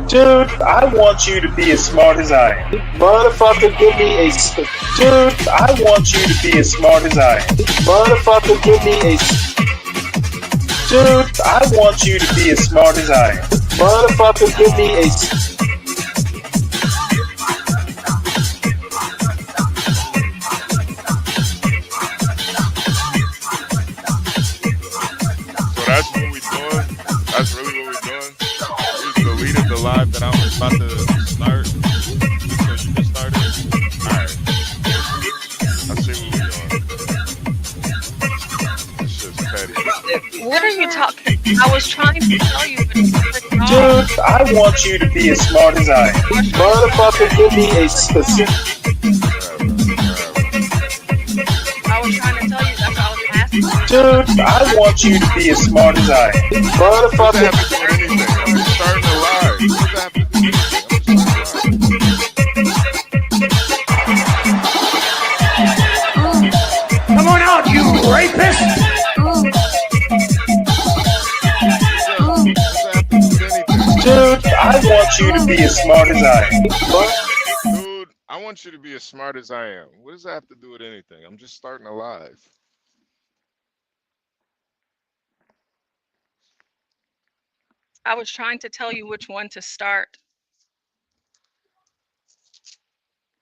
Dude, I want you to be as smart as I am. Motherfucker, give me a... Dude, I want you to be as smart as I am. Motherfucker, give me a... Dude, I want you to be as smart as I am. Motherfucker, give me a... So that's what we're doing? That's really what we're doing? We deleted the live that I was about to start. So you can start it? Alright. I see what we're doing. This shit's petty. What are you talking? I was trying to tell you, but Dude, I want you to be as smart as I am. Motherfucker, give me a specific... I was trying to tell you, that's what I was asking. Dude, I want you to be as smart as I am. Motherfucker... What does that have to do with anything? I'm just starting a live. What does that have to do with anything? Come on out, you rapist! Dude, I want you to be as smart as I am. Dude, I want you to be as smart as I am. What does that have to do with anything? I'm just starting a live. I was trying to tell you which one to start.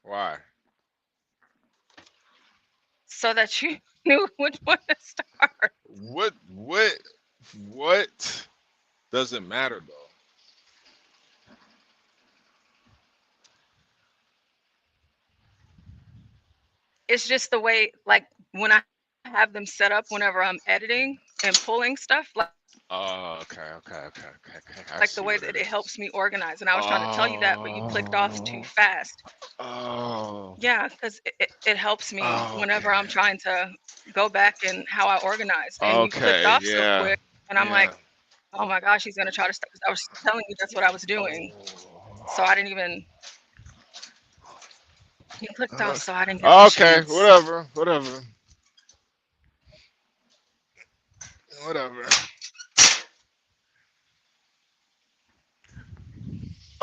Why? So that you knew which one to start. What doesn't matter though? It's just the way, like, when I have them set up whenever I'm editing and pulling stuff, like, Oh, okay. like the way that it helps me organize. And I was trying to tell you that, but you clicked off too fast. Oh. Yeah, because it helps me whenever okay. I'm trying to go back and how I organize. And you clicked off so quick, and I'm like, oh my gosh, he's gonna try to start. I was telling you that's what I was doing, so I didn't even. You clicked off, so I didn't get the Okay, chance. whatever.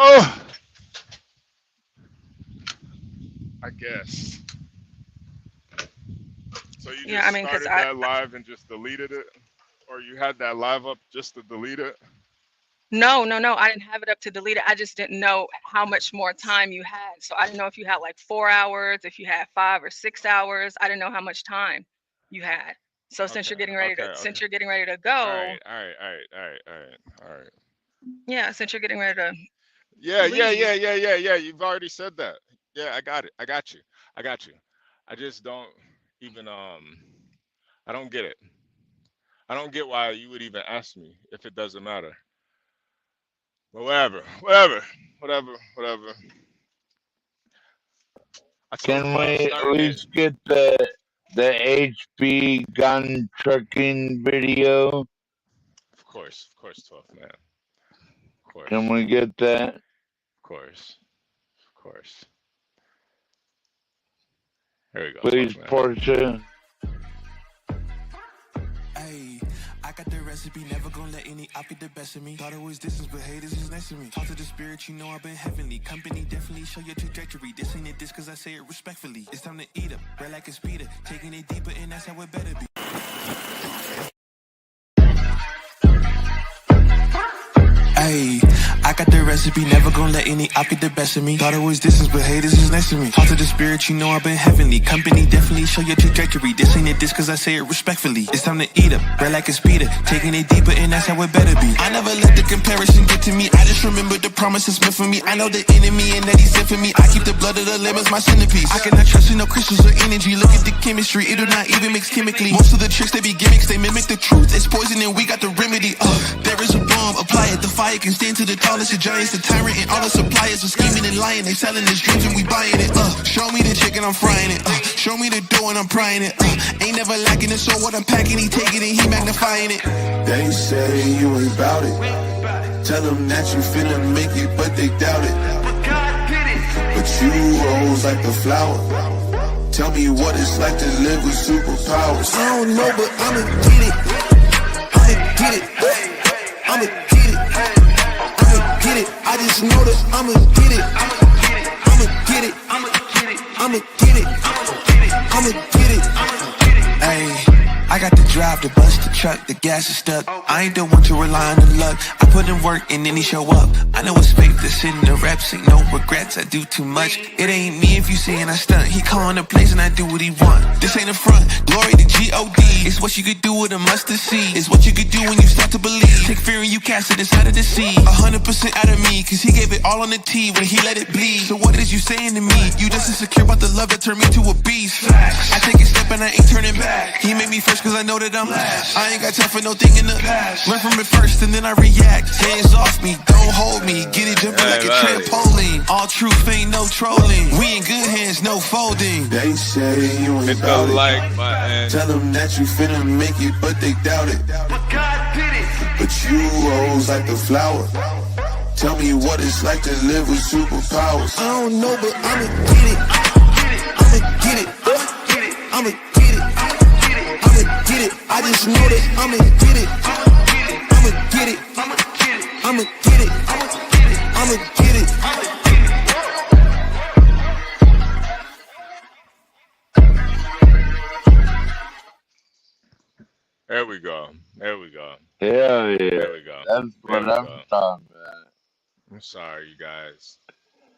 Oh, I guess. So you just started that live and just deleted it? Or you had that live up just to delete it? No, I didn't have it up to delete it. I just didn't know how much more time you had. So I didn't know if you had like 4 hours, if you had 5 or 6 hours. I didn't know how much time you had. So since you're getting ready to, since you're getting ready to go. All right. Yeah, since you're getting ready to. Yeah. You've already said that. Yeah, I got it. I got you. I just don't even I don't get it. I don't get why you would even ask me if it doesn't matter. But whatever. Can we at least get the HB gun trucking video? Of course, 12, man. Of course. Can we get that? Of course. Here we go. Please, Portia. Hey, I got the recipe, never gonna let any op get the best of me. Thought it was distance, but haters is next to me. Talk to the spirit, you know I've been heavenly. Company definitely show your trajectory. This ain't it, this cause I say it respectfully. It's time to eat up, red like a speeder. Taking it deeper, and that's how it better be. Hey, I got the recipe, never gonna let any op get the best of me. Thought it was distance, but haters is next to me. Talk to the spirit, you know I've been heavenly. Company definitely show your trajectory. This ain't it, this cause I say it respectfully. It's time to eat up, red like a speeder. Taking it deeper, and that's how it better be. I never let the comparison get to me. I just remember the promises meant for me. I know the enemy and that he sent for me. I keep the blood of the lemons, my centerpiece. I cannot trust in no crystals or energy. Look at the chemistry, it do not even mix chemically. Most of the tricks, they be gimmicks, they mimic the truth. It's poison and we got the remedy. There is a bomb, apply it, the fire can stand to the tallest of giants, the tyrant and all the suppliers are scheming and lying. They selling his dreams and we buying it. Show me the chicken, I'm frying it. Show me the dough and I'm prying it. Ain't never lacking it, so what I'm packing, he taking it, he magnifying it. They say you ain't bout it. Tell them that you finna make it, but they doubt it. But you rose like a flower. Tell me what it's like to live with superpowers. I don't know, but I'ma get it. I'ma get it. I'ma get it. I'ma get it. I just know that I'ma get it. I'ma get it. I'ma get it. I'ma get it. I'ma get it. Ayy. I got to drive the bus, the truck, the gas is stuck. I ain't the one to rely on the luck. I put in work and then he show up. I know it's fake to sit in the reps, ain't no regrets, I do too much. It ain't me if you saying I stunt. He calling the place and I do what he want. This ain't a front, glory to G-O-D. It's what you could do with a mustard seed. It's what you could do when you start to believe. Take fear and you cast it inside of the sea. 100% out of me, cause he gave it all on the T when he let it bleed. So what is you saying to me? You just insecure about the love that turned me to a beast. I take a step and I ain't turning back. He made me first cause I know that I'm last. I ain't got time for no thing in the past. Learn from it first and then I react. Hands off me, don't hold me. Get it jumping like a trampoline. All truth ain't no trolling. We in good hands, no folding. They say you ain't Hit the about like it. button. Tell them that you finna make it, but they doubt it. But God did it. But you rose like a flower. Tell me what it's like to live with superpowers. I don't know, but I'ma get it. I'ma get it. I'ma get it. I'ma get it. I just know that I'ma get it. I'ma get it. I'ma get it. I'ma get it. There we go. There we go. Hell yeah. There we go. That's There what we I'm go. talking about. I'm sorry, you guys.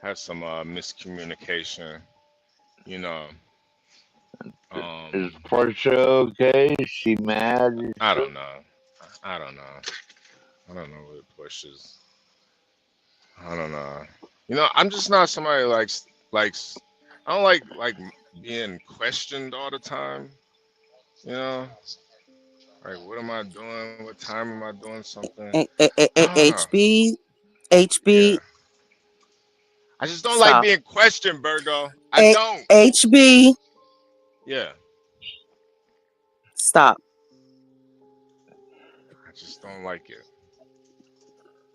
Had some miscommunication. You know. Is Portia okay? Is she mad? I don't know. I don't know. I don't know what pushes. I don't know. You know, I'm just not somebody likes. I don't like being questioned all the time. You know, like what am I doing? What time am I doing something? I don't know. HB, Yeah, HB, I just don't like stop. being questioned, Virgo. I don't. HB, Yeah, stop. I just don't like it.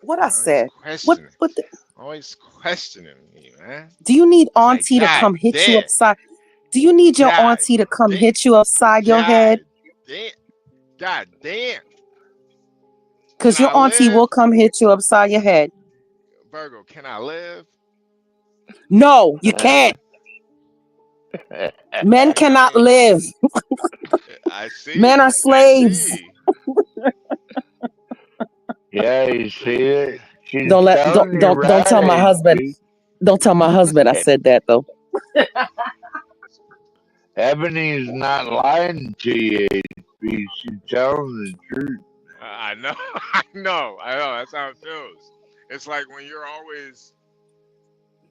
What I Always said. questioning. What the, Always questioning me, man. do you need It's like auntie to God come hit you damn, upside? Do you need your God auntie to come damn, hit you upside your God head? damn, God damn. Can Because I your auntie live, will come hit you upside your head. Virgo? Can I live? No, you can't. Men I cannot mean, live. I Men see. are I slaves. see. Yeah, you see it? She's Don't let telling you don't tell my right, husband. HP. Don't tell my husband I said that though. Ebony's not lying to you, HP. She's telling the truth. I know. I know. I know. That's how it feels. It's like when you're always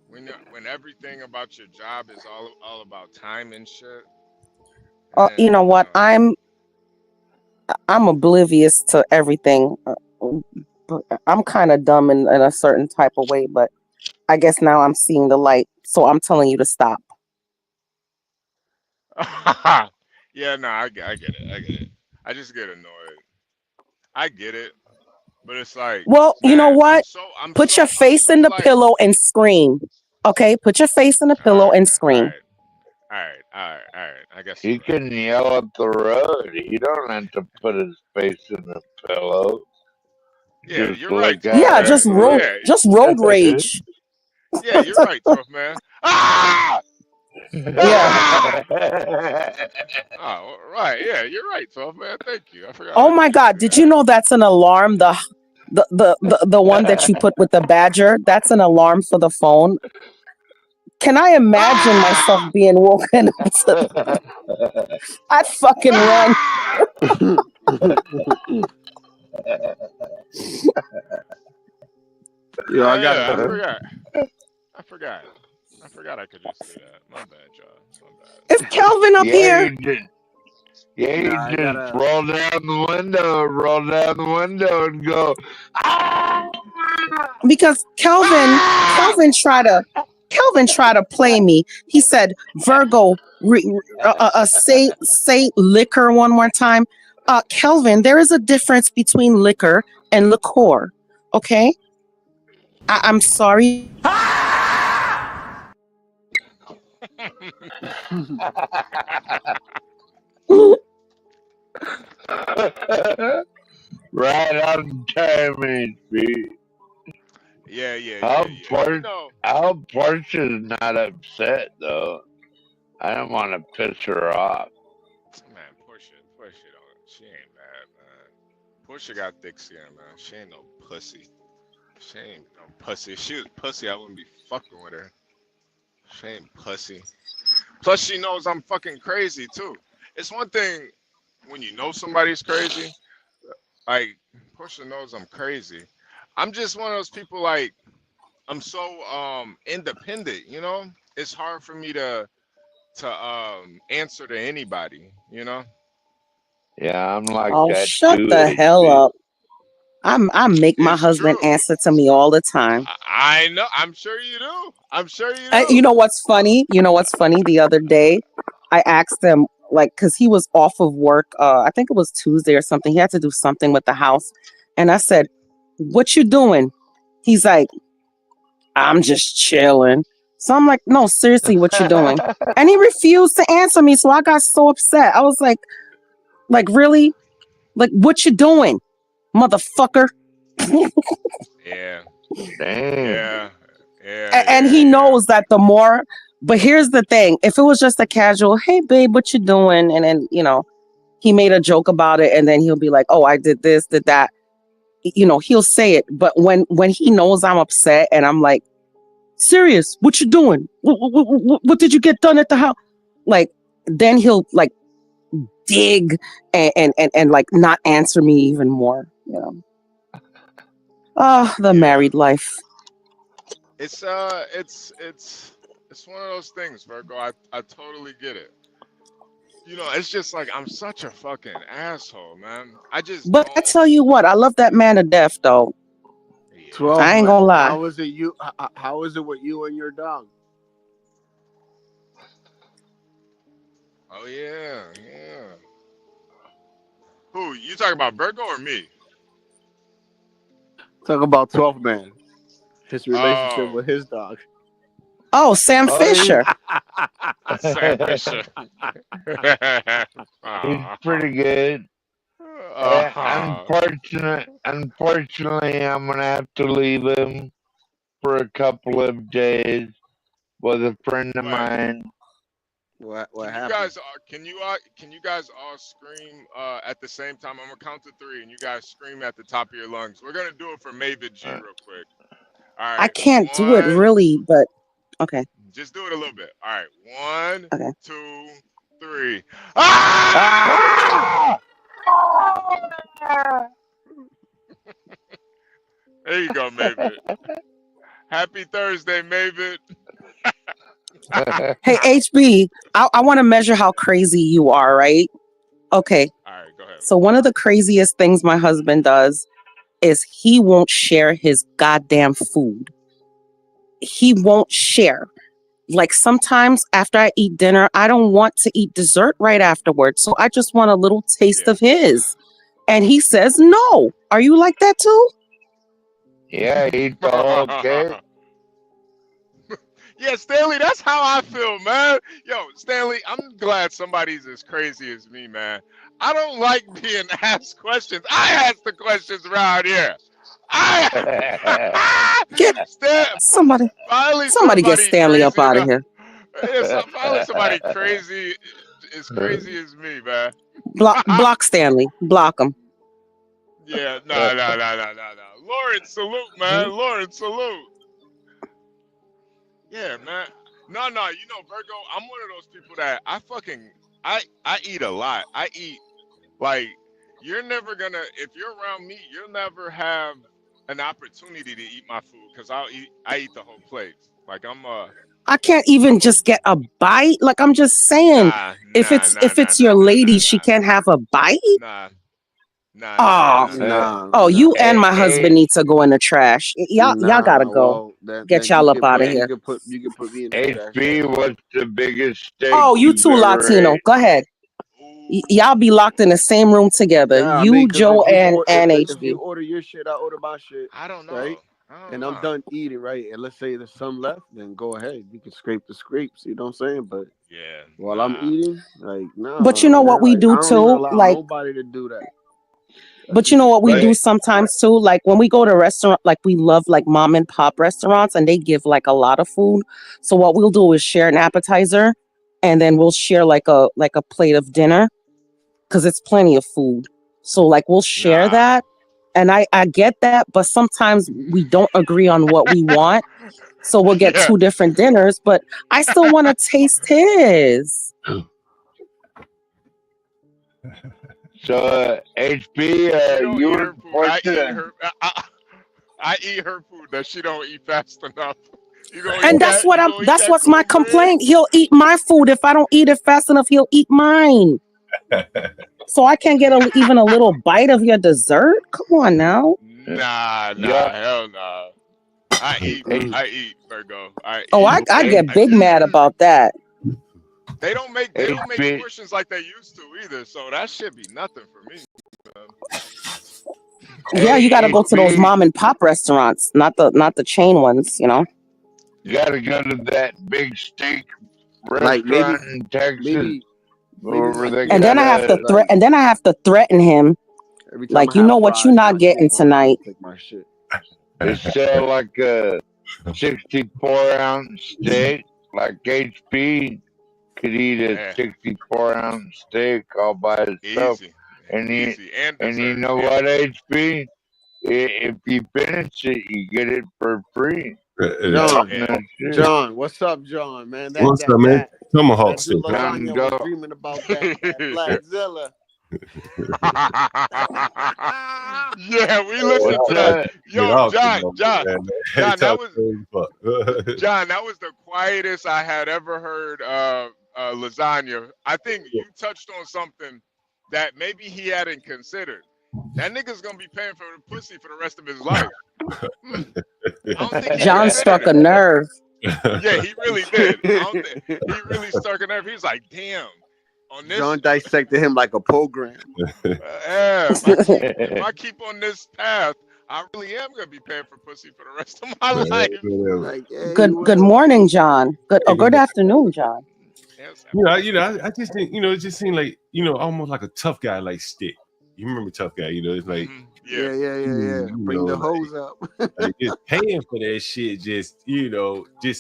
when everything about your job is all about time and shit. You And know what? I'm oblivious to everything. I'm kind of dumb in a certain type of way, but I guess now I'm seeing the light. So I'm telling you to stop. yeah, no, I get it. I get it. I just get annoyed. I get it, but it's like, Well, you know man, what? Put your I'm face so in the like, pillow and scream. Okay? Put your face in the all pillow right, and all scream. right, all right, all right, all right. I guess He you're right. can yell up the road. He don't have to put his face in the pillow. Yeah, Just you're right, look 12th Yeah, at man. Yeah, just road rage. yeah, you're right, 12th man. Ah, Yeah. ah. it. Oh, right. Yeah, you're right, 12th man. Thank you. I forgot Oh I my could just God! do Did you that. know that's an alarm? The one that you put with the badger. That's an alarm for the phone. Can I imagine myself Ah, being woken up to? I'd fucking run. ah. Yo, I got Yeah, I a forgot. I forgot. I forgot I could just do that. My bad, y'all. My Is Kelvin up yeah, here? you just yeah, nah, you I got just a roll down the window, and go. Ah! Because bad. Kelvin tried to play me. He said, Virgo, say liquor one more time. Kelvin, there is a difference between liquor and liqueur. Okay, I'm sorry. Right on time, HP. Yeah. You know, How Portia's not upset though. I don't want to piss her off. man, Portia don't. She ain't mad, man. Portia got thick skin, man. She ain't no pussy. She ain't no pussy. If she was pussy, I wouldn't be fucking with her. She ain't pussy. Plus, she knows I'm fucking crazy too. It's one thing when you know somebody's crazy. Like Portia knows I'm crazy. I'm just one of those people. Like I'm so independent. You know, it's hard for me to answer to anybody. You know. Yeah, I'm like Oh, that shut too, the hell HP. up. I make my It's husband true. answer to me all the time. I know. I'm sure you do. I'm sure you You do. know what's funny? The other day, I asked him, like, because he was off of work. I think it was Tuesday or something. He had to do something with the house. And I said, "What you doing?" He's like, "I'm just chilling." So I'm like, "No, seriously, what you doing?" And he refused to answer me. So I got so upset. I was like, really? Like, what you doing, motherfucker? Yeah. Damn. Yeah. Yeah. And Yeah. he Yeah. knows that the more, but here's the thing: if it was just a casual, "Hey babe, what you doing?" and then he made a joke about it, and then he'll be like, "Oh, I did this, did that," he'll say it. But when he knows I'm upset and I'm like, "Serious, what you doing? What did you get done at the house?" Like, then he'll like dig and like not answer me even more. Oh, the Yeah. married life. It's one of those things, Virgo. I totally get it. You know, it's just like I'm such a fucking asshole, man. I just But I don't. tell you what, I love that man to death, though. 12 I Yeah. ain't man. gonna lie. How is it you? How is it with you and your dog? Oh yeah. Yeah. Who you talking about, Virgo or me? Talk about 12 man. His relationship Oh, with his dog. Oh, Sam Oh, Fisher. Sam Fisher. he's uh, pretty good. Unfortunately, I'm gonna have to leave him for a couple of days with a friend of Wait, mine. What can you happened? guys can you guys all scream at the same time? I'm gonna count to three, and you guys scream at the top of your lungs. We're gonna do it for Mavid G Uh, real quick. All I right, can't do it one. really, but okay, Just do it a little bit. All right, one, okay. 2, 3. Ah! ah! There you go, Mavid. Happy Thursday, Mavid. Hey, HB, I want to measure how crazy you are, right? Okay. All right, go ahead. So one of the craziest things my husband does is he won't share his goddamn food. He won't share. Like sometimes after I eat dinner, I don't want to eat dessert right afterwards. So I just want a little taste Yeah. of his. And he says no. Are you like that too? Yeah, he's all okay. Yeah, Stanley, that's how I feel, man. Yo, Stanley, I'm glad somebody's as crazy as me, man. I don't like being asked questions. I ask the questions around here. I Get Stan, somebody finally somebody get somebody Stanley up crazy out of enough. here. Yes, finally somebody crazy as crazy as me, man. Block Stanley. Block him. Yeah, no. Lauren, salute, man. Lauren, salute. Yeah, man. No, you know, Virgo, I'm one of those people that I eat a lot. I eat like you're never gonna if you're around me, you'll never have an opportunity to eat my food because I eat the whole plate. Like I can't even I'm a just get a bite. Like I'm just saying, nah if nah it's nah if nah it's nah your nah lady, nah she nah can't have a bite. nah Oh, Nah, oh, nah. you and my husband need to go in the trash. Y'all gotta Nah, go. well, then Get you y'all up can out of put here. me in the trash HP, then. what's the biggest steak Oh, you you've two ever Latino. ate? Go ahead. Y'all be locked in the same room together. Yeah, I mean, You, because Joe, and if you HB. order your shit, I order my shit, I don't know. right? I don't and I'm know. done eating, right? And let's say there's some left, then go ahead. You can scrape the scrapes. You know what I'm saying? But Yeah, while I'm nah. eating, like, But nah, you know what man. we Like, I do don't even too? allow Like, nobody to do that. That's but you know what we do But disrespectful. sometimes too? Like when we go to a restaurant, like we love like mom and pop restaurants and they give like a lot of food. So what we'll do is share an appetizer and then we'll share like a plate of dinner because it's plenty of food. So like we'll share Nah. that. And I get that, but sometimes we don't agree on what we want. So we'll get Yeah. two different dinners, but I still want to taste his. so HB, She don't you eat were her food. I eat fortunate. her. I eat her food that she don't eat fast enough. You gonna eat And that's that? what You I'm gonna eat that's that what's my cornbread? complaint. He'll eat my food. If I don't eat it fast enough, he'll eat mine. So I can't get even a little bite of your dessert? Come on now. Nah, Yup. hell nah. Mm-mm. I eat, Virgo. I Oh, eat. I H, get big mad Mm-mm. about that. They don't make HB, portions like they used to either. So that should be nothing for me. Yeah, you got to go to those HB, mom and pop restaurants, not the chain ones, you know. you Yeah. gotta go to that big steak Like restaurant in Texas maybe where my they And kid then got I has have to a. kids, right? and then I have to threaten him Every time I like, you have know what you're fries, not my kid getting gonna come tonight. and take my shit. They sell like a 64-ounce steak. Like HP could eat a Yeah. 64-ounce steak all by itself. Easy. And you, Easy. And and you dessert. know And what, HP? If you finish it, you get it for free. John, yeah. No shit. John, what's up, John? Man, What's up, man? Tomahawk that dude steak, right? Time to Lasagna was go. dreaming about that Blackzilla. Yeah, we Yeah, listened What's to that. that? get Yo, off the number, man. They John, talk crazy fuck. that was the quietest I had ever heard lasagna. I think you touched on something that maybe he hadn't considered. That nigga's gonna be paying for the pussy for the rest of his life. I don't think he John considered struck a it. nerve. Yeah, he really did. He really struck a nerve. He's like, damn. On this, John dissected him like a program. yeah, if I keep on this path, I really am gonna be paying for pussy for the rest of my life. Like, yeah, he Good will. morning, John. Good afternoon, John. Yes, I just think, it just seemed like, almost like a tough guy, like Stick. You remember Tough Guy? It's like, Yeah. Yeah. Bring the hose up. like just paying for that shit, just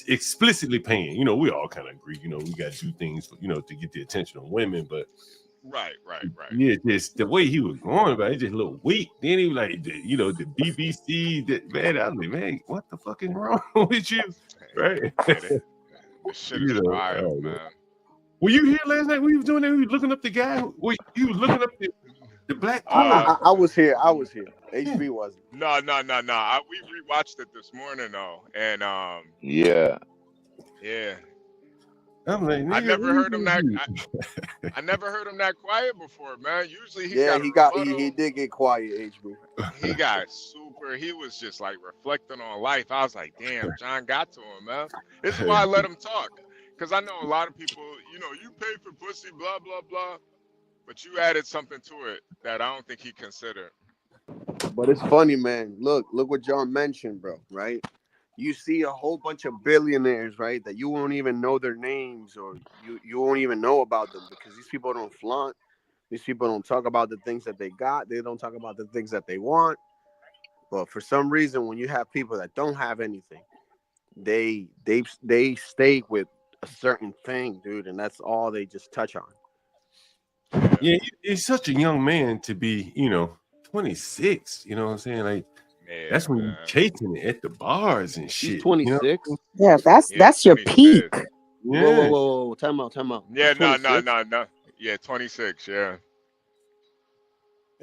explicitly paying. We all kind of agree, we got to do things, to get the attention of women, but Right. yeah, just the way he was going about it, just a little weak. Then he was like, the BBC, man, I was like, man, what the fuck is wrong with you? Right? Yeah, this shit is wild, man. Were you here last night? What you was doing there? You was looking up the guy? You was looking up the black porn? I was here. HB wasn't. No. We rewatched it this morning though, and Yeah. I'm like, I nigga, never what heard you him gonna that. do? I never heard him that quiet before, man. Usually he Yeah, got a he rebuttal. did get quiet, HB. He got super. He was just like reflecting on life. I was like, damn, John got to him, man. This is why I let him talk, because I know a lot of people. You pay for pussy, blah blah blah, but you added something to it that I don't think he considered. But it's funny, man. Look what John mentioned, bro. Right? You see a whole bunch of billionaires, right? That you won't even know their names, or you won't even know about them, because these people don't flaunt. These people don't talk about the things that they got. They don't talk about the things that they want. But for some reason, when you have people that don't have anything, they stay with a certain thing, dude, and that's all they just touch on. Yeah, he's such a young man to be, 26. You know what I'm saying? Like, Man, that's when you're chasing it at the bars and shit. He's 26. Yeah, that's your 26. peak. Yeah. Whoa. Time out. Yeah, He's no. 26? Yeah, 26. Yeah.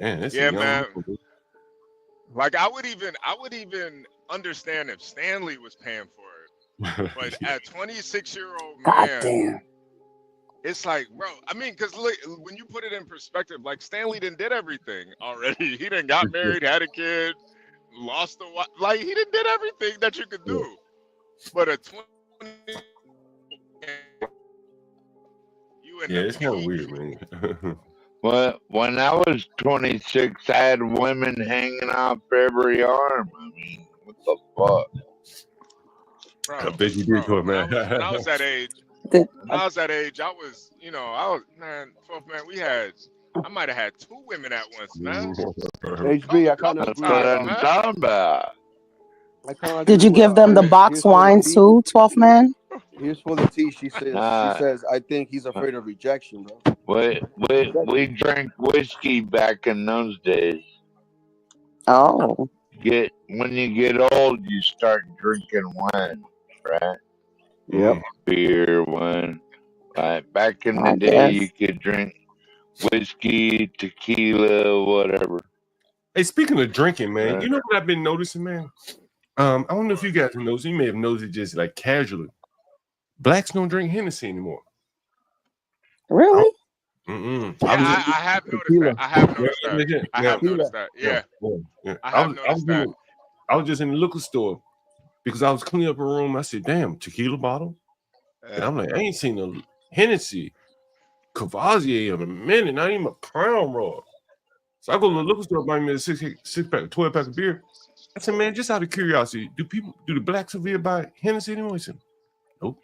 Man, that's Yeah, a young man. man. Like I would even understand if Stanley was paying for it, but at 26-year-old God man, damn. it's like, bro. I mean, because look, when you put it in perspective, like Stanley did everything already. He done got married, had a kid, lost a wife. Like he did everything that you could do. But at 20, you in Yeah, the it's kind of peak. weird, man. Well, when I was 26, I had women hanging off every arm. I mean, what the fuck? Bro, I bet you bro. did to it, When man. I was that age, Did- I was, man, fourth man. I might have had 2 women at once, man. HB, I kind of Couple That's agree. what times, I'm man. talking about. I kind of Did agree you with give them the box here's for the wine tea. too, 12th man? Here's for the tea. She Nah, says I think he's afraid of rejection, bro. we drank whiskey back in those days. Oh, When you get old, you start drinking wine, right? Yep. Beer, wine. Like back in the I day, you guess. could drink whiskey, tequila, whatever. Hey, speaking of drinking, man, Right. you know what I've been noticing, man? I don't know if you guys have noticed. You may have noticed it just like casually. Blacks don't drink Hennessy anymore. Really? Yeah, I have noticed that. I have noticed that. Yeah, I have noticed that. I was just in the liquor store because I was cleaning up a room. I said, "Damn, tequila bottle," and I'm like, "I ain't seen a Hennessy Cavassier in a minute. Not even a Crown Royal." So I go to the liquor store, buy me a six pack, 12 pack of beer. I said, "Man, just out of curiosity, do the blacks over here buy Hennessy anymore?" He said, "Nope."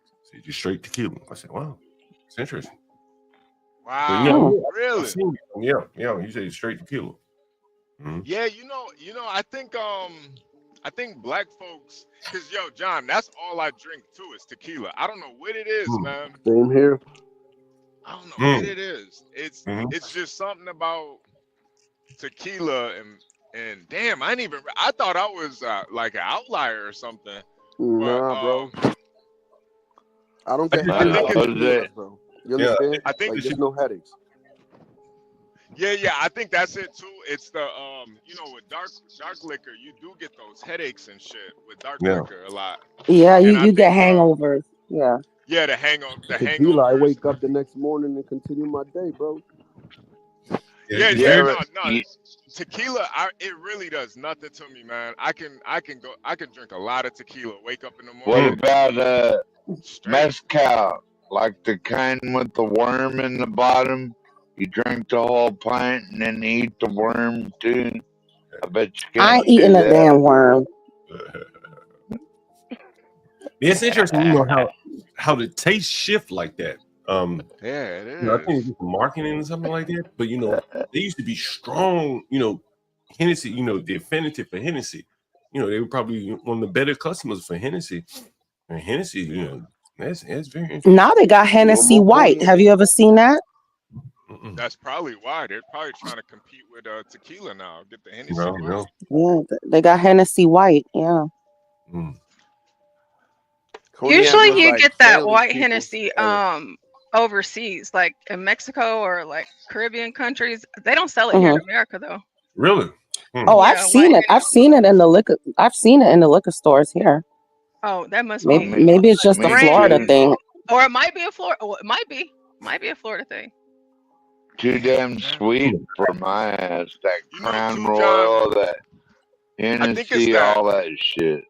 I said, "Just straight tequila." I said, "Wow, it's interesting." But Wow, Hmm. really? I've seen it. Yeah. You say straight tequila. Mm-hmm. Yeah, I think black folks, cause John, that's all I drink too is tequila. I don't know what it is, man. Same here. I don't know what it is. Mm-hmm. It's just something about tequila and damn, I thought I was like an outlier or something. But Nah, bro. I don't get I headaches think from it's tequila, bro. You Yeah, understand? I think Like, there's no headaches. yeah, I think that's it too. It's the with dark liquor, you do get those headaches and shit with dark yeah. liquor a lot. Yeah, And I you get think hangovers. Yeah. yeah, the Tequila, I hangovers. wake up the next morning and continue my day, bro. Yeah, it's Yeah, very no, but tequila, it really does nothing to me, man. I can drink a lot of tequila, wake up in the what morning, about straight. mezcal? Like the kind with the worm in the bottom? You drink the whole pint and then eat the worm too. I bet you I can't ain't do eating a that. damn worm. It's interesting, how the taste shift like that. Yeah, it I think is. it's marketing or something like that. But they used to be strong. Hennessy. The affinity for Hennessy. They were probably one of the better customers for Hennessy. And Hennessy, that's very interesting. Now they got Hennessy more White. potent. Have you ever seen that? That's probably why they're probably trying to compete with tequila now. Get the Hennessy No, White. Yeah, they got Hennessy White. Yeah. Mm. Cognac Usually was you like get that Stanley's white people's Hennessy era. overseas, like in Mexico or like Caribbean countries. They don't sell it here in Hmm. America though. Really? Oh, I've Yeah, white seen it. I've Hennessy. seen it in the liquor. I've seen it in the liquor stores here. Oh, that must Maybe be maybe it's just a Me Florida too. thing. or it might be a Florida. Oh, it might be a Florida thing. Too damn Yeah. sweet for my ass. That Crown Too, John. Royal, that I think it's Hennessy, that. all that shit.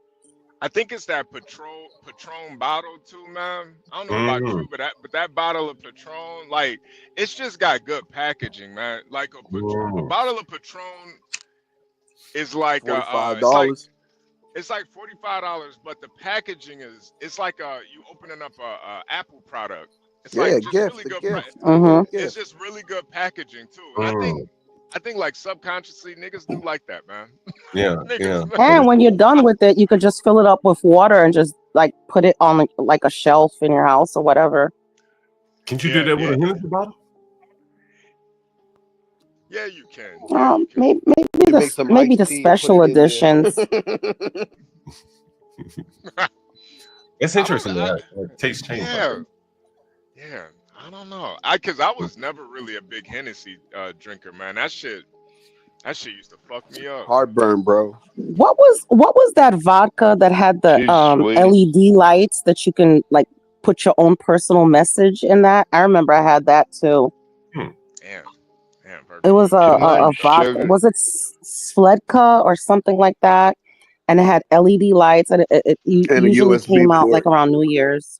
I think it's that Patron bottle too, man. I don't know about you, but that bottle of Patron, like, it's just got good packaging, man. Like a bottle of Patron is like $45. it's like $45, but the packaging it's like you opening up a Apple product. It's Yeah, like just gift, really the good. gift. Hmm. It's just really good packaging too. And I think like subconsciously niggas do like that, man. Yeah, Niggas. And when you're done with it, you could just fill it up with water and just like put it on like a shelf in your house or whatever. Can you do that with a Hennessy bottle? Yeah, you can. Yeah, you can. Maybe You make some maybe iced the tea and put special it in there. editions. That's interesting. Taste change. Yeah. Yeah. I don't know. Cause I was never really a big Hennessy drinker, man. That shit used to fuck me up. Heartburn, bro. What was that vodka that had the Too sweet. LED lights that you can like put your own personal message in that? I remember I had that too. Damn. It was Too a much vodka. sugar. Was it Svedka or something like that? And it had LED lights, and it And a usually USB came out port. like around New Year's.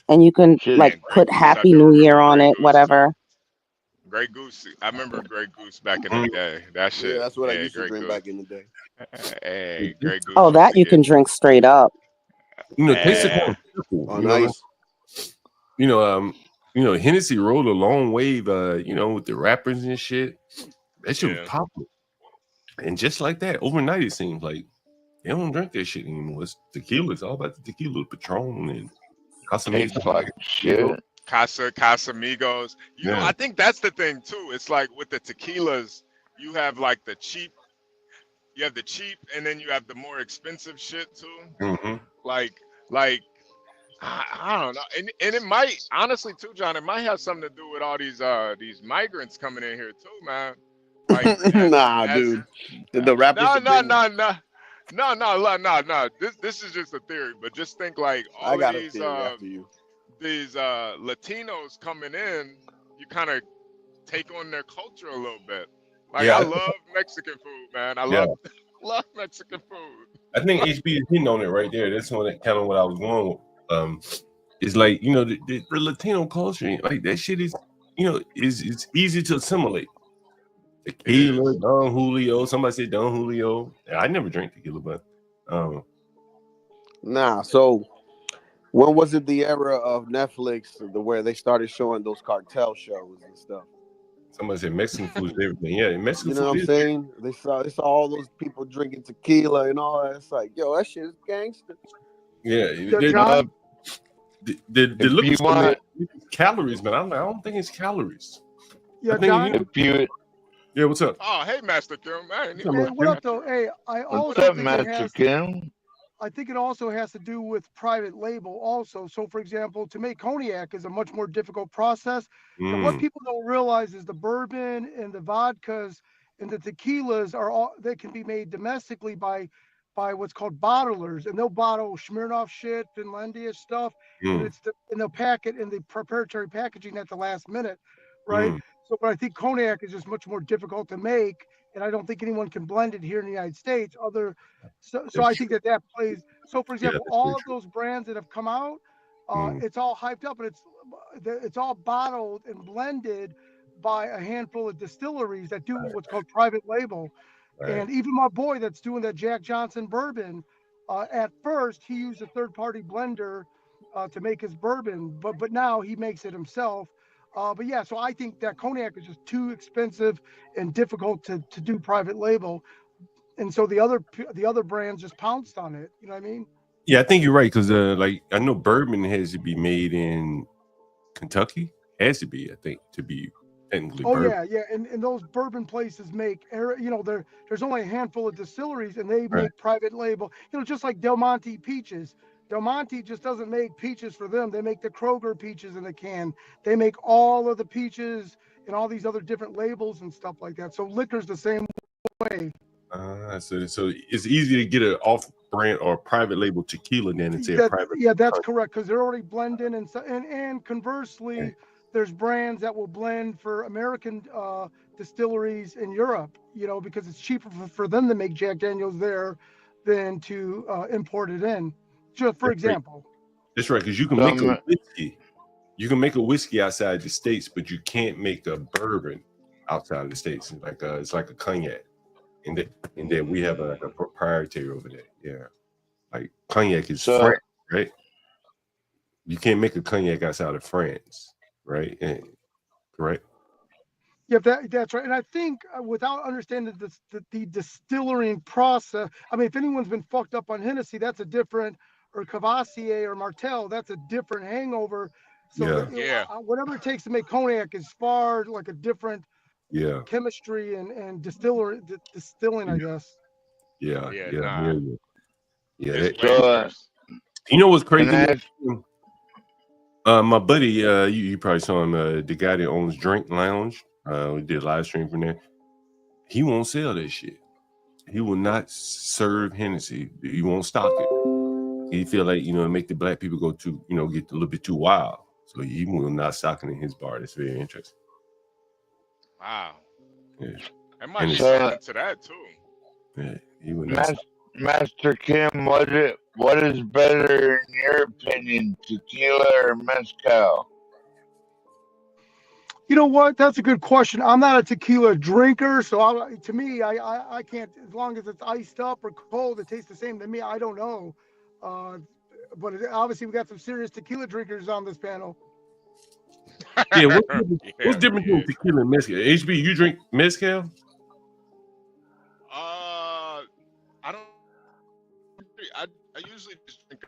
And you can Shit. like Man, put Grape Goose, I Happy can New Year remember on Grey it, Goose too. whatever. Grey Goose. I remember Grey Goose back in the day. That Yeah, shit. that's what I Yeah, used to Grey drink Goose. back in the day. Hey, Grey Goose Oh, used that to you get. can drink straight up. It tastes like Eh, purple. On ice. Hennessy rolled a long wave. With the rappers and shit. That shit was yeah. popular, and just like that, overnight it seems like they don't drink that shit anymore. It's tequila. It's all about the tequila, Patron, and Tastes Casamigos. like shit. Casamigos. Yeah. I think that's the thing too. It's like with the tequilas, you have like the cheap. You have the cheap, and then you have the more expensive shit too. Mm-hmm. Like, I don't know, and it might honestly too, John. It might have something to do with all these migrants coming in here too, man. Like Nah, as dude. The rappers no have no been. no no no. This is just a theory, but just think like I all of got a theory after you. these Latinos coming in, you kind of take on their culture a little bit. Like I Yeah. love Mexican food, man. I Yeah. love Mexican food. I think HB is hitting on it right there. That's kind of what I was going with. It's like the Latino culture, like that shit is it's easy to assimilate. Tequila, Don Julio. Somebody said Don Julio. I never drank tequila, but Nah, so when was it the era of Netflix where they started showing those cartel shows and stuff? somebody said Mexican food is everything. Yeah, Mexican You know what food I'm is saying? They saw all those people drinking tequila and all that. It's like, yo, that shit is gangster. yeah. John, The If liquor you store man, want, calories, but I don't think it's calories. yeah, I think John. if you, yeah. What's up? Oh, hey, Master Kim, man. What's up, Hey, Master what Kim? up, though? Hey, I what's also up, think it Master has. Kim? I think it also has to do with private label also. So, for example, to make cognac is a much more difficult process. And what people don't realize is the bourbon and the vodkas and the tequilas are all they can be made domestically by what's called bottlers, and they'll bottle Smirnoff shit, Finlandia stuff, and and they'll pack it in the proprietary packaging at the last minute, right? So, but I think cognac is just much more difficult to make, and I don't think anyone can blend it here in the United States. So I think that plays. So, for example, all of those brands that have come out, it's all hyped up, and it's all bottled and blended by a handful of distilleries that do what's called private label. And even my boy that's doing that Jack Johnson bourbon, at first he used a third-party blender to make his bourbon, but now he makes it himself. But yeah, so I think that cognac is just too expensive and difficult to do private label, and so the other brands just pounced on it. You know what I mean? Yeah, I think you're right because like I know bourbon has to be made in Kentucky. Has to be, I think, to be technically bourbon. Yeah, and those bourbon places make, there's only a handful of distilleries, and they make private label. Just like Del Monte peaches. Del Monte just doesn't make peaches for them. They make the Kroger peaches in the can. They make all of the peaches and all these other different labels and stuff like that. So liquor's the same way. So it's easy to get an off-brand or private label tequila than it's a private. Yeah, that's correct, because they're already blending, and conversely, there's brands that will blend for American distilleries in Europe. Because it's cheaper for them to make Jack Daniels there than to import it in. Just for example. That's right, because you can make a whiskey. You can make a whiskey outside the States, but you can't make a bourbon outside of the States. It's like a cognac. And then we have a proprietary over there. Yeah. Like cognac is French, right? You can't make a cognac outside of France, right? Correct? Yeah, that's right. And I think without understanding the distilling process, I mean, if anyone's been fucked up on Hennessy, that's a different, or Cavassier or Martel, that's a different hangover. So whatever it takes to make cognac is far like a different chemistry and distilling, I guess. Yeah. You know what's crazy? My buddy, you probably saw him, the guy that owns Drink Lounge. We did a live stream from there. He won't sell that shit. He will not serve Hennessy. He won't stock it. He feel like, make the black people go to, get a little bit too wild. So he will not stock it in his bar. That's very interesting. Wow. Yeah. I might be into that too. Yeah, he would not. Master Kim, what is better in your opinion, tequila or mezcal? You know what? That's a good question. I'm not a tequila drinker, so to me, I can't. As long as it's iced up or cold, it tastes the same to me. I don't know, but obviously we got some serious tequila drinkers on this panel. Yeah, what's different between tequila and mezcal? HB, you drink mezcal? I don't. I usually just drink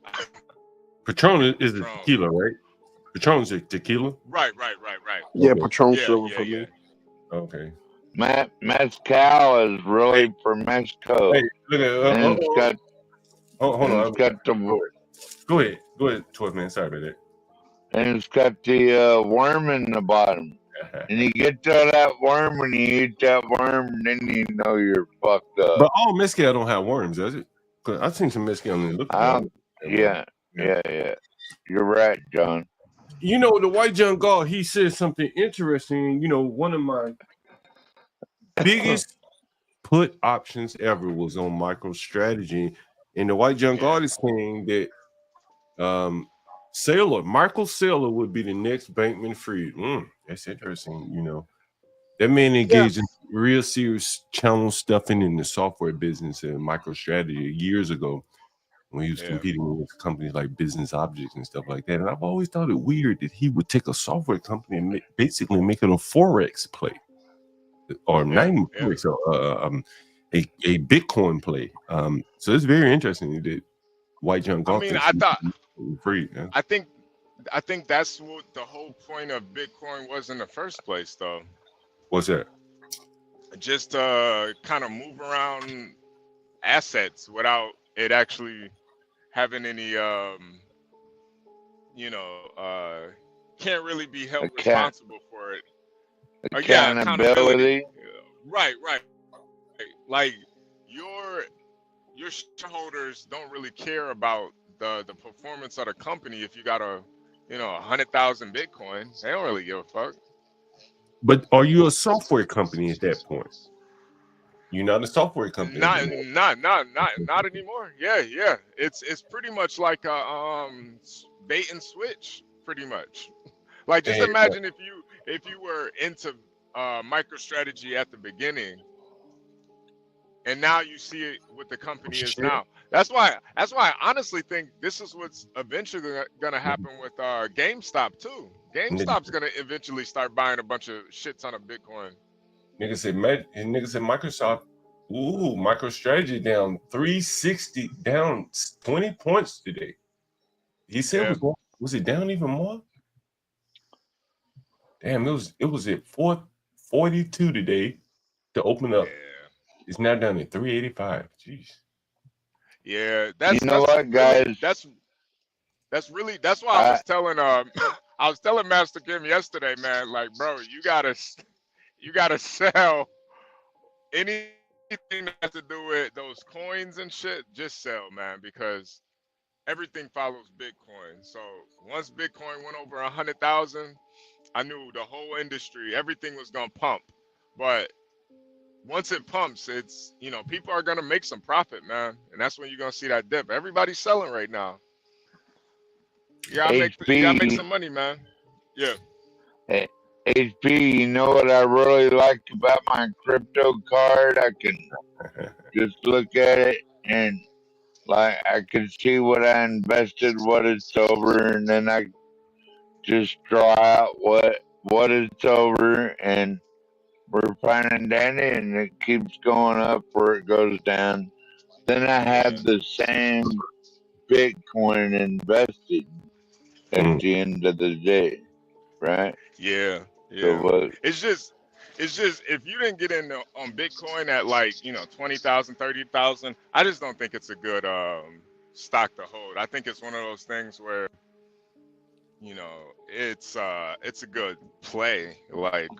Patron. Patron is the tequila, right? Patron's a tequila. Right. Yeah, Okay. Patron silver for me. Okay. Mezcal is really for Mexico. Hey, look at and it's got. hold on. It's got the. Go ahead, 12 man. Sorry about that. And it's got the worm in the bottom. And you get to that worm and you eat that worm, then you know you're fucked up. But all mezcal don't have worms, does it? Because I've seen some mezcal and it looks like yeah. You're right, John. You know, the white John Galt, he said something interesting. You know, one of my biggest put options ever was on MicroStrategy. And the white John Galt is saying that Michael Saylor would be the next Bankman-Fried. That's interesting. You know, that man engaged in real serious channel stuffing in the software business and MicroStrategy years ago when he was competing with companies like Business Objects and stuff like that. And I've always thought it weird that he would take a software company and basically make it a Forex play, or not even Forex, a Bitcoin play. So it's very interesting that white John Galt. I mean, I think that's what the whole point of Bitcoin was in the first place, though. What's that? Just kind of move around assets without it actually having any, can't really be held responsible for it. Accountability. Right. Like your shareholders don't really care about the performance of the company if you got 100,000 Bitcoin. They don't really give a fuck. But are you a software company at that point? You're not a software company. Not anymore. Yeah. It's pretty much like a bait and switch, pretty much. Like just imagine if you were into MicroStrategy at the beginning, and now you see it what the company is now. That's why I honestly think this is what's eventually gonna happen with GameStop too. GameStop's gonna eventually start buying a bunch of shit ton of Bitcoin. Nigga said Microsoft. MicroStrategy down 360, down 20 points today. He said was it down even more? Damn, it was at 442 today to open up. It's now down at 385. Jeez. Yeah, that's what, guys? That's why I was telling I was telling Master Kim yesterday, man. Like, bro, you gotta sell anything that has to do with those coins and shit. Just sell, man, because everything follows Bitcoin. So once Bitcoin went over 100,000, I knew the whole industry, everything was gonna pump. But once it pumps, it's people are gonna make some profit, man, and that's when you're gonna see that dip. Everybody's selling right now. You gotta make some money, man. Yeah. Hey, HP, you know what I really like about my crypto card? I can just look at it and like I can see what I invested, what it's over, and then I just draw out what it's over, and we're finding that and it keeps going up or it goes down. Then I have the same Bitcoin invested at the end of the day, right? Yeah. So it's just if you didn't get in on Bitcoin at like 20,000, 30,000, I just don't think it's a good stock to hold. I think it's one of those things where it's a good play, like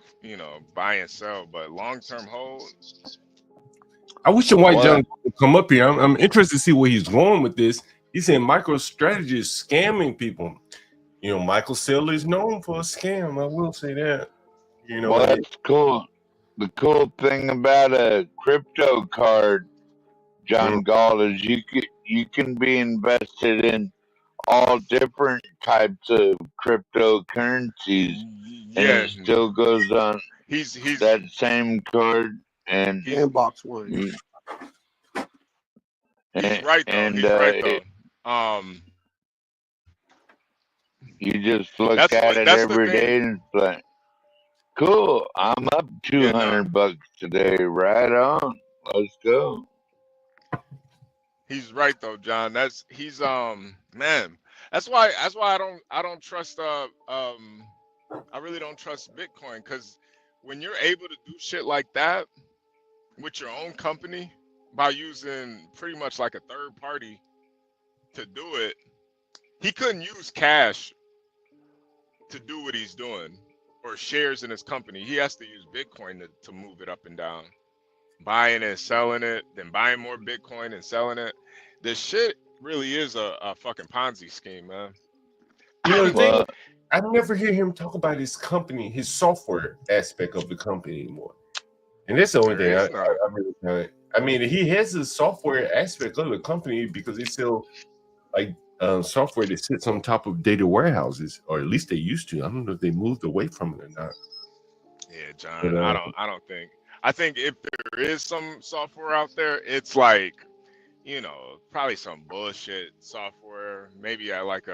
buy and sell, but long-term hold. I wish the white John would come up here. I'm interested to see where he's going with this. He's saying MicroStrategy is scamming people. Michael Saylor is known for a scam. I will say that. Well, that's cool. The cool thing about a crypto card, John Galt, is you can be invested in all different types of cryptocurrencies, and Yeah, it still goes on he's that same card, and he's And box one. you- he's right though. He's right though. you just look That's at what it that's the every thing. day and it's like, cool, I'm up Yeah, no, $200 today. Right on, let's go. he's right though, John. He's man. That's why I don't trust I really don't trust Bitcoin, because when you're able to do shit like that with your own company by using pretty much like a third party to do it, he couldn't use cash to do what he's doing or shares in his company. He has to use Bitcoin to move it up and down, buying it, selling it, then buying more Bitcoin and selling it. This shit really is a fucking Ponzi scheme, man. You know the thing? Well, I never hear him talk about his company, his software aspect of the company anymore. And that's the only There thing is not. I really I mean, he has the software aspect of the company because they sell like software that sits on top of data warehouses, or at least they used to. I don't know if they moved away from it or not. Yeah, John, But, I don't think. I think if there is some software out there, it's like, you know, probably some bullshit software. Maybe I like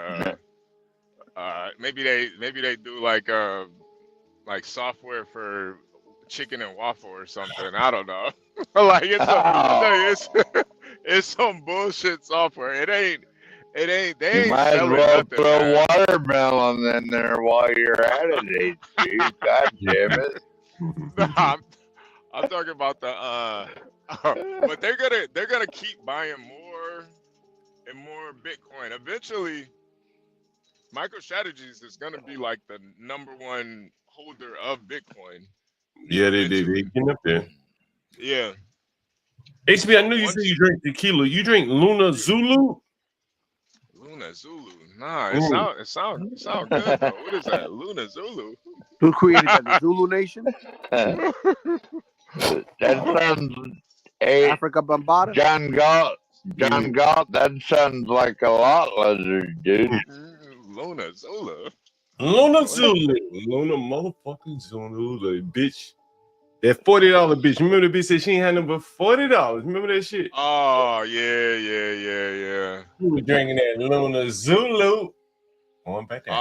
maybe they do like software for chicken and waffle or something. I don't know. Like I tell you, it's some bullshit software. It ain't they you ain't might as selling well nothing, throw man. watermelon in there while you're at it, HG. God damn it. Nah, I'm talking about the but they're gonna keep buying more and more Bitcoin. Eventually, MicroStrategies is gonna be like the #1 holder of Bitcoin. yeah, they Eventually, getting up there. yeah. HB, I knew you Once said you drink tequila. You drink Luna Zulu? Luna Zulu, nah, it Mm. sound good though. What is that, Luna Zulu? Who created that? The Zulu Nation? That sounds, hey, Africa Bambata? John Galt, that sounds like a lot lizard, dude. Luna Zulu. Luna Zulu. Luna motherfucking Zulu, bitch. That $40 bitch. Remember the bitch said she ain't had no but $40. Remember that shit? Oh yeah. We were drinking that Luna Zulu. Going back down.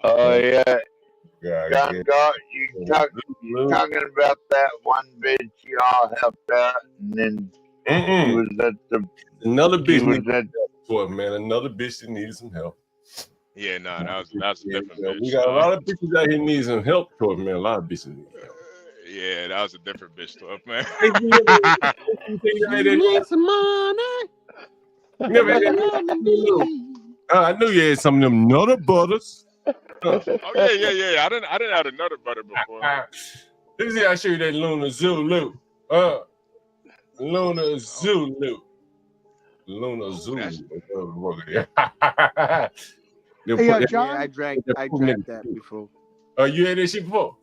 Oh yeah, God, John Galt, you talking about that one bitch y'all helped out, and then she was at the another bitch was needed at help, man. Another bitch that needed some help. Yeah, nah, that's a different bitch. We got a lot of bitches out here need some help, Torb, man. A lot of bitches need help. Yeah, that was a different bitch, Torb, man. You need some money. I knew you had some of them Nutter Butters. Oh yeah. I didn't have a Nutter Butter before. Let me see. I show you that Luna Zulu. Luna Zulu. Luna Zulu. Hey, John. Yeah, I drank that before. Oh, you had that shit before?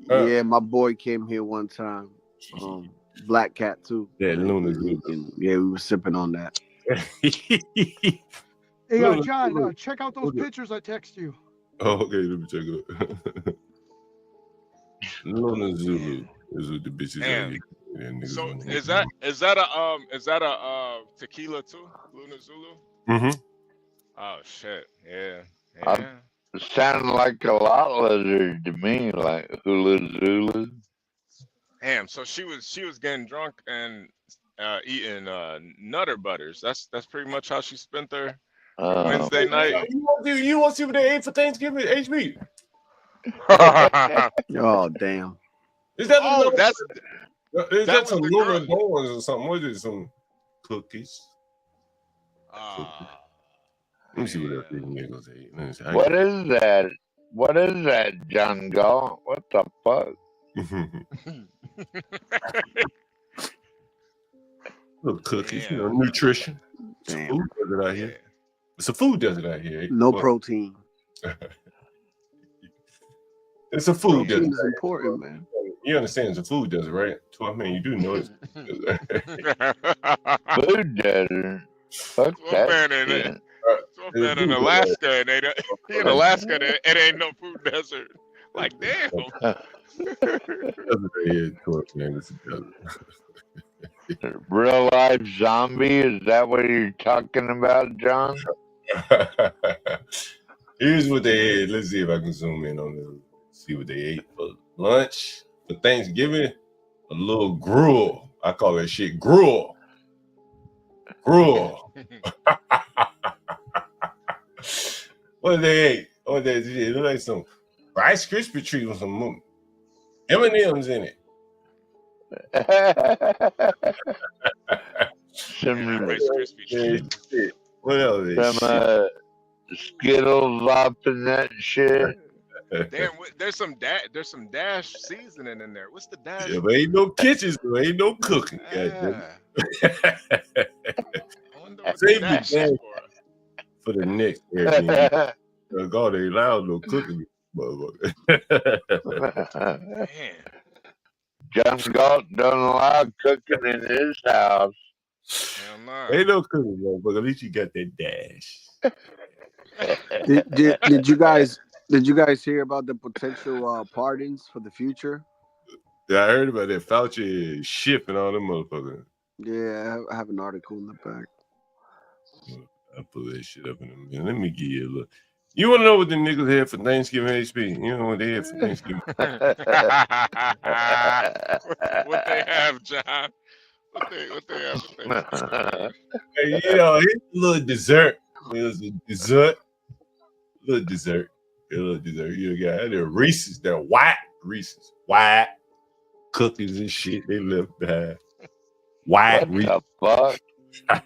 Yeah, my boy came here one time. Black Cat too. That Luna Zulu. Yeah, we were sipping on that. Hey, John, check out those pictures I text you. Oh, okay, let me check it. Luna Zulu is what the bitches are here. So is that a tequila too? Luna Zulu? Mm-hmm. Oh shit. Yeah. sounding like a lot lizard to me, like hula zulu. Damn, so she was getting drunk and eating Nutter Butters. That's pretty much how she spent her Wednesday night. You want to see what they ate for Thanksgiving? HB. Oh damn! Is that that some was the Luna girl. Doors or something? What is it? Some cookies? Let me see what else these niggas ate. What is that? What is that, John Galt? What the fuck? Little cookies, you know, nutrition. It's a food desert out here. It's a food desert out here. No protein. It's a food desert. Protein is important, man. You understand it's a food desert, right? So I mean, you do know it's food desert. Fuck To a that fan in shit. to a fan in Alaska, and he in Alaska, and it ain't no food desert. Like, damn. Real life zombie? Is that what you're talking about, John? Here's what they ate. Let's see if I can zoom in on this. See what they ate for lunch. For Thanksgiving, a little gruel. I call that shit gruel. Gruel. What did they eat? What did they eat? It looked like some Rice Krispie treat with some M&M's in it. Some Rice Krispie treat. What else? Some Skittles up in that shit. Damn, there's some Dash seasoning in there. What's the Dash? Yeah, but ain't no kitchens, there ain't no cooking. I wonder what Save the the Dash is for the next Airbnb. God, they allowed no cooking, motherfucker. Man. John Galt don't allow cooking in his house. Hell no. Ain't no cooking, motherfucker. At least you got that Dash. Did you guys hear about the potential pardons for the future? Yeah, I heard about that. Fauci shipping all them motherfuckers. Yeah, I have an article in the back. I'll pull that shit up in a minute. Let me give you a look. You want to know what the niggas had for Thanksgiving, HP? You know what they had for Thanksgiving? What they have, John? What they have for Thanksgiving? Hey, you know, it's a little dessert. It was a dessert. Little dessert. You got the Reese's. They're white Reese's. White cookies and shit they left behind. White Reese's. What the fuck?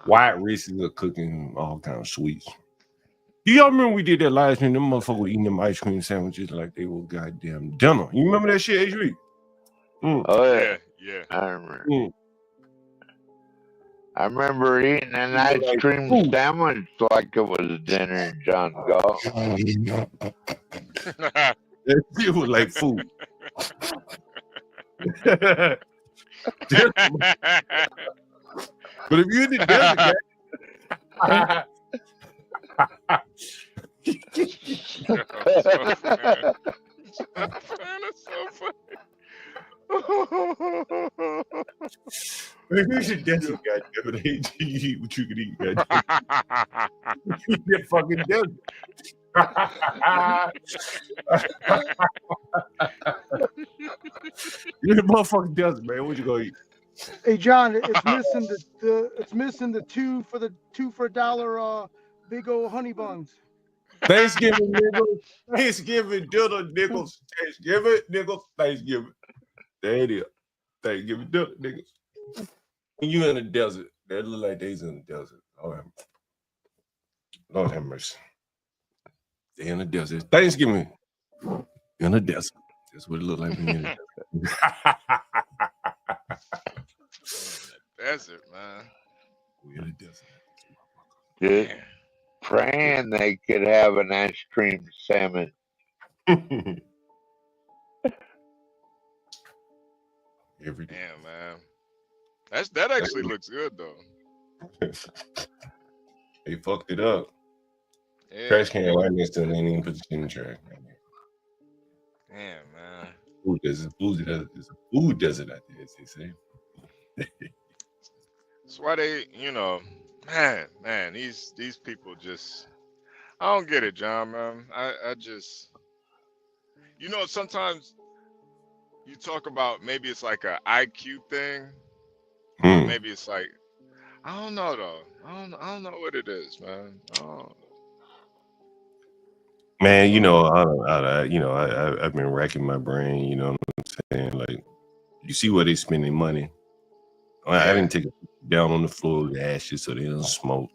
White Reese's are cooking all kind of sweets. Do y'all remember we did that last time? Them motherfuckers were eating them ice cream sandwiches like they were goddamn dinner. You remember that shit, HB? Oh yeah. Yeah. I remember eating an ice cream sandwich like it was dinner, John Galt. That shit was like food. But if you're in the desert, That's so funny. if you're in the desert, goddamn it, you eat what you can eat, goddamn. You eat that fucking desert. You're in the motherfucking desert, man. What you gonna eat? Hey John, it's missing the two for $1 big old honey buns. Thanksgiving nickels, Thanksgiving dinner nickels, Thanksgiving nickels, Thanksgiving. There it is. Thanksgiving dinner nickels. When you in the desert, they look like they's in the desert. Lord have mercy. They in the desert. Thanksgiving in the desert. That's what it look like when you're in the desert. Desert, man. We're in the desert. Just praying they could have an ice cream salmon. Every day. Damn, man. That actually looks good though. They fucked it up. Yeah. Trash can right next to it, they ain't even put the shit in the trash. Damn, man. Food desert. It's a food desert out there, as they say. That's why they, man, these people just, I don't get it, John, man. I just, sometimes you talk about maybe it's like a IQ thing, or maybe it's like, I don't know though. I don't know what it is, man. Man, I've been racking my brain. You know what I'm saying? Like, you see where they spending money. I didn't take it down on the floor with the ashes so they don't smoke.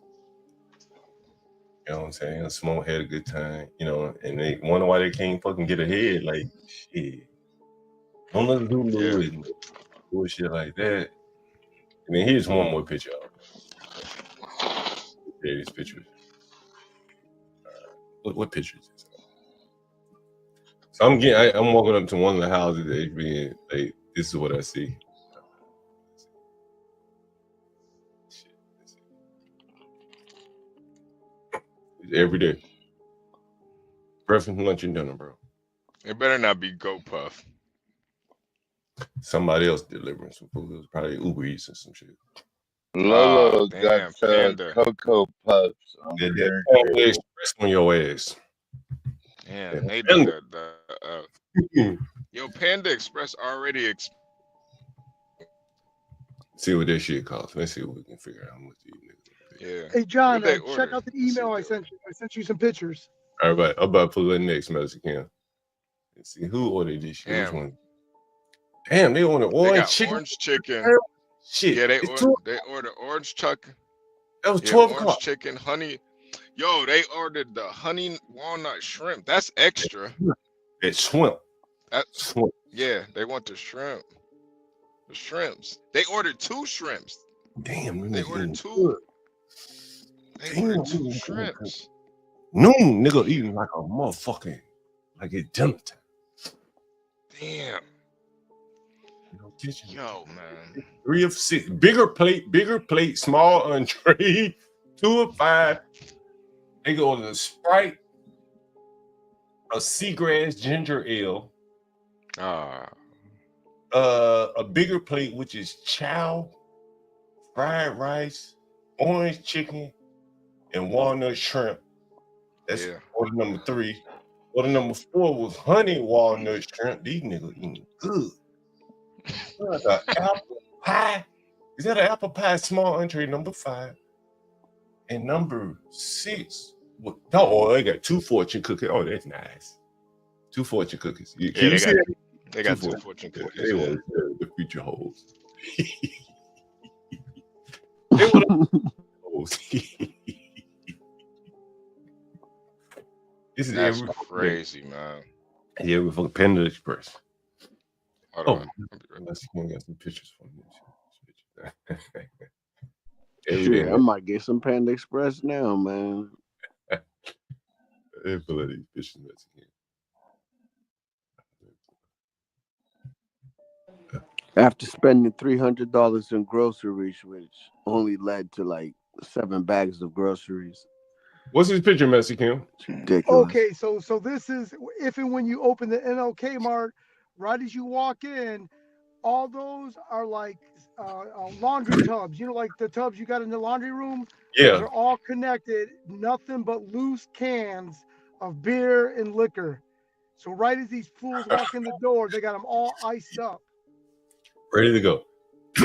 You know what I'm saying? They don't smoke, had a good time, and they wonder why they can't fucking get ahead. Like, shit. Don't let them do bullshit like that. And then here's one more picture of it. There, this picture. What picture is this? So I'm walking up to one of the houses that being like, this is what I see. every day. Breakfast, lunch, and dinner, bro. It better not be Go Puff. Somebody else delivering some food. It was probably Uber Eats or some shit. Lolo got Damn, Panda. Cocoa Puffs. I'm Yeah, that guaranteed. express on your ass. Damn, Yeah. they did Yo, Panda Express already See what that shit costs. Let's see what we can figure out how much these niggas. Yeah. Hey John, What they check order? out the Let's see email what I they sent you. I sent you some pictures. All right, I'm about to pull that next Mexican. Let's see who ordered this shit. Which Damn. one? Damn, they ordered They orange got chicken. orange chicken. Shit. Yeah, they It's ordered orange chicken. that was Yeah, 12 orange o'clock. chicken, honey. Yo, they ordered the honey walnut shrimp. That's extra. It's shrimp. That's Shrimp. yeah, they want the shrimp. The shrimps. They ordered 2 shrimps. Damn, They niggas ordered eating 2. good. They Damn, ordered 2 niggas eating shrimps. good. Noon, nigga eating like a motherfucking, like it's dinner time. Damn. Kitchen. Yo, man. 3 of 6. Bigger plate, small entree. 2 of 5. They go to the Sprite, a seagrass ginger ale, a bigger plate, which is chow, fried rice, orange chicken, and walnut shrimp. That's order number 3. Order number 4 was honey walnut shrimp. These niggas eating good. The apple pie. Is that an apple pie small entree number 5? And number 6. Oh, they got 2 fortune cookies. Oh, that's nice. 2 fortune cookies. Yeah, Can you see that? They got 2 fortune cookies. They want the future hoes. They want hoes. This is That's crazy, man. Yeah, we're fucking Panda Express. Hold on. Let's get some pictures from this. Shit, I might get some Panda Express now, man. Full of these pictures, Mexican. After spending $300 in groceries, which only led to like 7 bags of groceries. What's his picture, Mexican? It's ridiculous. Okay, so this is if and when you open the NLK Mart, right as you walk in, all those are like laundry tubs. You know, like the tubs you got in the laundry room. Yeah. Those are all connected. Nothing but loose cans of beer and liquor. So right as these fools walk in the door, they got them all iced up, ready to go.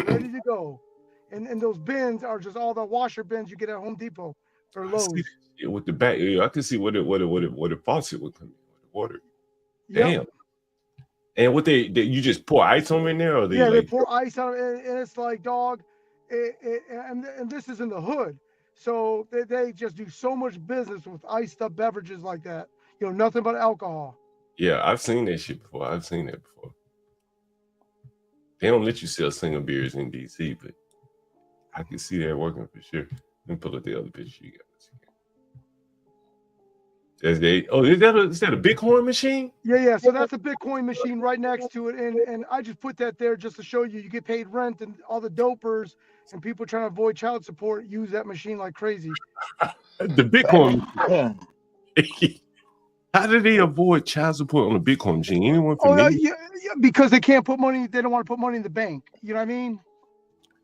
ready to go. And those bins are just all the washer bins you get at Home Depot or Lowe's. With the back, I can see what the faucet would come in with the water. Damn. Yep. And what they you just pour ice on in there, or they they pour ice on it, and it's like, dog, and this is in the hood, so they just do so much business with iced up beverages like that. You know, nothing but alcohol. Yeah, I've seen that shit before. I've seen that before. They don't let you sell single beers in DC, but I can see that working for sure. Let me pull up the other picture you got. Is that a Bitcoin machine? Yeah. So that's a Bitcoin machine right next to it, and I just put that there just to show you get paid rent, and all the dopers and people trying to avoid child support use that machine like crazy. The Bitcoin. How did they avoid child support on a Bitcoin machine? Anyone from yeah, because they can't put money. They don't want to put money in the bank. You know what I mean?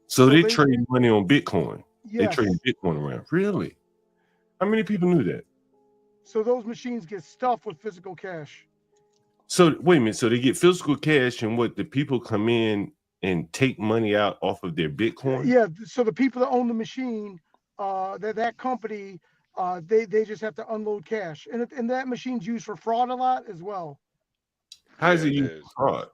So they trade money on Bitcoin. Yes. They trade Bitcoin around. Really? How many people knew that? So those machines get stuffed with physical cash. So wait a minute. So they get physical cash, and what the people come in and take money out off of their Bitcoin? Yeah. So the people that own the machine, that company, they just have to unload cash, and that machine's used for fraud a lot as well. How is it used for fraud?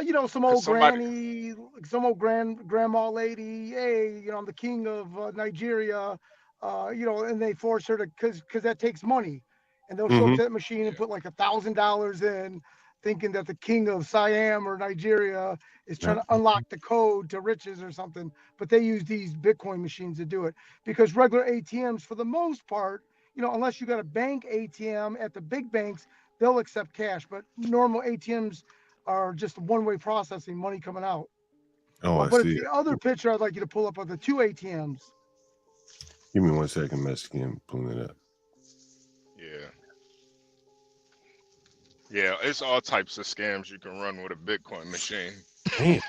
You know, some old granny, some old grandma lady. Hey, you know, I'm the king of Nigeria. You know, and they force her to, because that takes money, and they'll show up to that machine and put like $1,000 in, thinking that the king of Siam or Nigeria is trying to unlock the code to riches or something. But they use these Bitcoin machines to do it, because regular ATMs, for the most part, you know, unless you got a bank ATM at the big banks, they'll accept cash. But normal ATMs are just one-way processing, money coming out. Oh, I but see. It's the other picture I'd like you to pull up of the 2 ATMs. Give me 1 second, Mexican. Pulling it up. Yeah, it's all types of scams you can run with a Bitcoin machine. Damn.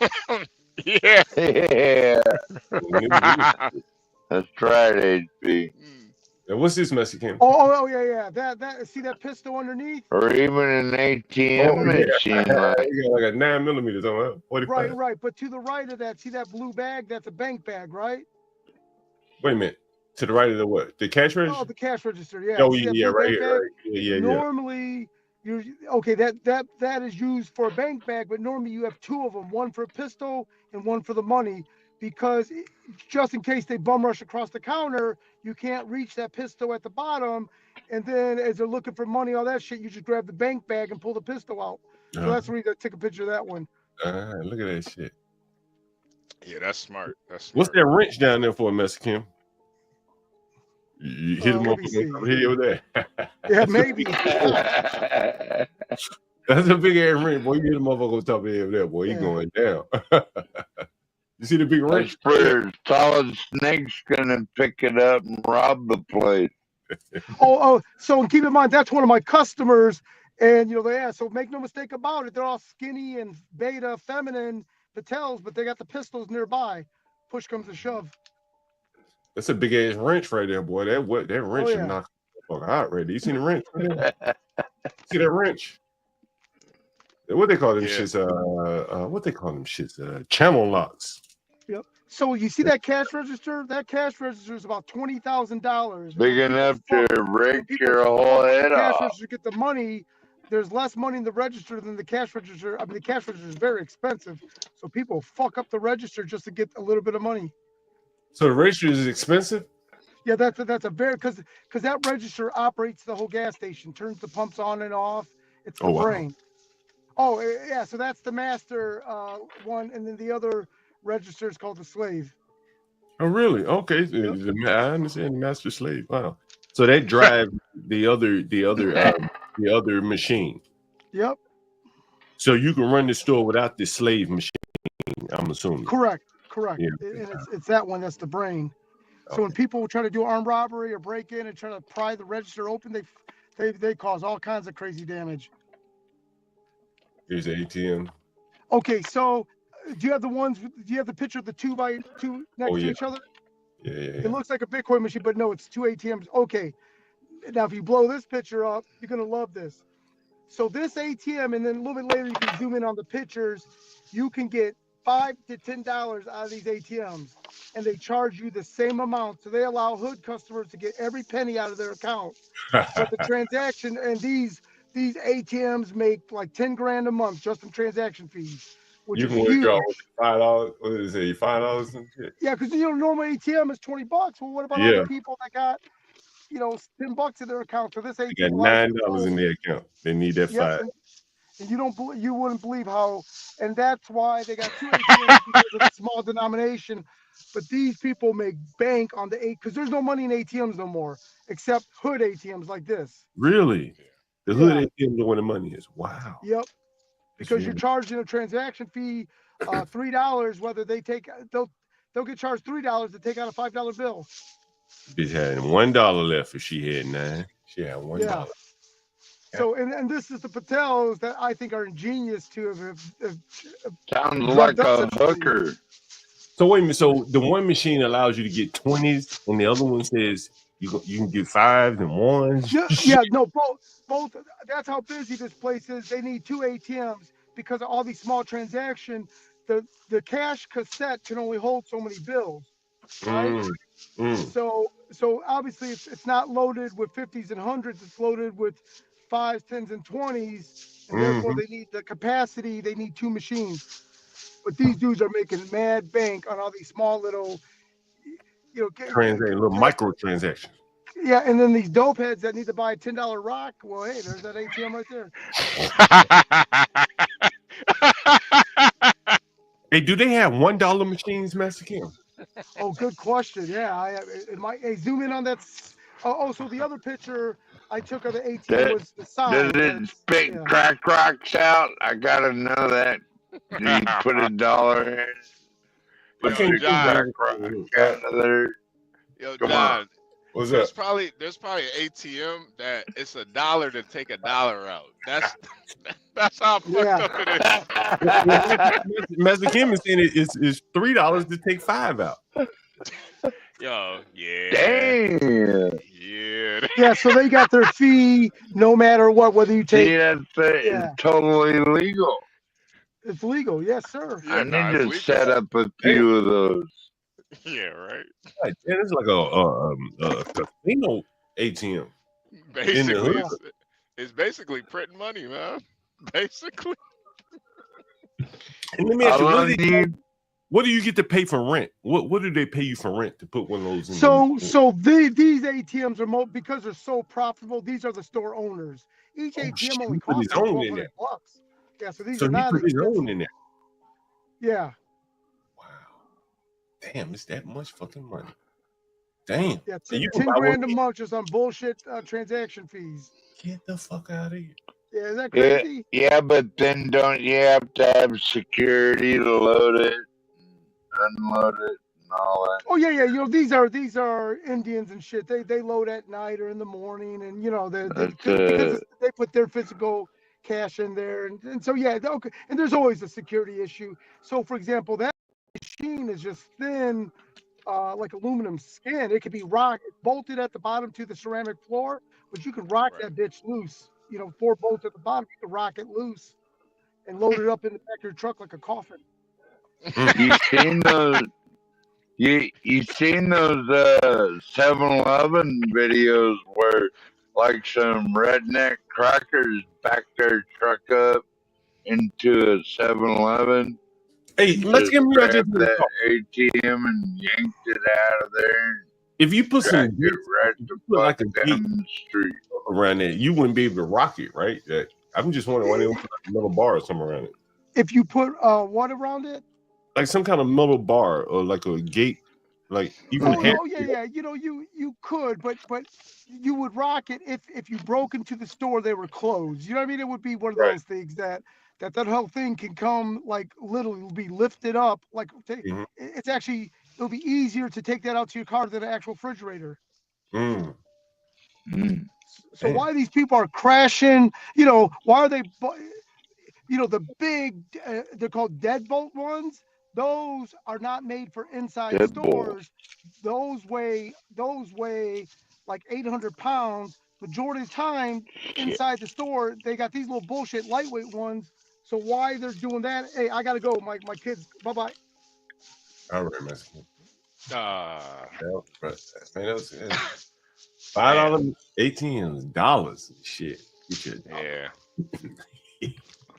Yeah. Yeah, Mm. that's right, HP. Now, what's this Mexican? Oh yeah. That see that pistol underneath? Or even an Oh ATM yeah, machine, like you got like a 9mm somewhere. 45. Right. But to the right of that, see that blue bag? That's a bank bag, right? Wait a minute. To the right of the what? The cash Oh, register? the cash register. Yeah. Oh See that yeah, blue right bank here, bag? right? Yeah. Normally, you're okay. That is used for a bank bag, but normally you have two of them, one for a pistol and one for the money, because just in case they bum rush across the counter, you can't reach that pistol at the bottom. And then as they're looking for money, all that shit, you just grab the bank bag and pull the pistol out. So that's where you gotta take a picture of that one. Look at that shit. Yeah, that's smart. That's What's smart. that wrench down there for, Mexican? You hit him Let up me see. here with that. Yeah, maybe. That's a big ass wrench, boy. You hit him up on top of him there, boy. He Yeah. going down. You see the big wrench? that's where Solid Snake's gonna pick it up and rob the place. So keep in mind that's one of my customers, and they ask. So make no mistake about it, they're all skinny and beta, feminine Patels, but they got the pistols nearby. Push comes to shove. That's a big ass wrench right there, boy. That wrench yeah. is knocking the fuck out right there. You seen the wrench? See that wrench? What they call them shits? What they call them shits? Channel locks. Yep. So you see that cash register? That cash register is about $20,000. Big enough to rake your whole head cash off. register get the money. There's less money in the register than the cash register. I mean, the cash register is very expensive, so people fuck up the register just to get a little bit of money. So the register is expensive? Yeah, that's a very because that register operates the whole gas station, turns the pumps on and off. It's the brain. Oh yeah, so that's the master one, and then the other register is called the slave. Oh really? Okay, yep. I understand the master slave. Wow. So they drive the other machine. Yep. So you can run the store without the slave machine, I'm assuming. Correct. Yeah. And it's that one that's the brain. So when people try to do armed robbery or break in and try to pry the register open, they cause all kinds of crazy damage. Here's the ATM. Okay, so do you have the picture of the 2x2 next to each other? Yeah. It looks like a Bitcoin machine, but no, it's two ATMs. Okay. Now, if you blow this picture up, you're going to love this. So this ATM, and then a little bit later, you can zoom in on the pictures. You can get $5 to $10 out of these ATMs, and they charge you the same amount. So they allow hood customers to get every penny out of their account. But the transaction, and these ATMs make like 10 grand a month just in transaction fees, which you is can huge. withdraw $5. What did it say? $5 and shit? Yeah, because normal ATM is $20. Well, what about all the people that got $10 in their account? So this ATM got $9 in their account. They need that $5. And you wouldn't believe how, and that's why they got two ATMs because of the small denomination. But these people make bank on the because there's no money in ATMs no more except hood ATMs like this. Really? The hood ATM know where the money is. Wow. Yep. Because you're charging a transaction fee $3, whether they'll get charged $3 to take out a $5 bill. Bitch had $1 left if she had 9. She had $1. Yeah. So and this is the Patels that I think are ingenious to have sounds like a hooker. So wait a minute. So the one machine allows you to get 20s, and the other one says you can get 5s and 1s. Yeah, no, both. That's how busy this place is. They need two ATMs because of all these small transactions. The cash cassette can only hold so many bills, right? So obviously it's not loaded with 50s and 100s. It's loaded with 5s, 10s, and 20s, and therefore they need the capacity. They need two machines. But these dudes are making mad bank on all these small little, little micro transactions. Yeah, and then these dope heads that need to buy a $10 rock. Well, hey, there's that ATM right there. Hey, do they have $1 machines, Mexican? Oh, good question. Yeah, zoom in on that. So the other picture I took of the ATM was the side. Does it spit crack rocks out? I gotta know that. Do you put $1 in? Put Yo, John. Crack rock out of there. Yo, Come John. on. What's There's up? probably an ATM that it's $1 to take $1 out. That's how fucked Yeah. up it is. Master Kim is saying it's $3 to take 5 out. Yo, yeah, Damn. yeah. Yeah, so they got their fee no matter what, whether you See, take. that's Yeah, totally legal. it's legal. Yes, sir. Yeah, I nah, need it's to legal. set up a Damn. few of those. Yeah, right. Right. Yeah, it's like a casino ATM. Basically, Yeah. it's basically printing money, man. Basically. And let me How ask you, long do you what do you get to pay for rent? What do they pay you for rent to put one of those in? So these ATMs are because they're so profitable. These are the store owners. Each ATM only he put his costs like own in there. $1,200. Yeah, so these So are he not put his expensive. own in there. Yeah. Wow. Damn, it's that much fucking money. Damn. Yeah, And you 10 grand a month just on bullshit transaction fees. Get the fuck out of here. Yeah, is that crazy? Yeah, but then don't you have to have security to load it, unload it, and all that? Oh yeah. These are Indians and shit. They load at night or in the morning, and because they put their physical cash in there, and so yeah. Okay, and there's always a security issue. So for example, that machine is just thin, like aluminum skin. It could be bolted at the bottom to the ceramic floor, but you can rock Right. that bitch loose. 4 bolts at the bottom. You can rock it loose and load it up in the back of your truck like a coffin. You seen those? You seen those 7-Eleven videos where like some redneck crackers backed their truck up into a 7-Eleven? Hey, let's give me Grabbed that ATM and yanked it out of there. If you put some Dragged it right the like fuck a down the street. around there, you wouldn't be able to rock it, right? I'm just wondering why they don't put like a metal bar or something around it. If you put what around it? Like some kind of metal bar or like a gate, like you can yeah. You could, but you would rock it if you broke into the store, they were closed. You know what I mean? It would be one of those things that whole thing can come like literally be lifted up. Like it's actually it'll be easier to take that out to your car than an actual refrigerator. So why these people are crashing? Why are they? The big they're called deadbolt ones. Those are not made for inside stores. Those weigh like 800 pounds. Majority of the time inside the store, they got these little bullshit lightweight ones. So why they're doing that? Hey, I gotta go. My kids. Bye bye. All right, Mexican. But $5 ATMs, dollars, shit. Yeah.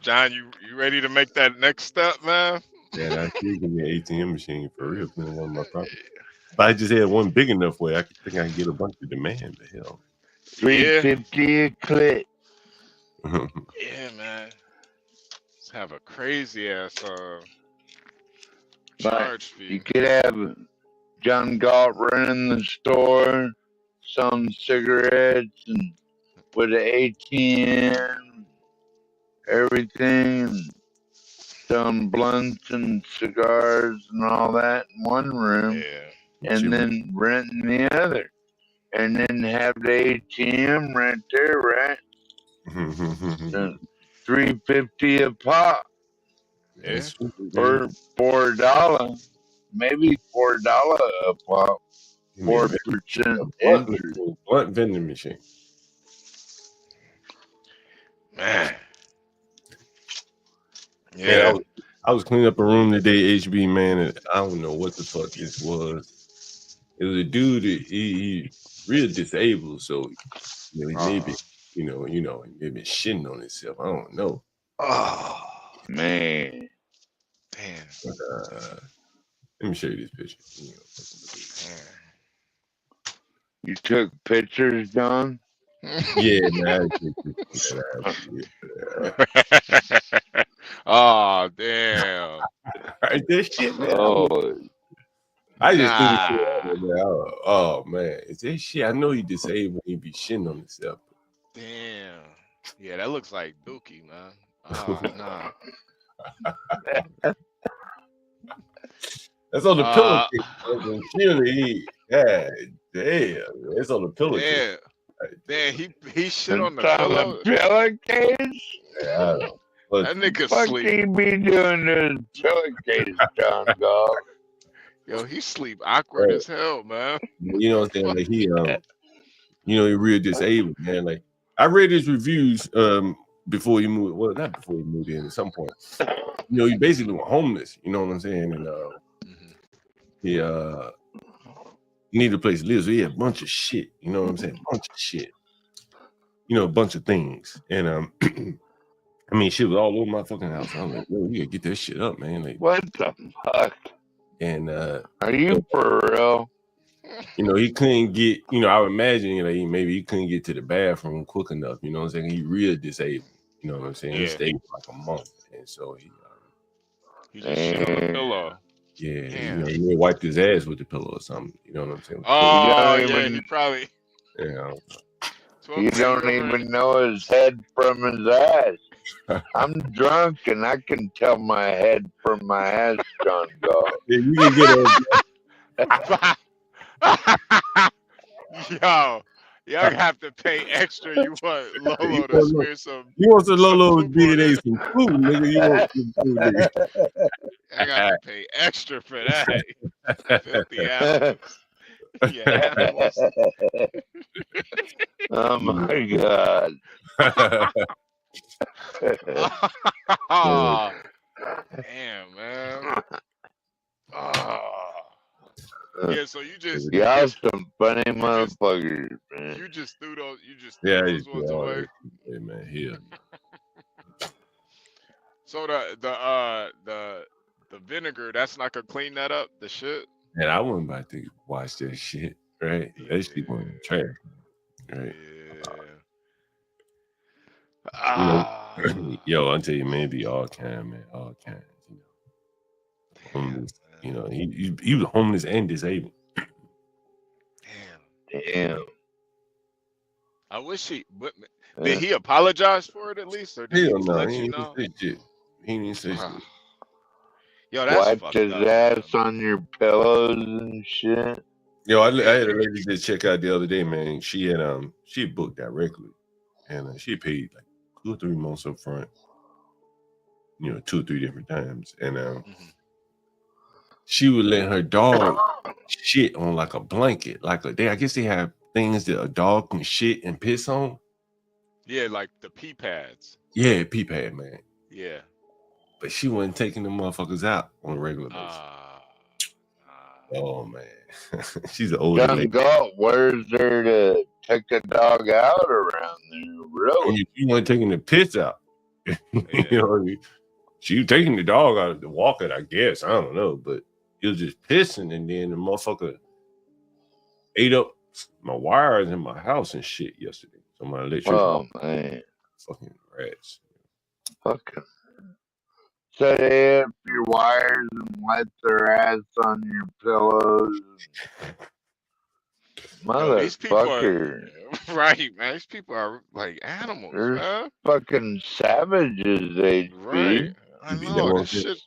John, you ready to make that next step, man? Yeah, that's using the ATM machine for real. One of my problems. If I just had one big enough way, I think I can get a bunch of demand. The hell, $3.50 a clip. Yeah, man. Let's have a crazy ass Charge fee. You could have John Galt running the store, selling cigarettes and with an ATM, everything, and selling blunts and cigars and all that in one room, and then renting the other, and then have the ATM right there, right? $3.50 a pop. Yeah. For $4, maybe $4 a pop. 4% interest. Blunt vending machine. Man. Yeah. Man, I was cleaning up a room today, HB, man, and I don't know what the fuck this was. It was a dude that he real disabled, so maybe maybe shitting on himself. I don't know. Oh man. Damn. But, let me show you this picture. You took pictures, John? Yeah, man. Oh, damn. This shit, man. Oh. I just think, oh man, is this shit? I know he disabled. He be shitting on himself. Damn. Yeah, that looks like Dookie, man. Oh, nah. That's on the pillow. Surely, yeah, Damn, it's on the pillowcase. Yeah. Damn, he shit on the It's on pillow. the pillowcase. Yeah, I know. But That nigga Fuck sleep. he be doing this pillowcase, John Galt? Yo, he sleep awkward right. as hell, man. You know what I'm saying? Like he you know, he real disabled, man. Like I read his reviews before he moved. Well, not before he moved in. At some point, you know, he basically went homeless. You know what I'm saying? And he needed a place to live, so he had a bunch of shit. You know what I'm saying? A bunch of shit. You know, a bunch of things. And I mean, shit was all over my fucking house. I was like, yo, you gotta get that shit up, man. Like, What the fuck? and Are you for real? you know, he couldn't get, you know, I would imagine, you know, maybe he couldn't get to the bathroom quick enough. You know what I'm saying? He real disabled. You know what I'm saying? He stayed for like a month, and so he just shit on the pillow. Yeah, you know, he wiped his ass with the pillow or something. You know what I'm saying? Oh yeah, he probably. Yeah. You don't even know his head from his ass. I'm drunk and I can tell my head from my ass, John Galt. Yeah, you can get Yo, y'all have to pay extra. You want Lolo to smear some? You want some Lolo's poop on DNA, it. some food, nigga. You want some food, nigga. I got to pay extra for that. Filthy animals. Yeah, animals. Oh my god. Oh, damn, man. Oh. Yeah, so you just y'all some funny motherfuckers, man. You just threw those. You just Yeah, threw those ones away. Hey, man, here. So the vinegar, that's not gonna clean that up. The shit. And I wasn't about to watch that shit, right? That shit was trash, right? Yo, I'll tell you, man, be all kind, man, all kinds. You know, homeless. You know, he was homeless and disabled. Damn. I wish did he apologize for it at least, or did he let you know? He didn't say shit. Yo, that's wiped his ass on your pillows and shit. Yo, I had a lady just check out the other day, man. She had booked directly, and she paid like 2 or 3 months up front. You know, 2 or 3 different times, and she would let her dog shit on like a blanket, I guess they have things that a dog can shit and piss on. Yeah, like the pee pads. Yeah, pee pad, man. Yeah. But she wasn't taking the motherfuckers out on a regular basis. Oh man, she's an older lady. Galt, where's there to take a dog out around there? Really? You weren't taking the piss out. You know what I mean? She was taking the dog out to walk it, I guess. I don't know, but it was just pissing, and then the motherfucker ate up my wires in my house and shit yesterday. So my electricity. Oh man, fucking rats. Fucking. Set up your wires and wipe their ass on your pillows. Motherfucker. Right, man. These people are like animals, man. Fucking savages, they right. I know this shit.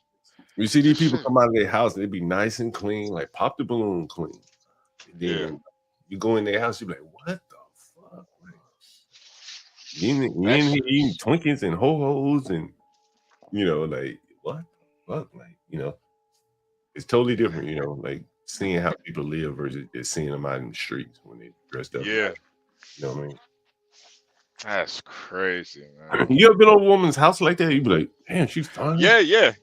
You see these people come out of their house, they be nice and clean, like pop the balloon clean. And then you go in their house, you be like, what the fuck? Like, you in here eating Twinkies and ho-hos and you know, like what the fuck? Like, you know, it's totally different, you know, like seeing how people live versus just seeing them out in the streets when they dressed up. Yeah. You know what I mean? That's crazy, man. You ever been to a woman's house like that? You be like, damn, she's fine. Yeah. A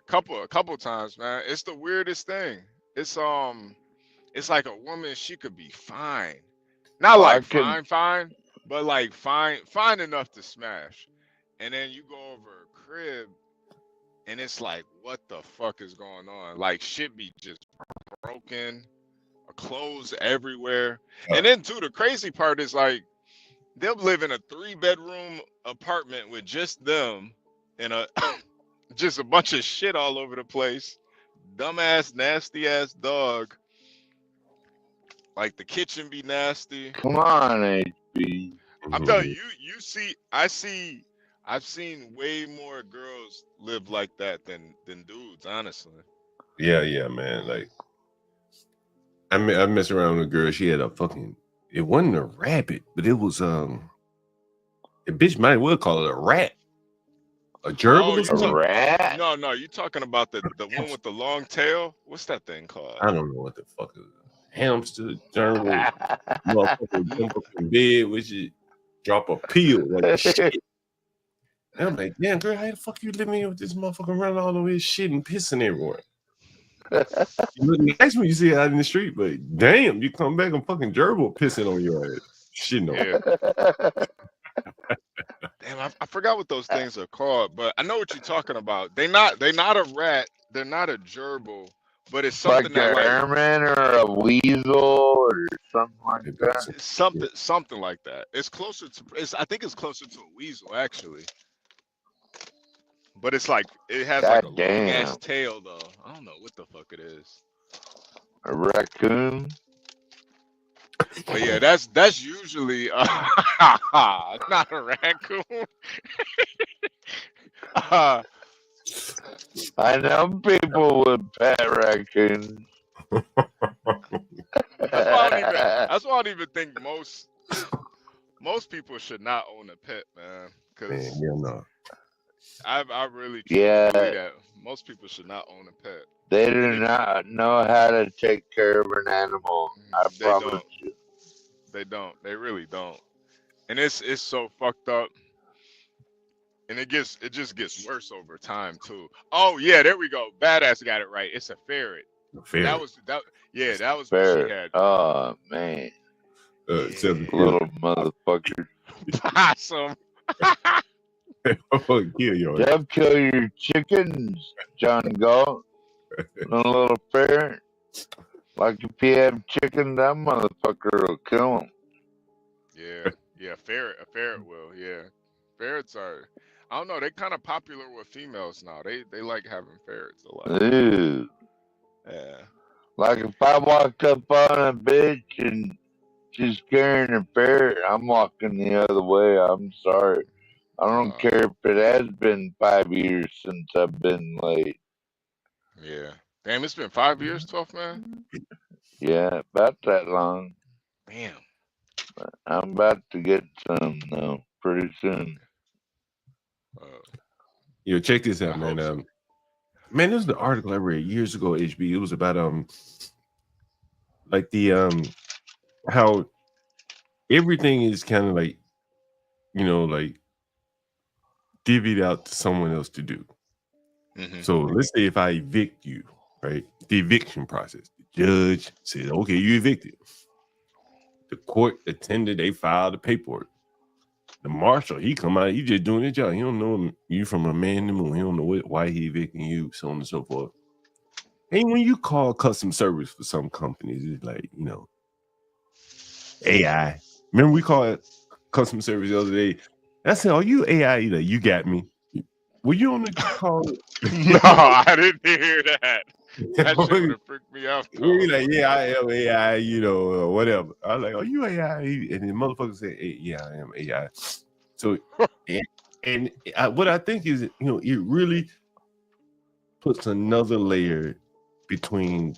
couple times, man. It's the weirdest thing. It's like a woman, she could be fine. Not like fine, but like fine enough to smash. And then you go over her crib and it's like, what the fuck is going on? Like shit be just broken, clothes everywhere. And then too, the crazy part is like they'll live in a 3-bedroom apartment with just them and just a bunch of shit all over the place. Dumbass, nasty ass dog. Like the kitchen be nasty. Come on, HB. I'm telling you, I've seen way more girls live like that than dudes, honestly. Yeah, man. Like I messed around with a girl. She had a fucking. It wasn't a rabbit, but it was the bitch might well call it a rat, a gerbil Oh, or you A something. talk? rat? No, you talking about the one with the long tail? What's that thing called? I don't know what the fuck is it. Hamster, gerbil, motherfucker jump up in bed with you, drop a peel like shit. And I'm like, damn, girl, how the fuck you living here with this motherfucker running all over his shit and pissing everywhere? You look nice when you see it out in the street, but damn, you come back and fucking gerbil pissing on your ass. Shit, no. Yeah. Damn, I forgot what those things are called, but I know what you're talking about. They not a rat. They're not a gerbil, but it's something Like that a like ermine or a weasel or something like that. it's something like that. It's closer to. I think it's closer to a weasel actually, but it's like it has like a God long ass damn. tail though. I don't know what the fuck it is. A raccoon? But yeah, that's usually not a raccoon. I know people with pet raccoons. That's why I don't even think most people should not own a pet, man. Because Man, no. I really truly Yeah, believe that most people should not own a pet. they And do if not know how to take care of an animal. I they promise don't, you. they don't, they really don't. And it's so fucked up. And it just gets worse over time too. Oh yeah, there we go. Badass got it right. It's a ferret. That was what she Ferret. had. Oh, man. Little motherfucker. Possum. Kill your ass. They'll kill your chickens, John Galt. A little ferret. Like if you have chicken, that motherfucker will kill them. Yeah, a ferret will, yeah. Ferrets are, I don't know, they kind of popular with females now. They like having ferrets a lot. Ew. Yeah. Like if I walk up on a bitch and she's carrying a ferret, I'm walking the other way. I'm sorry. I don't care if it has been 5 years since I've been laid. Yeah. Damn, it's been 5 years, 12 man? Yeah, about that long. Damn. I'm about to get some though, pretty soon. Yo, check this out, man. Man, this was the article I read years ago, HB. It was about like the how everything is kind of like, you know, like divvied out to someone else to do. Mm-hmm. So let's say if I evict you, right? The eviction process. The judge said, okay, you evicted. The court attended, they filed the paperwork. The marshal, he come out, he just doing his job. He don't know you from a man in the moon. He don't know why he evicting you, so on and so forth. And when you call customer service for some companies, it's like, you know, AI. Remember we called customer service the other day? I said, "Are you AI?" You got me. Were you on the call? No, I didn't hear that. That shit would have freaked me out. You're like, yeah, I am AI, you know, or whatever. I was like, "Are you AI?" And the motherfucker said, hey, "Yeah, I am AI." So, what I think is, you know, it really puts another layer between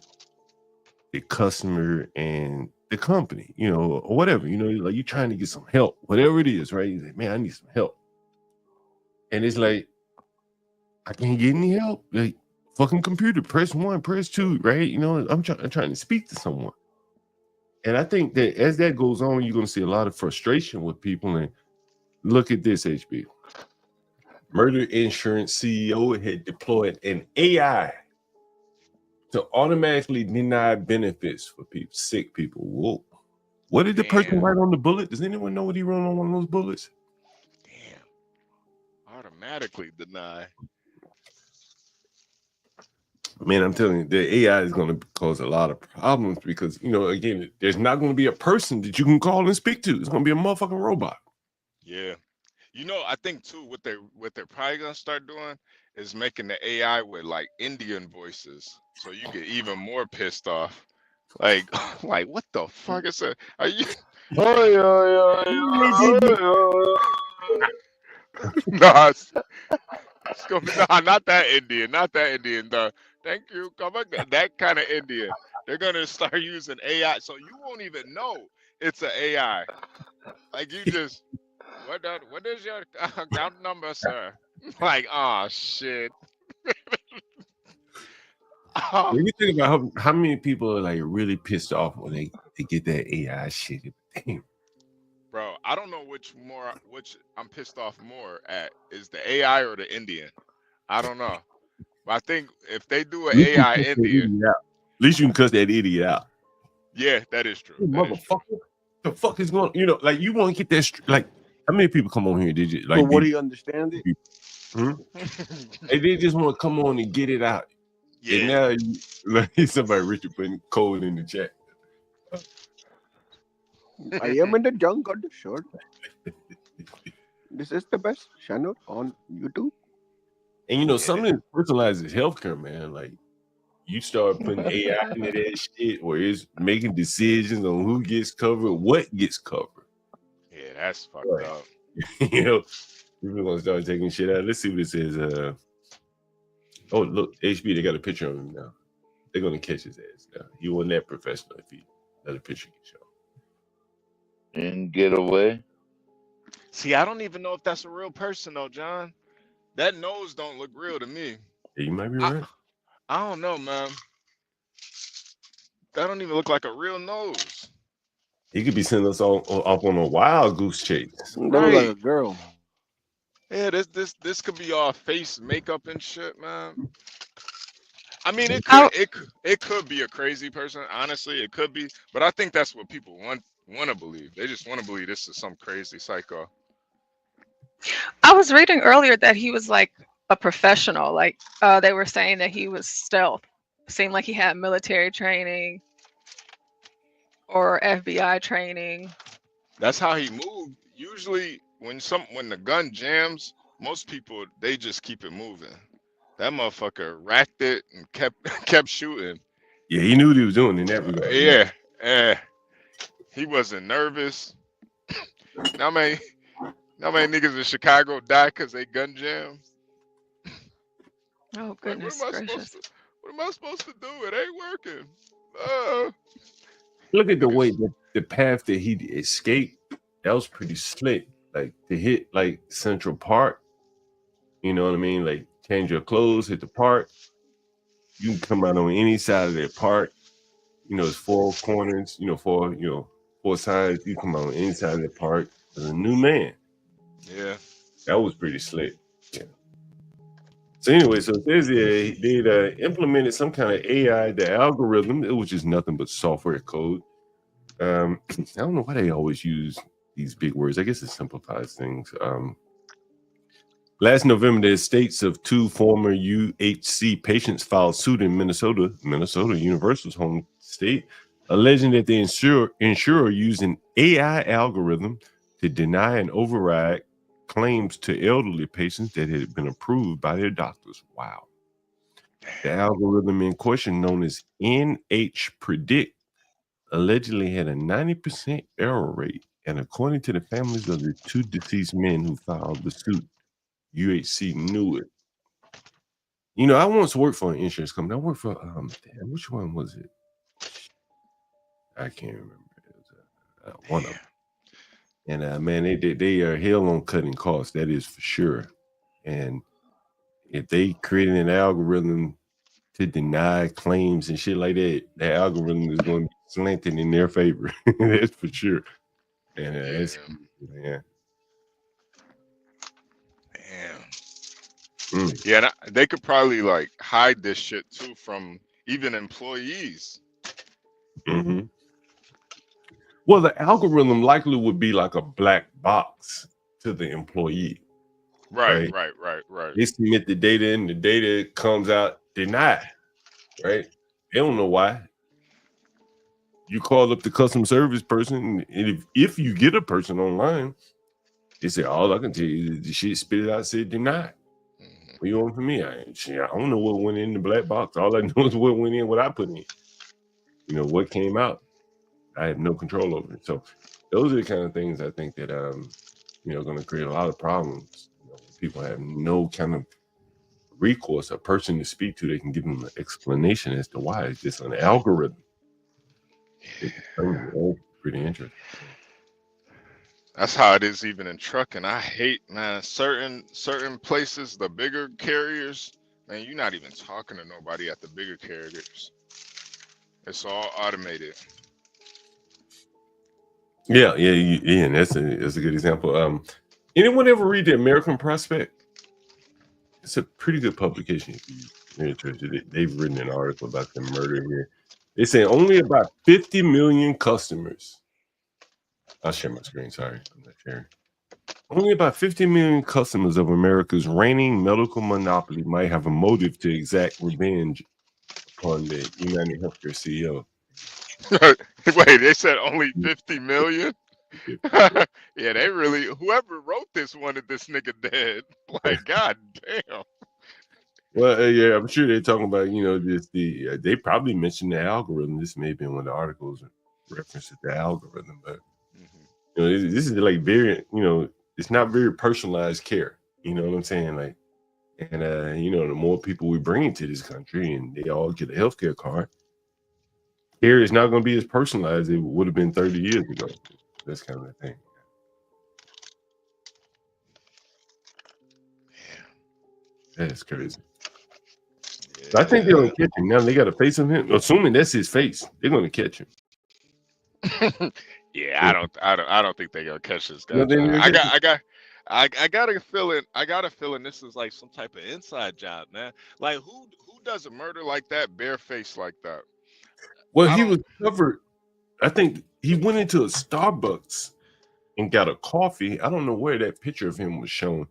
the customer and the company, you know, or whatever. You know, like you're trying to get some help, whatever it is, right? You're like, man, I need some help, and it's like, I can't get any help. Like, fucking computer, press 1, press 2, right? You know, I'm trying to speak to someone. And I think that as that goes on, you're going to see a lot of frustration with people. And look at this, HB. Murder Insurance CEO had deployed an AI to automatically deny benefits for people, sick people. Whoa. What did the person write on the bullet? Does anyone know what he wrote on one of those bullets? Damn. Automatically deny. Man, I'm telling you, the AI is going to cause a lot of problems because, you know, again, there's not going to be a person that you can call and speak to. It's going to be a motherfucking robot. Yeah. You know, I think too, what they're probably gonna start doing is making the AI with like Indian voices, so you get even more pissed off. Like, like what the fuck is that? Are you? No, it's gonna be not that Indian, not that Indian. Thank you, come back. That kind of Indian. They're gonna start using AI, so you won't even know it's an AI. Like you just what is your account number, sir? Like, oh shit. Oh, When you think about how many people are like really pissed off when they get that AI shit. Damn. bro, I don't know which I'm pissed off more at is the AI or the Indian. I don't know. But I think if they do an AI Indian, At least you can cuss that idiot out. yeah, that is true. You That is true. motherfucker. The fuck is going? You know, like you want to get that like. How many people come on here? Did you like? But what do you understand it? They just want to come on and get it out. Yeah. And now you, like somebody Richard putting code in the chat. I am in the junk on the shirt. This is the best channel on YouTube. And you know, something that personalizes healthcare, man. Like you start putting AI into that shit, where it's making decisions on who gets covered, what gets covered. Yeah, that's fucked up. You know, people gonna start taking shit out. Let's see what it says. Oh, look, HB, they got a picture of him now. They're gonna catch his ass now. He wasn't that professional if he let a picture get shown. And get away. See, I don't even know if that's a real person though, John. That nose don't look real to me. Yeah, you might be right. I don't know, man. That don't even look like a real nose. He could be sending us all off on a wild goose chase. Right. Like a girl. Yeah, this could be all face makeup and shit, man. I mean, it could be a crazy person. Honestly, it could be, but I think that's what people want to believe. They just want to believe this is some crazy psycho. I was reading earlier that he was like a professional. Like they were saying that he was stealth. Seemed like he had military training or FBI training. That's how he moved. Usually, when the gun jams, most people they just keep it moving. That motherfucker racked it and kept shooting. Yeah, he knew what he was doing in that regard. Yeah. He wasn't nervous. How many niggas in Chicago die because they gun jam? Oh goodness gracious! What am I supposed to do? It ain't working. Look at the way the path that he escaped. That was pretty slick. Like to hit like Central Park. You know what I mean? Like change your clothes, hit the park. You can come out on any side of that park. You know, it's four corners. Four sides. You come out on any side of the park as a new man. Yeah, that was pretty slick. Yeah. So anyway, so there's they implemented some kind of AI, the algorithm. It was just nothing but software code. I don't know why they always use these big words. I guess it simplifies things. Last November, the estates of two former UHC patients filed suit in Minnesota, Universal's home state, alleging that the insurer used an AI algorithm to deny and override claims to elderly patients that had been approved by their doctors. Wow. The algorithm in question, known as NH-Predict, allegedly had a 90% error rate, and according to the families of the two deceased men who filed the suit, UHC knew it. You know, I once worked for an insurance company. I worked for which one was it? I can't remember. It was one of them. And man, they are hell on cutting costs. That is for sure. And if they created an algorithm to deny claims and shit like that, that algorithm is going to be slanted in their favor. That's for sure. And that's yeah, they could probably like hide this shit too from even employees. Mm-hmm. Well, the algorithm likely would be like a black box to the employee. Right. They submit the data and the data comes out denied, right? They don't know why. You call up the customer service person, and if you get a person online, they say, all I can tell you is the shit spit it out, said denied. What you want from me? I don't know what went in the black box. All I know is what went in, what I put in. You know, what came out. I have no control over it. So those are the kind of things I think that going to create a lot of problems. People have no kind of recourse, a person to speak to. They can give them an explanation as to why. It's just an algorithm. That's pretty interesting. That's how it is even in trucking. I hate, man, certain places, the bigger carriers, man, you're not even talking to nobody at the bigger carriers. It's all automated. Yeah, and that's a good example. Anyone ever read the American Prospect? It's a pretty good publication if you're interested. They've written an article about the murder here. They say only about 50 million customers. I'll share my screen. Sorry, I'm not sharing. Only about 50 million customers of America's reigning medical monopoly might have a motive to exact revenge upon the United Healthcare CEO. Wait, they said only 50 million? Yeah, they really, whoever wrote this wanted this nigga dead. Like, god damn. Well, yeah, I'm sure they're talking about, just they probably mentioned the algorithm. This may have been one of the articles references the algorithm, but this is like very, it's not very personalized care. You know what I'm saying? Like, and the more people we bring into this country and they all get a healthcare card, care is not going to be as personalized as it would have been 30 years ago. That's kind of the thing. That's crazy. Yeah. I think they're going to catch him now. They got a face of him, assuming that's his face. They're going to catch him. Yeah, I don't think they're gonna catch this guy. I got a feeling this is like some type of inside job, man. Like who does a murder like that barefaced like that? Well, he was covered. I think he went into a Starbucks and got a coffee. I don't know where that picture of him was shown,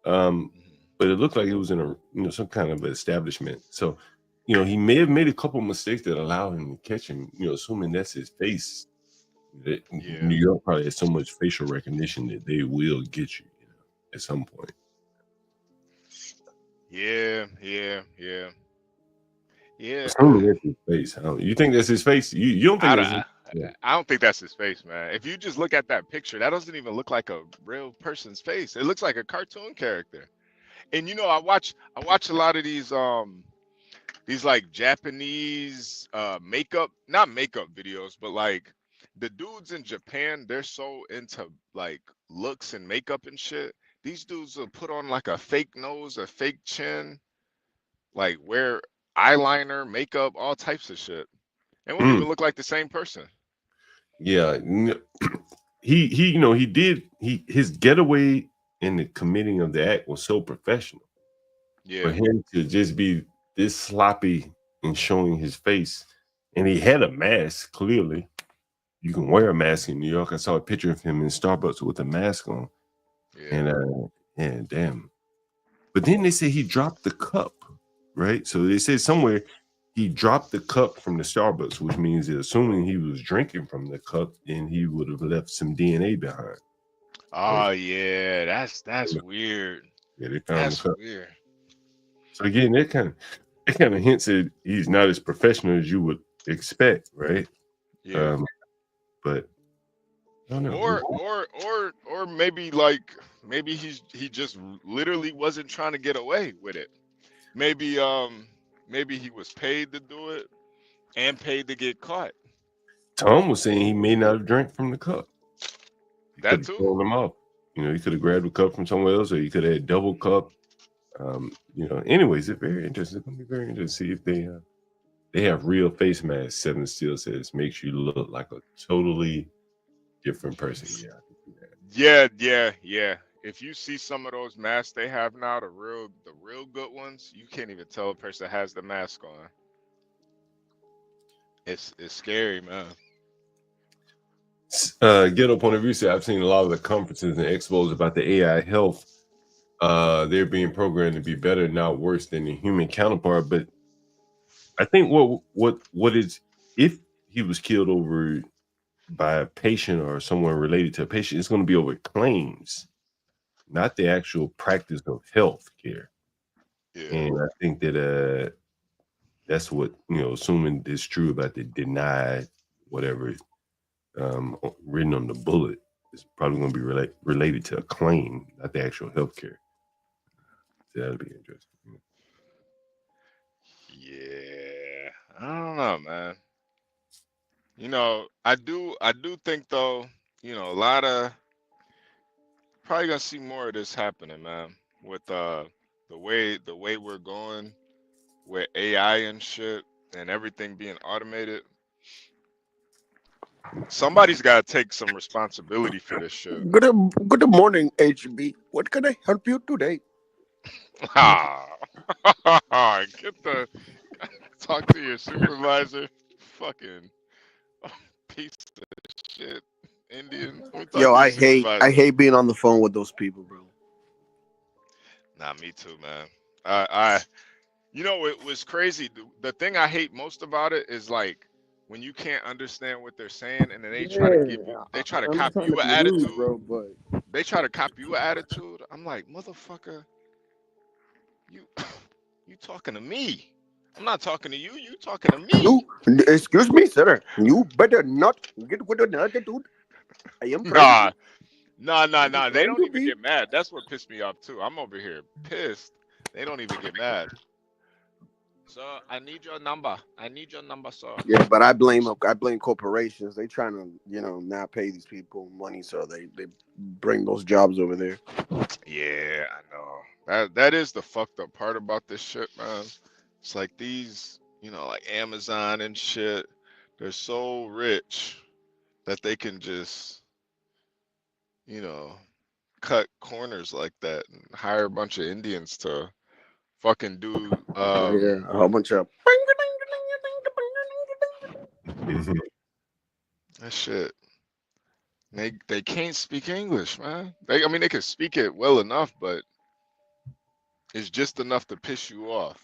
but it looked like it was in a some kind of establishment. So, he may have made a couple mistakes that allow him to catch him. Assuming that's his face. New York probably has so much facial recognition that they will get you, at some point. Yeah. Assuming that's his face. You think that's his face? You don't think that's his face? I don't think that's his face, man. If you just look at that picture, that doesn't even look like a real person's face. It looks like a cartoon character. And I watch a lot of these like Japanese not makeup videos, but like the dudes in Japan, they're so into like looks and makeup and shit. These dudes will put on like a fake nose, a fake chin, like wear eyeliner, makeup, all types of shit. It wouldn't even look like the same person. Yeah. His getaway in the committing of the act was so professional. Yeah. For him to just be this sloppy in showing his face, and he had a mask, clearly. You can wear a mask in New York. I saw a picture of him in Starbucks with a mask on. Yeah. And damn. But then they say he dropped the cup, right? So they said somewhere he dropped the cup from the Starbucks, which means that assuming he was drinking from the cup, then he would have left some DNA behind. Oh yeah, that's weird. Yeah, they found the cup. Weird. So again, that kind of hints that he's not as professional as you would expect, right? Yeah. But I don't know. Or maybe he just literally wasn't trying to get away with it. Maybe he was paid to do it and paid to get caught. Tom was saying he may not have drank from the cup. That too. Thrown him off. He could have grabbed a cup from somewhere else, or he could have had double cup. Anyways, it's very interesting. It's gonna be very interesting to see if they have real face masks. Seven Steel says makes you look like a totally different person. Yeah. If you see some of those masks they have now, the real good ones, you can't even tell a person has the mask on. It's scary, man. Get up on the view. I've seen a lot of the conferences and expos about the AI health. They're being programmed to be better, not worse than the human counterpart. But I think what is, if he was killed over by a patient or someone related to a patient, it's going to be over claims, not the actual practice of health care. Yeah. And I think that that's what, assuming it's true about the denied whatever written on the bullet, it's probably going to be related to a claim, not the actual health care. So that'll be interesting. Yeah, I don't know, man. You know, I do think though, you know, a lot of probably gonna see more of this happening, man. With the way we're going with AI and shit and everything being automated. Somebody's gotta take some responsibility for this shit. Good morning, HB. What can I help you today? Ah, get the talk to your supervisor. Fucking piece of shit. Indian. Let me talk Yo, to your I supervisor. hate being on the phone with those people, bro. Nah, me too, man. I you know it was crazy. The thing I hate most about it is like when you can't understand what they're saying and then they try to I'm not copy trying to you an be rude, attitude. bro, but They try to copy you an attitude. I'm like, motherfucker, you you talking to me. I'm not talking to you, you talking to you, me. excuse me, sir. You better not get with an attitude. I am trying to. Nah, I'm nah. They trying don't to even be. get mad. That's what pissed me off too. I'm over here pissed. They don't even get mad. Sir, I need your number. I need your number, sir. Yeah, but I blame corporations. They trying to not pay these people money, so they bring those jobs over there. Yeah, I know. That is the fucked up part about this shit, man. It's like these, you know, like Amazon and shit, they're so rich that they can just, you know, cut corners like that and hire a bunch of Indians to fucking do Yeah, a whole bunch of. that shit. They can't speak English, man. I mean they can speak it well enough, but it's just enough to piss you off.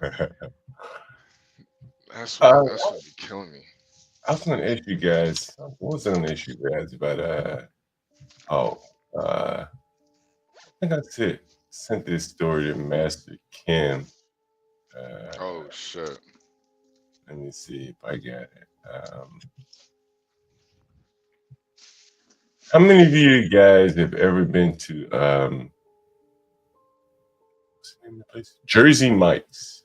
uh, That's what be killing me. I was going to ask you guys. What was I going to ask you guys about? Oh, I think I sent this story to Master Kim. Oh shit. Let me see if I got it. How many of you guys have ever been to what's the name of the place? Jersey Mike's.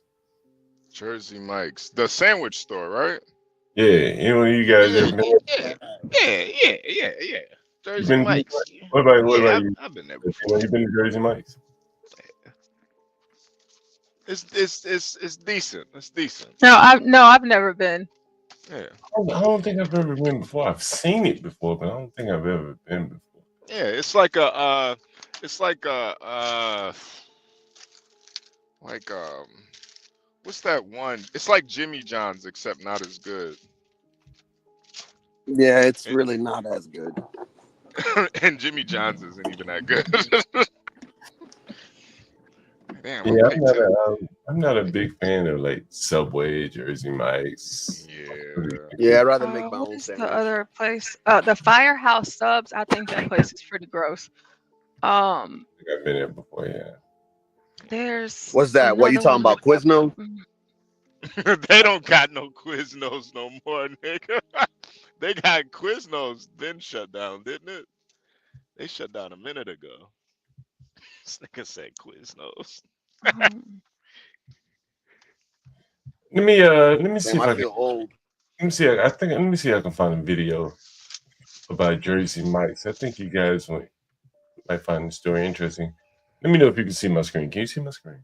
Jersey Mike's, the sandwich store, right? Yeah, anyone of you guys Yeah, ever been? yeah. You Jersey been? Mike's. What Yeah, about you? I've been there You before. been to Jersey Mike's? It's decent. It's decent. No, I've never been. Yeah, I don't think I've ever been before. I've seen it before, but I don't think I've ever been before. yeah. It's like what's that one? It's like Jimmy John's except not as good. Yeah, it's And, really not as good. and Jimmy John's isn't even that good. Damn, I'm Yeah, pay 10. I'm not a big fan of like Subway, Jersey Mike's. Yeah. Yeah, I'd rather make my What own is the sandwich. other place? The Firehouse Subs. I think that place is pretty gross. I think I've been there before. Yeah. There's What's that? What you another talking one that about? Quiznos? They don't got no Quiznos no more, nigga. They got Quiznos, then shut down, didn't it? They shut down a minute ago. This nigga said Quiznos. Let me see Damn, if I I can. feel old. Let me see. Let me see if I can find a video about Jersey Mike's. I think you guys might find the story interesting. Let me know if you can see my screen. Can you see my screen?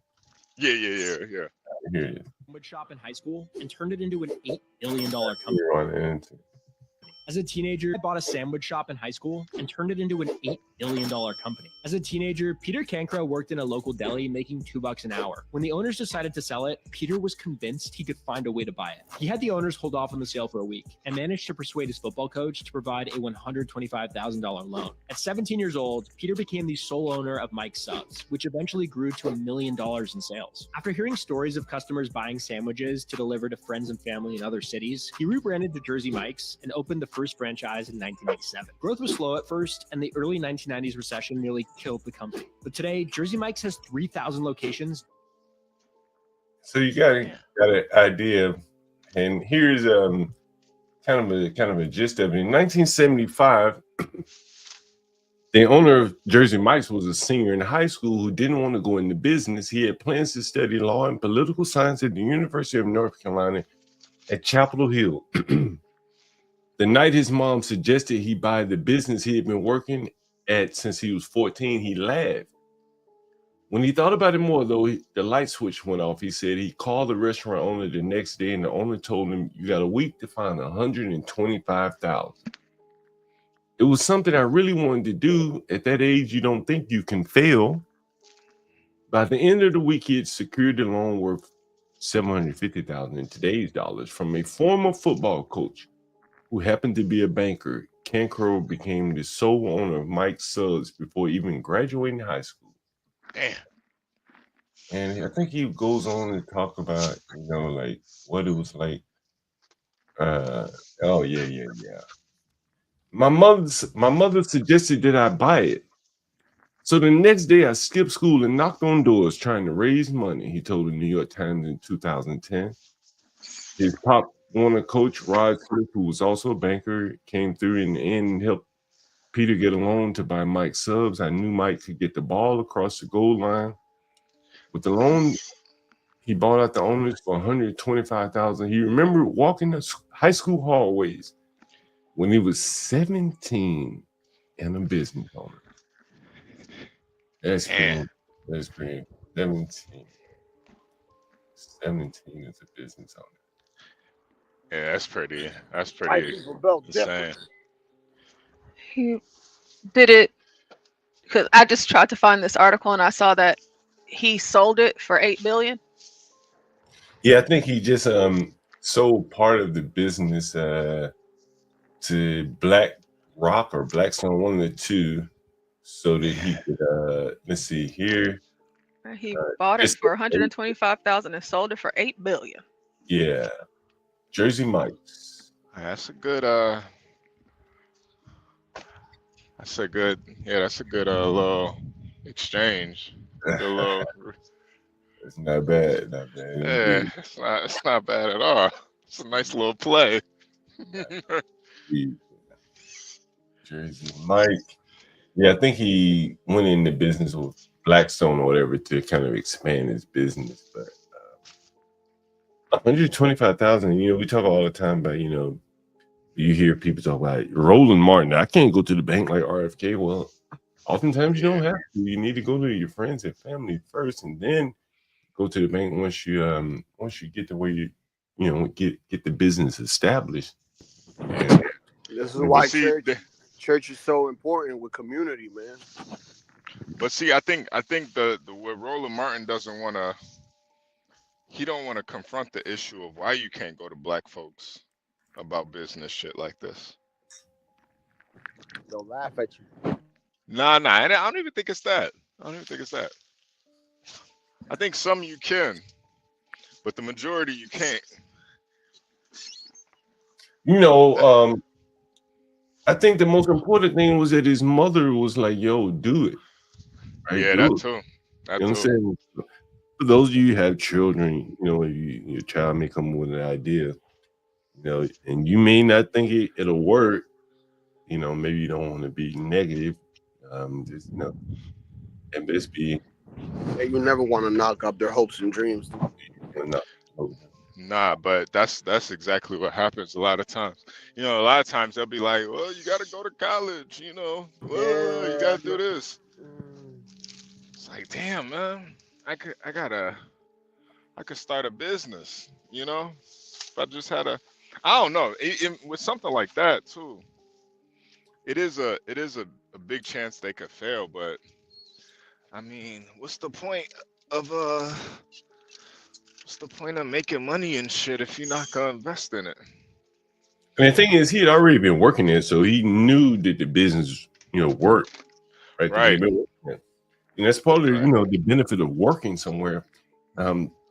Yeah. Here it is. Would shop in high school and turned it into an $8 billion company. You're on into. As a teenager, I bought a sandwich shop in high school and turned it into an $8 billion company. As a teenager, Peter Cancro worked in a local deli making $2 an hour. When the owners decided to sell it, Peter was convinced he could find a way to buy it. He had the owners hold off on the sale for a week and managed to persuade his football coach to provide a $125,000 loan. At 17 years old, Peter became the sole owner of Mike's Subs, which eventually grew to $1 million in sales. After hearing stories of customers buying sandwiches to deliver to friends and family in other cities, he rebranded to Jersey Mike's and opened the first franchise in 1987. Growth was slow at first, and the early 1990s recession nearly killed the company. But today, Jersey Mike's has 3,000 locations. So you got an idea, and here's kind of a gist of it. In 1975, the owner of Jersey Mike's was a senior in high school who didn't want to go into business. He had plans to study law and political science at the University of North Carolina at Chapel Hill. The night his mom suggested he buy the business he had been working at since he was 14, he laughed. When he thought about it more, though, the light switch went off. He said he called the restaurant owner the next day, and the owner told him, "You got a week to find $125,000." It was something I really wanted to do. At that age, you don't think you can fail. By the end of the week, he had secured the loan worth $750,000 in today's dollars from a former football coach who happened to be a banker. Cancro became the sole owner of Mike's Subs before even graduating high school. Damn. And I think he goes on to talk about, like what it was like. Oh yeah. My mother suggested that I buy it. So the next day I skipped school and knocked on doors trying to raise money, he told the New York Times in 2010. His Pop Warner coach, Rod Smith, who was also a banker, came through in the end and helped Peter get a loan to buy Mike Subs. I knew Mike could get the ball across the goal line. With the loan, he bought out the owners for $125,000. He remembered walking the high school hallways when he was 17 and a business owner. That's pretty. That's pretty. 17 as a business owner. Yeah, that's pretty insane. He did it because I just tried to find this article and I saw that he sold it for $8 billion. Yeah, I think he just sold part of the business to BlackRock or Blackstone, one of the two, so that he could let's see here. He bought it for $125,000 and sold it for $8 billion. Yeah, Jersey Mike's. That's a good little exchange. Good little. It's not bad, Yeah, it's not bad at all. It's a nice little play. Jersey Mike. Yeah, I think he went into business with Blackstone or whatever to kind of expand his business. But $125,000. We talk all the time about, you hear people talk about Roland Martin. I can't go to the bank like RFK. Well, oftentimes you don't have to. You need to go to your friends and family first, and then go to the bank once you get to where you get the business established. This is why church is so important with community, man. But see, I think the what Roland Martin doesn't want to. He don't want to confront the issue of why you can't go to black folks about business shit like this. They'll laugh at you. Nah. I don't even think it's that. I think some you can, but the majority you can't. I think the most important thing was that his mother was like, "Yo, do it." Right? Yeah, that too. What I'm saying? For those of you who have children, your child may come with an idea, and you may not think it'll work. Maybe you don't want to be negative. Just and just be. Yeah, you never want to knock up their hopes and dreams. Nah, but that's exactly what happens a lot of times. A lot of times they'll be like, "Well, you got to go to college. You got to do this." It's like, damn, man, I could start a business. If I just had I don't know. With something like that too, it is a big chance they could fail. But I mean, what's the point of making money and shit if you're not gonna invest in it? And the thing is, he had already been working there, so he knew that the business, worked. Right. And that's part of the benefit of working somewhere,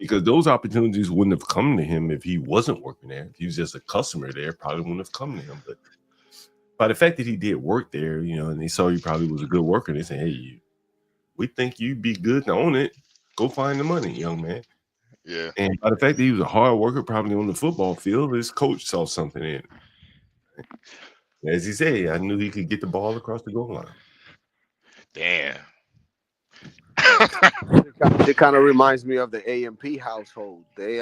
because those opportunities wouldn't have come to him if he wasn't working there. If he was just a customer there, probably wouldn't have come to him. But by the fact that he did work there, and they saw he probably was a good worker, they said, "Hey, we think you'd be good to own it. Go find the money, young man." Yeah. And by the fact that he was a hard worker, probably on the football field, his coach saw something in it. As he said, I knew he could get the ball across the goal line. Damn. It kind of reminds me of the AMP household. They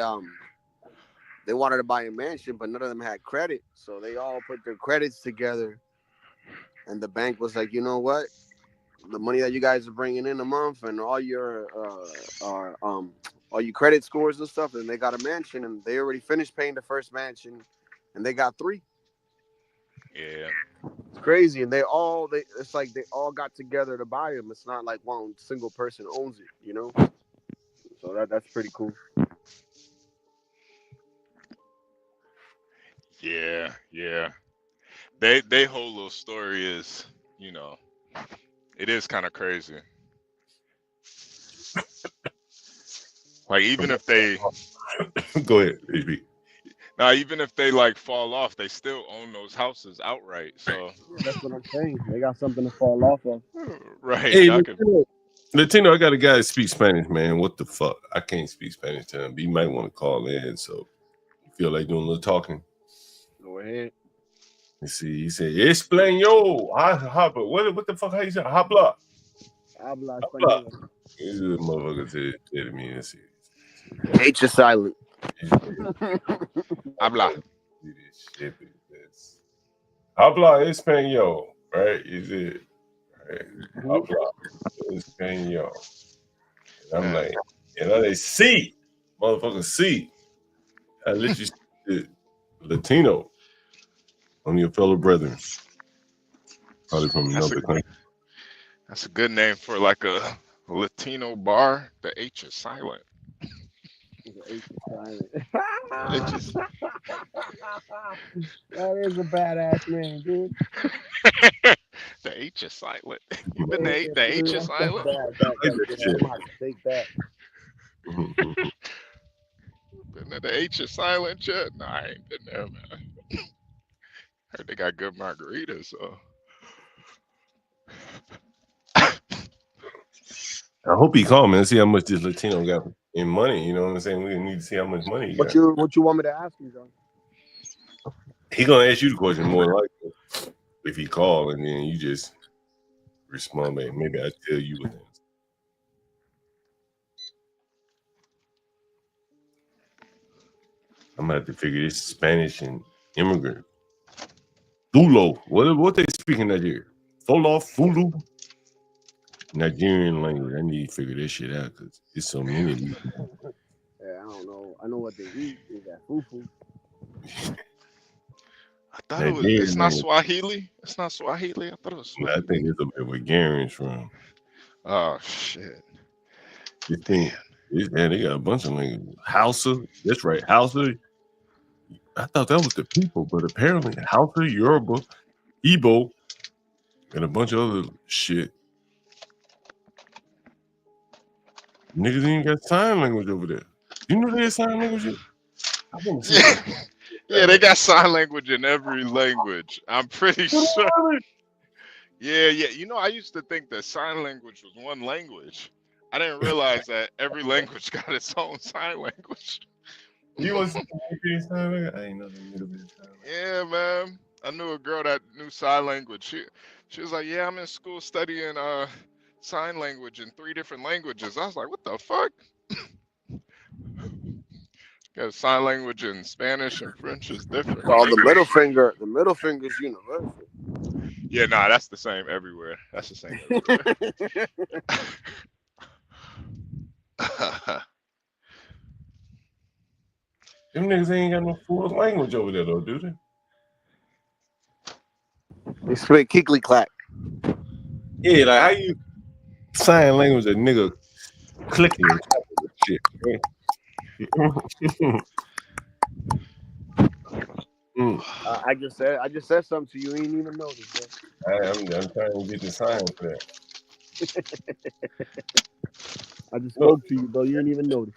they wanted to buy a mansion, but none of them had credit. So they all put their credits together. And the bank was like, you know what? The money that you guys are bringing in a month and all your credit scores and stuff, and they got a mansion, and they already finished paying the first mansion, and they got 3. Yeah. It's crazy, and it's like they all got together to buy them. It's not like one single person owns it, you know. So that's pretty cool. Yeah, yeah. They whole little story is, you know, it is kind of crazy. Like even if they go ahead, HB. Now, even if they like fall off, they still own those houses outright. So yeah, that's what I'm saying. They got something to fall off of. Right. Hey, Latino, I got a guy that speaks Spanish, man. What the fuck? I can't speak Spanish to him. But you might want to call in. So you feel like doing a little talking. Go ahead. You see, he said, Espanol. What the fuck? How you say? Habla. Habla español. This is a motherfucker said to me. Let's see. H is silent. Habla. Habla español, right? Is it? Right. Habla español. And I'm like, they see, motherfucker, see. I literally said Latino on your fellow brethren. Probably from another country. That's a good name for like a Latino bar. The H is silent. The H is silent. That is a badass name, dude. The H is silent. Even the H is silent. Take that. Been the H is silent yet? Nah, I ain't been there, man. Heard they got good margaritas, so. I hope he called, man. See how much this Latino got in money. You know what I'm saying? We need to see how much money he got. What you want me to ask him, John? He gonna ask you the question more likely if he called, and then you just respond. Maybe I tell you what. I'm gonna have to figure this Spanish and immigrant. Fulo. What they speaking Nigeria? Fulu. Nigerian language. I need to figure this shit out because it's so many of these. Yeah, I don't know. I know what they eat. Is that fufu? I thought it's not Swahili. It's not Swahili. I thought it was Swahili. I think it's a bit where Garen's from. Oh shit. They got a bunch of languages. Hausa. That's right. Hausa. I thought that was the people, but apparently Hausa, Yoruba, Igbo, and a bunch of other shit. Niggas ain't got sign language over there. You know they have sign language? Yeah, they got sign language in every language. I'm pretty sure. Yeah. You know, I used to think that sign language was one language. I didn't realize that every language got its own sign language. You want to see sign language? I ain't know that little bit of sign language. Yeah, man. I knew a girl that knew sign language. She was like, yeah, I'm in school studying sign language in 3 different languages. I was like, what the fuck? Because sign language in Spanish and French is different. Well, the middle finger is universal. Yeah, nah, that's the same everywhere. That's the same everywhere. Them niggas ain't got no full language over there though, do they? They speak KyleeCTCross. Yeah, like how you sign language a nigga clicking and shit. I just said something to you. You ain't even noticed, bro. I'm trying to get the sign for that. I just spoke to you, bro. You didn't even notice.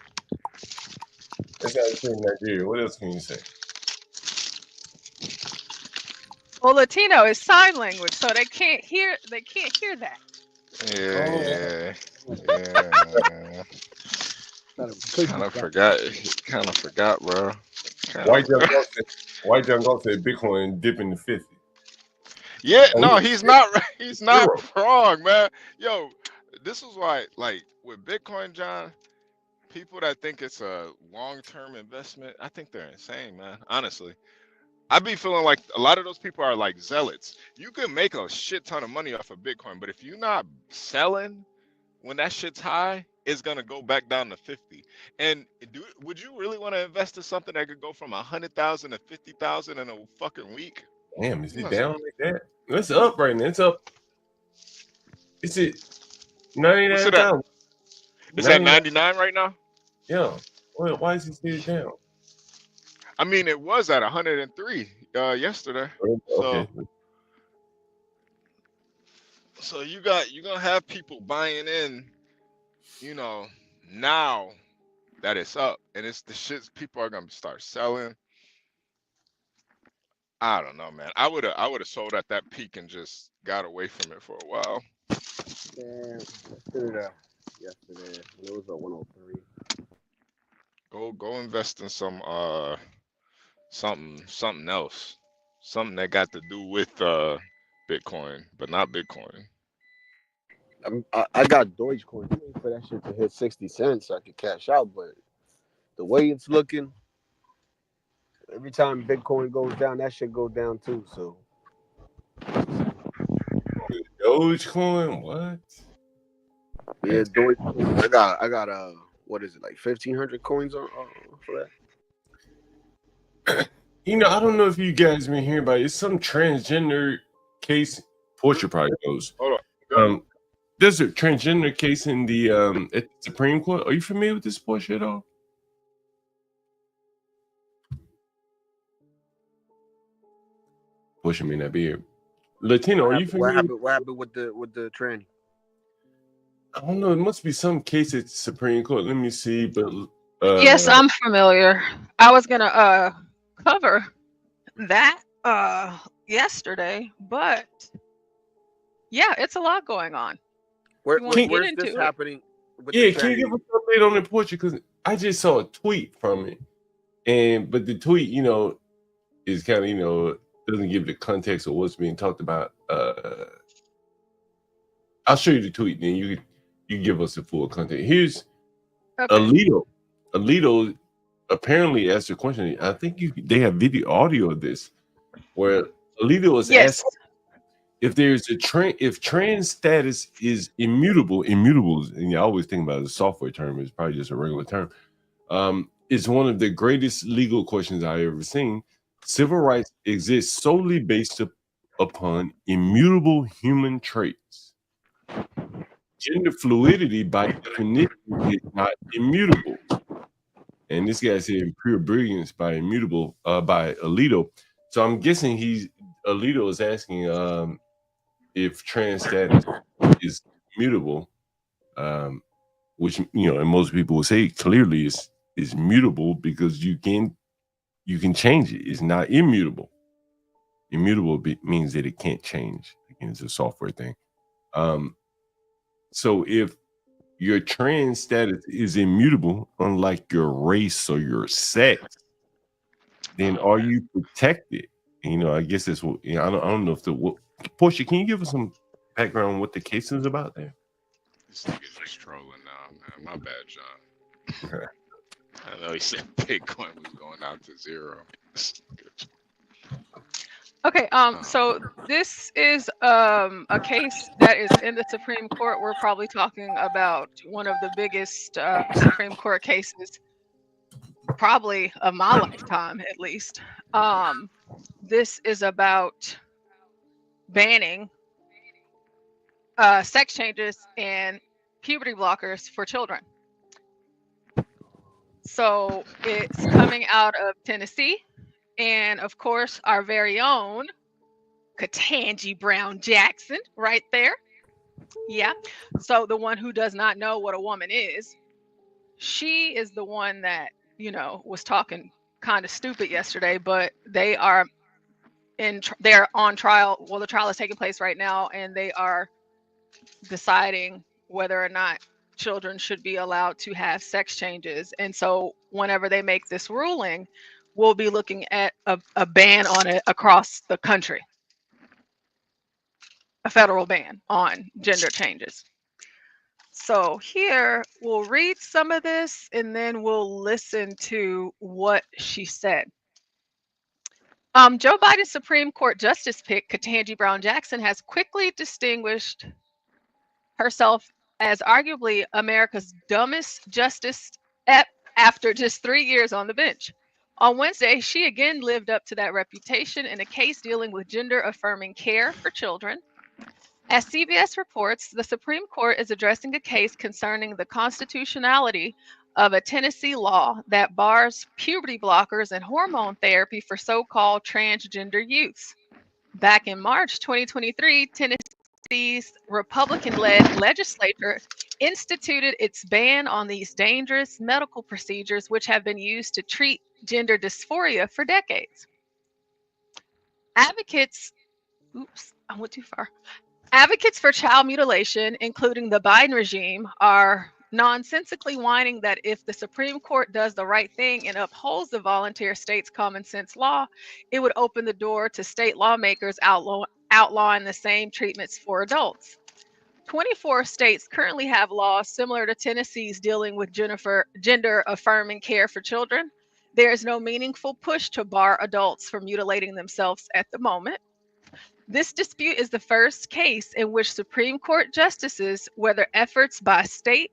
That guy's from Nigeria. What else can you say? Well, Latino is sign language, so they can't hear that. Yeah. Kind of forgot, bro. White John Galt said Bitcoin dipping to 50. Yeah, no, he's not right. He's not wrong, man. Yo, this is why, like, with Bitcoin, John, people that think it's a long-term investment, I think they're insane, man. Honestly, I be feeling like a lot of those people are like zealots. You can make a shit ton of money off of Bitcoin, but if you're not selling when that shit's high, it's gonna go back down to 50. And would you really want to invest in something that could go from 100,000 to 50,000 in a fucking week? Damn, is it down like that? It's up right now. It's up. Is it What's it at? 99,000? It's at 99 right now? Yeah. Well, why is it still down? I mean, it was at 103 yesterday. Okay. So you're gonna have people buying in, you know, now that it's up, and it's the shit people are gonna start selling. I don't know, man. I would have sold at that peak and just got away from it for a while. Yeah, yesterday it was at 103. Go invest in some something else, something that got to do with Bitcoin, but not Bitcoin. I got Dogecoin. I'm waiting for that shit to hit 60 cents so I could cash out, but the way it's looking, every time Bitcoin goes down, that shit goes down too. So Dogecoin, what? yeah, Dogecoin. I got what is it, like 1,500 coins on for that? You know, I don't know if you guys been hearing about it. It's some transgender case. Portia probably knows. Hold on. There's a transgender case in the at the Supreme Court. Are you familiar with this Portia at all? Portia may not be here. Latino, are you familiar? What happened with the tranny? I don't know. It must be some case at the Supreme Court. Let me see. But yes, I'm familiar. I was gonna cover that yesterday, but yeah, it's a lot going on. Where's this happening? Yeah, can you give us an update on the Portia? Because I just saw a tweet from it, but the tweet, you know, is kind of, you know, doesn't give the context of what's being talked about. I'll show you the tweet, then you give us the full context. Here's Alito. Alito apparently asked a question. I think they have audio of this, where Alito is asking if there's if trans status is immutables, and you always think about it as a software term, it's probably just a regular term. It's one of the greatest legal questions I've ever seen. Civil rights exist solely based upon immutable human traits. Gender fluidity, by definition, is not immutable. And this guy said pure brilliance by immutable by Alito. So I'm guessing Alito is asking if trans status is mutable, which, you know, and most people will say clearly is mutable because you can change it. It's not immutable. Immutable means that it can't change. Again, it's a software thing. So if your trans status is immutable, unlike your race or your sex, then are you protected? And, you know, I guess that's what, you know, I don't know if Portia, can you give us some background on what the case is about there? This nigga's just trolling now, man. My bad, John. I know he said Bitcoin was going down to zero. Okay, so this is a case that is in the Supreme Court. We're probably talking about one of the biggest Supreme Court cases, probably of my lifetime, at least. This is about banning sex changes and puberty blockers for children. So it's coming out of Tennessee. And of course, our very own Ketanji Brown Jackson right there. Yeah. So the one who does not know what a woman is, she is the one that, you know, was talking kind of stupid yesterday, but they are they're on trial. Well, the trial is taking place right now, and they are deciding whether or not children should be allowed to have sex changes. And so whenever they make this ruling, we'll be looking at a ban on it across the country, a federal ban on gender changes. So here we'll read some of this and then we'll listen to what she said. Joe Biden's Supreme Court justice pick, Ketanji Brown Jackson, has quickly distinguished herself as arguably America's dumbest justice after just 3 years on the bench. On Wednesday, she again lived up to that reputation in a case dealing with gender-affirming care for children. As CBS reports, the Supreme Court is addressing a case concerning the constitutionality of a Tennessee law that bars puberty blockers and hormone therapy for so-called transgender youths. Back in March 2023, Tennessee's Republican-led legislature instituted its ban on these dangerous medical procedures, which have been used to treat gender dysphoria for decades. Advocates for child mutilation, including the Biden regime, are nonsensically whining that if the Supreme Court does the right thing and upholds the volunteer state's common sense law, it would open the door to state lawmakers outlawing the same treatments for adults. 24 states currently have laws similar to Tennessee's dealing with gender-affirming care for children. There is no meaningful push to bar adults from mutilating themselves at the moment. This dispute is the first case in which Supreme Court justices, whether efforts by state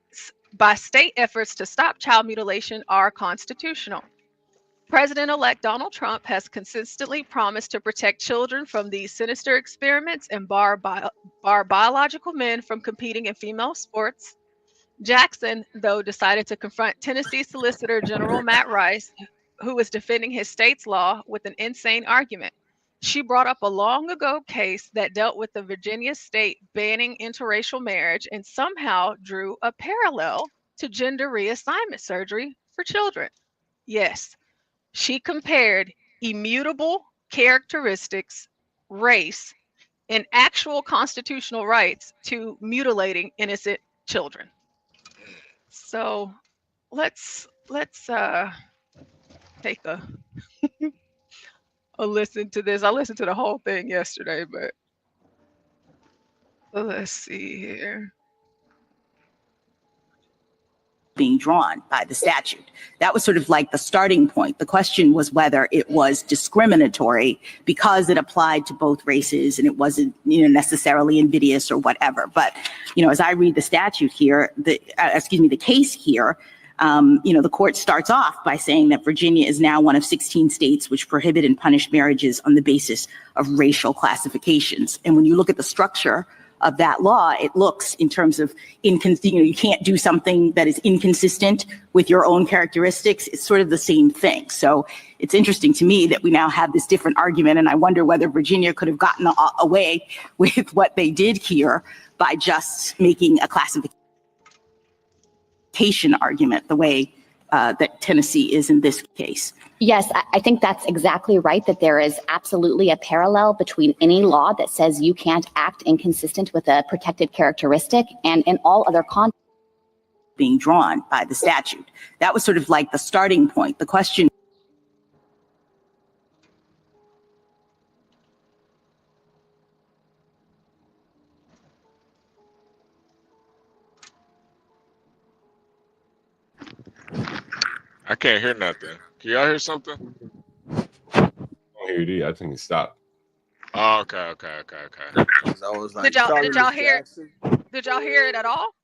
efforts to stop child mutilation, are constitutional. President-elect Donald Trump has consistently promised to protect children from these sinister experiments and bar biological men from competing in female sports. Jackson, though, decided to confront Tennessee Solicitor General Matt Rice, who was defending his state's law, with an insane argument. She brought up a long ago case that dealt with the Virginia state banning interracial marriage and somehow drew a parallel to gender reassignment surgery for children. Yes, she compared immutable characteristics, race, and actual constitutional rights to mutilating innocent children. So let's take a listen to this. I listened to the whole thing yesterday, but let's see here. Being drawn by the statute. That was sort of like the starting point. The question was whether it was discriminatory because it applied to both races and it wasn't, necessarily invidious or whatever. But, as I read the statute here, the case here, the court starts off by saying that Virginia is now one of 16 states which prohibit and punish marriages on the basis of racial classifications. And when you look at the structure of that law, it looks in terms of, you can't do something that is inconsistent with your own characteristics. It's sort of the same thing. So it's interesting to me that we now have this different argument, and I wonder whether Virginia could have gotten away with what they did here by just making a classification argument the way that Tennessee is in this case. Yes, I think that's exactly right, that there is absolutely a parallel between any law that says you can't act inconsistent with a protected characteristic and in all other contexts being drawn by the statute. That was sort of like the starting point. The question I can't hear nothing. Can y'all hear something? I don't hear it. I think it stopped. Oh, okay. Did y'all hear it at all?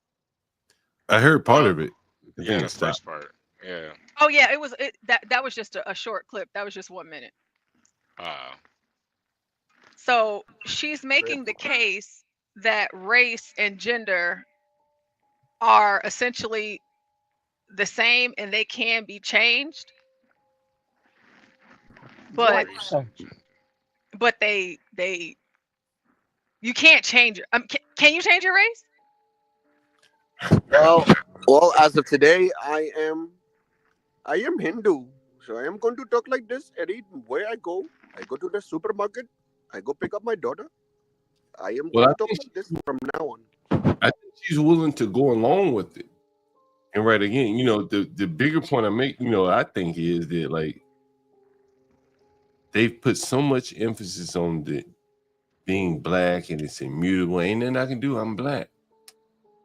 I heard part of it. Yeah, the first part. Yeah. Oh yeah, that was just a short clip. That was just 1 minute. So she's making the case that race and gender are essentially the same and they can be changed, but they you can't change it. Can you change your race? Well, as of today, I am Hindu, so I am going to talk like this where I go. I go to the supermarket. I go pick up my daughter. I am going to talk like this from now on. I think she's willing to go along with it. And right again, the bigger point I make, I think is that like they've put so much emphasis on the being black and it's immutable. Ain't nothing I can do. I'm black.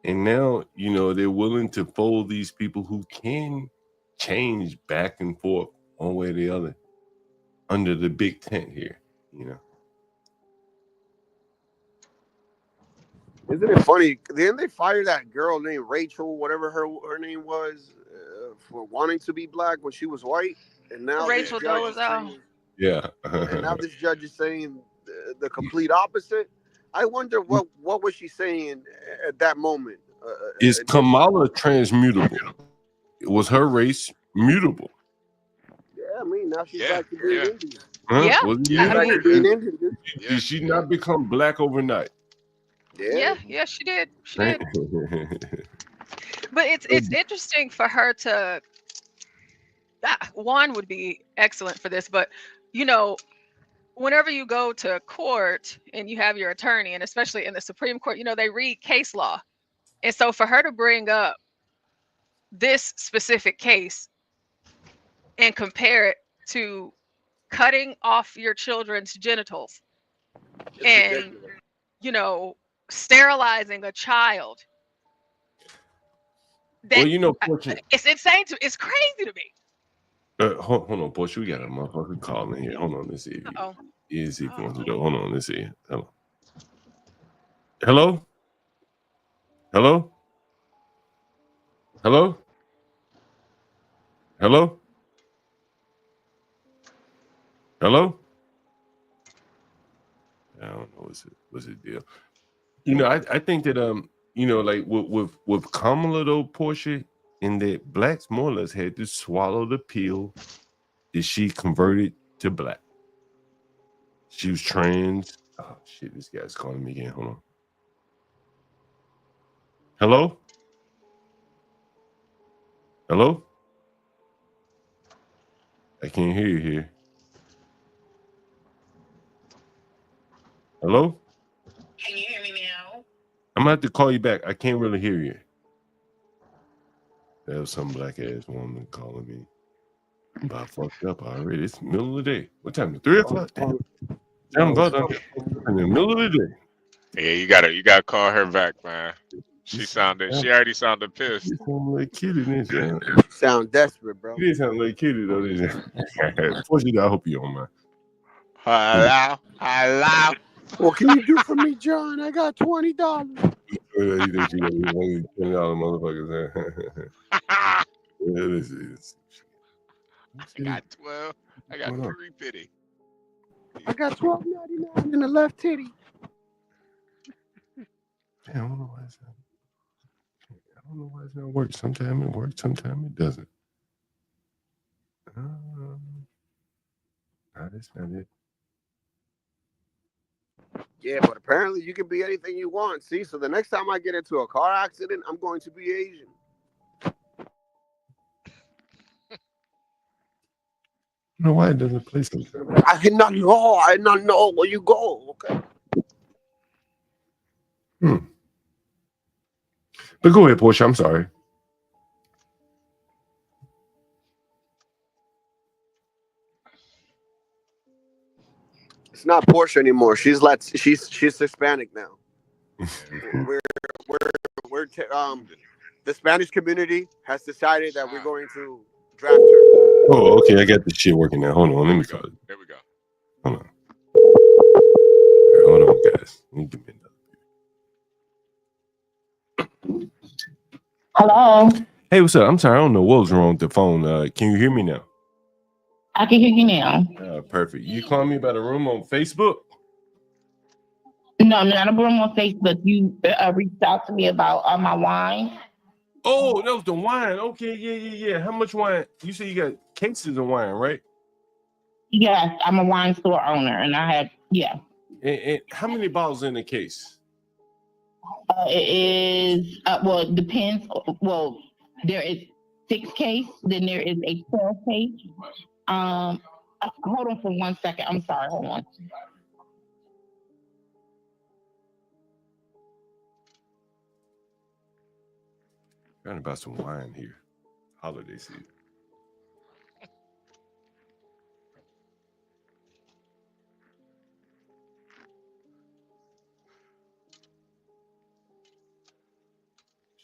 And now, you know, they're willing to fold these people who can change back and forth one way or the other under the big tent here, you know. Isn't it funny? Didn't they fire that girl named Rachel, whatever her name was, for wanting to be black when she was white? And now Rachel this judge is Dolezal. saying, Yeah. and now this judge is saying the complete opposite. I wonder what was she saying at that moment? Is Kamala transmutable? Was her race mutable? Yeah, I mean now she's Yeah, back to being yeah, Indian. Huh? Yeah. Was it yeah, I Back to mean, being Indian. Dude. yeah. Did she not become black overnight? Yeah. yeah, she did. She Right? did. But it's interesting for her to Juan would be excellent for this, but you know, whenever you go to court and you have your attorney, and especially in the Supreme Court, you know, they read case law. And so for her to bring up this specific case and compare it to cutting off your children's genitals It's and, ridiculous. you know, sterilizing a child, Well, that you know, fortunate. it's insane it's crazy to me. Hold on, Porsche. We got a motherfucker calling here. Hold on, let's see if Oh, he is he going to the. Hold on, let's see. Hello. Hello. Hello. Hello. Hello. Hello. I don't know what's the deal. You know, I think that you know, like with Kamala though, Portia, in that blacks more or less had to swallow the pill that she converted to black. She was trans. Oh shit, this guy's calling me again. Hold on. Hello? Hello? I can't hear you here. Hello? Can you hear me now? I'm gonna have to call you back. I can't really hear you. That was some black ass woman calling me. I'm about fucked up already. It's the middle of the day. What time is it? 3 o'clock? Damn. I'm about in the middle of the day. Yeah, you gotta call her back, man. She already sounded pissed. You sound like Kitty, didn't you? Sound desperate, bro. You did sound like Kitty, though, didn't you? Fortunately, I hope you don't mind. Hello. What can you do for me, John? I got $20. You think you only $20 motherfuckers? I Yeah, this is. got 12. I got 350. I got $12.99 in the left titty. I don't know why it's not. I don't know why it's not working. Sometimes it works, sometimes it doesn't. That's not it. Yeah, but apparently you can be anything you want. See, so the next time I get into a car accident, I'm going to be Asian. I don't know why it doesn't play sometimes. I did not know where you go. Okay. But go ahead, Portia. I'm sorry. It's not Porsche anymore. She's Hispanic now. The Spanish community has decided that we're going to draft her. Oh, okay. I got this shit working now. Hold on. Let me call it. There we go. Hold on. Right, hold on, guys. Let me give me another. Hello. Hey, what's up? I'm sorry. I don't know what was wrong with the phone. Can you hear me now? I can hear you now. Perfect. You calling me about a room on Facebook? No, I'm not a room on Facebook. You reached out to me about my wine. Oh, that was the wine. Okay, yeah. How much wine? You say you got cases of wine, right? Yes, I'm a wine store owner, and I have, yeah. And how many bottles in the case? It is, well, it depends. Well, there is 6 case, then there is a 12 case. Hold on for 1 second. I'm sorry. Hold on. Trying to buy some wine here. Holiday season.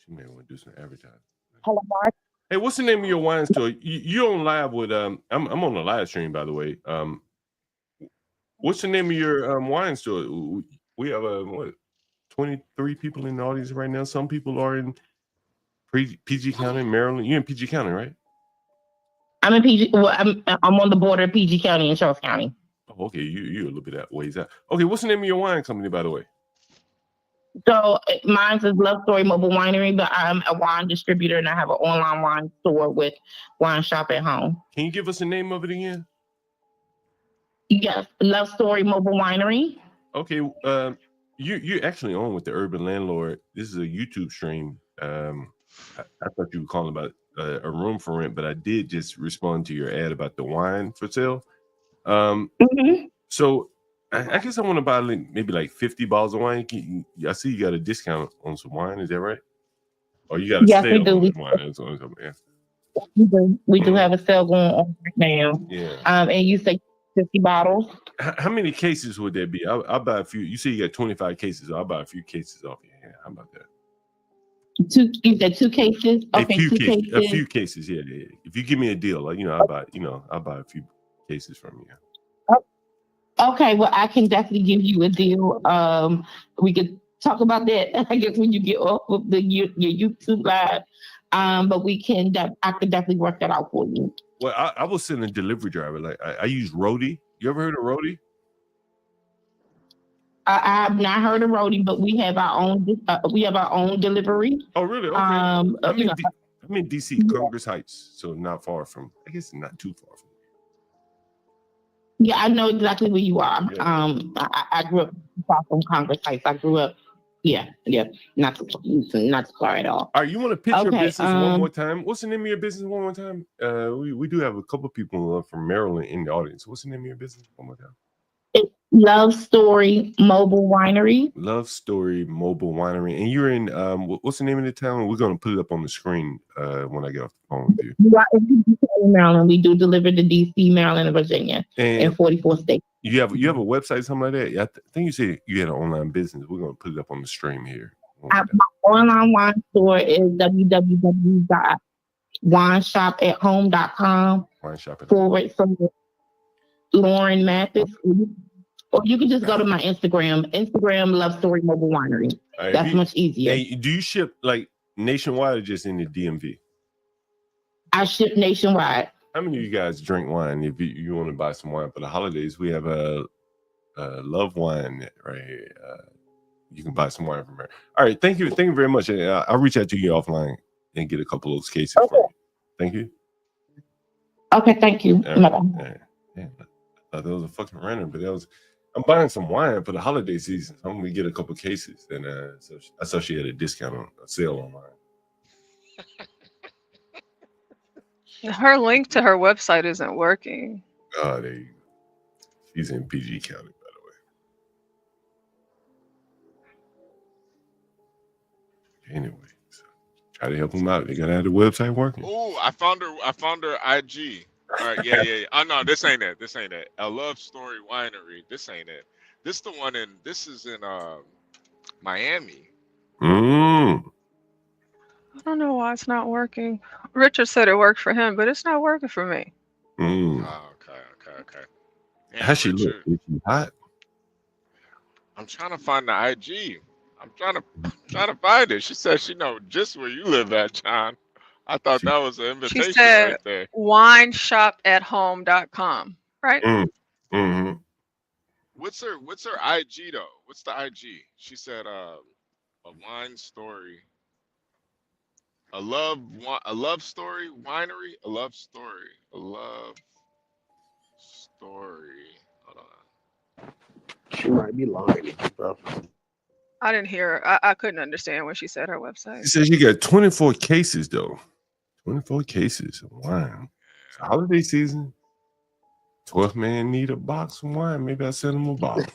She may want to do some advertising. Hello, Mark. Hey, what's the name of your wine store? You on live with I'm on the live stream, by the way. What's the name of your wine store? We have 23 people in the audience right now. Some people are in PG County, Maryland. You're in PG County, right? I'm in PG. Well, I'm on the border of PG County and Charles County. Oh, okay. You're a little bit that ways out. Okay, what's the name of your wine company, by the way? So mine is Love Story Mobile Winery, but I'm a wine distributor and I have an online wine store with Wine Shop at Home. Can you give us the name of it again? Yes, Love Story Mobile Winery. Okay, you're actually on with the Urban Landlord. This is a YouTube stream. I thought you were calling about a room for rent, but I did just respond to your ad about the wine for sale. So I guess I want to buy maybe like 50 bottles of wine. I see you got a discount on some wine. Is that right? Or you got a sale on wine? That's what I'm talking about. We do have a sale going on right now. Yeah. And you say 50 bottles. How many cases would that be? I'll buy a few. You say you got 25 cases. So I'll buy a few cases off your hand. How about that? You said 2 cases? Okay, a few cases. Yeah. If you give me a deal, like I'll buy a few cases from you. Okay, well, I can definitely give you a deal. We could talk about that, I guess, when you get off of your YouTube live. But I could definitely work that out for you. Well, I will send a delivery driver. Like I use Roadie. You ever heard of Roadie? I have not heard of Roadie, but we have our own. We have our own delivery. Oh, really? Okay. I'm in DC, Congress Heights, so not far from. I guess not too far from. Yeah, I know exactly where you are. Yeah. I grew up far from Congress Heights. I grew up. Yeah, not too far at all. All right, you want to pitch your business one more time? What's the name of your business one more time? We do have a couple people from Maryland in the audience. What's the name of your business one more time? It's Love Story Mobile Winery. Love Story Mobile Winery. And you're in, what's the name of the town? We're going to put it up on the screen when I get off the phone with you. We are in Maryland. We do deliver to DC, Maryland, and Virginia, and 44 states. You have a website, something like that? I think you said you had an online business. We're going to put it up on the stream here. My online wine store is www.wineshopathome.com. / Lauren Mathis. Or you can just go to my Instagram Love Story Mobile Winery. Right, that's much easier. Hey, do you ship like nationwide or just in the DMV? I ship nationwide. How many of you guys drink wine? If you want to buy some wine for the holidays, we have a Love Wine right here. You can buy some wine from her. All right, thank you very much. I'll reach out to you offline and get a couple of those cases. Okay. For you. Thank you. Okay, thank you. Right. Yeah, I thought that was a fucking random, but I'm buying some wine for the holiday season. So I'm gonna get a couple of cases, and so I saw she had a discount on a sale online. Her link to her website isn't working. Oh, there you go. She's in PG County, by the way. Anyway, so try to help them out. They gotta have the website working. Oh, I found her IG. All right, yeah. Oh no, this ain't it. A Love Story Winery. This ain't it. This is in Miami. I don't know why it's not working. Richard said it worked for him, but it's not working for me. Oh, okay. Damn, how she look? Is she hot? I'm trying to find the IG. I'm trying to find it. She said she know just where you live at, John. I thought that was an invitation. She said right there. wineshopathome.com, right? Mm-hmm. What's her IG though? What's the IG? She said a wine story. A love story winery. A love story. Hold on. She might be lying, bro. I didn't hear her. I couldn't understand when she said her website. She says you got 24 cases though. 24 cases of wine. It's holiday season. 12th man need a box of wine. Maybe I send him a box.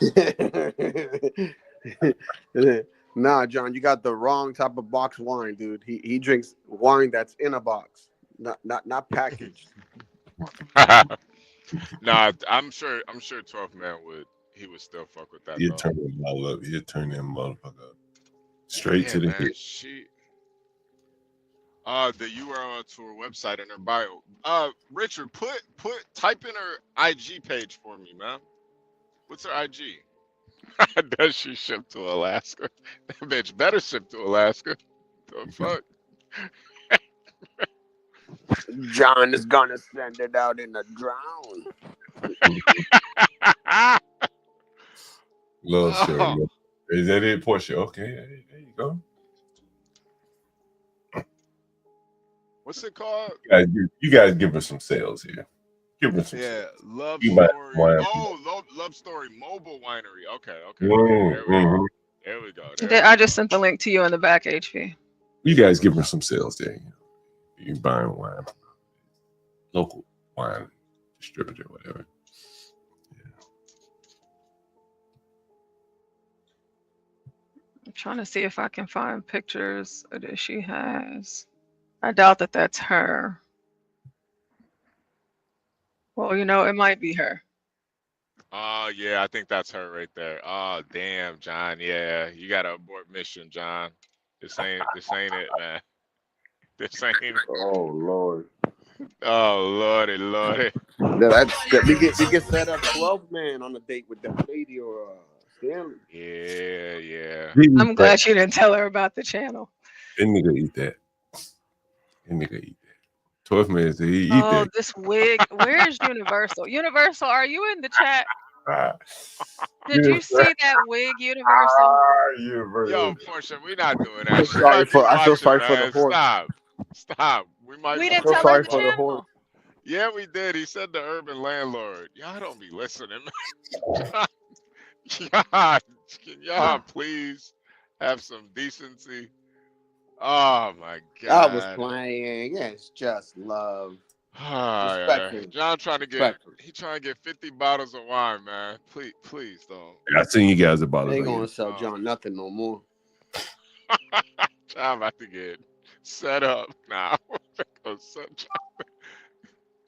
Nah, John, you got the wrong type of box wine, dude. He drinks wine that's in a box, not packaged. Nah, I'm sure 12th man would still fuck with that. He'll turn them all up. He'll turn them motherfucker up. Straight to the hit. The URL to her website in her bio. Richard, type in her IG page for me, man. What's her IG? Does she ship to Alaska? That bitch better ship to Alaska. The fuck? John is gonna send it out in a drone. Love story. Is that it, Portia? Okay, there you go. What's it called? You guys give us some sales here. Give us some sales. Love You Story. might Love Story Mobile Winery. Okay. There we go. There we go. I just sent the link to you in the back, HP. You guys give us some sales there. You buying wine, local wine distributor, whatever. I'm trying to see if I can find pictures that she has. I doubt that that's her. Well, you know, it might be her. Oh, yeah, I think that's her right there. Oh, damn, John. Yeah, you got to abort mission, John. This ain't it, man. This ain't it. Oh, Lord. Oh, Lordy. We get set up 12 man on a date with that lady or Stanley. Yeah. I'm glad you didn't tell her about the channel. That nigga eat that. 12 man said he eat Oh, that. this wig. Where's Universal? Universal, are you in the chat? Did you see that wig, Universal? Yo, Portia, we're not doing that. I feel sorry for the horse. Stop. We didn't tell her the channel. Yeah, we did. He said the urban landlord. Y'all don't be listening, man. Can y'all please have some decency? Oh my God. I was playing. It's just love. John trying to get 50 bottles of wine, man. Please don't. I seen you guys about They it. ain't gonna sell John nothing no more. I'm about to get set up now.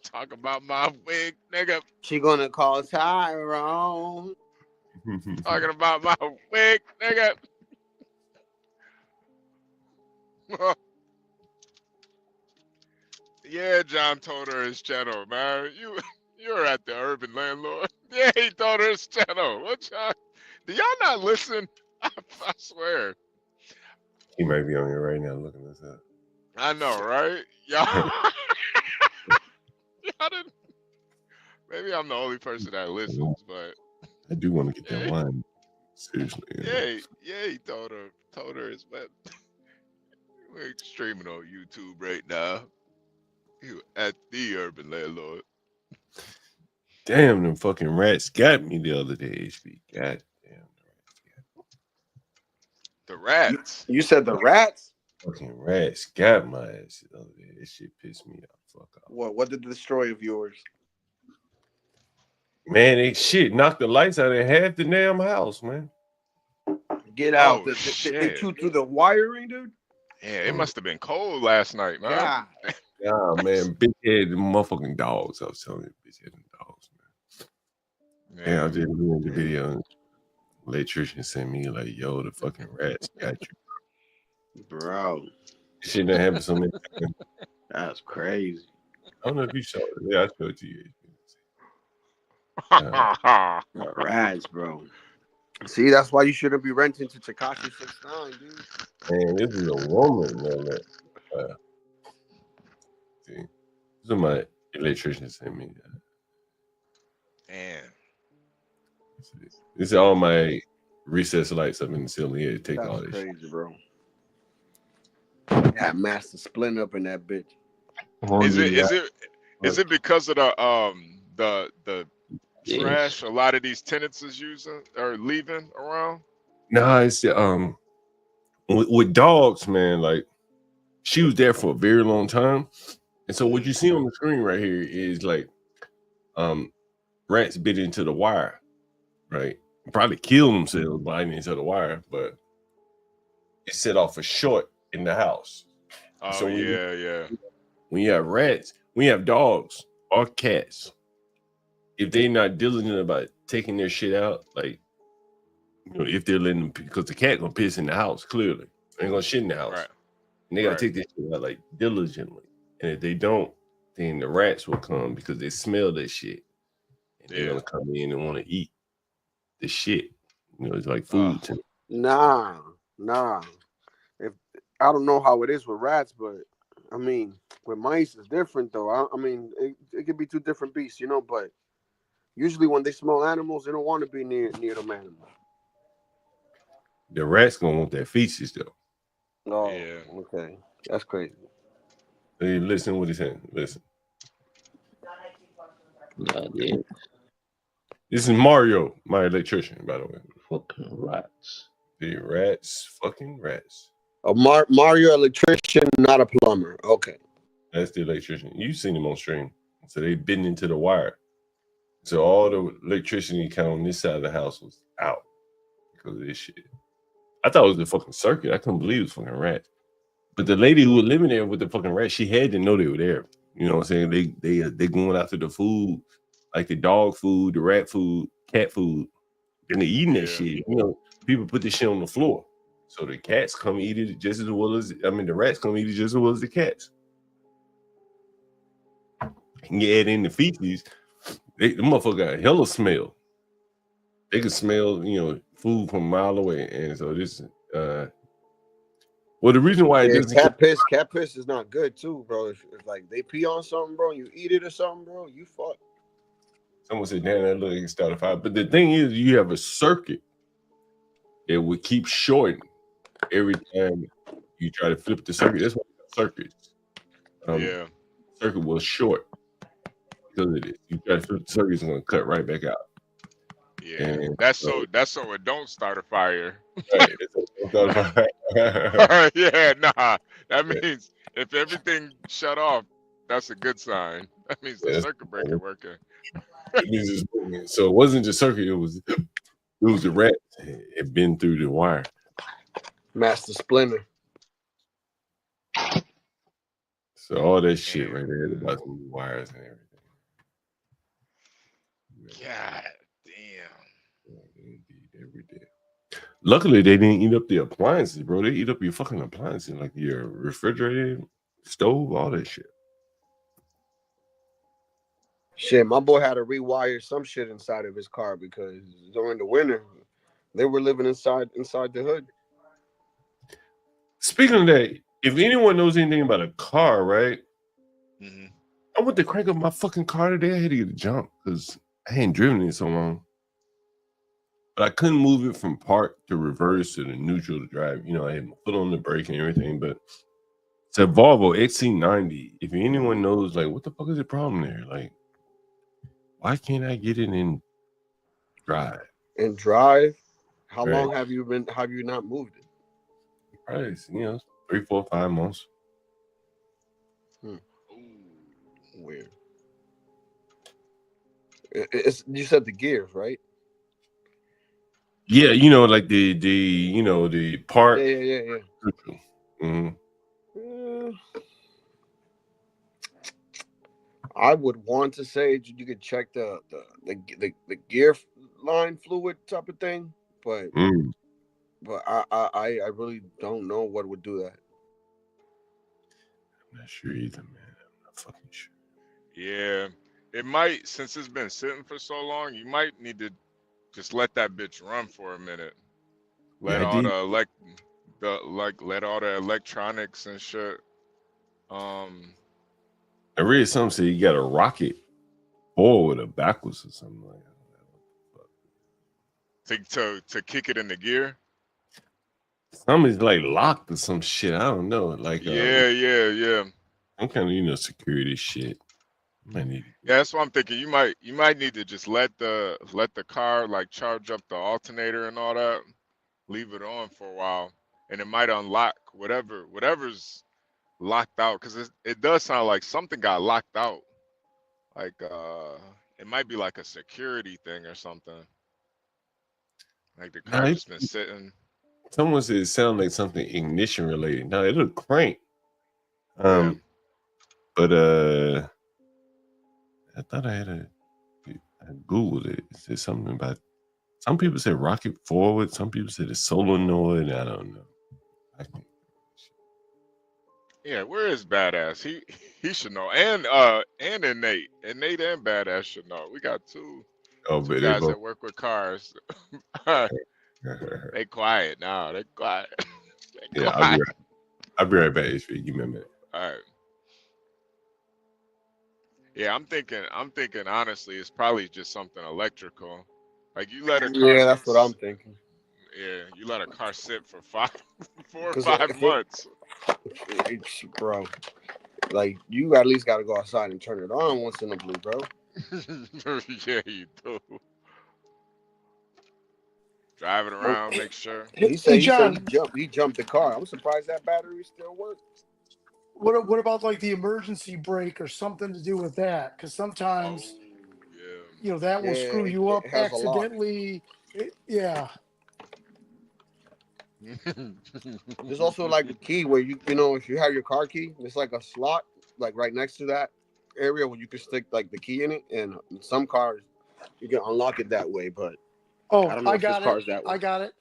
Talk about my wig, nigga. She gonna call Tyrone. Talking about my wig, nigga. Yeah, John told her his channel, man. You're at the urban landlord. Yeah, he told her his channel. What y'all? Do y'all not listen? I swear. He might be on here right now looking this up. I know, right? Y'all didn't. Maybe I'm the only person that listens, but I do want to get that wine. Seriously. Yeah, he told her his web. We're streaming on YouTube right now. You at the urban landlord. Damn, them fucking rats got me the other day, HB. God damn, the rats. You said the rats? Fucking rats got my ass the other day. This shit pissed me off. Fuck off. What did the destroy of yours? Man, they knocked the lights out of half the damn house, man. Get out. They chewed through the wiring, dude? Yeah, it must have been cold last night, man. Yeah, man. Big head motherfucking dogs. I was telling you, big head dogs, man. Yeah, I was just doing the video. Electrician sent me like, yo, the fucking rats got you. Bro. This shit done happened so many times. That's crazy. I don't know if you saw it. Yeah, I showed it to you. The rats, bro. See, that's why you shouldn't be renting to Tekashi 69, dude. Man, this is a woman, man. See, this is my electrician sent me. Damn. This is all my recessed lights up in the ceiling here. Take That's all this crazy, shit. bro. That master splinter up in that bitch. Is it because of the trash a lot of these tenants is using or leaving around? No, it's with dogs, man. Like she was there for a very long time, and so what you see on the screen right here is like rats bit into the wire, right? Probably killed themselves biting into the wire, but it set off a short in the house. Oh, so yeah. When you have rats, when you have dogs or cats, if they're not diligent about taking their shit out, like, you know, if they're letting them, because the cat gonna piss in the house, clearly. Ain't gonna shit in the house. Right. And they gotta take this shit out like diligently. And if they don't, then the rats will come because they smell that shit. And they're gonna come in and want to eat the shit. You know, it's like food to me. Nah. If I don't know how it is with rats, but I mean, with mice it's different though. I mean, it could be two different beasts, you know. But usually when they smell animals, they don't want to be near them animals. The rats gonna want their feces though. Oh, okay, that's crazy. Hey, listen what he's saying. Listen. This is Mario, my electrician, by the way. Fucking rats. The rats, fucking rats. A Mario electrician, not a plumber. Okay. That's the electrician. You've seen him on stream. So they bitten into the wire. So all the electricity count on this side of the house was out because of this shit. I thought it was the fucking circuit. I couldn't believe it was fucking rats. But the lady who was living there with the fucking rats, she had to know they were there. You know what I'm saying? They going after the food, like the dog food, the rat food, cat food, and they eating that shit. You know, people put this shit on the floor. So the cats come eat it just as well as, the rats come eat it just as well as the cats. And you add in the feces, the motherfucker got a hella smell. They can smell, food from a mile away. And so this, well, the reason why it doesn't cat piss is not good too, bro. If like they pee on something, bro, you eat it or something, bro, you fuck. Someone said, damn, that look like it started fire. But the thing is, you have a circuit that would keep shorting every time you try to flip the circuit. That's why circuits. Circuit will short because of this. You try to flip the circuit, it's going to cut right back out. Yeah, and that's so it don't start a fire. Right, start a fire. Yeah, nah. That means if everything shut off, that's a good sign. That means the circuit breaker working. It means it's moving. So it wasn't just circuit; it was the rat had been through the wire. Master Splinter. So all that shit right there about the wires and everything. God damn. Every day. Luckily, they didn't eat up the appliances, bro. They eat up your fucking appliances, like your refrigerator, stove, all that shit. Shit, my boy had to rewire some shit inside of his car because during the winter, they were living inside the hood. Speaking of that, if anyone knows anything about a car, right? Mm-hmm. I went to crank up my fucking car today. I had to get a jump because I hadn't driven it so long. But I couldn't move it from park to reverse to the neutral to drive. I had my foot on the brake and everything, but it's a Volvo XC90. If anyone knows, like, what the fuck is the problem there? Like, why can't I get it and drive? And drive? How long have you not moved it? Probably, 3, 4, 5 months. Weird. You said the gears, right? Yeah, like the part. Yeah. Mm-hmm. I would want to say you could check the gear line fluid type of thing, but I really don't know what would do that. I'm not sure either, man. I'm not fucking sure. Yeah, it might, since it's been sitting for so long, you might need to just let that bitch run for a minute. Let all the electronics and shit. I read something say you got to rock it forward or backwards or something like that. To kick it in the gear. Something's like locked or some shit. I don't know. Like yeah. Some kind of security shit. Yeah, that's what I'm thinking. You might need to just let the car like charge up the alternator and all that. Leave it on for a while, and it might unlock whatever's locked out, because it does sound like something got locked out. Like it might be like a security thing or something. Like the car just been sitting. Someone said it sounded like something ignition related. Now it looked crank. But I thought I Googled it. It said something about, some people said rocket forward, some people said it's solenoid. I don't know. Yeah, where is Badass? He should know. And Innate. Innate and Badass should know. We got two Oh, but they guys both. that work with cars. They quiet now. They quiet. They Yeah, quiet. I'll be right back, HP. Give me a minute. All right. Yeah, I'm thinking honestly, it's probably just something electrical. Like you let a car Yeah, that's what I'm thinking. yeah, you let a car sit for 4 or Because 5 months. it's, bro, like you at least got to go outside and turn it on once in a blue, bro. Yeah, you do. Drive it around, make sure. He said he jumped the car. I'm surprised that battery still works. What about like the emergency brake or something to do with that? Because sometimes that will screw you up it has a lock. accidentally. Yeah. There's also like a key where you know if you have your car key, there's like a slot like right next to that area where you can stick like the key in it. And in some cars you can unlock it that way, but I don't know if this car's that way. I got it.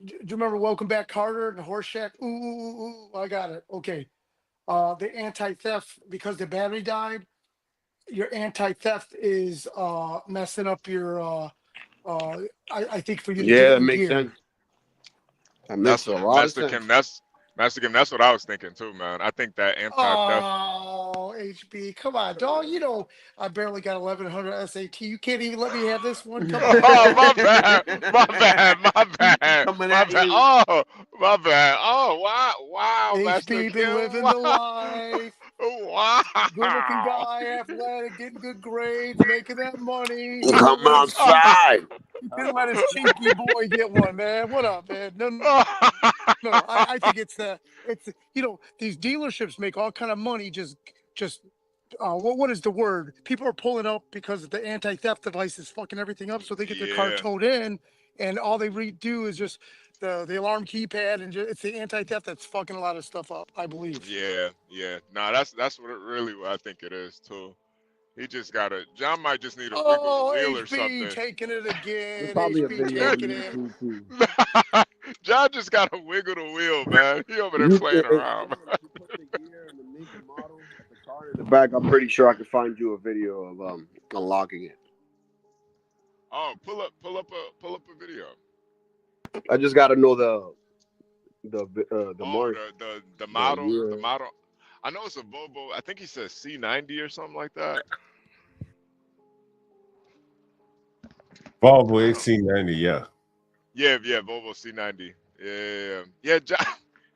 Do you remember Welcome Back Carter and Horseshack? Ooh, I got it. Okay. The anti-theft, because the battery died, your anti-theft is messing up your I think for you to get that in makes gear. sense. That makes a lot of sense. Master Kim, that's what I was thinking too, man. I think that anti-theft. Oh, HB, come on, dog. You know I barely got 1100 SAT. You can't even let me have this one. Come on. Oh, my bad. My bad. Oh, my bad. Oh, wow, Master HB been Kim. living the life. Wow. Good-looking guy, athletic, getting good grades, making that money. Come outside. You couldn't let his chinky boy get one, man. What up, man? No. I think it's these dealerships make all kind of money. Just what is the word? People are pulling up because the anti-theft device is fucking everything up, so they get their car towed in, and all they do is just the alarm keypad, and it's the anti-theft that's fucking a lot of stuff up, I believe. Yeah. No, that's what I think it is too. He just John might just need a wiggle the wheel or something. Taking it again. There's probably a video on taking it. YouTube too. John just got to wiggle the wheel, man. He over there playing around. In the back, I'm pretty sure I could find you a video of unlocking it. Oh, pull up a video. I just got to know the model. Yeah. The model. I know it's a Volvo. I think he says C90 or something like that. Volvo XC90, yeah. Yeah, Volvo C90. Yeah.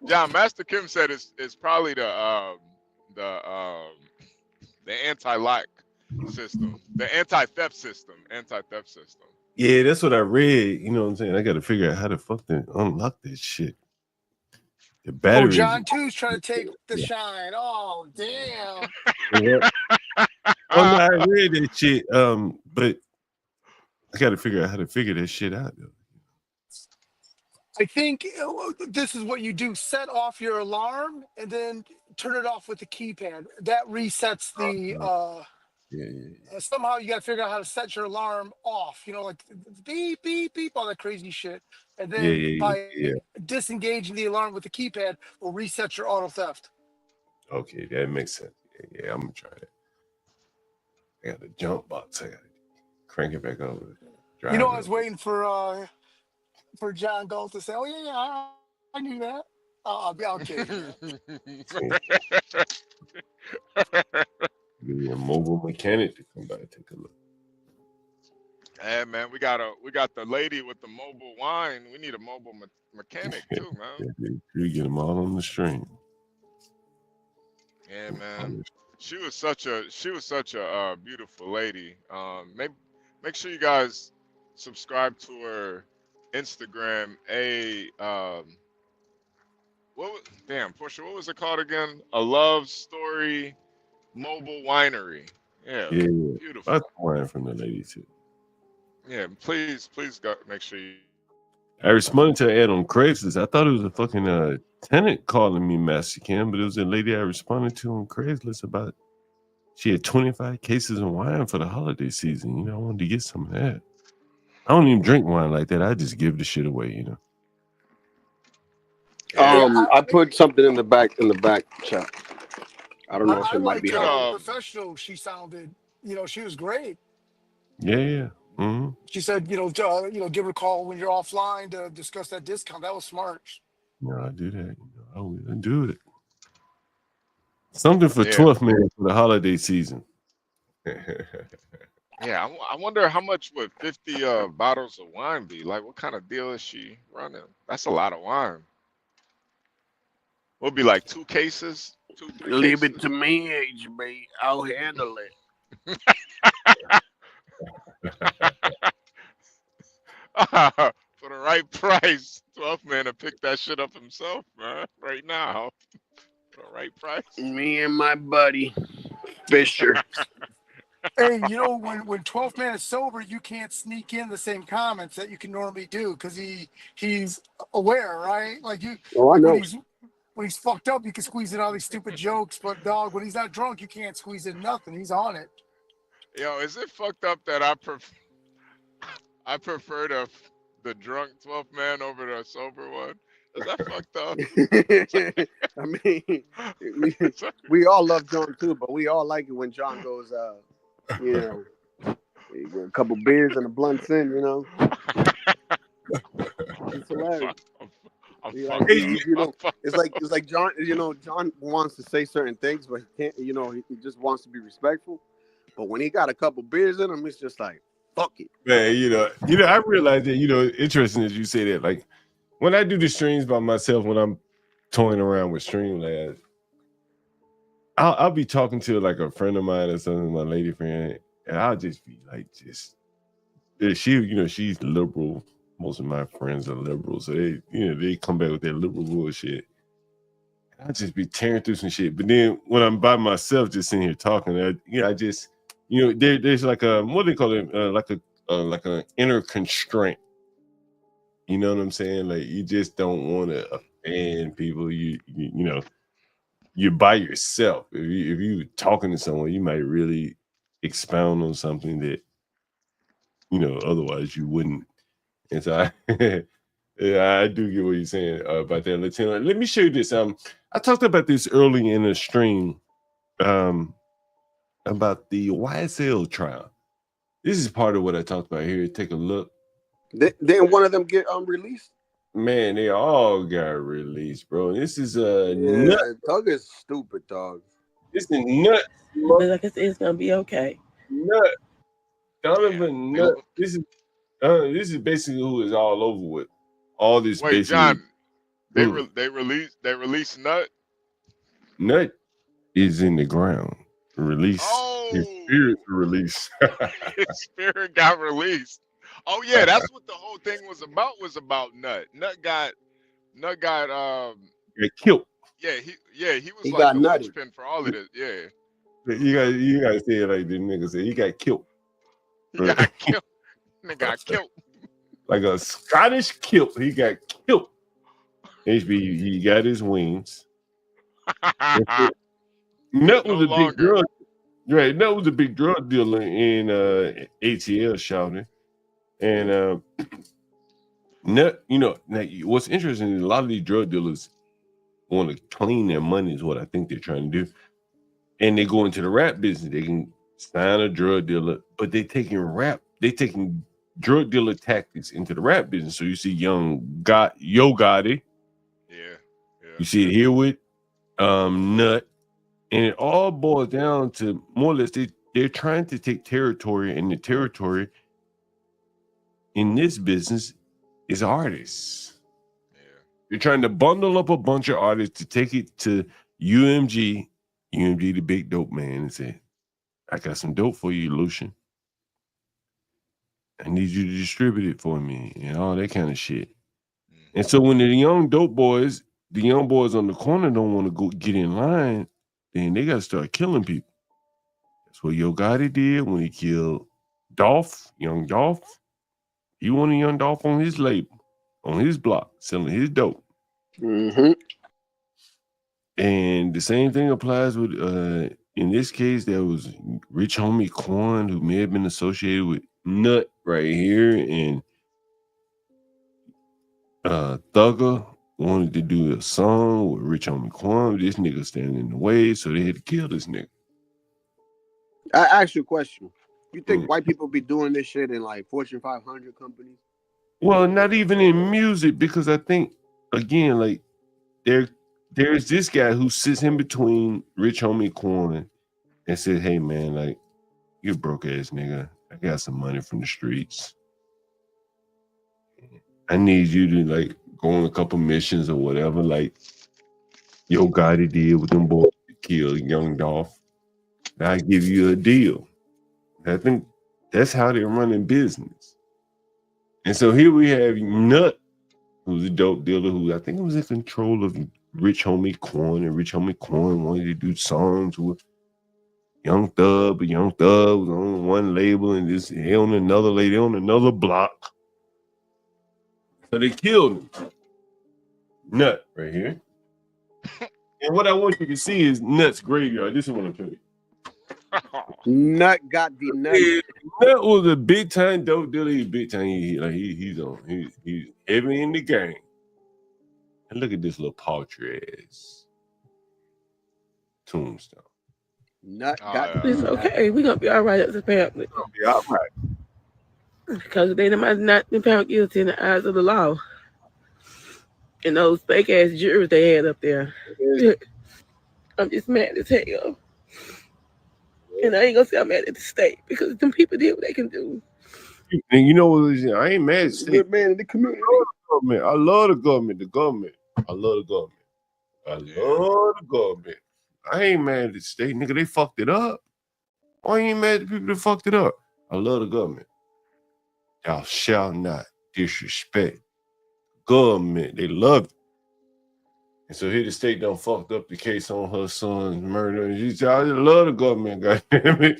John, Master Kim said it's probably the anti-lock system, the anti-theft system. Yeah, that's what I read. You know what I'm saying? I got to figure out how to fucking unlock this shit. The battery. Oh, John too's trying to take the shine. Oh, damn. I read that shit. But I got to figure out how to figure that shit out, though. I think this is what you do: set off your alarm and then turn it off with the keypad. That resets the. Somehow you got to figure out how to set your alarm off. You know, like beep beep beep, all that crazy shit, and then by disengaging the alarm with the keypad will reset your auto theft. Okay, that makes sense. Yeah, I'm gonna try that. I got a jump box. I got to crank it back over. You know, I was waiting for John Galt to say, "Oh yeah, I knew that." I'll kidding. Maybe a mobile mechanic to come by and take a look. Hey man, we got the lady with the mobile wine. We need a mobile mechanic too, man. You get them all on the string. Yeah, man. She was such a beautiful lady. Make sure you guys subscribe to her Instagram. Portia, what was it called again? A Love Story Mobile Winery. Yeah, beautiful. That's wine from the lady too. Yeah, please go make sure you. I responded to an ad on Craigslist. I thought it was a fucking tenant calling me Master Kim, but it was a lady I responded to on Craigslist about she had 25 cases of wine for the holiday season. You know, I wanted to get some of that. I don't even drink wine like that. I just give the shit away, you know. I put something in the back chat. I don't know if I it might be liked helpful. how professional she sounded. She was great. Yeah. Mm-hmm. She said, give her a call when you're offline to discuss that discount. That was smart. No, I do that. I do it. Something for Yeah. 12th man for the holiday season. Yeah, I wonder how much would 50 bottles of wine be? Like, what kind of deal is she running? That's a lot of wine. Would be like 2 cases, 3 Leave it cases. to me, HB. I'll handle it. For the right price, 12th man to pick that shit up himself, man. Right now, for the right price. Me and my buddy Fisher. Hey, when 12th man is sober, you can't sneak in the same comments that you can normally do because he's aware, right? Like Oh, I know. When he's fucked up, you can squeeze in all these stupid jokes, but dog, when he's not drunk, you can't squeeze in nothing. He's on it. Yo, is it fucked up that I prefer the drunk 12th man over the sober one? Is that fucked up? I mean, we all love John too, but we all like it when John goes, a couple beers and a blunt in, It's hilarious. It's like John. John wants to say certain things, but he can't. He just wants to be respectful. But when he got a couple beers in him, it's just like, fuck it, man. I realize that. Interesting as you say that. Like when I do the streams by myself, when I'm toying around with Streamlabs, I'll be talking to like a friend of mine or something, my lady friend, and I'll just be like, she's liberal. Most of my friends are liberal, so they come back with that liberal bullshit. I just be tearing through some shit. But then when I'm by myself, just sitting here talking, I just there's like a what do they call it? Like an inner constraint. You know what I'm saying? Like you just don't want to offend people. You're by yourself. If you talking to someone, you might really expound on something that otherwise you wouldn't. And so I do get what you're saying about that, Latino. Let me show you this. I talked about this early in the stream about the YSL trial. This is part of what I talked about here. Take a look. Didn't one of them get released? Man, they all got released, bro. This is nut. Doug is stupid, dog. This is nut. But like I said, it's gonna be okay. Nut. Donovan Nut. This is basically who is all over with. All this. Wait, John. They released Nut. Nut is in the ground. Release. Oh. His spirit release. His spirit got released. Oh yeah, that's what the whole thing was about. Was about Nut. Nut got killed. Yeah, he was like the linchpin for all of this. Yeah. You gotta say it like the nigga said. He got killed. He got killed. Nigga got killed. Like a Scottish kilt. He got killed. HB, he got his wings. Nut was a big drug. Right, Nut was a big drug dealer in ATL, shouting. And Nut, now what's interesting is a lot of these drug dealers want to clean their money, is what I think they're trying to do. And they go into the rap business. They can sign a drug dealer, but they're taking drug dealer tactics into the rap business. So you see Yo Gotti. Yeah. You see it here with Nut. And it all boils down to more or less they're trying to take territory, and the territory in this business is artists. Yeah. They're trying to bundle up a bunch of artists to take it to UMG, the big dope man, and say, I got some dope for you, Lucian. I need you to distribute it for me and all that kind of shit. And so when the young boys on the corner don't want to go get in line, then they got to start killing people. That's what Yo Gotti did when he killed Young Dolph. He wanted Young Dolph on his label, on his block, selling his dope. Mm-hmm. And the same thing applies with, in this case, there was Rich Homie Quan, who may have been associated with Nut right here, and Thugger wanted to do a song with Rich Homie Quan. This nigga standing in the way, so they had to kill this nigga. I ask you a question. You think white people be doing this shit in like Fortune 500 companies? Well, not even in music, because I think, again, like there's this guy who sits in between Rich Homie Quan and says, hey man, like, you broke ass nigga. I got some money from the streets. I need you to like go on a couple missions or whatever, like Yo Gotti did with them boys to kill Young Dolph. I give you a deal. I think that's how they're running business. And so here we have Nut, who's a dope dealer, who I think was in control of Rich Homie Quan, and Rich Homie Quan wanted to do songs with Young Thug, but Young Thug was on one label and this on another lady on another block. So they killed him. Nut right here. And what I want you to see is Nut's graveyard. This is what I'm telling you. Nut got the nut. Yeah, Nut was a big time dope dealer. He's big time. He's heavy in the game. And look at this little paltry ass tombstone. Nut got It's okay. We're gonna be all right as a family. We're gonna be all right. Because they might not been found guilty in the eyes of the law. And those fake ass jurors they had up there. I'm just mad as hell. And I ain't gonna say I'm mad at the state because them people did what they can do. And you know what? I ain't mad at the state. Good man in the community. I love the government. I love the government. I love the government. I ain't mad at the state, nigga. They fucked it up. Why ain't mad at the people that fucked it up? I love the government. Thou shalt not disrespect government. They love it. And so here the state done fucked up the case on her son's murder. And she said, I just love the government, goddamn it.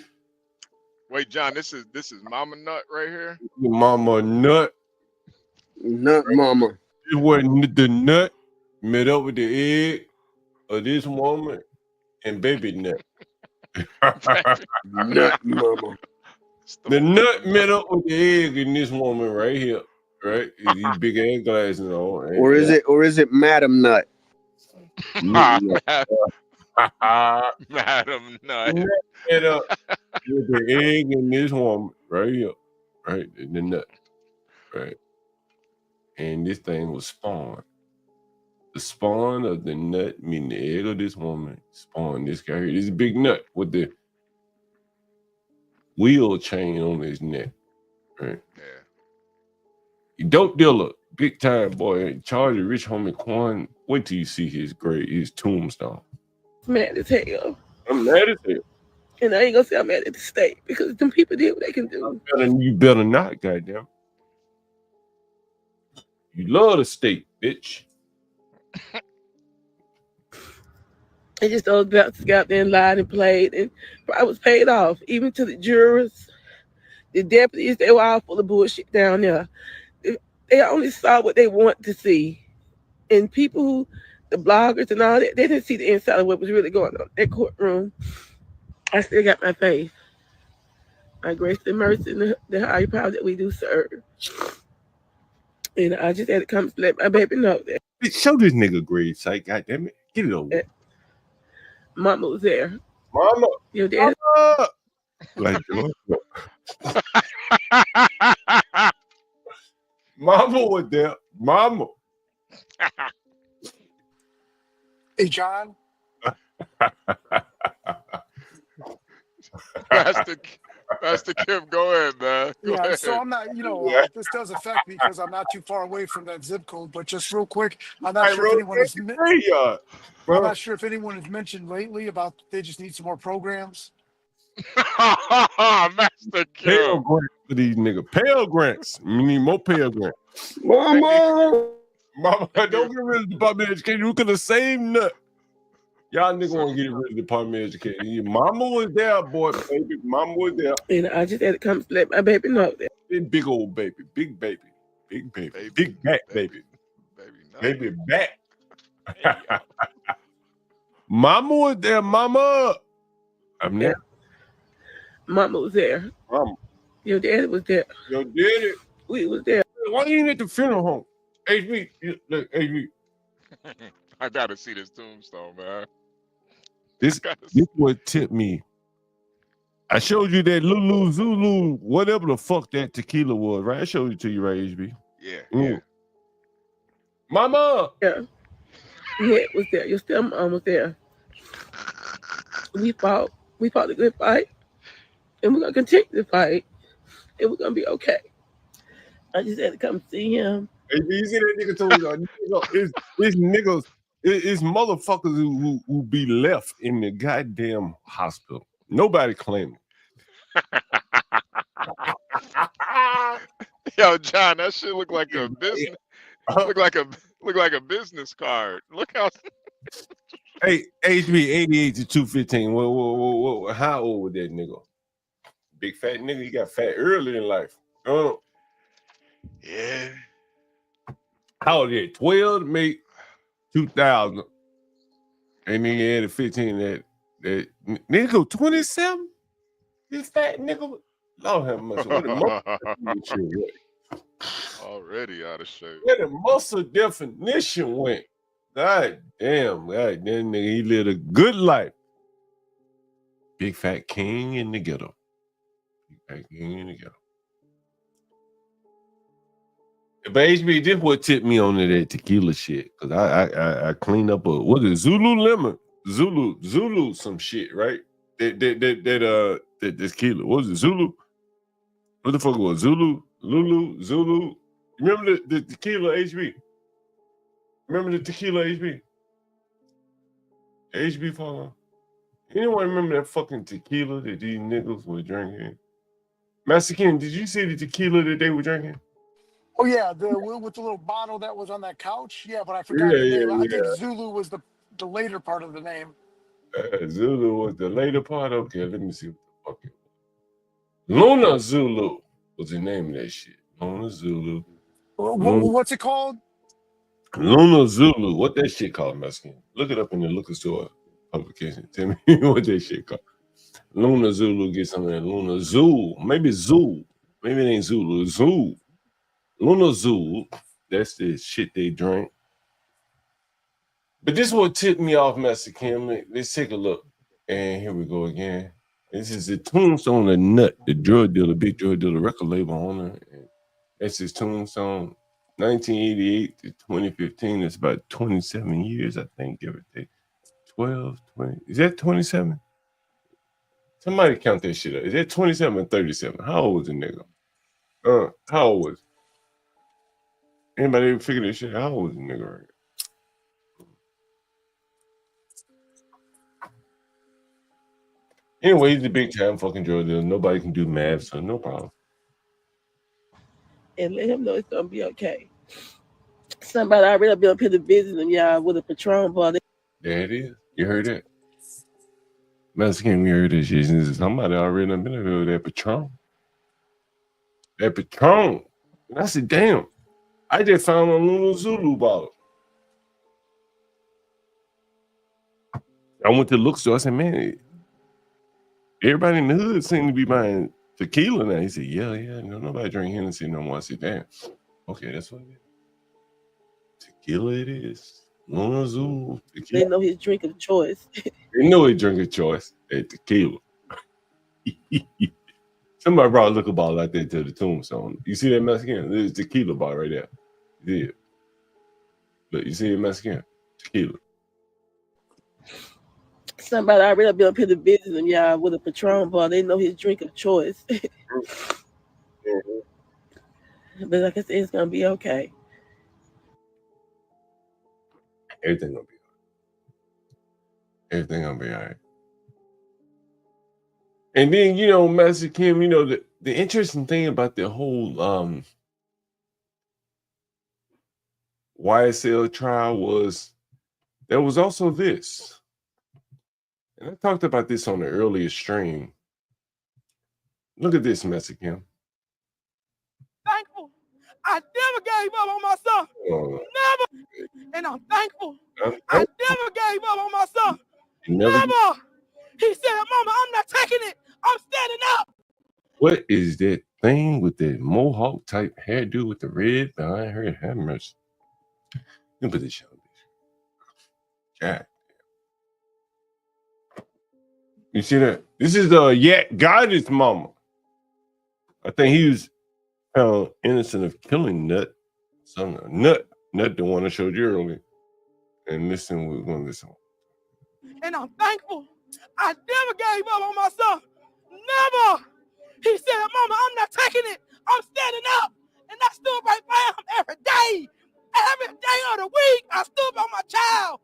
Wait, John, this is Mama Nut right here. Mama Nut. Nut mama. This wasn't the nut met up with the egg of this woman and baby nut. Nut mama. The nut met up with the egg in this woman right here, right? These big ass glasses and all. Or is it Madam Nut? Madam Nut. Met up with the egg in this woman right here, right? The nut, right? And this thing was spawned. The spawn of the nut, meaning the egg of this woman, spawned this guy here. This big nut with the wheel chain on his neck, right? Yeah. Dope dealer, big time boy, in charge of Rich Homie Quan. Wait till you see his grave, his tombstone. I'm mad as hell. I'm mad as hell. And I ain't gonna say I'm mad at the state because them people did what they can do. You better not, goddamn. You love the state, bitch. And just those bouncers got out there and lied and played, and I was paid off. Even to the jurors, the deputies, they were all full of bullshit down there. They only saw what they want to see. And people who, the bloggers and all that, they didn't see the inside of what was really going on in that courtroom. I still got my faith. My grace and mercy and the higher power that we do serve. And I just had to come to let my baby know that. Show this nigga grave site, goddamn it. Get it over. Mama was there. Mama. Your dad. Mama. Like, Mama was there. Mama. Hey, John. Pastor Kim, go ahead, man. Go ahead. So I'm not, this does affect me because I'm not too far away from that zip code. But just real quick, I'm not sure if anyone has mentioned lately about they just need some more programs. Master Kim. Pell grants for these niggas. Pell grants. We need more Pell grants. Mama, don't get rid of the Department of Education. We could have saved nut. Y'all niggas want to get rid of the Department of Education. Your mama was there, boy, baby. Mama was there. And I just had to come to let my baby know that. Big old baby. Big baby. Big baby. Big back baby. Baby back. Mama was there, mama. I'm there. Mama was there. Mama. Your daddy was there. Your daddy. We was there. Why you ain't at the funeral home? HB, look, HB. I gotta see this tombstone, man. This what tipped me. I showed you that Lulu Zulu, whatever the fuck that tequila was, right? I showed it to you, right, HB? Yeah, yeah. Mama! Yeah. Yeah, was there. Your stepmom was there. We fought a good fight. And we're gonna continue to fight. And we're gonna be okay. I just had to come see him. Hey, you see that nigga told it's niggas, it's motherfuckers who be left in the goddamn hospital. Nobody claiming. Yo, John, that shit look like a business. Look like a business card. Look how. Hey, HB 88 to 215. Whoa, how old was that nigga? Big fat nigga. He got fat early in life. Yeah. How old is he? 12 to make 2000. And then he added 15 that nigga 27? This fat nigga. Lord have mercy. What the Already out of shape. Where the muscle definition went. God damn, nigga, he lived a good life. Big fat king in the ghetto. Big fat king in the ghetto. But HB, this what tipped me on to that tequila shit. Cause I cleaned up what is it, Zulu lemon? Zulu some shit, right? That tequila. What was it? Zulu? What the fuck was it? Zulu? Remember the tequila HB? Remember the tequila HB? HB follow. Anyone remember that fucking tequila that these niggas were drinking? Master Ken, did you see the tequila that they were drinking? Oh yeah, with the little bottle that was on that couch. Yeah, but I forgot the name. I think Zulu was the later part of the name. Zulu was the later part. Okay, let me see what the fuck it was. Luna Zulu was the name of that shit. Luna Zulu. What's it called? Luna Zulu. What that shit called, Mexican? Look it up in the liquor store publication. Tell me what that shit called. Luna Zulu, get some of that Luna Zulu. Maybe Zulu. Maybe it ain't Zulu. Zulu. Luna Zulu. That's the shit they drink. But this is what tipped me off, Mexican. Let's take a look. And here we go again. This is the tombstone of Nut, the drug dealer, big drug dealer, record label owner. And that's his tombstone. 1988 to 2015. It's about 27 years, I think, give or take. 12, 20. Is that 27? Somebody count that shit up. Is that 27 or 37? How old was the nigga? How old was it? Anybody ever figure this shit out? How old was the nigga right? Anyway, he's a big time fucking drug dealer. Nobody can do math, so no problem. And let him know it's gonna be okay. Somebody already been up here to visit him, y'all, with a Patron bottle. There it is. You heard that? Mexican, we heard this shit. Somebody already been up here with that Patron. That Patron. And I said, damn. I just found a Luna Zulu bottle. I went to the look store. I said, man, everybody in the hood seemed to be buying tequila now. He said, yeah, no, nobody drink Hennessy no more. I said, damn. Okay, that's what it is. Tequila it is. Luna Zulu. Tequila. They know his drink of choice. They know his drink of choice at tequila. Somebody brought a liquor bottle out there to the tombstone. You see that Mexican? There's tequila bottle right there. Yeah. Look, you see it, Mexican? Tequila. Somebody already been up here to visit him, y'all, with a Patron bottle. They know his drink of choice. But like I said, it's gonna be okay. Everything gonna be all right. Everything gonna be all right. And then, you know, Master Kim, you know, the interesting thing about the whole YSL trial was there was also this. And I talked about this on the earlier stream. Look at this, Master Kim. Thankful. I never gave up on my son. Never. And I'm thankful. I never gave up on my son. Never. He said, Mama, I'm not taking it. I'm standing up. What is that thing with the mohawk type hairdo with the red behind her hammers? Let me put this on. God. You see that? This is Goddess mama. I think he was found innocent of killing Nut. Nut, the one I showed you earlier. And listen, we're gonna listen. And I'm thankful. I never gave up on my son. Never. He said, Mama, I'm not taking it. I'm standing up. And I stood right by him every day. Every day of the week, I stood by my child.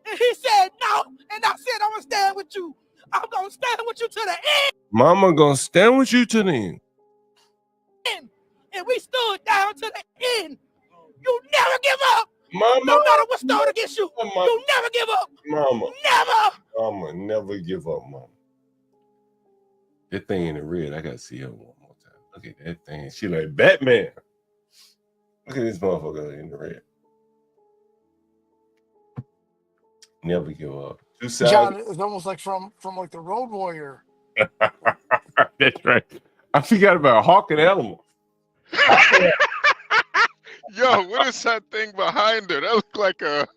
And he said, no. And I said, I'm going to stand with you. I'm going to stand with you to the end. Mama gonna stand with you to the end. And we stood down to the end. You never give up. Mama. No matter what's thrown against you, you never give up. Mama. Never. Mama, never give up, Mama. That thing in the red, I gotta see her one more time. Look at that thing. She like Batman. Look at this motherfucker in the red. Never give up. Two sides. John, it's almost like from like the Road Warrior. That's right. I forgot about Hawk and Animal. Yo, what is that thing behind her? That look like a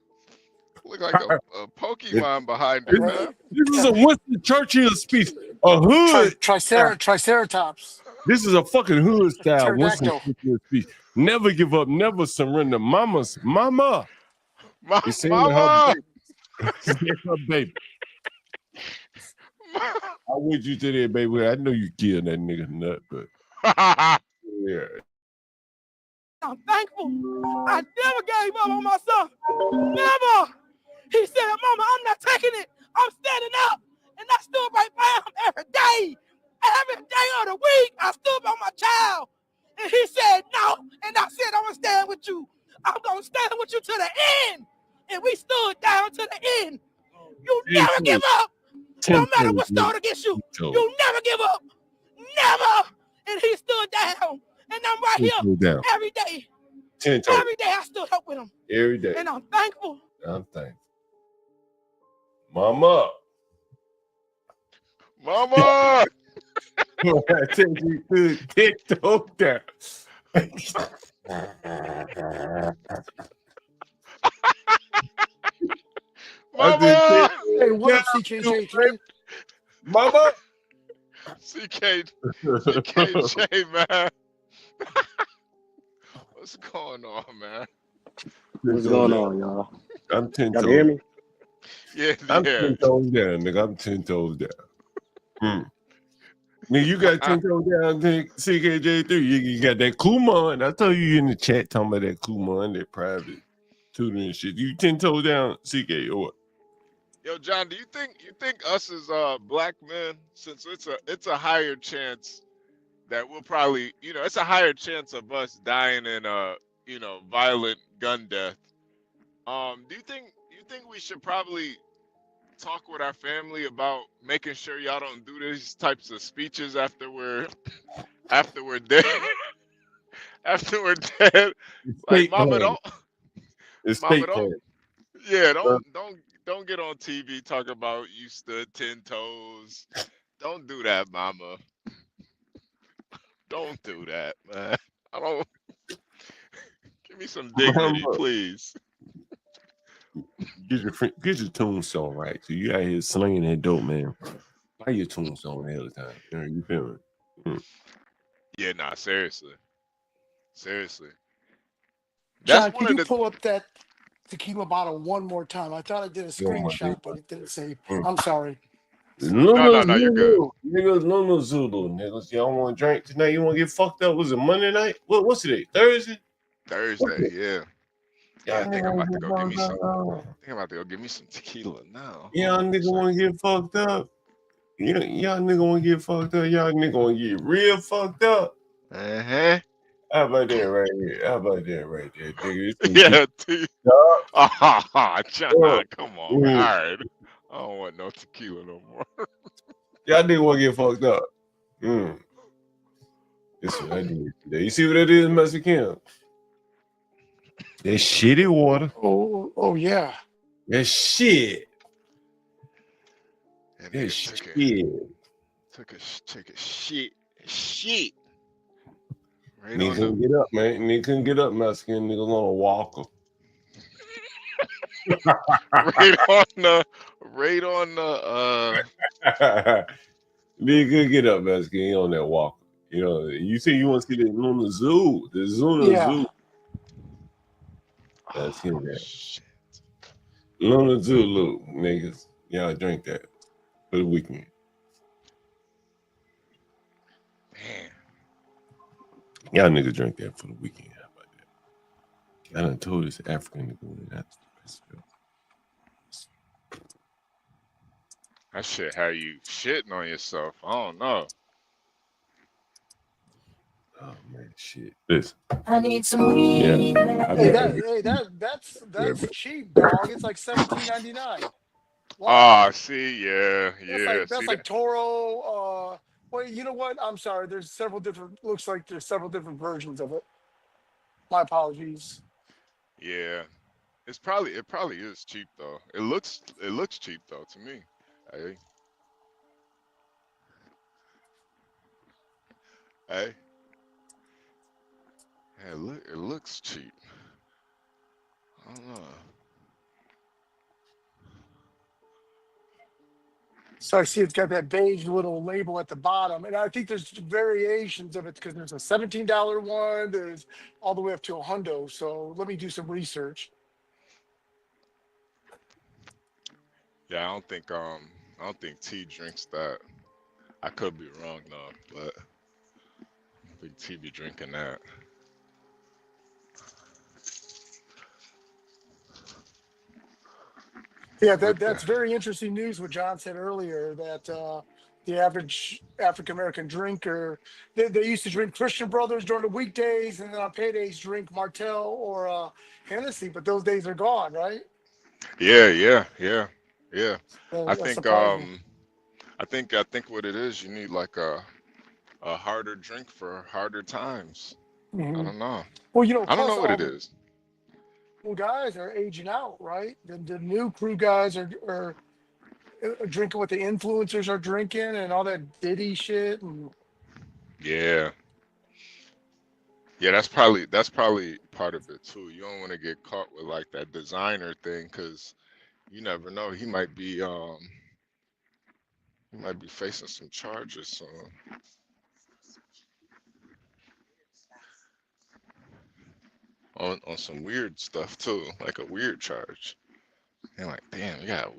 Pokemon behind her, man. This is a Winston Churchill speech. A hood. Triceratops. This is a fucking hood style Winston Pterodactyl. Churchill speech. Never give up, never surrender. Mama. Mama. Her baby. I want you to there, baby. I know you killed that nigga Nut, but yeah. I'm thankful. I never gave up on my son. Never. He said, Mama, I'm not taking it. I'm standing up. And I stood right by him every day. Every day of the week, I stood by my child. And he said, no. And I said, I'm going to stand with you. I'm going to stand with you to the end. And we stood down to the end. You never give up. No matter what's thrown against you, you never give up. Never. And he stood down. And I'm right here every day. Every day I stood up with him. Every day. And I'm thankful. I'm thankful. Mama. Mama. I tell you, good TikTok down. Mama. Hey, what up, CKJ? Mama. CKJ, man. What's going on, man? What's going on, y'all? I'm 10 Y'all toes. hear me? Yeah, I'm 10 toes down, nigga. I'm 10 toes down. Nigga, you got 10 toes down, CKJ3. You got that Kumon. I told you in the chat talking about that Kumon, that private tutoring shit. You 10 toes down, CK, or what? Yo, John, do you think us as black men, since it's a higher chance that we'll probably, it's a higher chance of us dying in a, violent gun death. Do you think we should probably talk with our family about making sure y'all don't do these types of speeches after we're dead? After we're dead, like mama don't. It's mama don't. Yeah, don't get on TV talking about you stood 10 toes. Don't do that, mama. Don't do that, man. I don't. Give me some dignity, please. Get your tombstone right. So you out here slinging that dope, man. Buy your tombstone all the time. You feel me? Yeah, nah, seriously. John, can you pull up that tequila bottle one more time? I thought I did a screenshot, but it didn't say. I'm sorry. No, you're good. Niggas, no Zulu, niggas. Y'all want to drink tonight? You want to get fucked up? Was it Monday night? What's today? Thursday? Thursday, yeah. Yeah, I think I'm about to go give me some. I think I'm about to go give me some tequila now. Y'all nigga want to get fucked up? Y'all nigga want to get fucked up? Y'all nigga want to get real fucked up? Uh-huh. How about that right here? Nigga? Yeah, John, come on, man. All right. I don't want no tequila no more. Y'all nigga want to get fucked up. This what I did today. You see what that is, Master Kim? That shitty water. Oh yeah. That shit. That shit. Took a shit. Right Nigga couldn't get up, man. Nigga couldn't get up, Master Kim. Nigga on a walker. right on the, right on the. Nigga, get up, man. He on that walk. You know, you see, you want to see the Luna Zoo. The Zuna Yeah. Zoo. That's him there. Shit. Luna Zulu, niggas. Y'all drink that for the weekend. Man. Y'all niggas drink that for the weekend. How about that? I done told this African nigga when that's the best. That shit how you shitting on yourself. I don't know. Oh man, shit. Listen. I need some weed. Yeah. Hey, that's cheap, dog. It's like $17.99. Wow. Ah, see, yeah, yeah. That's See like that? Toro. Wait, you know what? I'm sorry. There's several different. Looks like there's several different versions of it. My apologies. Yeah. It probably is cheap though. It looks cheap though to me. Hey, hey. Yeah, it looks cheap. I don't know. So I see it's got that beige little label at the bottom, and I think there's variations of it because there's a $17 one. There's all the way up to a hundo. So let me do some research. Yeah, I don't think T drinks that. I could be wrong though, but I think T be drinking that. Yeah, What the? that's very interesting news. What John said earlier that the average African American drinker they used to drink Christian Brothers during the weekdays, and then on paydays drink Martell or Hennessy, but those days are gone, right? Yeah, yeah, yeah, yeah. I That think surprised me. I think what it is, you need like a harder drink for harder times. I Hmm. don't know. Well, I don't plus know what all it the is. guys are aging out, right? The new crew guys are drinking what the influencers are drinking and all that Diddy shit. And Yeah. Yeah, that's probably part of it too. You don't want to get caught with like that designer thing because you never know. He might be facing some charges on some weird stuff too, like a weird charge. And like, damn, you got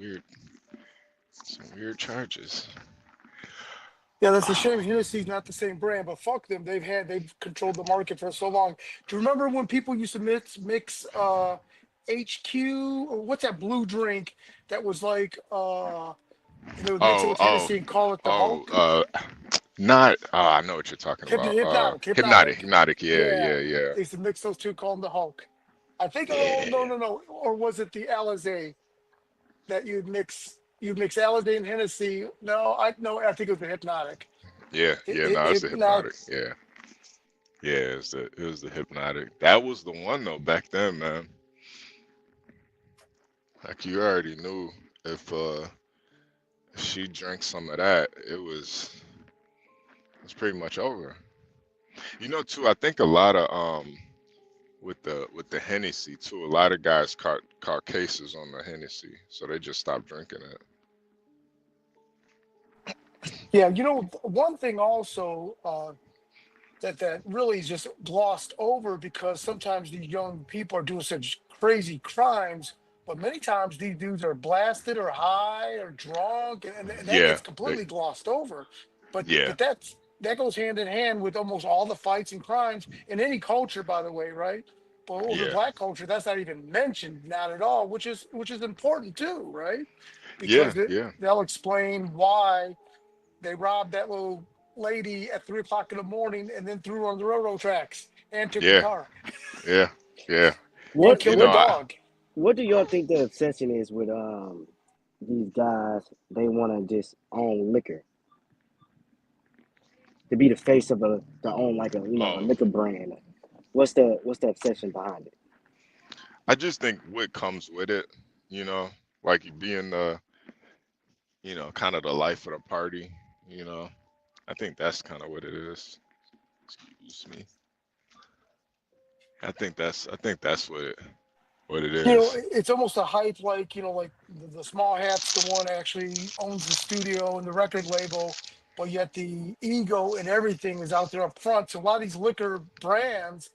some weird charges. yeah, that's a shame. Hennessy's not the same brand, but fuck them. They've controlled the market for so long. Do you remember when people used to mix HQ or what's that blue drink that was like and they would mix it Oh, with oh, Hennessy and call it the oh, Hulk? not. I know what you're talking about. Hypnotic. Hypnotic. Yeah, Yeah. yeah, yeah, They used to mix those two, call them the Hulk. I think oh yeah, no. Or was it the Alizé that you'd mix Alizé and Hennessy? No, I think it was the Hypnotic. yeah, yeah. No, it's the Hypnotic. hypnotic. Yeah, yeah. It was the hypnotic. That was the one though back then, man. Like you already knew if she drank some of that, it's pretty much over. You know, too. I think a lot of with the Hennessy too. A lot of guys caught cases on the Hennessy, so they just stopped drinking it. Yeah, one thing also that really is just glossed over because sometimes these young people are doing such crazy crimes, but many times these dudes are blasted or high or drunk, and that Yeah, gets completely glossed over. But yeah, but that goes hand in hand with almost all the fights and crimes in any culture, by the way, right? But over yeah, black culture, that's not even mentioned, not at all, which is important too, right? yeah, Because yeah, they'll explain why they robbed that little lady at 3 o'clock in the morning and then threw her on the railroad tracks and took the yeah, car yeah, yeah. and What You killed the know, what dog. what do y'all think the obsession is with these guys? They want to just own liquor to be the face of to own like a oh, liquor brand. What's the obsession behind it? I just think what comes with it, you know, like you being kind of the life of the party, you know. I think that's kind of what it is. Excuse me. I think that's what it. what it You know, is. it's almost a hype like, like the Small Hat's the one actually owns the studio and the record label, but yet the ego and everything is out there up front. So a lot of these liquor brands,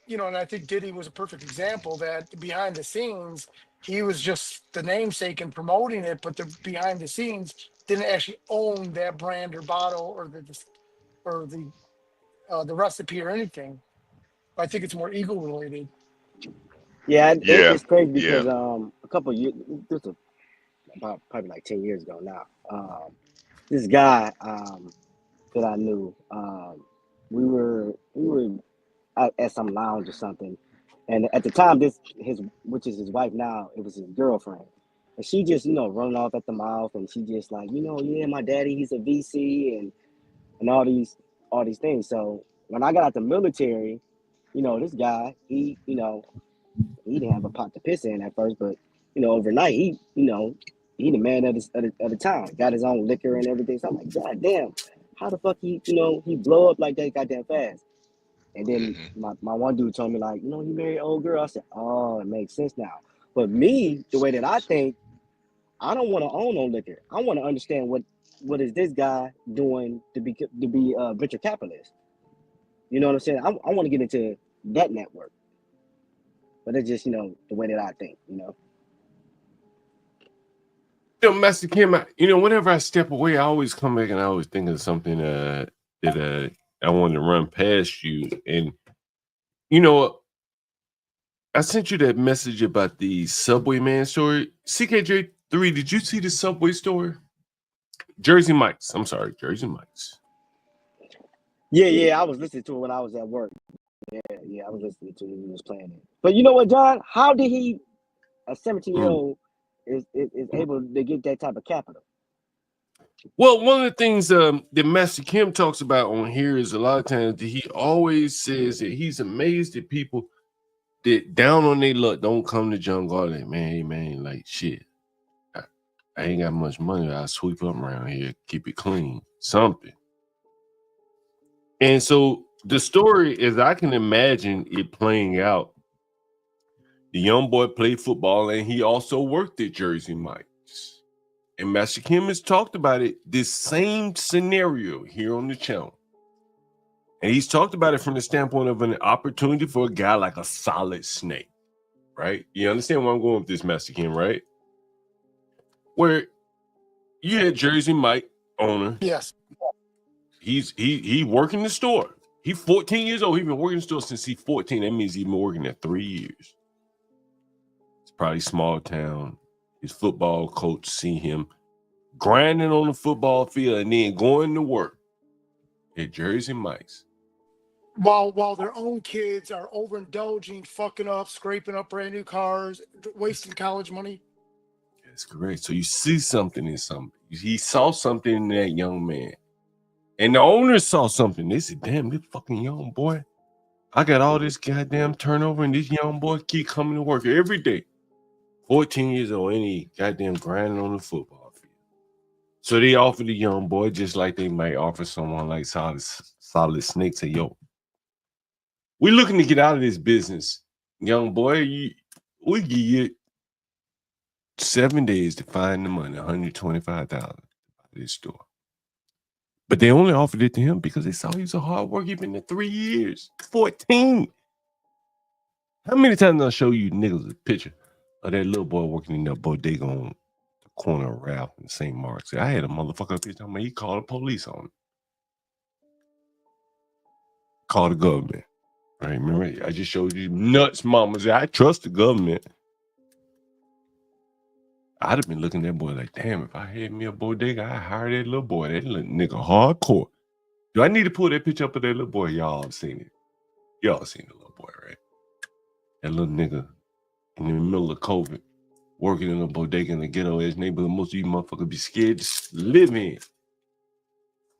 and I think Diddy was a perfect example that behind the scenes, he was just the namesake and promoting it, but the behind the scenes didn't actually own that brand or bottle or the recipe or anything. I think it's more ego related. Yeah, Yeah, it's crazy yeah. because a couple of years, this was about probably like 10 years ago now. This guy that I knew, we were at some lounge or something, and at the time, which is his wife now, it was his girlfriend, and she just running off at the mouth, and she just like yeah, my daddy, he's a VC and all these things. So when I got out the military, this guy, he didn't have a pot to piss in at first, but overnight he the man of the town, got his own liquor and everything. So I'm like, God damn, how the fuck he blow up like that goddamn fast? And then Hmm. my one dude told me like, he married an old girl. I said, oh, it makes sense now. But me, the way that I think, I don't want to own no liquor. I want to understand what is this guy doing to be a venture capitalist. You know what I'm saying? I want to get into that network. But it's just the way that I think. Master Kim, whenever I step away, I always come back and I always think of something that I wanted to run past you. And I sent you that message about the Subway man story. CKJ3, did you see the Subway story? Jersey Mike's. I'm sorry, Jersey Mike's. Yeah, I was listening to it when I was at work. Yeah, I was listening to it when he was playing it. But you know what, John? How did a 17-year-old is able to get that type of capital? Well, one of the things that Master Kim talks about on here is a lot of times that he always says that he's amazed at people that down on their luck don't come to John Garland. Man, hey man, like shit. I ain't got much money. I'll sweep up around here, keep it clean, something. And so the story is, I can imagine it playing out. The young boy played football and he also worked at Jersey Mike's. And Master Kim has talked about it, this same scenario here on the channel. And he's talked about it from the standpoint of an opportunity for a guy like a Solid Snake, right? You understand where I'm going with this, Master Kim, right? Where you had Jersey Mike owner. Yes. He working the store. He's 14 years old. He's been working the store since he's 14. That means he's been working there 3 years. It's probably small town. His football coach see him grinding on the football field and then going to work at Jersey Mike's. While their own kids are overindulging, fucking up, scraping up brand new cars, wasting college money. That's correct. So you see something in somebody. He saw something in that young man. And the owner saw something. They said, damn, this fucking young boy. I got all this goddamn turnover and this young boy keep coming to work every day. 14 years old and he goddamn grinding on the football field. So they offered the young boy just like they might offer someone like Solid Snake. Say, yo, we're looking to get out of this business. Young boy, we give you 7 days to find the money, $125 at this store. But they only offered it to him because they saw he was a hard worker. He's been there 3 years, 14. How many times did I show you niggas a picture of that little boy working in that bodega on the corner of Ralph and St. Mark's? I had a motherfucker picture of me. He called the police on him. Called the government. Right? Remember, I just showed you nuts mamas. I trust the government. I'd have been looking at that boy like, damn, if I had me a bodega, I'd hire that little boy. That little nigga hardcore. Do I need to pull that picture up of that little boy? Y'all have seen it. Y'all seen the little boy, right? That little nigga in the middle of COVID, working in a bodega in the ghetto-ass neighborhood. Most of you motherfuckers be scared to live in.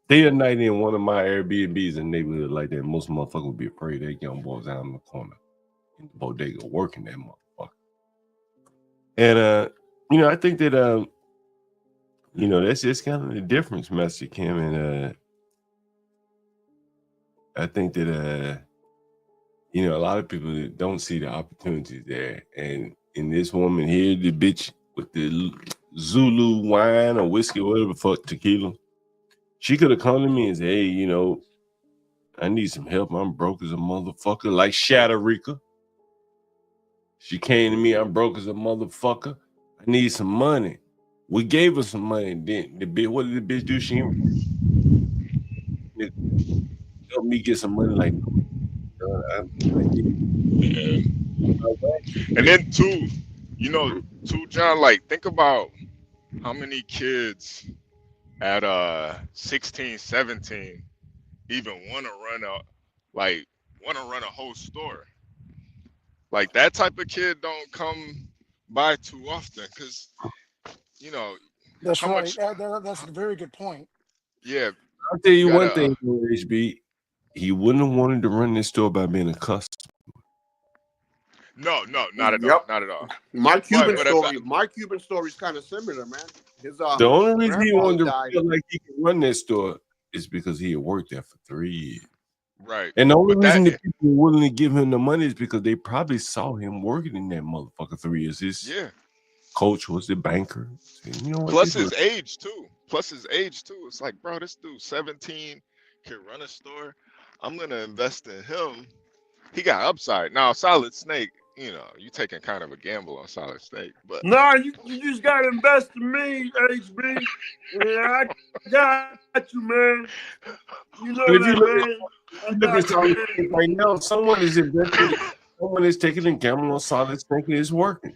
Day or night in one of my Airbnbs in a neighborhood like that, most motherfuckers would be afraid that young boys out in the corner in the bodega working that motherfucker. And I think that that's just kind of the difference, Master Kim. And I think that you know, a lot of people don't see the opportunities there. And in this woman here, the bitch with the Zulu wine or whiskey, whatever the fuck, tequila, she could have come to me and said, hey, you know, I need some help. I'm broke as a motherfucker, like Shatterika. She came to me, I'm broke as a motherfucker. I need some money. We gave her some money. Then the bitch, what did the bitch do? She helped me get some money. Like, Yeah. And then too, you know, John, like think about how many kids at 16, 17 even want to run a whole store. Like that type of kid don't come by too often because you know That's how right. much. That's a very good point. Yeah, I'll tell you one gotta. thing, HB. He wouldn't have wanted to run this store by being a customer. No, not at all, Yep. not at all. My Cuban But if story is kind of similar, man. His The only reason he grandfather wanted to died. feel like he could run that store is because he had worked there for 3 years. right, And the only but reason that that people were willing to give him the money is because they probably saw him working in that motherfucker 3 years. His yeah. coach was the banker. So, you know what? Plus his age too. It's like, bro, this dude 17 can run a store. I'm gonna invest in him. He got upside. Now, Solid Snake, you know, you taking kind of a gamble on Solid Snake, but Nah, you just gotta invest in me, HB. Yeah, I got you, man. You know But if you that, look man. I at got you, Solid man. Snake right now, someone is invested, someone is taking a gamble on Solid Snake and it's working.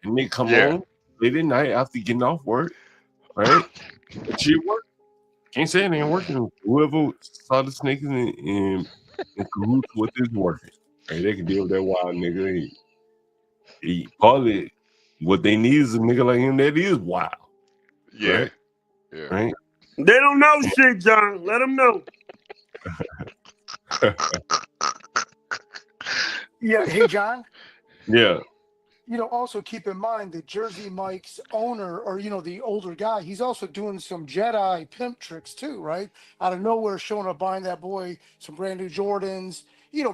And they come yeah, on late at night after getting off work, right? But she work. Can't say it ain't working. Whoever Solid Snake is in cahoots with is working. Right? They can deal with that wild nigga. He probably what they need is a nigga like him that is wild. yeah, Right? Right? They don't know shit, John. Let them know. Yeah. Hey, John. Yeah. You know, also keep in mind that Jersey Mike's owner, or the older guy, he's also doing some Jedi pimp tricks too, right? Out of nowhere, showing up buying that boy some brand new Jordans,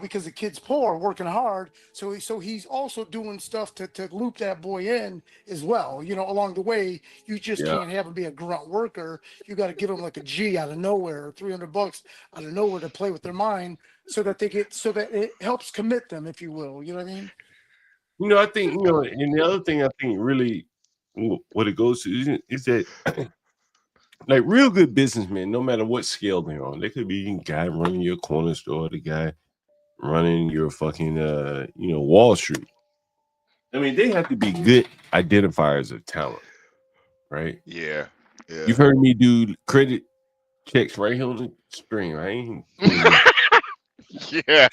because the kid's poor, working hard. So he's also doing stuff to loop that boy in as well. Along the way, you just Yeah. can't have him be a grunt worker. You got to give him like a G out of nowhere, $300 out of nowhere to play with their mind, so that it helps commit them, if you will. You know what I mean? I think, and the other thing I think really what it goes to is that like real good businessmen, no matter what scale they're on, they could be a guy running your corner store, the guy running your fucking Wall Street. I mean, they have to be good identifiers of talent, right? yeah. You've heard me do credit checks right here on the screen, right? Yeah.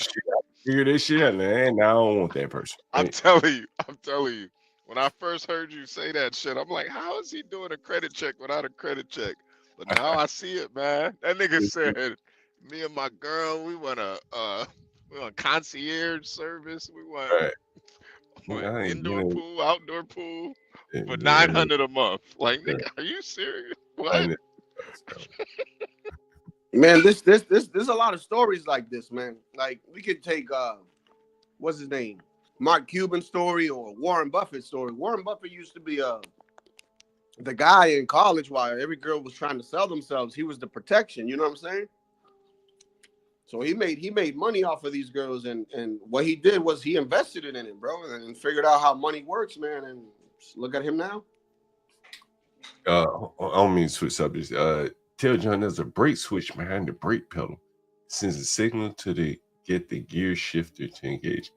Figure this shit out, man. Now I don't want that person. Right? I'm telling you. When I first heard you say that shit, I'm like, how is he doing a credit check without a credit check? But now I see it, man. That nigga said, me and my girl, we want concierge service. We want indoor pool, outdoor pool for $900 a month. Like, nigga, are you serious? What? Man, there's a lot of stories like this, man. Like we could take what's his name? Mark Cuban story or Warren Buffett story. Warren Buffett used to be the guy in college while every girl was trying to sell themselves. He was the protection, you know what I'm saying? So he made money off of these girls, and what he did was he invested in it, bro, and figured out how money works, man. And look at him now. I don't mean to switch subjects. Tell John there's a brake switch behind the brake pedal. Sends a signal to get the gear shifter to engage.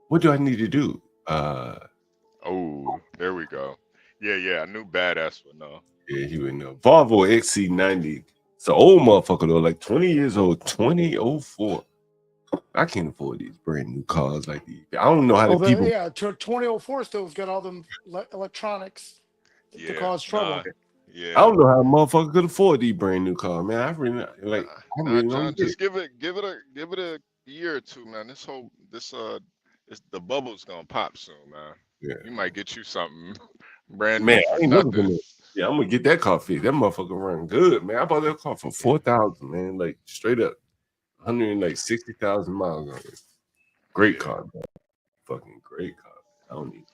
What do I need to do? Oh, there we go. Yeah. I knew Badass would know. Yeah, he would know. Volvo XC90. It's an old motherfucker though, like 20 years old, 2004. I can't afford these brand new cars like these. I don't know how the people. Yeah, 2004 still's got all them electronics to cause trouble. Yeah. I don't know how a motherfucker could afford these brand new cars, man. I really like. John, just give it a year or two, man. The bubble's gonna pop soon, man. Yeah. You might get you something brand Man, new I for ain't looking nothing. Yeah, I'm gonna get that car fixed. That motherfucker run good, man. I bought that car for $4,000, man. Like straight up, 160,000 miles on it. Great car, bro. Fucking great car. I don't need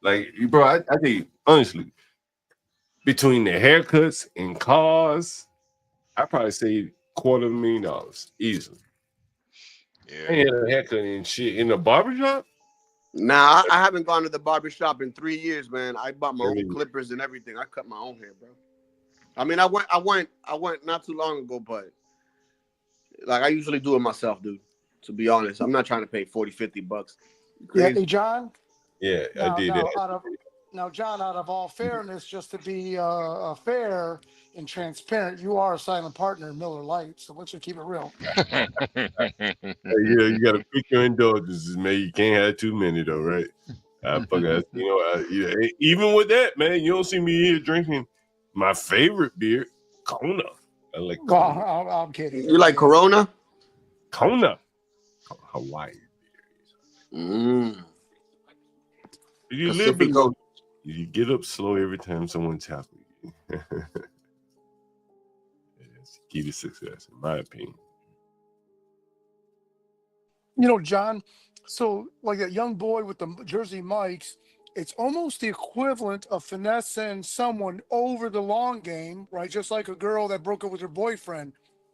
like, bro. I think honestly, between the haircuts and cars, I probably saved $250,000 easily. I ain't had a haircut and shit in the barbershop. Nah, I haven't gone to the barbershop in 3 years, man. I bought my own clippers and everything. I cut my own hair, bro. I mean, I went not too long ago, but like I usually do it myself, dude. To be honest, I'm not trying to pay $40-$50. Yeah, hey, John. Yeah, I did that. Now, John, out of all fairness, just to be fair and transparent, you are a silent partner in Miller Lite, so let's just keep it real. Hey, yeah, you got to pick your indulgences, man. You can't have too many, though, right? Even with that, man, you don't see me here drinking my favorite beer, Kona. I like Kona. I'm kidding. You like Corona? Kona, Hawaii beer. You live below. You get up slow every time someone taps you. That's the key to success, in my opinion. You know, John, so like that young boy with the Jersey Mikes, it's almost the equivalent of finessing someone over the long game, right? Just like a girl that broke up with her boyfriend.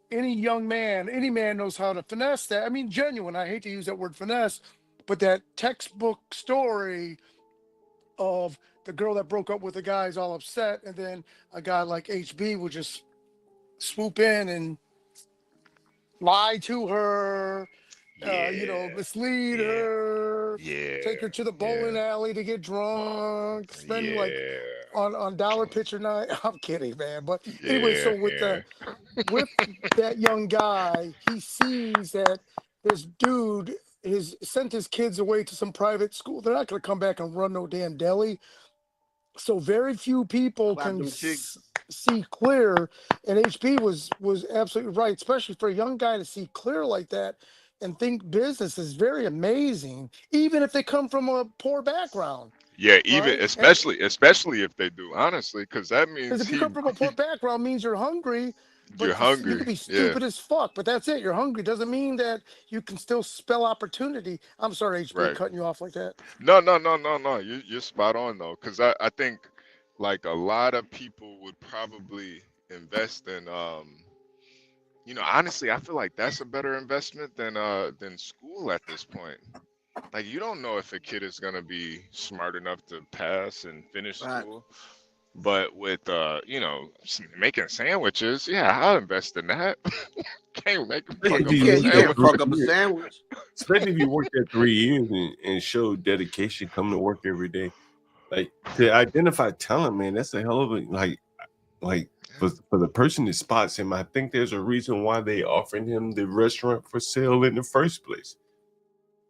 Any man knows how to finesse that. I mean, genuine. I hate to use that word finesse, but that textbook story of the girl that broke up with the guy is all upset, and then a guy like HB would just swoop in and lie to her, mislead her, take her to the bowling alley to get drunk, spend like on dollar pitcher night. I'm kidding, man. But anyway, so with that young guy, he sees that this dude sent his kids away to some private school. They're not going to come back and run no damn deli. So very few people can see clear, and HB was absolutely right, especially for a young guy to see clear like that and think business is very amazing, even if they come from a poor background. Yeah, even right? especially if they do, honestly, because that means if you come from a poor background means you're hungry. But you're hungry. You could be stupid as fuck, but that's it. You're hungry. Doesn't mean that you can still spell opportunity. I'm sorry, HB, cutting you off like that. No. You're spot on though, because I think like a lot of people would probably invest in honestly, I feel like that's a better investment than school at this point. Like you don't know if a kid is gonna be smart enough to pass and finish school. But with making sandwiches, I'll invest in that. Can't make a fuck up a sandwich. Especially if you work there 3 years and show dedication, coming to work every day. Like to identify talent, man, that's a hell of a like for the person that spots him. I think there's a reason why they offered him the restaurant for sale in the first place.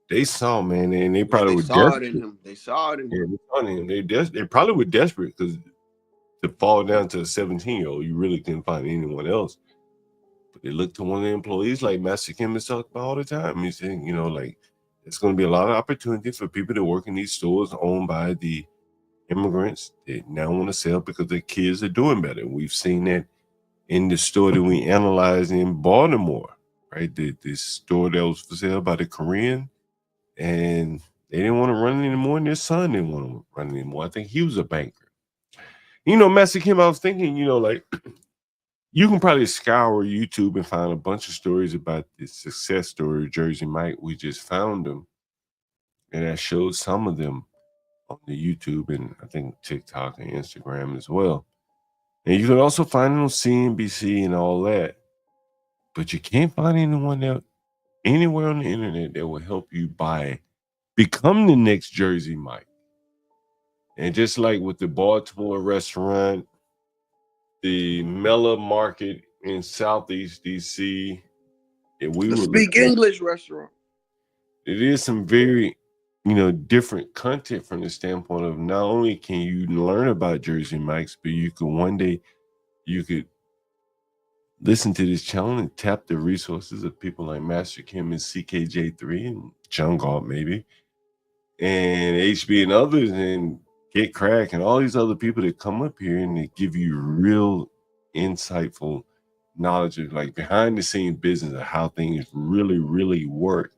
They saw, man, and they probably were desperate. They saw it in him. They saw it in him. They probably were desperate because to fall down to a 17-year-old, you really couldn't find anyone else. But they looked to one of the employees, like Master Kim is talking about all the time. He's saying, like, there's going to be a lot of opportunity for people to work in these stores owned by the immigrants that now want to sell because their kids are doing better. We've seen that in the store that we analyzed in Baltimore, right? The store that was for sale by the Korean, and they didn't want to run anymore, and their son didn't want to run anymore. I think he was a banker. Master Kim, I was thinking, like, you can probably scour YouTube and find a bunch of stories about the success story of Jersey Mike. We just found them, and I showed some of them on the YouTube and I think TikTok and Instagram as well. And you can also find them on CNBC and all that. But you can't find anyone anywhere on the internet that will help you become the next Jersey Mike. And just like with the Baltimore restaurant, the Mela Market in Southeast DC, the Speak English restaurant. It is some very, different content from the standpoint of not only can you learn about Jersey Mike's, but one day you could listen to this channel and tap the resources of people like Master Kim and CKJ3 and John Galt maybe, and HB and others, and Get Crack and all these other people that come up here and they give you real insightful knowledge of like behind the scenes business of how things really, really work.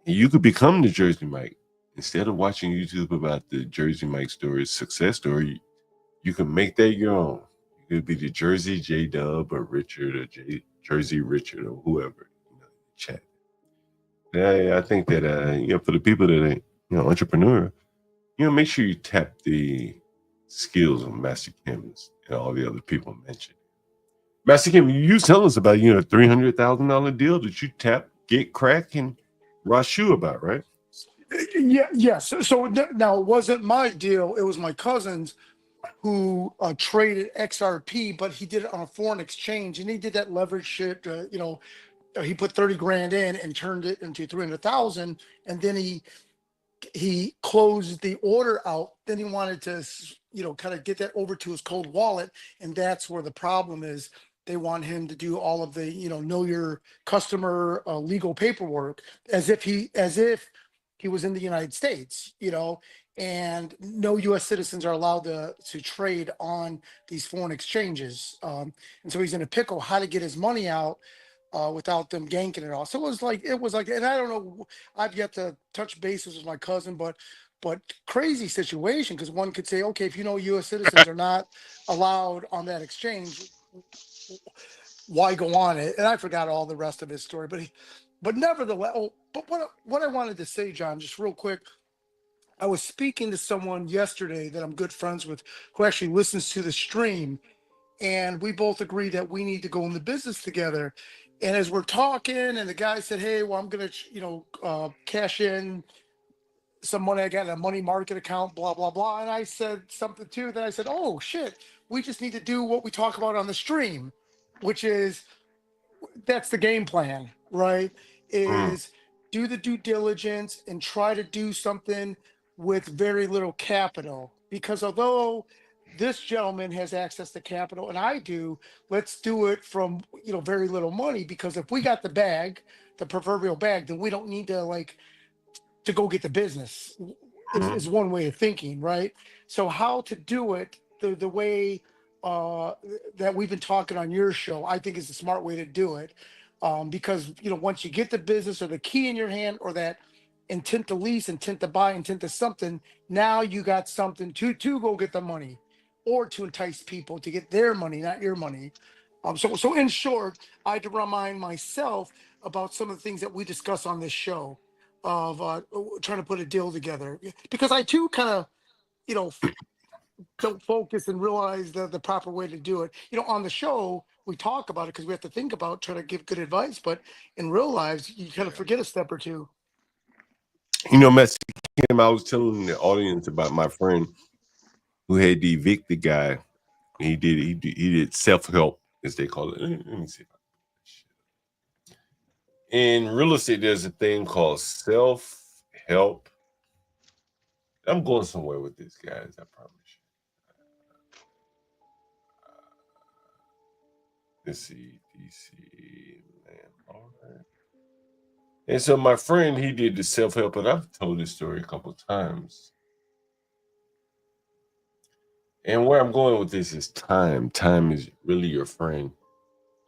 You could become the Jersey Mike. Instead of watching YouTube about the Jersey Mike story, success story, you can make that your own. You could be the Jersey J Dub or Richard or Jersey Richard or whoever. Chat. Yeah, I think that for the people that ain't entrepreneur, make sure you tap the skills of Master Kim's and all the other people mentioned. Master Kim, you tell us about $300,000 deal that you tap, get crack, and Rashu about, right? Yeah, yes. So now it wasn't my deal; it was my cousin's who traded XRP, but he did it on a foreign exchange, and he did that leverage shit. He put 30 grand in and turned it into 300,000, and then he closed the order out. Then he wanted to kind of get that over to his cold wallet, and that's where the problem is. They want him to do all of the know your customer legal paperwork as if he was in the United States, and no U.S. citizens are allowed to trade on these foreign exchanges, and so he's in a pickle how to get his money out without them ganking it all. So it was like, and I don't know, I've yet to touch bases with my cousin, but crazy situation, because one could say, okay, if U.S. citizens are not allowed on that exchange, why go on it? And I forgot all the rest of his story, but nevertheless, but what I wanted to say, John, just real quick, I was speaking to someone yesterday that I'm good friends with who actually listens to the stream, and we both agree that we need to go in the business together. And as we're talking, and the guy said, "Hey, well, I'm gonna, cash in some money I got in a money market account, blah blah blah." And I said something too. Then I said, "Oh shit, we just need to do what we talk about on the stream, which is that's the game plan, right? Is do the due diligence and try to do something with very little capital. Because although this gentleman has access to capital and I do, let's do it from very little money. Because if we got the bag, the proverbial bag, then we don't need to go get the business is one way of thinking, right? So how to do it the way that we've been talking on your show, I think is the smart way to do it. Because once you get the business or the key in your hand, or that intent to lease, intent to buy, intent to something, now you got something to go get the money, or to entice people to get their money, not your money. So in short, I had to remind myself about some of the things that we discuss on this show of trying to put a deal together, because I too kind of don't focus and realize the proper way to do it. On the show we talk about it because we have to think about trying to give good advice, but in real lives you kind of forget a step or two. Messi Kim, I was telling the audience about my friend who had to evict the guy. He did self-help, as they call it. Let me see. In real estate, there's a thing called self-help. I'm going somewhere with this, guys, I promise you. Let's see, DC Landlord. And so my friend, he did the self-help, and I've told this story a couple of times. And where I'm going with this is time. Time is really your friend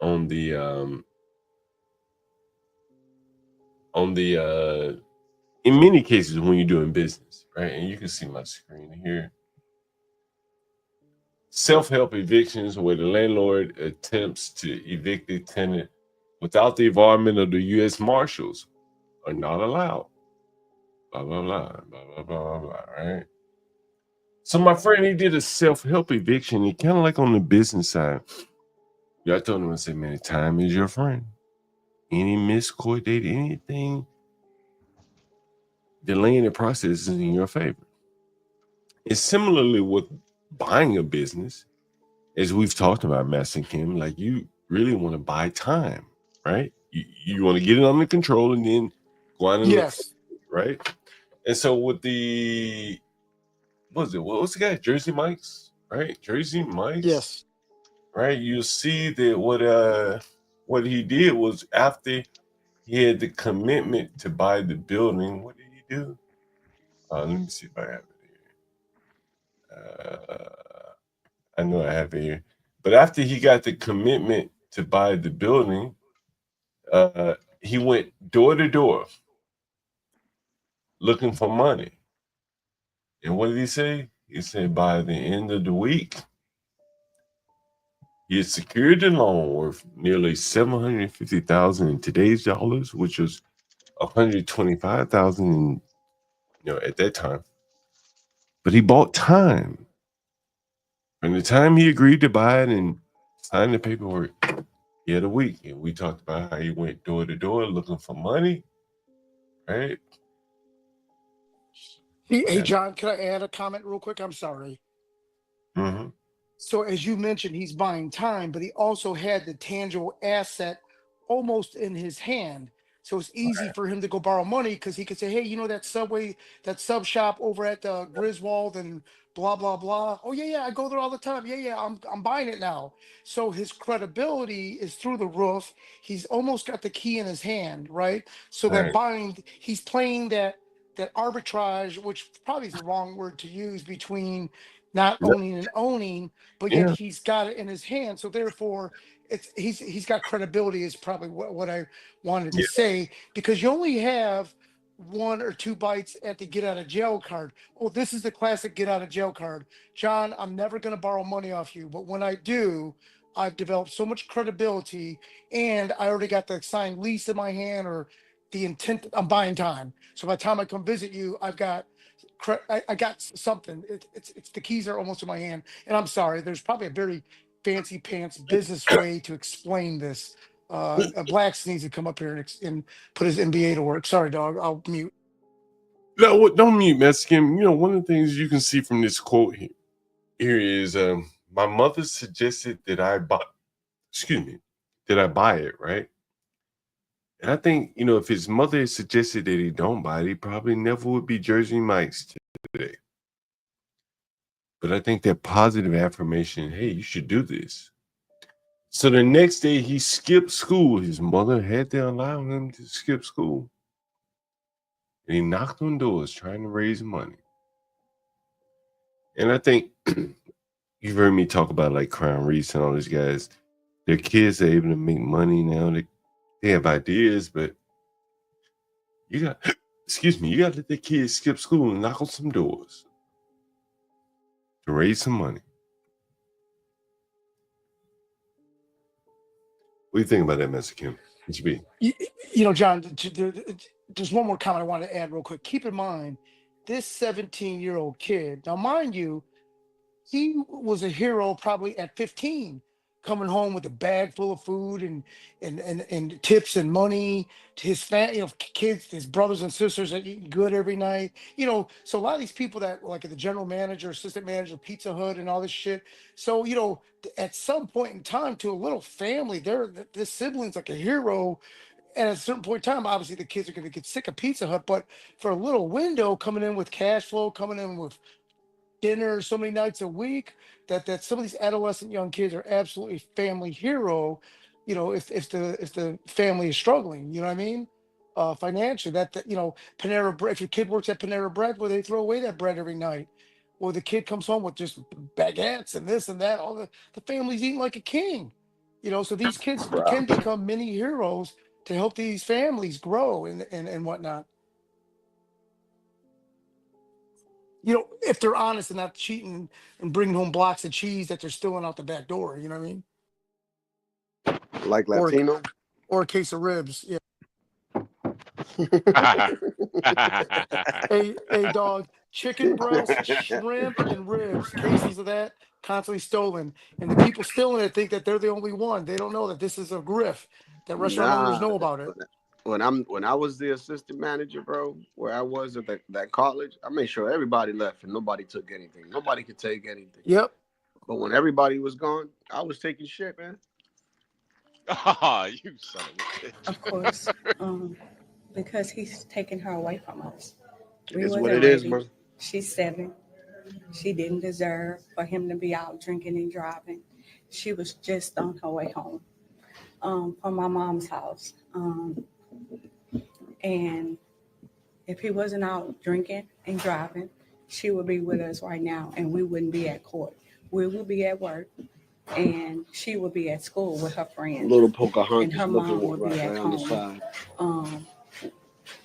on the in many cases when you're doing business, right? And you can see my screen here. Self-help evictions, where the landlord attempts to evict the tenant without the involvement of the U.S. Marshals, are not allowed. Blah, blah, blah, blah, blah, blah, blah, right? So my friend, he did a self-help eviction. He kind of like on the business side. I told him, I said, man, time is your friend. Any miscourt date, anything, delaying the process is in your favor. It's similarly with buying a business, as we've talked about, Master Kim, like you really want to buy time, right? You want to get it under control and then go out and look for it, right? And so with the, what was the guy? Jersey Mike's, right? Jersey Mike's. Yes. Right. You'll see that what he did was, after he had the commitment to buy the building, what did he do? Let me see if I have it here. I know I have it here. But after he got the commitment to buy the building, he went door to door looking for money. And what did he say? He said by the end of the week, he had secured a loan worth nearly $750,000 in today's dollars, which was $125,000 at that time. But he bought time. From the time he agreed to buy it and sign the paperwork, he had a week. And we talked about how he went door to door looking for money, right? Hey, John, can I add a comment real quick? I'm sorry. Mm-hmm. So as you mentioned, he's buying time, but he also had the tangible asset almost in his hand. So it's easy for him to go borrow money because he could say, hey, you know, that Subway, that sub shop over at Griswold and blah, blah, blah. Oh, yeah, I go there all the time. Yeah, I'm buying it now. So his credibility is through the roof. He's almost got the key in his hand, right? So that buying, he's playing that arbitrage, which probably is the wrong word to use, between not owning and owning, but yet he's got it in his hand. So therefore, he's got credibility is probably what I wanted to say, because you only have 1 or 2 bites at the get out of jail card. Oh, this is the classic get out of jail card. John, I'm never going to borrow money off you, but when I do, I've developed so much credibility and I already got the signed lease in my hand, or the intent. I'm buying time. So by the time I come visit you, I got something. It's the keys are almost in my hand. And I'm sorry, there's probably a very fancy pants business way to explain this. Blacks needs to come up here and put his MBA to work. Sorry, dog. I'll mute. No, don't mute, Mexican. One of the things you can see from this quote here is my mother suggested that I buy it, right? And I think, if his mother had suggested that he don't buy it, he probably never would be Jersey Mike's today. But I think that positive affirmation, hey, you should do this. So the next day he skipped school. His mother had to allow him to skip school. And he knocked on doors trying to raise money. And I think you've heard me talk about like Crown Reese and all these guys. Their kids are able to make money now. They have ideas, but you got to let the kids skip school and knock on some doors to raise some money. What do you think about that, Mr. Kim? John, there's one more comment I want to add real quick. Keep in mind, this 17-year-old kid, now mind you, he was a hero probably at 15, coming home with a bag full of food and tips and money to his kids, his brothers and sisters that eat good every night. So a lot of these people that like the general manager, assistant manager, Pizza Hut and all this shit. So, at some point in time, to a little family, this sibling's like a hero. And at a certain point in time, obviously the kids are going to get sick of Pizza Hut, but for a little window, coming in with cash flow, coming in with dinner so many nights a week, that some of these adolescent young kids are absolutely family hero. If the family is struggling, you know what I mean, financially. That Panera Bread. If your kid works at Panera Bread, well, they throw away that bread every night. Well, the kid comes home with just baguettes and this and that. All the family's eating like a king. So these kids can become mini heroes to help these families grow and whatnot. If they're honest and not cheating and bringing home blocks of cheese that they're stealing out the back door, you know what I mean? Like Latino? Or a case of ribs, yeah. Hey, dog, chicken breast, shrimp, and ribs, cases of that, constantly stolen. And the people stealing it think that they're the only one. They don't know that this is a grift, that restaurant owners know about it. When I was the assistant manager, bro, where I was at that college, I made sure everybody left and nobody took anything. Nobody could take anything. Yep. But when everybody was gone, I was taking shit, man. You son of a bitch. Of course, because he's taking her away from us. It's what it is, bro. She's 7. She didn't deserve for him to be out drinking and driving. She was just on her way home from my mom's house. And if he wasn't out drinking and driving, she would be with us right now, and we wouldn't be at court. We would be at work, and she would be at school with her friends. Little Pocahontas, and her mom would be at home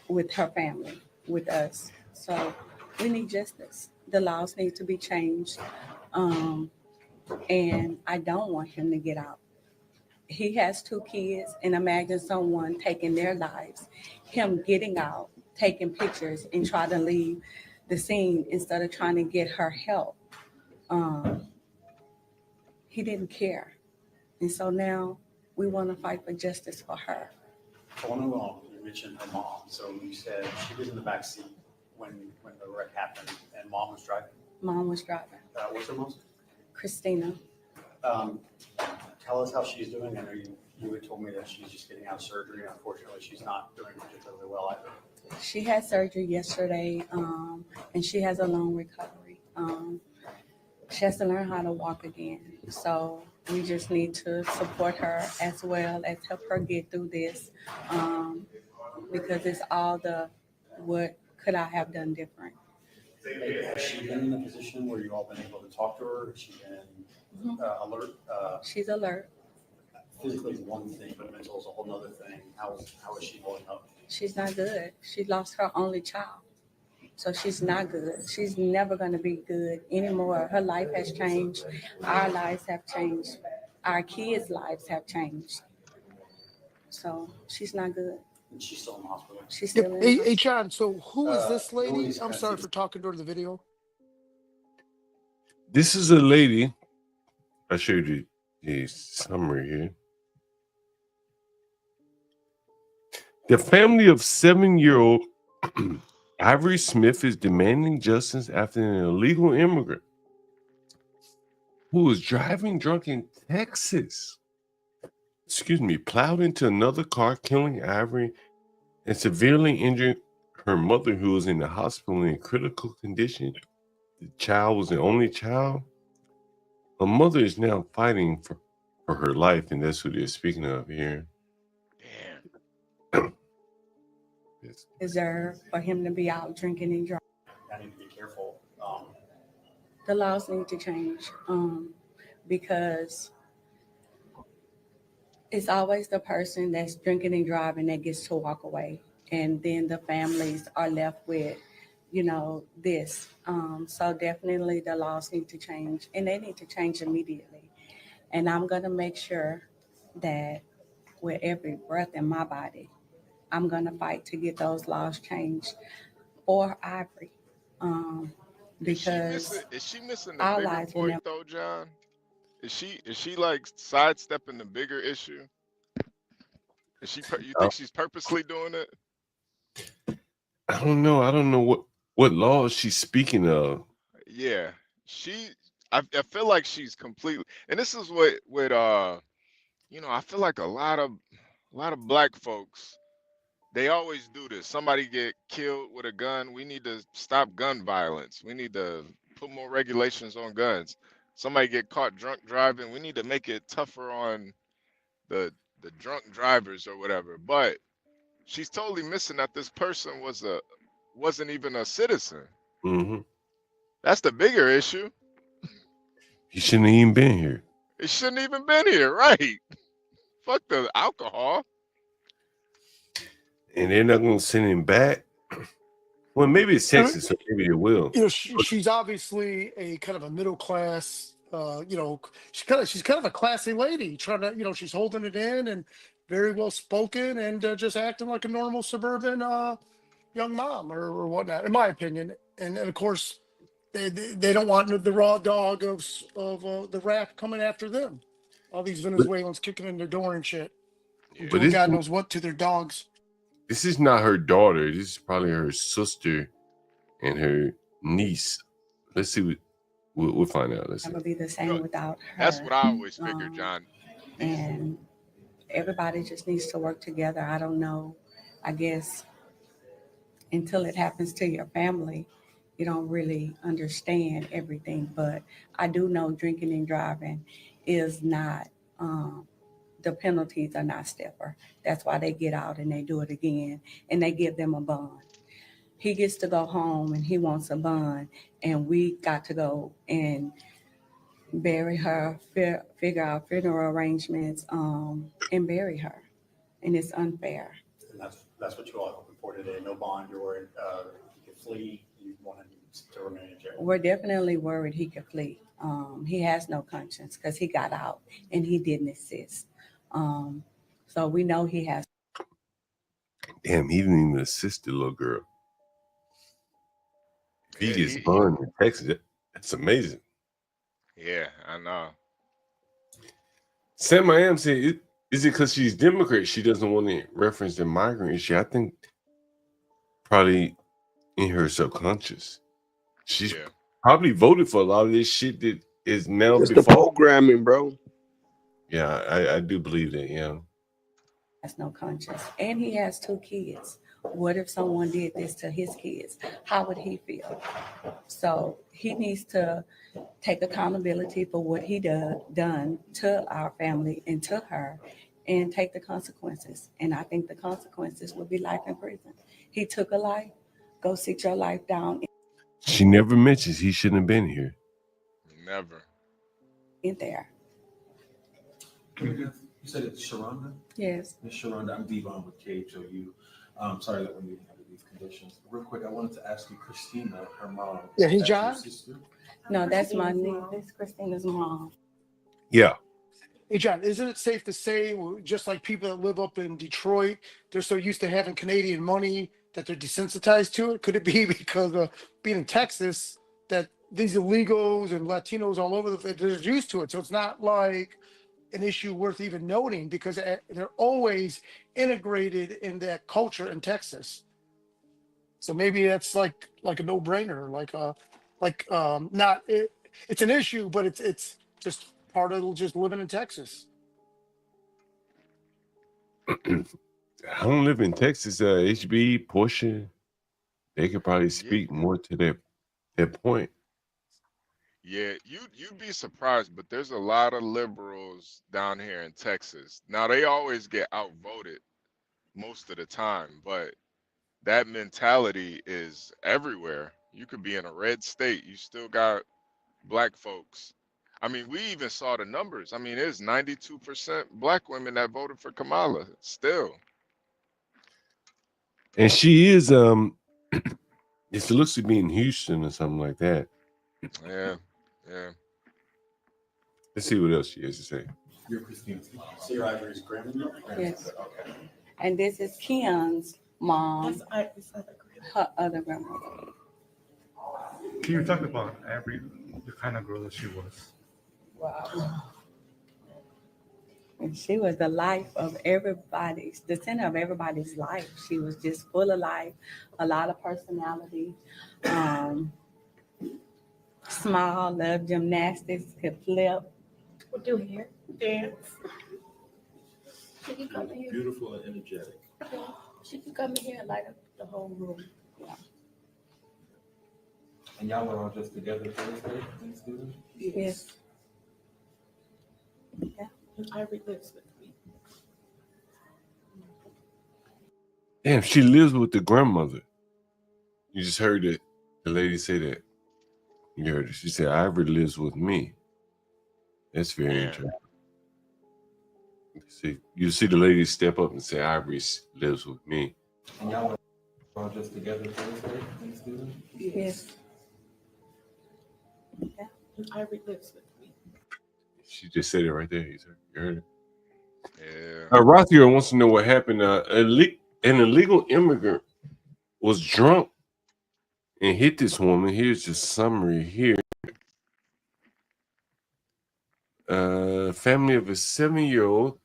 with her family. with us. So we need justice. The laws need to be changed. And I don't want him to get out. He has 2 kids, and imagine someone taking their lives, him getting out, taking pictures, and try to leave the scene instead of trying to get her help. He didn't care. And so now we want to fight for justice for her. I want to you mentioned her mom. So you said she was in the back seat when the wreck happened, and mom was driving. Mom was driving. What's her mom's name? Christina. Tell us how she's doing. I know you had told me that she's just getting out of surgery. Unfortunately, she's not doing particularly well either. She had surgery yesterday, and she has a long recovery. She has to learn how to walk again. So we just need to support her as well as help her get through this, because it's all what could I have done different. Has she been in a position where you all been able to talk to her? Has she been alert? She's alert. Physically is one thing, but mental is a whole other thing. How is she holding up? She's not good. She lost her only child. So she's not good. She's never going to be good anymore. Her life has changed. Our lives have changed. Our kids' lives have changed. So she's not good. And she's still in the hospital. She's still in the hospital. Hey, John, so who is this lady? I'm sorry for talking during the video. This is a lady. I showed you a summary here. The family of 7-year-old Ivory Smith is demanding justice after an illegal immigrant who was driving drunk in Texas, plowed into another car, killing Ivory and severely injured her mother, who was in the hospital in critical condition. The child was the only child. Her mother is now fighting for her life, and that's who they're speaking of here. Deserve for him to be out drinking and driving. I need to be careful. The laws need to change, because it's always the person that's drinking and driving that gets to walk away, and then the families are left with, this. So definitely the laws need to change, and they need to change immediately. And I'm going to make sure that with every breath in my body, I'm going to fight to get those laws changed for Ivory. Because is she missing the bigger point though, John? Is she like sidestepping the bigger issue? You think she's purposely doing it? I don't know. I don't know what laws she's speaking of. Yeah, I feel like she's completely, and this is what I feel like a lot of black folks, they always do this. Somebody get killed with a gun. We need to stop gun violence. We need to put more regulations on guns. Somebody get caught drunk driving. We need to make it tougher on the drunk drivers or whatever. But she's totally missing that this person wasn't even a citizen. Mm-hmm. That's the bigger issue. He shouldn't have even been here. It shouldn't even been here, right? Fuck the alcohol. And they're not going to send him back. Well, maybe it's Texas, so maybe they will. She's obviously a kind of a middle class. She's kind of a classy lady. Trying to, she's holding it in and very well spoken and just acting like a normal suburban young mom or whatnot, in my opinion. And of course, they don't want the raw dog of the rap coming after them. All these Venezuelans kicking in their door and shit. Yeah. Doing God knows what to their dogs. This is not her daughter. This is probably her sister and her niece. Let's see. We'll find out. Let's see. It would be the same without her. That's what I always figured, John. And everybody just needs to work together. I don't know. I guess until it happens to your family, you don't really understand everything. But I do know drinking and driving is not, the penalties are not stiffer. That's why they get out and they do it again and they give them a bond. He gets to go home and he wants a bond, and we got to go and bury her, figure out funeral arrangements, and bury her. And it's unfair. And that's what you all hoping for today? No bond, you're worried he could flee, you want him to remain in jail? We're definitely worried he could flee. He has no conscience because he got out and he didn't assist. So we know he has. Damn, he didn't even assist the little girl. He Yeah, just spun in Texas. That's amazing. Yeah, I know. Sam I am saying, is it because she's Democrat? She doesn't want to reference the migrant issue. I think probably in her subconscious. She's probably voted for a lot of this shit that is now It's the programming, bro. Yeah, I do believe that, yeah. Has no conscience. And he has 2 kids. What if someone did this to his kids? How would he feel? So he needs to take accountability for what he done to our family and to her and take the consequences. And I think the consequences would be life in prison. He took a life. Go sit your life down She never mentions he shouldn't have been here. Never. in there. You said it's Sharonda? Yes. Miss Sharonda, I'm Devon with KHOU. Sorry that we're meeting under these conditions. Real quick, I wanted to ask you, Christina, her mom. Yeah, hey, that's your John? sister? No, that's my niece. That's Christina's mom. Yeah. Hey, John, isn't it safe to say, just like people that live up in Detroit, they're so used to having Canadian money that they're desensitized to it? Could it be because of being in Texas that these illegals and Latinos all over they're just used to it? So it's not like an issue worth even noting because they're always integrated in that culture in Texas. So maybe that's like a no-brainer, it's an issue, but it's just part of just living in Texas. I don't live in Texas. HB, Portia, they could probably speak more to that point. Yeah, you'd be surprised, but there's a lot of liberals down here in Texas. Now they always get outvoted most of the time, but that mentality is everywhere. You could be in a red state, you still got black folks. I mean, we even saw the numbers. I mean, there's 92% black women that voted for Kamala still. And she is it looks to be in Houston or something like that. Yeah, yeah. Let's see what else she has to say. You're Christina's mom. So your Ivory's grandmother? Yes. Okay. And this is Keon's mom, her other grandmother. Can you talk about Avery, the kind of girl that she was? Wow. And she was the life of everybody's, the center of everybody's life. She was just full of life, a lot of personality, smile, loved gymnastics, could flip. What do here? Dance. She can come in here. Beautiful and energetic. She can come in here and light up the whole room. Yeah. And y'all were all just together Thursday, Thanksgiving? Yes. Yeah. And Ivory lives with me. Damn, she lives with the grandmother. You just heard it. The lady say that. You heard it. She said, Ivory lives with me. That's very interesting. You see the lady step up and say, Ivory lives with me. And y'all were all just together Thursday, Thanksgiving? Yes. Yeah. And Ivory lives with me. She just said it right there. You heard it. Yeah. Rothier wants to know what happened. An illegal immigrant was drunk and hit this woman. Here's the summary here. Family of a 7-year-old.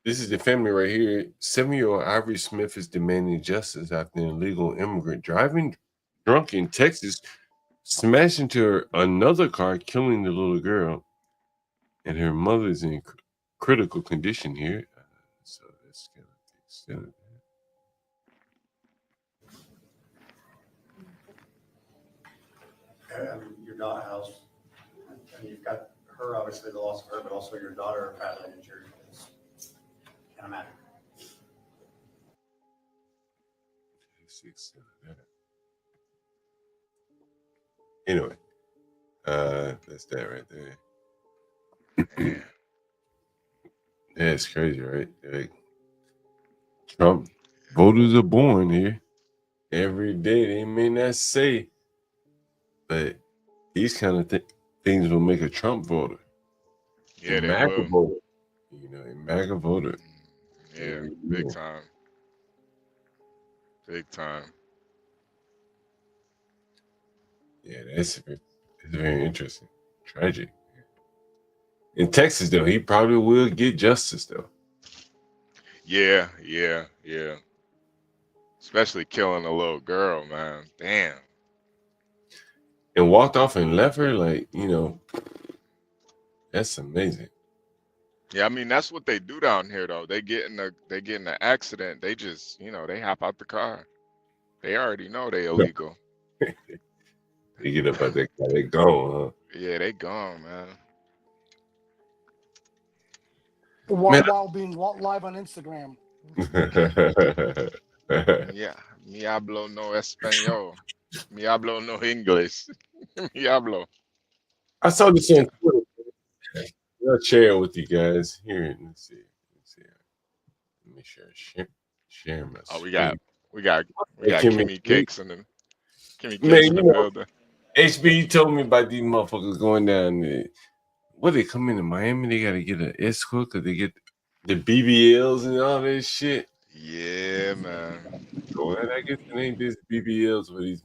This is the family right here. 7-year-old Ivory Smith is demanding justice after an illegal immigrant driving drunk in Texas smashed into another car, killing the little girl. And her mother is in critical condition here. So that's kind of the extent of that. Your daughter house, and you've got her, obviously the loss of her, but also your daughter badly injured. Can't imagine. Anyway, that's that right there. That's crazy, right? Like, Trump Voters are born here every day. They may not say, but these kind of things will make a Trump voter. Yeah, a they MAGA will. voter. A MAGA voter. Yeah, big time. Big time. Yeah, it's very interesting. Tragic. In Texas, though, he probably will get justice, though. Yeah. Especially killing a little girl, man. Damn. And walked off and left her, that's amazing. Yeah, I mean that's what they do down here though. They get in the accident, they just, they hop out the car. They already know they illegal. They get up out that car, they gone, Yeah, they gone, man. While being live on Instagram. Yeah, me hablo no español. Me hablo no English. Me hablo. I saw this on Twitter. I'll share it with you guys. Here, let's see. Let me share my Oh, we screen. got Kimmy Cakes in the building. HB told me about these motherfuckers going down there. What, they come into Miami, they gotta get an escort because they get the BBLs and all this shit. Yeah, man. Well, I guess it ain't this BBLs where these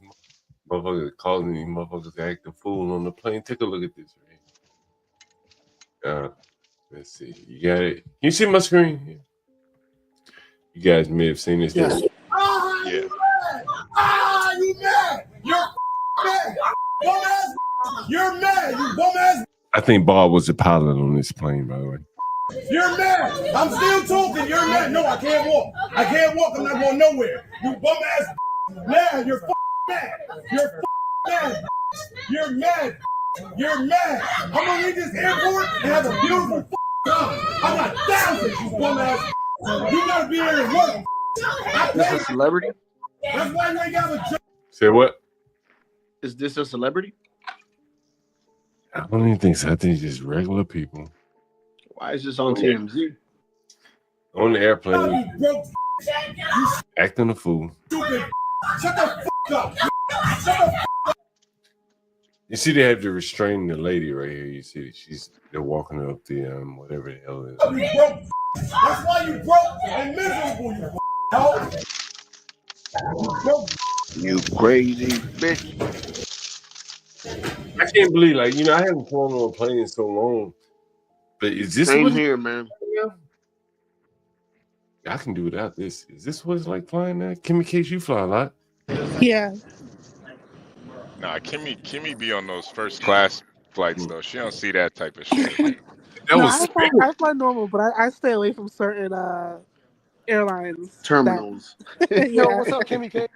motherfuckers causing these motherfuckers acting fool on the plane. Take a look at this, right? Let's see. You got it. Can you see my screen? Yeah. You guys may have seen this. Yes. Yeah. You mad? You're mad. Bum ass. You're mad. You bum ass. I think Bob was the pilot on this plane, by the way. You're mad. I'm still talking. You're mad. No, I can't walk. I'm not going nowhere. You bum ass. Mad. You're mad. You're mad. You're mad. You're mad. I'm gonna leave this airport and have a beautiful time. I got thousands, you bum ass. You gotta be here and work. Is this a celebrity? That's why you ain't got a job. Say what? Is this a celebrity? I don't even think so. I think it's just regular people. Why is this on TMZ? On the airplane. Acting a fool. Stupid. Shut the up. You see, they have to restrain the lady right here. You see, they're walking up the whatever the hell it is. You broke. That's why you broke and miserable, You crazy bitch. I can't believe, I haven't flown on a plane in so long. But is this Same here, man? I can do without this. Is this what it's like flying now? Kimmy Case, you fly a lot. Yeah. Nah, Kimmy be on those first class flights though. She don't see that type of shit. I fly normal, but I stay away from certain airlines. Terminals. Yo, what's up, Kimmy K?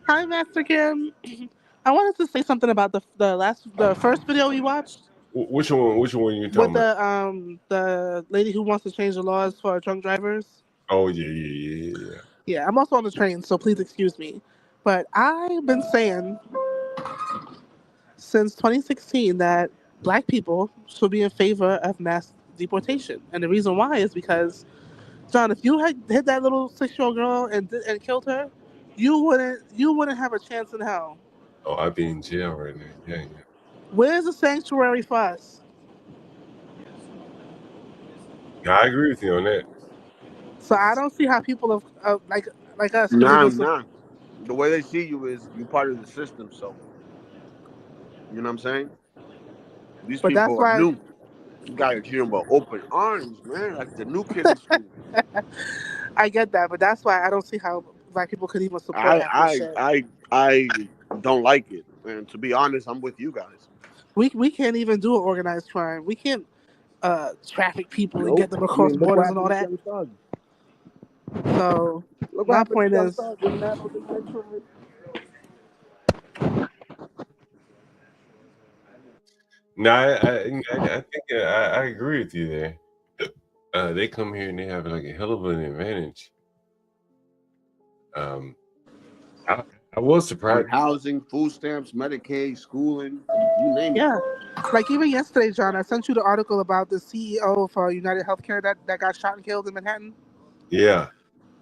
Hi, Master Kim. I wanted to say something about the first video we watched. Which one? Which one you talking about? With the lady who wants to change the laws for drunk drivers. Oh yeah. Yeah, I'm also on the train, so please excuse me. But I've been saying since 2016 that Black people should be in favor of mass deportation, and the reason why is because, John, if you had hit that little 6-year-old girl and killed her, you wouldn't have a chance in hell. Oh, I'd be in jail right now. Yeah. Where's the sanctuary for us? Yeah, I agree with you on that. So I don't see how people like us. Nah. The way they see you is you part of the system. So you know what I'm saying? These people are new. You gotta treat them with open arms, man. Like the new kid in school. I get that, but that's why I don't see how Black people could even support shit. I don't like it, and to be honest, I'm with you guys. We can't even do an organized crime. We can't traffic people and get them across borders and all that. So my point is, no, I think I agree with you there. They come here and they have like a hell of an advantage. I was surprised. Housing, food stamps, Medicaid, schooling, you name it. Yeah, like even yesterday, John, I sent you the article about the CEO for United Healthcare that got shot and killed in Manhattan. Yeah.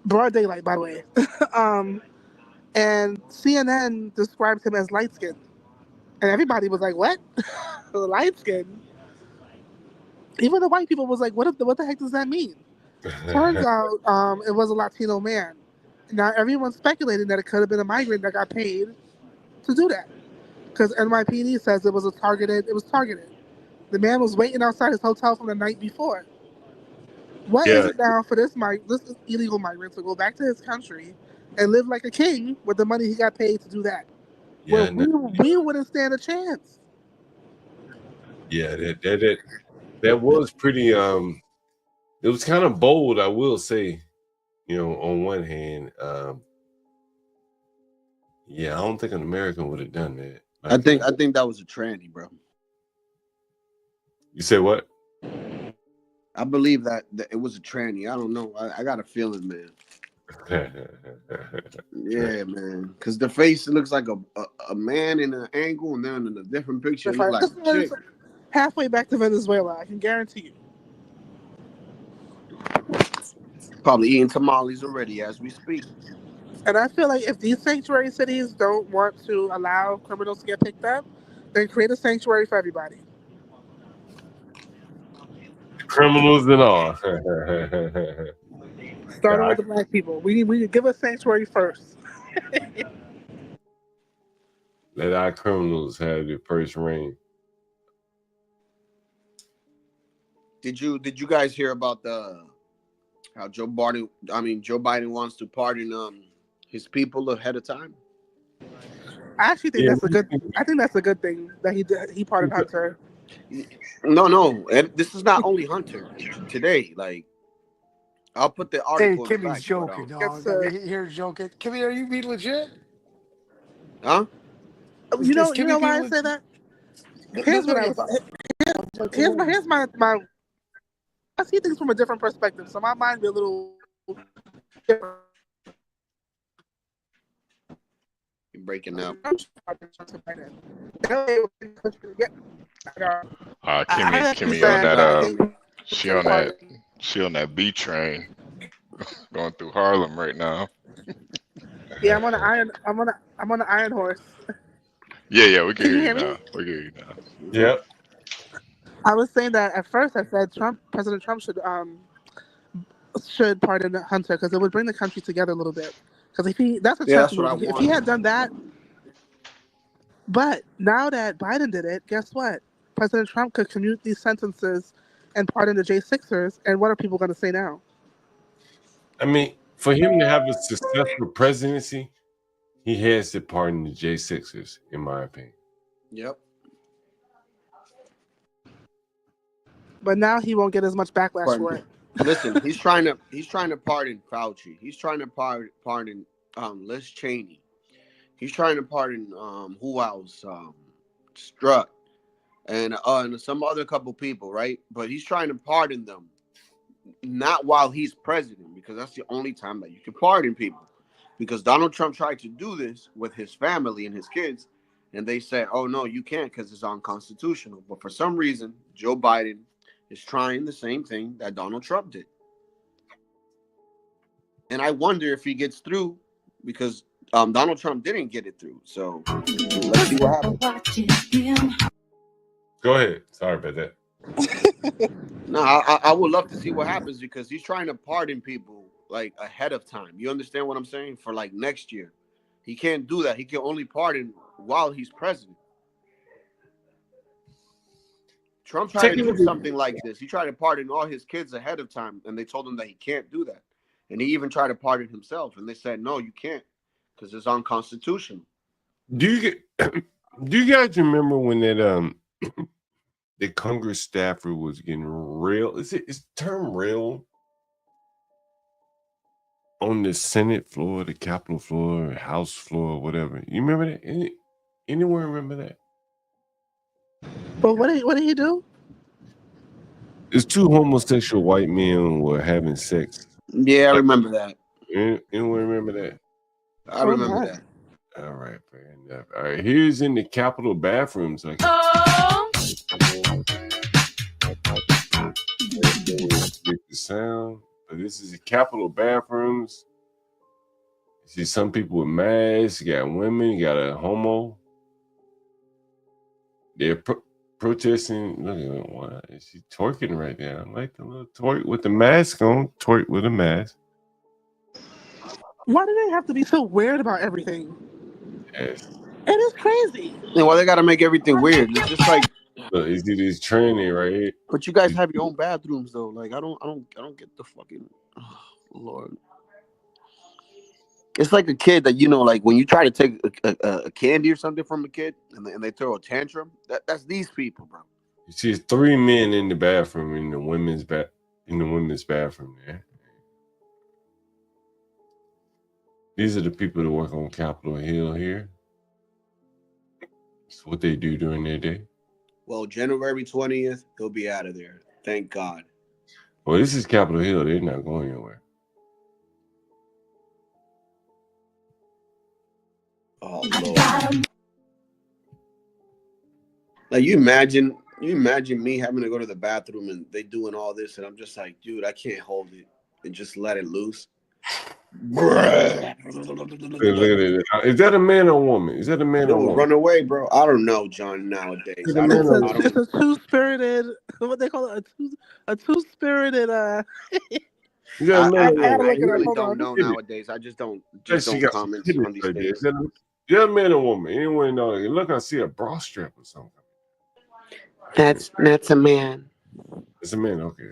broad daylight, by the way. And CNN described him as light skinned, and everybody was like, "What? Light skinned?" Even the white people was like, "What the heck does that mean?" Turns out, it was a Latino man. Now everyone's speculating that it could have been a migrant that got paid to do that, because NYPD says it was targeted. The man was waiting outside his hotel from the night before. What is it now for this illegal migrant to go back to his country and live like a king with the money he got paid to do that? Yeah, we wouldn't stand a chance. Yeah, that was pretty. It was kind of bold, I will say. On one hand, yeah, I don't think an American would have done that. I think that was a tranny, bro. You say what? I believe that it was a tranny. I don't know. I got a feeling, man. Yeah, man. Because the face looks like a man in an angle, and then in a different picture, it looks like a chick. Halfway back to Venezuela, I can guarantee you. Probably eating tamales already as we speak. And I feel like if these sanctuary cities don't want to allow criminals to get picked up, then create a sanctuary for everybody. Criminals and all. Starting with the black people. We need to give a sanctuary first. Let our criminals have the first reign. Did you guys hear about how Joe Biden wants to pardon his people ahead of time? I actually think that's a good. I think that's a good thing that he pardoned Hunter. No, and this is not only Hunter. Today, like, I'll put the article. Hey, Kimmy's joking, dog. Here's joking. Kimmy, are you being legit? Huh? You know why I say that? Here's my. I see things from a different perspective, so my mind be a little different. You're breaking up. Kimmy on that. She on that B train, going through Harlem right now. Yeah, I'm on an iron horse. Yeah, we can hear you now. We can hear you now. Yep. I was saying that at first. I said President Trump should pardon Hunter because it would bring the country together a little bit. Because if he had done that. But now that Biden did it, guess what? President Trump could commute these sentences and pardon the J6ers. And what are people going to say now? I mean, for him to have a successful presidency, he has to pardon the J6ers, in my opinion. Yep. But now he won't get as much backlash for it. Listen, he's trying to pardon Fauci. He's trying to pardon Liz Cheney. He's trying to pardon who else? Strutt and some other couple people, right? But he's trying to pardon them, not while he's president, because that's the only time that you can pardon people. Because Donald Trump tried to do this with his family and his kids, and they said, "Oh no, you can't because it's unconstitutional." But for some reason, Joe Biden is trying the same thing that Donald Trump did, and I wonder if he gets through because Donald Trump didn't get it through. So let's see what happens. Go ahead. Sorry about that. No, I would love to see what happens because he's trying to pardon people like ahead of time. You understand what I'm saying? For like next year, he can't do that. He can only pardon while he's president. Trump tried to do something like this. He tried to pardon all his kids ahead of time, and they told him that he can't do that. And he even tried to pardon himself, and they said, "No, you can't, because it's unconstitutional." Do you guys remember when that the Congress staffer was getting railed? Is the term railed on the Senate floor, the Capitol floor, House floor, whatever? You remember that? Anyone remember that? But what did he do? It's two homosexual white men were having sex. Yeah, I remember that. Anyone remember that? I remember that. All right, fair enough. All right, here's in the Capitol bathrooms. Like, the sound. This is the Capitol bathrooms. See some people with masks. You got women. You got a homo. They're protesting. Look at why is she twerking right there? I like the little twerk with the mask on. Twerk with a mask. Why do they have to be so weird about everything? Yes. It is crazy. And why they gotta make everything weird? It's just like, look, you see this training right here. But you guys have your own bathrooms though. Like I don't get the fucking Lord. It's like a kid that like when you try to take a candy or something from a kid and they throw a tantrum. That's these people, bro. You see 3 men in the bathroom in the women's bathroom there. These are the people that work on Capitol Hill here. It's what they do during their day. Well, January 20th, he'll be out of there. Thank God. Well, this is Capitol Hill. They're not going anywhere. Oh Lord. Like you imagine me having to go to the bathroom and they doing all this and I'm just like, dude, I can't hold it and just let it loose. Look at it. Is that a man or a woman? Is that a man or a woman? Run away, bro. I don't know, John. Nowadays, It's a two-spirited. What they call it? A two-spirited. I really don't know nowadays. I just don't comment on these things. Is that a man or woman? Anyone know? Look, I see a bra strap or something. That's a man. It's a man. Okay.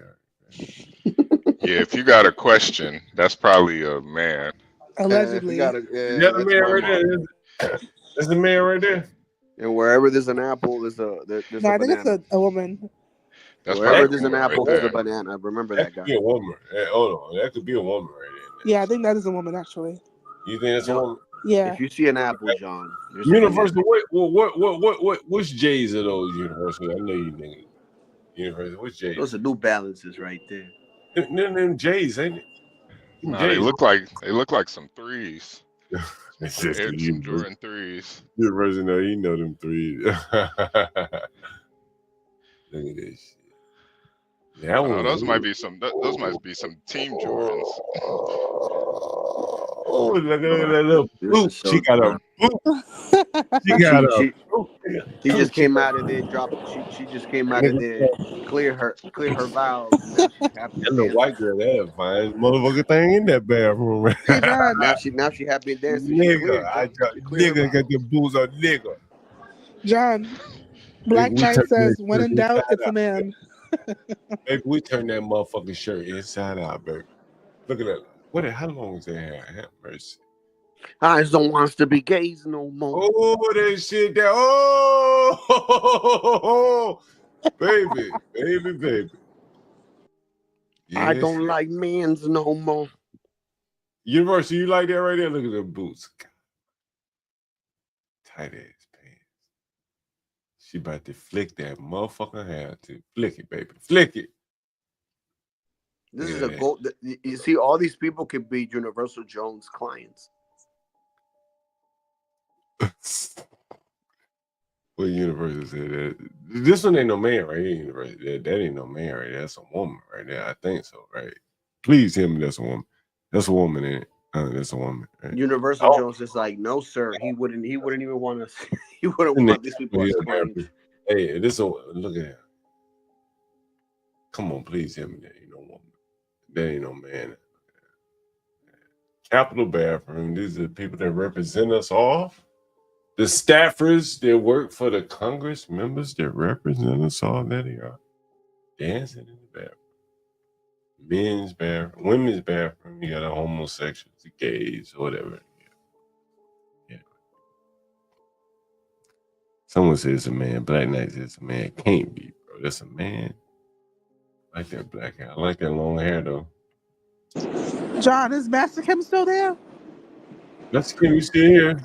Yeah, if you got a question, that's probably a man. Allegedly. That's a man right there. That's a man right there. And wherever there's an apple, there's a banana. I think it's a woman. That's wherever there's an apple, there's a banana. Remember that guy. Could be a woman. Hey, hold on. That could be a woman right there. Yeah, I think that is a woman actually. You think that's a woman? Yeah. If you see an apple, John. Universal. Which J's are those Universal? I know you think Universal. Which J's? Those are New Balances right there. Them J's, ain't it? No, they look like some threes. It's just some Jordan threes. Universal, no, you know them threes. Look at this shit. Those might be some Team Jordans. Oh, look at that little boot. She got a boot. She got a boot. He just came out of there, she just came out of there, clear her valves. Now she's happy. That little white girl, that fine motherfucking thing in that bathroom. now she happy dancing. Nigga got the boots on nigga. John, Black Knight says, when in doubt, it's a man. Baby, we turn that motherfucking shirt inside out, baby. Look at that. How long is that hair? Have mercy. I just don't want us to be gays no more. Oh, that shit there. Oh, baby. Yes. I don't like men's no more. Universal, you like that right there? Look at them boots. Tight ass pants. She about to flick that motherfucking hair to flick it, baby. Flick it. This is a goal. You see, all these people could be Universal Jones clients. Well, Universal said that. This one ain't no man right here, Universal. That ain't no man right there. That's a woman right there. I think so, right? Please tell me that's a woman. That's a woman, ain't it? That's a woman. Right? Universal Jones is like, no, sir. He wouldn't even want us. He wouldn't want these people as clients. Hey, look at that. Come on, please tell me that ain't no woman. That ain't no man. Capitol bathroom. These are the people that represent us all. The staffers that work for the Congress members that represent us all. There they are. Dancing in the bathroom. Men's bathroom. Women's bathroom. You got a homosexuals, the gays, or whatever. Yeah. Someone says it's a man. Black Knight says it's a man. Can't be, bro. That's a man. I like that black hair. I like that long hair, though. John, is Master Kim still there? Master Kim, you still here?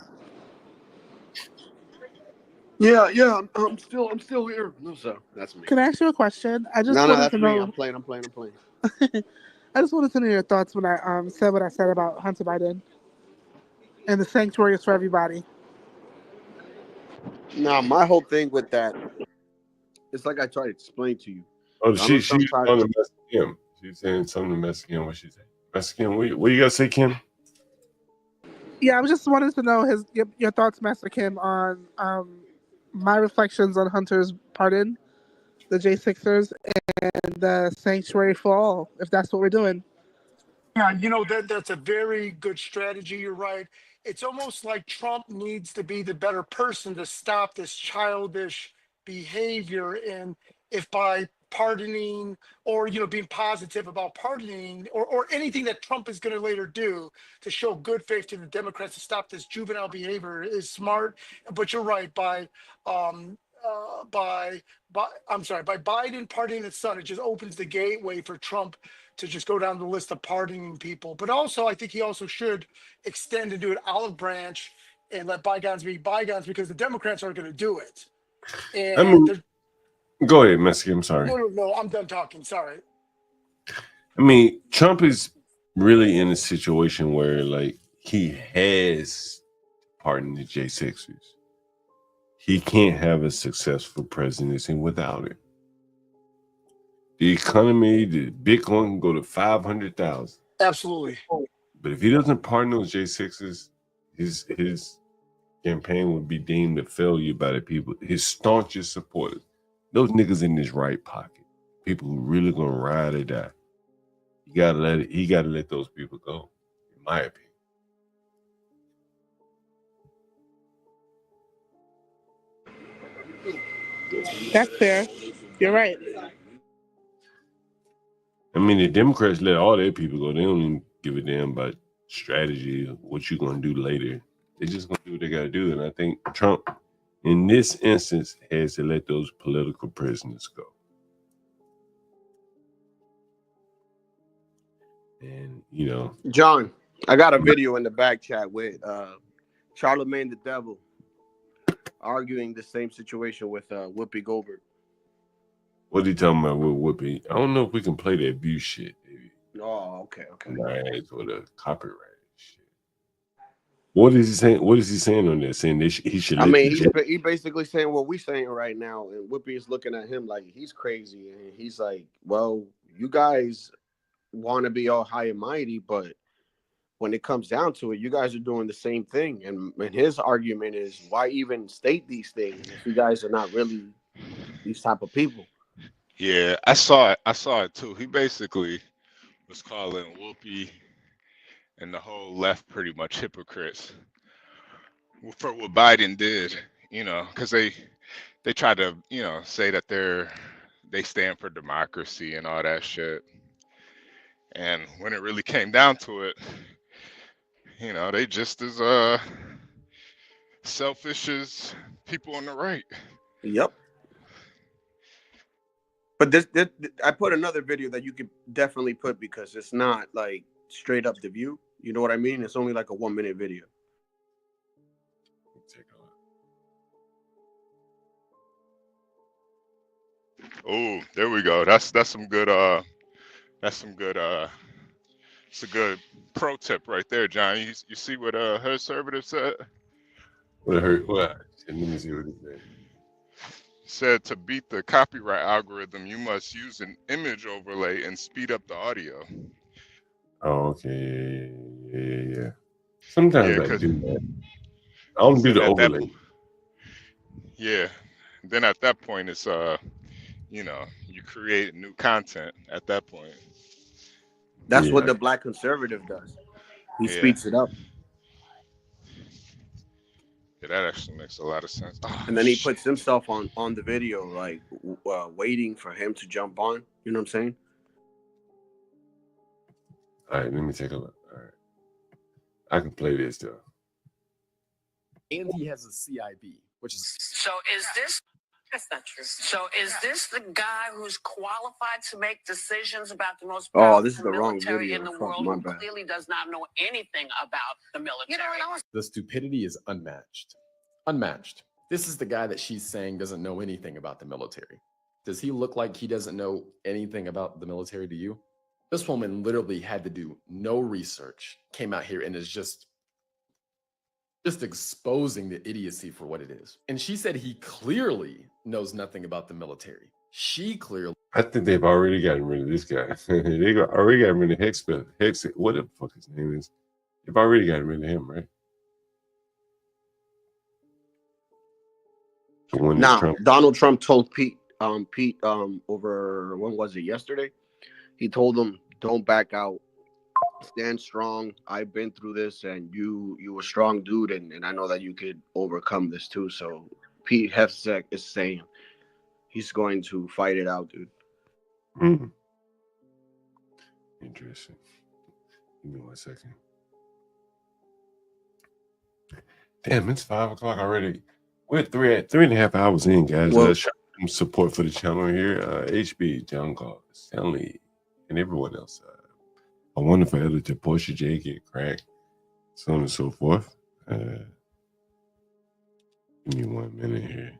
Yeah. I'm still here. No, sir. That's me. Can I ask you a question? I just wanted that's to know. Me. I'm playing. I just wanted to know your thoughts when I said what I said about Hunter Biden and the sanctuary is for everybody. No, my whole thing with that, it's like I tried to explain to you. Oh, she's on the mess with him. She's saying something to mess with him. What she say? Mess with him. What you gotta say, Kim? Yeah, I was just wanted to know your thoughts, Master Kim, on my reflections on Hunter's pardon, the J6ers, and the Sanctuary for All, if that's what we're doing. Yeah, that's a very good strategy. You're right. It's almost like Trump needs to be the better person to stop this childish behavior. And if by pardoning or being positive about pardoning or anything that Trump is going to later do to show good faith to the Democrats to stop this juvenile behavior is smart. But you're right, by Biden pardoning his son, it just opens the gateway for Trump to just go down the list of pardoning people. But also, I think he also should extend and do an olive branch and let bygones be bygones, because the Democrats aren't going to do it. And I mean, go ahead, Messi. I'm sorry. No, I'm done talking. Sorry. I mean, Trump is really in a situation where, like, he has pardoned the J6ers. He can't have a successful presidency without it. The economy, the Bitcoin can go to 500,000. Absolutely. But if he doesn't pardon those J6ers, his campaign would be deemed a failure by the people, his staunchest supporters. Those niggas in his right pocket, people who really gonna ride or die. He gotta let those people go, in my opinion. That's fair. You're right. I mean, the Democrats let all their people go. They don't even give a damn about strategy, what you're gonna do later. They just gonna do what they gotta do. And I think Trump, in this instance, has to let those political prisoners go. And John, I got a video in the back chat with Charlemagne the Devil arguing the same situation with Whoopi Goldberg. What are you talking about with Whoopi? I don't know if we can play that abuse shit, baby. Oh, okay. Right, for the copyright shit. What is he saying? What is he saying on that? Saying he should. I mean, he basically saying what we're saying right now, and Whoopi is looking at him like he's crazy, and he's like, "Well, you guys want to be all high and mighty, but when it comes down to it, you guys are doing the same thing." And his argument is, why even state these things if you guys are not really these type of people? Yeah, I saw it too. He basically was calling Whoopi and the whole left pretty much hypocrites for what Biden did, because they try to, say that they stand for democracy and all that shit. And when it really came down to it, they just as selfish as people on the right. Yep. But this I put another video that you could definitely put, because it's not like straight up The View. You know what I mean? It's only like a 1-minute video. Oh, there we go. That's some good it's a good pro tip right there, John. You see what her conservative said? What? Let me see what he said. Said to beat the copyright algorithm, you must use an image overlay and speed up the audio. Oh, okay. Yeah. Sometimes I do that. I don't do the overlay. Yeah. Then at that point, it's you create new content at that point. That's what the black conservative does. He speeds it up. Yeah, that actually makes a lot of sense. Oh, and then he puts himself on the video, like waiting for him to jump on. You know what I'm saying? All right, let me take a look. All right. I can play this though. And he has a CIB, which is... So is this... That's not true. So is this the guy who's qualified to make decisions about the most powerful this is the wrong military video. in the Fuck, world, my who bad. clearly does not know anything about the military? The stupidity is unmatched. Unmatched. This is the guy that she's saying doesn't know anything about the military. Does he look like he doesn't know anything about the military to you? This woman literally had to do no research, came out here and is just exposing the idiocy for what it is. And she said he clearly knows nothing about the military. She clearly... I think they've already gotten rid of this guy. They already got rid of Hex. What the fuck his name is? They've already gotten rid of him, right? The one Now, Trump. Donald Trump told Pete, over when was it yesterday? He told him, "Don't back out, stand strong. I've been through this, and you a strong dude, and I know that you could overcome this too." So Pete Hegseth is saying he's going to fight it out, dude. Mm. Interesting. Give me 1 second. Damn, it's 5 o'clock already. We're 3.5 hours in, guys. Well, Show some support for the channel here. HB, John Galt, Stanley, and everyone else. A wonderful editor, Portia J, Get Crack, so on and so forth. Give me 1 minute here.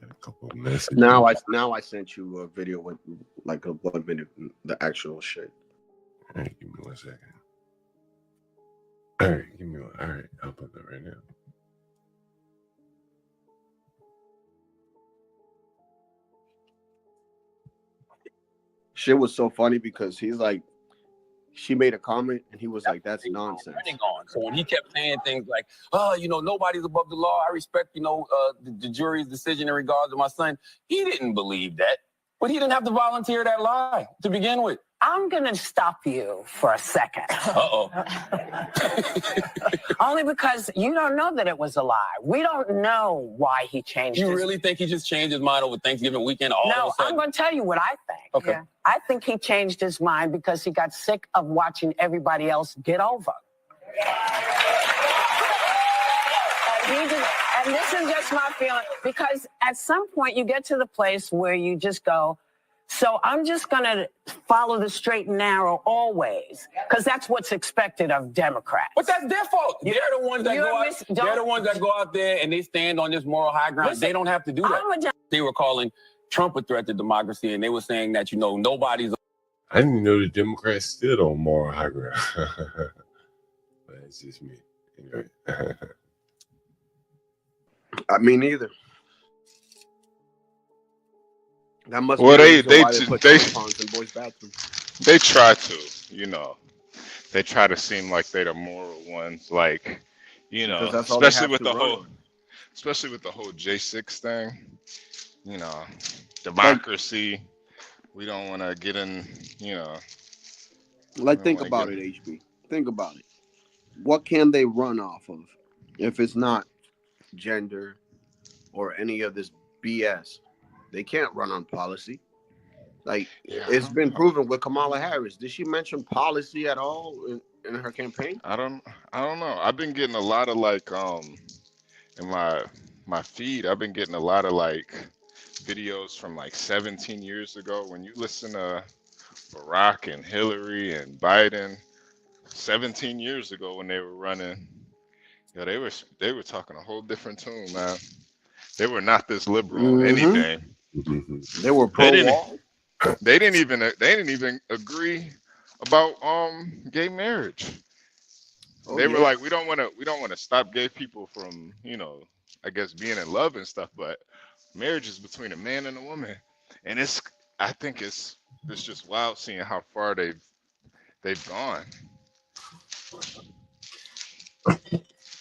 Got a couple of messages. Now I sent you a video with like a 1 minute, the actual shit. All right, give me 1 second. All right, give me one. All right, I'll put that right now. Shit was so funny because he's like, she made a comment and he was like, "That's nonsense." So when he kept saying things like, "Oh, nobody's above the law. I respect, the jury's decision in regards to my son," he didn't believe that, but he didn't have to volunteer that lie to begin with. I'm going to stop you for a second. Uh-oh. Only because you don't know that it was a lie. We don't know why he changed You his really think he just changed his mind over Thanksgiving weekend all of No, a sudden? I'm going to tell you what I think. Okay. Yeah. I think he changed his mind because he got sick of watching everybody else get over. And this is just my feeling, because at some point you get to the place where you just go, so I'm just going to follow the straight and narrow always, because that's what's expected of Democrats. But that's their fault. They're the ones that go out. They're the ones that go out there and they stand on this moral high ground. Listen, they don't have to do that. They were calling Trump a threat to democracy, and they were saying that nobody's. I didn't know the Democrats stood on moral high ground. But it's just me. Anyway. I mean, neither. That must Well, be the they reason why they put tampons in boys' bathrooms. They try to, they try to seem like they're the moral ones, like, Because that's all they especially have with to the run whole, on. especially with the whole J6 thing, democracy. We don't want to get in, Like, think about it, HB. Think about it. What can they run off of if it's not gender or any of this BS? They can't run on policy. Like, it's been proven with Kamala Harris. Did she mention policy at all in her campaign? I don't know. I've been getting a lot of in my feed. I've been getting a lot of videos from 17 years ago. When you listen to Barack and Hillary and Biden, 17 years ago when they were running, they were talking a whole different tune, man. They were not this liberal on anything. They were pro-wall. They didn't even agree about gay marriage. They were like, we don't want to stop gay people from, I guess being in love and stuff, but marriage is between a man and a woman. And I think it's just wild seeing how far they've gone.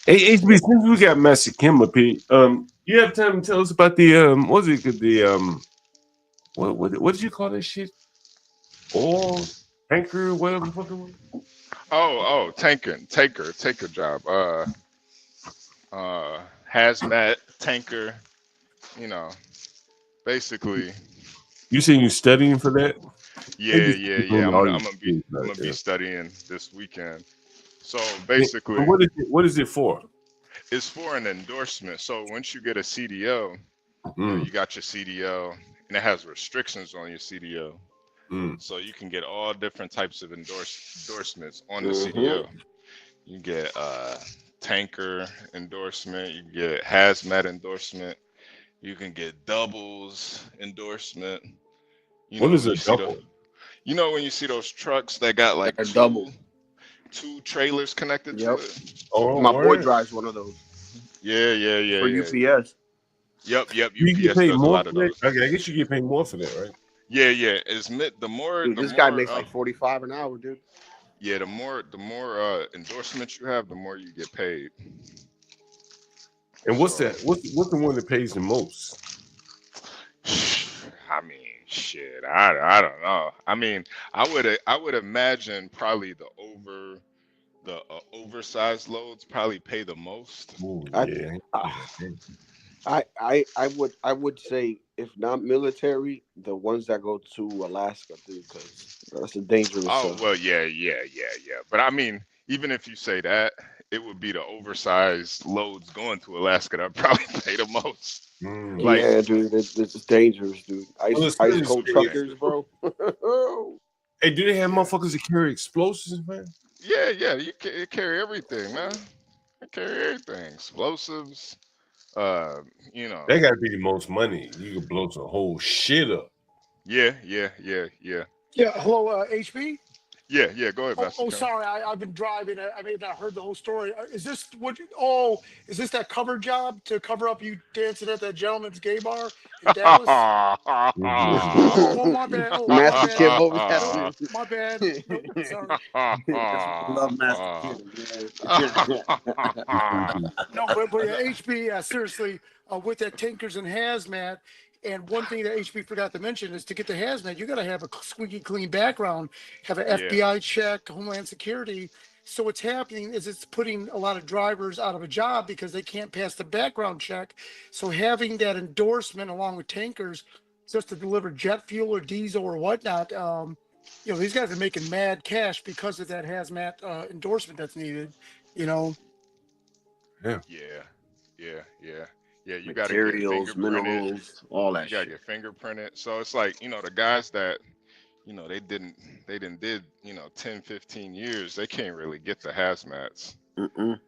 Hey, HB, since we got Master Kim up here, you have time to tell us about the what did you call that shit? Oil tanker, whatever the fuck it was. Oh, tanker job. Hazmat tanker. Basically. You saying you studying for that? Yeah. I'm gonna be studying this weekend. So basically, what is it for? It's for an endorsement. So once you get a CDL, you got your CDL, and it has restrictions on your CDL. So you can get all different types of endorsements on the CDL. You get tanker endorsement, you get hazmat endorsement, you can get doubles endorsement. What is a double? When you see those trucks that got two trailers connected to it. Oh, my boy drives one of those. Yeah. For UPS. Yep. You get UPS paid does a more lot for of that? those. Okay, I guess you get paid more for that, right? Yeah. It's the more. Dude, this guy makes like 45 an hour, dude. Yeah, the more endorsements you have, the more you get paid. And what's So, that? What's the one that pays the most? I mean, shit, I don't know. I mean, I would imagine probably the oversized loads probably pay the most. Oh I, yeah. I would say if not military, the ones that go to Alaska, dude, because that's a dangerous. Oh well, yeah, yeah, yeah, yeah. But I mean, even if you say that, it would be the oversized loads going to Alaska that probably pay the most. Like, Yeah, dude, it's dangerous, dude. Well, Ice the cold yeah, truckers, bro. Hey, do they have yeah, motherfuckers that carry explosives, man? yeah, yeah. You carry everything, man. You carry everything, explosives. Uh, you know, That gotta be the most money. You could blow some whole shit up. yeah, yeah, yeah, yeah, Yeah. Hello, HB. yeah, yeah. Go ahead, Master Oh, Ken. sorry. I've been driving. I may have not heard the whole story. Is this what? Oh, is this that cover job to cover up you dancing at that gentleman's gay bar in Dallas? Oh, my bad. Oh, my Master bad. Kid, what was Nope, happening? my bad. Nope, sorry. That's why I love Master Kid, man. No, but yeah, HB, seriously, with that tankers and hazmat, and one thing that HB forgot to mention is to get the hazmat, you got to have a squeaky clean background, have an Yeah, FBI check, Homeland Security. So what's happening is it's putting a lot of drivers out of a job because they can't pass the background check. So having that endorsement along with tankers just to deliver jet fuel or diesel or whatnot, these guys are making mad cash because of that hazmat endorsement that's needed. You know. Yeah. yeah, yeah, yeah, yeah. You got to get Materials, fingerprinted. minerals, all You that gotta shit. get fingerprinted. So it's like, the guys that, they didn't did, 10, 15 years, they can't really get the hazmats. Mm-mm.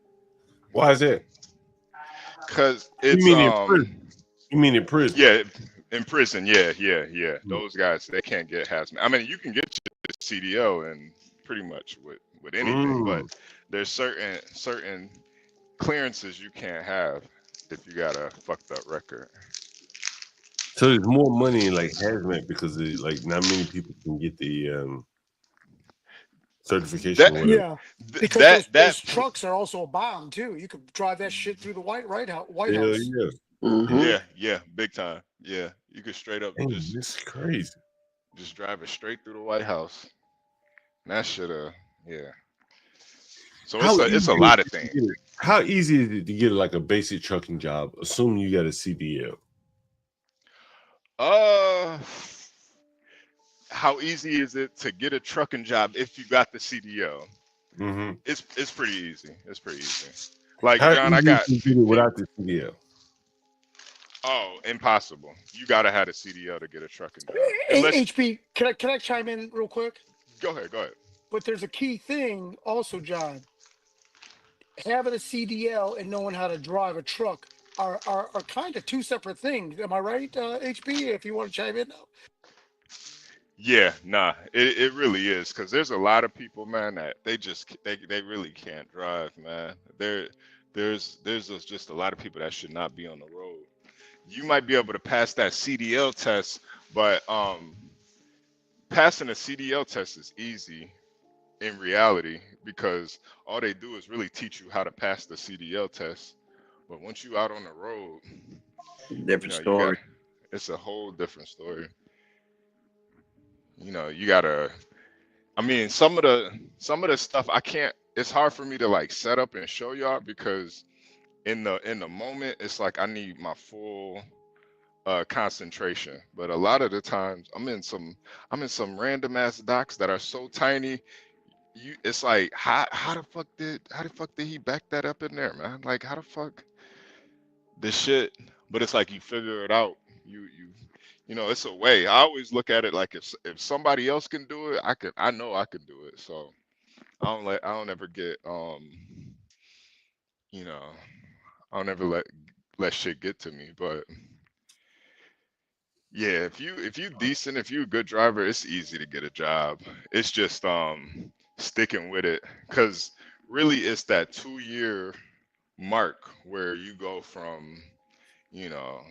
Why is that? Cause You it's mean in prison? You mean in prison? yeah, in prison, yeah, yeah, yeah. Those guys, they can't get hazmat. I mean, you can get your CDO and pretty much with anything, but there's certain clearances you can't have if you got a fucked up record. So there's more money in like hazmat because like not many people can get the certification That or whatever. Yeah, th- because that those that trucks are also a bomb too. You could drive that shit through the White Hell House. yeah. Mm-hmm. Yeah, yeah, big time. Yeah, you could straight up Dang, this is crazy. just drive it straight through the White House. And that should yeah. So How it's easy a is lot of it to things. get it? How easy is it to get like a basic trucking job, assuming you got a CDL? Uh, how easy is it to get a trucking job if you got the CDO? Mm-hmm. It's pretty easy. It's pretty easy. Like How John, I easy is got it to get it without the CDL? impossible. You gotta have a CDO to get a trucking job. Unless HB, can I chime in real quick? go ahead, go ahead. But there's a key thing also, John. Having a CDL and knowing how to drive a truck are kind of two separate things. Am I right, HB? If you want to chime in now. Yeah, nah, it really is because there's a lot of people, man, that they really can't drive, man. There's just a lot of people that should not be on the road. You might be able to pass that CDL test, but passing a CDL test is easy in reality because all they do is really teach you how to pass the CDL test. But once you out on the road, Different you got story. it's a whole different story. You gotta. I mean, some of the stuff I can't. It's hard for me to like set up and show y'all because in the moment it's like I need my full concentration. But a lot of the times I'm in some random ass docks that are so tiny. It's like how the fuck did he back that up in there, man? Like how the fuck this shit? But it's like you figure it out. It's a way. I always look at it like if somebody else can do it, I know I can do it. So I don't ever get you know I don't ever let shit get to me. But yeah, if you decent, if you a good driver, it's easy to get a job. It's just sticking with it because really it's that 2 year mark where you go from you know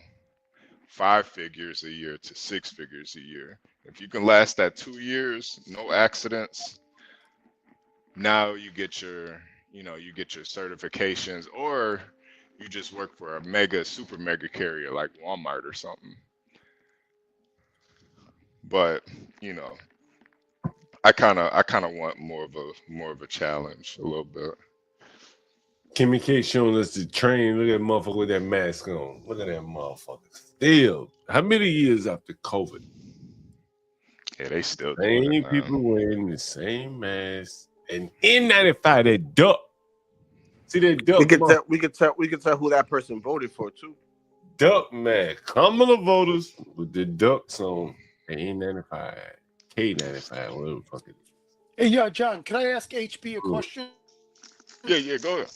5 figures a year to 6 figures a year. If you can last that 2 years, no accidents, now you get your certifications, or you just work for a mega, super mega carrier like Walmart or something. But you know, I kind of want more of a challenge a little bit. Kimmy K showing us the train. Look at that motherfucker with that mask on. Look at that motherfucker. Still, how many years after COVID? Yeah, they still doing it, Same man. people wearing the same mask. And N95, that duck. See that duck? We could tell who that person voted for too. Duck man. Kamala voters with the ducks on N95, K95, whatever the fuck it is. Hey, yeah, John, can I ask HB a question? Yeah, go ahead.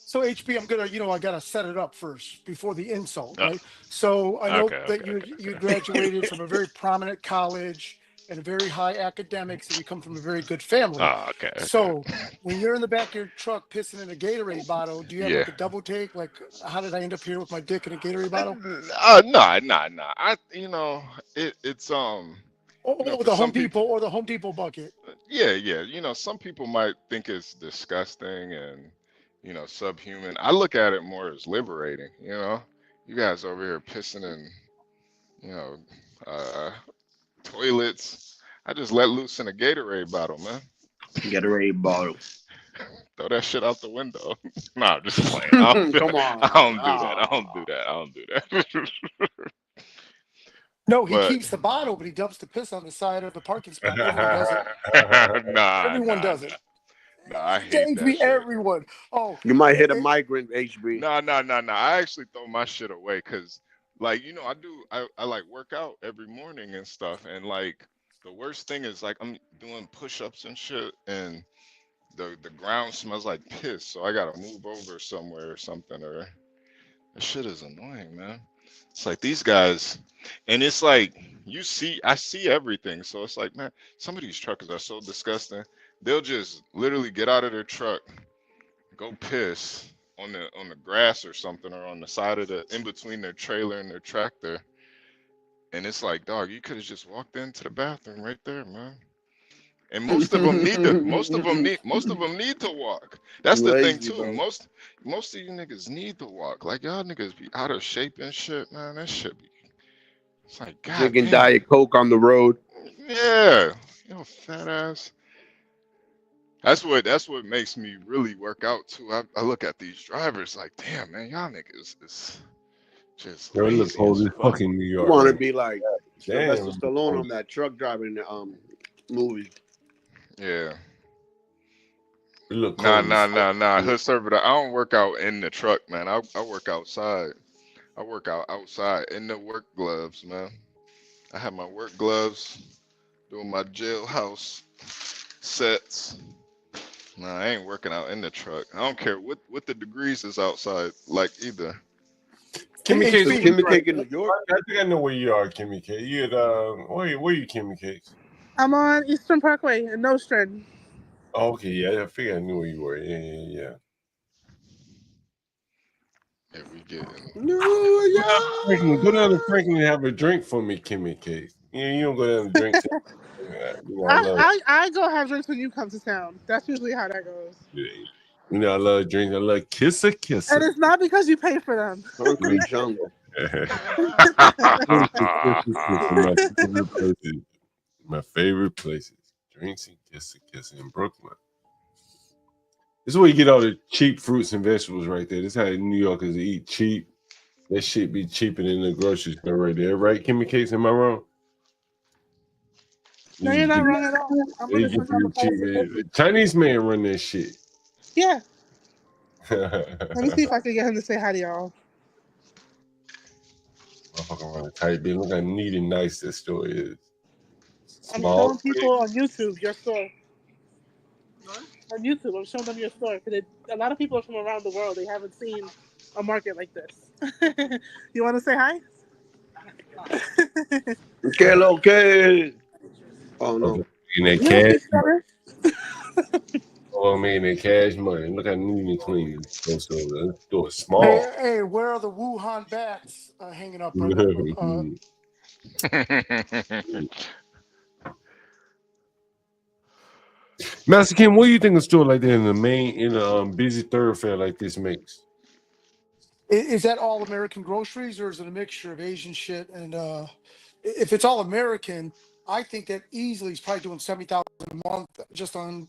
So HB, I'm gonna, I gotta set it up first before the insult, right? So I know that you graduated from a very prominent college and very high academics, and you come from a very good family. Okay. So when you're in the back of your truck pissing in a Gatorade bottle, do you have like a double take? Like, how did I end up here with my dick in a Gatorade bottle? Nah. It's Or the Home Depot or the Home Depot bucket. Yeah. Some people might think it's disgusting and subhuman. I look at it more as liberating. You guys over here pissing in toilets. I just let loose in a Gatorade bottle, man. Gatorade bottle. Throw that shit out the window. Nah, I'm just playing. Come on. I don't do that. No, he keeps the bottle, but he dumps the piss on the side of the parking spot. Everyone does it. Everyone does it. Nah, I hate that shit. Everyone. Oh, you might hit a migrant, HB. Nah. I actually throw my shit away because, like, I like work out every morning and stuff, and like the worst thing is like I'm doing push-ups and shit, and the ground smells like piss, so I gotta move over somewhere or something, or that shit is annoying, man. It's like these guys, and it's like I see everything, so it's like, man, some of these truckers are so disgusting. They'll just literally get out of their truck, go piss on the grass or something, or on the side of in between their trailer and their tractor, and it's like, dog, you could have just walked into the bathroom right there, man. And most of them need to walk. That's the thing too. Bro. Most of you niggas need to walk. Like y'all niggas be out of shape and shit, man. That shit be. It's like God. Drinking Diet Coke on the road. Yeah, fat ass. That's what makes me really work out too. I look at these drivers like, damn, man, y'all niggas is just lazy as fuck. Fucking New York. You want to be like Sylvester Stallone on that truck driving movie. Yeah. Nah. Hood server. I don't work out in the truck, man. I work outside. I work out outside in the work gloves, man. I have my work gloves, doing my jailhouse sets. Nah, I ain't working out in the truck. I don't care what the degrees is outside, like either. Kimmy K, in New York? I think I know where you are, Kimmy K. You at where you, Kimmy K? I'm on Eastern Parkway in Nostrand. Oh, okay, yeah, I figured I knew where you were. Yeah. Yeah, we getting. Franklin, go down to Franklin and have a drink for me, Kimmy K. Yeah, you don't go down and drink. I go have drinks when you come to town. That's usually how that goes. Yeah. I love drinks. I love kiss. And it's not because you pay for them. Concrete jungle. My favorite places. Drinks and kissing in Brooklyn. This is where you get all the cheap fruits and vegetables right there. This is how New Yorkers eat cheap. That shit be cheaper than the grocery store right there. Right, Kimmy Cakes? Am I wrong? No, you're not wrong at all. I'm gonna send you the Chinese man run that shit. Yeah. Let me see if I can get him to say hi to y'all. Motherfucking run a tight bitch. Look how neat and nice this store is. Small. I'm showing people on YouTube your store. On YouTube, I'm showing them your store because a lot of people are from around the world. They haven't seen a market like this. You want to say hi? Okay. Oh no. In that cash. Oh man, that cash money. Look how neat and clean this store is small. Hey, where are the Wuhan bats hanging up? Master Kim, what do you think a store like that in a busy thoroughfare like this makes? Is that all American groceries, or is it a mixture of Asian shit? And if it's all American, I think that easily he's probably doing 70,000 a month just on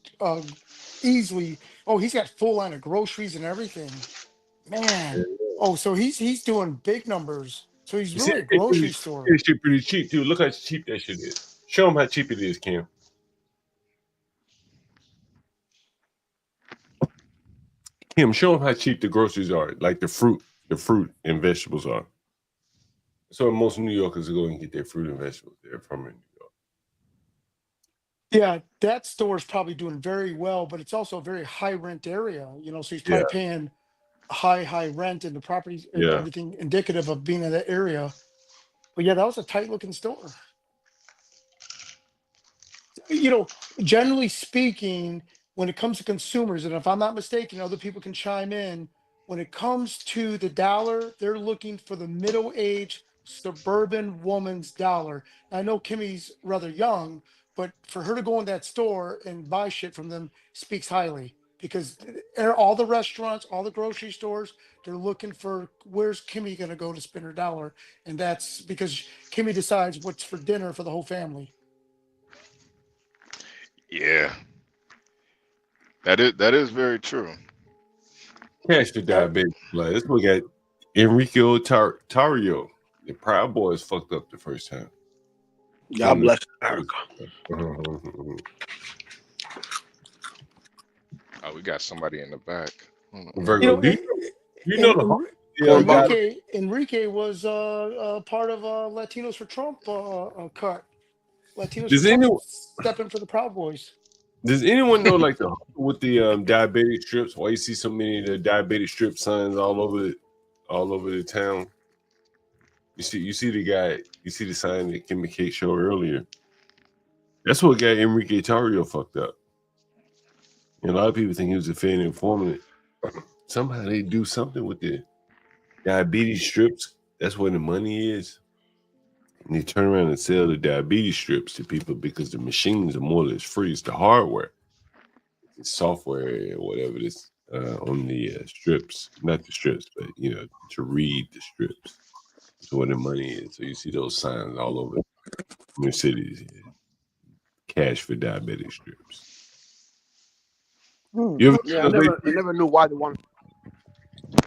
easily. Oh, he's got full line of groceries and everything, man. Oh, so he's doing big numbers. So he's You see, really a grocery store. that shit pretty cheap too. Look how cheap that shit is. Show them how cheap it is, Kim. Kim, show them how cheap the groceries are, like the fruit and vegetables are. So most New Yorkers are going to get their fruit and vegetables there from New York. Yeah, that store is probably doing very well, but it's also a very high rent area, so he's probably paying high rent, and the properties and everything indicative of being in that area. But yeah, that was a tight looking store. Generally speaking, when it comes to consumers, and if I'm not mistaken, other people can chime in. When it comes to the dollar, they're looking for the middle-aged suburban woman's dollar. I know Kimmy's rather young, but for her to go in that store and buy shit from them speaks highly, because all the restaurants, all the grocery stores, they're looking for where's Kimmy going to go to spend her dollar, and that's because Kimmy decides what's for dinner for the whole family. Yeah, that is very true. Catch the diabetic blood. Let's look at Enrico Tario. The Proud Boys fucked up the first time. God bless America. Oh, we got somebody in the back. Virgo, you know the Enrique was part of Latinos for Trump cut. Latinos Does for Trump anyone stepping for the Proud Boys. Does anyone know like with the diabetic strips? Why you see so many of the diabetic strip signs all over the town? You see the guy. You see the sign that Kim McKay showed earlier. That's what got Enrique Tario fucked up. And a lot of people think he was a fan informant. Somehow they do something with the diabetes strips. That's where the money is. And they turn around and sell the diabetes strips to people because the machines are more or less free. It's the hardware. Software or whatever it is on the strips, not the strips, but to read the strips. That's where the money is. So you see those signs all over your cities. Cash for diabetic strips. I never knew why they wanted.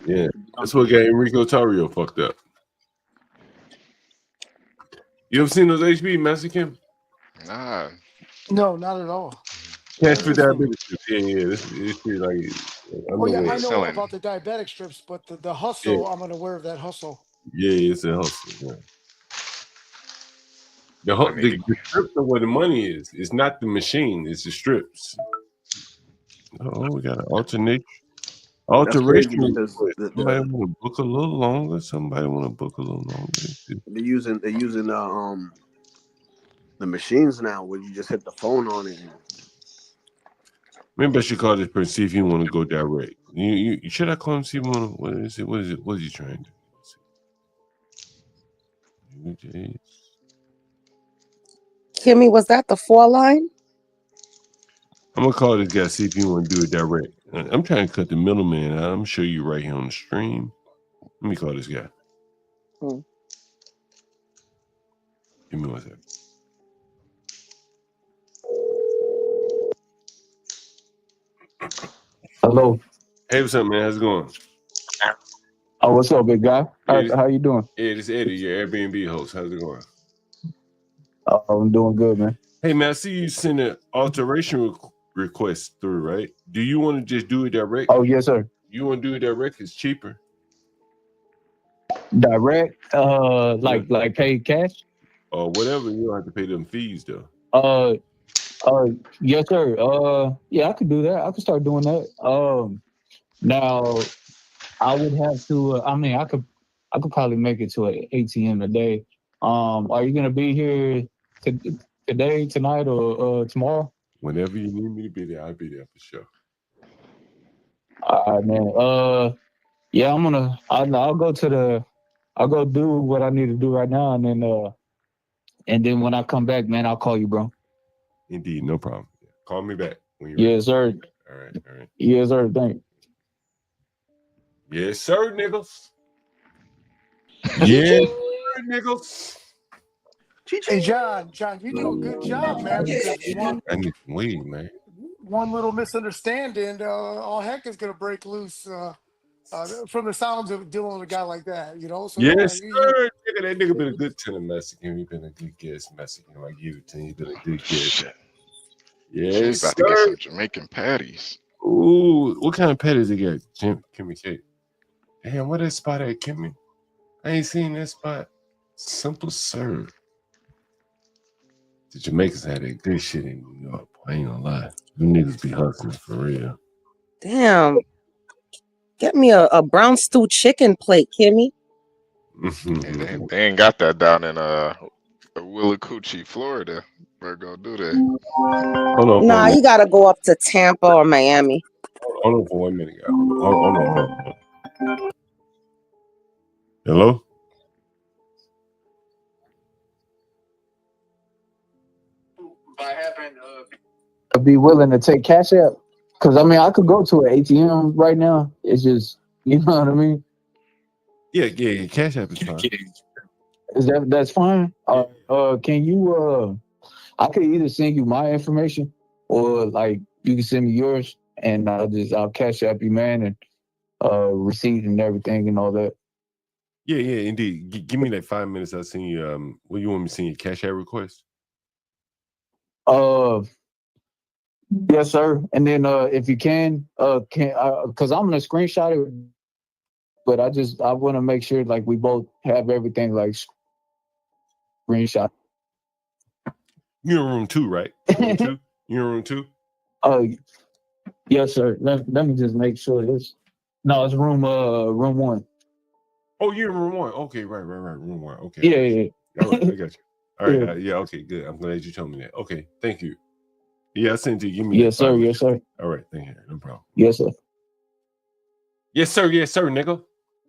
Yeah, that's what got Enrico Tario fucked up. You ever seen those HB Mexican? Nah. No, not at all. Cash for diabetic strips. Yeah. This pretty like. I know about the diabetic strips, but the hustle, I'm unaware of that hustle. Yeah, it's a hustle. Yeah. The strips are where the money is. It's not the machine. It's the strips. Oh, we got an alteration. Somebody want to book a little longer. Somebody want to book a little longer. They're using the machines now where you just hit the phone on it. Maybe I should call this person, see if you want to go direct. Should I call him, see if you want to, what is it? What is he trying to do? Kimmy, was that the 4 line? I'm going to call this guy, see if you want to do it direct. I'm trying to cut the middleman out. I'm going to show you right here on the stream. Let me call this guy. Give me 1 second. Hello. Hey, what's up, man? How's it going? Oh, what's up, big guy? How you doing? Yeah, this is Eddie, your Airbnb host. How's it going? I'm doing good, man. Hey, man, I see you send an alteration request through, right? Do you want to just do it direct? Oh, yes, sir. You want to do it direct? It's cheaper. Direct? Like pay cash? Or whatever. You don't have to pay them fees, though. Yes, sir. Yeah, I could do that. I could start doing that. Now I would have to. I could probably make it to an ATM today. Are you gonna be here today, tonight, or tomorrow? Whenever you need me to be there, I'll be there for sure. All right, man. Yeah, I'll go do what I need to do right now, and then when I come back, man, I'll call you, bro. Indeed, no problem. Call me back when you're Yes, ready. sir. All right. Yes, sir. Thank you. Yes, sir, niggas. Yeah, nigga. Hey, John, you do a good job, man, because I need some weed, man. one little misunderstanding, all heck is going to break loose from the sounds of dealing with a guy like that, you know? So, Yes, yeah, sir. Nigga, that nigga been a good tenant Mexican. He been a good guest Mexican. I give it to him. He been a good guest. Shit. Yes, About to get sir. some Jamaican patties. Ooh, what kind of patties he got? Kimmy K. Damn, what that spot at, Kimmy? I ain't seen that spot. Simple serve. The Jamaicans had that good shit in New York. I ain't gonna lie. Them niggas be hustling for real. Damn. Get me a brown stew chicken plate, Kimmy. Hey, they ain't got that down in Willacoochee, Florida. Better go do that. Hold on. Nah, you gotta go up to Tampa or Miami. Hold on for 1 minute. Hold on. Hello? I'd be willing to take Cash App. Because, I mean, I could go to an ATM right now. It's just, you know what I mean? Yeah. Cash App is fine. That's fine? Can you, I could either send you my information or, like, you can send me yours and I'll Cash App you, man, and receipt and everything and all that. Yeah, indeed. Give me like 5 minutes. I'll send you, what you want me to send you, Cash App request? Yes, sir. And then if you can because I'm gonna screenshot it, but I want to make sure like we both have everything like screenshot. You're in room 2, right? Room 2? You're in room 2? Yes, sir. Let me just make sure it's room 1. Oh, you're in room 1. Okay, right. Room 1. Okay. Yeah. All right, I got you. All right, yeah, okay, good. I'm glad you told me that. Okay, thank you. Yeah, I sent you. Give me Yes, sir. Yes, sir. All right, thank you. No problem. Yes, sir. Yes, sir, nigga.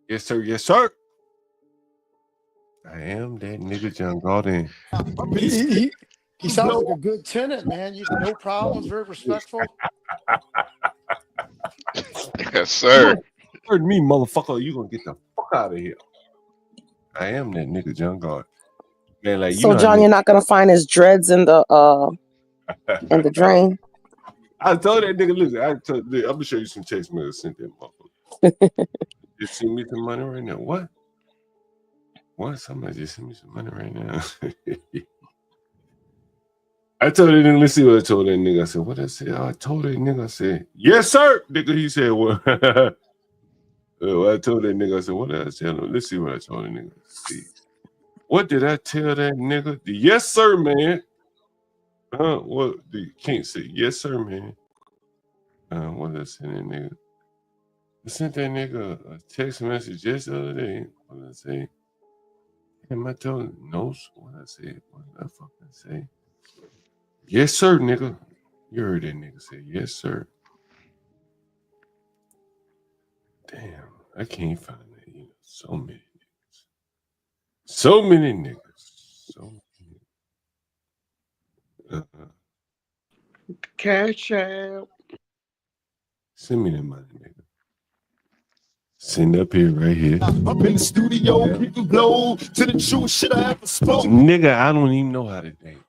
Yes, sir. I am that nigga John Galt. He sounds like a good tenant, man. No problems, very respectful. Yes, sir. You heard me, motherfucker. You gonna get the fuck out of here. I am that nigga John Galt. Man, like, So, John, you're not gonna find his dreads in the drain. I told that nigga, listen, I'm gonna show you some text messages sent that motherfucker. Just send me some money right now. What? Somebody just send me some money right now. I told that nigga, let's see what I told that nigga. I said, what I said? I told that nigga, I said, yes, sir. Nigga, he said, what? I told that nigga, I said, what did I tell him? Let's see what I told that nigga. See. What did I tell that nigga? Yes, sir, man. What? You can't say, yes, sir, man. What did I say that nigga? I sent that nigga a text message just the other day. What did I say? Am I telling no? What did I say? What did I fucking say? Yes, sir, nigga. You heard that nigga say, yes, sir. Damn, I can't find that. You know, so many niggas. So many niggas. Cash out. Send me that money, nigga. Send up here, right here. Up in the studio, kicking blow to the true shit I ever spoke. Nigga, I don't even know how to dance.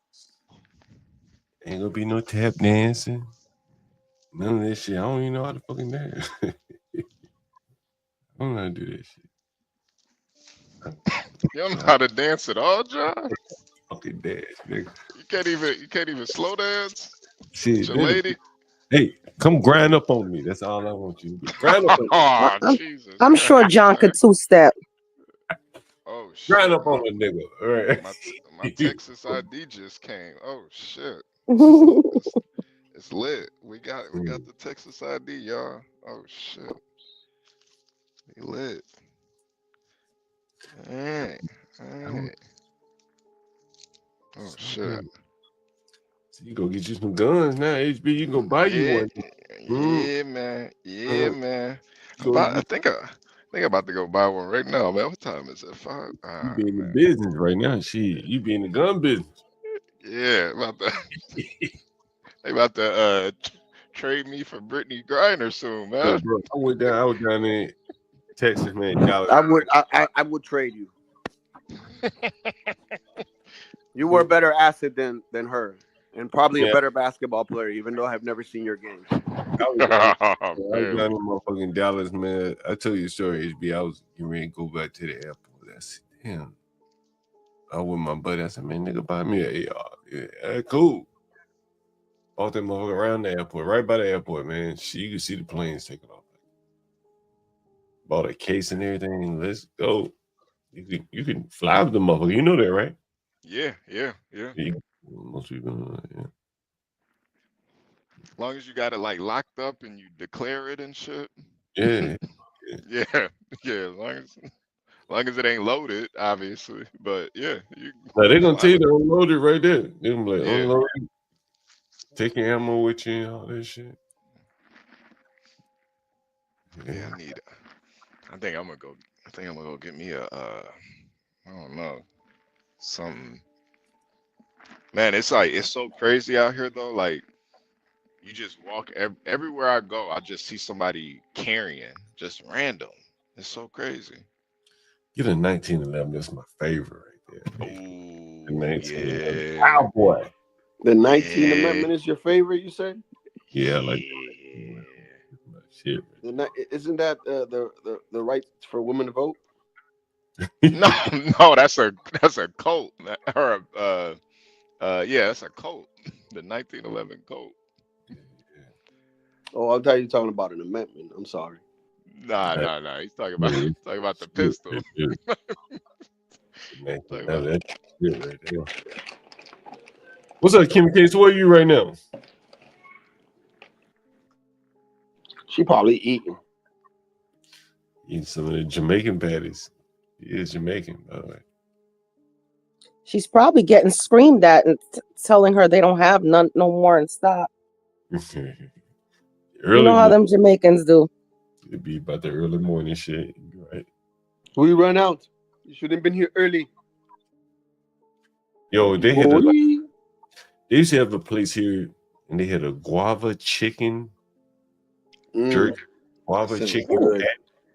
Ain't gonna be no tap dancing. None of that shit. I don't even know how to fucking dance. I don't know how to do that shit. You don't know how to dance at all, John? Fucking dance, nigga. You can't even slow dance? Shit, Your lady? Hey, come grind up on me. That's all I want you to do. Grind up on me. Jesus. I'm sure John could 2-step. Oh, shit. Grind up on a nigga. All right. My Texas ID just came. Oh, shit. It's lit. We got the Texas ID, y'all. Oh, shit. We lit. All right. Oh, shit. So you go get you some guns now, HB. You go buy you one. Yeah, man. Yeah, man. I think I'm about to go buy one right now, man. What time is it? 5? You be in the business right now. Shit, you be in the gun business. Yeah, they about to trade me for Brittany Griner soon, man. Bro, I was down in Texas, man. I would trade you. You were better acid than her, and probably a Yeah. better basketball player, even though I've never seen your games. I was down Oh, in man. motherfucking Dallas, man. I tell you a story, HB. I was getting ready to go back to the airport. I said, damn. I was with my buddy. I said, man, nigga, buy me an AR. Yeah, cool. Bought that motherfucker around the airport, right by the airport, man. You can see the planes taking off. Bought a case and everything. Let's go. You can fly with the motherfucker. You know that, right? Yeah. Most people know that, yeah. As long as you got it like locked up and you declare it and shit. Yeah. Yeah. As long as it ain't loaded, obviously. But yeah, you Now they're gonna fly tell you with to unload it right there. They're gonna be like, Yeah. unload it, take your ammo with you and all that shit. Yeah, I think I'm gonna go get me a I don't know, something. Man, it's so crazy out here though. Like you just walk everywhere I go, I just see somebody carrying, just random. It's so crazy. Get a 1911. That's my favorite right there. Ooh, The 1911 yeah. Cowboy. The 19th Yeah. Amendment is your favorite, you said? Yeah, like shit. Isn't that the right for women to vote? No, that's a cult. Or yeah, that's a cult. The 1911 cult. Oh, I thought you were talking about an amendment. I'm sorry. Nah. He's talking about the pistol. What's up, Kim Case? Where are you right now? She probably eating. Eating some of the Jamaican patties. She is Jamaican, by the way. She's probably getting screamed at and telling her they don't have no more in stock. You know how them Jamaicans do. It'd be about the early morning shit. You're right. We run out. You should have been here early. Yo, they had they used to have a place here, and they had a guava chicken jerk. Guava chicken patty.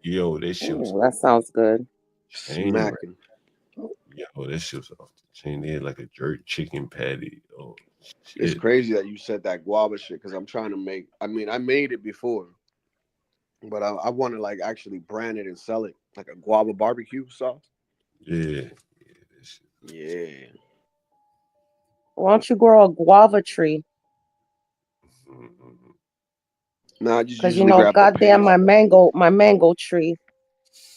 Yo, that shit was that sounds good. Smacking. Yo, that shit was off the chain. They had like a jerk chicken patty. Oh, shit. It's crazy that you said that guava shit because I'm trying to make. I mean, I made it before, but I want to like actually brand it and sell it like a guava barbecue sauce. Yeah. Yeah. Why don't you grow a guava tree? Nah, just because usually grab goddamn my mango tree.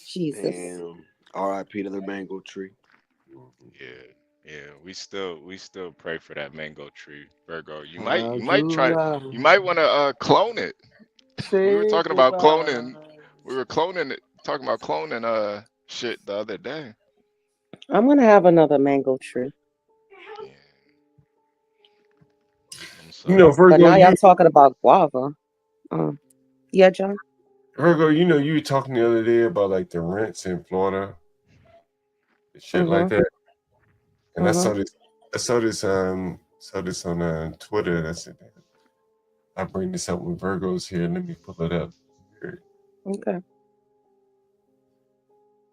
Jesus. Damn. R.I.P. to the mango tree. Yeah. We still pray for that mango tree, Virgo. You might want to clone it. We were talking about cloning. We were talking about cloning shit the other day. I'm gonna have another mango tree. You know, Virgo, but now y'all talking about guava. Yeah, John. Virgo, you know, you were talking the other day about like the rents in Florida, and shit like that. And I saw this on Twitter, and I said, I bring this up with Virgos here. Let me pull it up. Okay.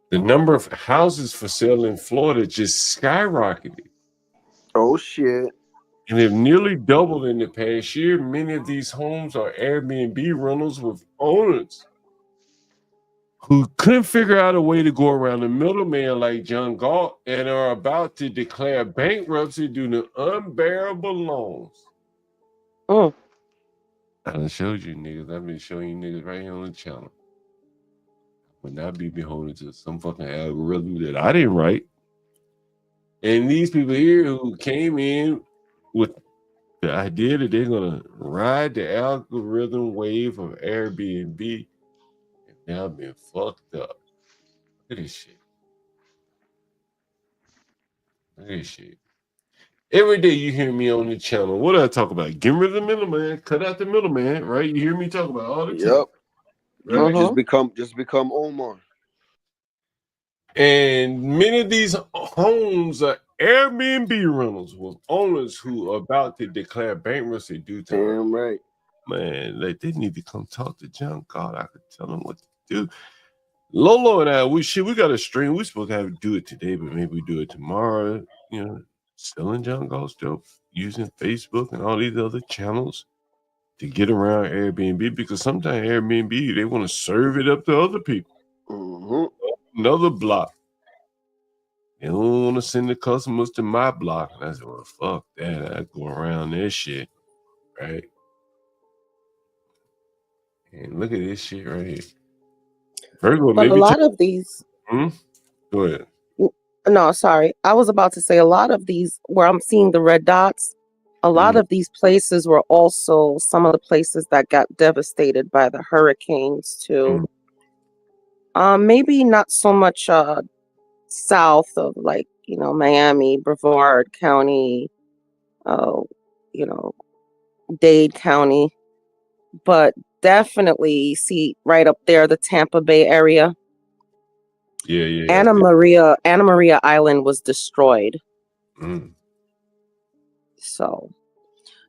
The number of houses for sale in Florida just skyrocketed. Oh shit. And they've nearly doubled in the past year. Many of these homes are Airbnb rentals with owners who couldn't figure out a way to go around the middleman like John Galt and are about to declare bankruptcy due to unbearable loans. I done showed you niggas. I've been showing you niggas right here on the channel. Would not be beholden to some fucking algorithm that I didn't write. And these people here who came in with the idea that they're gonna ride the algorithm wave of Airbnb and now been fucked up. Look at this shit. Look at this shit. Every day you hear me on the channel. What do I talk about? Get rid of the middleman, cut out the middleman, right? You hear me talk about all the time. Right? Just become Omar. And many of these homes are Airbnb rentals with owners who are about to declare bankruptcy due to Damn right. Man, like they need to come talk to John God. I could tell them what to do. Lolo and I, we got a stream. We supposed to do it today, but maybe we do it tomorrow. You know, selling John Galt stuff using Facebook and all these other channels to get around Airbnb, because sometimes Airbnb, they want to serve it up to other people. Another block. They don't want to send the customers to my block. And I said, well, fuck that. I go around this shit, right? And look at this shit right here. Virgo, But maybe a lot of these. Go ahead. No, sorry. I was about to say a lot of these where I'm seeing the red dots, a lot of these places were also some of the places that got devastated by the hurricanes too. Maybe not so much south of, like, you know, Miami, Brevard County, you know, Dade County, but definitely see right up there, the Tampa Bay area. Yeah. Anna Maria Island was destroyed. So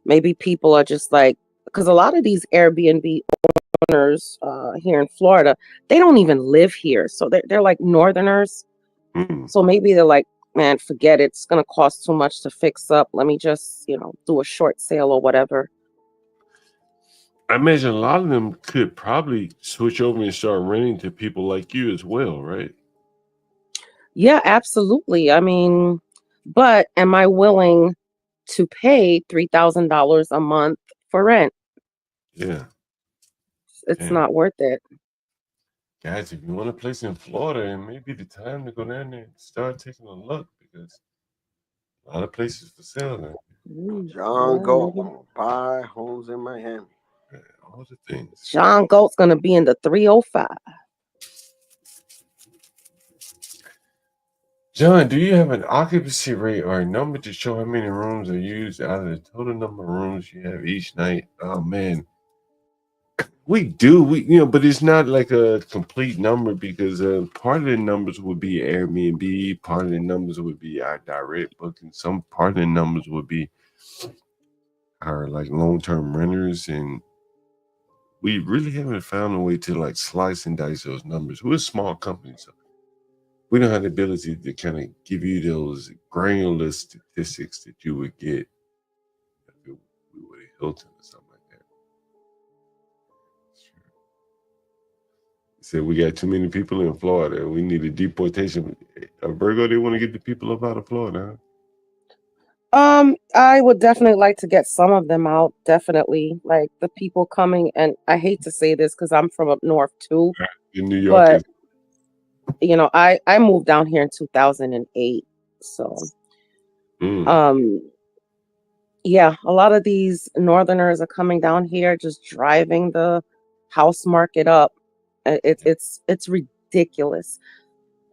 maybe people are just like, because a lot of these Airbnb owners here in Florida, they don't even live here. So they're like Northerners. So maybe they're like, man, forget it. It's going to cost too much to fix up. Let me just, you know, do a short sale or whatever. I imagine a lot of them could probably switch over and start renting to people like you as well, right? Yeah, absolutely. I mean, but am I willing to pay $3,000 a month for rent? Yeah. It's not worth it. Guys, if you want a place in Florida, it may be the time to go down there and start taking a look, because a lot of places for sale now. John Galt, buy homes in Miami. Yeah, all the things. John Galt's going to be in the 305. John, do you have an occupancy rate or a number to show how many rooms are used out of the total number of rooms you have each night? Oh man, we do. But it's not like a complete number, because part of the numbers would be Airbnb, part of the numbers would be our direct booking, some part of the numbers would be our like long-term renters, and we really haven't found a way to like slice and dice those numbers. We're a small company, so we don't have the ability to kind of give you those granular statistics that you would get if we were at Hilton or something like that. Sure. Said we got too many people in Florida. We need a deportation. Virgo, they want to get the people up out of Florida. I would definitely like to get some of them out. Definitely, like the people coming, and I hate to say this because I'm from up north too. In New York, you know, I moved down here in 2008, so yeah, a lot of these Northerners are coming down here, just driving the house market up. It's ridiculous.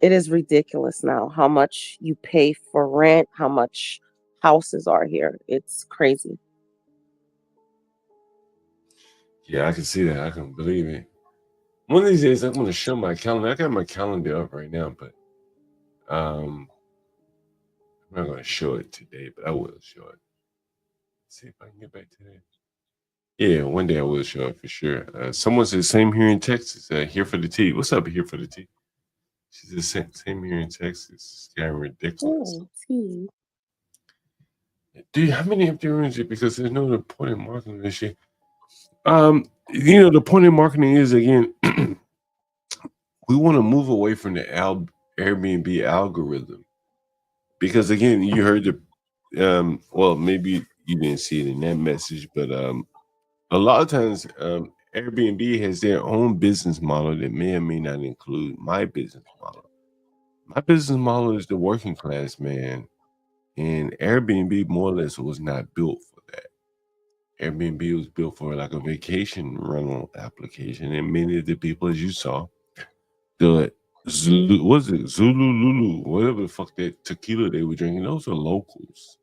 It is ridiculous now how much you pay for rent, how much houses are here. It's crazy. Yeah, I can see that. I can believe it. One of these days, I'm going to show my calendar. I got my calendar up right now, but I'm not going to show it today, but I will show it. Let's see if I can get back to that. Yeah, one day I will show it for sure. Someone says, same here in Texas. Here for the tea. What's up, here for the tea? She says, same here in Texas. It's kind of ridiculous. Dude, how many empty rooms? Because there's no point in marketing this shit. You know, the point in marketing is, again, we want to move away from the Airbnb algorithm, because again, you heard the well, maybe you didn't see it in that message, but a lot of times Airbnb has their own business model that may or may not include my business model. My business model is the working class man, and Airbnb more or less was not built for that. Airbnb was built for like a vacation rental application, and many of the people, as you saw, the Zulu, was it Zulu, whatever the fuck that tequila they were drinking, those are locals.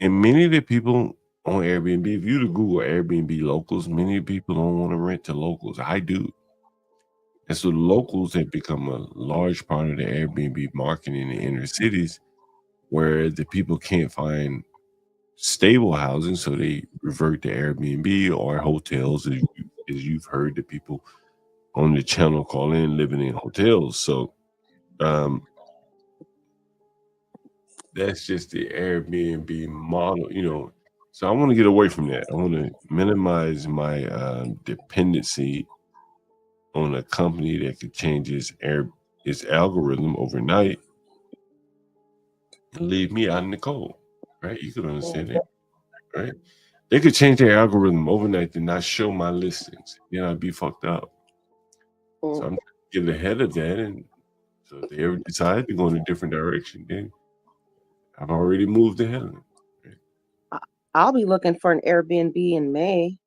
And many of the people on Airbnb, if you to Google Airbnb locals, many people don't want to rent to locals. I do. And so locals have become a large part of the Airbnb market in the inner cities, where the people can't find stable housing, so they revert to Airbnb or hotels, as you've heard, the people on the channel called In Living in Hotels. So that's just the Airbnb model, you know. So I want to get away from that. I want to minimize my dependency on a company that could change its algorithm overnight and leave me out in the cold, right? You could understand that, right? They could change their algorithm overnight to not show my listings. Then I'd be fucked up. So I'm trying to get ahead of that, and so if they ever decide to go in a different direction, then I've already moved ahead of them. I'll be looking for an Airbnb in May.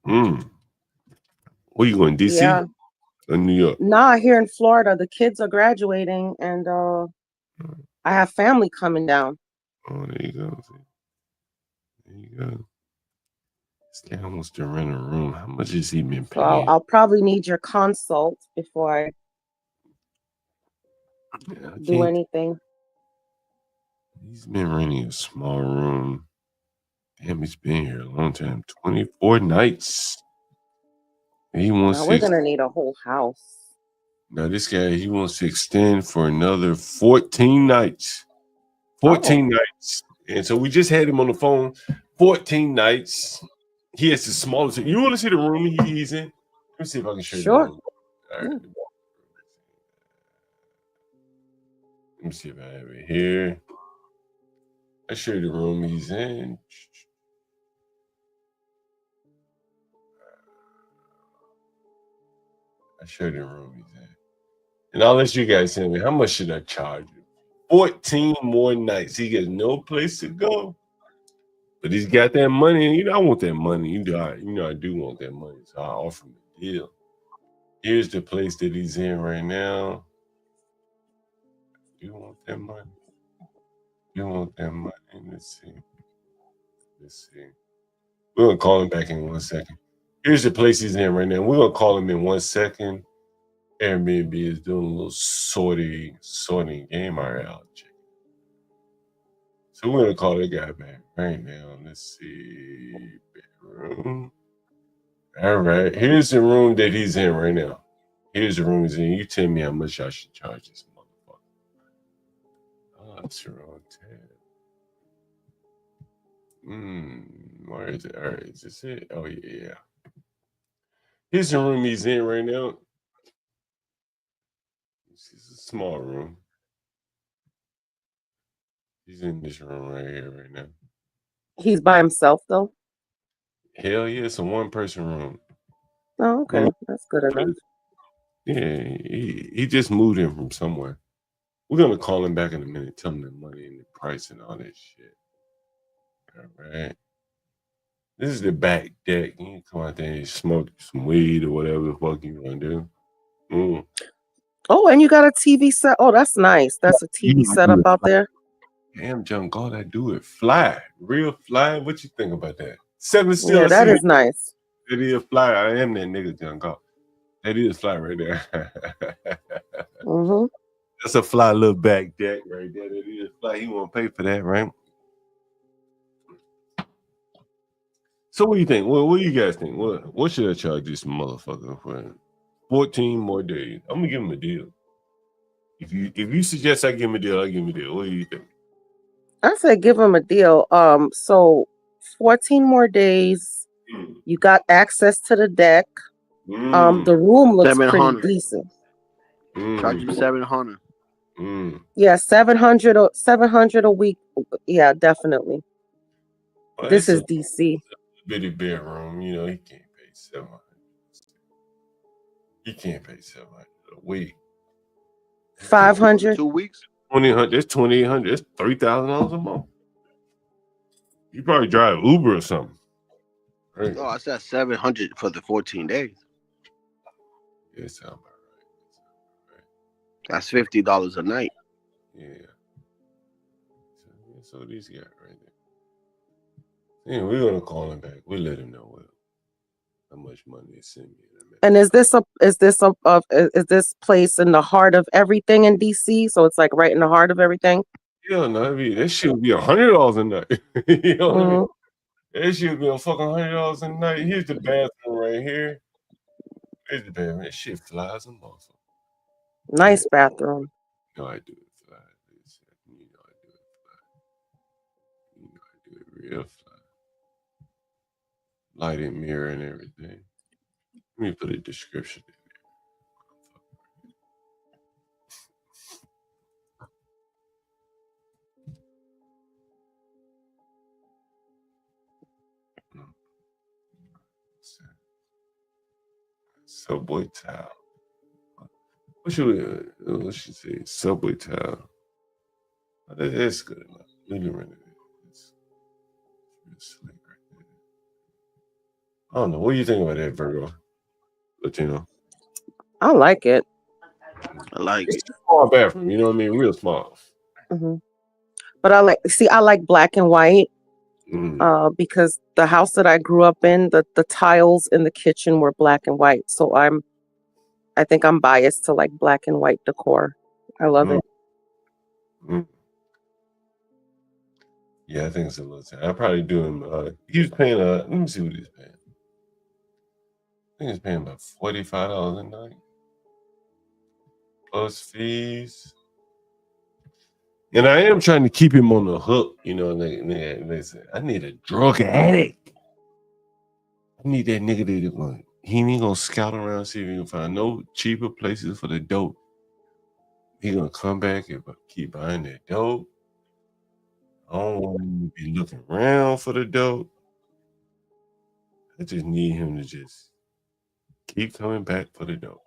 Where you going, DC? Yeah. Or New York? Nah, here in Florida, the kids are graduating, and I have family coming down. Oh, there you go. There you go. This guy wants to rent a room. How much has he been So paying? I'll probably need your consult before I do anything. He's been renting a small room. Damn, he's been here a long time. 24 nights. And he wants Now to we're gonna need a whole house. Now this guy, he wants to extend for another 14 nights. 14 nights. And so we just had him on the phone. 14 nights. He has the smallest. You want to see the room he's in? Let me see if I can show you the room. All right. Let me see if I have it here. I'll show you the room he's in. I'll show you the room he's in. And I'll let you guys tell me, how much should I charge you? 14 more nights. He gets no place to go. But he's got that money, and I want that money. I do want that money. So I offer him a deal. Here's the place that he's in right now. You want that money? You want that money? Let's see. We're gonna call him back in 1 second. Here's the place he's in right now. We're gonna call him in 1 second. Airbnb is doing a little sorting game. All right, I'll check. So we're gonna call that guy back right now. Let's see. Bedroom. All right. Here's the room that he's in right now. Here's the room he's in. You tell me how much I should charge this motherfucker. Oh, that's the wrong tab. Where is it? All right, is this it? Oh yeah. Here's the room he's in right now. This is a small room. He's in this room right here right now. He's by himself though? Hell yeah, it's a one-person room. Oh, okay. That's good enough. Yeah, he just moved in from somewhere. We're gonna call him back in a minute, tell him the money and the price and all that shit. All right. This is the back deck. You can come out there and smoke some weed or whatever the fuck you want to do. Oh, and you got a TV set. Oh, that's nice. That's a TV setup out there. Damn, John Galt, that do it fly. Real fly. What you think about that? 7 still. Yeah, that is nice. That is fly. I am that nigga, John Galt. That is fly right there. That's a fly little back deck right there. That is fly. He won't pay for that, right? So what do you think? What do you guys think? What should I charge this motherfucker for? 14 more days. I'm gonna give him a deal. If you suggest I give him a deal, I give him a deal. What do you think? I said give him a deal. So 14 more days. You got access to the deck. The room looks pretty decent. Charge you $700. Yeah, 700 a week. Yeah, definitely. Well, this is DC. Bitty bedroom, you know, he can't pay 700. He can't pay 700 a week. 500. 2 weeks. 2,800. That's 2,800. That's $3,000 a month. You probably drive Uber or something. Right? Oh, I said 700 for the 14 days. Yeah, sound about right. That's $50 a night. Yeah. So these guys right there. Yeah, we're gonna call him back. We'll let him know how much money they send me. And is this place in the heart of everything in DC? So it's like right in the heart of everything. Yeah, no, that shit would be $100 a night. You know what I mean? That shit would be a fucking $100 a night. Here's the bathroom right here. It depends, man. Shit flies and motherfucker. Nice bathroom. No, I do it fly. You know I do it fly. You know I do it real fly. Lighted mirror and everything. Let me put a description in there. Subway tile. What should say? Subway tile. Oh, that's good enough. Let me run it. I don't know. What do you think about that, Virgo? Latino. I like it. I like It's it. a small bathroom. You know what I mean? Real small. Hmm. But I like black and white. Because the house that I grew up in, the tiles in the kitchen were black and white. So I think I'm biased to like black and white decor. I love it. Yeah, I think it's a little time. I'll probably do him. He was paying. Let me see what he's paying. I think he's paying about $45 a night plus fees. And I am trying to keep him on the hook. You know, they say I need a drug addict. I need that nigga to he ain't gonna scout around see if he can find no cheaper places for the dope. He gonna come back and keep buying that dope. I don't want him to be looking around for the dope. I just need him to just keep coming back for the dope.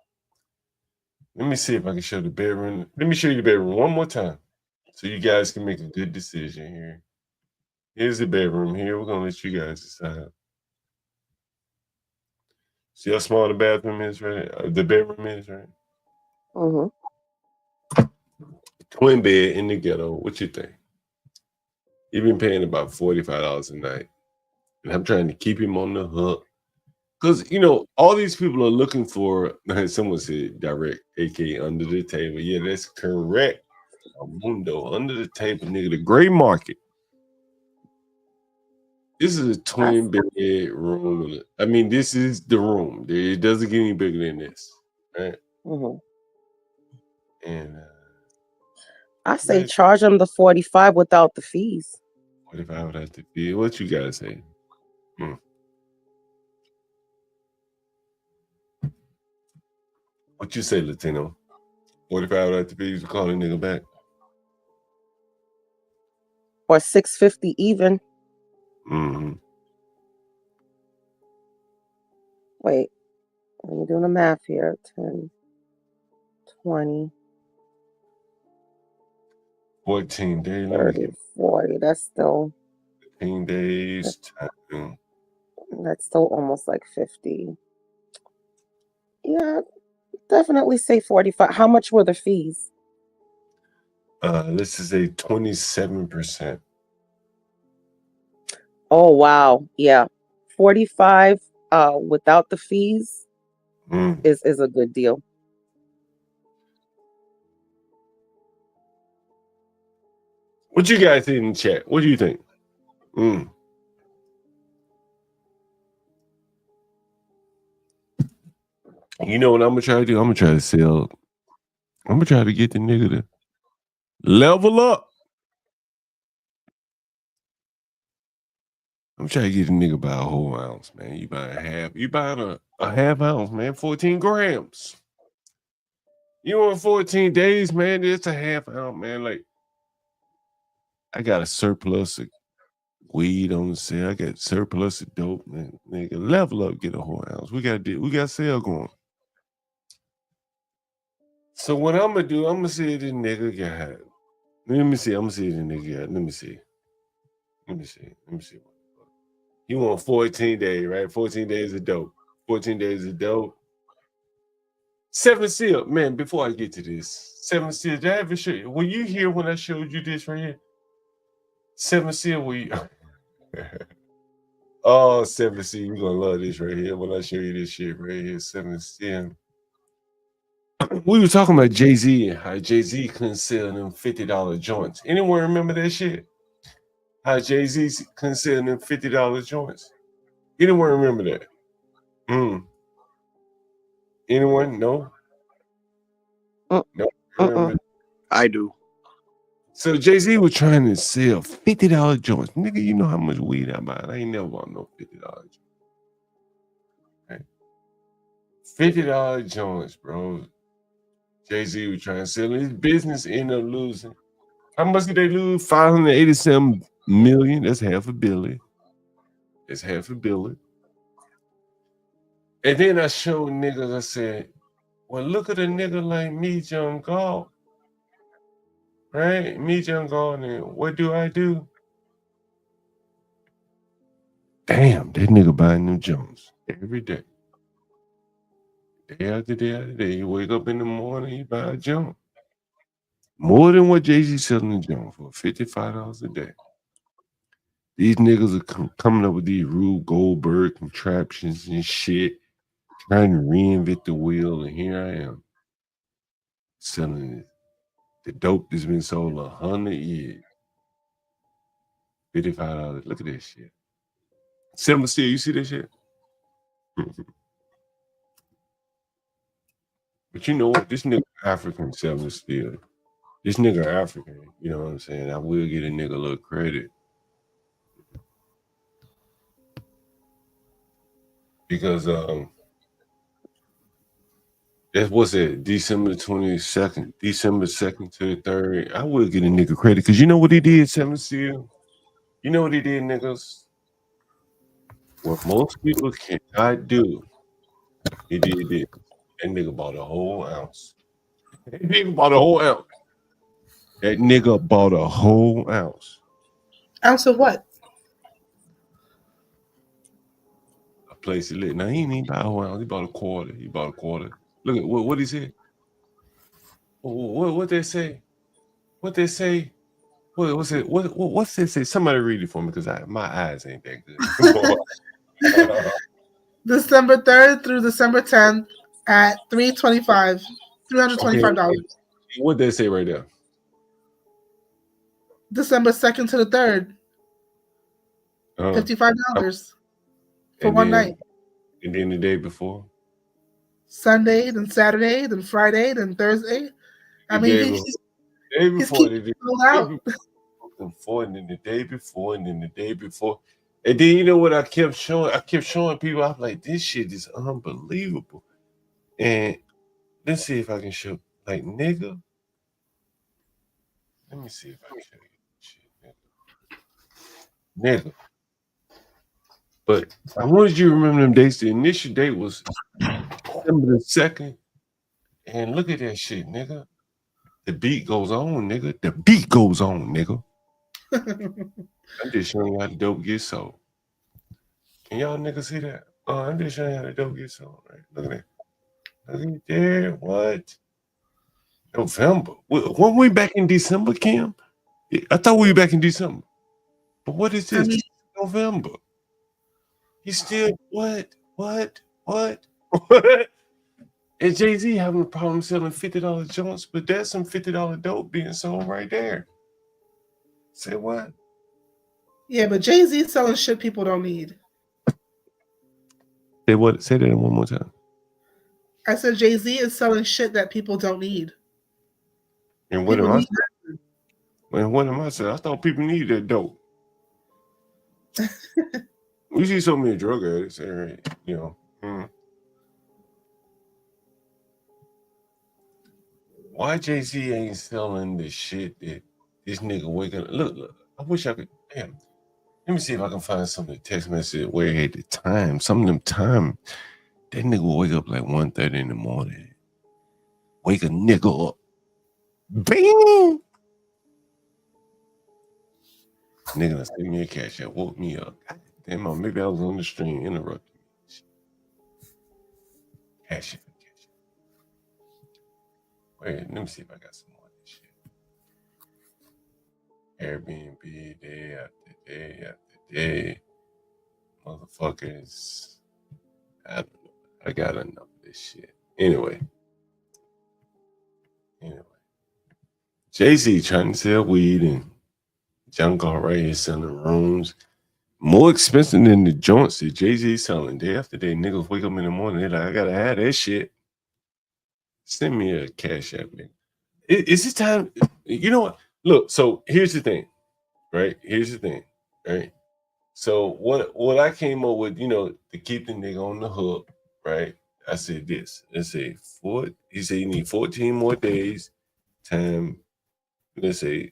Let me see if I can show the bedroom. Let me show you the bedroom one more time so you guys can make a good decision here. Here's the bedroom here. We're gonna let you guys decide. See how small the bathroom is, right? The bedroom is, right? Twin bed in the ghetto. What you think? You've been paying about $45 a night. And I'm trying to keep him on the hook. Because, you know, all these people are looking for, someone said direct, aka under the table. Yeah, that's correct. Mundo, under the table, nigga, the gray market. This is a twin bed room. I mean, this is the room. It doesn't get any bigger than this, right? And I say charge them the 45 without the fees. 45 without the fee. What you guys say? What you say, Latino? 45 without the fees. Call a nigga back. Or $650 even. Wait, let me do the math here. 10, 20, 14 days. 30, 40. That's still 15 days. That's still almost like 50. Yeah, definitely say 45. How much were the fees? This is a 27%. Oh wow, yeah, 45 without the fees is a good deal. What you guys think in the chat? What do you think? You know what I'm gonna try to do? I'm gonna try to sell. I'm gonna try to get the nigga to level up. I'm trying to get the nigga by a whole ounce, man. You buy a half. You buying a half ounce, man. 14 grams. You on 14 days, man. It's a half ounce, man. Like I got a surplus of weed on the sale. I got surplus of dope, man. Nigga, level up, get a whole ounce. We got sale going. So what I'm gonna do, I'm gonna see if this nigga got. Let me see. I'm gonna see if this nigga got. Let me see. He want 14 days, right? 14 days of dope. 14 days of dope. 7 Seal, man. Before I get to this, 7 Seal. Did I ever show you? Were you here when I showed you this right here? 7 Seal, were you? Oh, 7 Seal, you're gonna love this right here when I show you this shit right here. 7 Seal. We were talking about Jay-Z and how Jay-Z couldn't sell them $50 joints. Anyone remember that shit? How Jay-Z couldn't sell them $50 joints. Anyone remember that? Anyone? No. No. I do. So Jay-Z was trying to sell $50 joints. Nigga, you know how much weed I buy. I ain't never bought no $50 joints. Right? $50 joints, bro. Jay-Z was trying to sell his business, ended up losing. How much did they lose? $587 million. That's $500 million. That's $500 million. And then I showed niggas, I said, well, look at a nigga like me, John Galt. Right? Me, John Galt, and what do I do? Damn, that nigga buying them Jones every day. Day after day after day. You wake up in the morning, you buy a jump. More than what Jay-Z selling the jump for, $55 a day. These niggas are coming up with these Rube Goldberg contraptions and shit, trying to reinvent the wheel, and here I am selling the dope that's been sold 100 years. $55. Look at this shit. Silver Steel, you see this shit? But you know what? This nigga African selling steel. This nigga African, you know what I'm saying? I will get a nigga a little credit. Because that's what's it, December 22nd, December 2nd to the 3rd. I will get a nigga credit. Cause you know what he did, Seven Steel? You know what he did, niggas? What most people cannot do. He did this. That nigga bought a whole ounce. That nigga bought a whole ounce. That nigga bought a whole ounce. Ounce of what? A place to live. Now he ain't even buy a whole ounce. He bought a quarter. He bought a quarter. Look at what he said. What they say? What they say? What's it? What's they say? Somebody read it for me because my eyes ain't that good. December 3rd through December 10th at $325. Okay. What they say right there? December 2nd to the 3rd. $55 for one night. And then the day before? Sunday, then Saturday, then Friday, then Thursday. I mean, he's keeping out. And then the day before, and then the day before. And then you know what I kept showing? I kept showing people, I'm like, this shit is unbelievable. And let's see if I can show, like, nigga. Let me see if I can show you shit, nigga. But I wanted you to remember them dates. The initial date was December the 2nd. And look at that shit, nigga. The beat goes on, nigga. The beat goes on, nigga. I'm just showing you how the dope gets sold. Can y'all niggas see that? I'm just showing you how the dope gets sold, right? Look at that. Look at there. What? November. Weren't we back in December, Kim? I thought we were back in December. But what is this? November. He's still what? And Jay-Z having a problem selling $50 joints, but that's some $50 dope being sold right there. Say what? Yeah, but Jay-Z's selling shit people don't need. Say what? Say that one more time. I said Jay-Z is selling shit that people don't need. And what am I saying? And what am I saying? I thought people need that dope. We see so many drug addicts, you know. Why Jay-Z ain't selling the shit that this nigga waking up? Look, I wish I could. Damn. Let me see if I can find some of the text message where he had the time. Some of them time. That nigga will wake up like 1:30 in the morning. Wake a nigga up. Bing! Nigga done sent me a cash that woke me up. Damn, maybe I was on the stream interrupting me. Cash it. Wait, let me see if I got some more of this shit. Airbnb, day after day after day. Motherfuckers. I don't know. I got enough of this shit. Anyway. Jay-Z trying to sell weed and John Galt right here selling rooms. More expensive than the joints that Jay-Z selling. Day after day, niggas wake up in the morning, they're like, I gotta have that shit. Send me a cash app, nigga. Is it time? You know what? Look, so here's the thing, right? Here's the thing, right? So what I came up with, to keep the nigga on the hook, right? I said this. Let's say he said you need 14 more days. Time. Let's say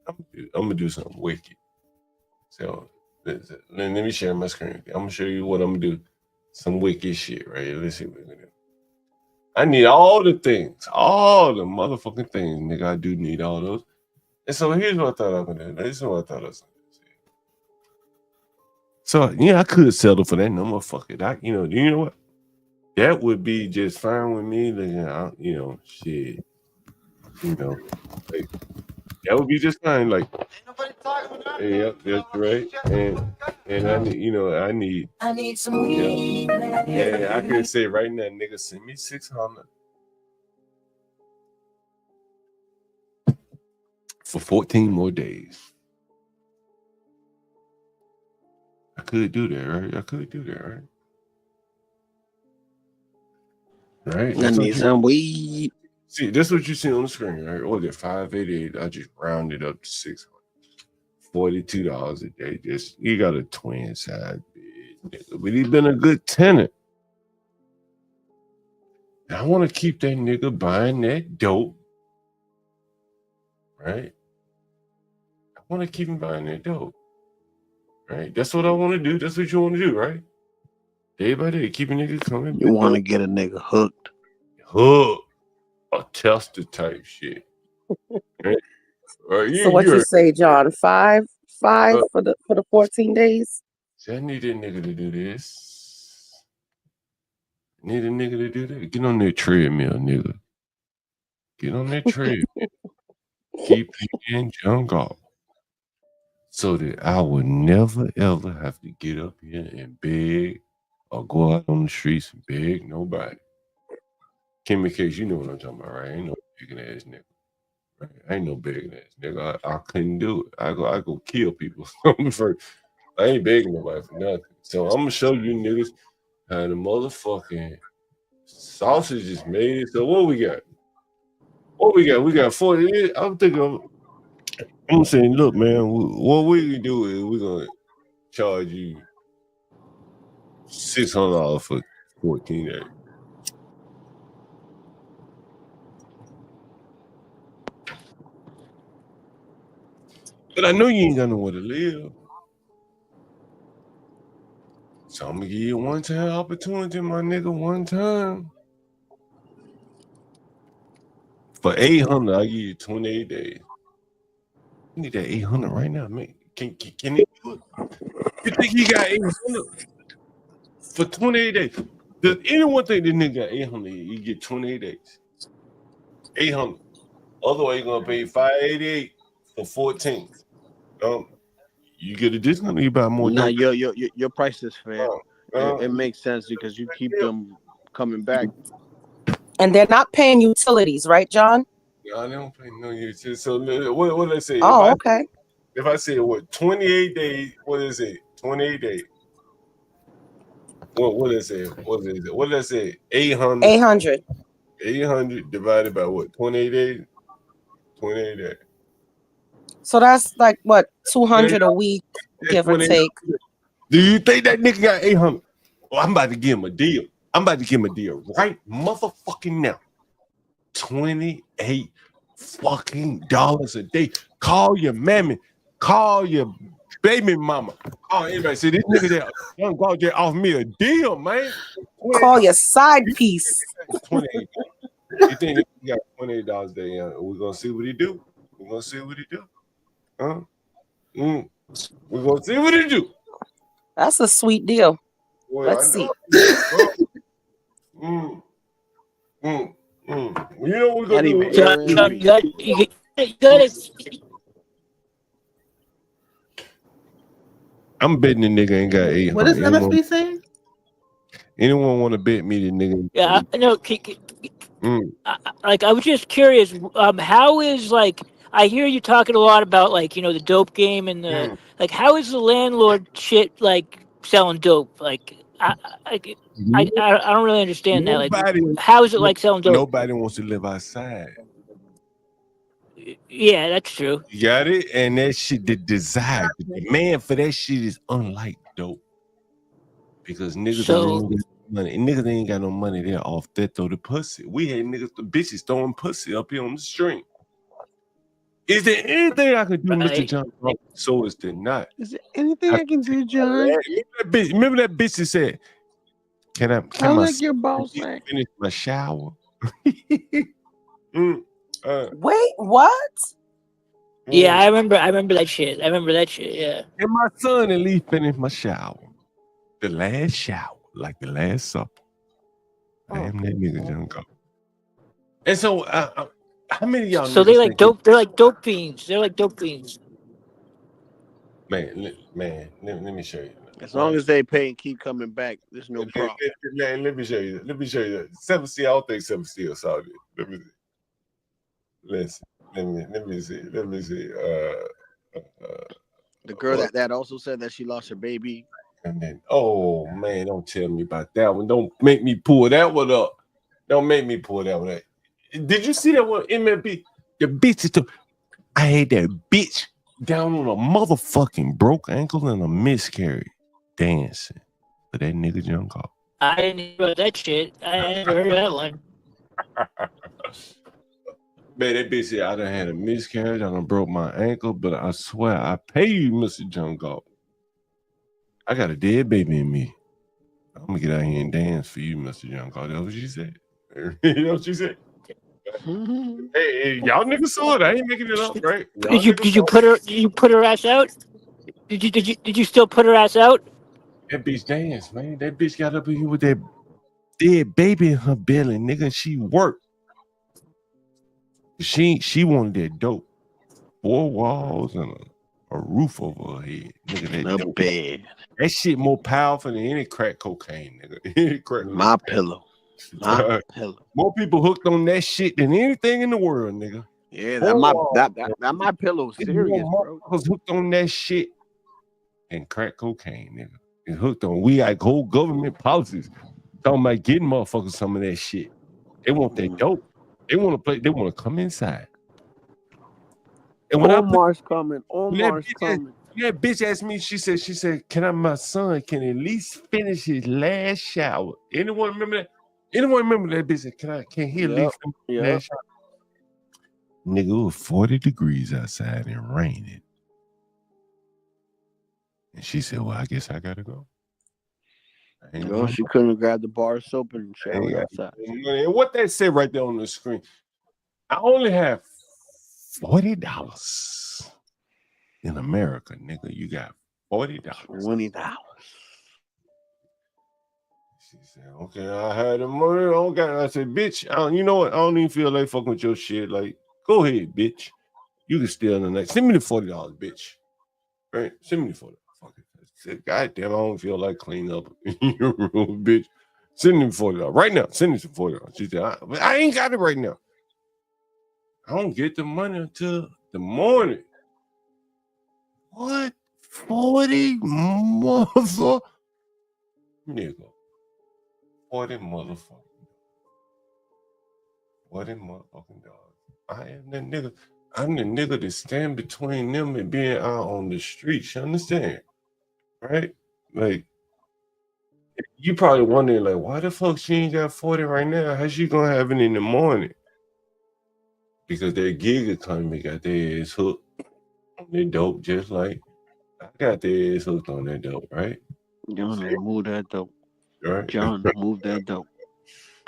I'm gonna do something wicked. So let me share my screen. I'm gonna show you what I'm gonna do. Some wicked shit, right? Let's see what we're gonna do. I need all the things, all the motherfucking things, nigga. I do need all those. And so here's what I thought I was gonna do. This is what I thought I was gonna do. So yeah, I could settle for that number. Fuck it. You know what? That would be just fine with me. Shit. Like that would be just fine. Like, yeah, that's right. And I need. I need some weed. Yeah, I can say right now, nigga, send me 600 for 14 more days. I could do that, right? Right? I need some weed. See, that's what you see on the screen, right? Or the 588. I just rounded up to 600. $42 a day. You got a twin side bed, but he's been a good tenant. I want to keep that nigga buying that dope, right? I want to keep him buying that dope, right? That's what I want to do. That's what you want to do, right? Day by day, keep a nigga coming. You want to get a nigga hooked. A tester type shit. Right? So what you say, John? Five for the 14 days? I need a nigga to do this. Need a nigga to do that. Get on that treadmill, nigga. Get on that treadmill. Keep in John Galt. So that I would never ever have to get up here and beg or go out on the streets and beg nobody. Kimmy Case, you know what I'm talking about, right? I ain't no begging ass nigga. Right? I ain't no begging ass nigga. I couldn't do it. I go kill people first. I ain't begging nobody for nothing. So I'm gonna show you niggas how the motherfucking sausage is made. So what we got? We got 40. I'm saying, look, man, what we can do is we're gonna charge you $600 for 14 days. But I know you ain't got nowhere to live. So I'm gonna give you a one-time opportunity, my nigga, one time. For 800, I give you 28 days. I need that 800 right now, man. Can he do it? You think he got 800 for 28 days? Does anyone think this nigga got 800? You get 28 days. 800. Otherwise, you're gonna pay 588 for 14. You get a discount, you buy more. Nah, your price is fair. It makes sense because you keep them coming back. And they're not paying utilities, right, John? No, they don't pay no utilities. So what did I say? Oh, okay. If I say 28 days, what is it? 28 days. What did I say? What did I say? 800. 800. 800 divided by what? 28 days? 28 days. So that's like what, 200 a week, give or take. Do you think that nigga got 800? Well, I'm about to give him a deal. Right motherfucking now. $28 fucking dollars a day. Call your mammy. Call your baby mama. Oh, anybody say this nigga there, young God just offered me a deal, man. Call your side piece. 28. You think he got $28 a day? We're gonna see what he do. Huh? We're gonna see what he do. That's a sweet deal. Boy, let's see. You know what we're gonna do? I'm betting the nigga ain't got 800. What is MSB saying? Anyone want to bet me the nigga? Yeah, I know. I was just curious. How is I hear you talking a lot about the dope game and the how is the landlord shit selling dope? I don't really understand that. Like, Nobody, how is it like selling dope? nobody wants to live outside. Yeah, that's true. You got it? And that shit, the desire, the demand for that shit is unlike dope. Because niggas ain't got money. Niggas ain't got no money. They're off that throw the pussy. We had niggas, the bitches throwing pussy up here on the street. Is there anything I could do, Mr. John? So is there not? Is there anything I can do, John? Remember that bitch that said, Can I my like your ball sack. finish my shower? Wait, what? Yeah, I remember that shit. Yeah. And my son at least finished my shower. The last shower, like the last supper. Damn, that nigga done go. And so, how many of y'all? So they like dope. They're like dope fiends. They're like dope fiends. Man, let me show you. As long as they pay and keep coming back, there's no problem. Man, let me show you. Let me show you that. 7C, I don't think 7C is solid. Let me see. Listen, let me see. The girl that also said that she lost her baby. And then, oh man, don't tell me about that one. Don't make me pull that one up. Don't make me pull that one up. Did you see that one? MLB, the bitch. I had that bitch down on a motherfucking broke ankle and a miscarriage dancing for that nigga Young Galt. I didn't hear about that shit. I never heard of that one. Man, that bitch said I done had a miscarriage. I done broke my ankle, but I swear I pay you, Mr. Young Galt. I got a dead baby in me. I'm gonna get out here and dance for you, Mr. Young Galt. That's what she said. You know what she said? Hey, y'all niggas saw it. I ain't making it up, right? Did you put her ass out? Did you still put her ass out? That bitch danced, man. That bitch got up in here with that dead baby in her belly, nigga. She worked. She wanted that dope. 4 walls and a roof over her head. Nigga, that bed. That shit more powerful than any crack cocaine, nigga. Any crack My pillow. My pillow. More people hooked on that shit than anything in the world, nigga. Yeah, that my pillow is serious, bro. I was hooked on that shit and crack cocaine, nigga. It's hooked on. We got whole government policies talking about getting motherfuckers some of that shit. They want that dope. They want to play. They want to come inside. And when Omar's coming. That bitch asked me. She said, "Can my son can at least finish his last shower?" Anyone remember that? Anyone remember that bitch? Can he at least finish his last shower? Nigga, it was 40 degrees outside and raining. And she said, "Well, I guess I gotta go." Girl, she couldn't grab the bar of soap and shower outside. And what that said right there on the screen, I only have $40 in America, nigga. You got $40. $20. She said, "Okay, I had the money. I don't got it." I said, "Bitch, you know what? I don't even feel like fucking with your shit. Like, go ahead, bitch. You can steal the next. Send me the $40, bitch. Right? Send me the $40. Fuck it." I said, "God damn, I don't feel like cleaning up your room, bitch. Send me $40 right now. Send me some $40." She said, I ain't got it right now. I don't get the money until the morning. What? 40 motherfucker? Nigga. 40 motherfucking dollars. I am the nigga. I'm the nigga that stand between them and being out on the streets. You understand? Right? Like, you probably wondering, like, why the fuck she ain't got 40 right now? How's she gonna have it in the morning? Because that gig economy got their ass hooked on that dope, just like I got their ass hooked on that dope, right? John, move that dope. Right? John, move that dope.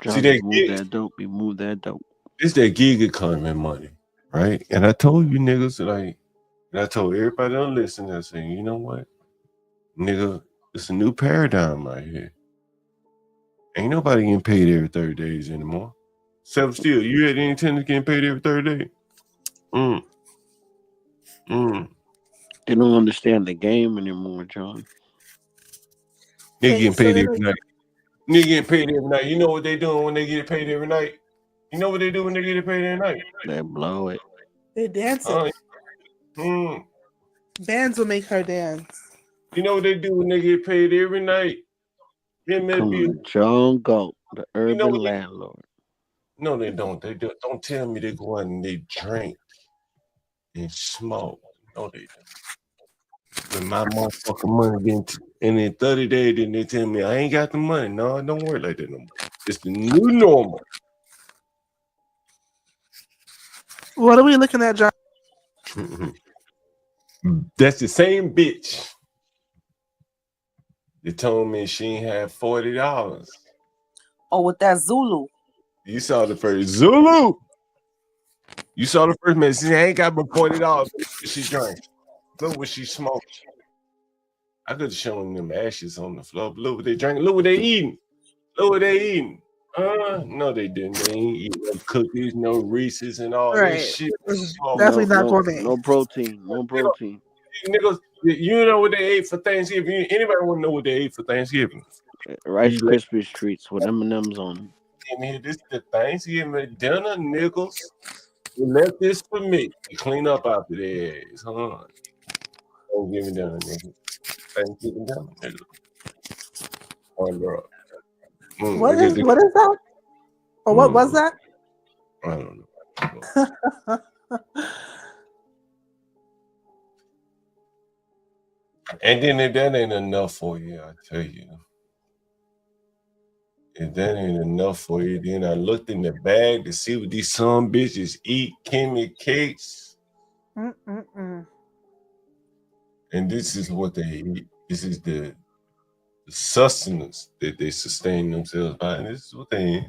John, See, that move that dope. You move that dope. It's that gig economy money, right? And I told you niggas, like, and I told everybody that listen, I said, you know what? Nigga, it's a new paradigm right here. Ain't nobody getting paid every 30 days anymore. Self still, you had any tenants getting paid every 30 days? They don't understand the game anymore, John. Nigga getting paid every night. Nigga getting paid every night. You know what they doing when they get paid every night? You know what they do when they get paid every night? They blow it. They dancing. Bands will make her dance. You know what they do when they get paid every night? Come on, John Galt, the urban what landlord. No, they don't. Don't tell me they go out and they drink and smoke. No, they don't. When my motherfucking money and in 30 days, then they tell me I ain't got the money. No, it don't work like that no more. It's the new normal. What are we looking at, John? That's the same bitch. They told me she ain't had $40. Oh, with that Zulu. You saw the first Zulu. You saw the first man. She ain't got but $40. She drank. Look what she smoked. I could have shown them ashes on the floor. Look what they drinking. Look what they eating. Look what they eating. No, they didn't. They ain't eating no cookies, no Reese's, and all this shit. Definitely not gourmet. No protein. No protein. Niggas, you know what they ate for Thanksgiving? Anybody want to know what they ate for Thanksgiving? Rice Krispies treats with M&Ms on them. And here, this is the Thanksgiving dinner, niggas. You left this for me to clean up after their ass, huh? Thanksgiving dinner, nigga. Thanksgiving dinner, nigga. What is that? Or what was that? I don't know. And then if that ain't enough for you, I tell you. If that ain't enough for you, then I looked in the bag to see what these some bitches eat, Kimmy cakes. And this is what they eat. This is the sustenance that they sustain themselves by. And this is what they eat.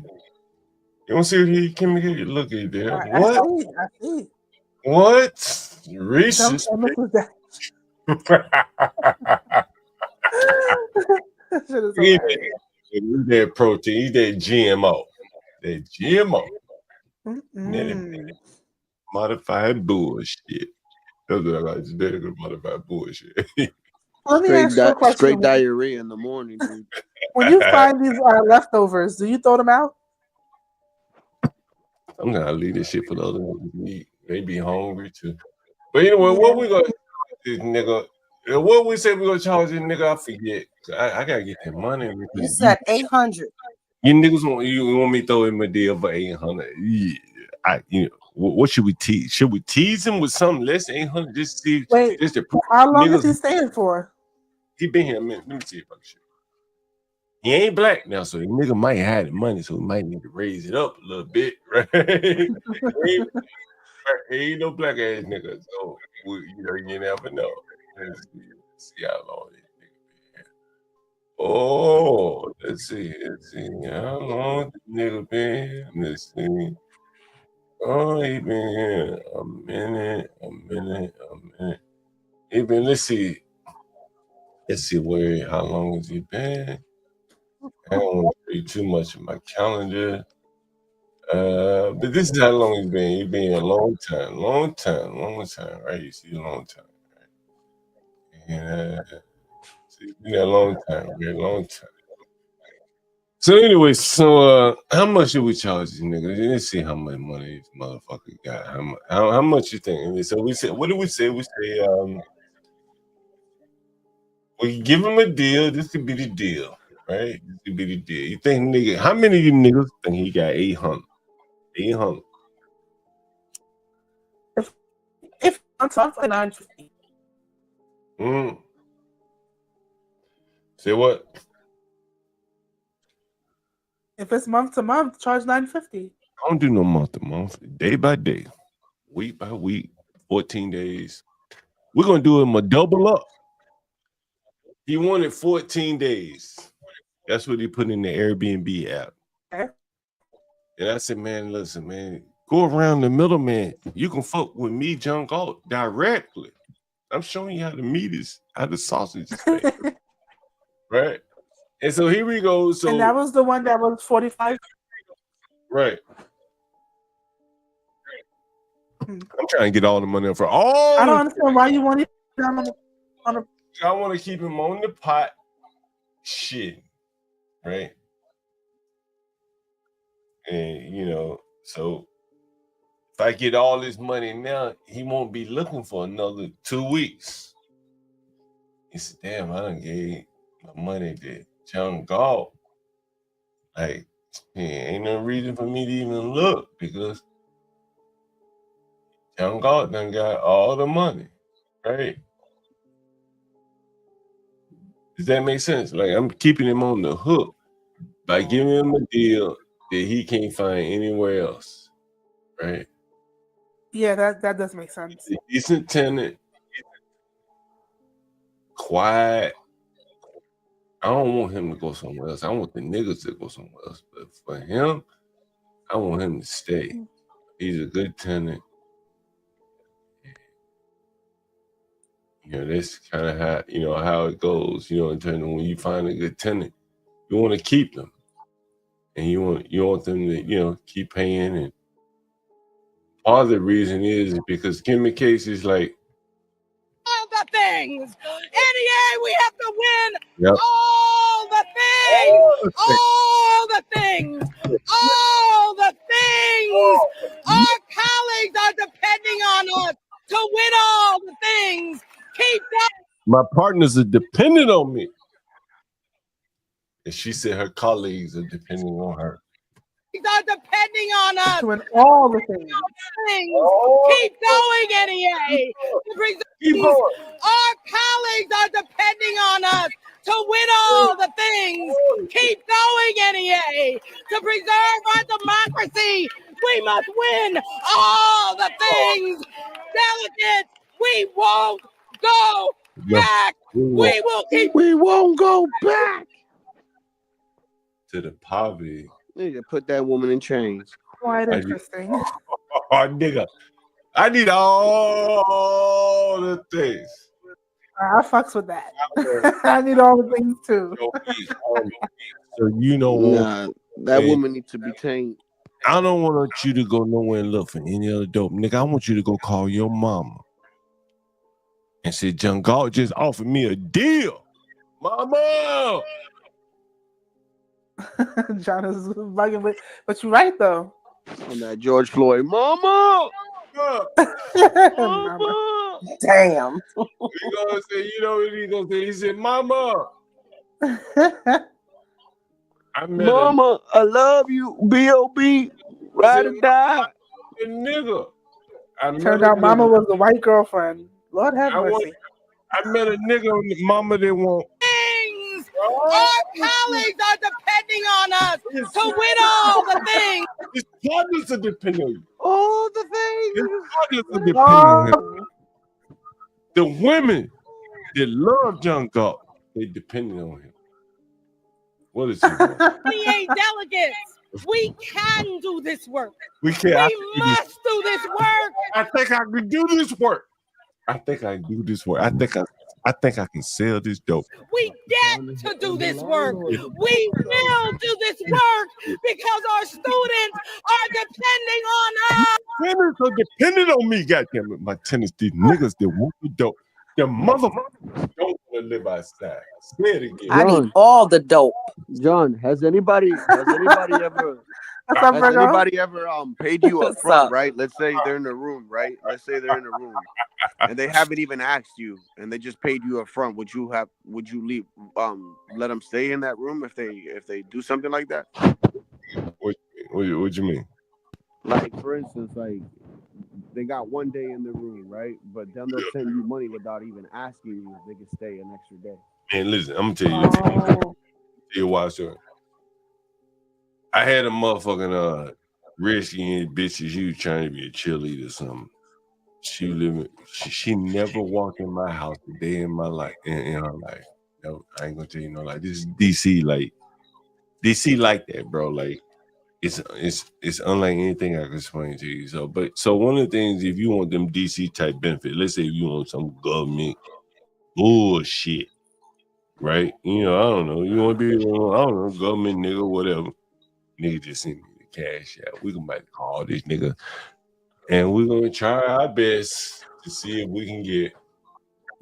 You want to see what he eat, Kimmy cake? Look at there. What? I see. What? Reese's. He's that protein. He's that GMO. That GMO. Modified bullshit. That's what I got today. Modified bullshit. Let me ask you a question. Straight diarrhea in the morning, dude. When you find these leftovers, do you throw them out? I'm gonna leave this shit for the other ones to eat. They be hungry too. But anyway, what we gonna this nigga? What we say we gonna charge this nigga? I forget. I gotta get that money. You said 800. You niggas want me to throw him a deal for 800? Yeah. What should we tease? Should we tease him with something less than 800? Just see. Wait, how long is he staying for? He been here a minute. Let me see if I can show you. He ain't black now, so the nigga might have the money, so he might need to raise it up a little bit, right? He ain't no black ass nigga, so you never know. Let's see how long this nigga been. Oh, let's see how long this nigga been. Let's see. Oh, he been here a minute. He been. Let's see how long has he been? I don't want to read too much of my calendar. But this is how long he's been. He's been a long time, right? You see, a long time, right? And see, been a long time, very long time. So anyway, how much should we charge these niggas? Let's see how much money this motherfucker got. How much you think? So we said, what do we say? We say, we give him a deal. This could be the deal, right? This could be the deal. You think, nigga? How many of you niggas think he got 800? 800. If I'm talking 950. Say what? If it's month to month, charge 950. I don't do no month to month, day by day, week by week, 14 days. We're gonna do him a double up. He wanted 14 days. That's what he put in the Airbnb app. Okay. And I said, man, listen, man, go around the middle, man. You can fuck with me, John Galt, directly. I'm showing you how the meat is, how the sausage is made. Right? And so here we go. So, and that was the one that was 45. Right. I'm trying to get all the money for all. I don't understand why you want it on a. I want to keep him on the pot. Shit. Right. And so if I get all this money now, he won't be looking for another 2 weeks. He said, damn, I done gave my money to John Galt, like, ain't no reason for me to even look because John Galt done got all the money, right? Does that make sense? Like, I'm keeping him on the hook by giving him a deal that he can't find anywhere else, right? Yeah, that does make sense. A decent tenant, quiet. I don't want him to go somewhere else. I want the niggas to go somewhere else. But for him, I want him to stay. He's a good tenant. You know, that's kind of how, you know, how it goes, you know, in terms of when you find a good tenant, you want to keep them. And you want them to, you know, keep paying. And part of the reason is because Kim Case is like, all the things. NEA, we have to win yep. all the things. All the things. All the things. Our colleagues are depending on us to win all the things. Keep that. My partners are dependent on me. And she said her colleagues are depending on her. Are depending on us. To win all the things. Keep going, NEA. Keep going. Our colleagues are depending on us to win all the things. Keep going, NEA. To preserve our democracy, we must win all the things. Delegates, we won't go back. We will keep. We won't go back to the poverty. Need to put that woman in chains. Quite interesting. Oh, nigga. I need all the things. I fucks with that. I need all the things too. So you know Nah, that woman needs to be tamed. I don't want you to go nowhere and look for any other dope. Nigga, I want you to go call your mama and say, John Galt just offered me a deal. Mama! John is bugging, but you're right though. On that George Floyd, mama! Mama. Damn. He gonna say, you know what he gonna say? He said, Mama. Mama, I love you. B.O.B. Ride or die. Nigga. Turned out Mama was the white girlfriend. Lord have mercy. I met a nigga, mama that won't. Things. Our colleagues are depending on us to win all the things. His partners are depending on you. All the things. His partners are depending on him. The women that love John Galt, they depending on him. What is he doing? 28 delegates. We can do this work. We can. We must do this work. I think I can do this work. I think I can do this work. I think I can sell this dope. We get to do this work. We will do this work because our students are depending on us. Tenants are depending on me, goddamn it. My tenants, these niggas that want the dope. The motherfuckers don't want to live outside. Say it again. I need all the dope. John, has anybody ever paid you up front, right? Let's say they're in the room, right? Let's say they're in the room and they haven't even asked you and they just paid you up front. Would you leave let them stay in that room if they do something like that? What you mean? Like for instance, like they got one day in the room, right? But then they'll send you money without even asking you if they can stay an extra day. Man, listen, I'm gonna tell you why, sir. I had a motherfucking risky bitch. She was trying to be a cheerleader or something. She never walked in my house a day in my life. In her life, no, I ain't gonna tell you no lie. This is DC, like DC, like that, bro. Like it's unlike anything I can explain to you. So one of the things, if you want them DC type benefit, let's say if you want some government bullshit, right? You know, I don't know. You want to be, I don't know, government nigga, whatever. Nigga just send me the cash out. We gonna call this nigga, and we're gonna try our best to see if we can get.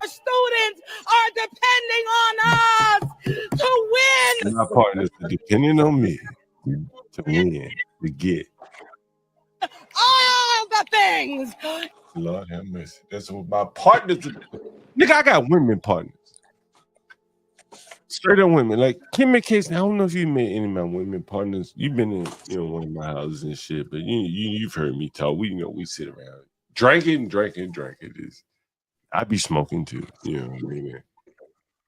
Our students are depending on us to win. My partners are depending on me to win, to get all the things. Lord have mercy. That's what my partners are. Nigga, I got women partners. straight up women. Like Kim and Case. I don't know if you met any of my women partners. You've been in, one of my houses and shit, but you've heard me talk. We sit around drinking. I be smoking too. You know what I mean?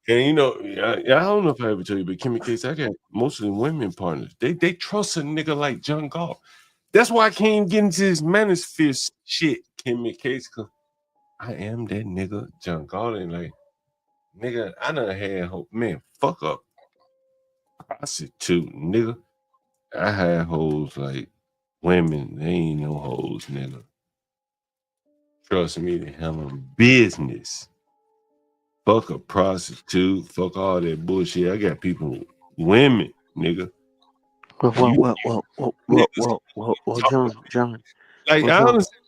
And I don't know if I ever tell you, but Kim and Case, I got mostly women partners. They trust a nigga like John Galt. That's why I can't get into this manosphere shit, Kim and Case, because I am that nigga, John Galt, and like, nigga, I done had hope. Man, fuck up. Prostitute, nigga. I had hoes like women. They ain't no hoes, nigga. Trust me, they handle business. Fuck a prostitute. Fuck all that bullshit. I got people, women, nigga. Well, John. Like, Well, honestly,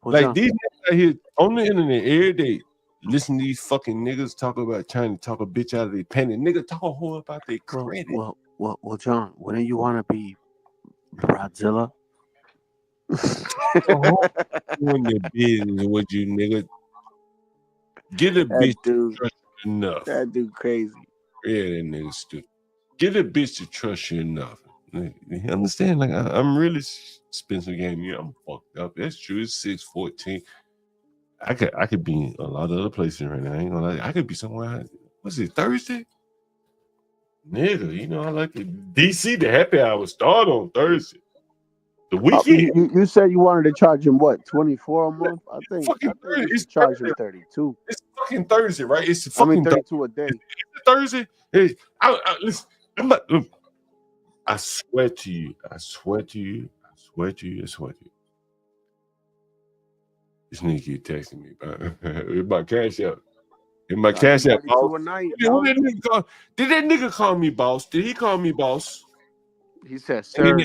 Well, like John. these niggas out here on the internet every day, listen to these fucking niggas talk about trying to talk a bitch out of their penny. Nigga, talk a whole about their credit. Well, John. Wouldn't you want to be Bradzilla? Doing the business with you, nigga. Get a bitch to trust you enough. That dude crazy. Yeah, that nigga stupid. Get a bitch to trust you enough. Like, you understand? Like, I'm really spending some game. I'm fucked up. That's true. It's 6:14. I could be in a lot of other places right now. I ain't gonna lie. I could be somewhere. What's it, Thursday? Nigga, I like it. DC, the happy hour start on Thursday. The weekend. You said you wanted to charge him what, 24 a month? I think you should charge him 32. It's fucking Thursday, right? It's fucking 32 a day. It's Thursday. Hey, listen, I swear to you. This nigga keep texting me about my cash out. In my cash out, boss. Did that nigga call me boss? Did he call me boss? He said, sir.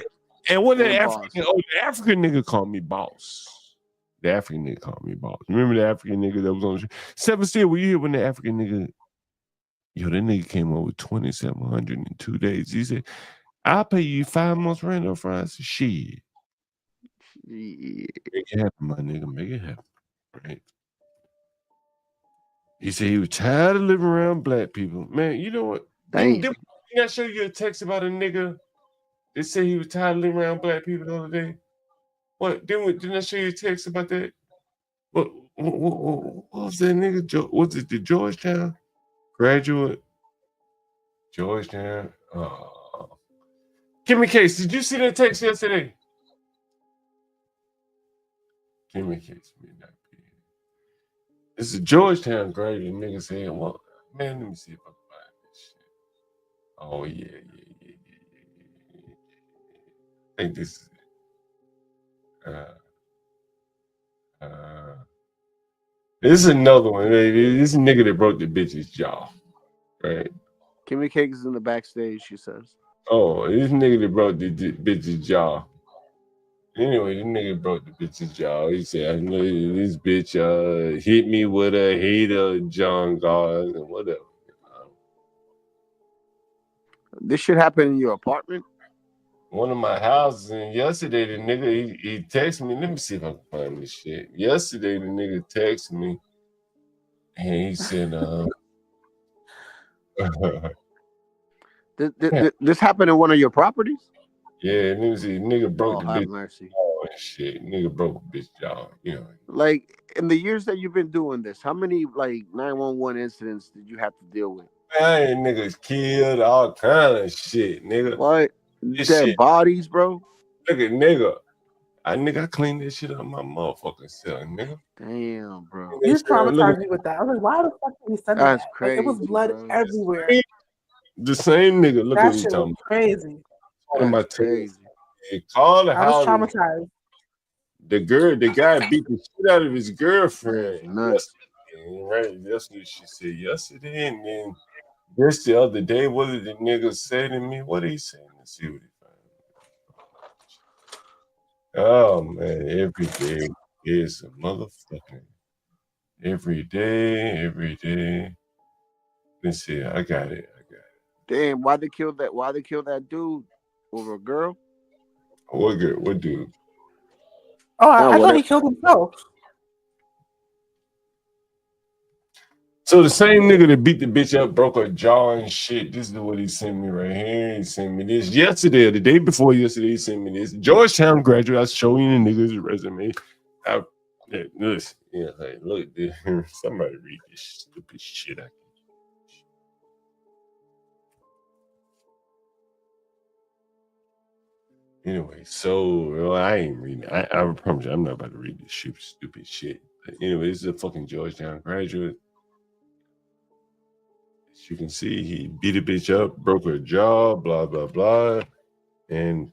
And when the African nigga called me boss. The African nigga called me boss. Remember the African nigga that was on the show? 7 Steel, were you here when the African nigga? Yo, that nigga came over with $2,700 in 2 days. He said, I'll pay you 5 months rent up front. I said, shit. Make it happen, my nigga. Make it happen. Right? He said he was tired of living around black people. Man, you know what? Didn't I show you a text about a nigga that said he was tired of living around black people the other day? What? Didn't I show you a text about that? What was that nigga? Was it the Georgetown graduate? Georgetown. Give me case. Did you see that text yesterday? Give me case. It's a Georgetown graduate. Nigga saying, well, man, let me see if I can find this shit. Oh, yeah. I think this is this is another one. This nigga that broke the bitch's jaw, right? Kimmy Cake is in the backstage, she says. Oh, this nigga that broke the bitch's jaw. Anyway, this nigga broke the bitch's jaw. He said, I know this bitch hit me with a hater, John Galt, and whatever. This shit happened in your apartment? One of my houses, and yesterday the nigga he texted me. Let me see if I can find this shit. Yesterday the nigga texted me, and he said, This happened in one of your properties? Yeah, nigga broke the bitch. Mercy. Oh shit, nigga broke the bitch jaw. Like in the years that you've been doing this, how many like 911 incidents did you have to deal with? Man, niggas killed, all kind of shit, nigga. What? Dead bodies, bro. Look at nigga. I cleaned this shit up my motherfucking self, nigga. Damn, bro. You traumatized me with that. I was like, why the fuck did he send that? Crazy, like, it was blood everywhere. The same nigga. Look That what he shit talking was crazy. about. Crazy. Call the I was house. traumatized. The guy beat the shit out of his girlfriend. Nice. Right. That's what she said yesterday. And then this the other day, what did the nigga say to me? What did he say? Let's see what he found. Oh man, every day is a motherfucking every day. Let's see, I got it. Damn, why they kill that dude over a girl? What dude? Oh, I thought he killed himself. So the same nigga that beat the bitch up, broke her jaw and shit. This is what he sent me right here. He sent me this yesterday or the day before yesterday. He sent me this. Georgetown graduate. I show you the nigga's resume. Listen, yeah, like, look, dude, somebody read this stupid shit. Anyway, so I ain't reading. I promise you, I'm not about to read this stupid shit. But anyway, this is a fucking Georgetown graduate. As you can see, he beat a bitch up, broke her jaw, blah blah blah, and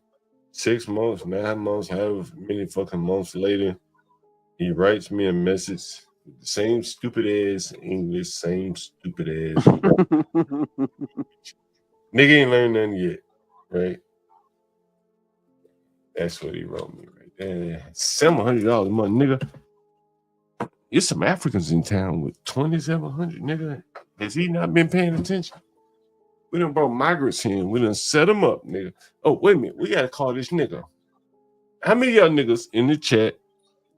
6 months, 9 months, however many fucking months later, he writes me a message with the same stupid ass English, same stupid ass. Nigga ain't learned nothing yet, right? That's what he wrote me right there. $700 a month, nigga. There's some Africans in town with $2,700, nigga. Has he not been paying attention? We done brought migrants in. We done set them up, nigga. Oh, wait a minute. We gotta call this nigga. How many of y'all niggas in the chat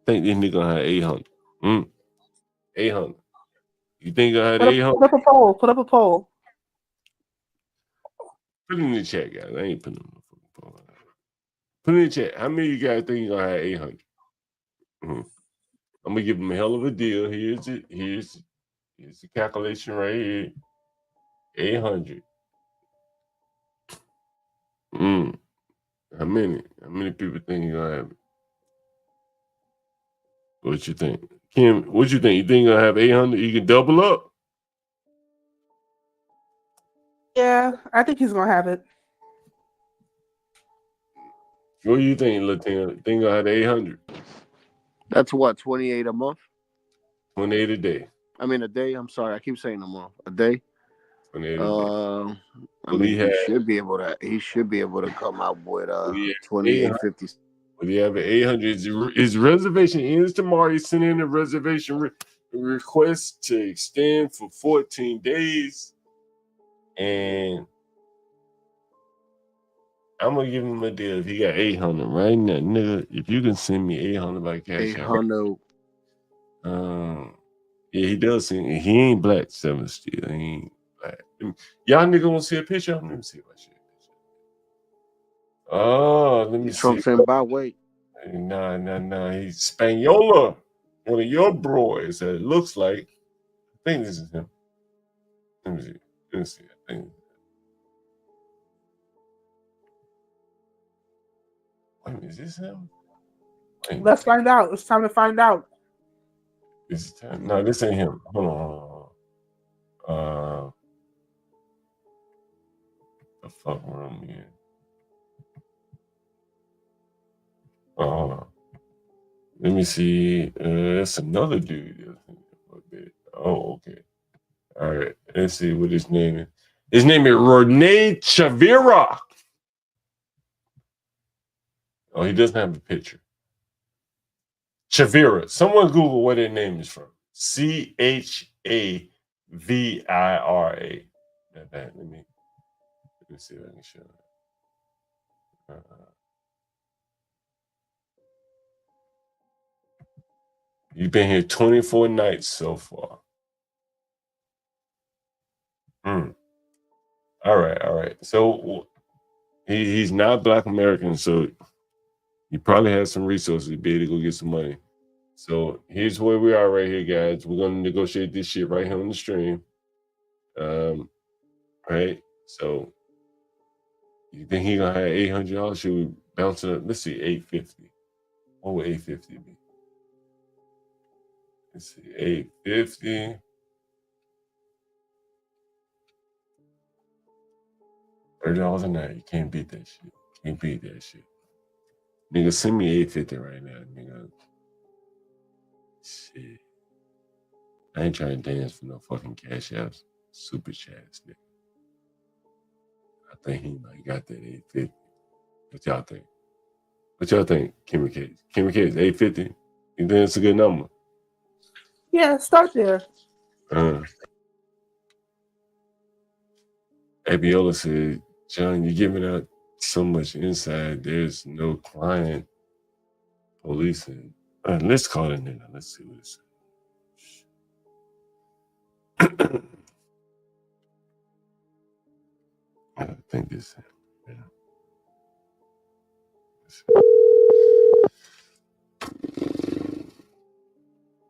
think this nigga gonna have 800? 800. You think gonna have 800? Put up a poll. Put up a poll. Put it in the chat, guys. I ain't putting it in the poll. Put it in the chat. How many of you guys think you gonna have 800? I'm gonna give him a hell of a deal. Here's the calculation right here. 800. How many people think you're gonna have it? What you think? Kim, what you think? You think you're gonna have 800? You can double up? Yeah, I think he's gonna have it. What do you think, Latina? Think you're gonna have 800? That's what, 28 a month? 28 a day. I mean a day. I'm sorry, I keep saying a month. A day. 28 a day. I mean, he should be able to come out with 28.50. Well, you have an 800. His reservation ends tomorrow. He sent in a reservation request to extend for 14 days, and I'm gonna give him a deal. If he got 800 right now, nigga, if you can send me 800 by cash, 800. Yeah, he does. He ain't black. 7 still. He ain't black. Y'all nigga want to see a picture? Let me see my shit. Oh, let me see. From Zimbabwe. Nah. He's Spaniola. One of your bros. That it looks like. I think this is him. Let me see. I think. Wait, is this him? Let's find out. It's time to find out. No, this ain't him. Hold on. The fuck wrong here? Oh, hold on. Let me see. That's another dude. Oh, okay. All right. Let's see what his name is. His name is Rene Chavira. Oh, he doesn't have a picture. Chavira. Someone Google where their name is from. Chavira. Let me see if I can show it. You've been here 24 nights so far. All right. So he's not Black American, so he probably has some resources to be able to go get some money. So here's where we are right here, guys. We're gonna negotiate this shit right here on the stream. Right. So you think he gonna have $800? Should we bounce it up? Let's see, 850. What would 850 be? Let's see, 850. $30 a night. You can't beat that shit. Nigga, send me 850 right now, nigga. Shit. I ain't trying to dance for no fucking cash apps. Super chats, nigga. I think he might got that 850. What y'all think? Kimmy K? Kimmy K is 850. You think it's a good number? Yeah, start there. Abiola said, John, you're giving out so much inside. There's no client policing. Let's call it nigga. Let's see what it says. I think this. Yeah.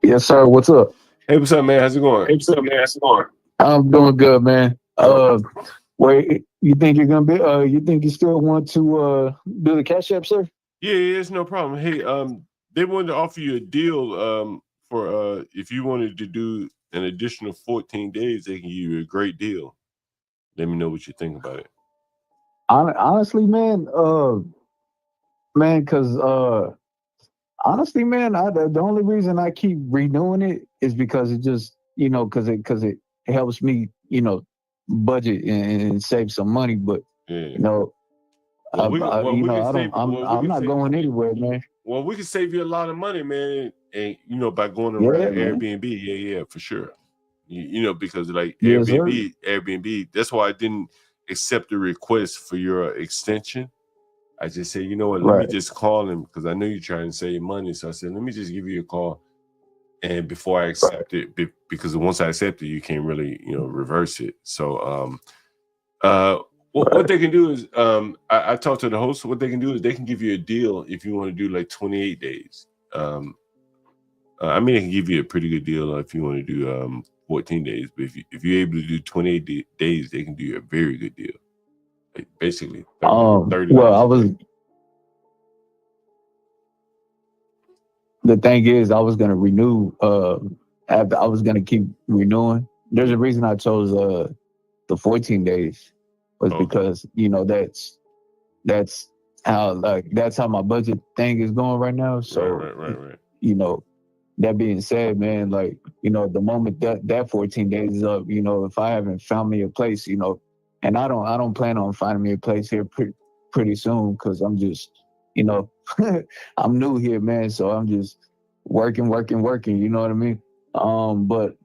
Yes, sir. What's up? Hey, what's up, man? How's it going? Hey, what's up, man? How's it going? I'm doing good, man. Wait, you think you're gonna be? You think you still want to do the Cash App, sir? Yeah, it's no problem. Hey, they wanted to offer you a deal for if you wanted to do an additional 14 days, they can give you a great deal. Let me know what you think about it. Honestly, man, because honestly, man, the only reason I keep renewing it is because it just, because it helps me, budget and save some money. But Well, I'm not going anywhere, man. Well, we can save you a lot of money, man, and by going Yeah, around man. Airbnb. Yeah, for sure. Because like Yes, sir. Airbnb. That's why I didn't accept the request for your extension. I just said, you know what, let me Right. just call him because I know you're trying to save money. So I said, let me just give you a call. And before I accept it, because once I accept it, you can't really, reverse it. So, what they can do is, I talked to the host. What they can do is they can give you a deal if you want to do like 28 days. I mean, they can give you a pretty good deal if you want to do 14 days. But if you're able to do 28 days, they can do you a very good deal. Like basically, 30 well, I was. The thing is, I was gonna renew. I was gonna keep renewing. There's a reason I chose the 14 days was because that's how my budget thing is going right now. So right. That being said, man, the moment that 14 days is up, if I haven't found me a place, and I don't plan on finding me a place here pretty soon because I'm just, I'm new here, man. So I'm just working. You know what I mean? But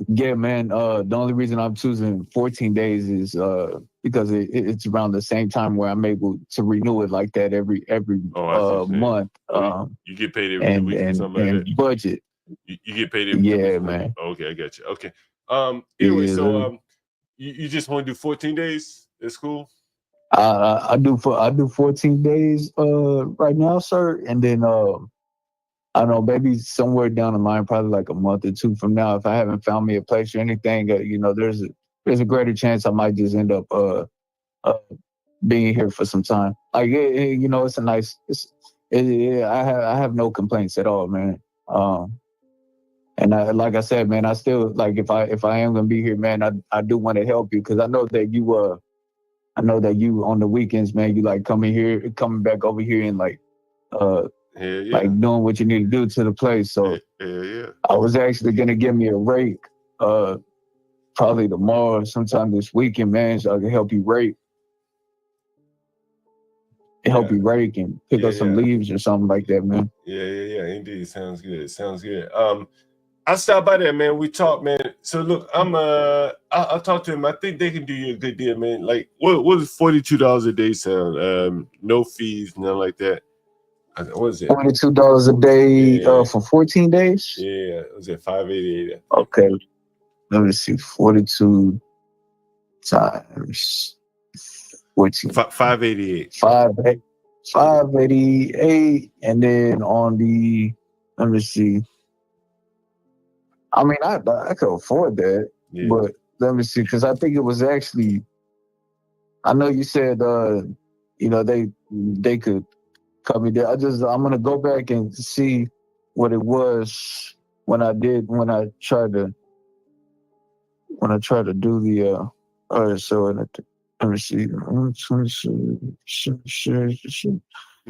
yeah, man. The only reason I'm choosing 14 days is because it's around the same time where I'm able to renew it like that every month. You get paid every week or something like that. Budget. You get paid every 2 weeks. Yeah, man. Okay, I got you. Okay. Anyway, Yeah, so you just want to do 14 days? That's cool. I do 14 days right now, sir, and then I don't know, maybe somewhere down the line, probably like a month or two from now, if I haven't found me a place or anything, there's a greater chance I might just end up being here for some time. Like it's a nice. I have no complaints at all, man. And like I said, man, I still like if I am gonna be here, man, I do want to help you because I know that you on the weekends, man, you like coming back over here and like like doing what you need to do to the place. So I was actually gonna give me a rake probably tomorrow or sometime this weekend, man, so I can help you rake. Help you rake and pick up some leaves or something like that, man. Yeah. Indeed, sounds good. I'll stop by there, man. We talk, man. So look, I'll talk to him. I think they can do you a good deal, man. Like, what does $42 a day sound? No fees, nothing like that. What is it? $42 a day for 14 days. Yeah, was it 588? Okay, let me see. 42 times 14. 588. 588, and then on the let me see. I mean, I could afford that, but let me see, because I think it was actually. I know you said, they could cut me there. I'm gonna go back and see what it was when I tried to do the. All right, so let me see.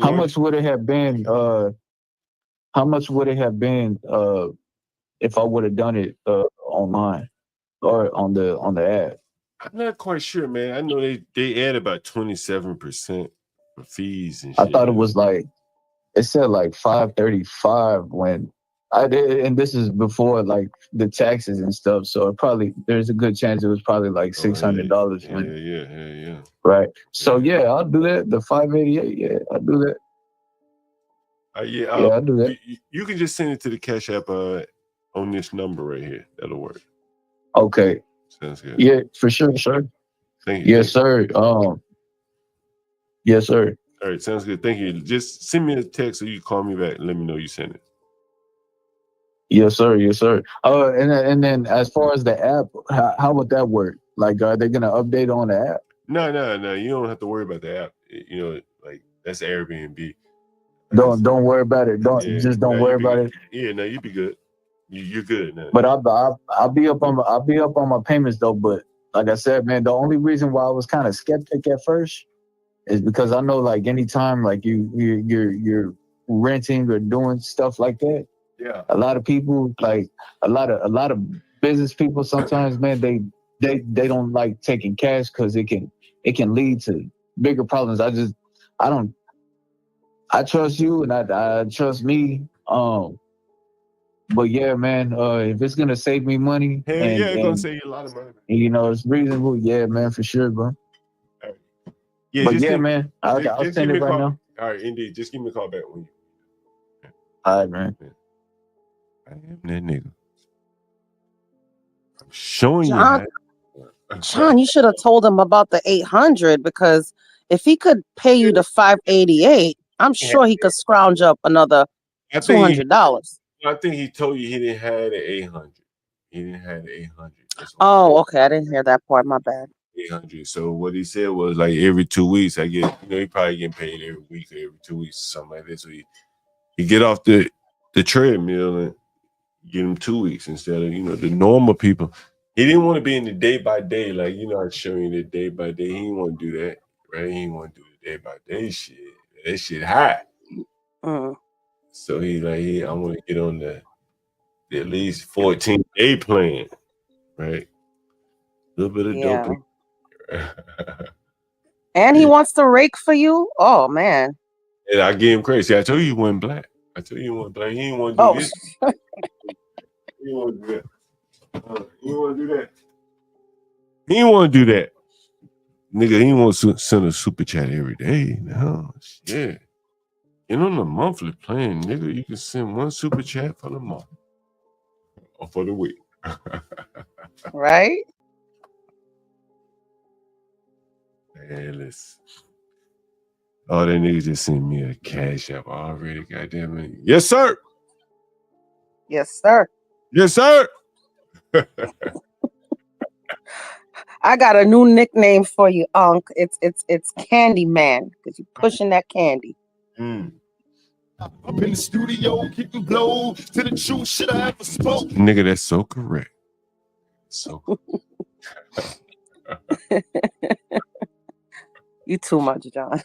How much would it have been? How much would it have been if I would have done it online or on the app? I'm not quite sure, man. I know they add about 27% for fees and I shit. thought it was like it said like 535 when I did, and this is before like the taxes and stuff. So there's a good chance it was probably like $600 when. Yeah. Right. So yeah, I'll do that. The 588. Yeah, I'll do that. I'll do that. You can just send it to the Cash App on this number right here. That'll work. Okay. Sounds good. Yeah, for sure, sir. Thank you. Yes, sir. Yes, sir. All right, sounds good. Thank you. Just send me a text or you call me back and let me know you sent it. Yes, sir. Yes, sir. And then as far as the app, how would that work? Like, are they gonna update on the app? No. You don't have to worry about the app. You know, like that's Airbnb. Don't worry about it. Don't worry about it. Yeah, no, you be good. You're good now. But I'll be up on my payments though. But like I said, man, the only reason why I was kind of skeptic at first is because I know like anytime like you're renting or doing stuff like that. Yeah. A lot of people like a lot of business people sometimes, man, they don't like taking cash because it can lead to bigger problems. I trust you and I trust me. But yeah, man, if it's gonna save me money Hell yeah, it's gonna save you a lot of money. you know it's reasonable, yeah, man, for sure, bro. Yeah, But yeah, man, I'll send it right now. All right, indeed. Just give me a call back when you. All right, man. I am that nigga. I'm showing John, you. John, you should have told him about the 800 because if he could pay you the 588, I'm sure he could scrounge up another $200. I think he told you he didn't have the 800. He didn't have the 800. Oh, okay. I didn't hear that part. My bad. 800. So what he said was like every 2 weeks I get, he probably getting paid every week or every 2 weeks, something like that. So he get off the treadmill and get him 2 weeks instead of the normal people. He didn't want to be in the day by day, like I showing you the day by day. He didn't want to do that, right? He didn't want to do the day by day shit. That shit high. So I want to get on the at least 14-day plan, right? A little bit of dope. And he wants to rake for you? Oh, man. And I gave him crazy. I told you he wasn't black. He didn't want to do this. He didn't want to do that. He didn't want to do that. He didn't want to do that. Nigga, he wants to send a super chat every day. No, shit. On the monthly plan, nigga, you can send one super chat for the month. Or for the week. Right? Man, listen. Oh, that nigga just sent me a cash app already, goddamn it. Yes, sir. Yes, sir. Yes, sir. I got a new nickname for you, Unc. It's Candy Man because you're pushing that candy. Up in the studio, keep the blow to the true shit I ever spoke. Nigga, that's so correct. So You too much, John.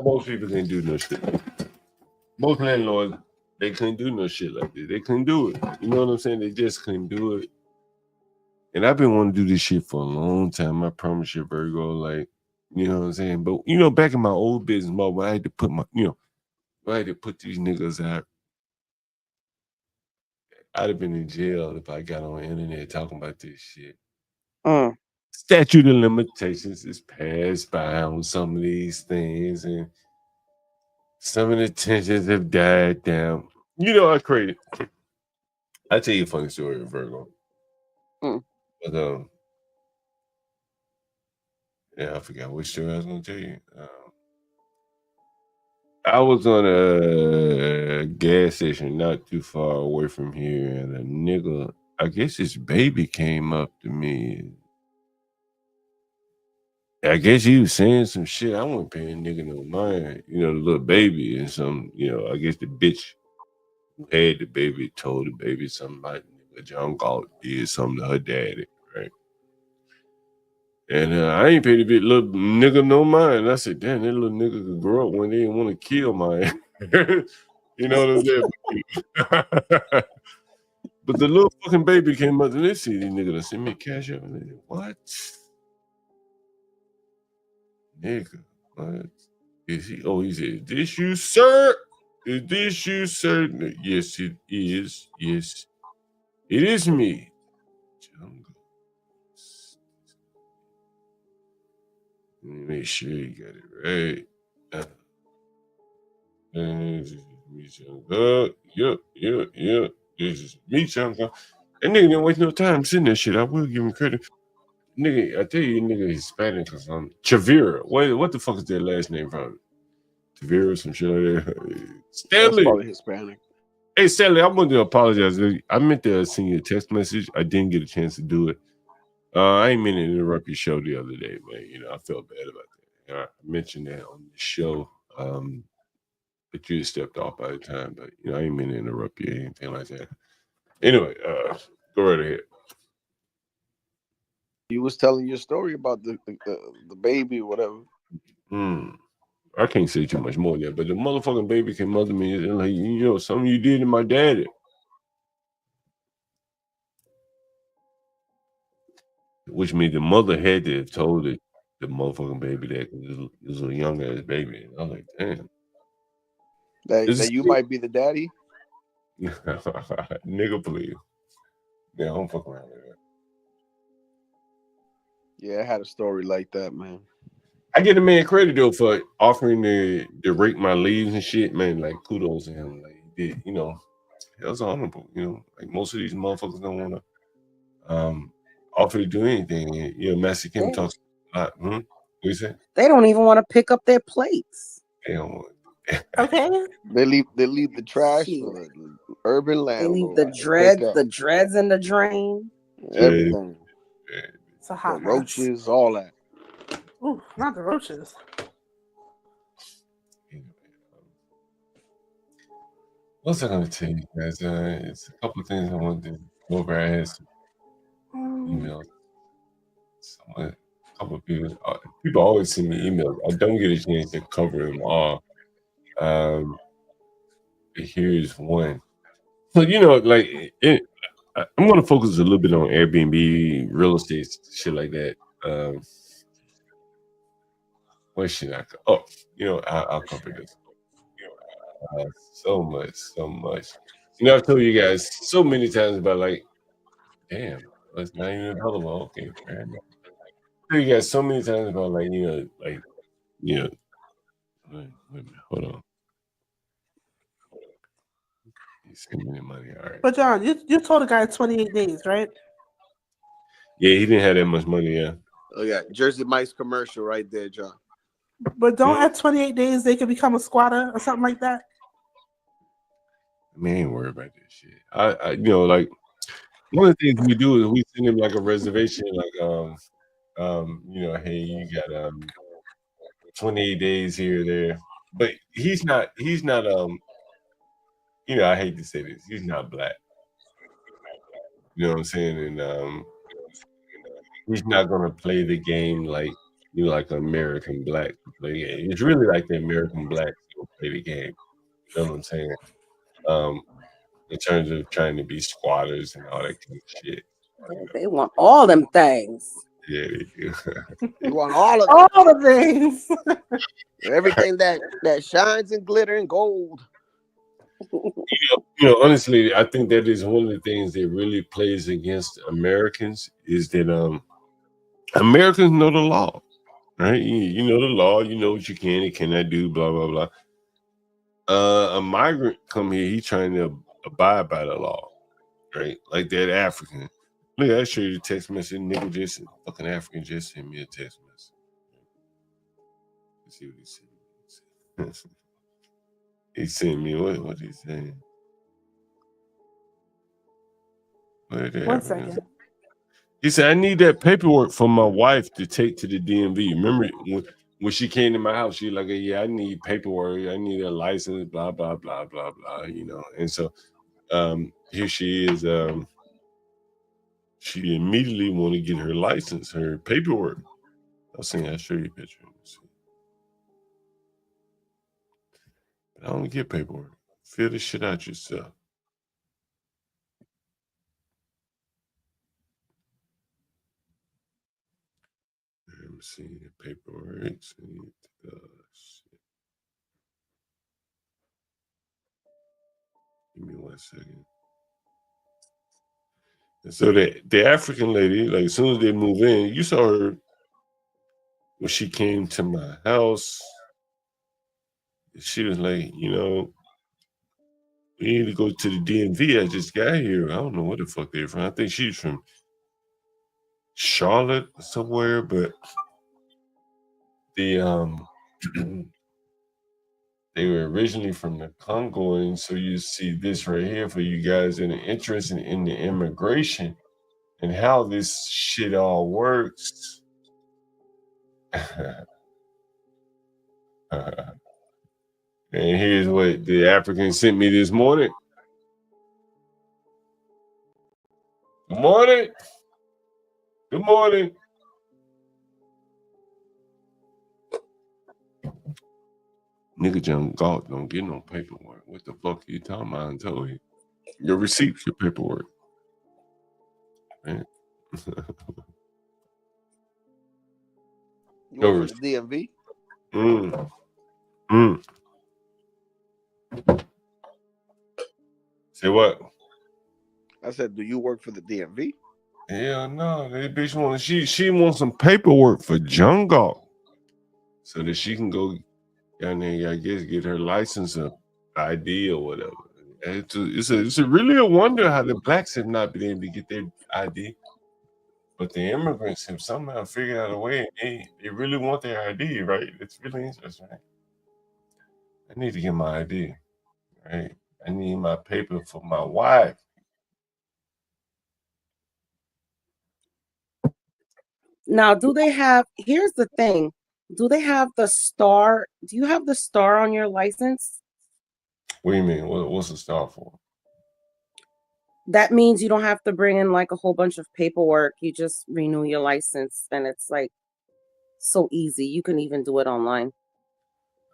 Most people can't do no shit. Most landlords, they couldn't do no shit like this. They couldn't do it. You know what I'm saying? They just couldn't do it. And I've been wanting to do this shit for a long time. I promise you, Virgo. Like, you know what I'm saying? But back in my old business model, I had to put I had to put these niggas out. I'd have been in jail if I got on the internet talking about this shit. Statute of limitations is passed by on some of these things, and some of the tensions have died down. I created. I'll tell you a funny story, Virgo. But I forgot which story I was gonna tell you. I was on a gas station not too far away from here, and a nigga, I guess his baby came up to me. I guess he was saying some shit. I wasn't paying nigga no mind. The little baby and some, I guess the bitch who had the baby told the baby something about John Galt did something to her daddy, right? And I ain't paid the little nigga no mind. I said, damn, that little nigga could grow up when they didn't want to kill my ass. You know what I'm saying? But the little fucking baby came up and they see these niggas that send me cash up. And they said, what? Nigga, what? Is he? Oh, he said, is this you, sir? Is this you, sir? Yes, it is. Yes, it is me. Let me make sure you got it right. Yep. This is me, John. That nigga didn't waste no time sitting that shit. I will give him credit. Nigga, I tell you, nigga Hispanic or something. Chavira. What the fuck is their last name from? Chavira, some shit like that. That's Stanley. probably Hispanic. Hey, Stanley, I want to apologize. I meant to send you a text message. I didn't get a chance to do it. I ain't meant to interrupt your show the other day, but I felt bad about that. I mentioned that on the show, but you stepped off by the time. But I ain't meant to interrupt you or anything like that. Anyway, go right ahead. You was telling your story about the baby or whatever. I can't say too much more than that, but the motherfucking baby can mother me. And like, something you did to my daddy. Which means the mother had to have told the motherfucking baby that it was a young ass baby. And I'm like, damn. That you might be the daddy? Nigga, please. Yeah, don't fuck around with that. Yeah, I had a story like that, man. I get the man credit though for offering to rake my leaves and shit, man. Like kudos to him. Like he did, that was honorable. Like most of these motherfuckers don't want to offer to do anything. And, Master Kim talks a lot. What you say? They don't even want to pick up their plates. They don't want. Okay. They leave the trash for the urban landlord. They leave the dreads in the drain. Everything. It's a hot the roaches, all that. Ooh, not the roaches. What's I gonna tell you guys? It's a couple of things I wanted to go over. I had some emails. A couple of people always send me emails. I don't get a chance to cover them all. Here's one. So I'm gonna focus a little bit on Airbnb, real estate, shit like that. What should I? I'll cover this. So much. I've told you guys so many times about like, damn, that's not even available. Okay, fair enough. I've told you guys so many times about like, wait a minute, hold on. He's sending me money, all right. But John, you told the guy 28 days, right? Yeah, he didn't have that much money, yeah. Oh yeah, Jersey Mike's commercial right there, John. But don't at 28 days they could become a squatter or something like that? Man, I ain't worried about that shit. I like one of the things we do is we send him like a reservation, like hey, you got 28 days here, there. But he's not I hate to say this, he's not black. You know what I'm saying? And he's not gonna play the game like like an American black play the game. It's really like the American blacks who play the game. You know what I'm saying? In terms of trying to be squatters and all that kind of shit. They want all them things. Yeah, they do. They want all of the things. Everything that shines and glitter and gold. Honestly, I think that is one of the things that really plays against Americans is that Americans know the law, right? You know the law, you know what you can and cannot do, blah, blah, blah. A migrant come here, he's trying to abide by the law, right? Like that African. Look, I show you the text message, nigga fucking African just sent me a text message. Let's see what he said. He sent me what he saying. One second. He said, I need that paperwork for my wife to take to the DMV. Remember when she came to my house, she like, yeah, I need paperwork. I need a license, blah, blah, blah, blah, blah, And so here she is. She immediately want to get her license, her paperwork. I'll show you a picture. But I don't get paperwork. Fill this shit out yourself. Let me see the paperwork. Give me 1 second. And so the African lady, like as soon as they move in, you saw her when she came to my house. She was like, We need to go to the DMV. I just got here. I don't know what the fuck they're from. I think she's from Charlotte somewhere, but the they were originally from the Congo, and so you see this right here for you guys that are interested in the immigration and how this shit all works. And here's what the African sent me this morning. Good morning. Good morning. Nigga John Galt don't get no paperwork. What the fuck are you talking about? I told you. Your receipts, your paperwork. Man. You work for the DMV? Say what? I said, do you work for the DMV? Hell no. That bitch wants she wants some paperwork for John Galt so that she can go down there, I guess, get her license or ID or whatever. It's really a wonder how the blacks have not been able to get their ID. But the immigrants have somehow figured out a way. They really want their ID, right? It's really interesting, right? I need to get my ID, right? I need my paper for my wife. Now, do they have, here's the thing. Do they have the star? Do you have the star on your license? What do you mean? What's the star for? That means you don't have to bring in like a whole bunch of paperwork. You just renew your license and it's like so easy. You can even do it online.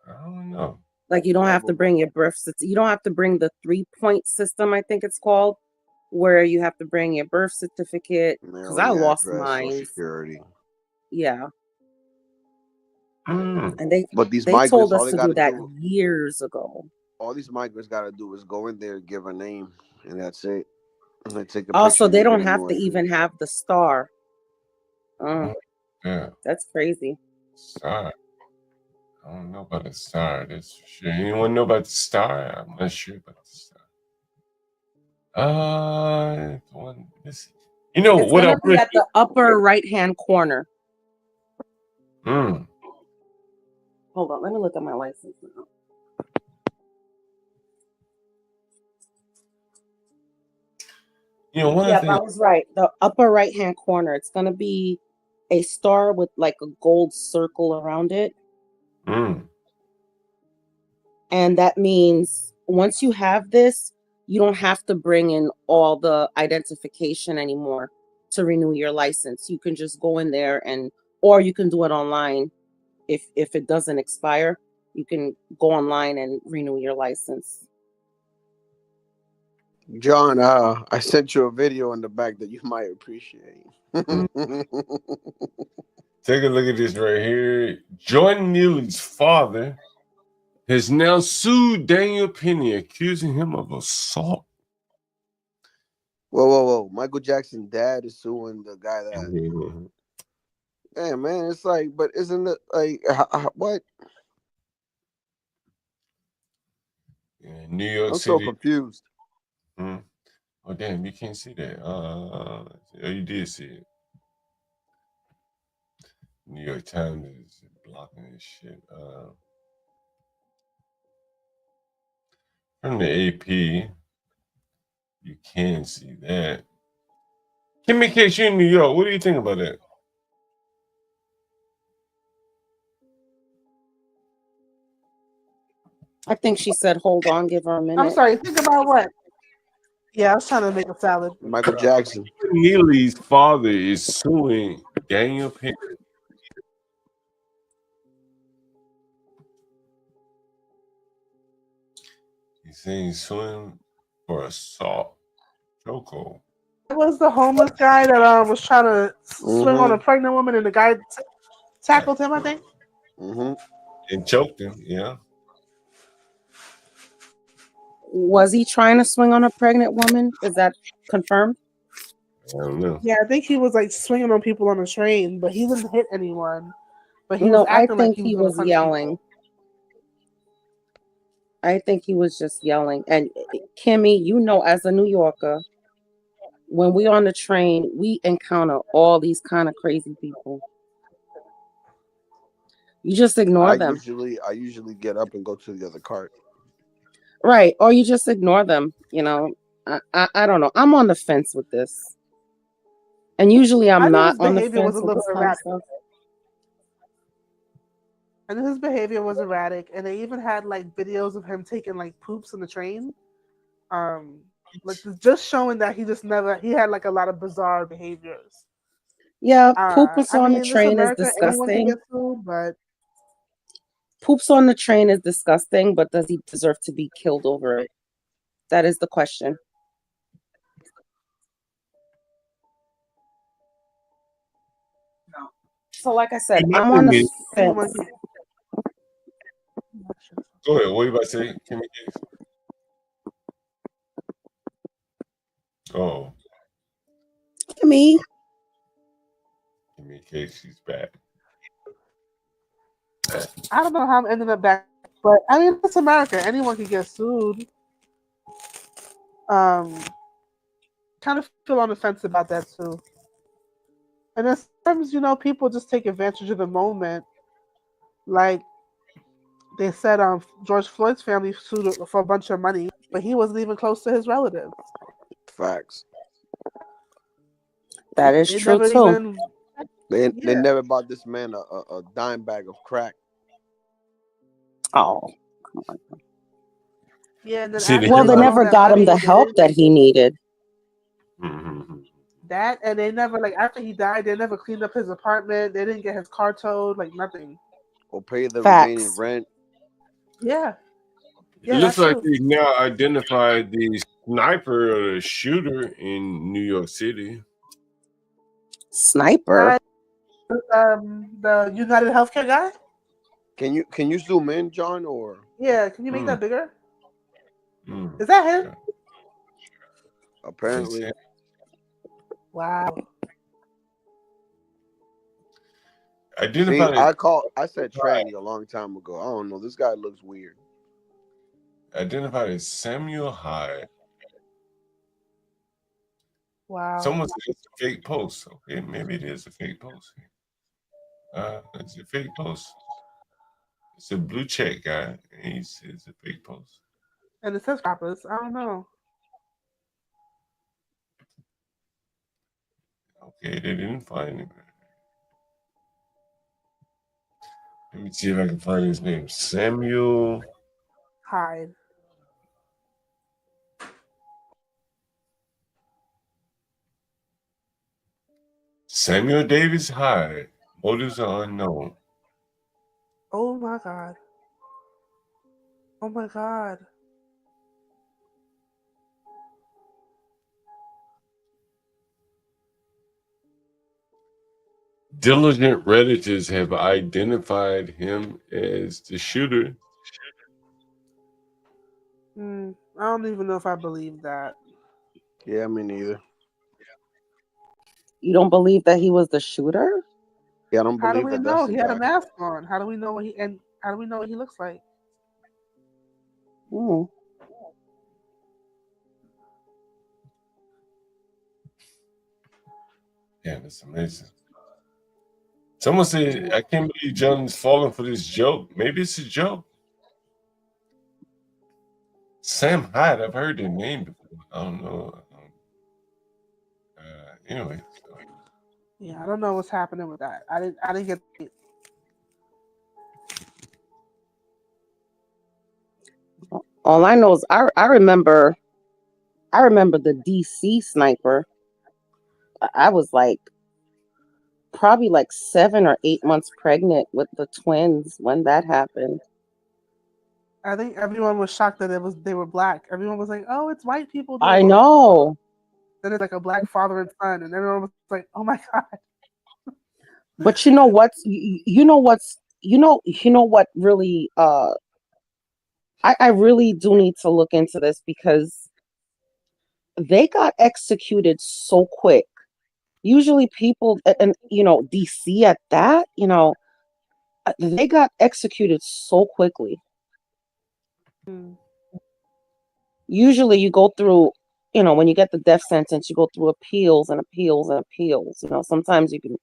I don't know. Like you don't have to bring your birth certificate. You don't have to bring the 3-point system, I think it's called, where you have to bring your birth certificate. Because I lost mine. Security. Yeah. Mm. And they these they migrants, told all us they to gotta do that do, years ago. all these migrants got to do is go in there, give a name, and that's it. And they take a Also, picture. they You don't get a have new to ID. even have the star. Yeah. That's crazy. Star. I don't know about the star. That's for sure. Anyone know about the star? I'm not sure about the star. You know It's what gonna I be at the upper right-hand corner. Hold on, let me look at my license now. You know, Yeah, I was right. The upper right-hand corner. It's gonna be a star with like a gold circle around it. And that means once you have this, you don't have to bring in all the identification anymore to renew your license. You can just go in there or you can do it online. If it doesn't expire, you can go online and renew your license. John, I sent you a video in the back that you might appreciate. Take a look at this right here. Jordan Neely's father has now sued Daniel Penny, accusing him of assault. Whoa. Michael Jackson's dad is suing the guy that... Damn, man, it's like, but isn't it like, what? Yeah, New York I'm City. so confused. Oh, damn, you can't see that. Oh, you did see it. New York Times is blocking this shit. From the AP, you can see that. Kimmy Case, you in New York. What do you think about that? I think she said, hold on, give her a minute. I'm sorry, think about what? Yeah, I was trying to make a salad. Michael Jackson. Neely's father is suing Daniel Penny. He's saying he's suing for assault. Choco. It was the homeless guy that was trying to swing on a pregnant woman, and the guy tackled him, I think. And choked him, yeah. Was he trying to swing on a pregnant woman? Is that confirmed? I don't know. Yeah, I think he was like swinging on people on the train, but he didn't hit anyone. But he was I acting think like he was was yelling. I think he was just yelling. And Kimmy, you know, as a New Yorker, when we on the train, we encounter all these kind of crazy people. You just ignore them. I usually get up and go to the other cart. Right. Or you just ignore them. You know, I don't know. I'm on the fence with this. And usually I I'm knew not his on the behavior was fence a with little this kind of erratic. stuff. I knew his behavior was erratic, and they even had like videos of him taking like poops in the train. Like just showing that he had like a lot of bizarre behaviors. Yeah, poops I on the mean, this train is America, anyone can disgusting. get sued, but Poops on the train is disgusting, but does he deserve to be killed over it? That is the question. So, like I said, And my I'm on thing the is, anyone fence. can. go ahead. What are you about to say? Kimmy Case? Oh, Me, Kimmy Case, she's back. I don't know how I'm ending up back, but I mean, it's America. Anyone can get sued. Um, kind of feel on the fence about that too. And then sometimes, you know, people just take advantage of the moment. Like they said, George Floyd's family sued for a bunch of money, but he wasn't even close to his relatives. Facts. that is They true never too. even. They Yeah. never bought this man a dime bag of crack. Oh, come on. Yeah, and then See, after the Well, they they hip got hop. all never that got him money, the help that he needed. that, and they never like after he died, they never cleaned up his apartment. They didn't get his car towed, like nothing. Or pay the remaining Facts. rent. Yeah, It yeah, looks that like too. they now identified the sniper or the shooter in New York City. Sniper. The United Healthcare guy. Can you zoom in, John? Or Yeah, can you make that bigger? Mm. Is that him? apparently, Wow. see, Identified I said tranny a long time ago. I don't know. This guy looks weird. as Samuel Hyde. Wow. Someone said it's a fake post. Okay, maybe it is a fake post. It's a fake post. It's a blue check guy. And he says it's a fake post. And it says rappers. I don't know. Okay, they didn't find him. Let me see if I can find his name. Samuel. Hyde. Samuel Davis Hyde. Motives are unknown. Oh my god. Oh my god. Diligent Redditors have identified him as the shooter. I don't even know if I believe that. Yeah, me neither. You don't believe that he was the shooter? Yeah, I don't How do believe we that know? that's the He had a guy. mask on. How do we know how do we know what he looks like? Mm. Yeah, that's amazing. Someone said, I can't believe John's falling for this joke. Maybe it's a joke. Sam Hyde, I've heard the name before. I don't know. Anyway. Yeah, I don't know what's happening with that. I didn't get it. All I know is I remember the DC sniper. I was like probably like 7 or 8 months pregnant with the twins when that happened. I think everyone was shocked that they were black. Everyone was like, "Oh, it's white people I doing it." know. Then it's like a black father and son, and everyone was like, "Oh my god!" But you know what's you know what's you know what really I really do need to look into this because they got executed so quick. Usually people and you know DC at that, you know, they got executed so quickly. Usually you go through, when you get the death sentence, you go through appeals and appeals and appeals. Sometimes you can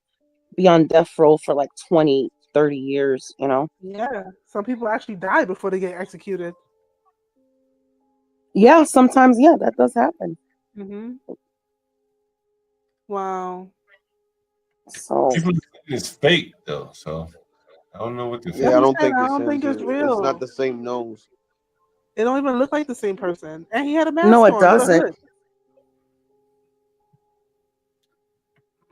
be on death row for like 20, 30 years, Yeah, some people actually die before they get executed. Yeah, sometimes, yeah, that does happen. Wow. So people think it's fake though, so I don't know what to Yeah, I don't think I it's don't him. think it's It's not real. the same nose. It don't even look like the same person, and he had a no, mask it on. For doesn't.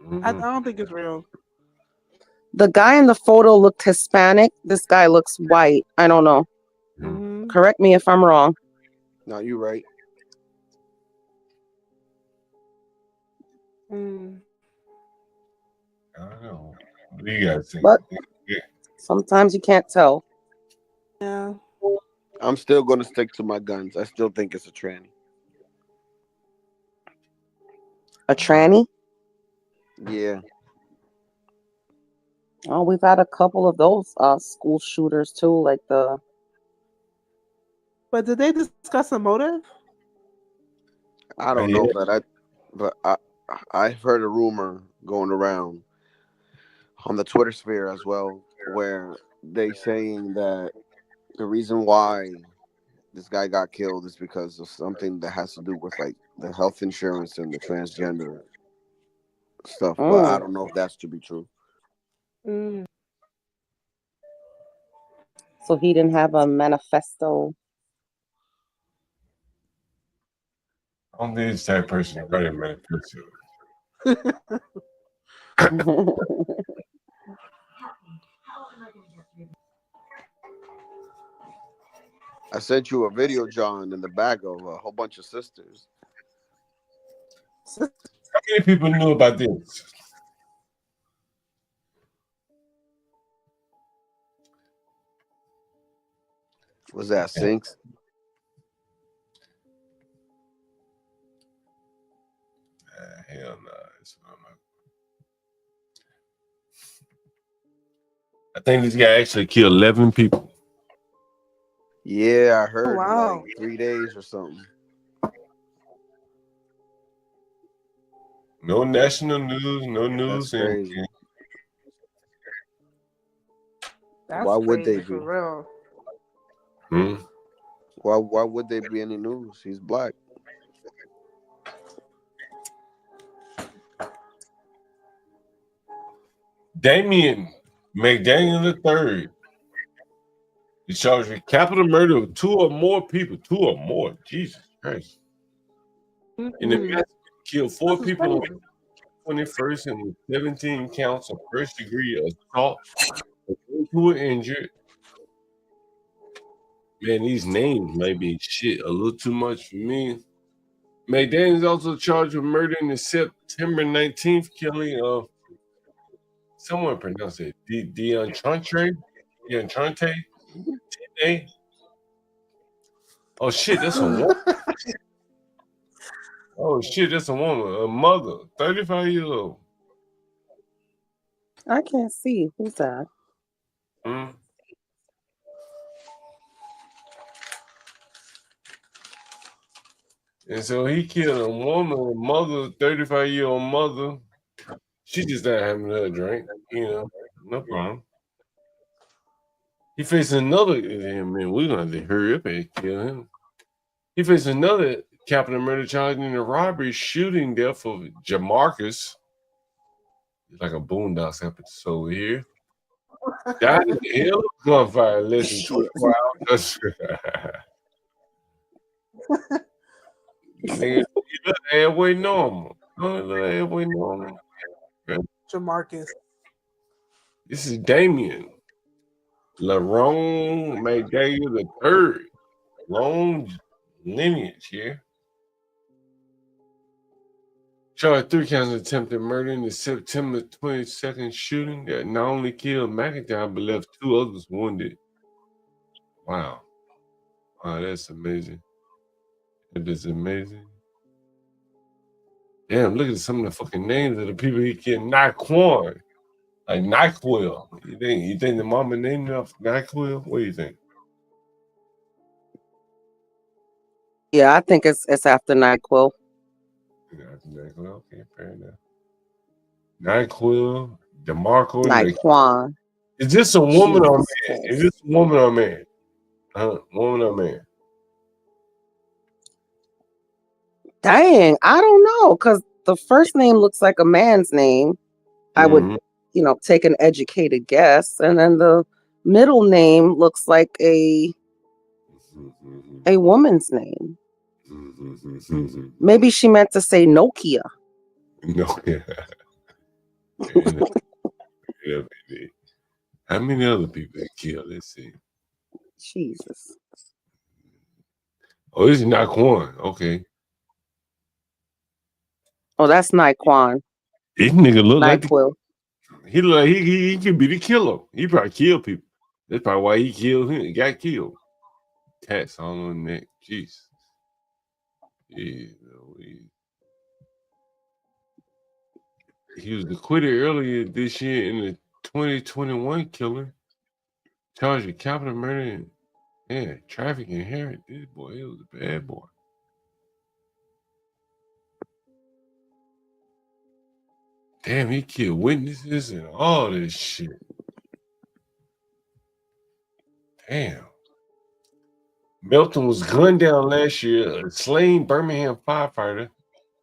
good. I don't think it's real. The guy in the photo looked Hispanic. This guy looks white. I don't know. Correct me if I'm wrong. No, you're right. I don't know. What do you guys think? But sometimes you can't tell. Yeah. I'm still gonna stick to my guns. I still think it's a tranny. A tranny? Yeah. Oh, we've had a couple of those school shooters too, like the. But did they discuss a motive? I don't know, but I've heard a rumor going around on the Twitter sphere as well, where they saying that the reason why this guy got killed is because of something that has to do with like the health insurance and the transgender stuff. But I don't know if that's to be true. So he didn't have a manifesto. I don't think it's that person to write a manifesto. I sent you a video, John, in the back of a whole bunch of sisters. How many people knew about this? Was that Sinks? Hell no. I think this guy actually killed 11 people. Yeah, I heard wow. like 3 days or something. No national news, no news. That's crazy. That's Why would they crazy, be? for real. Why would they be any news? He's black. Damian McDaniel III is charged with capital murder of 2 or more people. 2 or more. Jesus Christ. In the massacre, killed 4 people on the 21st and 17 counts of first degree assault. Those who were injured. Man, these names may be shit a little too much for me. McDaniel is also charged with murder in the September 19th killing of someone pronounced it DeAntrante. Oh shit, that's a woman. Oh shit, that's a woman, a mother, 35 years old. I can't see. Who's that? And so he killed a woman, a mother, 35-year-old mother. She just not having her drink, no problem. He faced another, man, we're going to have to hurry up and kill him. He faced another capital murder charge in the robbery shooting death of Jamarcus. It's like a Boondocks episode here. Died in the hell of gunfire less than 24 hours. Nigga, you look halfway normal. Halfway normal. Jamarcus. This is Damien. Lerone McDaniel III. Long lineage here. Charged 3 counts of attempted murder in the September 22nd shooting that not only killed McIntyre but left 2 others wounded. Wow. Wow, that's amazing. That is amazing. Damn, look at some of the fucking names of the people he killed. Naquan. Like NyQuil. You think the mama named him NyQuil? What do you think? Yeah, I think it's after NyQuil. Okay, fair enough. NyQuil, DeMarco. Nyquan. Is this a woman or Jesus man? Is Christ. this a woman or man? Woman or man? Dang, I don't know, because the first name looks like a man's name. I would, take an educated guess, and then the middle name looks like a woman's name. Maybe she meant to say Nokia. Nokia. Yeah, baby. How many other people they killed? Let's see. Jesus. Oh, this is Naquan. Okay. Oh, that's Nyquan. This nigga look NyQuil. he look like he could be the killer. He probably killed people. That's probably why he killed him. He got killed. Tats all on the neck. Jeez. Yeah, he was acquitted earlier this year in the 2021 killing. Charged with capital murder and trafficking and inherit. This boy, he was a bad boy. Damn, he killed witnesses and all this shit. Damn. Melton was gunned down last year. A slain Birmingham firefighter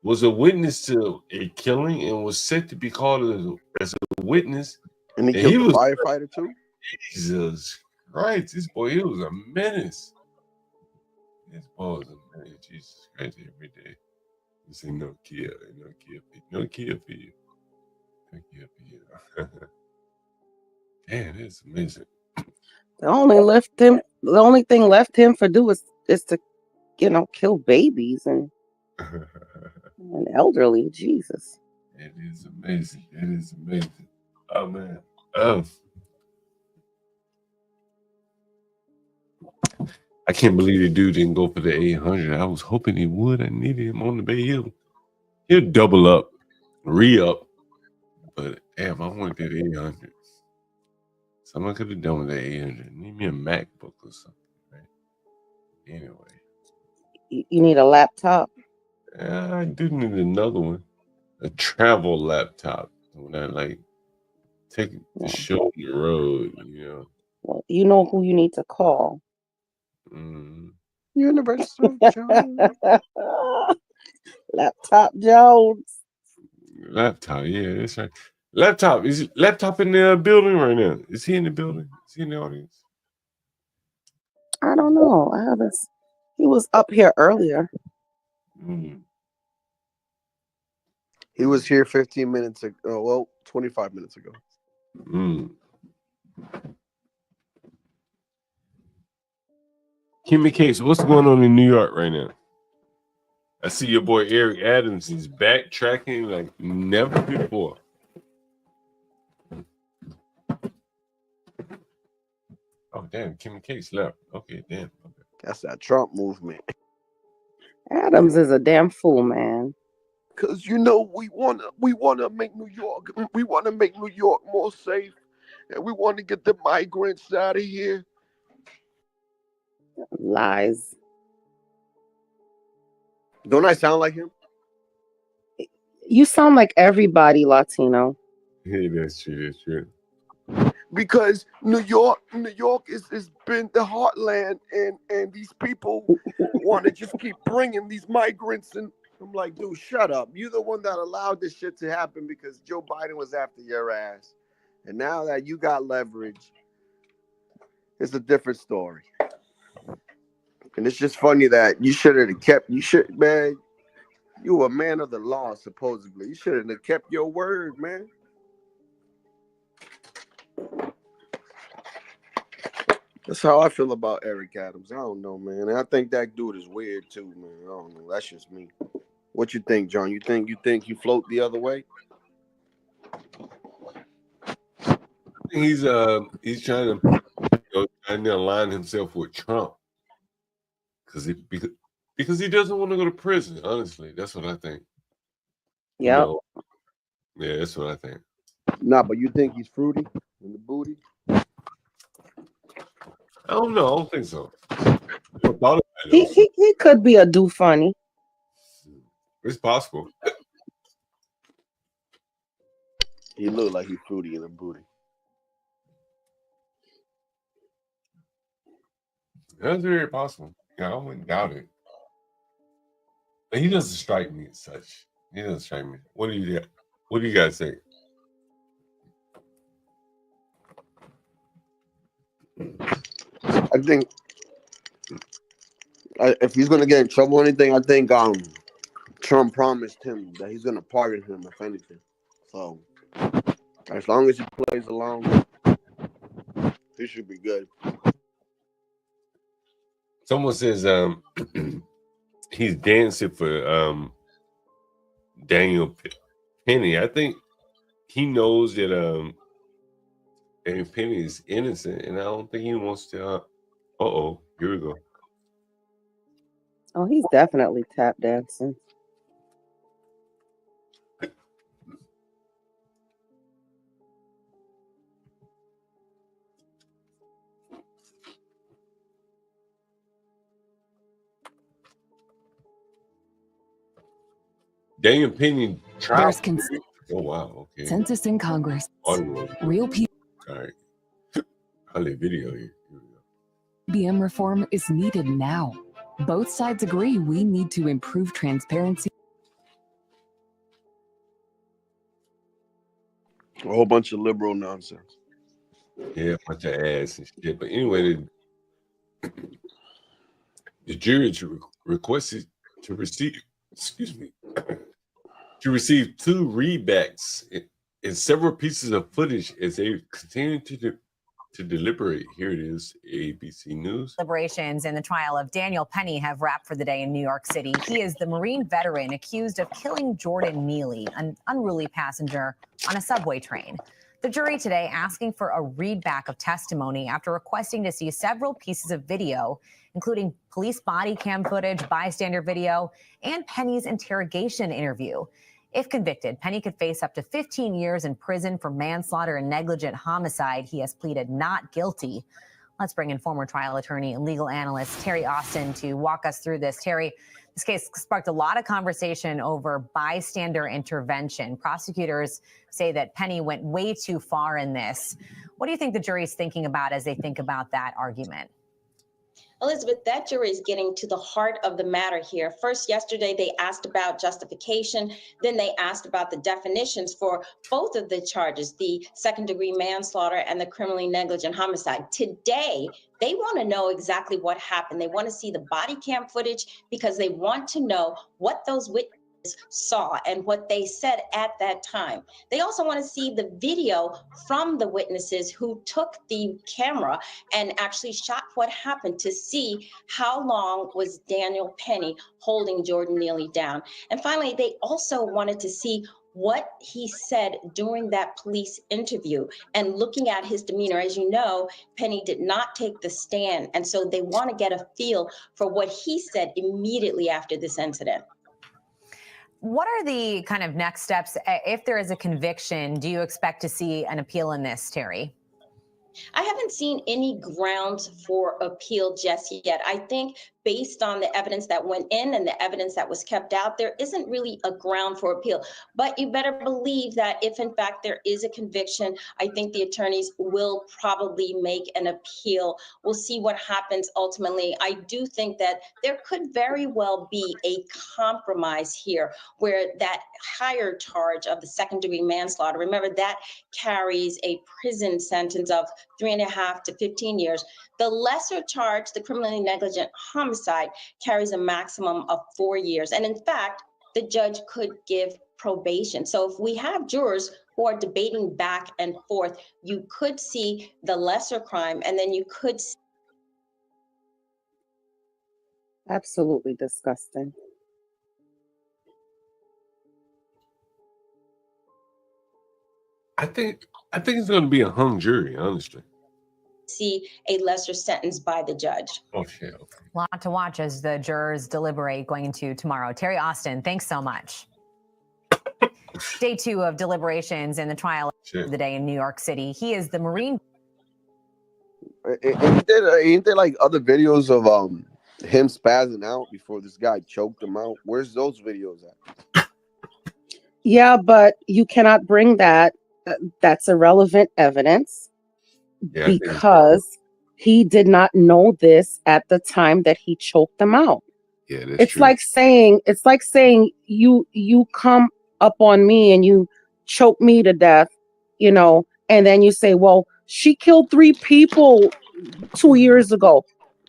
was a witness to a killing and was set to be called as a witness. And he killed the firefighter too? Jesus Christ, this boy, he was a menace. This boy was a menace. Jesus Christ, every day. This ain't no kill. No kill for you. No kill for you. Damn, that's amazing. The only thing left him for do is to, kill babies and elderly. Jesus. It is amazing. It is amazing. Oh man. Oh. I can't believe the dude didn't go for the 800. I was hoping he would. I needed him on the Bay Hill. He'll double up, re-up. But damn, I wanted that 800. Someone could have done with that 800. Need me a MacBook or something, right? Anyway. You need a laptop? I do need another one. A travel laptop. When I take it to show on the road, Well, you know who you need to call. Universal Jones. Laptop Jones. Laptop, yeah, that's right. Laptop. Is laptop in the building right now? Is he in the building? Is he in the audience? I don't know. I haven't. He was up here earlier. He was here 15 minutes ago. Well, 25 minutes ago. Kimmy Case, what's going on in New York right now? I see your boy Eric Adams is backtracking like never before. Oh damn, Kimmy Case left. Okay, damn. Okay. That's that Trump movement. Adams is a damn fool, man. Cause we wanna make New York. We wanna make New York more safe, and we want to get the migrants out of here. Lies. Don't I sound like him? You sound like everybody Latino. Hey, that's true. That's true. Because New York is been the heartland, and these people want to just keep bringing these migrants, and I'm like, dude, shut up. You're the one that allowed this shit to happen because Joe Biden was after your ass, and now that you got leverage, it's a different story. And it's just funny that you should have kept. Man. You were a man of the law, supposedly. You should have kept your word, man. That's how I feel about Eric Adams. I don't know, man. And I think that dude is weird too, man. I don't know. That's just me. What you think, John? You think you float the other way? He's trying to align himself with Trump because he doesn't want to go to prison. Honestly, that's what I think. Yeah. Yeah, that's what I think. Nah, but you think he's fruity in the booty? I don't know. I don't think so. I thought He could be a do funny. It's possible. He looked like he's fruity in a booty. That's very possible. Yeah, I wouldn't doubt it. But he doesn't strike me as such. He doesn't strike me. What do you guys think? I think if he's gonna get in trouble or anything, I think Trump promised him that he's gonna pardon him if anything. So as long as he plays along, he should be good. Someone says he's dancing for Daniel Penny. I think he knows that Daniel Penny is innocent, and I don't think he wants to. Here we go. Oh, he's definitely tap dancing. Daniel Penny trial. There's Oh wow, okay. consensus in Congress. Audio. Real people. All right. I'll leave video here. BM reform is needed now. Both sides agree we need to improve transparency. A whole bunch of liberal nonsense. Yeah, a bunch of ass and shit. But anyway, the jury requested to receive, to receive 2 readbacks in several pieces of footage as they continue to deliberate. Here it is, ABC News. Deliberations in the trial of Daniel Penny have wrapped for the day in New York City. He is the Marine veteran accused of killing Jordan Neely, an unruly passenger on a subway train. The jury today asking for a readback of testimony after requesting to see several pieces of video, including police body cam footage, bystander video, and Penny's interrogation interview. If convicted, Penny could face up to 15 years in prison for manslaughter and negligent homicide. He has pleaded not guilty. Let's bring in former trial attorney and legal analyst Terry Austin to walk us through this. Terry, this case sparked a lot of conversation over bystander intervention. Prosecutors say that Penny went way too far in this. What do you think the jury's thinking about as they think about that argument? Elizabeth, that jury is getting to the heart of the matter here. First, yesterday, they asked about justification. Then they asked about the definitions for both of the charges, the second-degree manslaughter and the criminally negligent homicide. Today, they want to know exactly what happened. They want to see the body cam footage because they want to know what those witnesses saw and what they said at that time. They also want to see the video from the witnesses who took the camera and actually shot what happened to see how long was Daniel Penny holding Jordan Neely down. And finally, they also wanted to see what he said during that police interview and looking at his demeanor. As you know, Penny did not take the stand. And so they want to get a feel for what he said immediately after this incident. What are the kind of next steps? If there is a conviction, do you expect to see an appeal in this, Terry? I haven't seen any grounds for appeal just yet. I think based on the evidence that went in and the evidence that was kept out, there isn't really a ground for appeal. But you better believe that if in fact there is a conviction, I think the attorneys will probably make an appeal. We'll see what happens ultimately. I do think that there could very well be a compromise here where that higher charge of the second-degree manslaughter, remember that carries a prison sentence of 3.5 to 15 years. The lesser charge, the criminally negligent homicide, carries a maximum of 4 years. And in fact, the judge could give probation. So if we have jurors who are debating back and forth, you could see the lesser crime, and then you could see. Absolutely disgusting. I think it's going to be a hung jury, honestly. See a lesser sentence by the judge. Oh, shit. Okay. A lot to watch as the jurors deliberate going into tomorrow. Terry Austin, thanks so much. Day 2 of deliberations in the trial of the day in New York City. He is the Marine. Ain't there like other videos of Him spazzing out before this guy choked him out. Where's those videos at? Yeah, but you cannot bring that. That's irrelevant evidence because he did not know this at the time that he choked them out. Yeah, that's It's true. like saying you come up on me and you choke me to death, and then you say, well, she killed 3 people 2 years ago.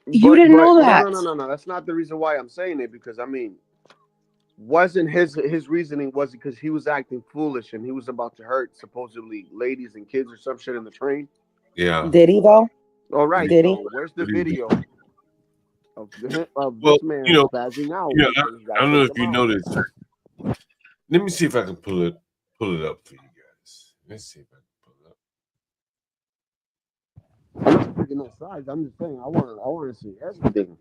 You didn't know that. No. That's not the reason why I'm saying it, because I mean, wasn't his reasoning was because he was acting foolish and he was about to hurt supposedly ladies and kids or some shit in the train? Yeah. Did he though? All right. Did so he? where's the video of Well, this man spazzing out? I don't know if you noticed. Let me see if I can pull it up for you guys. Let's see if I can pull it up. I'm not picking no sides. I'm just saying I want to see everything.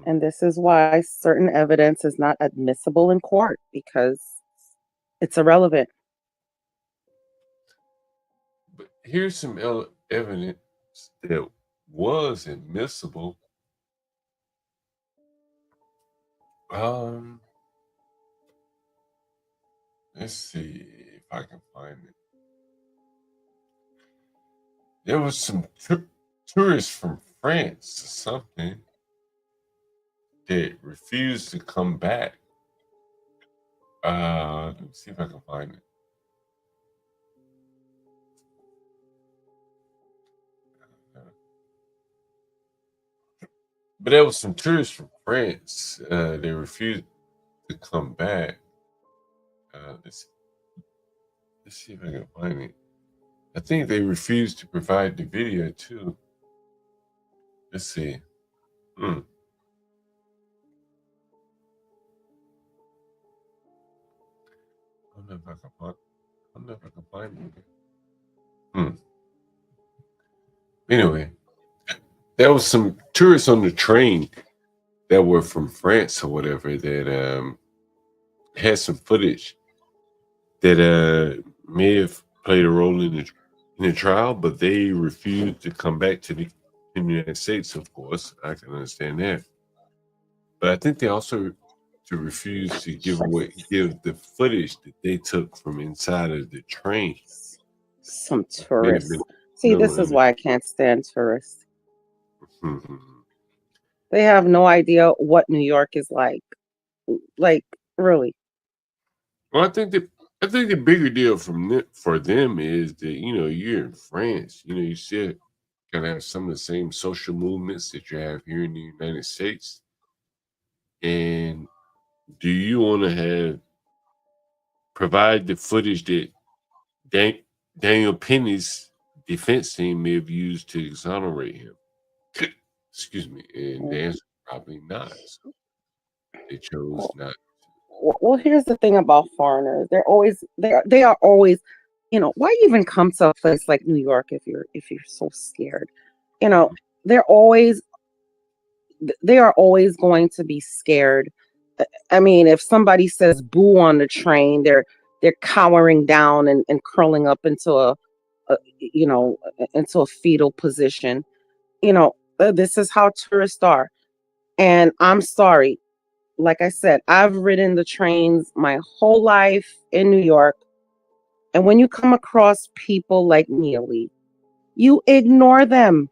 And this is why certain evidence is not admissible in court, because it's irrelevant. But here's some evidence that was admissible. Let's see if I can find it. There was some tourists from France or something that refused to come back. Let me see if I can find it. But there was some tourists from France. They refused to come back. Let's see if I can find it. I think they refused to provide the video too. Let's see. I don't know if I can find it. Anyway, there was some tourists on the train that were from France or whatever that had some footage that may have played a role in the trial, but they refused to come back to the United States. Of course, I can understand that, but I think they also refused to give the footage that they took from inside of the train. Some tourists. See, this is why I can't stand tourists. They have no idea what New York is like. Like, really. Well, I think the bigger deal for them is that, you're in France. You still kind of have some of the same social movements that you have here in the United States. And do you want to provide the footage that Daniel Penny's defense team may have used to exonerate him? Excuse me. And the answer is probably not. So they chose not. Well, here's the thing about foreigners. They are always, why even come to a place like New York if you're so scared? They are always going to be scared. I mean, if somebody says boo on the train, they're cowering down and curling up into into a fetal position. This is how tourists are. And I'm sorry. Like I said, I've ridden the trains my whole life in New York. And when you come across people like Neely, you ignore them.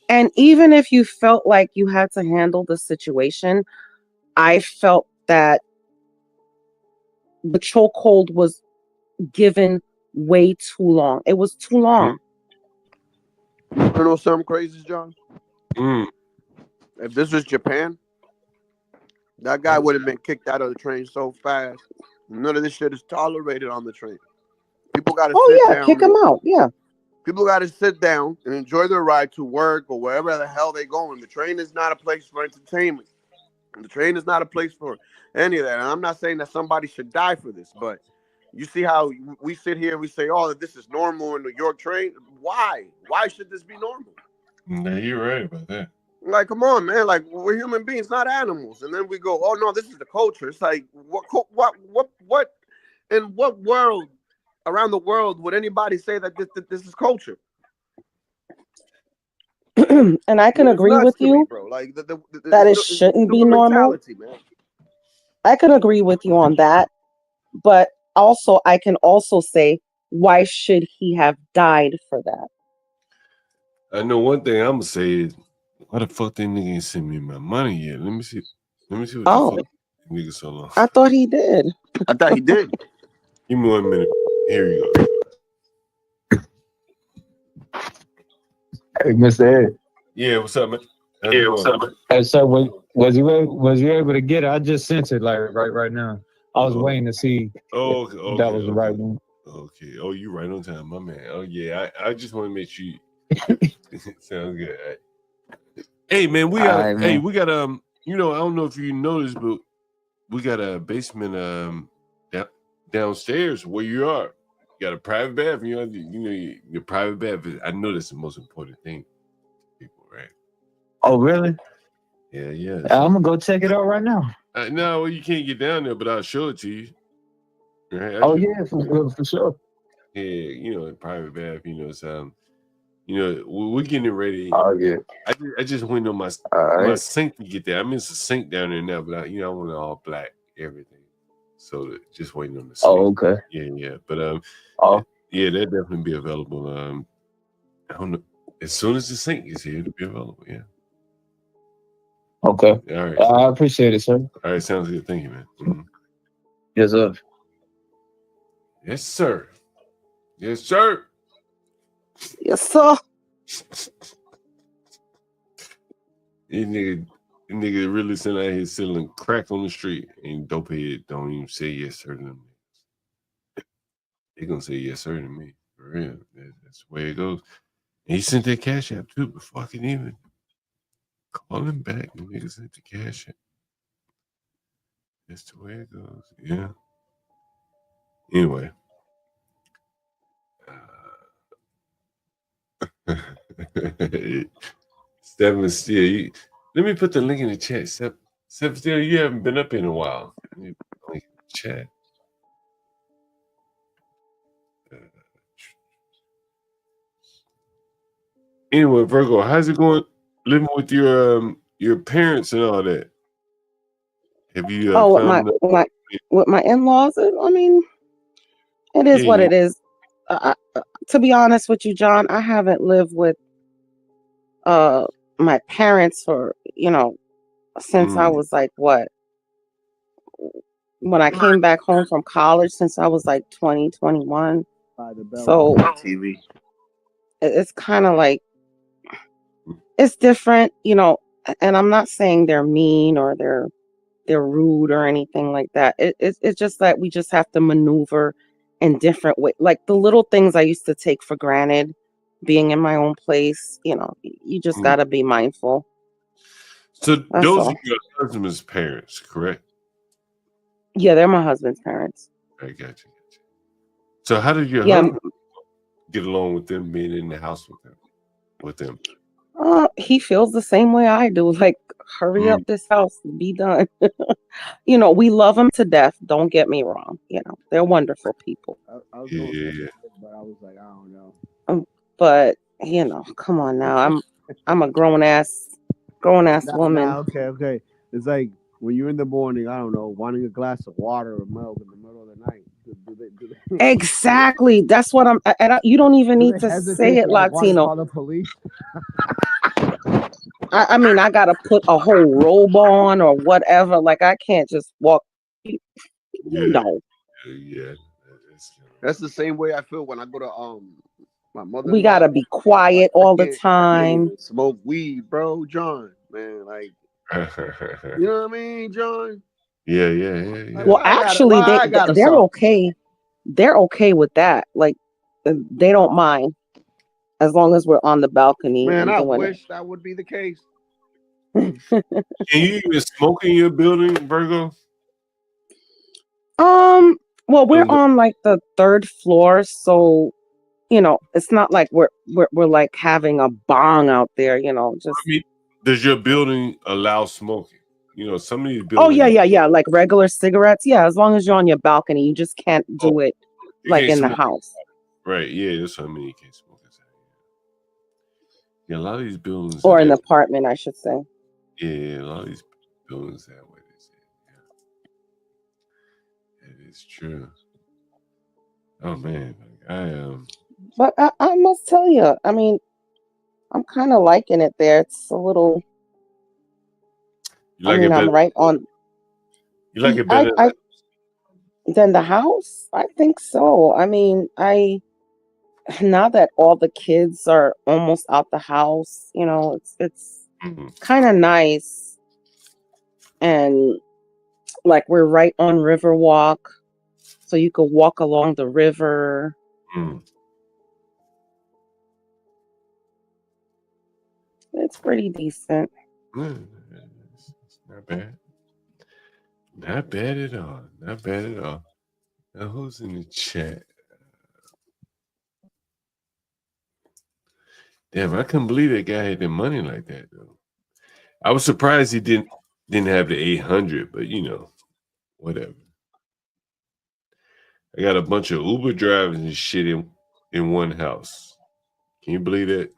And even if you felt like you had to handle the situation, I felt that the chokehold was given way too long. It was too long. You want to know something crazy, John? If this was Japan, that guy would have been kicked out of the train so fast. None of this shit is tolerated on the train. People got to sit down. Kick him out. Yeah. People got to sit down and enjoy their ride to work or wherever the hell they're going. The train is not a place for entertainment. The train is not a place for any of that. And I'm not saying that somebody should die for this, but you see how we sit here and we say, oh, this is normal in New York train. Why? Why should this be normal? No, you're right about that. Like, come on, man. Like, we're human beings, not animals. And then we go, oh, no, this is the culture. It's like, what in what world around the world would anybody say that this is culture? And I can It's agree nuts with to me, you bro. Like that it it's the shouldn't be stupid normal. mentality, man. I can agree with you on that, but also I can also say, why should he have died for that? I know one thing I'm gonna say is, why the fuck that nigga ain't send me my money yet? Let me see what the Oh, fuck nigga so long. I thought he did. I thought he did. Give me 1 minute. Here you go. Hey, Mr. Ed. Yeah, what's up, man? How's it going? Hey, sir, was you able to get it? I just sent it like right now. I was waiting to see if that was the right one. Okay. Oh, you right on time, my man. Oh yeah, I just want to make sure. Sounds good. All right. Hey man, we got you know, I don't know if you noticed, but we got a basement downstairs where you are. You got a private bath. You know your private bath. I know that's the most important thing, people, right? Oh, really? Yeah, yeah. I'm gonna go check it out right now. No, well, you can't get down there, but I'll show it to you. Right? Oh yeah, for sure. Yeah, you know, private bath. You know, it's you know, we're getting it ready. Oh yeah. I just went on my sink to get there. I mean, it's a sink down there now, but I want it all black, everything. So just waiting on the sink. Oh, okay. Yeah. But yeah, that'll definitely be available. I don't know. As soon as the sink is here, it'll be available. Yeah. Okay. All right. I appreciate it, sir. All right, sounds good. Thank you, man. Mm-hmm. Yes, sir. Yes, sir. Yes, sir. Yes, sir. This nigga really sitting out here selling crack on the street, and dope head don't even say yes sir to them. They gonna say yes sir to me for real. That's the way it goes. And he sent that cash app too before I can even call him back. The nigga sent the cash app. That's the way it goes. Yeah. Anyway. Stephen Steele, let me put the link in the chat. Stephen Steele, you haven't been up in a while. Let me put the link in the chat. Anyway, Virgo, how's it going living with your parents and all that? Have you found with my in-laws? I mean, it is what it is. To be honest with you, John, I haven't lived with my parents for, since I was like what? When I came back home from college, since I was like 20, 21. So TV. it's kind of like, it's different, and I'm not saying they're mean or they're rude or anything like that. It's just that we just have to maneuver in different ways. Like the little things I used to take for granted, being in my own place, you just got to be mindful. So those are your husband's parents, correct? Yeah, they're my husband's parents. I got you. So how did your husband get along with them being in the house with them? He feels the same way I do. Like, hurry up this house, be done. We love them to death. Don't get me wrong. They're wonderful people. I was going to say, but I was like, I don't know. But come on now. I'm a grown ass woman. Okay. It's like when you're in the morning, I don't know, wanting a glass of water or milk in the middle of the night. Do they Exactly. That's what you don't even need to say it, Latino. Call the police? I mean, I gotta put a whole robe on or whatever. Like, I can't just walk. No. Yeah. That's the same way I feel when I go to my mother. We gotta be quiet all the time. Smoke weed, bro, John. Man, like, you know what I mean, John? Yeah. Well, actually, they're okay. They're okay with that. Like, they don't mind as long as we're on the balcony. Man, I wish that would be the case. Can you even smoke in your building, Virgo? Well, we're on like the 3rd floor, so it's not like we're like having a bong out there. Just. I mean, does your building allow smoking? Some of these buildings. Oh yeah. Like regular cigarettes, yeah. As long as you're on your balcony, you just can't do it like in the house. Right. Yeah, that's what I mean. You can't smoke inside. Yeah, a lot of these buildings or are an that. apartment, I should say. Yeah, a lot of these buildings that way. It is true. Oh man, But I must tell you, I mean, I'm kind of liking it there. It's a little. You like it I'm better? right on. You like it better? Than the house? I think so. I mean, now that all the kids are almost out the house, it's kind of nice, and like we're right on Riverwalk, so you could walk along the river. It's pretty decent. It's not bad. Not bad at all. Not bad at all. Now, who's in the chat? Damn, I couldn't believe that guy had the money like that, though. I was surprised he didn't have the 800, but whatever. I got a bunch of Uber drivers and shit in one house. Can you believe that?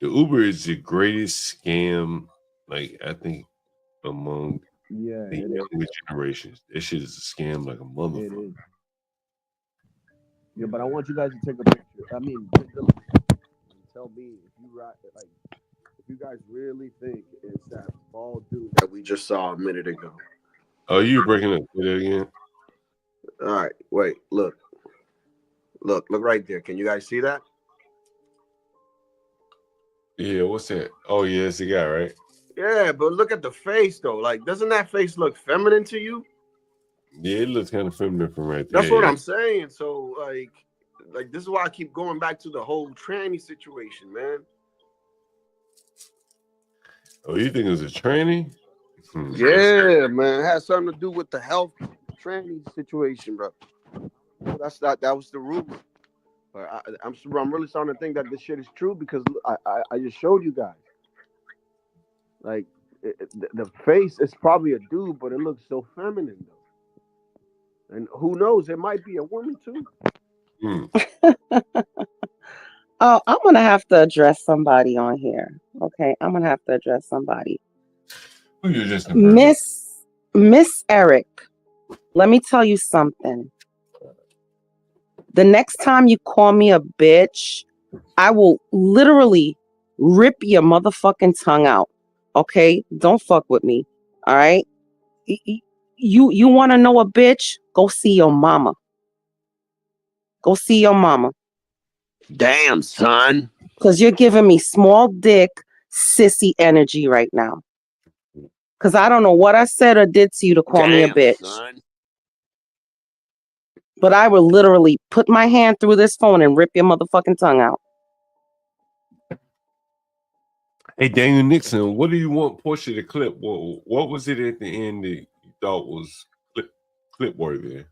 The Uber is the greatest scam, like, I think, among the younger generations. This shit is a scam like a motherfucker. It is. Yeah, but I want you guys to take a picture. I mean, take a look and tell me if you guys really think it's that bald dude that we just saw a minute ago. Oh, you breaking up? Say that again. All right, wait, look right there. Can you guys see that? Yeah, what's that? Oh, yeah, it's the guy, right? Yeah, but look at the face though. Like, doesn't that face look feminine to you? Yeah, it looks kind of feminine from right there. That's what I'm saying. So, like this is why I keep going back to the whole tranny situation, man. Oh, you think it was a tranny? Yeah, man. It has something to do with the health tranny situation, bro. That was the rumor. But I'm really starting to think that this shit is true because I just showed you guys. Like the face is probably a dude, but it looks so feminine though. And who knows? It might be a woman too. Oh, I'm gonna have to address somebody on here. Okay, I'm gonna have to address somebody. Who you addressing? Miss Eric, let me tell you something. The next time you call me a bitch, I will literally rip your motherfucking tongue out. Okay? Don't fuck with me. All right? You want to know a bitch? Go see your mama. Go see your mama. Damn, son. Because you're giving me small dick, sissy energy right now. Because I don't know what I said or did to you to call me a bitch. Son. But I will literally put my hand through this phone and rip your motherfucking tongue out. Hey, Daniel Nixon, what do you want Portia to clip? What was it at the end that you thought was clip worthy?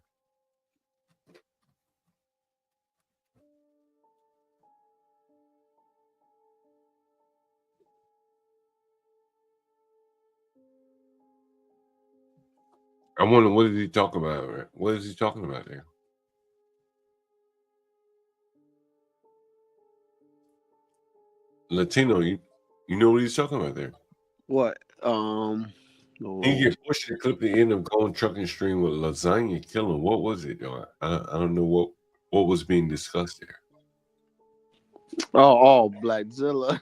I wonder, what is he talking about? Right? What is he talking about there? Latino, you know what he's talking about there? What? He get pushed to clip the end of Going Trucking Stream with lasagna killing. What was it, though? I don't know what was being discussed there. Oh, Blackzilla.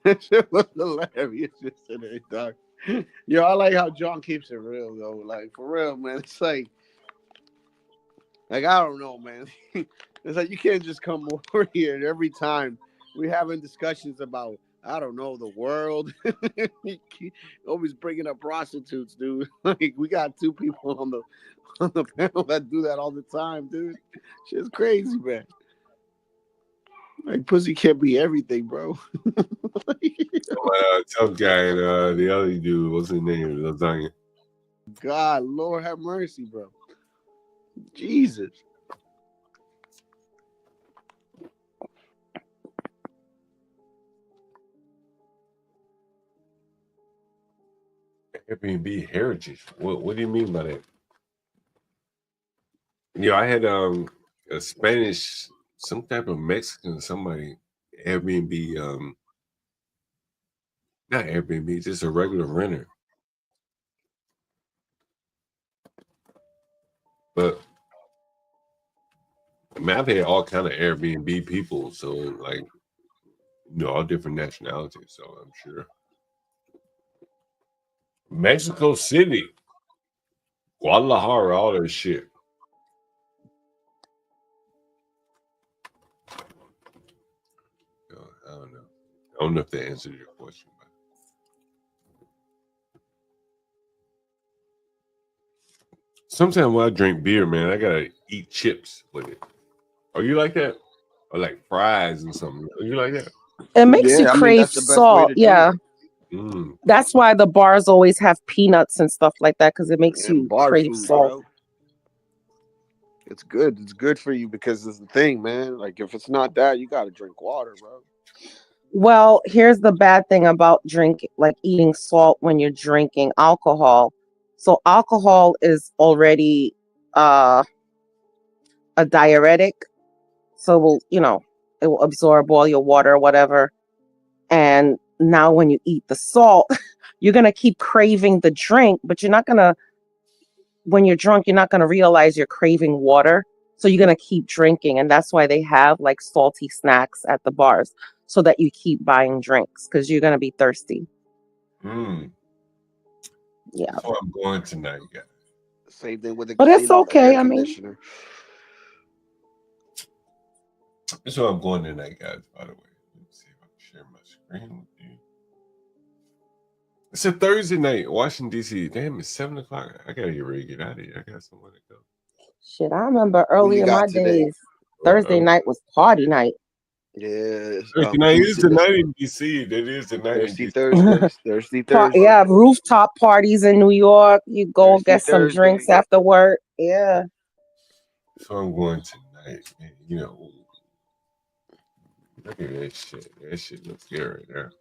That shit was hilarious yesterday, dog. Yo, I like how John keeps it real though. Like for real, man. It's like I don't know, man. It's like you can't just come over here and every time we having discussions about I don't know the world. Always bringing up prostitutes, dude. Like we got two people on the panel that do that all the time, dude. Shit's crazy, man. Like pussy can't be everything, bro. Tough guy and the other dude, what's his name? Lasagna. God, Lord have mercy, bro. Jesus. Airbnb heritage. What do you mean by that? Yeah, I had a Spanish, some type of Mexican, somebody Airbnb, not Airbnb, just a regular renter. But I mean, I've had all kind of Airbnb people, so like, all different nationalities. So I'm sure Mexico City, Guadalajara, all that shit. I don't know. I don't know if that answers your question. But sometimes when I drink beer, man, I gotta eat chips with it. Are you like that? Or like fries or something? Are you like that? It makes you Yeah, I mean crave that's the best way salt. to do Yeah. it. That's why the bars always have peanuts and stuff like that, because it makes And you bar crave food, salt. bro. It's good. It's good for you because it's the thing, man. Like if it's not that, you gotta drink water, bro. Well, here's the bad thing about eating salt when you're drinking alcohol. So alcohol is already a diuretic. So it will absorb all your water or whatever. And now when you eat the salt, you're gonna keep craving the drink, but when you're drunk, you're not gonna realize you're craving water. So you're gonna keep drinking. And that's why they have like salty snacks at the bars, so that you keep buying drinks because you're gonna be thirsty. Yeah. So I'm going tonight, guys. Same thing with the But it's casino, the okay. air I mean, conditioner. That's where I'm going tonight, guys, by the way. Let's see if I can share my screen with you. It's a Thursday night, Washington, D.C. Damn, it's 7 o'clock. I gotta get ready to get out of here. I got somewhere to go. shit, I remember Who early you in my got today? days, Thursday night was party night. Yeah, Thursday night is the night in D.C. That is the night in Thirsty D.C. Thursdays. Thirsty Thursdays. Yeah, rooftop parties in New York. You go Thirsty get some drinks Thursday. after work. Yeah. So I'm going tonight, man. Look at that shit. That shit looks good right there.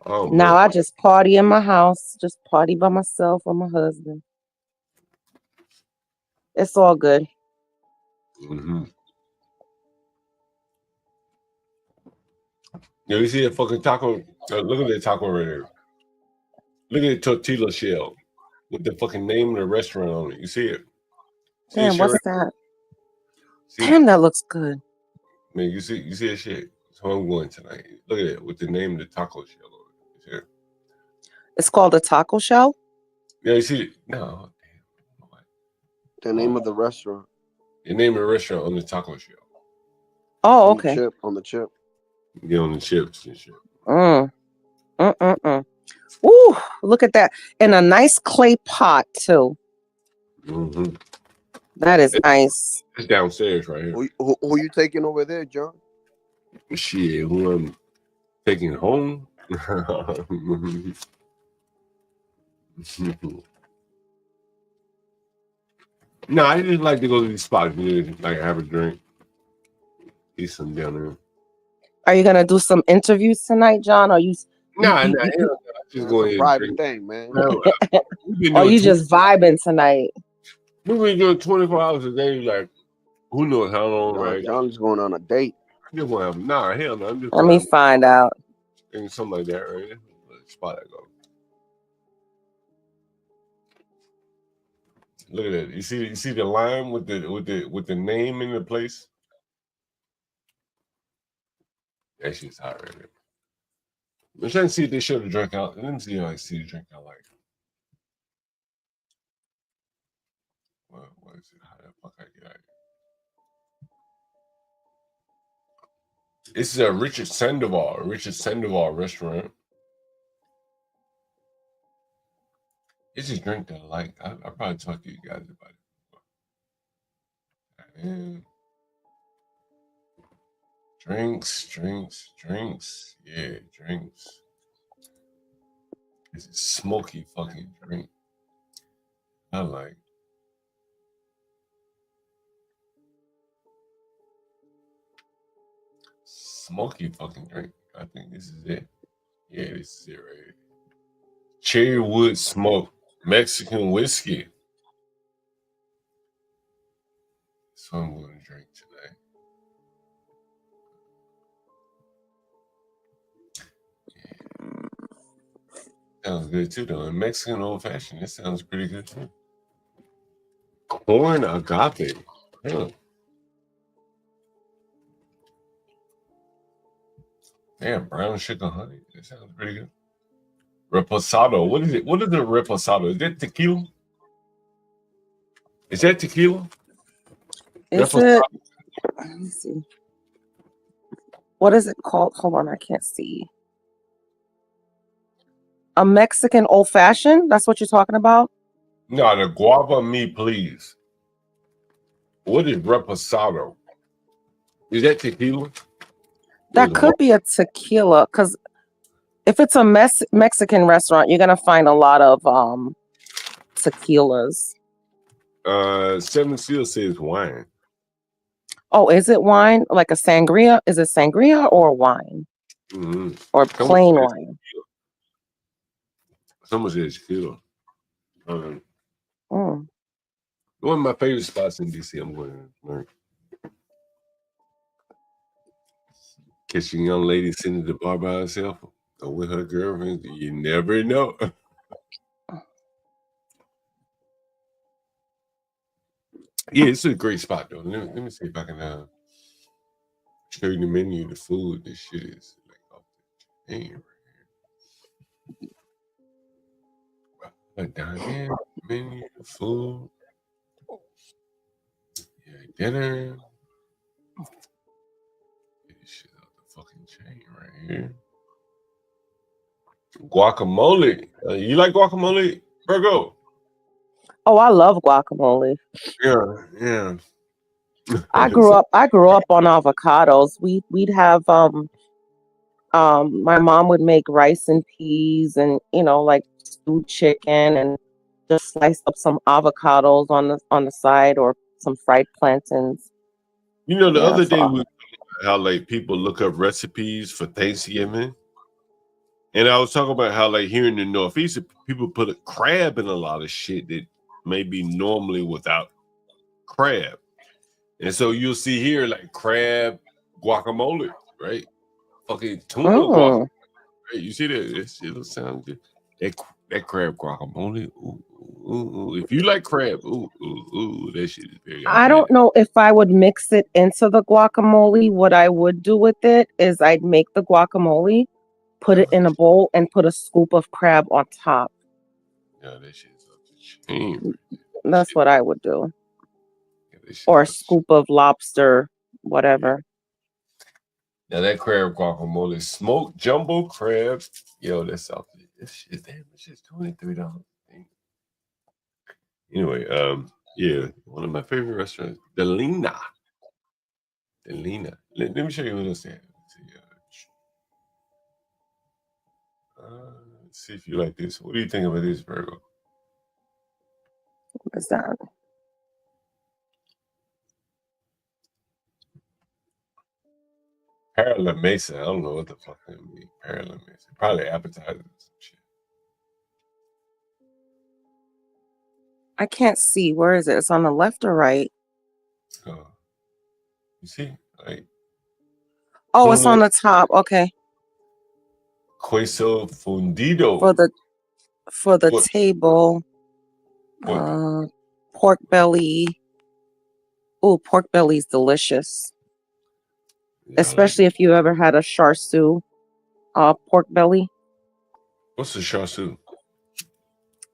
Oh, Now man. I just party in my house, just party by myself or my husband. It's all good. Mm-hmm. You see that fucking taco? Look at that taco right there. Look at the tortilla shell with the fucking name of the restaurant on it. You see it? See Damn, what's that? See Damn, that looks good. Man, you see that shit? So I'm going tonight. Look at it with the name of the taco shell on it. You see it? It's called a taco shell? Yeah, you see it? No. The name of the restaurant. The name of the restaurant on the taco shell. Oh, okay. On the chip. Get on the chips and shit. Ooh, look at that. In a nice clay pot, too. Mm-hmm. That is nice. It's downstairs right here. Who you taking over there, John? Shit, who I'm taking home? No, I just like to go to these spots, like have a drink, eat some dinner. Are you gonna do some interviews tonight, John? Or you just go ahead. Private thing, man. Or you just vibing tonight? We've been doing 24 hours a day, like who knows how long, right? John's going on a date. I just want to have hell no. I'm just Let me find out. Something like that, right? Spot I go. Look at that. You see the line with the name in the place? That shit's hot right there. I'm trying to see if they show the drink out. Let me see if I see the drink I like. What is it? How the fuck I get out of here? This is a Richard Sandoval restaurant. It's a drink that I like. I'll probably talk to you guys about it. And drinks. Yeah, drinks. It's a smoky fucking drink. I like. Smoky fucking drink. I think this is it. Yeah, this is it right here. Cherry wood smoke Mexican whiskey. So I'm going to drink tonight. Sounds good too, though. And Mexican old fashioned. This sounds pretty good too. Corn agave. Huh. Damn, brown sugar honey. That sounds pretty good. Reposado. What is it? What is the reposado? Is that tequila? Is that tequila? Is it? Let me see. What is it called? Hold on, I can't see. A Mexican old fashioned? That's what you're talking about? No, the guava me, please. What is reposado? Is that tequila? That could be a tequila, because if it's a Mexican restaurant, you're gonna find a lot of tequilas. Seven Seals says wine. Oh, is it wine? Like a sangria? Is it sangria or wine? Mm-hmm. Or plain wine? Someone says tequila. Mm. One of my favorite spots in DC. I'm going to learn. Catch a young lady sitting at the bar by herself or with her girlfriend. You never know. Yeah, it's a great spot though. Let me see if I can show you the menu, the food. This shit is like off the chain right here. Down menu, the food. Yeah, dinner. Get this shit off the fucking chain right here. Guacamole. You like guacamole, Virgo? Oh, I love guacamole. Yeah. I grew up on avocados. We'd have my mom would make rice and peas and like stewed chicken and just slice up some avocados on the side or some fried plantains. The other day we how like people look up recipes for Thanksgiving. And I was talking about how like here in the Northeast, people put a crab in a lot of shit that may be normally without crab. And so you'll see here like crab guacamole, right? Fucking tuna guacamole. Right? You see that? It'll sound good. That crab guacamole. Ooh. If you like crab, that shit is very good. I don't know if I would mix it into the guacamole. What I would do with it is I'd make the guacamole, put it in a bowl, and put a scoop of crab on top. Yeah, that shit's off the chain. That's what I would do. Or a scoop of lobster, whatever. Now that crab guacamole, smoked jumbo crab. Yo, that's off. This shit, damn, this shit's $23. Anyway, yeah, one of my favorite restaurants, Delina. Let me show you what else they have. Let's see if you like this. What do you think about this, Virgo? What's that? Parallel Mesa. I don't know what the fuck that means. Parallel Mesa. Probably appetizers and some shit. I can't see. Where is it? It's on the left or right? You see? Like, oh, it's on the top. Okay. Queso fundido. For the table. Pork belly. Oh, pork belly's delicious. Yeah, especially if you ever had a char siu pork belly. What's the char siu?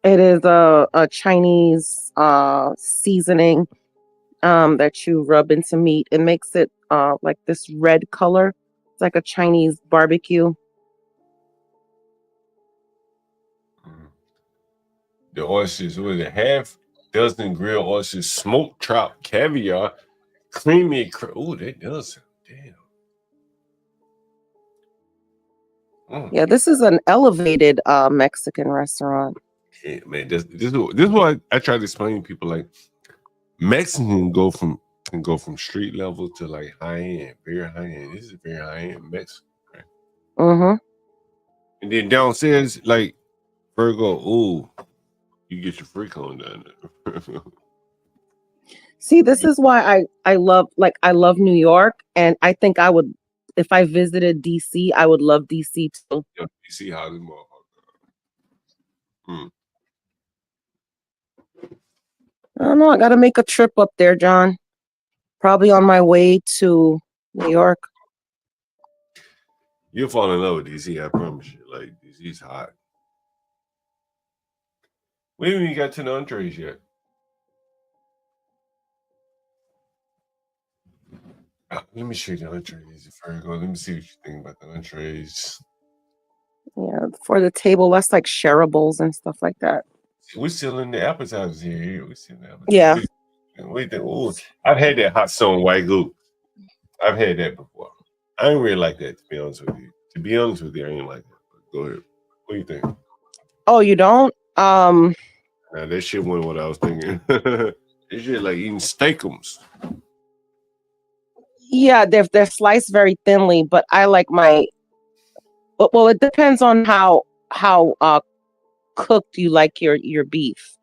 It is a Chinese seasoning that you rub into meat. It makes it like this red color. It's like a Chinese barbecue. The oysters, what is it? Half dozen grilled oysters, smoked trout, caviar, creamy. Oh, that does sound damn. Yeah, this is an elevated Mexican restaurant. Yeah, man, this is what I try to explain to people. Like, Mexican can go from street level to like high end, very high end. This is very high end Mexican, right? Mm-hmm. And then downstairs, like Virgo, you get your freak on down there. See, this is why I love New York, and I think I would, if I visited DC, I would love DC too. Yo, DC how this motherfucker. I don't know. I got to make a trip up there, John. Probably on my way to New York. You'll fall in love with DC, I promise you. Like, DC's hot. We haven't even got to the entrees yet. Let me show you the entrees before I go. Let me see what you think about the entrees. Yeah, for the table, that's like shareables and stuff like that. We're still in the appetizers here. We're still in the appetizers. Yeah. Ooh, I've had that hot stone white goop. I've had that before. I ain't really like that, to be honest with you. To be honest with you, I ain't like that. But go ahead. What do you think? Oh, you don't? Nah, that shit wasn't what I was thinking. This shit like eating steakums. Yeah, they're sliced very thinly, but I like my. Well, it depends on how cooked you like your beef.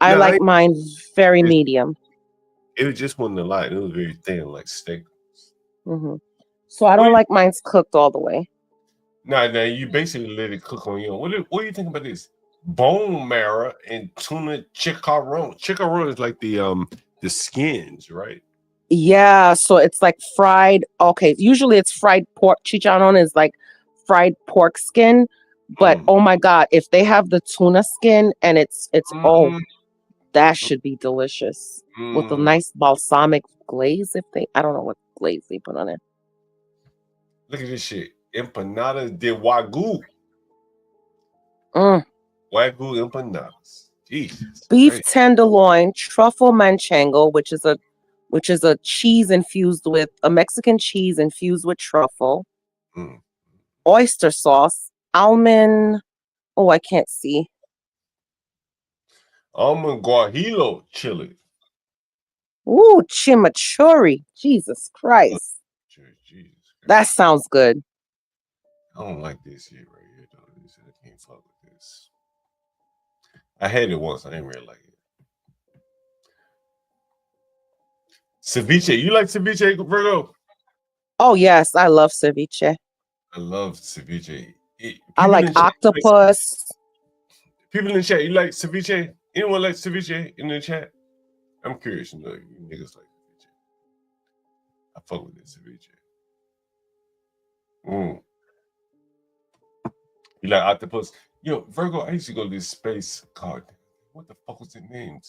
I like mine very medium. It was just wasn't a lot. It was very thin, like steak. Mm-hmm. So I don't like mine's cooked all the way. Nah, you basically let it cook on your own. What do you think about this? Bone marrow and tuna chicharron. Chicharron is like the skins, right? Yeah, so it's like fried. Okay, usually it's fried pork. Chicharron is like fried pork skin, but oh my god, if they have the tuna skin and it's that should be delicious with a nice balsamic glaze. I don't know what glaze they put on it. Look at this shit, empanadas de wagyu. Wagyu empanadas. Jesus. Beef tenderloin, truffle manchego, which is a cheese infused with a Mexican cheese infused with truffle, oyster sauce, almond. Oh, I can't see. Almond guajillo chili. Ooh, chimichurri. Jesus Christ. That sounds good. I don't like this shit right here, though. I can't fuck with this. I had it once. I didn't really like it. Ceviche. You like ceviche, Virgo? Oh, yes. I love ceviche. I love ceviche. I like octopus. People in the chat, you like ceviche? Anyone like ceviche in the chat? I'm curious. You know, you niggas like ceviche. I fuck with this ceviche. You like octopus? Yo, Virgo, I used to go to this space called, what the fuck was it named?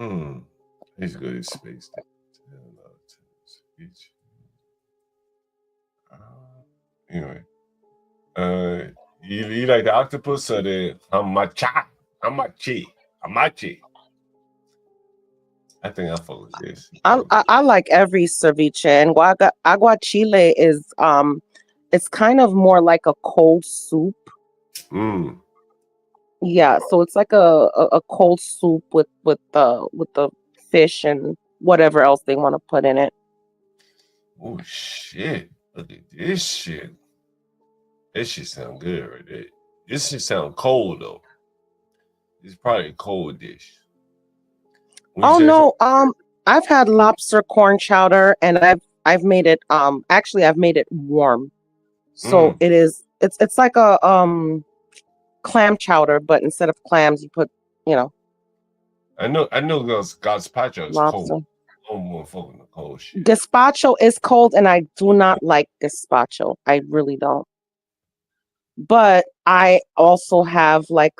I used to go to this space. Anyway, you like the octopus or the hamachi? I think I fuck with this. I like every ceviche, and aguachile is it's kind of more like a cold soup. Yeah, so it's like a cold soup with the fish and whatever else they want to put in it. Oh shit! Look at this shit. This shit sound good right there. This shit sound cold though. It's probably a cold dish. Oh no, I've had lobster corn chowder, and I've made it actually I've made it warm. So it's like a clam chowder, but instead of clams you put, I know gazpacho is lobster. cold. Oh, motherfucking the cold shit. Gazpacho is cold, and I do not like gazpacho. I really don't. But I also have like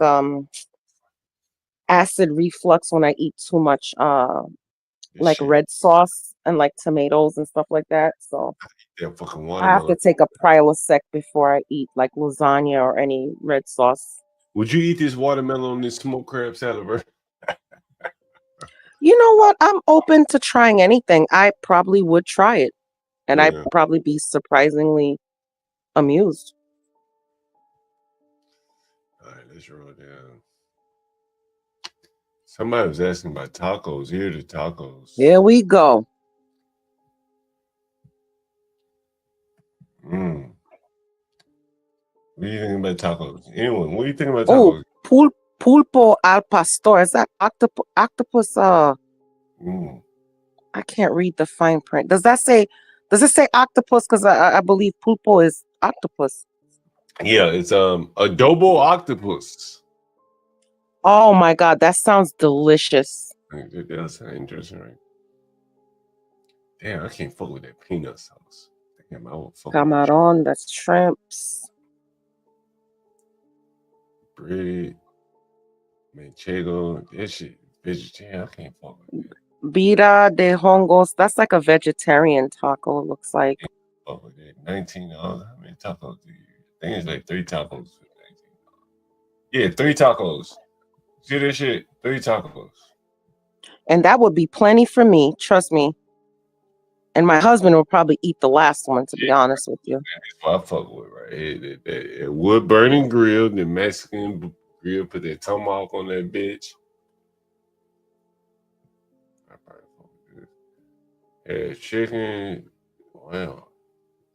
acid reflux when I eat too much like red sauce and like tomatoes and stuff like that. So I have to take a Prilosec before I eat like lasagna or any red sauce. Would you eat this watermelon on this smoked crab salad? You know what? I'm open to trying anything. I probably would try it, and I'd probably be surprisingly amused. All right, let's roll down. Somebody was asking about tacos. Here are the tacos. Here we go. What do you think about tacos? Anyone? What do you think about tacos? Pulpo al pastor. Is that octopus? I can't read the fine print. Does it say octopus? Because I believe pulpo is octopus. Yeah, it's adobo octopus. Oh my God, that sounds delicious. It does sound interesting, right? Damn, I can't fuck with that peanut sauce. Damn, I won't fuck with Camarón, that's shrimps. bread, manchego, that shit vegetarian. I can't fuck with that. Vida de hongos. That's like a vegetarian taco, it looks like. Fuck with that. $19. How many tacos do you? I think it's like 3 tacos. Yeah, 3 tacos. See that shit? 3 tacos. And that would be plenty for me, trust me. And my husband will probably eat the last one, to be honest with you. That's what I fuck with, right? That wood burning grill, the Mexican grill, put that tomahawk on that bitch. I probably fuck with it. Yeah, chicken. Wow.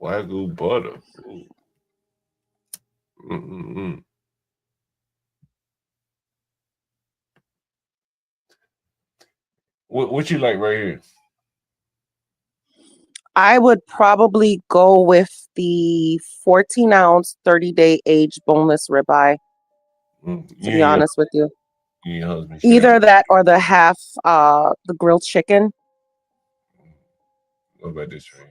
Wagyu butter. What you like right here? I would probably go with the 14-ounce, 30-day aged boneless ribeye. To be honest with you, either that or the half, the grilled chicken. What about this right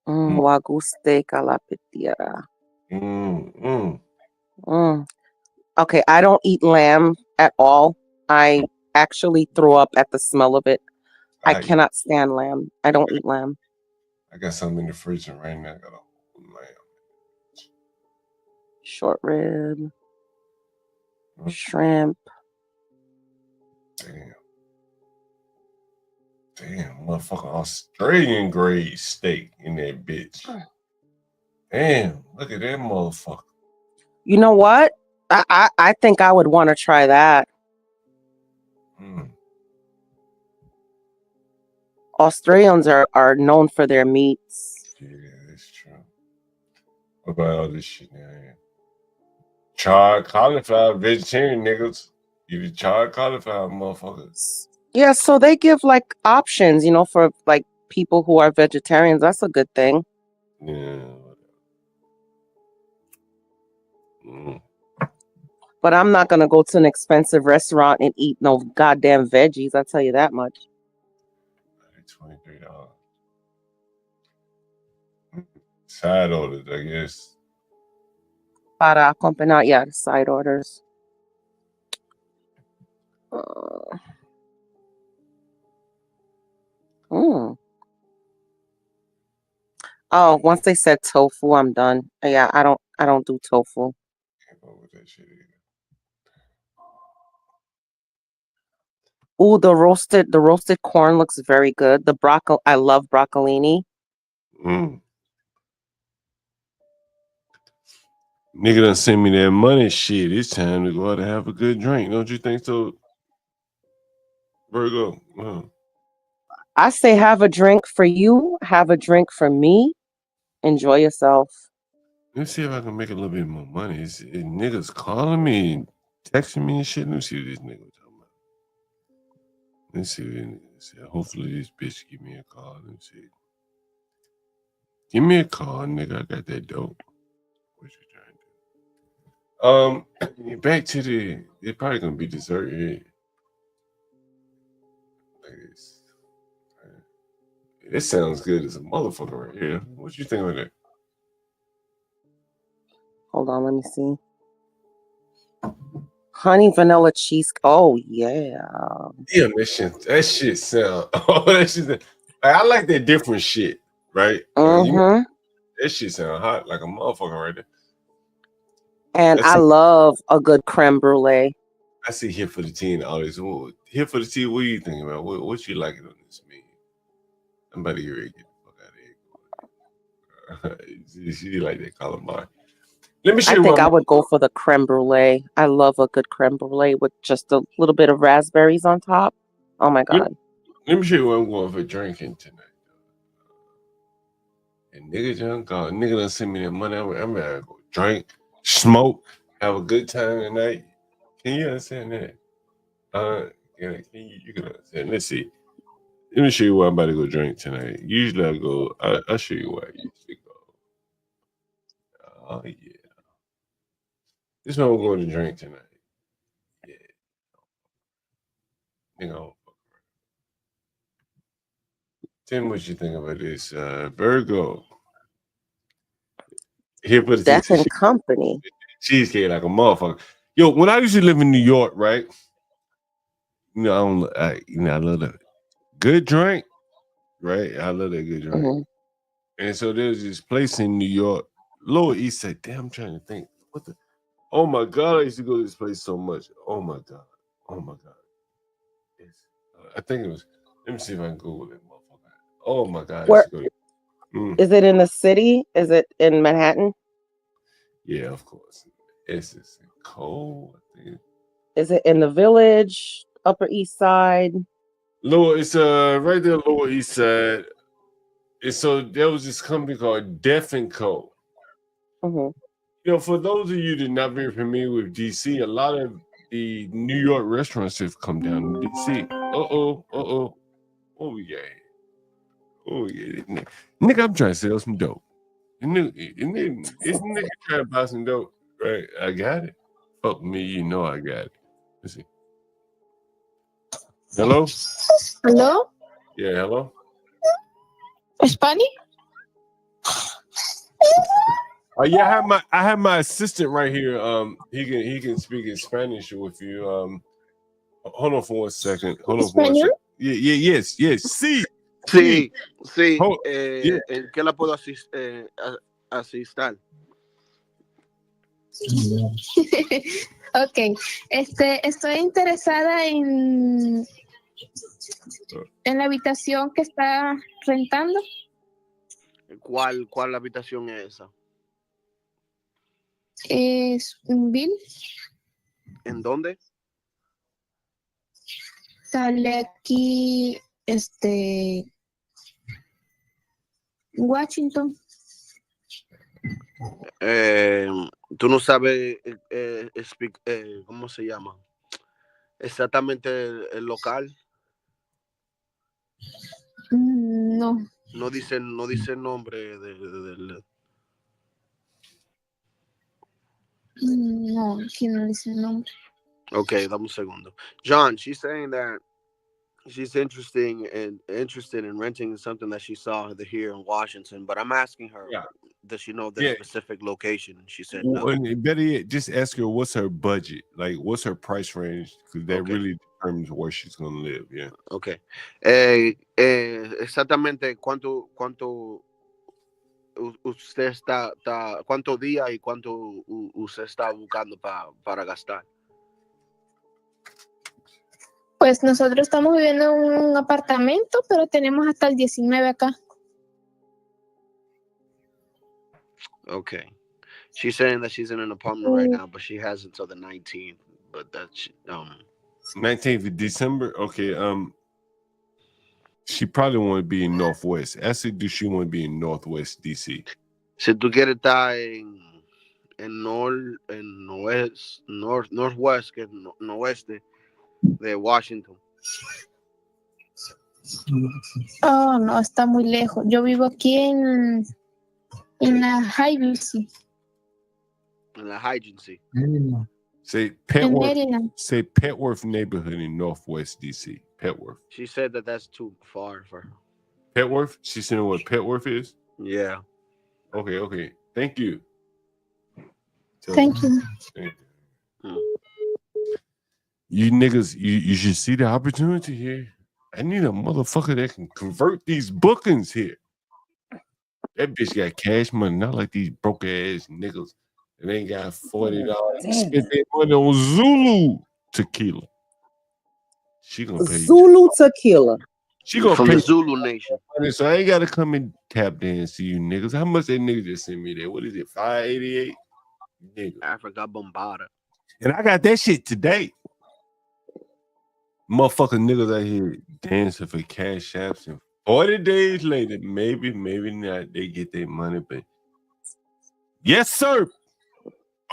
Wagyu steak a la pitira. Okay, I don't eat lamb at all. I actually throw up at the smell of it. I cannot stand lamb. I don't eat lamb. I got something in the freezer right now. I got a whole lamb. Short rib, shrimp. Damn, motherfucking Australian grade steak in that bitch. Damn, look at that motherfucker. You know what? I think I would want to try that. Australians are known for their meats. Yeah, that's true. What about all this shit now? Charred cauliflower, vegetarian niggas. You the charred cauliflower motherfuckers. Yeah, so they give like options, for like people who are vegetarians. That's a good thing. Yeah. But I'm not gonna go to an expensive restaurant and eat no goddamn veggies. I tell you that much. $23. Side orders, I guess. Para acompañar, yeah, side orders. Oh, once they said tofu, I'm done. Yeah, I don't do tofu. Ooh, the roasted corn looks very good. The broccoli, I love broccolini. Nigga done send me that money. Shit, it's time to go out and have a good drink. Don't you think so, Virgo? I say have a drink for you, have a drink for me. Enjoy yourself. Let's see if I can make a little bit more money. It's niggas calling me and texting me and shit. Let me see what this nigga talking about. Let's see. Hopefully this bitch give me a call. Let me see. Give me a call, nigga. I got that dope. What you trying to do? Back to it's probably gonna be dessert here. Like this. It sounds good as a motherfucker right here. What you think of that? Hold on, let me see. Honey vanilla cheese. Oh yeah. Yeah, that shit sound. Oh, that shit. I like that different shit, right? That shit sound hot like a motherfucker right there. And I love a good creme brulee. I see here for the tea and all this. Here for the tea. What are you thinking about? What you liking on this menu? I'm about to get ready to get the fuck out of here. She like that calamari. Let me show you. I think I would go for the creme brulee. I love a good creme brulee with just a little bit of raspberries on top. Oh my god. Let me show you what I'm going for drinking tonight. And nigga done send me that money. I'm gonna go drink. smoke, have a good time tonight. Can you understand that? You can understand. Let's see. Let me show you where I'm about to go drink tonight. Usually I go. I'll show you where I usually go. Oh yeah. This is where I'm going to drink tonight. Yeah. You know. Tell me what you think about this, Virgo. Here for the Death and Company. cheesecake like a motherfucker. Yo, when I used to live in New York, right? You know, I love that good drink, right? I love that good drink. Mm-hmm. And so there's this place in New York, Lower East Side. Damn, I'm trying to think. What the? Oh my God, I used to go to this place so much. Oh my God. Oh my God. I think it was. Let me see if I can Google it, motherfucker. Oh my God, I Where used to go. is it in the city? Is it in Manhattan? Yeah, of course. It's cold. I think. Is it in the Village, Upper East Side? Lower, it's right there, Lower East Side. And so there was this company called Death and Co. Mm-hmm. You know, for those of you that are not very familiar with DC, a lot of the New York restaurants have come down to DC. Oh yeah. Oh yeah. Nigga, I'm trying to sell some dope. This nigga trying to buy some dope. Right? I got it. Fuck me, you know I got it. Let's see. Hello? Hello? Yeah, hello? Spanish? Oh yeah, I have my assistant right here. He can speak in Spanish with you. Hold on for 1 second. Hold on for 1 second. Yes. Sí. Sí. Yeah. ¿En qué la puedo asistir? Ok, estoy interesada en la habitación que está rentando. ¿Cuál habitación es esa? Es un bill. ¿En dónde? Sale aquí, Washington. Tú no sabes ¿cómo se llama? Exactamente el local. No. No dice el nombre del. No, aquí no dice el nombre. Okay, dame un segundo. John, she's saying that she's interested in renting something that she saw here in Washington, but I'm asking her, does she know the specific location? And she said no. Better yet, just ask her what's her budget, like what's her price range, because that really determines where she's gonna live. Yeah. Okay. Exactamente cuánto usted está cuántos días y cuánto usted está buscando para gastar. Pues nosotros estamos viviendo en un apartamento, pero tenemos hasta el 19 acá. Okay. She's saying that she's in an apartment right now, but she has until the 19th. But that's 19th of December. Okay. She probably want to be in Northwest. Actually, do she want to be in Northwest DC? Si tú quieres estar en Northwest, que es noroeste de Washington. Oh, no, está muy lejos. Yo vivo aquí en la High-Village. In the High-Village. Say Petworth neighborhood in Northwest DC. Petworth. She said that that's too far for her. Petworth? She's saying what Petworth is? Yeah. Okay. Thank you. Thank you. You niggas, you should see the opportunity here. I need a motherfucker that can convert these bookings here. That bitch got cash money, not like these broke ass niggas that ain't got $40. Spent their money on Zulu tequila. She gonna pay Zulu tequila. She gonna from pay the Zulu Nation. So I ain't gotta come and tap dance to you niggas. How much that nigga just sent me there? What is it? $588? Nigga. Africa Bombada. And I got that shit today. Motherfucking niggas out here dancing for cash apps, and 40 days later, maybe not, they get their money, but yes, sir.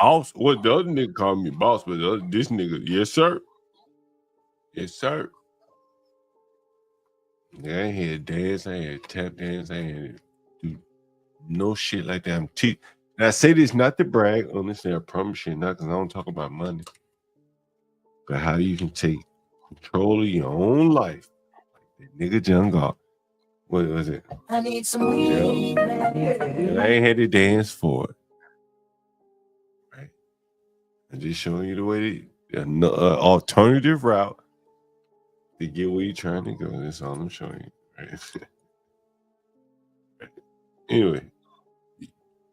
boss. What the other nigga called me boss, but this nigga, yes sir, yes sir. Yeah, I ain't had dance, I ain't had tap dance, I ain't had do no shit like that. And I say this not to brag, honestly, I promise you not, because I don't talk about money. But how you can take control of your own life. Like that nigga John Galt. What was it? I need some weed. And I ain't had to dance for it. Right? I'm just showing you the way an alternative route to get where you're trying to go. That's all I'm showing you. Right? Anyway.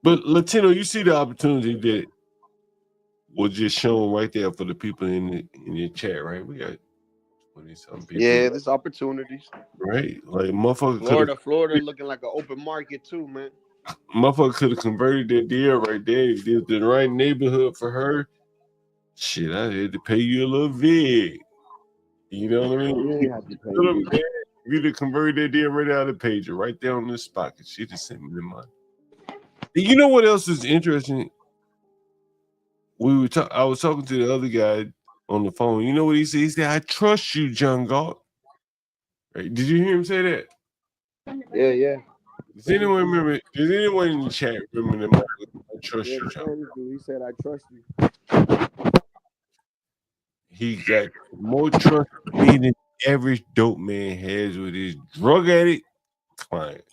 But Latino, you see the opportunity that was just shown right there for the people in the chat, right? We got 20-something people. Yeah, there's opportunities. Right? Like motherfucker Florida looking like an open market too, man. Motherfucker could have converted that deal right there. If it was the right neighborhood for her, shit, I had to pay you a little vig. You know what I mean? You have to pay you. You'd have converted that deal right out of the pager, right there on the spot, because she just sent me the money. And you know what else is interesting? I was talking to the other guy on the phone. You know what he said? He said, I trust you, John Galt. Right? Did you hear him say that? Yeah. Does anyone remember? Does anyone in the chat remember that? I trust you, John. He said, I trust you. He got more trust in me than average dope man has with his drug addict client.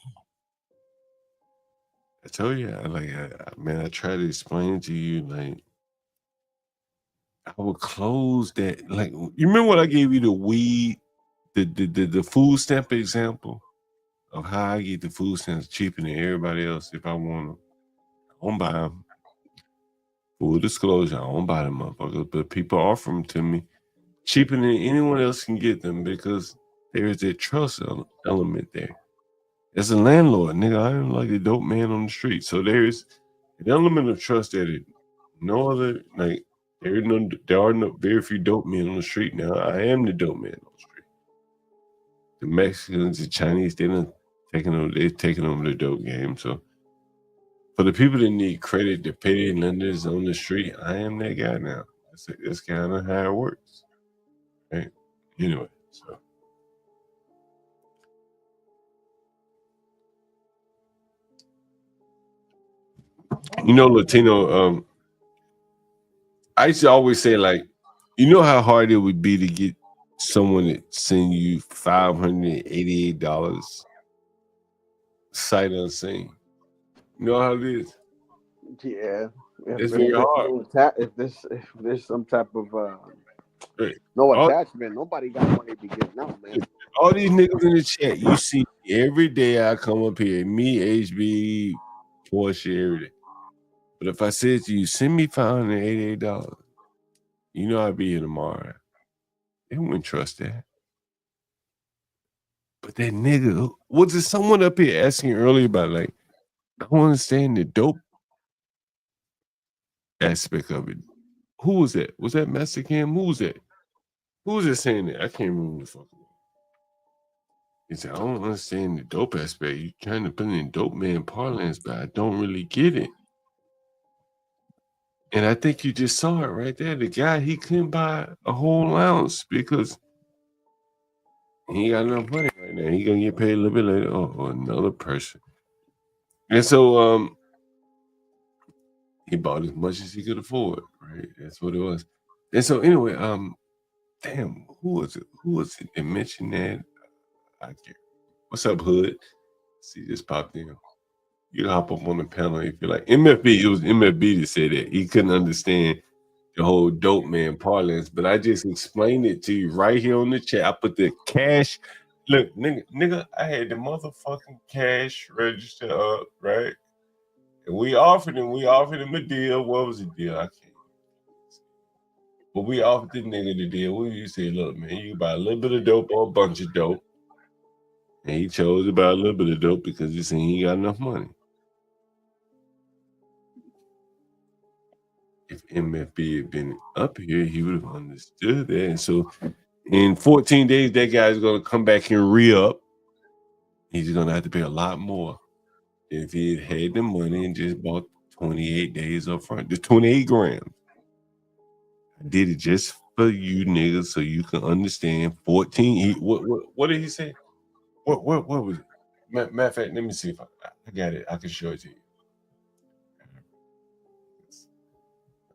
I told you, I try to explain to you, like, I would close that. Like, you remember when I gave you the weed, the food stamp example of how I get the food stamps cheaper than everybody else if I want them. I don't buy them. Full disclosure, I don't buy them motherfuckers, but people offer them to me cheaper than anyone else can get them because there is a trust element there. As a landlord, nigga, I am like a dope man on the street. So there is an element of trust that no other, like, there are very few dope men on the street now. I am the dope man on the street. The Mexicans, the Chinese, they're taking over the dope game. So for the people that need credit, the petty lenders on the street, I am that guy now. That's kind of how it works. Right? Anyway, so. You know, Latino, I used to always say, like, you know how hard it would be to get someone to send you $588 sight unseen. You know how it is? Yeah. It's very hard. If there's some type of attachment, nobody got money to get now, man. All these niggas in the chat, you see every day I come up here, me, HB, Porsche, every day. But if I said to you, send me $588, you know I'd be here tomorrow. They wouldn't trust that. But that nigga, was there someone up here asking earlier about, like, I don't understand the dope aspect of it. Who was that? Was that Master Cam? Who was that? Who was that saying that? I can't remember the fuck. He said, I don't understand the dope aspect. You're trying to put in dope man parlance, but I don't really get it. And I think you just saw it right there. The guy, he couldn't buy a whole ounce because he ain't got enough money right now. He gonna get paid a little bit later or another person. And so he bought as much as he could afford, right? That's what it was. And so anyway, damn, who was it? Who was it that mentioned that? I can't. What's up, Hood? See, just popped in. You hop up on the panel if you like. MFB, it was MFB that said that. He couldn't understand the whole dope man parlance, but I just explained it to you right here on the chat. I put the cash. Look, nigga, I had the motherfucking cash register up, right? And we offered him a deal. What was the deal? I can't. But we offered the nigga the deal. What did you say? Look, man, you can buy a little bit of dope or a bunch of dope. And he chose to buy a little bit of dope because he said he ain't got enough money. If MFB had been up here, he would have understood that. And so in 14 days, that guy's going to come back and re-up. He's going to have to pay a lot more than if he had the money and just bought 28 days up front. The 28 grams. I did it just for you niggas so you can understand. 14. What did he say? What was it? Matter of fact, let me see if I got it. I can show it to you.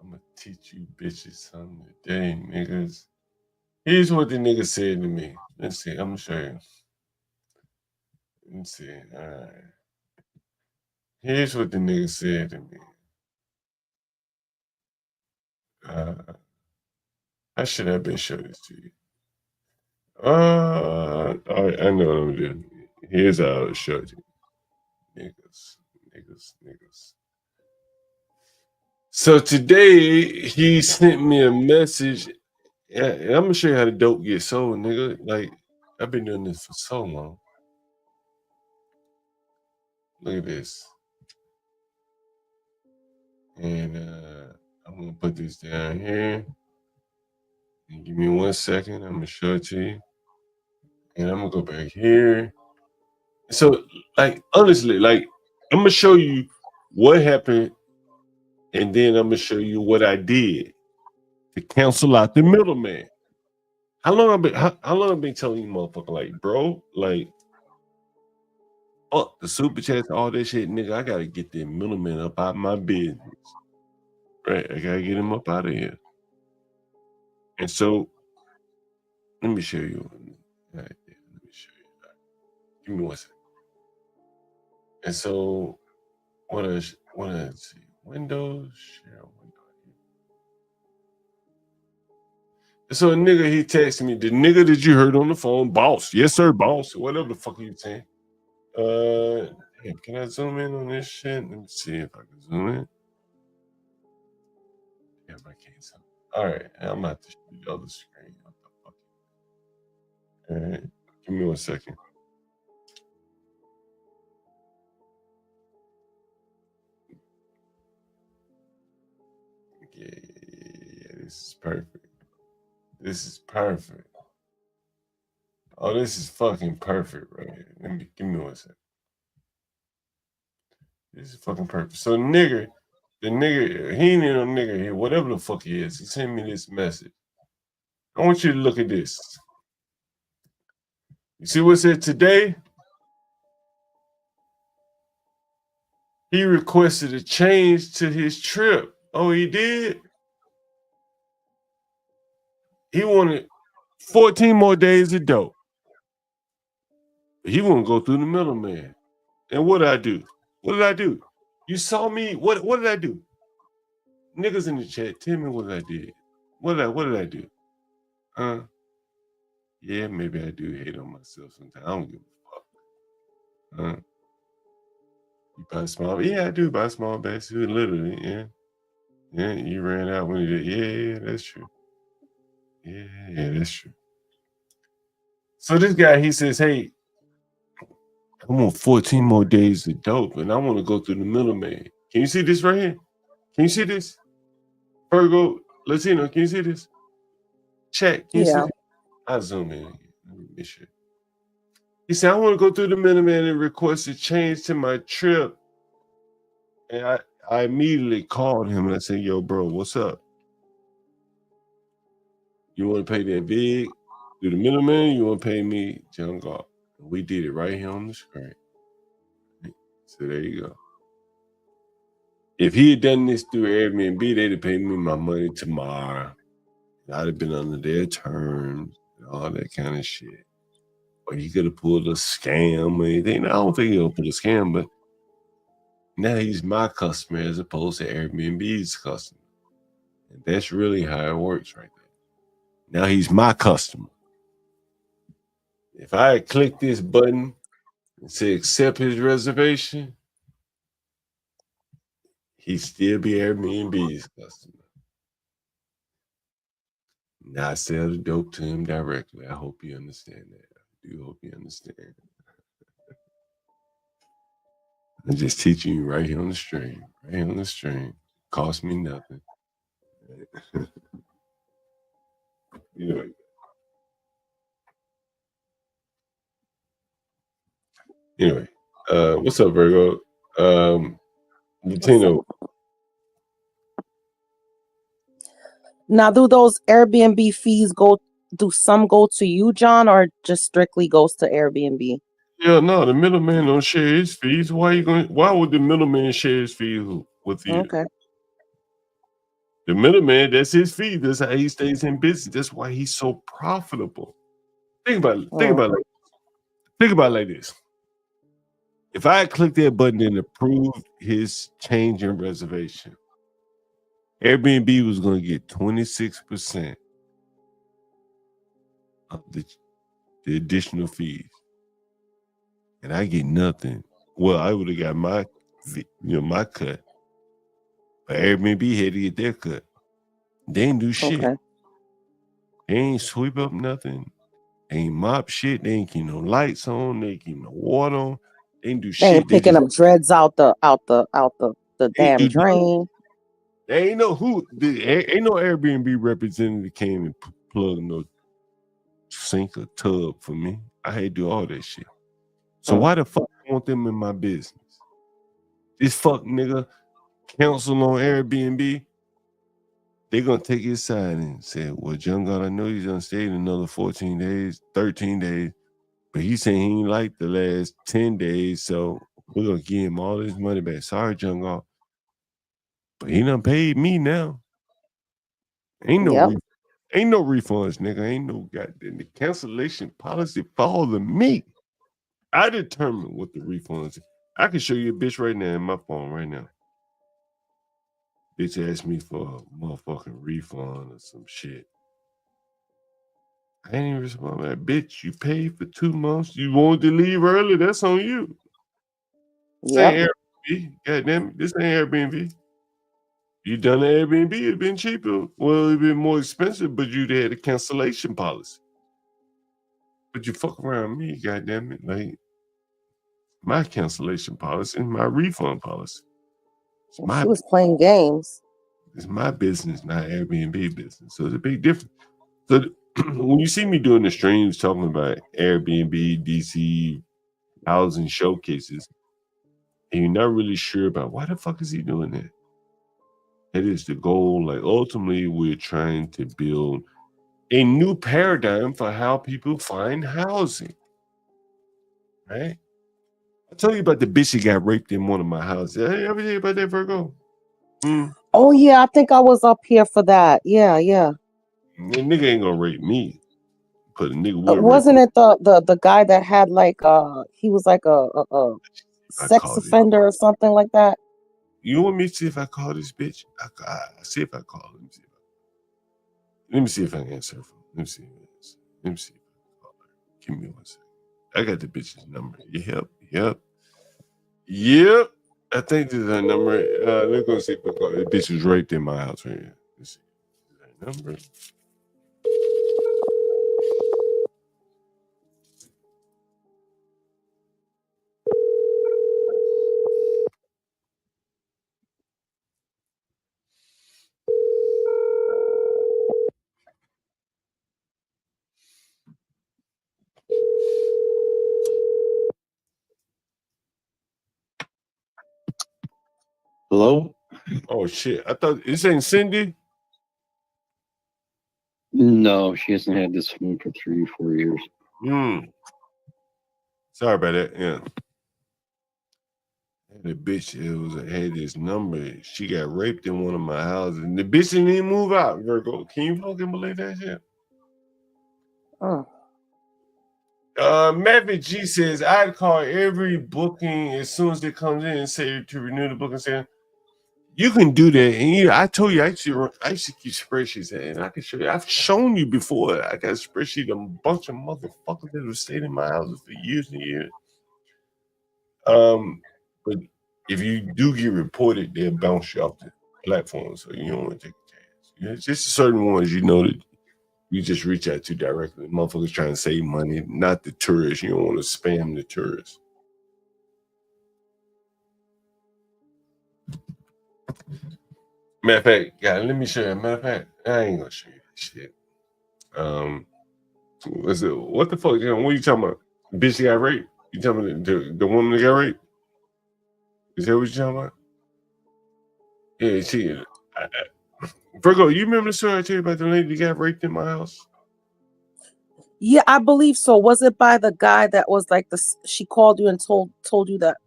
I'm gonna teach you bitches something today, niggas. Here's what the nigga said to me. Let's see. I'm gonna show you. Let's see. All right. Here's what the nigga said to me. I should have been showing this to you. All right, I know what I'm doing. Here's how I'll show it to you. Niggas. So today he sent me a message. And I'm gonna show you how the dope gets sold, nigga. Like, I've been doing this for so long. Look at this. And I'm gonna put this down here. And give me 1 second. I'm gonna show it to you. And I'm gonna go back here. So, like, honestly, like, I'm gonna show you what happened, and then I'm gonna show you what I did to cancel out the middleman. How long I've been telling you, motherfucker, like, bro, like, the super chats, all that shit, nigga. I gotta get the middleman up out of my business. Right, I gotta get him up out of here. And so, let me show you. Right there. Let me show you. Give me 1 second. And so, what else? See? Windows, share window. And so a nigga, he texted me, the nigga that you heard on the phone, boss. Yes, sir, boss. Whatever the fuck you saying. Can I zoom in on this shit? Let me see if I can zoom in. Yeah, I can't zoom. All right, I'm about to show you the other screen. All right, give me 1 second. Yeah, this is perfect. This is perfect. Oh, this is fucking perfect right here. Give me 1 second. This is fucking perfect. So the nigga, he ain't no nigga here, whatever the fuck he is. He sent me this message. I want you to look at this. You see what it said today? He requested a change to his trip. Oh, he did? He wanted 14 more days of dope. He won't go through the middleman. And what did I do? What did I do? You saw me. What did I do? Niggas in the chat, tell me what I did. What did I do? Huh? Yeah, maybe I do hate on myself sometimes. I don't give a fuck. Huh? You buy small? Yeah, I do buy small bags. Literally, yeah. Yeah, you ran out when you did. Yeah, that's true. Yeah, that's true. So this guy, he says, hey, I want 14 more days of dope, and I want to go through the middleman. Can you see this right here? Can you see this? Virgo, Latino, can you see this? Chat, can you see this? I'll zoom in. Let me make sure. He said, I want to go through the middleman and request a change to my trip. And I immediately called him and I said, yo, bro, what's up? You want to pay that big through the middleman? You want to pay me, John Galt? We did it right here on the screen. So there you go. If he had done this through Airbnb, they'd have paid me my money tomorrow. I'd have been under their terms and all that kind of shit. Or he could have pulled a scam or anything. I don't think he'll pull a scam, but now he's my customer as opposed to Airbnb's customer. And that's really how it works right there. Now he's my customer. If I had clicked this button and say accept his reservation, he'd still be Airbnb's customer. Now I sell the dope to him directly. I hope you understand that. I do hope you understand. I'm just teaching you right here on the stream. Right here on the stream. Cost me nothing. Anyway, what's up, Virgo? Latino, Now, do those Airbnb fees go? Do some go to you, John, or just strictly goes to Airbnb? Yeah, no, the middleman don't share his fees. Why would the middleman share his fees with you? Okay. The middleman, that's his fee. That's how he stays in business. That's why he's so profitable. Think about it. Think about it like this. If I click that button and approved his change in reservation, Airbnb was going to get 26% of the additional fees, and I get nothing. Well, I would have got my cut, but Airbnb had to get their cut. They ain't do shit. Okay. They ain't sweep up nothing. They ain't mop shit. They ain't keep no lights on. They ain't keep no water on. They ain't do They shit. ain't picking up dreads out the damn drain. They ain't no Airbnb representative came and plug no sink or tub for me. I had to do all that shit. So why the fuck I want them in my business? This fuck nigga counsel on Airbnb, they gonna take his side and say, well, John God, I know he's gonna stay another 14 days, 13 days, but he's saying he ain't like the last 10 days, so we're gonna give him all his money back. Sorry, John God. But he done paid me now. Ain't no refunds, nigga. Ain't no goddamn the cancellation policy fall to me. I determine what the refunds is. I can show you a bitch right now in my phone right now. Bitch asked me for a motherfucking refund or some shit. I ain't even respond to that. Bitch, you paid for 2 months. You wanted to leave early. That's on you. This ain't Airbnb. Goddamn it. This ain't Airbnb. You done an Airbnb, it'd been cheaper. Well, it'd been more expensive, but you'd had a cancellation policy. But you fuck around me, goddamn it. Like my cancellation policy, my refund policy. She was playing games. It's my business, not Airbnb business. So it's a big difference. So when you see me doing the streams talking about Airbnb, DC, housing showcases, and you're not really sure about why the fuck is he doing that? That is the goal. Like ultimately, we're trying to build a new paradigm for how people find housing. Right? I told you about the bitch that got raped in one of my houses. Hey, ever hear about that, Virgo? Oh yeah, I think I was up here for that. Yeah. The nigga ain't gonna rape me. But a nigga would Wasn't it the guy that had like he was like a sex offender or something like that? You want me to see if I call this bitch? I see if I call her. Let me see if I can answer her. Let me see. Let me see if I can call her. Give me 1 second. I got the bitch's number. Yep. I think this is her number. Let's go see if I call her. The bitch was raped in my house right here. Let's see. Is that number? Hello? Oh shit. I thought this ain't Cindy. No, she hasn't had this phone for 3 or 4 years. Sorry about that. Yeah. The bitch had this number. She got raped in one of my houses. And the bitch didn't even move out, Virgo. Can you fucking believe that shit? Maverick G says, I'd call every booking as soon as it comes in and say to renew the booking. Say, you can do that. And I told you, I used to keep spreadsheets. And I can show you. I've shown you before. I got a spreadsheet of a bunch of motherfuckers that have stayed in my houses for years and years. But if you do get reported, they'll bounce you off the platform. So you don't want to take a chance. It's just certain ones that you just reach out to directly. Motherfuckers trying to save money, not the tourists. You don't want to spam the tourists. Matter of fact, let me show you. Matter of fact, I ain't gonna show you that shit. What the fuck? What are you talking about? Bitch that got raped? You talking about the woman that got raped? Is that what you're talking about? Yeah, Virgo, you remember the story I told you about the lady that got raped in my house? Yeah, I believe so. Was it by the guy that was like this? She called you and told you that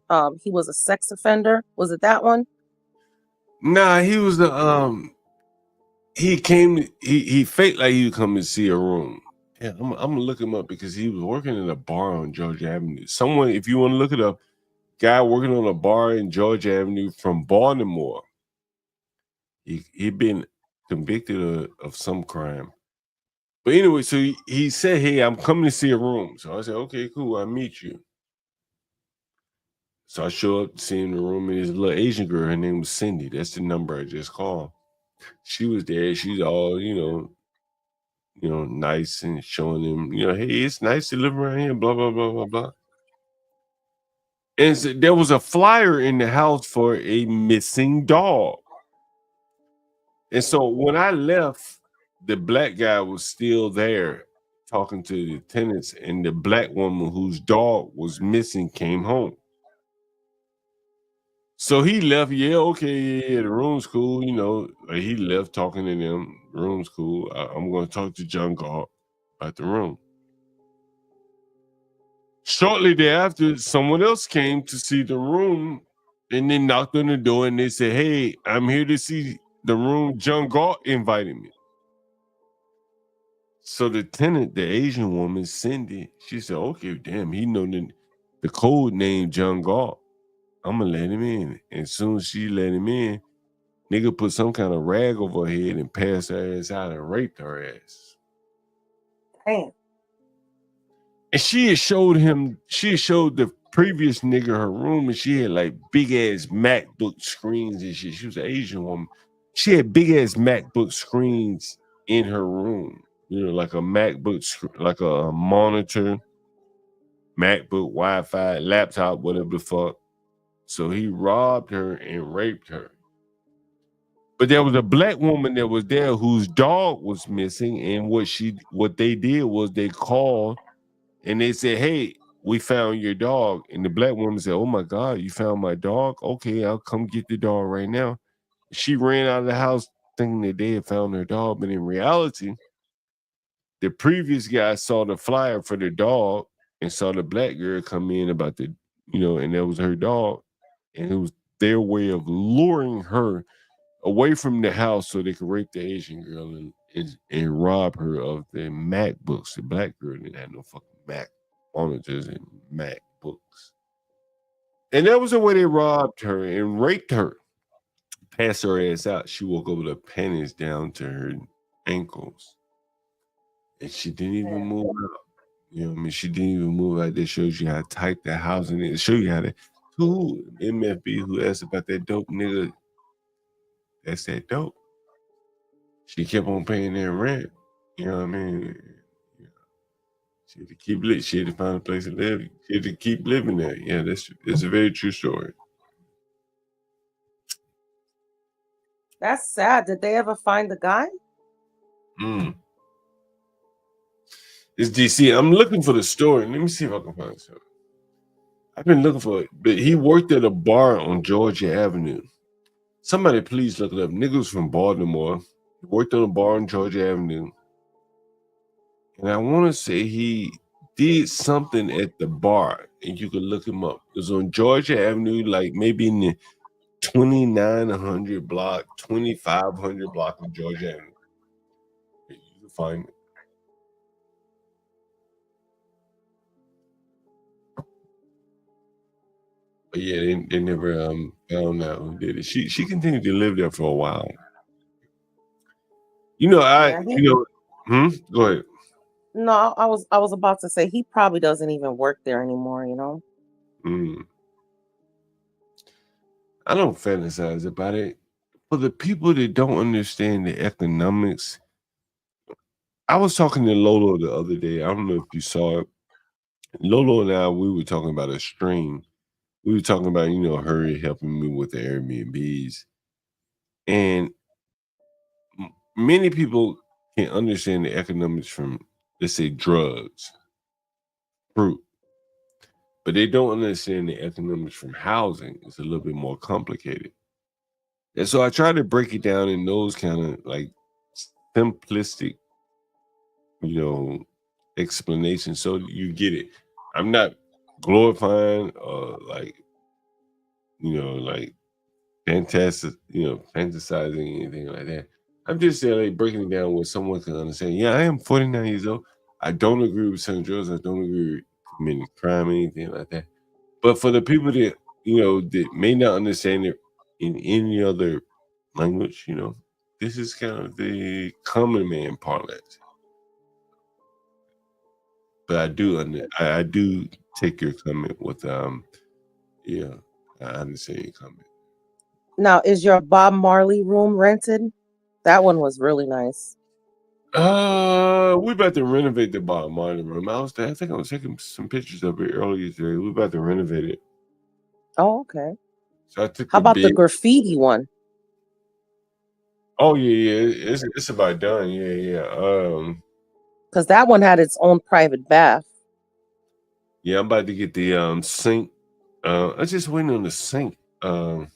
he was a sex offender. Was it that one? Nah, he was the he came. He faked like he would come and see a room. Yeah, I'm gonna look him up because he was working in a bar on Georgia Avenue. Someone, if you want to look it up, guy working on a bar in Georgia Avenue from Baltimore. He'd been convicted of some crime. But anyway, so he said, "Hey, I'm coming to see a room." So I said, "Okay, cool. I'll meet you." So I show up, see him in the room, and there's a little Asian girl. Her name was Cindy. That's the number I just called. She was there. She's all, nice and showing him, hey, it's nice to live around here, blah, blah, blah, blah, blah. And so there was a flyer in the house for a missing dog. And so when I left, the black guy was still there talking to the tenants, and the black woman whose dog was missing came home. So he left. Yeah, okay, yeah, the room's cool. Like he left talking to them. The room's cool. I'm going to talk to John Galt about the room. Shortly thereafter, someone else came to see the room, and they knocked on the door and they said, "Hey, I'm here to see the room. John Galt invited me." So the tenant, the Asian woman, Cindy, she said, "Okay, damn, he know the code name John Galt. I'm gonna let him in." And as soon as she let him in, nigga put some kind of rag over her head and passed her ass out and raped her ass. Damn. And she had showed the previous nigga her room, and she had like big ass MacBook screens and shit. She was an Asian woman. She had big ass MacBook screens in her room, like a MacBook, like a monitor, MacBook, Wi-Fi, laptop, whatever the fuck. So he robbed her and raped her. But there was a black woman that was there whose dog was missing, and what they did was they called and they said, "Hey, we found your dog." And the black woman said, "Oh my God, you found my dog? Okay, I'll come get the dog right now." She ran out of the house thinking that they had found her dog, but in reality, the previous guy saw the flyer for the dog and saw the black girl come in about and that was her dog, and it was their way of luring her away from the house so they could rape the Asian girl and rob her of the MacBooks. The black girl didn't have no fucking Mac monitors and MacBooks. And that was the way they robbed her and raped her. Passed her ass out. She woke up with her panties down to her ankles. And she didn't even move out. You know what I mean? She didn't even move out. That shows you how tight the housing is. It shows you how who MFB who asked about that dope nigga. That's that dope. She kept on paying their rent. You know what I mean? She had to keep lit. She had to find a place to live. She had to keep living there. Yeah, it's a very true story. That's sad. Did they ever find the guy? It's DC. I'm looking for the story. Let me see if I can find it. I've been looking for it, but he worked at a bar on Georgia Avenue. Somebody please look it up. Niggas from Baltimore. He worked on a bar on Georgia Avenue. And I want to say he did something at the bar, and you can look him up. It was on Georgia Avenue, like maybe in the 2900 block, 2500 block of Georgia Avenue. You can find it. But yeah, they never found out who did it. She continued to live there for a while. Go ahead. No, I was about to say he probably doesn't even work there anymore, I don't fantasize about it. For the people that don't understand the economics, I was talking to Lolo the other day. I don't know if you saw it. Lolo and I, we were talking about a stream. We were talking about, her helping me with the Airbnbs. And many people can understand the economics from, let's say, drugs, fruit. But they don't understand the economics from housing. It's a little bit more complicated. And so I try to break it down in those kind of like simplistic, explanations so you get it. I'm not glorifying or like, like fantastic, fantasizing anything like that. I'm just saying like breaking it down where someone can understand. Yeah, I am 49 years old. I don't agree with selling drugs. I don't agree with committing crime, anything like that. But for the people that that may not understand it in any other language, this is kind of the common man parlance. But I do take your comment with yeah, I understand your comment. Now, is your Bob Marley room rented? That one was really nice. We about to renovate the Bob Marley room. I think I was taking some pictures of it earlier today. We about to renovate it. Oh, okay. So I took How the about the big. graffiti one? Oh yeah. It's about done. Yeah. Because that one had its own private bath. Yeah, I'm about to get the sink. I just waiting on the sink. And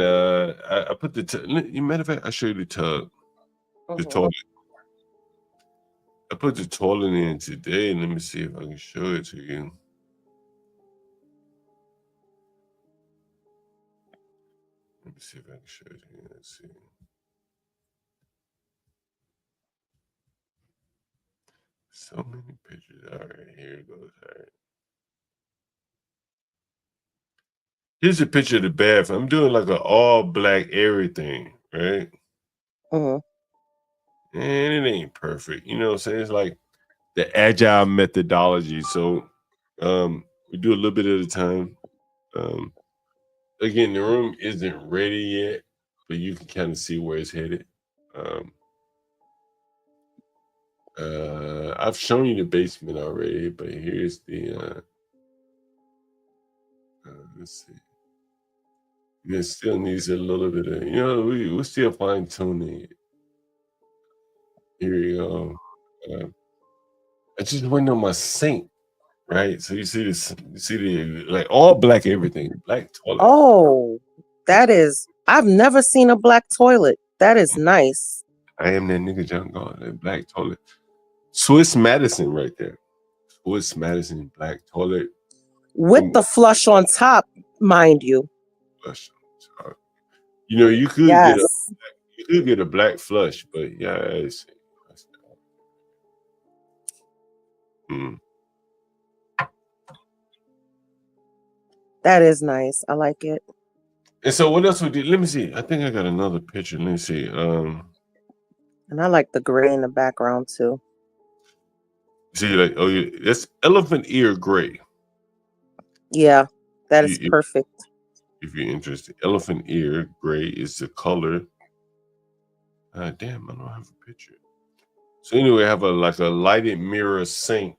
I put the matter of fact, I show you the tub, the toilet. I put the toilet in today. Let me see if I can show it to you. Let me see if I can show it to you. Let's see. So many pictures. All right, here it goes. All right. Here's a picture of the bath. I'm doing like an all black everything, right? And it ain't perfect. You know what I'm saying? It's like the agile methodology. So we do a little bit at a time. Again, the room isn't ready yet, but you can kind of see where it's headed. I've shown you the basement already, but here's the let's see. It still needs a little bit of, we're still fine tuning it. Here you go. I just went on my sink, right? So you see this, like all black everything, black toilet. Oh, I've never seen a black toilet. That is nice. I am that nigga John God, that black toilet. Swiss Madison right there. Swiss Madison black toilet. With the flush on top, mind you. Flush on top. You could get a black flush, but yeah, it's That is nice. I like it. And so what else we did? Let me see. I think I got another picture. Let me see. And I like the gray in the background too. See, like, oh yeah, that's elephant ear gray. Yeah, that is perfect. If you're interested, elephant ear gray is the color. Damn, I don't have a picture. So anyway, I have a lighted mirror sink.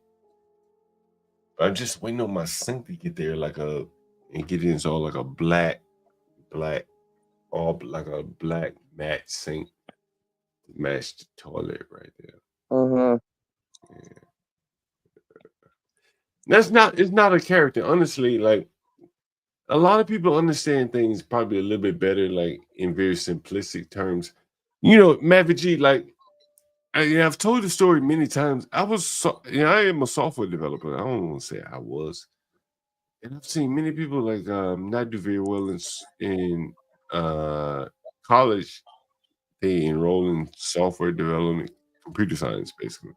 I'm just waiting on my sink to get there, and get it installed like a black, all like a black matte sink, matched toilet right there. Yeah. It's not a character, honestly. Like a lot of people understand things probably a little bit better, like in very simplistic terms. Maverick G, like I've told the story many times. I am a software developer. I don't want to say I was, and I've seen many people like not do very well in college. They enroll in software development, computer science, basically.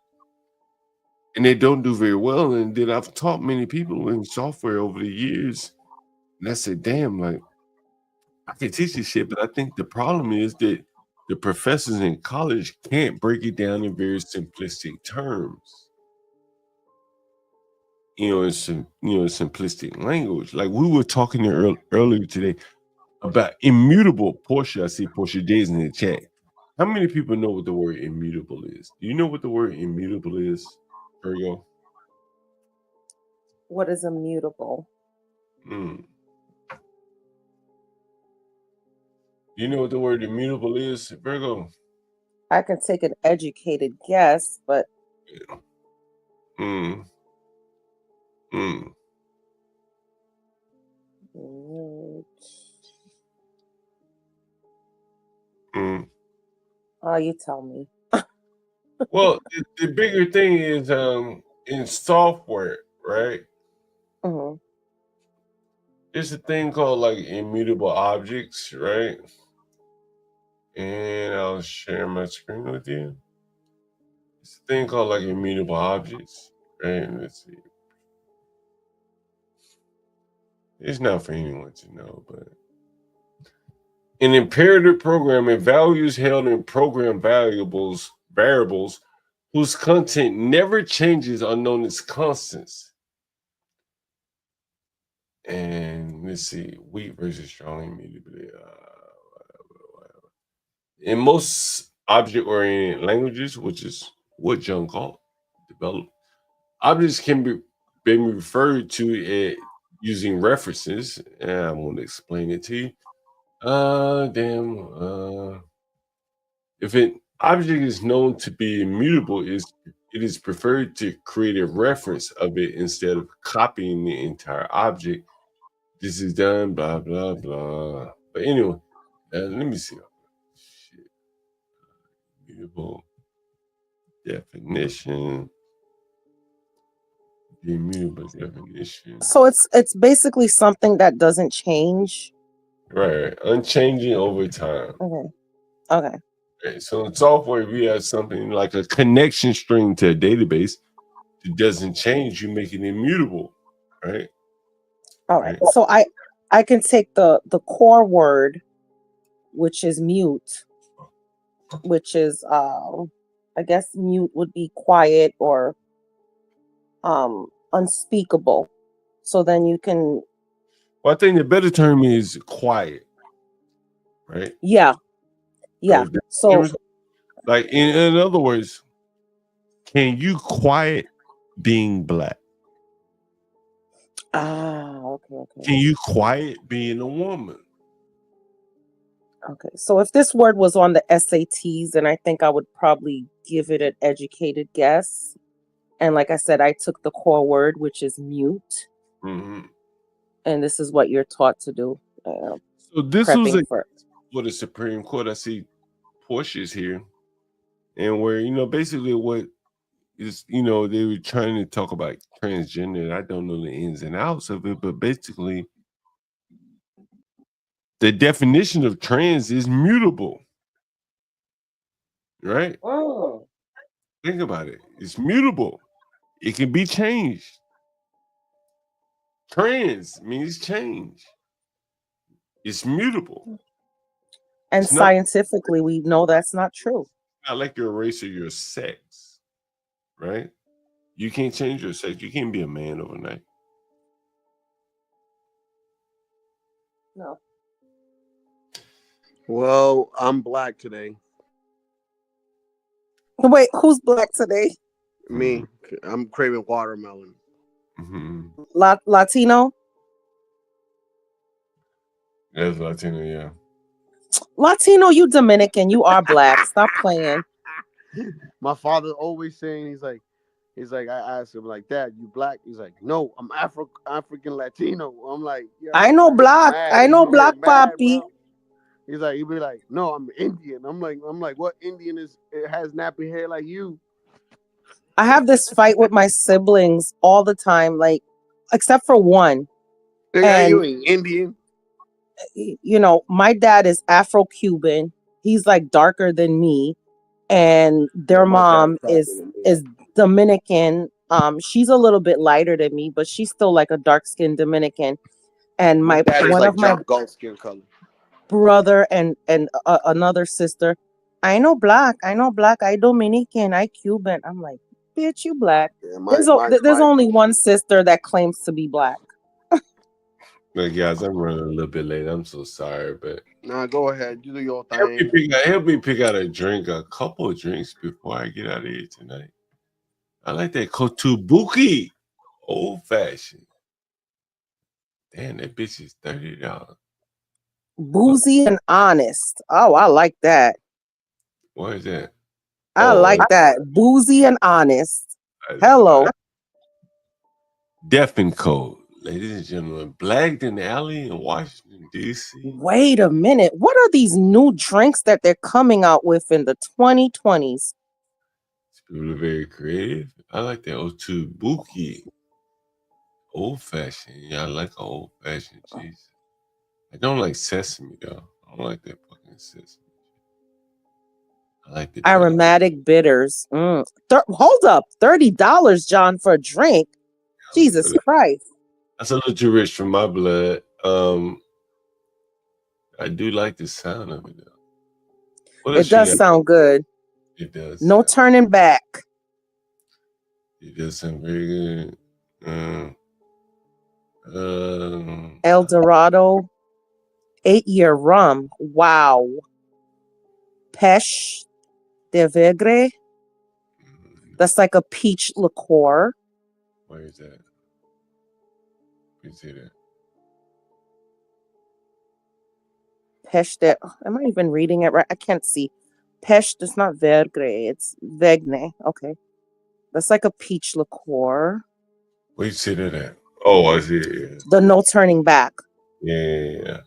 And they don't do very well. And then I've taught many people in software over the years. And I said, damn, like, I can teach this shit, but I think the problem is that the professors in college can't break it down in very simplistic terms. In simplistic language. Like we were talking earlier today about immutable. Portia, I see Portia Days in the chat. How many people know what the word immutable is? Do you know what the word immutable is, Virgo? What is immutable? Do you know what the word immutable is, Virgo? I can take an educated guess, but You tell me. Well, the bigger thing is in software, right? Mm-hmm. There's a thing called like immutable objects, right? And I'll share my screen with you. It's a thing called like immutable objects, right? Let's see. It's not for anyone to know, but in imperative programming, values held in program variables whose content never changes are known as constants. And let's see, weak versus strong immutability. In most object-oriented languages, which is what John Galt developed, objects can be referred to using references. And I'm going to explain it to you. If an object is known to be immutable, it is preferred to create a reference of it instead of copying the entire object. This is done, blah, blah, blah. But anyway, let me see. Shit. Immutable definition. The immutable definition. So it's basically something that doesn't change. Right. Unchanging over time. Okay. Okay. Okay. So in software, we have something like a connection string to a database. It doesn't change, you make it immutable, right? All right. So I can take the core word, which is mute, which is I guess mute would be quiet or unspeakable. So then you can. Well, I think the better term is quiet, right? Yeah. Yeah. So like in other words, can you quiet being black? Okay. Can you quiet being a woman? Okay. So if this word was on the SATs, then I think I would probably give it an educated guess. And like I said, I took the core word, which is mute. Mm-hmm. And this is what you're taught to do. So this was for the Supreme Court. I see Porsche's here. And where, basically what is, they were trying to talk about transgender. I don't know the ins and outs of it, but basically the definition of trans is mutable. Right? Oh. Think about it. It's mutable. It can be changed. Trans means change. It's mutable. And scientifically, we know that's not true. Not like your race or your sex, right? You can't change your sex. You can't be a man overnight. No. Well, I'm black today. Wait, who's black today? Me. I'm craving watermelon. Mm-hmm. Latino? Yes, Latino, yeah. Latino, you Dominican, you are black. Stop playing. My father always saying, he's like, I asked him like, Dad, you black? He's like, no, I'm African Latino. I'm like, yeah, I know black. I know black, papi. He's like, he'd be like, no, I'm Indian. I'm like, what Indian has nappy hair like you? I have this fight with my siblings all the time, like, except for one. And you ain't Indian. My dad is Afro-Cuban. He's like darker than me. And their mom is Dominican. She's a little bit lighter than me, but she's still like a dark-skinned Dominican. And one of my Galt skin color. Brother and another sister, I know black, I Dominican, I Cuban. I'm like, bitch, you black. Yeah, there's only one sister that claims to be black. Look, guys, I'm running a little bit late. I'm so sorry, but nah, go ahead. You do your thing. Help me pick out a couple of drinks before I get out of here tonight. I like that Kotubuki old fashioned. Damn, that bitch is $30. Boozy and honest. Oh, I like that. What is that? I like that. Boozy and honest. Hello. Deaf and Code. Ladies and gentlemen, Blagden Alley in Washington, D.C. Wait a minute. What are these new drinks that they're coming out with in the 2020s? People are very creative. I like that O2 Buki. Old fashioned. Yeah, I like an old fashioned cheese. I don't like sesame though. I don't like that fucking sesame. I like the aromatic bitters. Hold up. $30, John, for a drink. Jesus Christ. That's a little too rich for my blood. I do like the sound of it though. It does sound good. It does. No turning back. It does sound very good. El Dorado 8-year rum. Wow. Pêche de Vegre. That's like a peach liqueur. Where is that? You see that? Pêche de. Am I even reading it right? I can't see. Pêche. It's not Vegre. It's Vegne. Okay. That's like a peach liqueur. Where you see that at? Oh, I see it. Yeah. The no turning back. Yeah.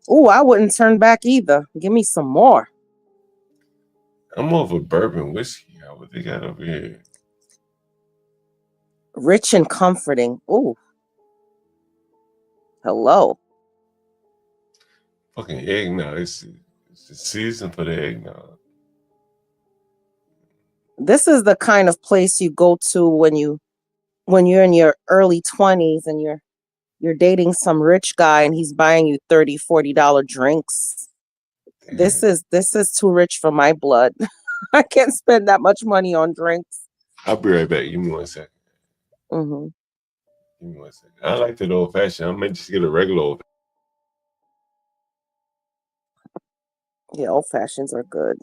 Oh, I wouldn't turn back either. Give me some more. I'm more of a bourbon whiskey. What they got over here? Rich and comforting. Ooh. Hello. Fucking eggnog. It's the season for the eggnog. This is the kind of place you go to when you're in your early 20s and you're dating some rich guy and he's buying you $30, $40 drinks. Damn. This is too rich for my blood. I can't spend that much money on drinks. I'll be right back. Give me 1 second. Mm-hmm. Give me 1 second. I like that old fashioned. I might just get a regular old. Yeah, old fashions are good.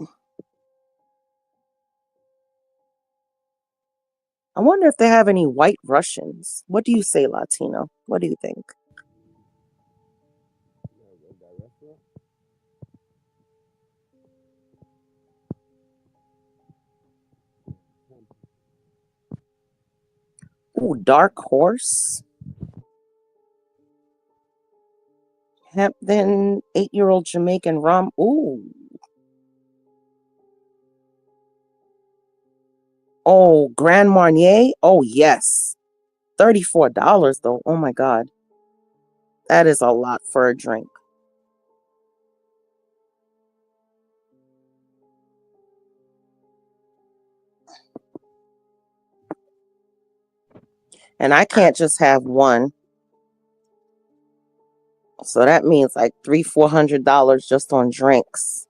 I wonder if they have any white Russians. What do you say, Latino? What do you think? Ooh, Dark Horse. Hampton 8-year-old Jamaican rum. Ooh. Oh, Grand Marnier. Oh, yes. $34 though. Oh my God. That is a lot for a drink. And I can't just have one. So that means like $300-400 just on drinks.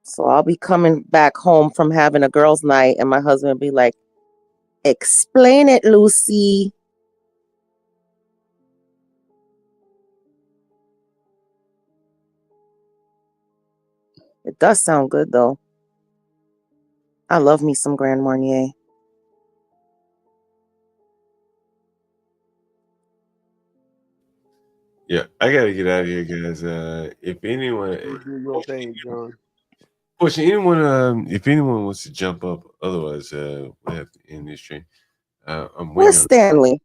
So I'll be coming back home from having a girls' night and my husband will be like, explain it, Lucy. It does sound good though. I love me some Grand Marnier. Yeah, I gotta get out of here, guys. If anyone, Do your thing, John. if anyone wants to jump up, otherwise we'll have to end this stream. I'm Where's waiting. Stanley?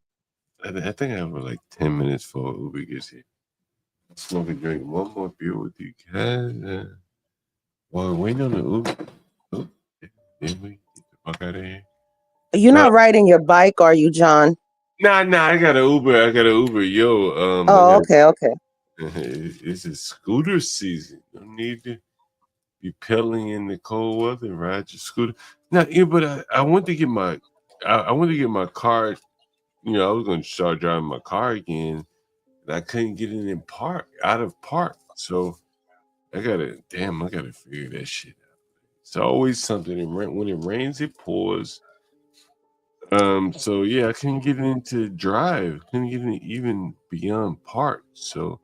I think I have like 10 minutes before Uber gets here. Smoke and drink one more beer with you guys. While we're waiting on the Uber. Oh, did we get the fuck out of here? You're not riding your bike, are you, John? Nah, I got an Uber. Yo, okay. It's a scooter season. You don't need to be pedaling in the cold weather. Ride your scooter. Now, yeah, but I went to get my car. You know, I was going to start driving my car again, and I couldn't get it out of park. So I gotta figure that shit out. It's always something. When it rains, it pours. So yeah, I couldn't get into drive. Couldn't get in even beyond park. So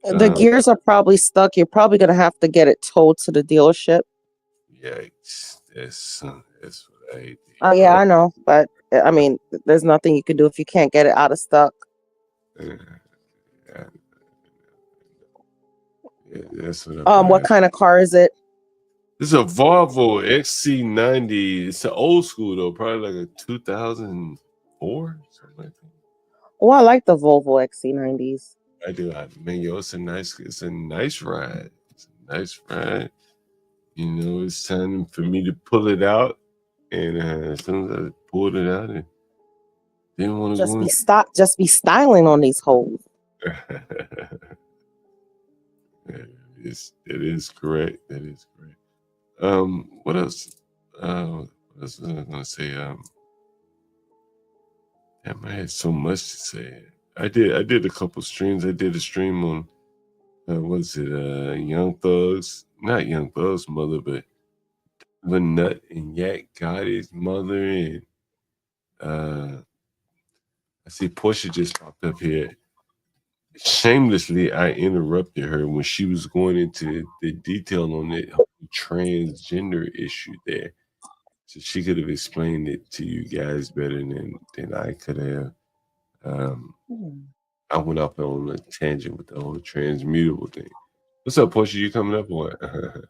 The gears are probably stuck. You're probably gonna have to get it towed to the dealership. Yikes! That's what I hate. Oh yeah, I know, but I mean, there's nothing you can do if you can't get it out of stock. That's what. What kind of car is it? This is a Volvo XC90. It's an old school though, probably like a 2004, something like that. Oh, I like the Volvo XC90s. I do. Man, yo, it's a nice ride. It's a nice ride. You know, it's time for me to pull it out, and as soon as I pulled it out, it didn't want to go. Just be styling on these holes. That is correct. That is correct. What else? What else was I gonna say? Damn, I had so much to say. I did a couple streams. I did a stream on what's it? Young Thugs, not Young Thugs' mother, but the Nut and Yak Gotti's mother, and I see Portia just popped up here. Shamelessly, I interrupted her when she was going into the detail on the transgender issue there, so she could have explained it to you guys better than I could have. I went off on a tangent with the whole transmutable thing. What's up, Portia? You coming up or what?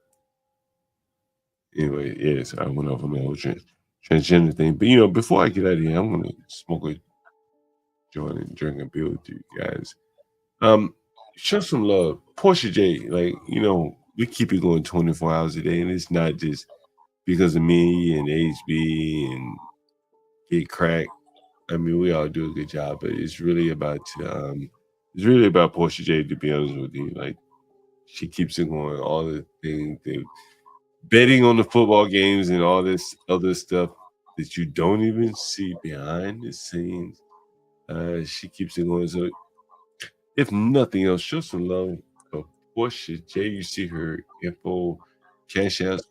Anyway, yeah, so I went off on the whole transgender thing. But, you know, before I get out of here, I'm going to smoke a joint and drink a beer with you guys. Show some love. Portia J, like, you know, we keep it going 24 hours a day, and it's not just because of me and HB and Get Crack. I mean, we all do a good job, but it's really about Portia J, to be honest with you. Like, she keeps it going, all the things, betting on the football games and all this other stuff that you don't even see behind the scenes. She keeps it going. So, if nothing else, show some love for Portia J. You see her info, Cash App,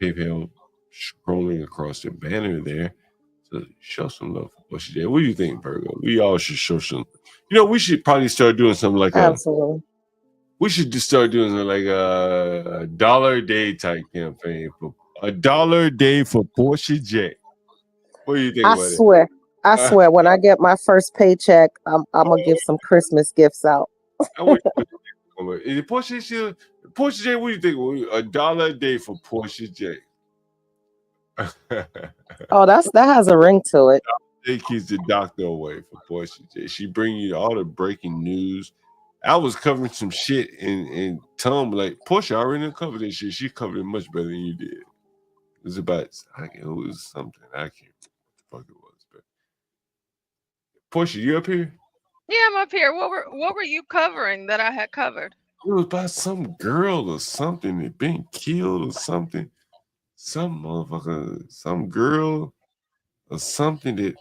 PayPal scrolling across the banner there. So show some love for Portia J. What do you think, Virgo? We all should show some. You know, we should probably start doing something like Absolutely. We should just start doing like a $1 a day type campaign for $1 a day for Portia J. What do you think about it? I swear, when I get my first paycheck, I'm gonna give some Christmas gifts out. Portia J, what do you think? $1 a day for Portia J. Oh, that has a ring to it. It keeps the doctor away for Portia J. She bring you all the breaking news. I was covering some shit and Tom like, Portia, I already covered this shit. She covered it much better than you did. It was about, it was something. I can't remember what the fuck it was. But Portia, you up here? Yeah, I'm up here. What were you covering that I had covered? It was about some girl or something that been killed or something. Some motherfucker, some girl or something that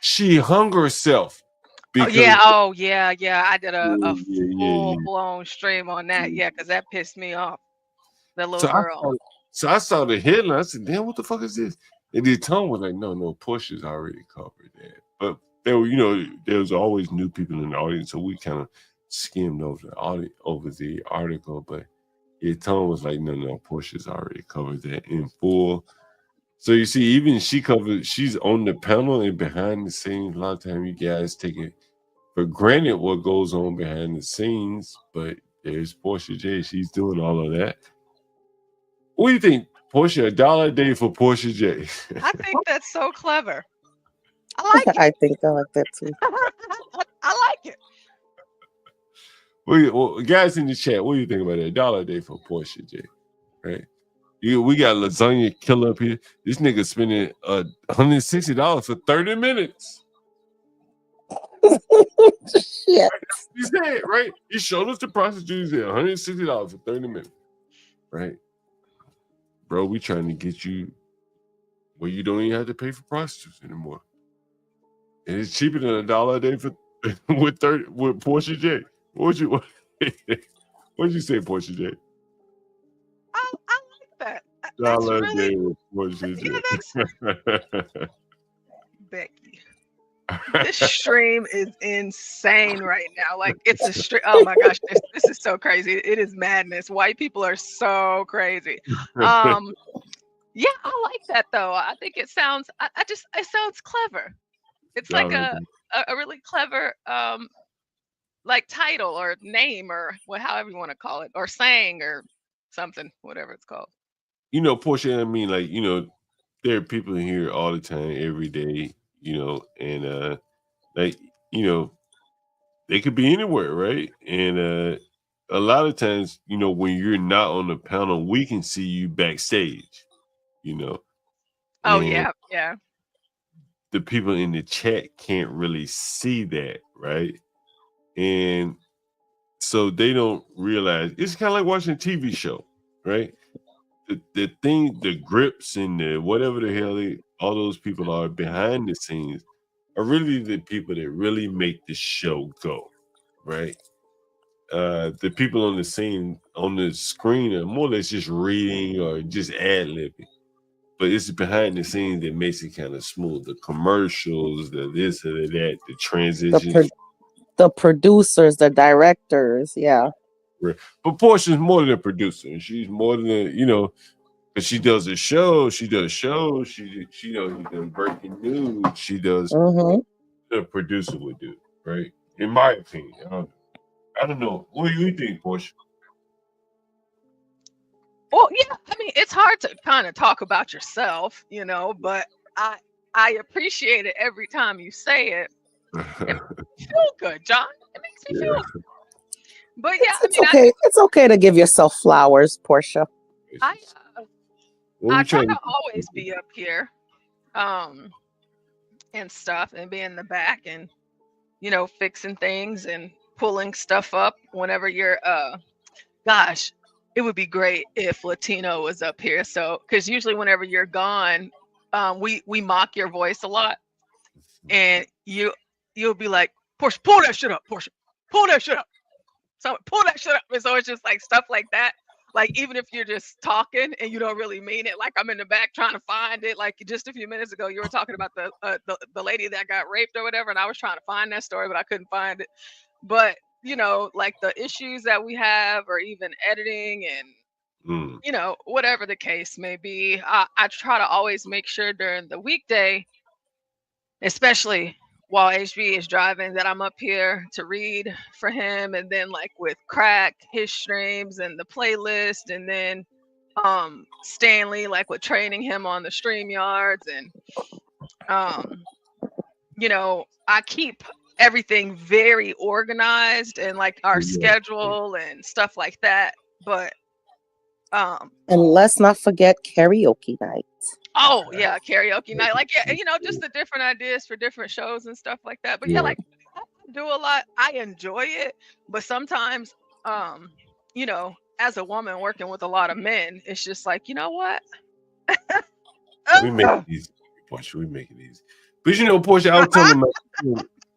she hung herself. Oh yeah. I did a full-blown stream on that. Yeah, because that pissed me off. That little girl. So I saw the headline. I said, damn, what the fuck is this? And the tone was like, no, Portia's already covered that. But there were, there was always new people in the audience, so we kind of skimmed over the article. But the tone was like, no, Portia's already covered that in full. So you see, even she's on the panel and behind the scenes. A lot of times you guys take it for granted what goes on behind the scenes, but there's Portia J. She's doing all of that. What do you think, Portia? $1 a day for Portia J. I think that's so clever. I like it. I think I like that too. I like it. Well, guys in the chat, what do you think about that? $1 a day for Portia J. Right? We got Lasagna Killer up here. This nigga spending $160 for 30 minutes. Shit. He said, right? He showed us the prostitutes at $160 for 30 minutes. Right? Bro, we trying to get you where you don't even have to pay for prostitutes anymore. And it's cheaper than $1 a day for with Portia J. What'd you say, Portia J? I like that. $1 a day with Portia J. Becky. This stream is insane right now. Like, it's a stream. Oh my gosh, this is so crazy. It is madness. White people are so crazy. Yeah, I like that though. I think it sounds. It sounds clever. It's like a really clever like title or name or however you want to call it, or saying, or something, whatever it's called. You know, Portia, I mean, like, you know, there are people in here all the time, every day, you know, and like, you know, they could be anywhere, right? And a lot of times, you know, when you're not on the panel, we can see you backstage, you know. Oh And yeah, yeah. the people in the chat can't really see that, right? And so they don't realize it's kind of like watching a TV show, right? The thing, the grips and the whatever the hell all those people are behind the scenes are really the people that really make the show go, right? The people on the scene on the screen are more or less just reading or just ad libbing, but it's behind the scenes that makes it kind of smooth. The commercials, the this or the that, the transitions. The producers, the directors, yeah. But Portia's more than a producer. She's more than a, you know, because she does a show. She does shows. She does breaking news. She does Mm-hmm. the producer would do, right? In my opinion, I don't know. What do you think, Portia? Well, yeah, I mean, it's hard to kind of talk about yourself, you know, but I appreciate it every time you say it. It makes me feel good, John. It makes me feel good. But yeah, It's okay. It's okay to give yourself flowers, Portia. I try to always be up here, and stuff, and be in the back, and you know, fixing things and pulling stuff up whenever you're. Gosh, it would be great if Latino was up here. So, because usually whenever you're gone, we mock your voice a lot, and you'll be like, Portia, pull that shit up, Portia, pull that shit up. So pull that shit up. And so it's just like stuff like that. Like even if you're just talking and you don't really mean it, like I'm in the back trying to find it. Like just a few minutes ago, you were talking about the lady that got raped or whatever, and I was trying to find that story, but I couldn't find it. But you know, like the issues that we have, or even editing and you know, whatever the case may be, I try to always make sure during the weekday, especially while HB is driving, that I'm up here to read for him, and then like with Crack, his streams and the playlist, and then Stanley, like with training him on the stream yards, and you know, I keep everything very organized and like our schedule and stuff like that. But and let's not forget karaoke nights. Oh yeah, karaoke night. Like yeah, you know, just the different ideas for different shows and stuff like that. But yeah, like I do a lot. I enjoy it, but sometimes, you know, as a woman working with a lot of men, it's just like, you know what? We make it easy, Portia. We make it easy. But you know, Portia, I was telling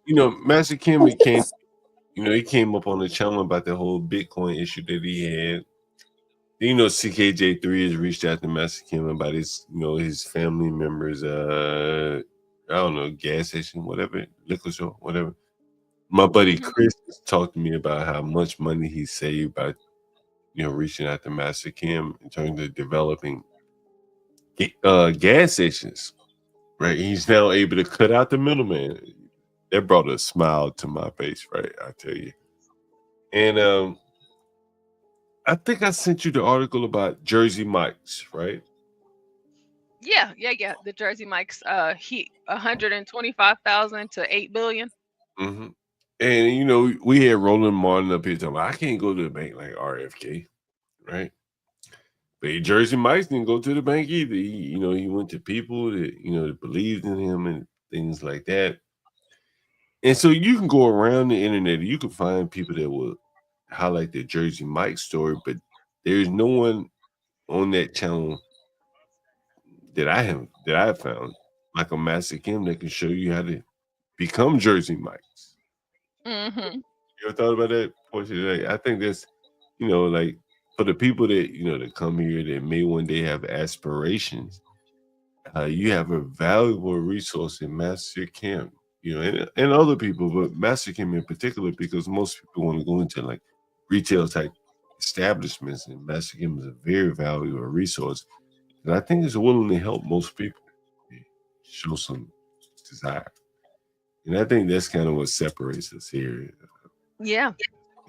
you know, Master Kim, he came up on the channel about the whole Bitcoin issue that he had. You know, CKJ3 has reached out to Master Kim about his, you know, his family members, I don't know, gas station, whatever, liquor store, whatever. My buddy Chris talked to me about how much money he saved by, you know, reaching out to Master Kim in terms of developing gas stations. Right, he's now able to cut out the middleman. That brought a smile to my face, right? I tell you. And I think I sent you the article about Jersey Mike's, right? Yeah. The Jersey Mike's, he 125,000 to 8 billion. Mm-hmm. And you know, we had Roland Martin up here talking about, I can't go to the bank like RFK, right? But Jersey Mike's didn't go to the bank either. He went to people that, you know, that believed in him and things like that. And so you can go around the internet, you can find people that will highlight the Jersey Mike story, but there's no one on that channel that I have found, like a Master Kim, that can show you how to become Jersey Mike's. Mm-hmm. You ever thought about that? I think that's, you know, like for the people that, you know, that come here that may one day have aspirations, you have a valuable resource in Master Kim, you know, and other people, but Master Kim in particular, because most people want to go into like retail type establishments, and Master Kim is a very valuable resource that I think is willing to help most people show some desire. And I think that's kind of what separates us here. Yeah.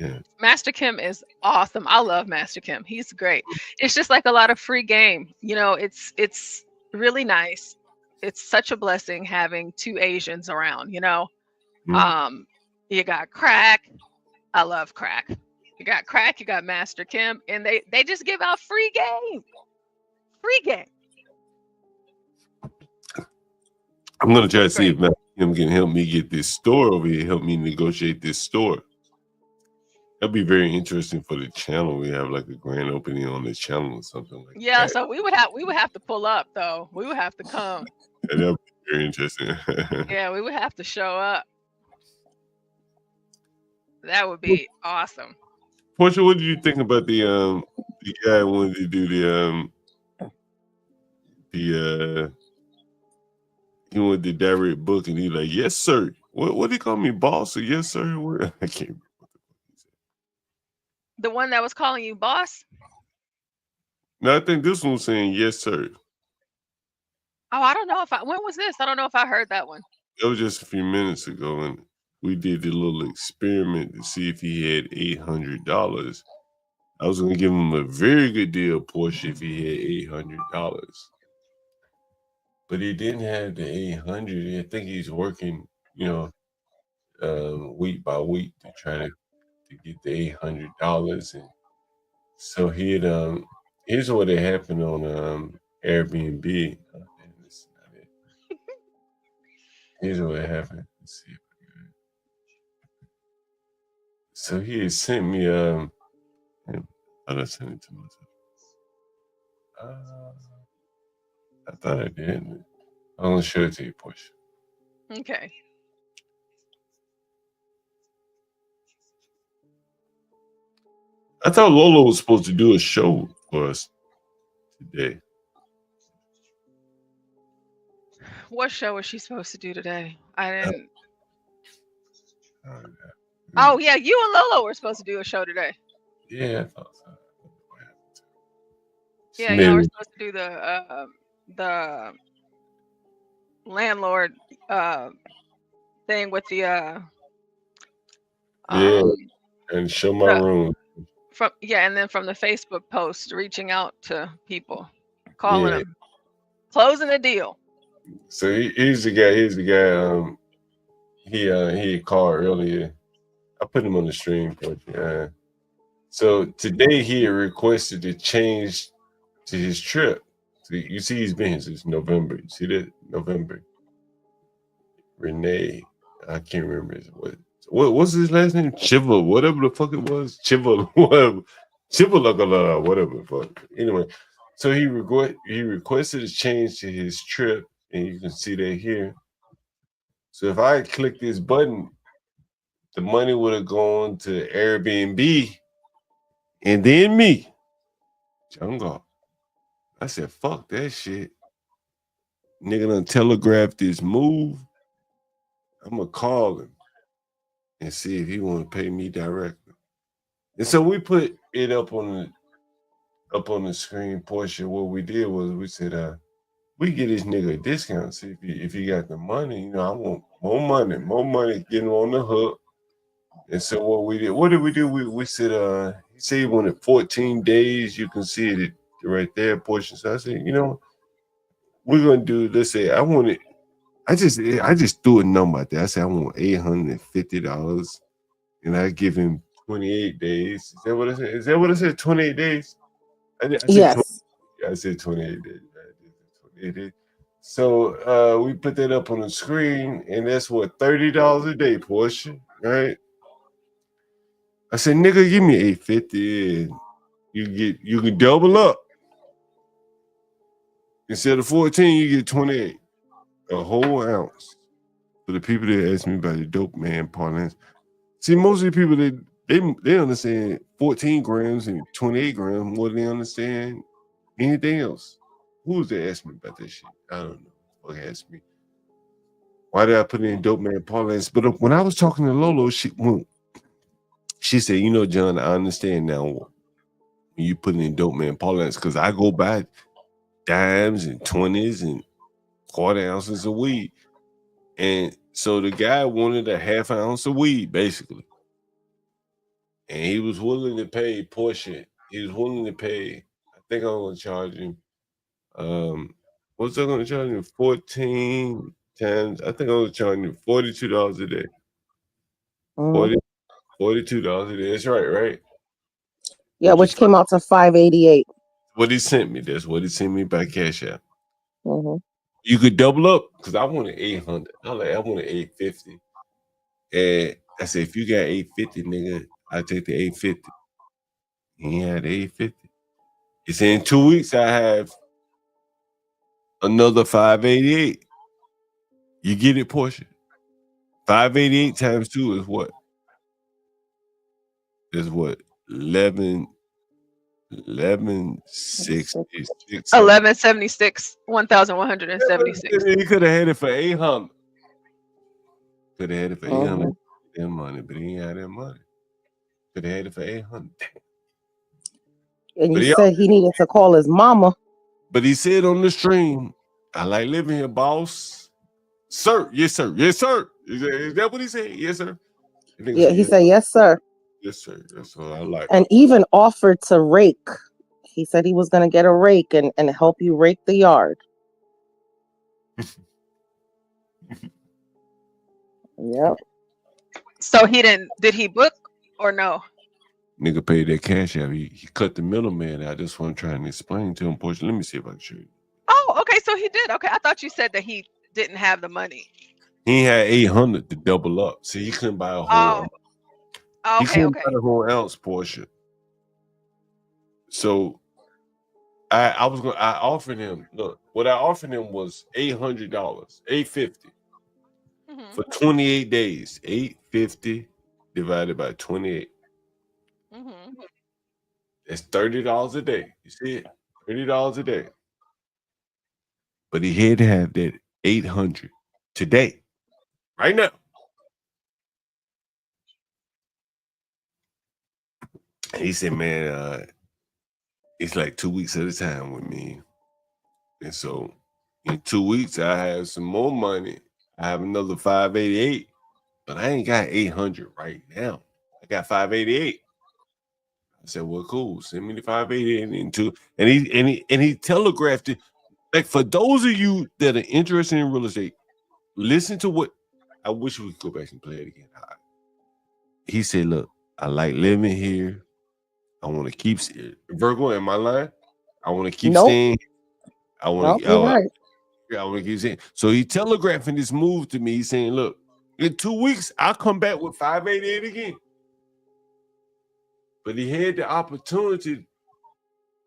Yeah. Master Kim is awesome. I love Master Kim. He's great. It's just like a lot of free game. You know, it's really nice. It's such a blessing having two Asians around, you know. You got Crack. I love Crack. You got Crack, you got Master Kim, and they just give out free game. Free game. I'm gonna try to see if Matt Kim can help me get this store over here, help me negotiate this store. That'd be very interesting for the channel. We have like a grand opening on the channel or something like Yeah, that. so we would have to pull up though. We would have to come. Yeah, that'd be very interesting. Yeah, we would have to show up. That would be awesome. Portia, what did you think about the guy who wanted to do he wanted the direct book and he like, yes, sir. What did he call me, boss, or yes, sir? What? I can't. The one that was calling you boss? No, I think this one was saying yes, sir. Oh, I don't know when was this? I don't know if I heard that one. That was just a few minutes ago, and we did the little experiment to see if he had $800. I was gonna give him a very good deal, Portia, if he had $800. But he didn't have the 800. I think he's working, you know, week by week to try to get the $800. And so he had here's what had happened on Airbnb. Here's what happened. Let's see. So he had sent me I just sent it to myself. I thought I did. I'm gonna show it to you, Portia. Okay. I thought Lolo was supposed to do a show for us today. What show was she supposed to do today? I didn't. Oh yeah, you and Lolo were supposed to do a show today. Yeah, I thought so. Yeah, y'all were supposed to do the landlord thing with the yeah, and show my room. And then from the Facebook post, reaching out to people, calling them, closing a deal. So here's the guy. Here's the guy. He called earlier. I put him on the stream. So today he requested to change to his trip. So you see he's been here since November. You see that? November. Renee. I can't remember what's his last name? Chival, whatever the fuck it was. Chival, whatever. Chival, whatever the fuck. Anyway, so he requested a change to his trip, and you can see that here. So if I click this button, the money would have gone to Airbnb and then me. Jungle. I said, fuck that shit. Nigga done telegraphed this move. I'm gonna call him and see if he want to pay me directly. And so we put it up on the screen portion. What we did was we said, we get this nigga a discount. See if he got the money. You know, I want more money, get him on the hook. And so what did we do? We said, he said he wanted 14 days. You can see it right there, portion. So I said, you know, we're gonna do. Let's say I just threw a number out there. I said I want $850, and I give him 28 days. Is that what I said? Is that what I said? 28 days. Yes. I said 28 days. 28 days. So we put that up on the screen, and that's what $30 a day, Portia, right? I said, nigga, give me $850, and you can double up. Instead of 14, you get 28, a whole ounce. For the people that ask me about the dope man parlance, see, most of the people they understand 14 grams and 28 grams more than they understand anything else. Who's that asked me about this shit? I don't know. Fuck asked me. Why did I put in dope man parlance? But when I was talking to Lolo, she said, you know, John, I understand now when you put in dope man parlance, because I go by dimes and 20s and quarter ounces of weed. And so the guy wanted a half ounce of weed, basically. and he was willing to pay portion. He was willing to pay. I think I'm gonna charge him. What's I gonna charge him? 14 times. I think I'm gonna charge him $42 a day. Mhm. $42 a day. That's right? Yeah, which came out to $588. What he sent me. That's what he sent me by Cash App. Mm-hmm. You could double up because I wanted 800. I wanted 850. And I said, if you got 850, nigga, I take the 850. He had 850. He said in 2 weeks I have another 588. You get it, Portia? 588 times 2 is what? Is what? 1166. 1176, 1176. He could have had it for 800. Could have had it for 800. Mm-hmm. That money, but he ain't had that money. Could have had it for 800. And But you said he needed to call his mama. But he said on the stream, I like living here, boss. Sir, yes, sir. Yes, sir. Is that what he said? Yes, sir. Yeah, he said, yes, sir. Yes, sir. That's what I like. And even offered to rake. He said he was going to get a rake and help you rake the yard. Yep. So did he book or no? Nigga paid that cash out. He cut the middleman out. That's what I'm trying to explain to him. Portia, let me see if I can show you. Oh, okay. So he did. Okay. I thought you said that he didn't have the money. He had 800 to double up. See, he couldn't buy a whole ounce. He couldn't buy a whole ounce, Portia. So I offered him, look, what I offered him was $800, $850 for 28 days. 850 divided by 28. That's $30 a day. You see it? $30 a day. But he had to have that 800 today, right now. And he said, man, it's like 2 weeks at a time with me. And so in 2 weeks, I have some more money. I have another 588, but I ain't got 800 right now. I got 588. I said, well, cool. Send me the 588 and he telegraphed it. Like, for those of you that are interested in real estate, listen to what I wish we could go back and play it again. He said, look, I like living here. I want to keep Virgo in my line. I want to keep staying. I want to keep saying. So he telegraphing this move to me. He's saying, look, in 2 weeks, I'll come back with 588 again. But he had the opportunity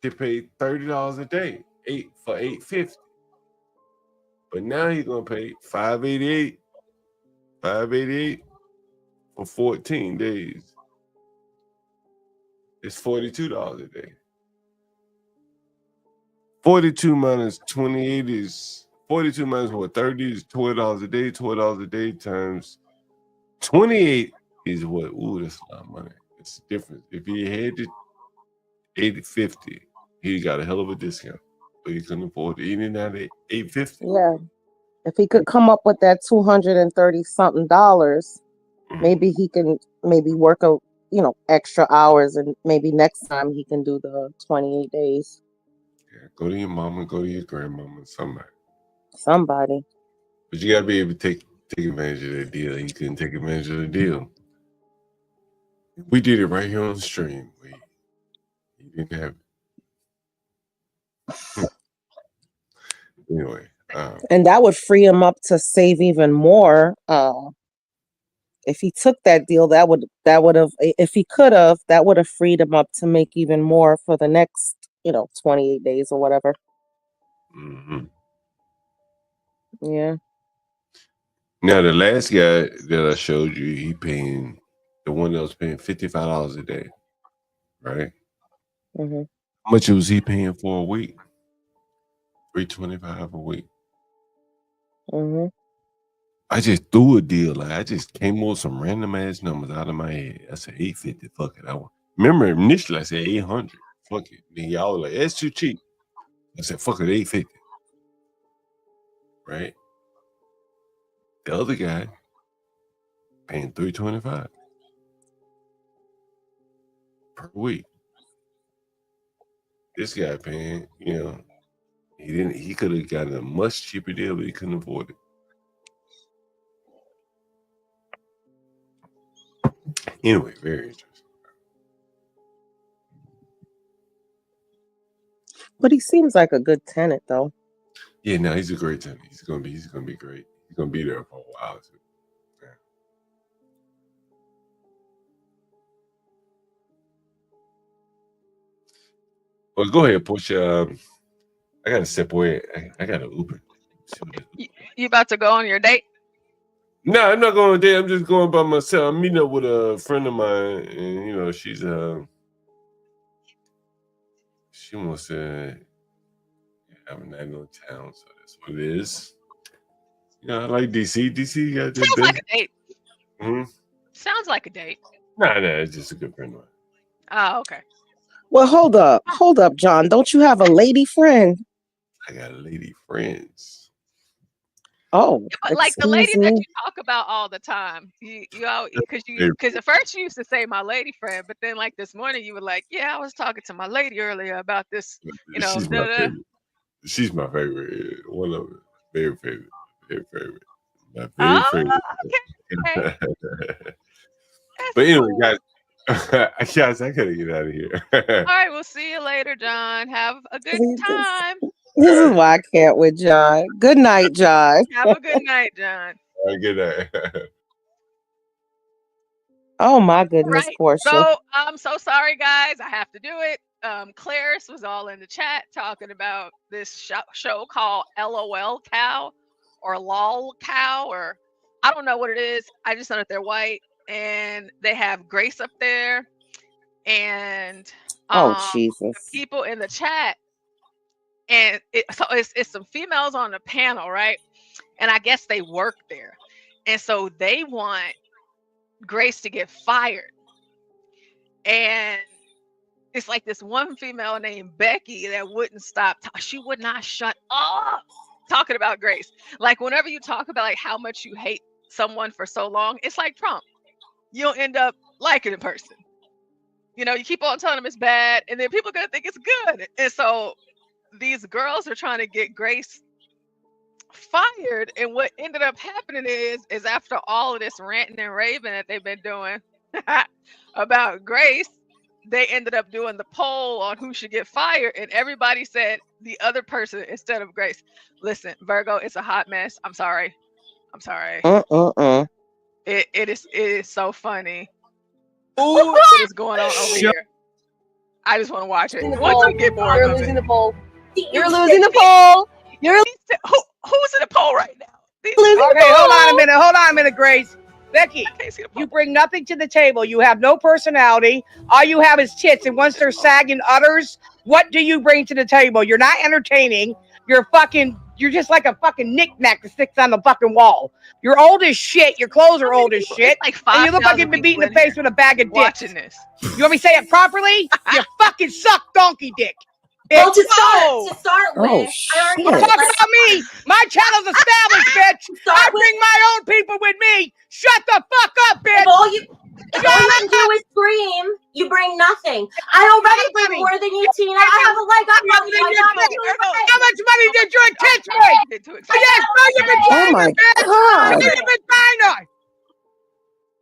to pay $30 a day, for $850. But now he's gonna pay $588 for 14 days. It's $42 a day. 42 minus 28 is 42 minus what? 30 is $12 a day. $12 a day times 28 is what? Ooh, that's a lot of money. It's different. If he had it $850, he got a hell of a discount. But he couldn't afford it. He didn't have it $850. Yeah. If he could come up with that $230-something, maybe he can work extra hours, and maybe next time he can do the 28 days. Yeah, go to your mama, go to your grandmama, Somebody. But you gotta be able to take advantage of that deal. He couldn't take advantage of the deal. We did it right here on the stream. He didn't have it. Anyway. And that would free him up to save even more. If he took that deal, that would have, if he could have, that would have freed him up to make even more for the next, 28 days or whatever. Mm-hmm. Yeah. Now the last guy that I showed you, the one that was paying $55 a day, right? Mm-hmm. How much was he paying for a week? $325 a week. Mm-hmm. I just threw a deal. I just came up with some random ass numbers out of my head. I said $850. Fuck it. Remember initially I said $800. Fuck it. Then y'all were like, that's too cheap. I said, fuck it, $850. Right? The other guy paying $325. per week. This guy paying, he could have gotten a much cheaper deal, but he couldn't afford it. Anyway, very interesting. But he seems like a good tenant, though. Yeah, no, he's a great tenant. He's gonna be great. He's gonna be there for a while too. Yeah. Well, go ahead, Portia. I gotta step away. I got an Uber. You about to go on your date? No, I'm not going on a date. I'm just going by myself. I'm meeting up with a friend of mine, and she wants to have a night on town, so that's what it is. I like DC. DC got this. Sounds like a date. Mm-hmm. Sounds like a date. Nah, it's just a good friend of mine. Oh, okay. Well, hold up, John. Don't you have a lady friend? I got lady friends. Oh, but like the lady that you talk about all the time, because at first you used to say my lady friend, but then like this morning you were like, yeah, I was talking to my lady earlier about this. She's my favorite. She's my favorite. One of them. Very favorite. Very favorite. My very favorite. Okay. But anyway, guys, I gotta get out of here. All right, we'll see you later, John. Have a good time. This is why I can't with John. Good night, John. Have a good night, John. Good night. Oh my goodness, Right. Portia. So I'm so sorry, guys. I have to do it. Clarice was all in the chat talking about this show called LOL Cow or LOL Cow, or I don't know what it is. I just know that they're white and they have Grace up there, and Jesus. the people in the chat, and it's some females on the panel, right? And I guess they work there, and so they want Grace to get fired, and it's like this one female named Becky that wouldn't stop. She would not shut up talking about Grace. Like whenever you talk about like how much you hate someone for so long, it's like Trump. You'll end up liking a person. You keep on telling them it's bad, and then people are gonna think it's good. And so these girls are trying to get Grace fired. And what ended up happening is after all of this ranting and raving that they've been doing about Grace, they ended up doing the poll on who should get fired, and everybody said the other person instead of Grace. Listen, Virgo, it's a hot mess. I'm sorry. It is so funny. What is going on over here? I just want to watch it. Once you get bored, you're losing the poll. You're losing the poll. Who's in the poll right now? Okay, hold on a minute, Grace. Becky, you bring nothing to the table. You have no personality. All you have is tits, and once they're sagging udders, what do you bring to the table? You're not entertaining. You're just like a fucking knick-knack that sticks on the fucking wall. You're old as shit. Your clothes are old as shit. Like and you look like you've been beaten in the face with a bag of dicks. Watching this. You want me to say it properly? You fucking suck donkey dick. Well, to start with, talk about me. My channel's established, bitch. I bring my own people with me. Shut the fuck up, bitch. If all you can do is scream, you bring nothing. I already bring more than you, Tina. I have a leg up on you. How much money did your tits make? Yes, your vagina, bitch. Your vagina.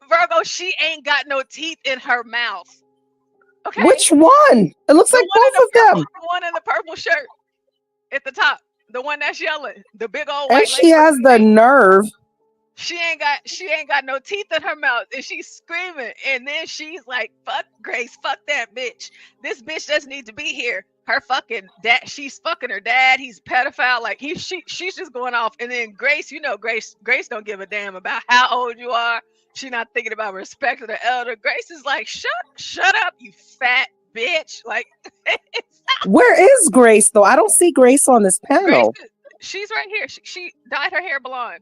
Virgo, she ain't got no teeth in her mouth. Okay. Which one? It looks like both of them. The one in the purple shirt at the top. The one that's yelling. The big old And white she has the nerve. She ain't got no teeth in her mouth, and she's screaming. And then she's like, "Fuck Grace, fuck that bitch. This bitch doesn't need to be here. Her fucking dad, she's fucking her dad. He's a pedophile. Like she's just going off." And then Grace, Grace don't give a damn about how old you are. She's not thinking about respect to the elder. Grace is like, shut up, you fat bitch. Like, where is Grace though? I don't see Grace on this panel. She's right here. She dyed her hair blonde.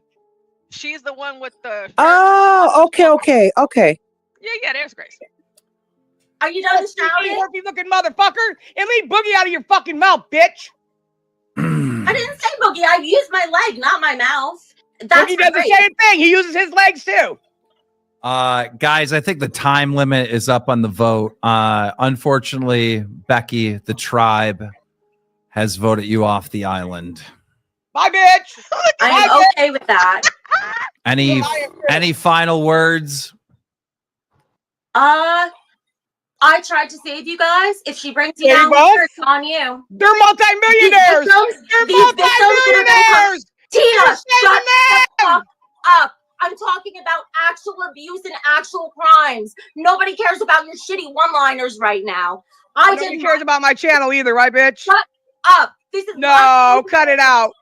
She's the one with the. Oh, okay. Yeah. There's Grace. Are you done shouting? Worky looking motherfucker, and leave Boogie out of your fucking mouth, bitch. I didn't say Boogie. I used my leg, not my mouth. That's Boogie does the same thing. He uses his legs too. Guys, I think the time limit is up on the vote. Unfortunately, Becky, the tribe, has voted you off the island. Bye, bitch. I'm okay with that. Any final words? I tried to save you guys. If she brings you There you down go. here, it's on you. They're multimillionaires. These victims that are gonna come. Tina, shut the fuck up. I'm talking about actual abuse and actual crimes. Nobody cares about your shitty one-liners right now. Nobody cares about my channel either, right, bitch? Shut up. This is no, cut it out.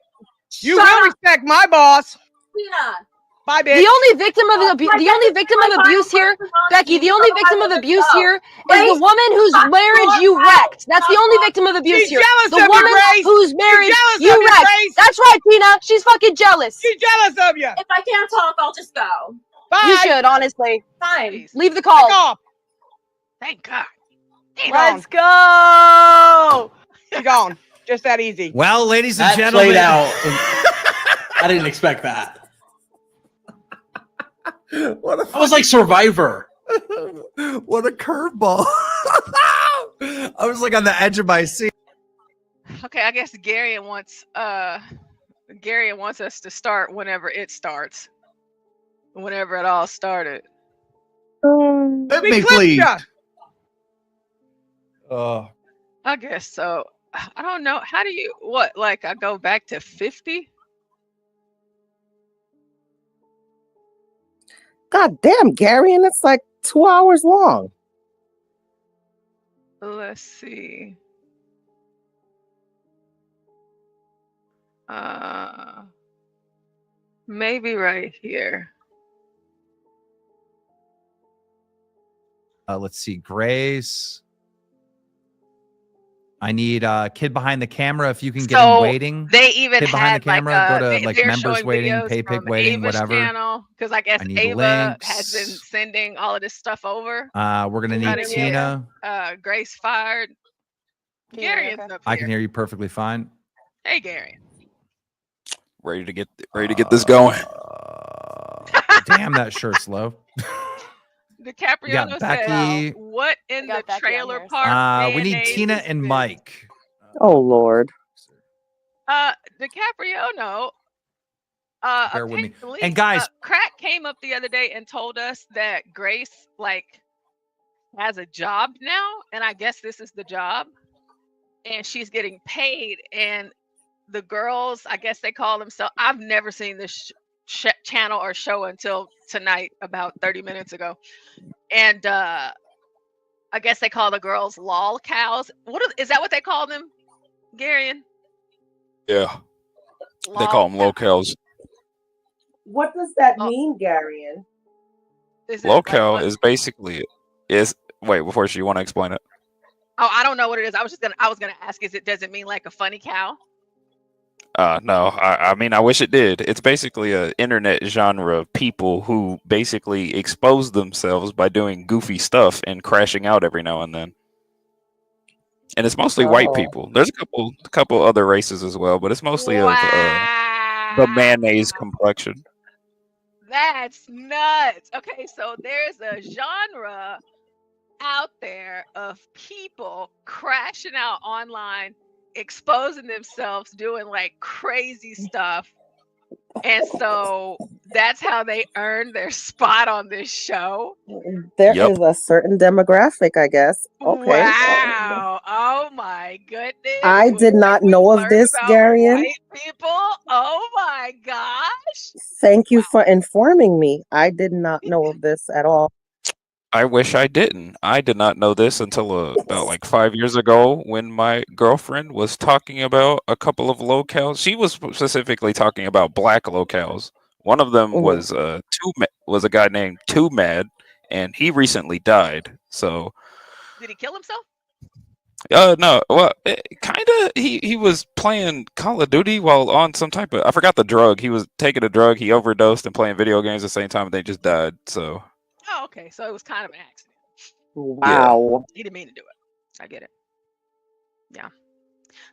You will respect my boss. Tina. Bye, bitch. The only victim of abuse here, Becky. The only victim of abuse here is the woman whose marriage you wrecked. That's the only victim of abuse She's here. jealous The of you, woman Grace. whose marriage jealous you of you, wrecked. Grace. That's right, Tina. She's fucking jealous. She's jealous of you. If I can't talk, I'll just go. Bye. You should, honestly. Fine. Leave the call. Take off. Thank God. Let's go. She's gone. Just that easy. Well, ladies and That gentlemen, played out. I didn't expect that. What I was like Survivor. What a curveball. I was like on the edge of my seat. Okay, I guess Gary wants us to start whenever it starts. Whenever it all started. Let me please. I guess so. I don't know. How do you like I go back to 50? God damn, Gary, and it's like 2 hours long. Let's see. Maybe right here. Let's see, Grace. I need kid behind the camera. If you can get in waiting. They even kid behind the had camera. like, go to like they're members showing waiting, videos pay pig from waiting, Ava's whatever. channel, because I guess I need Ava links. has been sending all of this stuff over. We're gonna need Tina. Grace fired. Gary is up here. I can hear you perfectly fine. Hey, Gary. Ready to get this going. Damn, that shirt's low. DiCaprio said, Becky. "What in the trailer park?" We need Tina and Mike. Oh Lord. DiCaprio, no. Bear with me. Apparently, And guys, Crack came up the other day and told us that Grace has a job now, and I guess this is the job, and she's getting paid. And the girls, I guess they call themselves. I've never seen this channel or show until tonight, about 30 minutes ago, and I guess they call the girls lol cows. Is that what they call them, Garion? Yeah. They call them locales. What does that mean, Garion? Locale is basically wait, before you want to explain it. Oh, I don't know what it is. I was gonna ask, does it mean like a funny cow? No, I mean, I wish it did. It's basically an internet genre of people who basically expose themselves by doing goofy stuff and crashing out every now and then. And it's mostly white people. There's a couple other races as well, but it's mostly of the mayonnaise complexion. That's nuts. Okay, so there's a genre out there of people crashing out online, exposing themselves, doing like crazy stuff. And so that's how they earn their spot on this show. There is a certain demographic, I guess. Okay. Wow. Oh my goodness. I did not know of this, Garion. White people. Oh my gosh. Thank you for informing me. I did not know of this at all. I wish I didn't. I did not know this until about like 5 years ago when my girlfriend was talking about a couple of locales. She was specifically talking about black locales. One of them was a guy named Too Mad, and he recently died. So did he kill himself? No. Well, kinda. He was playing Call of Duty while on some type of, I forgot the drug. He was taking a drug. He overdosed and playing video games at the same time, and they just died. So. Oh, okay. So it was kind of an accident. Wow. He didn't mean to do it. I get it. Yeah.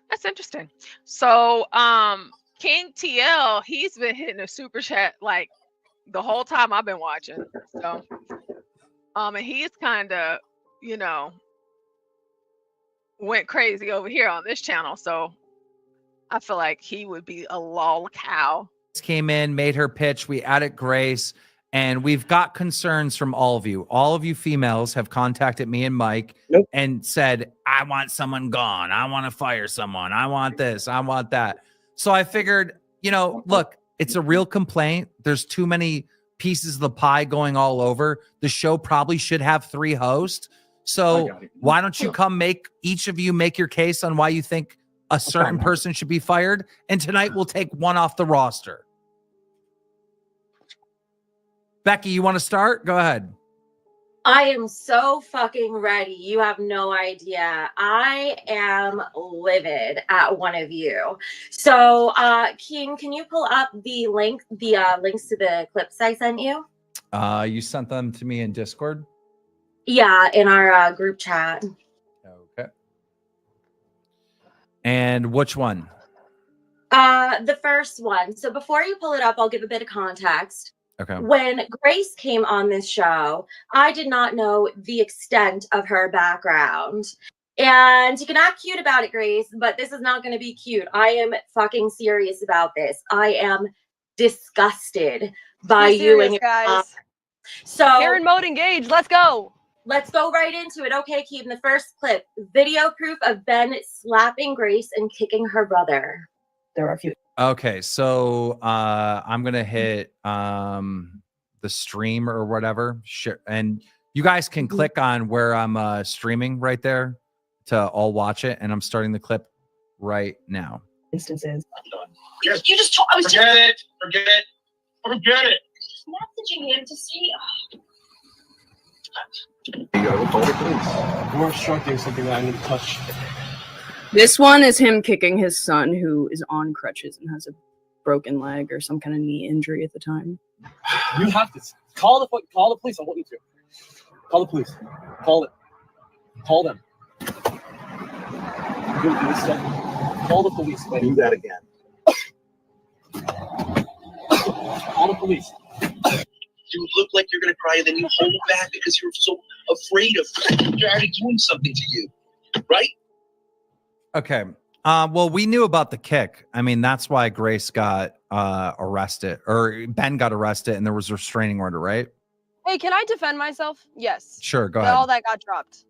That's interesting. So King TL, he's been hitting a super chat like the whole time I've been watching. So, and he's kind of, you know, went crazy over here on this channel. So I feel like he would be a lol cow. Came in, made her pitch. We added Grace, and we've got concerns from all of you. All of you females have contacted me and Mike and said, I want someone gone. I want to fire someone. I want this. I want that. So I figured, you know, look, it's a real complaint. There's too many pieces of the pie going all over. The show probably should have 3 hosts. So why don't you come each of you make your case on why you think a certain person should be fired? And tonight we'll take one off the roster. Becky, you want to start? Go ahead. I am so fucking ready. You have no idea. I am livid at one of you. So, King, can you pull up the links to the clips I sent you? You sent them to me in Discord? Yeah, in our group chat. Okay. And which one? The first one. So before you pull it up, I'll give a bit of context. Okay. When Grace came on this show, I did not know the extent of her background. And you can act cute about it, Grace, but this is not going to be cute. I am fucking serious about this. I am disgusted by you and your guys. So Karen mode engaged. Let's go. Let's go right into it. Okay, Keith, in the first clip, video proof of Ben slapping Grace and kicking her brother. There are a few. Okay, so I'm gonna hit the stream or whatever, and you guys can click on where I'm streaming right there to all watch it, and I'm starting the clip right now. Instances. You just told. I was forget it. Forget it. Forget it. Messaging him to see. You gotta go call the police. You're obstructing something that I need to touch. This one is him kicking his son, who is on crutches and has a broken leg or some kind of knee injury at the time. You have to call the police. I want you to call the police. Call them. You're gonna do this stuff. Call the police. Do that again. Call the police. You look like you're gonna cry, and then you hold back because you're so afraid of Daddy doing something to you, right? Okay. Well, we knew about the kick. I mean, that's why Grace got arrested, or Ben got arrested, and there was a restraining order, right? Hey, can I defend myself? Yes. Sure, go ahead. All that got dropped.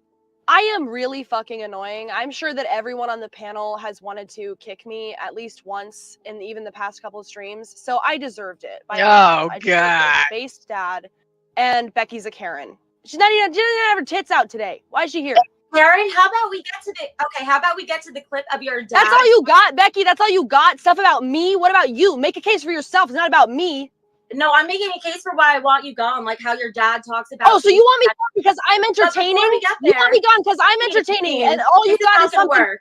I am really fucking annoying. I'm sure that everyone on the panel has wanted to kick me at least once in even the past couple of streams, so I deserved it. Oh, God. Based dad, and Becky's a Karen. She didn't have her tits out today. Why is she here? Karen, how about we get to the clip of your dad? That's all you got, Becky. That's all you got. Stuff about me. What about you? Make a case for yourself. It's not about me. No, I'm making a case for why I want you gone, like how your dad talks about. Oh, so you want me gone because I'm entertaining? You want me gone because I'm entertaining, and all you got is something. Work.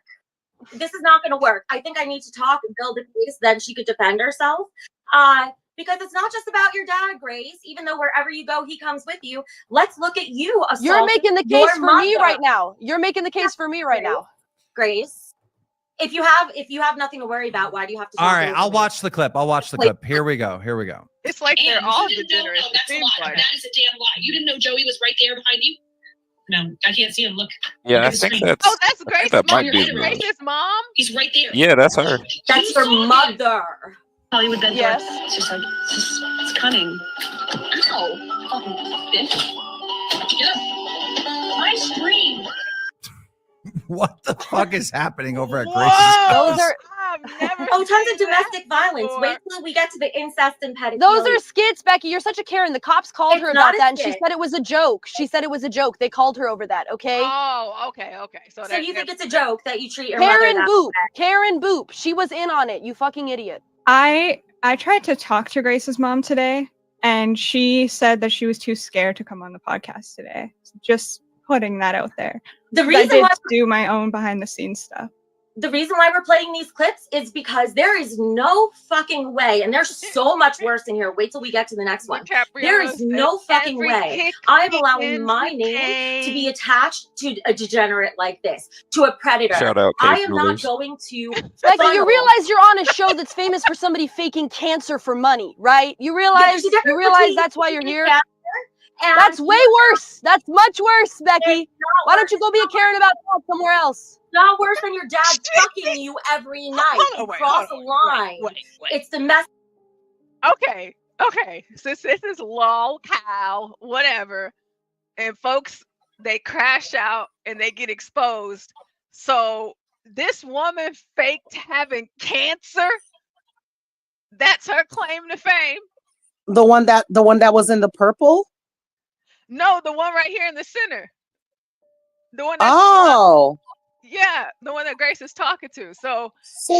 This is not going to work. I think I need to talk and build a case. Then she could defend herself. Because it's not just about your dad, Grace. Even though wherever you go, he comes with you. Let's look at you. You're making the case for me right now. You're making the case for me right now, Grace. If you have nothing to worry about, why do you have to? All right, I'll watch the clip. Here we go. It's like they're And all you didn't degenerates. know, It that's a seems lie. like. That is a damn lie. You didn't know Joey was right there behind you? No, I can't see him. Look. Yeah, I Look at the think screen. that's. Oh, that's I think Grace's that mom. might be. Grace's mom. He's right there. Yeah, that's her. That's your mother. Hollywood Ben. Yes. It's just like it's cunning. Ow! Fucking bitch. Get up. My screen. What the fuck is happening over at Grace's Those house? are tons of domestic violence. Wait till we get to the incest and pedophilia. those are skits, Becky. You're such a Karen. The cops called her It's not about a that, and she skit. said it was a joke. She said it was a joke. They called her over that. Okay. Oh, okay. So you think it's a joke that you treat your mother Karen that Boop. way? Karen Boop. She was in on it. You fucking idiot. I tried to talk to Grace's mom today, and she said that she was too scared to come on the podcast today. Just putting that out there. The I reason did why do my own behind the scenes stuff. the reason why we're playing these clips is because there is no fucking way, and there's so much worse in here. Wait till we get to the next one. There is no fucking way I'm allowing my name to be attached to a degenerate like this, to a predator. Shout out, I Kate am not Brothers. going to. Becky, you funnel- realize you're on a show that's famous for somebody faking cancer for money, right? You realize there's a difference you realize between that's why you're faking here? cancer and That's way worse. That's much worse, Becky. Why don't you go be a Karen about that somewhere else? Not worse than your dad fucking you every night. You cross a line. It's the mess. Okay. Since this is lol, cow, whatever, and folks, they crash out and they get exposed. So this woman faked having cancer. That's her claim to fame. The one that was in the purple. No, the one right here in the center. The one. Yeah, the one that Grace is talking to. So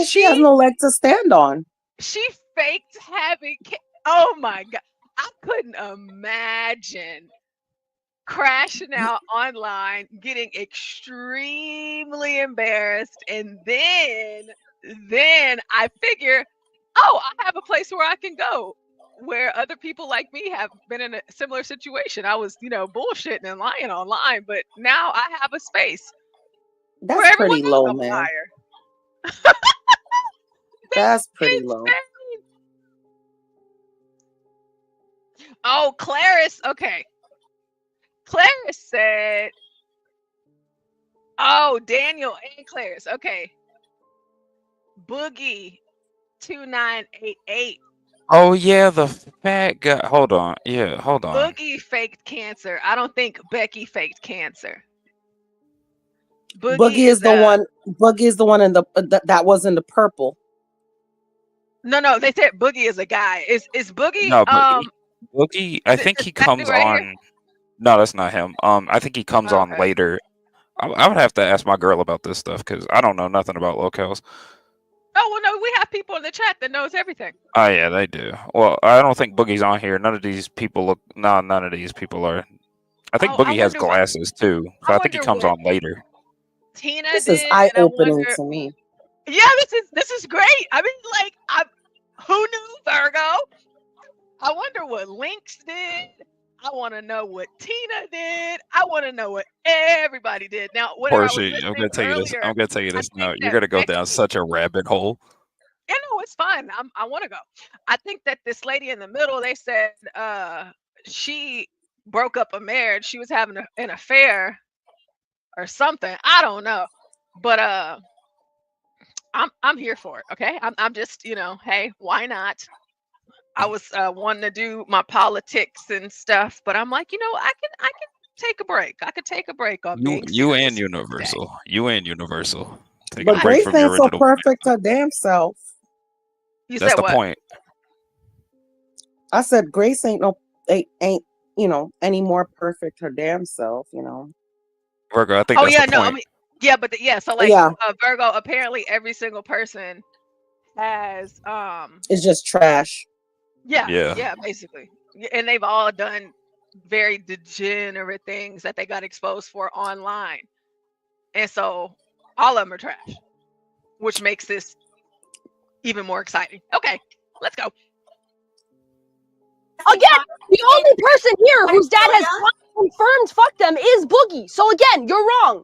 she has no leg to stand on. She faked having. Oh my God, I couldn't imagine crashing out online, getting extremely embarrassed, and then I figure, oh, I have a place where I can go, where other people like me have been in a similar situation. I was, bullshitting and lying online, but now I have a space. That's pretty low, man. That's pretty low. Oh, Clarice. Okay. Clarice said, oh, Daniel and Clarice. Okay. Boogie 2988. Oh yeah, the fat guy. Hold on. Yeah, hold on. Boogie faked cancer. I don't think Becky faked cancer. Boogie is the one. Boogie is the one in the that was in the purple. No, they said Boogie is a guy. Is Boogie? No, Boogie. I think he comes right on. No, that's not him. I think he comes on later. I would have to ask my girl about this stuff because I don't know nothing about locales. Oh well, no, we have people in the chat that knows everything. Oh yeah, they do. Well, I don't think Boogie's on here. None of these people look. No, none of these people are. I think Boogie has glasses too. So I think he comes on later. Tina This did, is eye-opening and I wonder, to me. Yeah, this is great. I mean, who knew Virgo? I wonder what Lynx did. I want to know what Tina did. I want to know what everybody did. Now, Portia, I'm gonna tell you this. I'm gonna tell you this now. You're gonna go down such a rabbit hole. Yeah, no, it's fine. I want to go. I think that this lady in the middle, they said she broke up a marriage. She was having an affair or something. I don't know, but I'm here for it. Okay, I'm just hey, why not? I was wanting to do my politics and stuff, but I'm like, I can take a break. I could take a break on You and Universal. You and Universal. Take But a break Grace from your ain't so original. perfect her damn self. That's the point. I said Grace ain't any more perfect her damn self. Virgo, I think that's the point. I mean, yeah, but so Virgo, apparently every single person has It's just trash. Yeah, basically. And they've all done very degenerate things that they got exposed for online. And so all of them are trash, which makes this even more exciting. Okay, let's go. Again, the only person here whose dad has confirmed fuck them is Boogie. So again, you're wrong.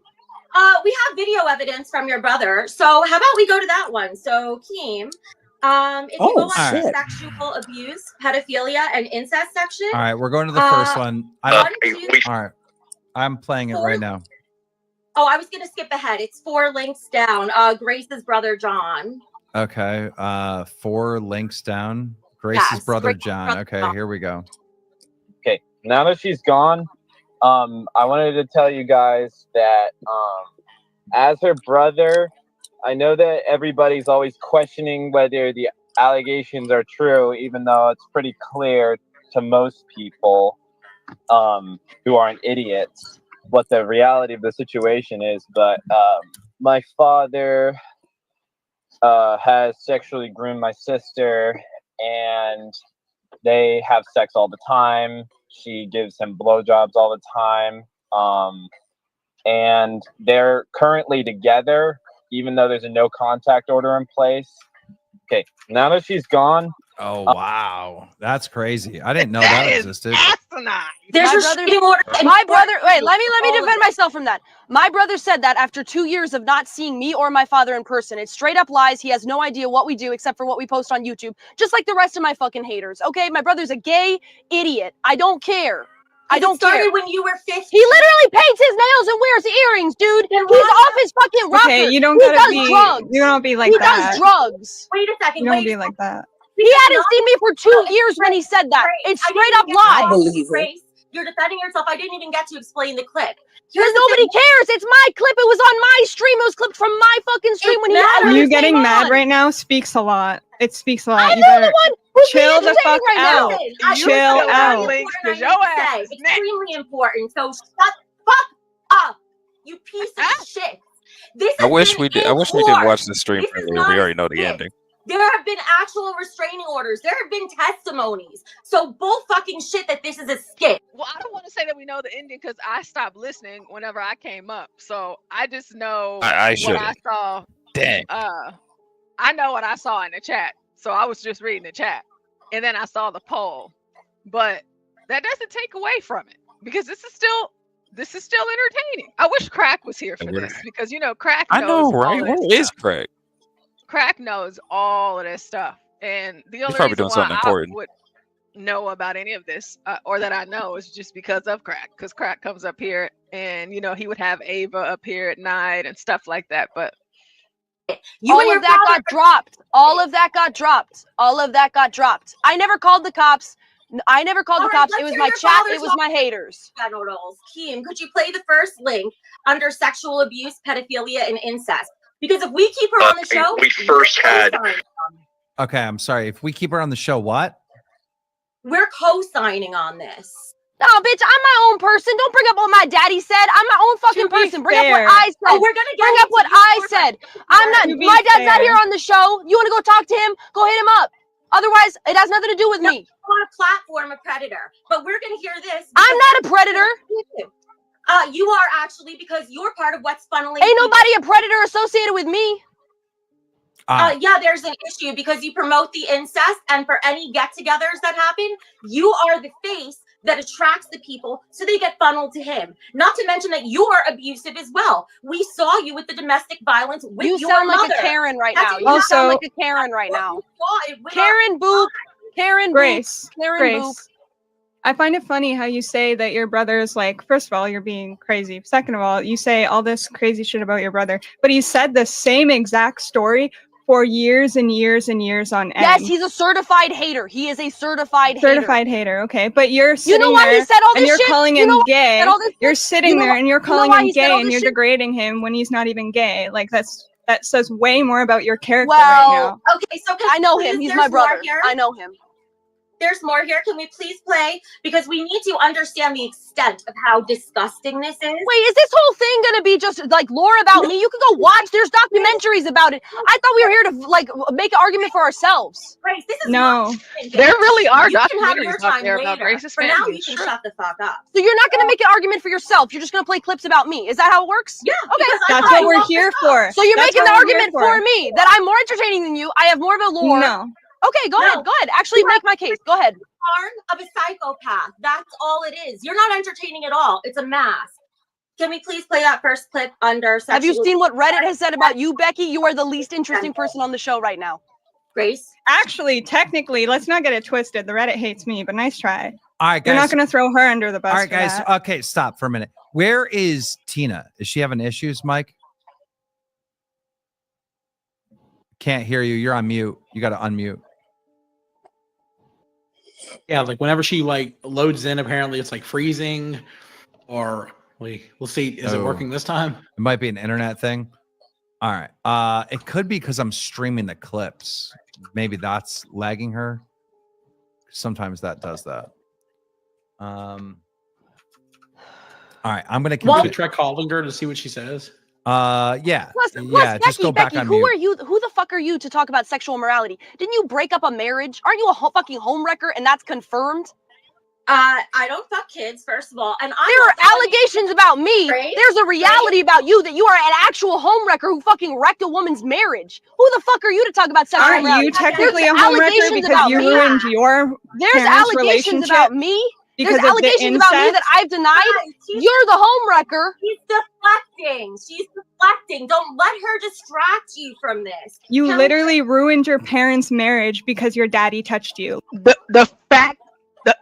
We have video evidence from your brother. So how about we go to that one? So Keem, if you go on the sexual abuse, pedophilia, and incest section. All right, we're going to the first one. All right, I'm playing it right now. Oh, I was gonna skip ahead. It's 4 links down. Grace's brother John. Okay, 4 links down. Grace's brother John. Okay, here we go. Okay, now that she's gone, I wanted to tell you guys that as her brother, I know that everybody's always questioning whether the allegations are true, even though it's pretty clear to most people who aren't idiots what the reality of the situation is. But my father has sexually groomed my sister, and they have sex all the time. She gives him blowjobs all the time. And they're currently together, even though there's a no contact order in place. Okay, now that she's gone. Oh wow, that's crazy. I didn't know that existed. There's My restraining orders. my brother. Wait, let me all of defend it. myself from that. My brother said that after 2 years of not seeing me or my father in person, it's straight up lies. He has no idea what we do except for what we post on YouTube, just like the rest of my fucking haters. Okay, my brother's a gay idiot. I don't care. I don't It started care. when you were 15. He literally paints his nails and wears earrings, dude. He's off his fucking rocker. Okay, you don't he gotta does be. drugs. You don't be like he that. does drugs. Wait a second. You don't Wait. be like that. He hadn't seen me for 2 years when he said that. It's straight up lies. Grace, you're defending yourself. I didn't even get to explain the clip. Because nobody cares. It's my clip. It was on my stream. It was clipped from my fucking stream when he had You his getting name mad on. right now speaks a lot. It speaks a lot. I'm You the better one who's chill being the fuck entertained right out. now. Chill out. Extremely important. So shut the fuck up, you piece of shit. This I has wish been we did. in I wish we did court. watch the stream This is earlier. not We a already know the skit. ending. There have been actual restraining orders. There have been testimonies. So bull fucking shit that this is a skit. Well, I don't want to say that we know the ending because I stopped listening whenever I came up. So I just know I what should've. I saw. Dang. I know what I saw in the chat. So I was just reading the chat. And then I saw the poll. But that doesn't take away from it. Because this is still entertaining. I wish Crack was here for this because Crack knows I know, all right? of Where this is stuff. Craig? Crack knows all of this stuff. And the only probably reason doing why something I important. would know about any of this or that I know is just because of Crack. Because Crack comes up here and he would have Ava up here at night and stuff like that. But All of that got dropped. All of that got dropped. All of that got dropped. I never called the cops. I never called the cops. It was my chat. It was my haters. Keem, could you play the first link under sexual abuse, pedophilia, and incest? Because if we keep her on the show, we first had. Okay, I'm sorry. If we keep her on the show, what? We're co-signing on this. No, bitch, I'm my own person. Don't bring up what my daddy said. I'm my own fucking person. Bring up what fair. I said. Oh, we're gonna get bring up into what you I more. said. I'm not. To be My dad's not fair. here on the show. You want to go talk to him? Go hit him up. Otherwise, it has nothing to do with me. I want to platform a predator, but we're gonna hear this. I'm not a predator. You are actually because you're part of what's funneling. Ain't nobody a predator associated with me. Yeah, there's an issue because you promote the incest, and for any get-togethers that happen, you are the face that attracts the people, so they get funneled to him. Not to mention that you are abusive as well. We saw you with the domestic violence with You your sound like mother. a Karen right That's now. what You sound Also- like a Karen right now. with Karen Boop. Karen Grace. Boop. Karen Grace. Boop. I find it funny how you say that your brother's like, first of all, you're being crazy. Second of all, you say all this crazy shit about your brother, but he said the same exact story for years and years and years on end. Yes, he's a certified hater. He is a certified hater. Okay, but you're sitting You know why there he said all and this you're shit? calling You him know why he gay. said all this You're shit? sitting You know there why- and you're you know calling why him he said gay all and this you're shit? degrading him when he's not even gay. Like that says way more about your character Well, right now. Okay, so I know him. He's my brother. I know him. There's more here. Can we please play? Because we need to understand the extent of how disgusting this is. Wait, is this whole thing gonna be just like lore about me? You can go watch. There's documentaries about it. I thought we were here to like make an argument for ourselves. Grace, this is No. there really are You can have your documentaries out time there about later. Grace's For now, family. you can Sure. shut the fuck up. So you're not gonna make an argument for yourself. You're just gonna play clips about me. Is that how it works? Yeah. Okay. That's fine. what we're here for. So you're That's making what the we're here argument for me that I'm more entertaining than you. I have more of a lore. No. Okay, go ahead. Go ahead. Actually, make my case. Go ahead. Arm of a psychopath. That's all it is. You're not entertaining at all. It's a mask. Can we please play that first clip under sexual... Have you seen what Reddit has said about you, Becky? You are the least interesting person on the show right now. Grace? Actually, technically, let's not get it twisted. The Reddit hates me, but nice try. All right, guys. You're not going to throw her under the bus. All right, for guys. that. Okay, stop for a minute. Where is Tina? Is she having issues, Mike? Can't hear you. You're on mute. You got to unmute. Yeah, like whenever she like loads in, apparently it's like freezing, or we'll see. Is it Oh. working this time? It might be an internet thing. All right. It could be because I'm streaming the clips. Maybe that's lagging her. Sometimes that does that. All right. I'm gonna Well, try calling her to see what she says. Yeah. Plus, yeah. Just Becky, go back Becky, on who mute. are you? Who the fuck are you to talk about sexual morality? Didn't you break up a marriage? Aren't you a fucking homewrecker? And that's confirmed. I don't fuck kids, first of all, and There are allegations about me. There's a reality about you that you are an actual homewrecker who fucking wrecked a woman's marriage. Who the fuck are you to talk about sexual Aren't morality? you technically There's a homewrecker allegations because about you me. ruined your There's parents' allegations relationship about me. There's because of the allegations about me that incest? I've denied. You're the homewrecker. She's deflecting. She's deflecting. Don't let her distract you from this. You Tell literally ruined your parents' marriage because your daddy touched you. The fact that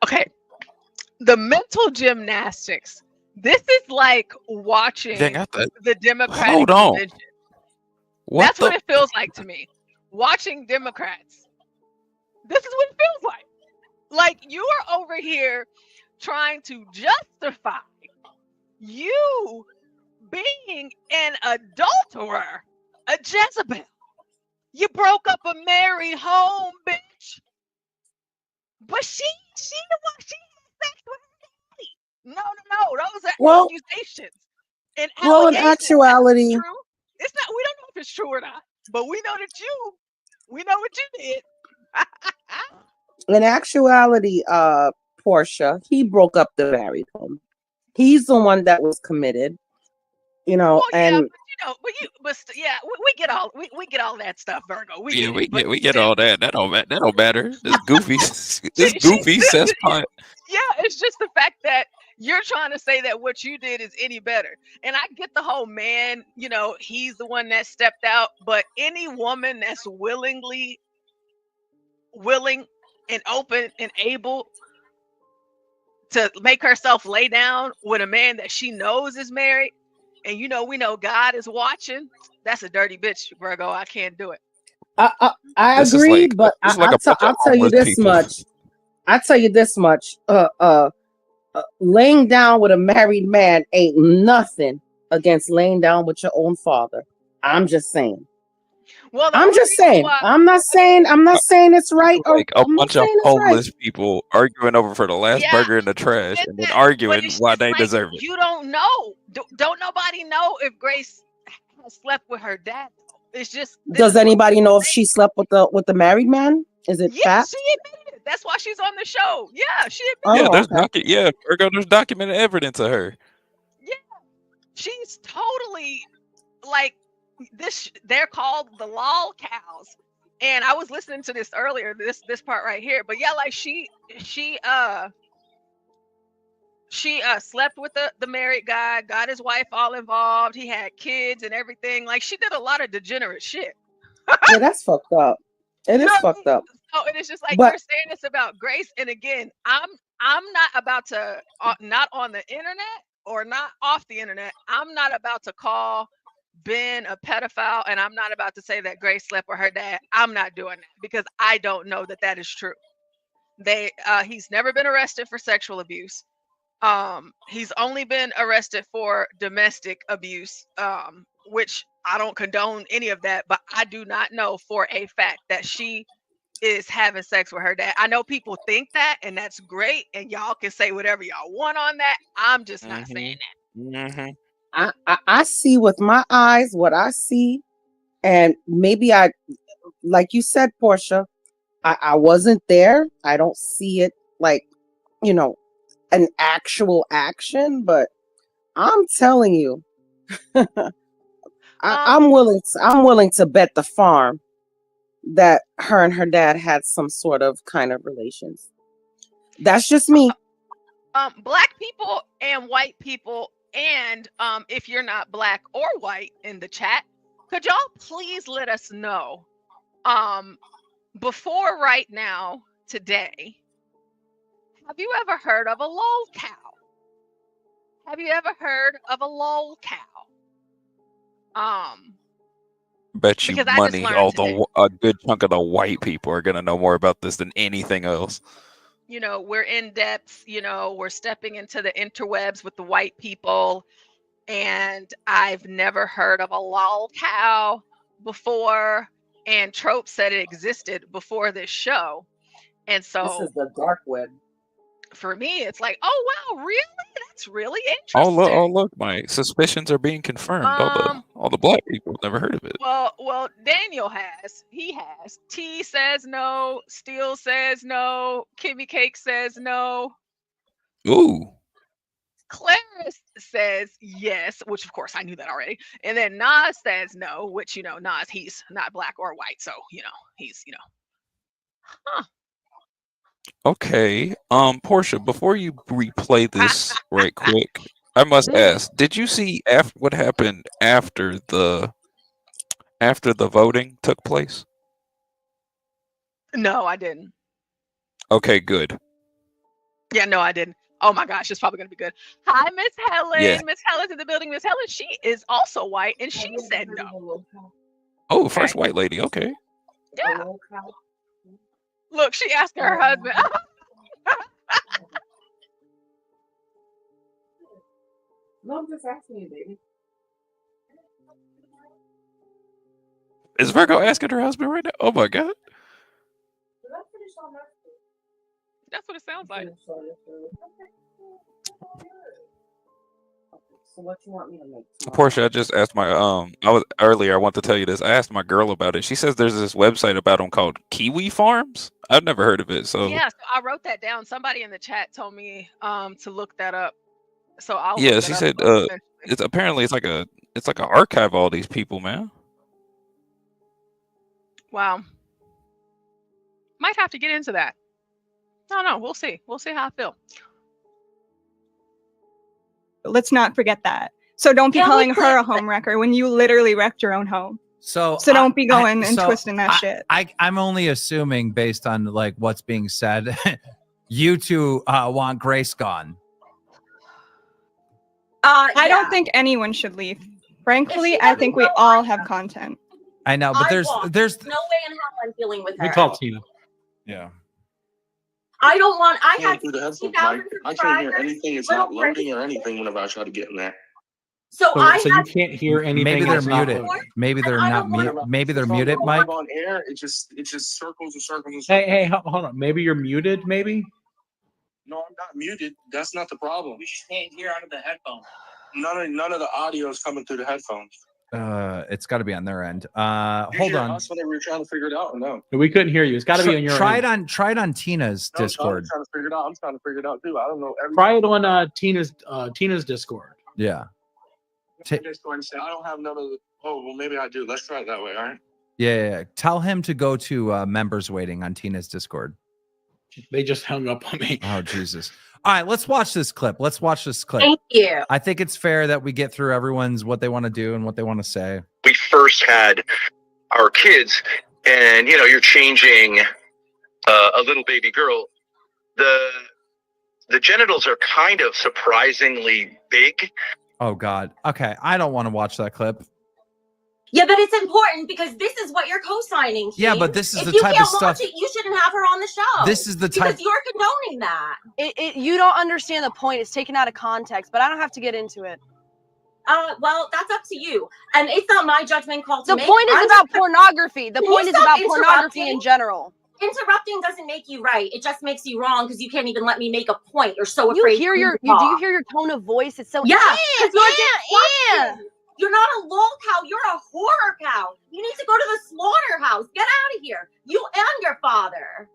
the mental gymnastics. This is like watching Dang, I thought. the Democratic Hold on. convention. What That's the? what it feels like to me. Watching Democrats. This is what it feels like. Like you are over here trying to justify you being an adulterer, a Jezebel. You broke up a married home, bitch. But she had sex with her daddy. No. Those are Well, accusations. And well, in allegations. actuality, True. It's not. We don't know if it's true or not. But we know that we know what you did. in actuality, Portia, he broke up the married home. He's the one that was committed, you know, Well, yeah, and but we get all we get all that stuff, Virgo. We Yeah, get we it. But get we get all that. That don't matter. This goofy, this she goofy still, cesspot. yeah, it's just the fact that you're trying to say that what you did is any better. And I get the whole man, he's the one that stepped out, but any woman that's willing and open and able to make herself lay down with a man that she knows is married, and we know God is watching, that's a dirty bitch, Virgo. I can't do it. I This is agree, like but this is like a bunch I'll of tell you homeless this people. much. I tell you this much. Laying down with a married man ain't nothing against laying down with your own father. I'm just saying. Well, I'm just saying. I'm not saying it's right or Like a I'm not bunch of saying it's right. homeless people arguing over for the last burger in the trash, and then arguing why they deserve it. You don't know. Don't nobody know if Grace has slept with her dad. It's just Does anybody know if she slept with the married man? Is it fact? she admitted it. That's why she's on the show. Yeah, she Yeah, admitted it. there's Virgo, there's documented evidence of her. Yeah, she's totally like this. They're called the lol cows, and I was listening to this earlier. This part right here, but yeah, like she slept with the married guy, got his wife all involved. He had kids and everything. Like she did a lot of degenerate shit. Yeah, that's fucked up. It is fucked up. Oh, and it's just like But you're saying this about Grace. And again, I'm not about to not on the internet or not off the internet. I'm not about to call Ben a pedophile, and I'm not about to say that Grace slept with her dad. I'm not doing that because I don't know that is true. He's never been arrested for sexual abuse. He's only been arrested for domestic abuse, which I don't condone any of that, but I do not know for a fact that she is having sex with her dad. I know people think that, and that's great, and y'all can say whatever y'all want on that. I'm just not saying that. I see with my eyes what I see, and maybe like you said, Portia, I wasn't there. I don't see it like, an actual action, but I'm telling you, I'm willing to bet the farm that her and her dad had some sort of kind of relations. That's just me. Black people and white people, and if you're not black or white in the chat, could y'all please let us know before right now today, have you ever heard of a lol cow? Have you ever heard of a lol cow? Bet you Because I just money, learned today. a good chunk of the white people are gonna know more about this than anything else. We're in depth, we're stepping into the interwebs with the white people, and I've never heard of a lol cow before, and Trope said it existed before this show. And so This is the dark web. For me, it's like, oh wow, really? That's really Oh interesting. look, my suspicions are being confirmed. All the black people have never heard of it. Well, Daniel has. He has. T says no. Steele says no. Kimmy Cake says no. Ooh. Claris says yes, which of course I knew that already. And then Nas says no, which, you know, Nas, he's not black or white. So, you know, he's, you know. Huh. Okay. Portia, before you replay this right quick, I must ask, did you see what happened after the voting took place? No, I didn't. Okay, good. Yeah, no, I didn't. Oh my gosh, it's probably gonna be good. Hi, Miss Helen. Yeah. Miss Helen's in the building. Miss Helen, she is also white, and she said no. Oh, first white lady. Okay. Yeah. Look, she asked her husband. No, I'm just asking you, baby. Is Virgo asking her husband right now? Oh my god. That's what it sounds like. So what you want me to make? Portia, I just asked my I want to tell you this. I asked my girl about it. She says there's this website about them called Kiwi Farms. I've never heard of it. So Yeah, so I wrote that down. Somebody in the chat told me to look that up. So I'll yeah, look she that said up. it's apparently it's like an archive of all these people, man. Wow. Might have to get into that. No, we'll see. We'll see how I feel. Let's not forget that. So don't be calling her a home wrecker when you literally wrecked your own home. So don't be going and twisting that shit. I'm only assuming based on like what's being said, you two want Grace gone. I don't think anyone should leave. Frankly, I think we all have content. I know, but there's no way in hell I'm dealing with her. We talk Tina. Yeah. I don't want. I had through the headphones, 60,000 Mike. I can't hear subscribers. anything. It's not loading or anything whenever I try to get in there. So So you can't hear anything. Maybe they're that's not muted. loading. Maybe they're not muted. Maybe they're muted, Mike. On air, it just circles and circles and circles. Hey, hold on. Maybe you're muted. Maybe. No, I'm not muted. That's not the problem. We just can't hear out of the headphones. None of the audio is coming through the headphones. It's got to be on their end. You Hold hear on. us whenever we're trying to figure it out, or no? We couldn't hear you. It's got to be on your Try end. it on Tina's No, Discord. I'm trying to figure it out. I'm trying to figure it out too. I don't know. Try it on Tina's Discord. Yeah. Discord and say I don't have none of the. Oh well, maybe I do. Let's try it that way. All right. Yeah. Tell him to go to members waiting on Tina's Discord. They just hung up on me. Oh Jesus! All right, let's watch this clip. Thank you. I think it's fair that we get through everyone's what they want to do and what they want to say. We first had our kids, and you're changing a little baby girl. The genitals are kind of surprisingly big. Oh God. Okay, I don't want to watch that clip. Yeah, but it's important because this is what you're co-signing. Yeah, Keith. but this is if the you type can't of stuff. watch it, you shouldn't have her on the show. This is the type. Because you're condoning that. You don't understand the point. It's taken out of context, but I don't have to get into it. Well, that's up to you, and it's not my judgment call to The make. point is about pornography. The Can point you is stop about pornography in interrupting? general. Interrupting doesn't make you right. It just makes you wrong because you can't even let me make a point. You're so You afraid. hear to your talk. do you hear your tone of voice? It's so Yeah, yeah, 'cause you're yeah. disgusting. You're not a lol cow. You're a horror cow. You need to go to the slaughterhouse. Get out of here. You and your father.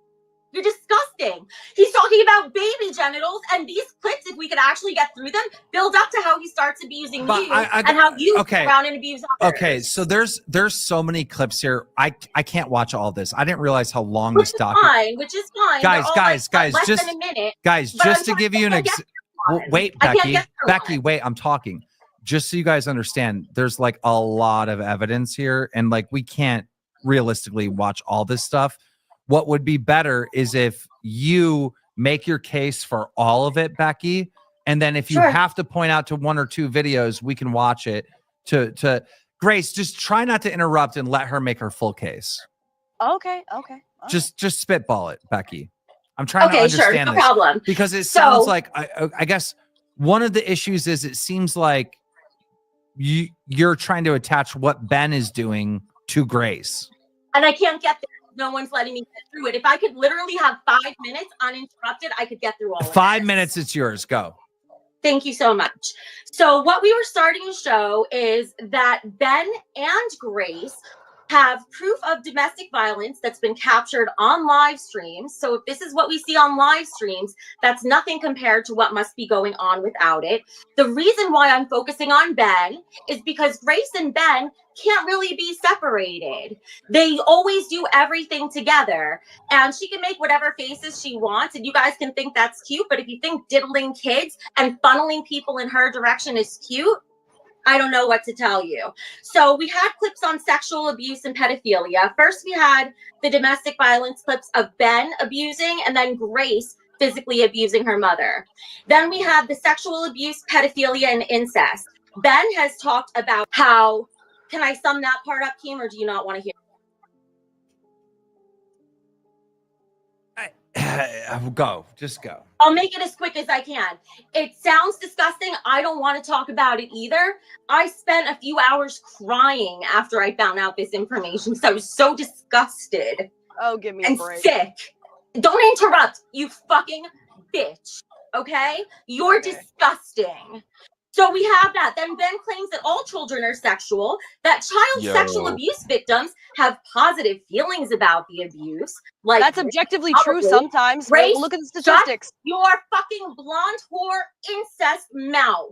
You're disgusting. He's talking about baby genitals, and these clips, if we could actually get through them, build up to how he starts abusing But you I- and how you okay. go around and abuse others. Okay, so there's so many clips here. I can't watch all this. I didn't realize how long Which this is document. fine. Which is fine. Guys, They're all, guys, less just than a minute. guys, But just I'm to trying give you an get through one. wait, I can't Becky, get through Becky, one. wait, I'm talking. Just so you guys understand, there's like a lot of evidence here, and like we can't realistically watch all this stuff. What would be better is if you make your case for all of it, Becky, and then if you Sure. have to point out to one or two videos, we can watch it. To Grace, just try not to interrupt and let her make her full case. Okay. Just spitball it, Becky. I'm trying to Okay, sure, understand no this problem. because it So- sounds like I guess one of the issues is it seems like you're trying to attach what Ben is doing to Grace. And I can't get there. No one's letting me get through it. If I could literally have 5 minutes uninterrupted, I could get through all of it. 5 minutes, it's yours. Go. Thank you so much. So what we were starting to show is that Ben and Grace have proof of domestic violence that's been captured on live streams. So if this is what we see on live streams, that's nothing compared to what must be going on without it. The reason why I'm focusing on Ben is because Grace and Ben can't really be separated. They always do everything together, and she can make whatever faces she wants, and you guys can think that's cute, but if you think diddling kids and funneling people in her direction is cute, I don't know what to tell you. So we had clips on sexual abuse and pedophilia. First, we had the domestic violence clips of Ben abusing and then Grace physically abusing her mother. Then we had the sexual abuse, pedophilia, and incest. Ben has talked about how, can I sum that part up, Kim, or do you not want to hear? Go, just go. I'll make it as quick as I can. It sounds disgusting. I don't want to talk about it either. I spent a few hours crying after I found out this information because I was so disgusted. Oh, give me and a break. Sick. Don't interrupt, you fucking bitch. Okay? You're disgusting. So we have that. Then Ben claims that all children are sexual, that child sexual abuse victims have positive feelings about the abuse. Like that's objectively true sometimes. Grace, Look at the statistics. Shut your fucking blonde whore incest mouth.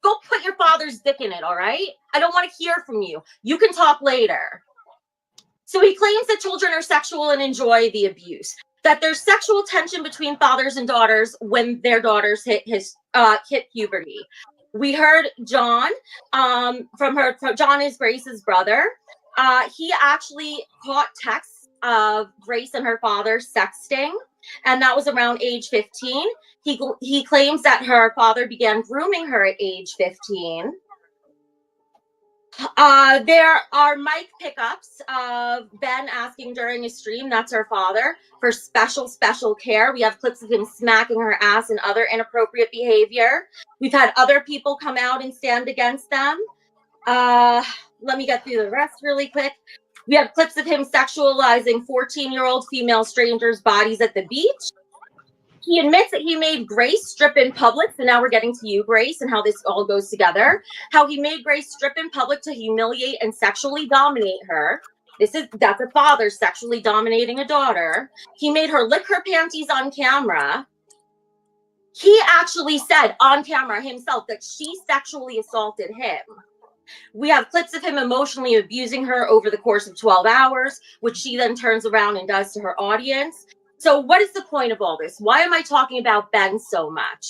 Go put your father's dick in it, all right? I don't want to hear from you. You can talk later. So he claims that children are sexual and enjoy the abuse. That there's sexual tension between fathers and daughters when their daughters hit puberty. We heard John John is Grace's brother. He actually caught texts of Grace and her father sexting, and that was around age 15. He claims that her father began grooming her at age 15. There are mic pickups of Ben asking during a stream, that's her father, for special care. We have clips of him smacking her ass and other inappropriate behavior. We've had other people come out and stand against them. Let me get through the rest really quick. We have clips of him sexualizing 14-year-old female strangers' bodies at the beach. He admits that he made Grace strip in public. So now we're getting to you, Grace, and how this all goes together. How he made Grace strip in public to humiliate and sexually dominate her. That's a father sexually dominating a daughter. He made her lick her panties on camera. He actually said on camera himself that she sexually assaulted him. We have clips of him emotionally abusing her over the course of 12 hours, which she then turns around and does to her audience. So what is the point of all this? Why am I talking about Ben so much?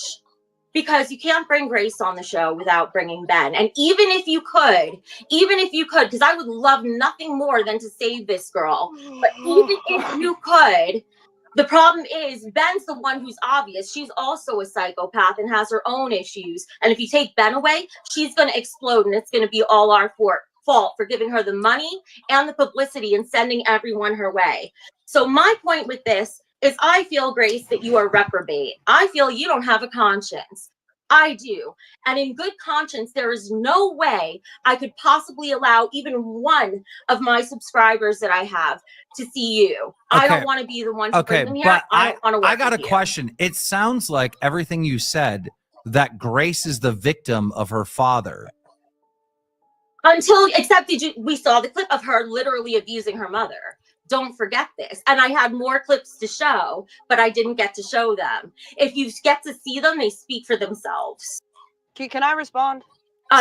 Because you can't bring Grace on the show without bringing Ben. And even if you could, because I would love nothing more than to save this girl, but even if you could, the problem is Ben's the one who's obvious. She's also a psychopath and has her own issues. And if you take Ben away, she's going to explode, and it's going to be all our fault for giving her the money and the publicity and sending everyone her way. So my point with this is I feel, Grace, that you are reprobate. I feel you don't have a conscience. I do. And in good conscience, there is no way I could possibly allow even one of my subscribers that I have to see you. Okay. I don't want to be the one to bring them here. But I don't want to work I got a with you. question. It sounds like everything you said, that Grace is the victim of her father. We saw the clip of her literally abusing her mother. Don't forget this. And I had more clips to show, but I didn't get to show them. If you get to see them, they speak for themselves. Can I respond?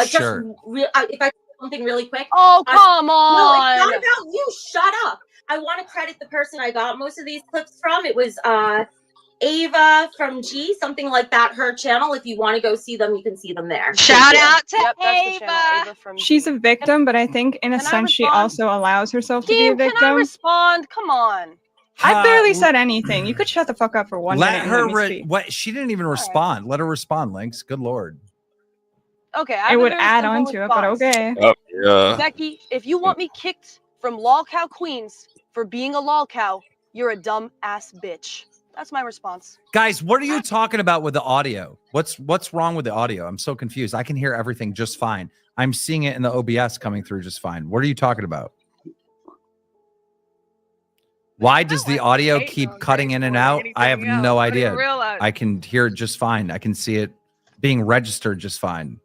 Sure. If I say something really quick. Oh, come on. No, it's not about you. Shut up. I want to credit the person I got most of these clips from. It was Ava from G, something like that, her channel. If you want to go see them, you can see them there. Shout out to Ava from She's a victim, but I think in a sense she also allows herself to be a victim. Can I respond? Come on. I barely said anything. You could shut the fuck up for 1 minute. Let her. She didn't even respond. Let her respond, Lynx. Good Lord. Okay, it would add on to it, but okay. Oh, yeah. Becky, if you want me kicked from Lol Cow Queens for being a lol cow, you're a dumb ass bitch. That's my response. Guys, what are you talking about with the audio? What's wrong with the audio? I'm so confused. I can hear everything just fine. I'm seeing it in the OBS coming through just fine. What are you talking about? Why does the audio keep cutting in and out? I have no idea. I can hear it just fine. I can see it being registered just fine.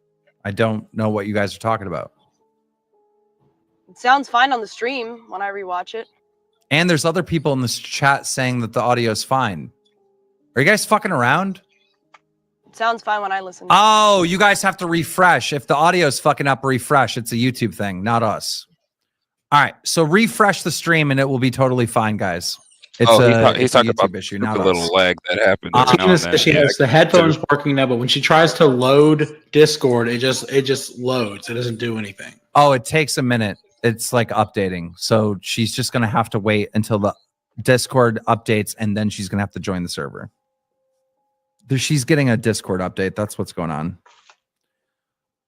I don't know what you guys are talking about. It sounds fine on the stream when I rewatch it. And there's other people in this chat saying that the audio is fine. Are you guys fucking around? It sounds fine when I listen. Oh, you guys have to refresh. If the audio's fucking up, refresh. It's a YouTube thing, not us. All right, so refresh the stream and it will be totally fine, guys. It's he's a talking YouTube about issue, the not little us. lag that happened. every now and then. She has the headphones working now, but when she tries to load Discord, it just loads. It doesn't do anything. Oh, it takes a minute. It's like updating. So she's just going to have to wait until the Discord updates, and then she's going to have to join the server. She's getting a Discord update. That's what's going on.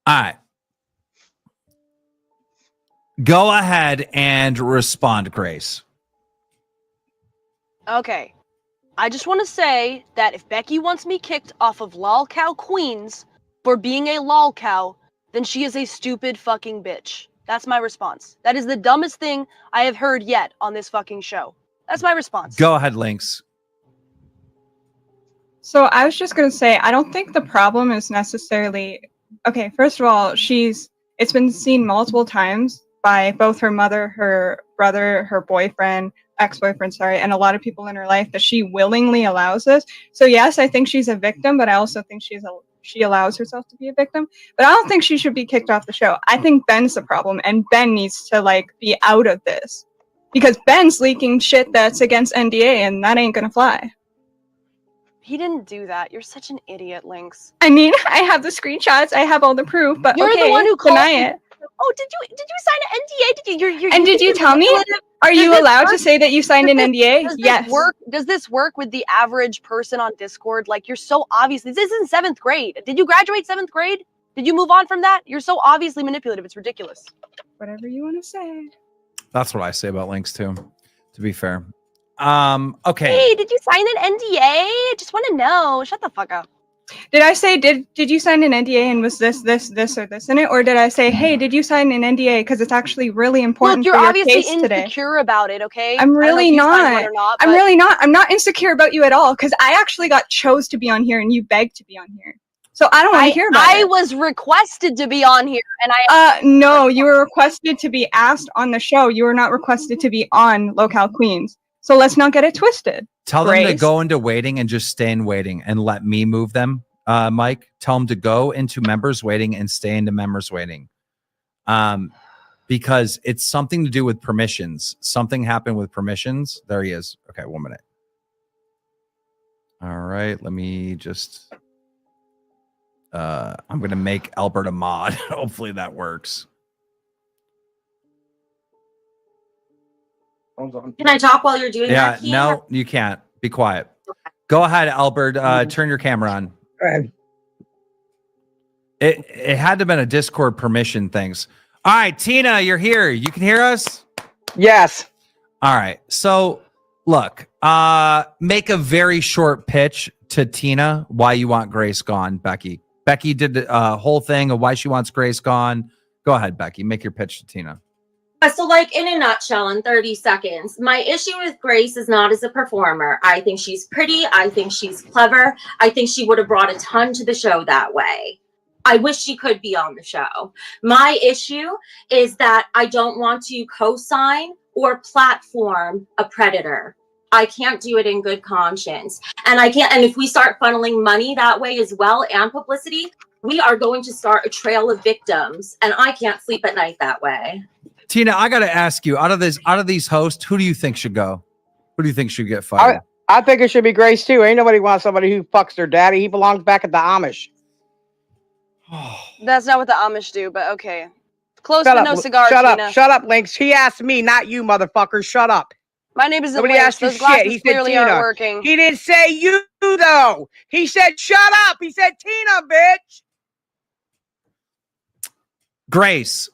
All right. Go ahead and respond, Grace. Okay. I just want to say that if Becky wants me kicked off of LolCow Queens for being a lolcow, then she is a stupid fucking bitch. That's my response. That is the dumbest thing I have heard yet on this fucking show. That's my response. Go ahead, Lynx. So I was just going to say, I don't think the problem is necessarily... Okay, first of all, it's been seen multiple times by both her mother, her brother, her boyfriend, ex-boyfriend, sorry, and a lot of people in her life that she willingly allows this. So yes, I think she's a victim, but I also think she allows herself to be a victim. But I don't think she should be kicked off the show. I think Ben's the problem, and Ben needs to be out of this. Because Ben's leaking shit that's against NDA, and that ain't gonna fly. He didn't do that. You're such an idiot, Lynx. I mean, I have the screenshots, I have all the proof, but You're okay, the one who deny called it. Oh, did you sign an NDA? And did you tell me? Are you allowed to say that you signed an NDA? Yes. Does this work with the average person on Discord? Like, you're so obviously, this is in 7th grade. Did you graduate 7th grade? Did you move on from that? You're so obviously manipulative. It's ridiculous. Whatever you want to say. That's what I say about Lynx too, to be fair. Okay. Hey, did you sign an NDA? I just want to know. Shut the fuck up. Did I say, did you sign an NDA and was this, or this in it? Or did I say, hey, did you sign an NDA? Because it's actually really important Look, you're for your obviously case today. insecure about it, okay? I'm really not. I'm but- really not. I'm not insecure about you at all because I actually got chose to be on here and you begged to be on here. So I don't want to hear about I it. was requested to be on here, and no, you were requested to be asked on the show. You were not requested to be on Locale Queens. So let's not get it twisted. Tell them to Grace. go into waiting and just stay in waiting and let me move them. Mike, tell them to go into members waiting and stay into members waiting. Because it's something to do with permissions. Something happened with permissions. There he is. Okay, 1 minute. All right, let me just... I'm going to make Albert a mod. Hopefully that works. Can I talk while you're doing that? Yeah, no, you can't. Be quiet. Go ahead, Albert. Turn your camera on. It had to have been a Discord permission things. All right, Tina, you're here. You can hear us? Yes. All right. So look, make a very short pitch to Tina why you want Grace gone, Becky. Becky did a whole thing of why she wants Grace gone. Go ahead, Becky. Make your pitch to Tina. So, like, in a nutshell, in 30 seconds, my issue with Grace is not as a performer. I think she's pretty. I think she's clever. I think she would have brought a ton to the show that way. I wish she could be on the show. My issue is that I don't want to co-sign or platform a predator. I can't do it in good conscience. And I can't. And if we start funneling money that way as well and publicity, we are going to start a trail of victims. And I can't sleep at night that way. Tina, I got to ask you, out of these hosts, who do you think should go? Who do you think should get fired? I think it should be Grace too. Ain't nobody wants somebody who fucks their daddy. He belongs back at the Amish. That's not what the Amish do, but okay. Close but no cigar, Shut Tina. up. Shut up, Lynx. He asked me, not you, motherfucker. Shut up. My name isn't Nobody Lynx. asked you Those glasses shit. He said clearly Tina. aren't working. He didn't say you, though. He said, shut up. He said, Tina, bitch. Grace,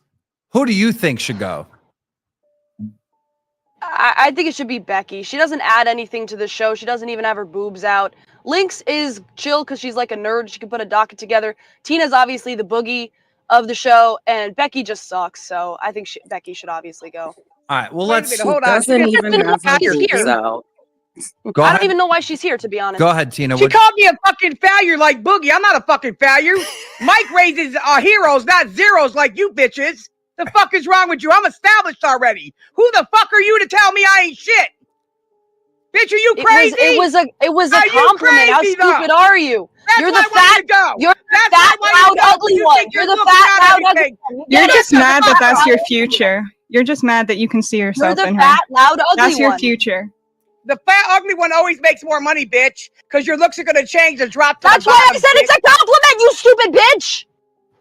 who do you think should go? I think it should be Becky. She doesn't add anything to the show. She doesn't even have her boobs out. Lynx is chill because she's like a nerd. She can put a docket together. Tina's obviously the boogie of the show, and Becky just sucks. So I think Becky should obviously go. All right. Well, Wait a let's. minute, hold on. Doesn't even have her She's boobs here. out. Go I ahead. don't even know why she's here, to be honest. Go ahead, Tina. She called me a fucking failure like Boogie. I'm not a fucking failure. Mike raises heroes, not zeros like you bitches. The fuck is wrong with you? I'm established already. Who the fuck are you to tell me I ain't shit? Bitch, are you crazy? It was a Are you compliment. How crazy, stupid though? are you? That's You're why the I want you to go. You're That's the fat, why I want you loud, to go. ugly You one. think You're the looking fat, at loud, ugly everything. one. You're Get just it? mad that that's your future. You're just mad that you can see You're yourself the in her. fat, loud, ugly That's your one. future. The fat, ugly one always makes more money, bitch, because your looks are going to change and drop to That's the why bottom. I said it's a compliment, you stupid bitch.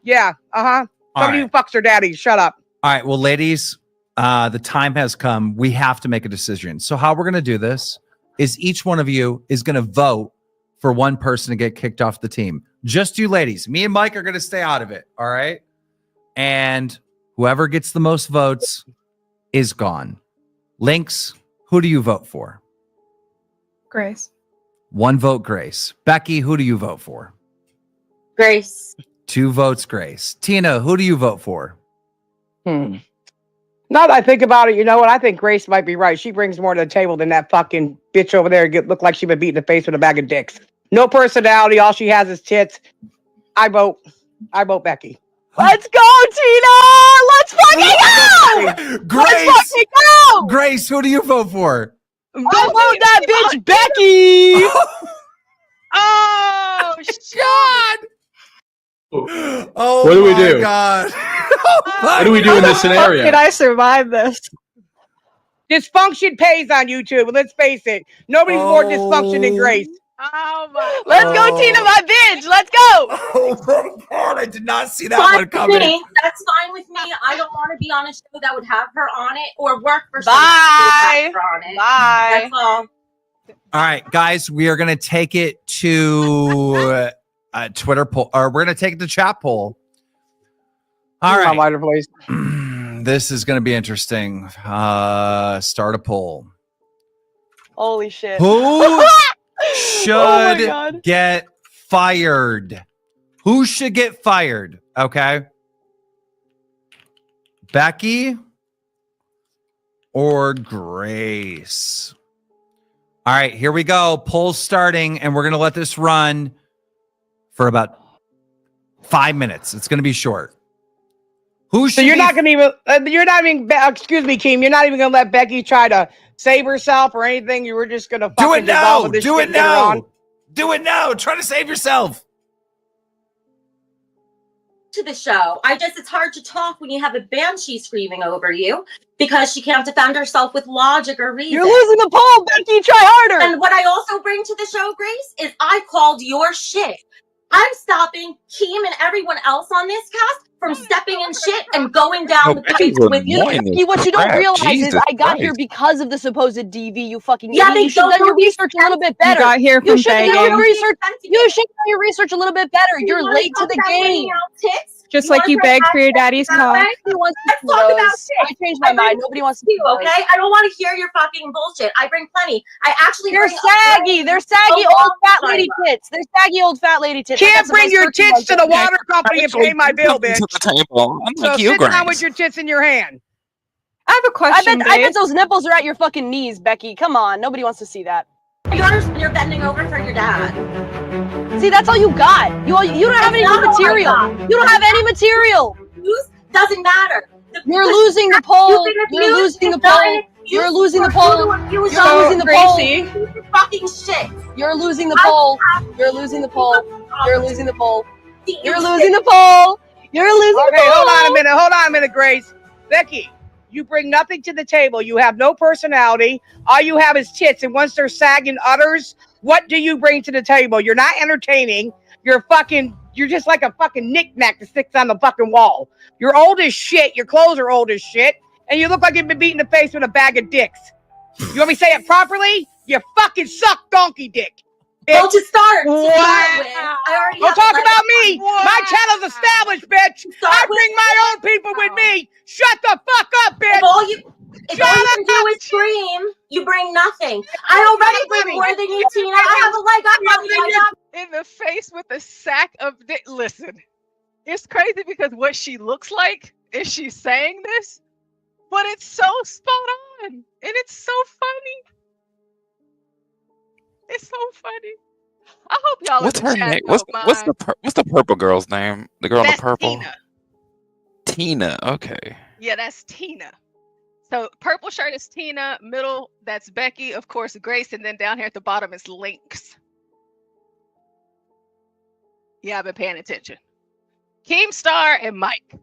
Yeah, All Somebody who fucks her daddy. Shut up. All right, well, ladies, the time has come. We have to make a decision. So how we're going to do this is each one of you is going to vote for one person to get kicked off the team. Just you ladies. Me and Mike are going to stay out of it, all right? And whoever gets the most votes is gone. Lynx, who do you vote for? Grace. 1 vote, Grace. Becky, who do you vote for? Grace. 2 votes, Grace. Tina, who do you vote for? Now that I think about it, you know what? I think Grace might be right. She brings more to the table than that fucking bitch over there. Look like she been beat in the face with a bag of dicks. No personality. All she has is tits. I vote Becky. Let's go, Tina! Let's fucking go! Grace! Let's fucking go! Grace, who do you vote for? I vote that bitch Becky! Oh, God! Oh, What do we my do? God. What do we do in this How scenario? did I survive this? Dysfunction pays on YouTube. Let's face it. Nobody's more dysfunction than Grace. Oh my! Let's go, Tina, my bitch! Let's go! Oh my God, I did not see that Fine one with coming. me. That's fine with me. I don't want to be on a show that would have her on it or work for Bye. someone that would have her on it. Bye. That's all. All right, guys, we are going to take it to a Twitter poll, or we're going to take it to chat poll. All right. Lighter, please. This is going to be interesting. Start a poll. Holy shit. Who Oh my should God. get fired? Who should get fired? Okay. Becky or Grace? All right, here we go. Poll's starting, and we're going to let this run for about 5 minutes. It's going to be short. Who should So you're not going to even, excuse me, Keem, you're not even going to let Becky try to save herself or anything? You were just going to do it now? this Do shit it and get her on? now. Do it now. Try to save yourself. To the show. It's hard to talk when you have a banshee screaming over you because she can't defend herself with logic or reason. You're losing the poll, Becky. Try harder. And what I also bring to the show, Grace, is I called your shit. I'm stopping Keem and everyone else on this cast from stepping in shit and going down the pipe with you. Becky, what you don't crap. realize is Jesus I got here Christ. because of the supposed DV, you fucking Yeah, idiot. they You should have don't done your know these research a little bit better. You got here You from should have done begging. your research. You should have done your research a little bit better. You You're wanna late to talk the about laying game. out tits? Just You like wanna you talk begged about for your tits daddy's that cock. way? Nobody wants to Let's see talk about those. tits. I changed my mind. Nobody wants to see those. Okay? I don't want to hear your fucking bullshit. I bring plenty. I actually They're bring saggy. They're saggy Oh, old fat sorry, lady bro. tits. They're saggy old fat lady tits. I got Can't some bring nice your turkey tits ones to the over there. water company and pay my bill, bitch. To the table. I'm So like you, sit down Grace. with your tits in your hand. I have a question, I bet Grace. those nipples are at your fucking knees, Becky. Come on. Nobody wants to see that. You're bending over for your dad. See, that's all you got. You don't have any That's not all I material. got. You don't have any material. Use doesn't matter. You're losing the poll. You've been You're abused. losing the It's not poll. an excuse You're losing the for poll. you to abuse You're others. losing the poll. Gracie. Piece of fucking shit. You're losing the poll. You're losing the poll. You're losing the poll. You're losing the poll. You're losing the Okay, poll. hold on a minute, Grace. Becky, you bring nothing to the table. You have no personality. All you have is tits. And once they're sagging udders, what do you bring to the table? You're not entertaining. You're just like a fucking knick-knack that sticks on the fucking wall. You're old as shit. Your clothes are old as shit. And you look like you've been beaten in the face with a bag of dicks. You want me to say it properly? You fucking suck donkey dick. Well, to start Wow. with, I already Don't have talk a leg about up me. on- My channel's established, bitch. Start I with- bring my own people with me. Shut the fuck up, bitch. If all you can do is scream, you bring nothing. I already bring more than you, Tina. I have a leg up on you. I got In the face with a sack of dick. Listen, it's crazy because what she looks like is she's saying this, but it's so spot on and it's so funny. It's so funny. I hope y'all What's in the her chat name? don't What's mind. the purple girl's name? The girl in That's the purple. Tina. Tina. Okay. Yeah, that's Tina. So purple shirt is Tina. Middle, that's Becky. Of course, Grace. And then down here at the bottom is Lynx. Yeah, I've been paying attention. Keemstar and Mike. How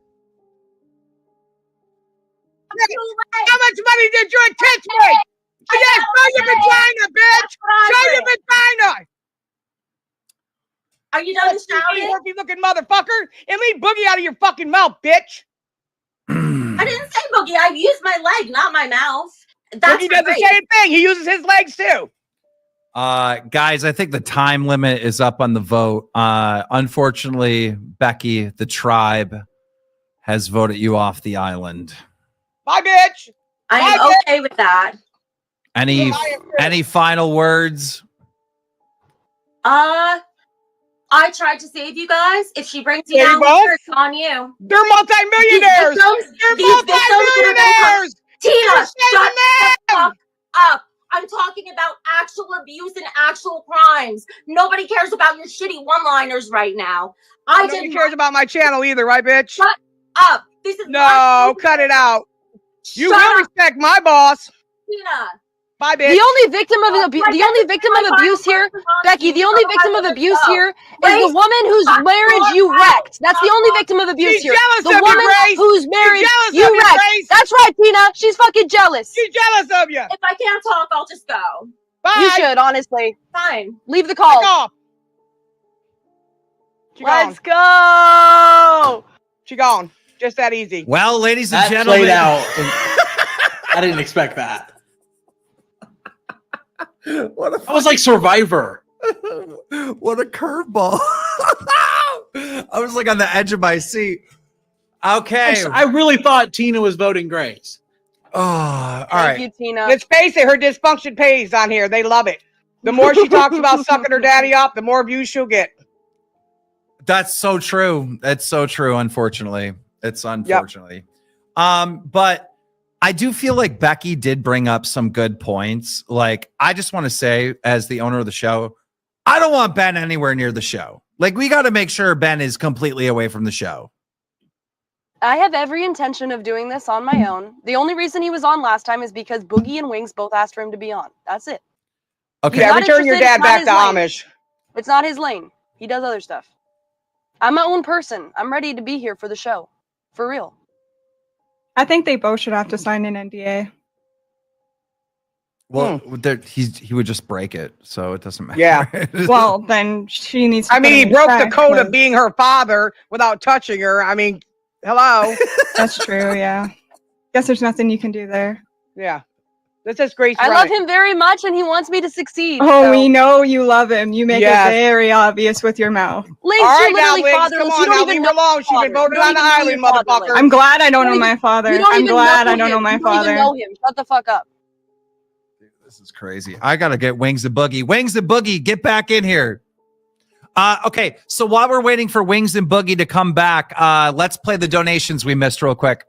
much money did your tits make? Yeah, show your vagina, bitch. Show your vagina. Are you done shouting? Worky looking motherfucker, and leave Boogie out of your fucking mouth, bitch. I didn't say Boogie. I used my leg, not my mouth. That's Boogie does the same thing. He uses his legs too. Guys, I think the time limit is up on the vote. Unfortunately, Becky, the tribe, has voted you off the island. Bye, bitch. I am okay with that. Any final words? I tried to save you guys. If she brings you There down, you go. it's on you. They're multimillionaires. They're multimillionaires. Tina, You're shut saving the fuck up. I'm talking about actual abuse and actual crimes. Nobody cares about your shitty one-liners right now. Nobody cares about my channel either, right, bitch? Shut up. This is no, cut it out. You will respect my boss. Tina. Bye, bitch. The only victim of abuse here, Becky. The only victim of abuse here is the woman whose marriage you wrecked. That's the only victim of abuse She's here. jealous The of you, woman Grace. whose She's marriage jealous you of you, wrecked. Grace. That's right, Tina. She's fucking jealous. She's jealous of you. If I can't talk, I'll just go. Bye. You should, honestly. Fine. Leave the call. Fuck off. Let's go. She gone. Just that easy. Well, ladies and That gentlemen, played out. I didn't expect that. What I was like Survivor. What a curveball. I was like on the edge of my seat. Okay. I really thought Tina was voting Grace. Oh, all Thank right. you, Tina. Let's face it, her dysfunction pays on here. They love it. The more she talks about sucking her daddy up, the more views she'll get. That's so true. That's so true. Unfortunately, it's unfortunately. But I do feel like Becky did bring up some good points. Like, I just want to say, as the owner of the show, I don't want Ben anywhere near the show. Like, we got to make sure Ben is completely away from the show. I have every intention of doing this on my own. The only reason he was on last time is because Boogie and Wings both asked for him to be on. That's it. Okay. Yeah, return your dad back to Amish. It's not his lane. He does other stuff. I'm my own person. I'm ready to be here for the show. For real. I think they both should have to sign an NDA. Well, he would just break it, so it doesn't matter. Yeah. Well, then she needs to. I mean, he broke the code of being her father without touching her. I mean, hello. That's true, yeah. Guess there's nothing you can do there. Yeah. This is Grace. I love him very much, and he wants me to succeed. Oh, so. we know you love him. You make Yes. it very obvious with your mouth. Lynx, All right, you're now, literally Wings, fatherless. come on, You don't now, even leave know her alone. your She's been father. voted You don't on the even know island, your father, motherfucker. Lynx. I'm glad I don't know You my father. You don't I'm even glad know I don't him. know my You don't father. even know him. Shut the fuck up. This is crazy. I gotta get Wings and Boogie. Wings and Boogie, get back in here. Okay, so while we're waiting for Wings and Boogie to come back, let's play the donations we missed real quick.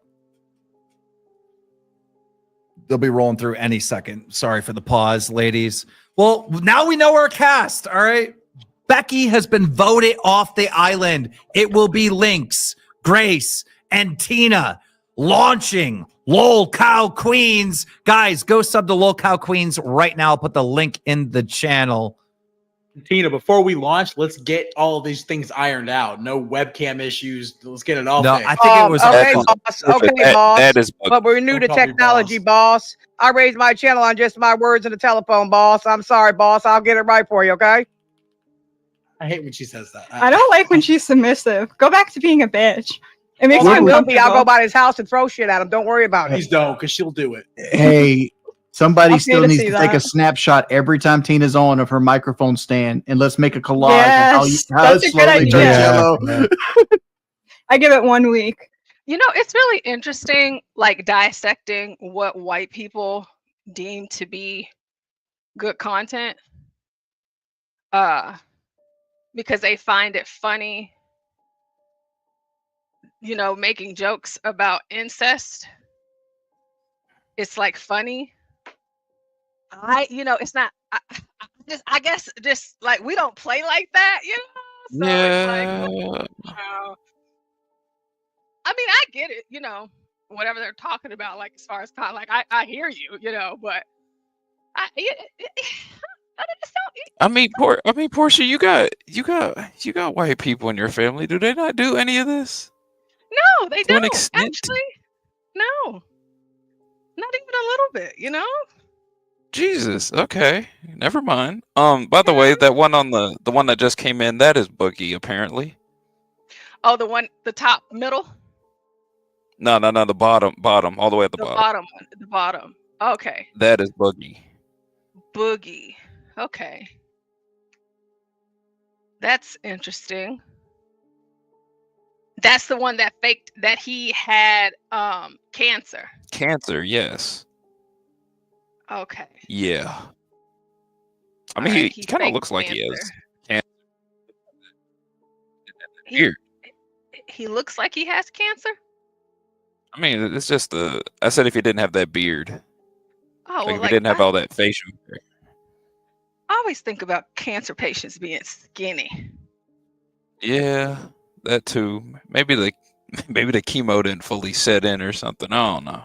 They'll be rolling through any second. Sorry for the pause, ladies. Well, now we know our cast, all right? Becky has been voted off the island. It will be Lynx, Grace, and Tina launching LOL Cow Queens. Guys, go sub to LOL Cow Queens right now. I'll put the link in the channel. Tina, before we launch, let's get all of these things ironed out. No webcam issues. Let's get it all No, fixed. I think it was okay, boss. Okay, boss. That is But we're new to Don't call me technology, boss. I raised my channel on just my words in the telephone, boss. I'm sorry, boss. I'll get it right for you, okay? I hate when she says that. I don't like when she's submissive. Go back to being a bitch. It makes Well, me I will be. I'll go uncomfortable. by his house and throw shit at him. Don't worry about it. Please don't, because she'll do it. Hey, somebody Okay still to needs see to take a that. snapshot every time Tina's on of her microphone stand, and let's make a collage Yes, of how that's it a good slowly turns idea. yellow. I give it 1 week. You know, it's really interesting, like dissecting what white people deem to be good content. Because they find it funny, you know, making jokes about incest. It's like funny. It's not. I guess just like we don't play like that, you know. So it's like, I mean, I get it, whatever they're talking about, like as far as time, like I hear you, but I just don't. I mean, Portia, you got white people in your family. Do they not do any of this No, they to an don't extent? actually. No, not even a little bit. Jesus. Okay. Never mind. By the way, that one on the one that just came in, that is Boogie, apparently. Oh, the top middle. No, the bottom, all the way at the The bottom. bottom one. The bottom. Okay. That is Boogie. Boogie. Okay. That's interesting. That's the one that faked that he had cancer. Cancer, yes. Okay. Yeah. I mean, he kind of faked looks like he cancer. has cancer. He looks like he has cancer? I mean, it's just I said if he didn't have that beard. Oh, Like if he didn't have all that facial hair. I always think about cancer patients being skinny. Yeah, that too. Maybe the chemo didn't fully set in or something. I don't know.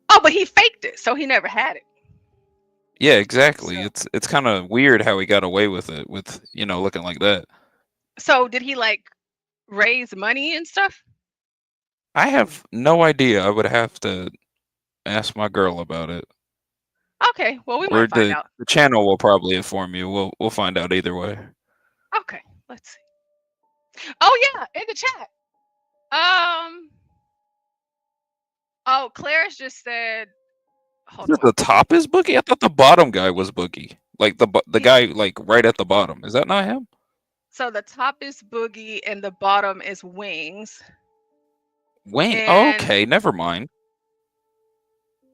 Oh, but he faked it, so he never had it. Yeah, exactly. It's kind of weird how he got away with it, with looking like that. So did he like raise money and stuff? I have no idea. I would have to ask my girl about it. Okay, well we Or might find out. the channel will probably inform you. We'll find out either way. Okay, let's see. Oh yeah, in the chat. Oh, Clarice just said. Hold on. The top is Boogie. I thought the bottom guy was Boogie. Like the guy like right at the bottom. Is that not him? So the top is Boogie and the bottom is Wings. Wayne. And, Okay, never mind.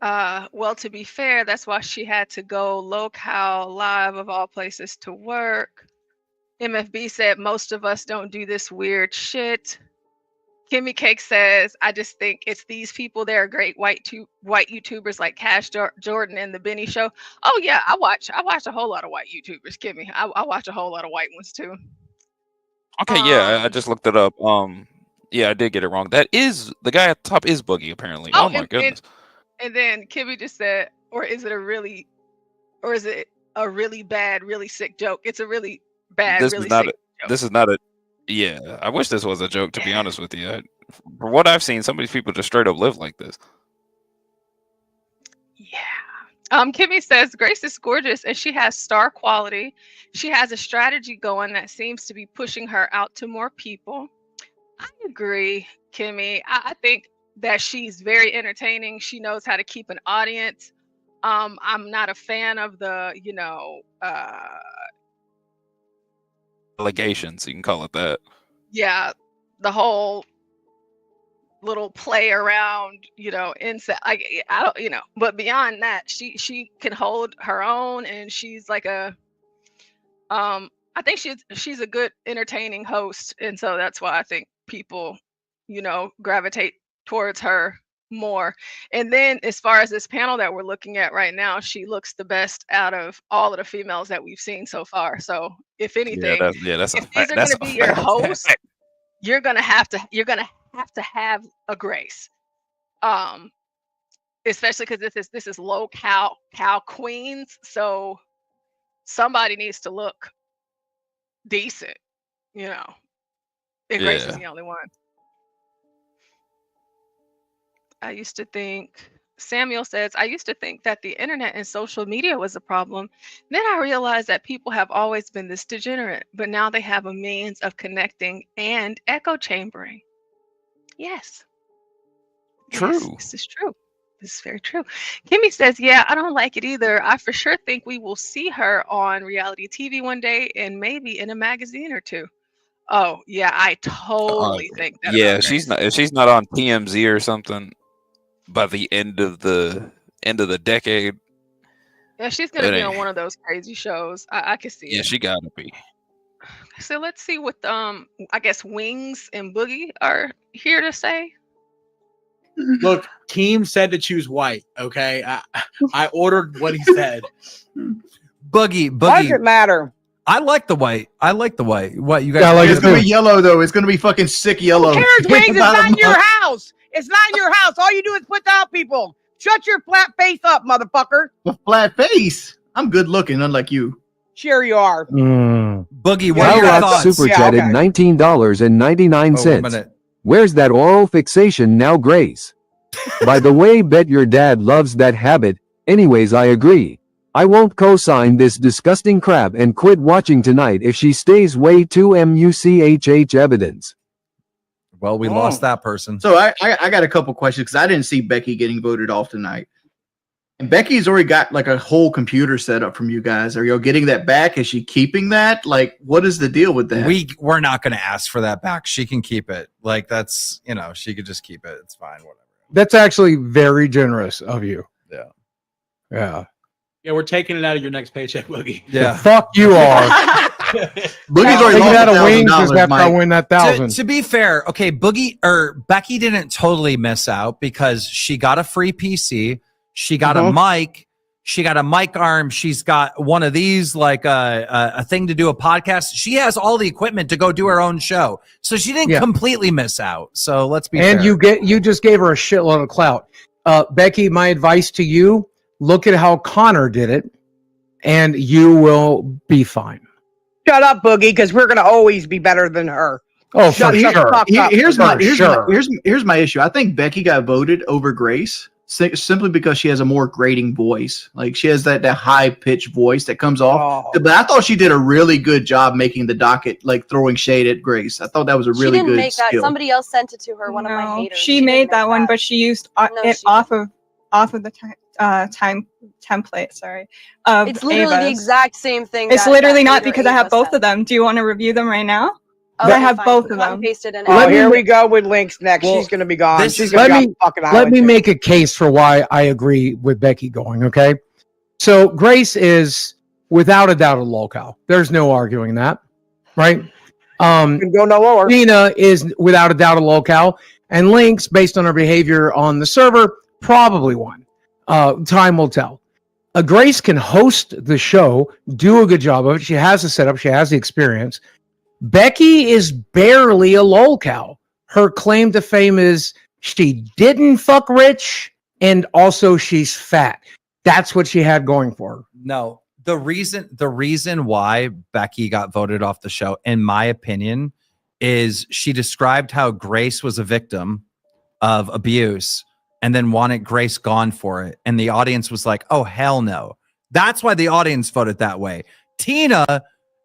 Well, to be fair, that's why she had to go local live of all places to work. MFB said most of us don't do this weird shit. Kimmy Cake says, I just think it's these people. They're great white YouTubers like Cash Jordan and the Benny Show. Oh yeah, I watch a whole lot of white YouTubers, Kimmy. I watch a whole lot of white ones too. Okay, yeah, I just looked it up. Yeah, I did get it wrong. That is the guy at the top is Boogie apparently. Oh my goodness. And then Kimmy just said, or is it a really bad, really sick joke? It's a really bad, This really is not sick a, this is not a yeah. I wish this was a joke, to be honest with you. From what I've seen, some of these people just straight up live like this. Kimmy says Grace is gorgeous and she has star quality. She has a strategy going that seems to be pushing her out to more people. I agree, Kimmy. I think that she's very entertaining. She knows how to keep an audience. I'm not a fan of the, Allegations, you can call it that. yeah, the whole little play around, inside. I don't, but beyond that, she can hold her own, and she's like I think she's a good entertaining host, and so that's why I think people, gravitate towards her more. And then as far as this panel that we're looking at right now, she looks the best out of all of the females that we've seen so far. So if anything, that's if these are going to be your hosts, you're gonna have to have a Grace, especially because this is low cal queens, so somebody needs to look decent, and Grace is the only one. Samuel says, I used to think that the internet and social media was a problem. Then I realized that people have always been this degenerate, but now they have a means of connecting and echo chambering. Yes. True. Yes, this is true. This is very true. Kimmy says, yeah, I don't like it either. I for sure think we will see her on reality TV one day and maybe in a magazine or two. Oh, yeah, I totally think that. Yeah, if she's not on TMZ or something by the end of the decade. Yeah, she's gonna be on one of those crazy shows. I can see it. Yeah, she gotta be. So let's see what I guess Wings and Boogie are here to say. Look, Keem said to choose white. Okay, I ordered what he said. Boogie. Why does it matter? I like the white. What you guys? Yeah, like It's gonna be yellow though. It's gonna be fucking sick yellow. Who cares, Wings? It's not your house. It's not your house. All you do is put down people. Shut your flat face up, motherfucker. A flat face. I'm good looking, unlike you. Sure you are. Boogie, what are your thoughts? Super chatted $19.99. minute. Where's that oral fixation now, Grace? By the way, bet your dad loves that habit. Anyways, I agree. I won't co-sign this disgusting crap and quit watching tonight if she stays way too muchh evidence. Well, we lost that person. So I got a couple questions because I didn't see Becky getting voted off tonight. And Becky's already got like a whole computer set up from you guys. Are you getting that back? Is she keeping that? Like, what is the deal with that? We're not going to ask for that back. She can keep it. Like, that's, she could just keep it. It's fine. Whatever. That's actually very generous of you. Yeah. Yeah. Yeah, we're taking it out of your next paycheck, Boogie. Yeah. The fuck you are. Boogie's already taking lost out of wings $1,000, just after I Mike. win that $1,000. To be fair, okay, Becky didn't totally miss out because she got a free PC. She got a mic. She got a mic arm. She's got one of these, like a thing to do a podcast. She has all the equipment to go do her own show. So she didn't completely miss out. So let's be fair. And you just gave her a shitload of clout. Becky, my advice to you, look at how Connor did it, and you will be fine. Shut up, Boogie, because we're gonna always be better than her. Oh, Shut for the sure. fuck up. Here's my issue. I think Becky got voted over Grace simply because she has a more grating voice. Like she has that high pitched voice that comes off. But I thought she did a really good job making the docket, like throwing shade at Grace. I thought that was a really she didn't good make that. skill. Somebody else sent it to her. One of my haters. She made that one, but she used it off of the time template. Sorry, it's literally the exact same thing. It's that literally not hater because I have Ava both said. of them. Do you want to review them right now? Okay, I have fine. both of Cut and them. pasted in Oh, it. here we go with Links next. She's gonna be gone. She's gonna be on fucking Let island me too. make a case for why I agree with Becky going, okay? So Grace is without a doubt a lolcow. There's no arguing that, right? Can go no lower. Tina is without a doubt a lolcow, and Lynx, based on her behavior on the server, probably one. Time will tell. Grace can host the show, do a good job of it. She has the setup, she has the experience. Becky is barely a lolcow. Her claim to fame is she didn't fuck rich, and also she's fat. That's what she had going for her. No, the reason why Becky got voted off the show, in my opinion, is she described how Grace was a victim of abuse and then wanted Grace gone for it. And the audience was like, oh, hell no. That's why the audience voted that way. Tina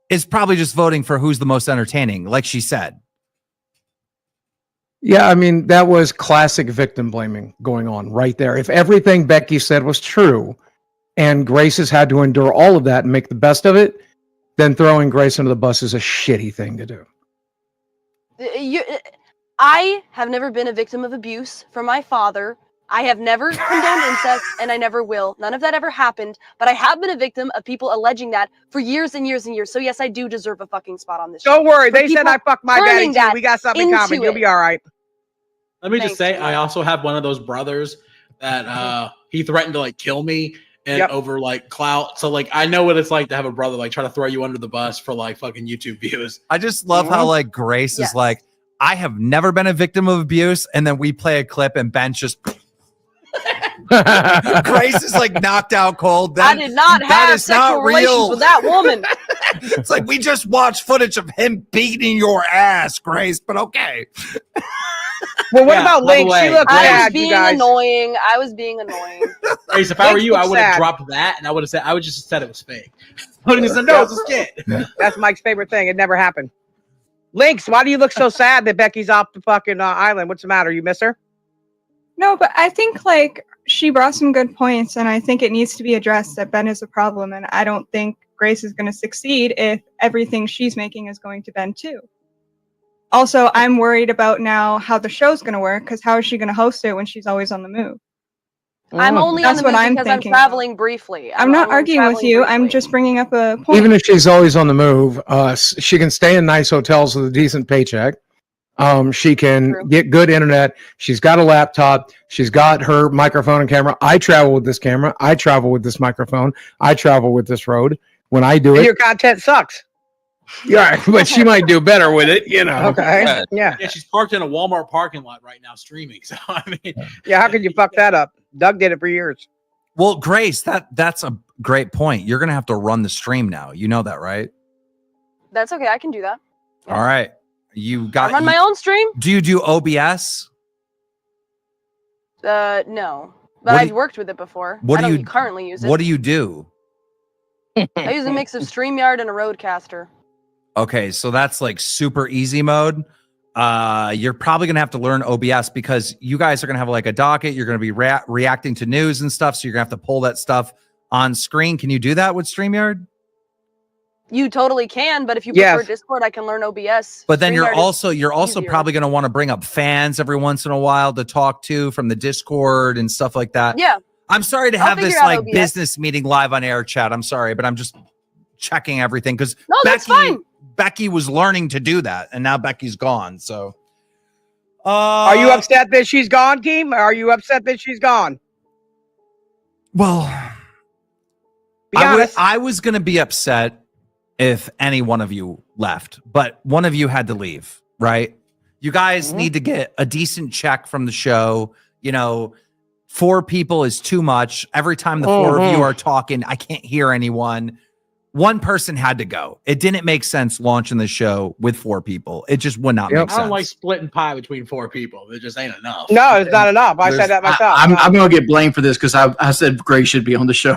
is probably just voting for who's the most entertaining, like she said. Yeah, I mean, that was classic victim blaming going on right there. If everything Becky said was true and Grace has had to endure all of that and make the best of it, then throwing Grace under the bus is a shitty thing to do. I have never been a victim of abuse from my father. I have never condoned incest, and I never will. None of that ever happened, but I have been a victim of people alleging that for years and years and years. So yes, I do deserve a fucking spot on this show. Don't worry, For they said people I fucked my daddy turning too. that We got something in common. into You'll it. be all right. Let me just Thanks, say, I also have one of those brothers that he threatened to like kill me and over like clout. So like I know what it's like to have a brother like try to throw you under the bus for like fucking YouTube views. I just love how like Grace is like, I have never been a victim of abuse, and then we play a clip and Ben's just Grace is like knocked out cold. I did not that have is sexual not relations real. with that woman. It's like we just watched footage of him beating your ass, Grace, but okay. Well, what about by the Link? way, She looks I was sad, you being guys. annoying. I was being annoying. Grace, if I were Link's you, I looks would have sad. dropped that and I would have said I would just said it was fake. I would have said no, it's a skit. That's Mike's favorite thing. It never happened. Lynx, why do you look so sad that Becky's off the fucking island? What's the matter? You miss her? No, but I think like she brought some good points, and I think it needs to be addressed that Ben is a problem, and I don't think Grace is going to succeed if everything she's making is going to Ben too. Also, I'm worried about now how the show's going to work, because how is she going to host it when she's always on the move? I'm only on That's the what move I'm because I'm thinking. traveling briefly. I'm not only arguing with traveling you. briefly. I'm just bringing up a point. Even if she's always on the move, she can stay in nice hotels with a decent paycheck. She can get good internet. She's got a laptop. She's got her microphone and camera. I travel with this camera. I travel with this microphone. I travel with this road. When I do And it, your content sucks. Yeah, but she might do better with it, you know. Okay. Yeah. Yeah, she's parked in a Walmart parking lot right now streaming. So I mean, Yeah. How could you fuck that up? Doug did it for years. Well, Grace, that's a great point. You're gonna have to run the stream now. You know that, right? That's okay. I can do that. All right. You got I run my own stream. Do you do OBS? No, but What do I've you- worked with it before. What I do don't you currently use it. What do you do? I use a mix of StreamYard and a Rodecaster. Okay, so that's like super easy mode. You're probably gonna have to learn OBS because you guys are gonna have like a docket. You're gonna be reacting to news and stuff, so you're gonna have to pull that stuff on screen. Can you do that with StreamYard? You totally can, but if you prefer Yes. Discord, I can learn OBS. But then you're StreamYard is also easier. probably gonna want to bring up fans every once in a while to talk to from the Discord and stuff like that. Yeah. I'm sorry to I'll have this figure out like OBS. business meeting live on air chat. I'm sorry, but I'm just checking everything because No, that's fine. Becky was learning to do that, and now Becky's gone. So, Are you upset that she's gone, Keem? Are you upset that she's gone? Well, Be I honest. was gonna be upset if any one of you left, but one of you had to leave, right? You guys need to get a decent check from the show. You know, 4 people is too much. Every time the 4 of you are talking, I can't hear anyone. One person had to go. It didn't make sense launching the show with 4 people. It just would not make I sense. don't like splitting pie between 4 people. There just ain't enough. No, it's not enough. I said that myself. I'm going to get blamed for this because I said Grace should be on the show.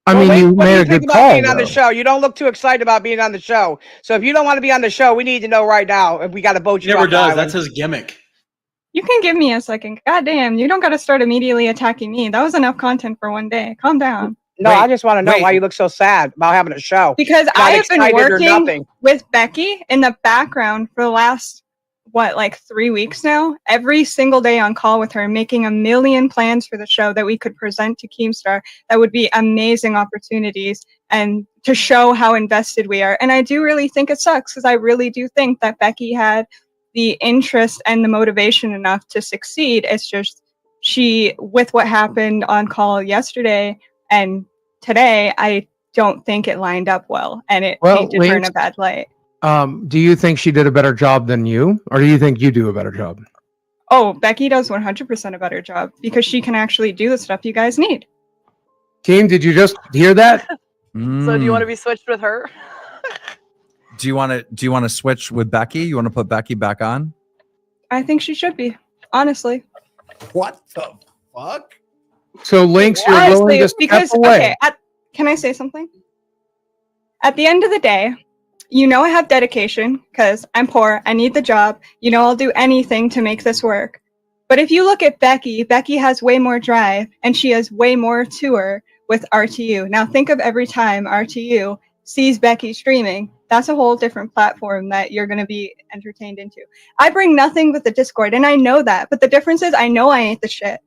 I mean, you What do made you a think good about call. being on the though. show? You don't look too excited about being on the show. So if you don't want to be on the show, we need to know right now if we got to vote He you never off the does. island. That's his gimmick. You can give me a second. God damn, you don't got to start immediately attacking me. That was enough content for one day. Calm down. No, I just want to know why you look so sad about having a show. Because Not I have been excited or working nothing. with Becky in the background for the last, like 3 weeks now? Every single day on call with her, making a million plans for the show that we could present to Keemstar. That would be amazing opportunities and to show how invested we are. And I do really think it sucks because I really do think that Becky had the interest and the motivation enough to succeed. It's just she, with what happened on call yesterday and today, I don't think it lined up well, and it painted her in Lance, a bad light. Do you think she did a better job than you, or do you think you do a better job? Oh, Becky does 100% a better job because she can actually do the stuff you guys need. Keem, did you just hear that? So do you want to be switched with her? Do you want to switch with Becky? You want to put Becky back on? I think she should be, honestly. What the fuck? So, Lynx, you're willing to step away. Okay, can I say something? At the end of the day, you know I have dedication because I'm poor. I need the job. You know I'll do anything to make this work. But if you look at Becky, Becky has way more drive and she has way more to her with RTU. Now think of every time RTU sees Becky streaming. That's a whole different platform that you're going to be entertained into. I bring nothing but the Discord, and I know that. But the difference is I know I ain't the shit.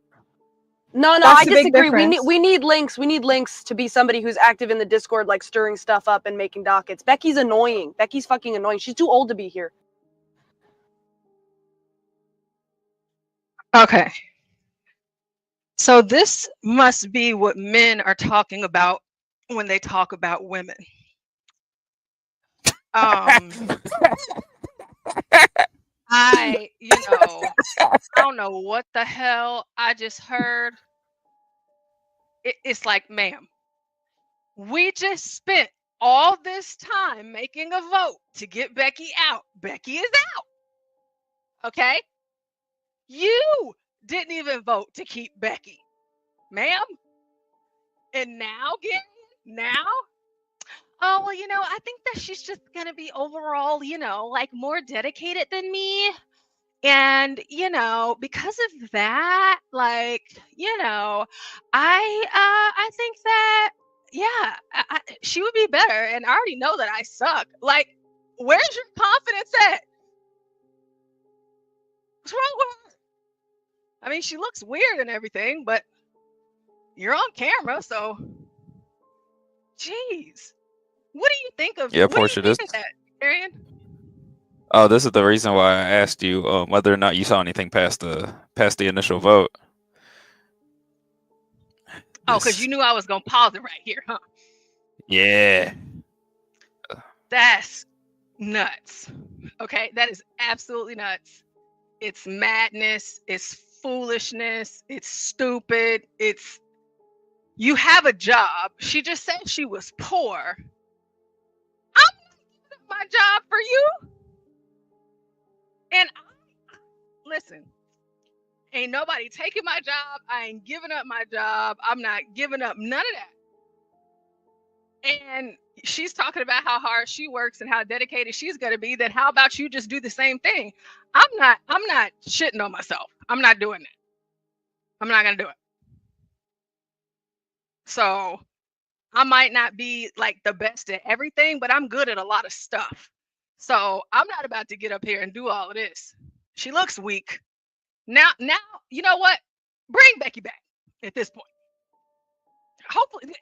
No, That's I the big disagree. difference. We need links. We need links to be somebody who's active in the Discord, like stirring stuff up and making dockets. Becky's annoying. Becky's fucking annoying. She's too old to be here. Okay. So this must be what men are talking about when they talk about women. I don't know what the hell I just heard. It's like, ma'am, we just spent all this time making a vote to get Becky out. Becky is out. Okay? You didn't even vote to keep Becky, ma'am. And now, now? Oh, well, I think that she's just going to be overall, like more dedicated than me. And, because of that, like, I think that, yeah, she would be better. And I already know that I suck. Like, where's your confidence at? What's wrong with her? I mean, she looks weird and everything, but you're on camera, so, jeez. What do you think of? Yeah, what do Portia, you think of that, Arian? Oh, this is the reason why I asked you whether or not you saw anything past the initial vote. Oh, because you knew I was gonna pause it right here, huh? Yeah. That's nuts. Okay, that is absolutely nuts. It's madness. It's foolishness. It's stupid. It's you have a job. She just said she was poor. I'm not giving up my job for you. And listen, ain't nobody taking my job. I ain't giving up my job. I'm not giving up none of that. And she's talking about how hard she works and how dedicated she's going to be. Then how about you just do the same thing? I'm not shitting on myself. I'm not doing that. I'm not going to do it. So I might not be like the best at everything, but I'm good at a lot of stuff. So I'm not about to get up here and do all of this. She looks weak. Now, you know what? Bring Becky back at this point. Hopefully,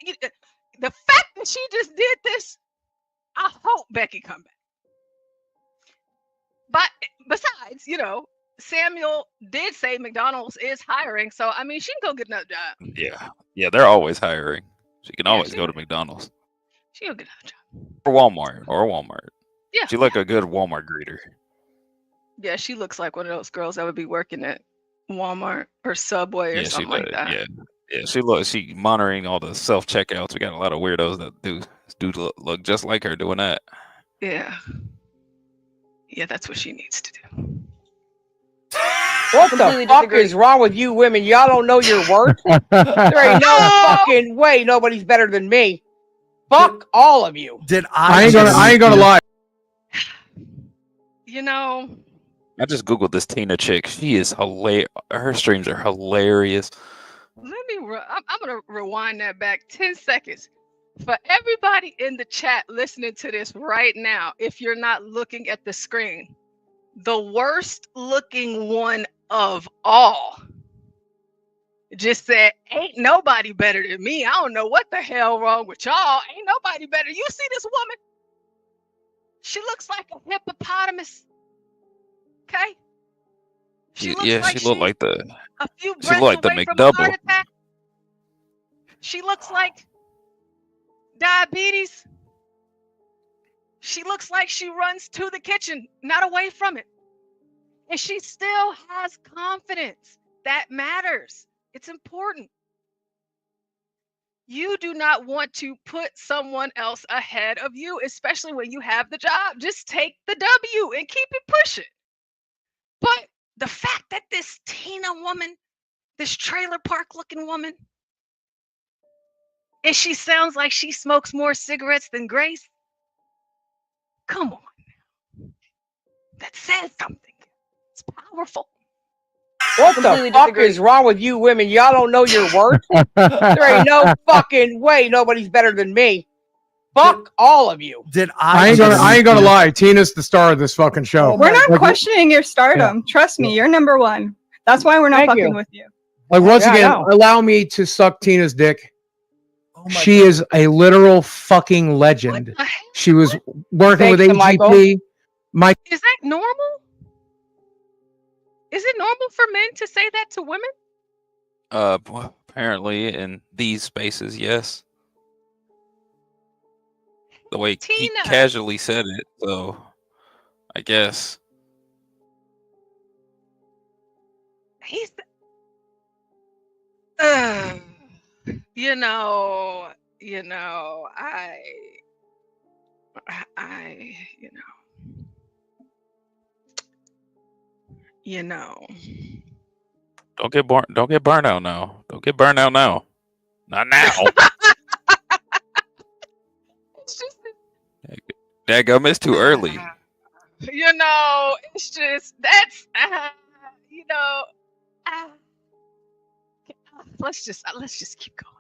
the fact that she just did this, I hope Becky come back. But besides, Samuel did say McDonald's is hiring, so I mean, she can go get another job. Yeah, they're always hiring. She can always go to McDonald's. She'll get another job. Or Walmart. Yeah. She like a good Walmart greeter. Yeah, she looks like one of those girls that would be working at Walmart or Subway or something like that. Yeah, she monitoring all the self checkouts. We got a lot of weirdos that do look just like her doing that. Yeah. Yeah, that's what she needs to do. What the fuck is wrong with you women? Y'all don't know your worth? There ain't no fucking way nobody's better than me. Fuck all of you. Did I ain't gonna lie. I just googled this Tina chick. She is hilarious. Her streams are hilarious. I'm gonna rewind that back 10 seconds. For everybody in the chat listening to this right now, if you're not looking at the screen, the worst looking one of all just said, ain't nobody better than me. I don't know what the hell wrong with y'all. Ain't nobody better. You see this woman? She looks like a hippopotamus. Okay? She looked like the a few she breaths looked like the away from a heart McDouble. attack. She looks like diabetes. She looks like she runs to the kitchen, not away from it. And she still has confidence. That matters. It's important. You do not want to put someone else ahead of you, especially when you have the job. Just take the W and keep it pushing. But the fact that this Tina woman, this trailer park looking woman, and she sounds like she smokes more cigarettes than Grace. Come on now. That says something. It's powerful. What the fuck is wrong with you women? Y'all don't know your worth? There ain't no fucking way nobody's better than me. Fuck all of you. I ain't gonna lie. Tina's the star of this fucking show. We're not Like, questioning your stardom. Trust me, you're number one. That's why we're not fucking with you. Like once Yeah, I again, know. allow me to suck Tina's dick. She is a literal fucking legend. She was working with Thanks to AGP. Mike, Is that normal? Is it normal for men to say that to women? Well, apparently in these spaces, yes. The way he Tina. casually said it, so I guess. He's you know, Don't get burned out now. Don't get burned out now. Not now. It's just Dadgum, it's too early. it's just that's let's just keep going.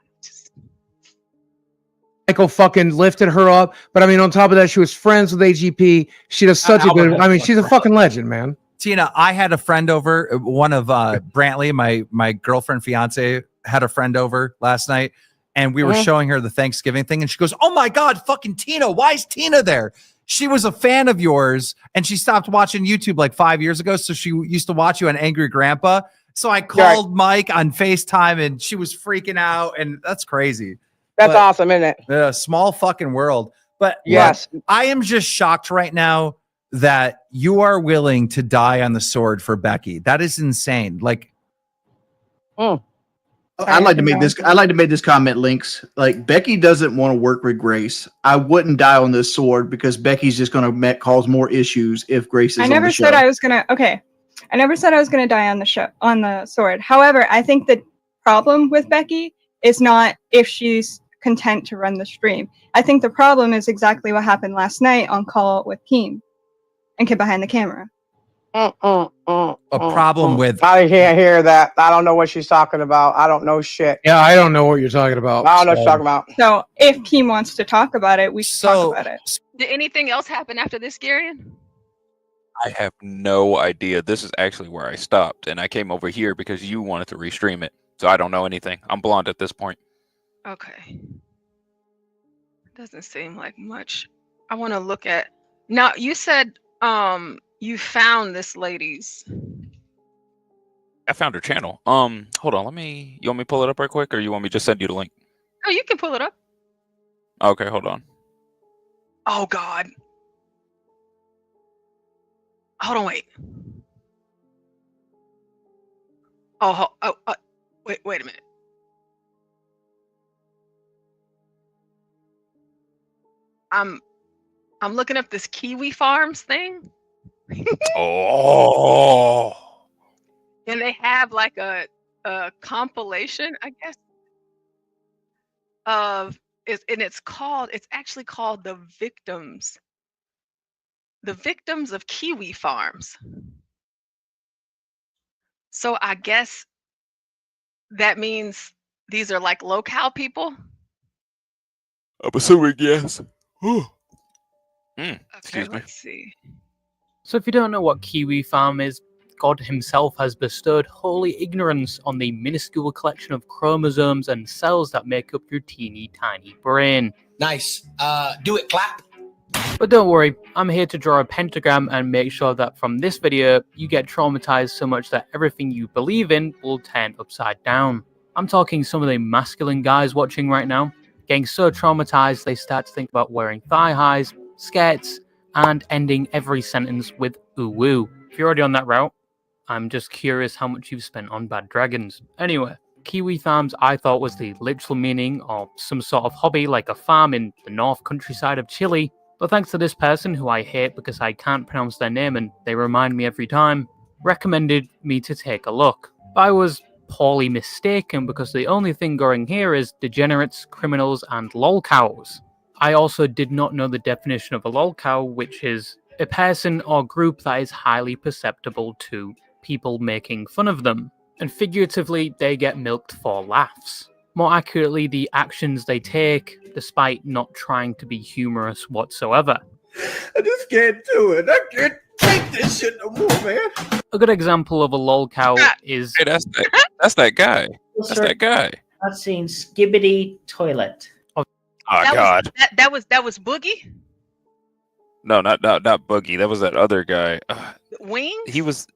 Michael fucking lifted her up, but I mean, on top of that, she was friends with AGP. She does such a good. I mean, she's a fucking legend, man. Tina, I had a friend over. One of Brantley, my girlfriend, fiance, had a friend over last night, and we were showing her the Thanksgiving thing, and she goes, "Oh my God, fucking Tina! Why is Tina there?" She was a fan of yours, and she stopped watching YouTube like 5 years ago. So she used to watch you on Angry Grandpa. So I called Mike on FaceTime, and she was freaking out, and that's crazy. That's awesome, isn't it? The small fucking world. But yes, look, I am just shocked right now that you are willing to die on the sword for Becky. That is insane. Like, I'd like to make this. I'd like to make this comment, Links. Like Becky doesn't want to work with Grace. I wouldn't die on this sword because Becky's just going to cause more issues if Grace is I on never the show. said I was gonna. Okay, I never said I was gonna die on the show on the sword. However, I think the problem with Becky is not if she's content to run the stream. I think the problem is exactly what happened last night on Call with Keem and Kid Behind the Camera. a problem with. I can't hear that. I don't know what she's talking about. I don't know shit. Yeah, I don't know what you're talking about. I don't know what you're talking about. So if Keem wants to talk about it, we should talk about it. Did anything else happen after this, Garion? I have no idea. This is actually where I stopped, and I came over here because you wanted to restream it. So I don't know anything. I'm blonde at this point. Okay. Doesn't seem like much. I want to look at. Now you said you found this lady's. I found her channel. Hold on. You want me to pull it up right quick, or you want me to just send you the link? Oh, you can pull it up. Okay, hold on. Oh God. Hold on, wait. Wait a minute. I'm looking up this Kiwi Farms thing. Oh. And they have like a compilation, I guess, of it's actually called The Victims of Kiwi Farms. So I guess that means these are like locale people. I'm assuming yes. Excuse me. Let's see. So if you don't know what Kiwi Farm is, God himself has bestowed holy ignorance on the minuscule collection of chromosomes and cells that make up your teeny tiny brain. Nice. Do it, clap. But don't worry, I'm here to draw a pentagram and make sure that from this video, you get traumatized so much that everything you believe in will turn upside down. I'm talking some of the masculine guys watching right now, getting so traumatized they start to think about wearing thigh highs, skirts, and ending every sentence with ooh woo. If you're already on that route, I'm just curious how much you've spent on bad dragons. Anyway, Kiwi Farms I thought was the literal meaning of some sort of hobby like a farm in the north countryside of Chile, but thanks to this person who I hate because I can't pronounce their name and they remind me every time, recommended me to take a look. I was poorly mistaken because the only thing going here is degenerates, criminals, and lolcows. I also did not know the definition of a lolcow, which is a person or group that is highly perceptible to people making fun of them. And figuratively, they get milked for laughs. More accurately, the actions they take, despite not trying to be humorous whatsoever. I just can't do it. I can't take this shit no more, man. A good example of a lolcow is... Hey, that's that guy. That's that guy. I've seen Skibbity Toilet. Oh God. That was Boogie? No, not Boogie. That was that other guy. Wings? He was.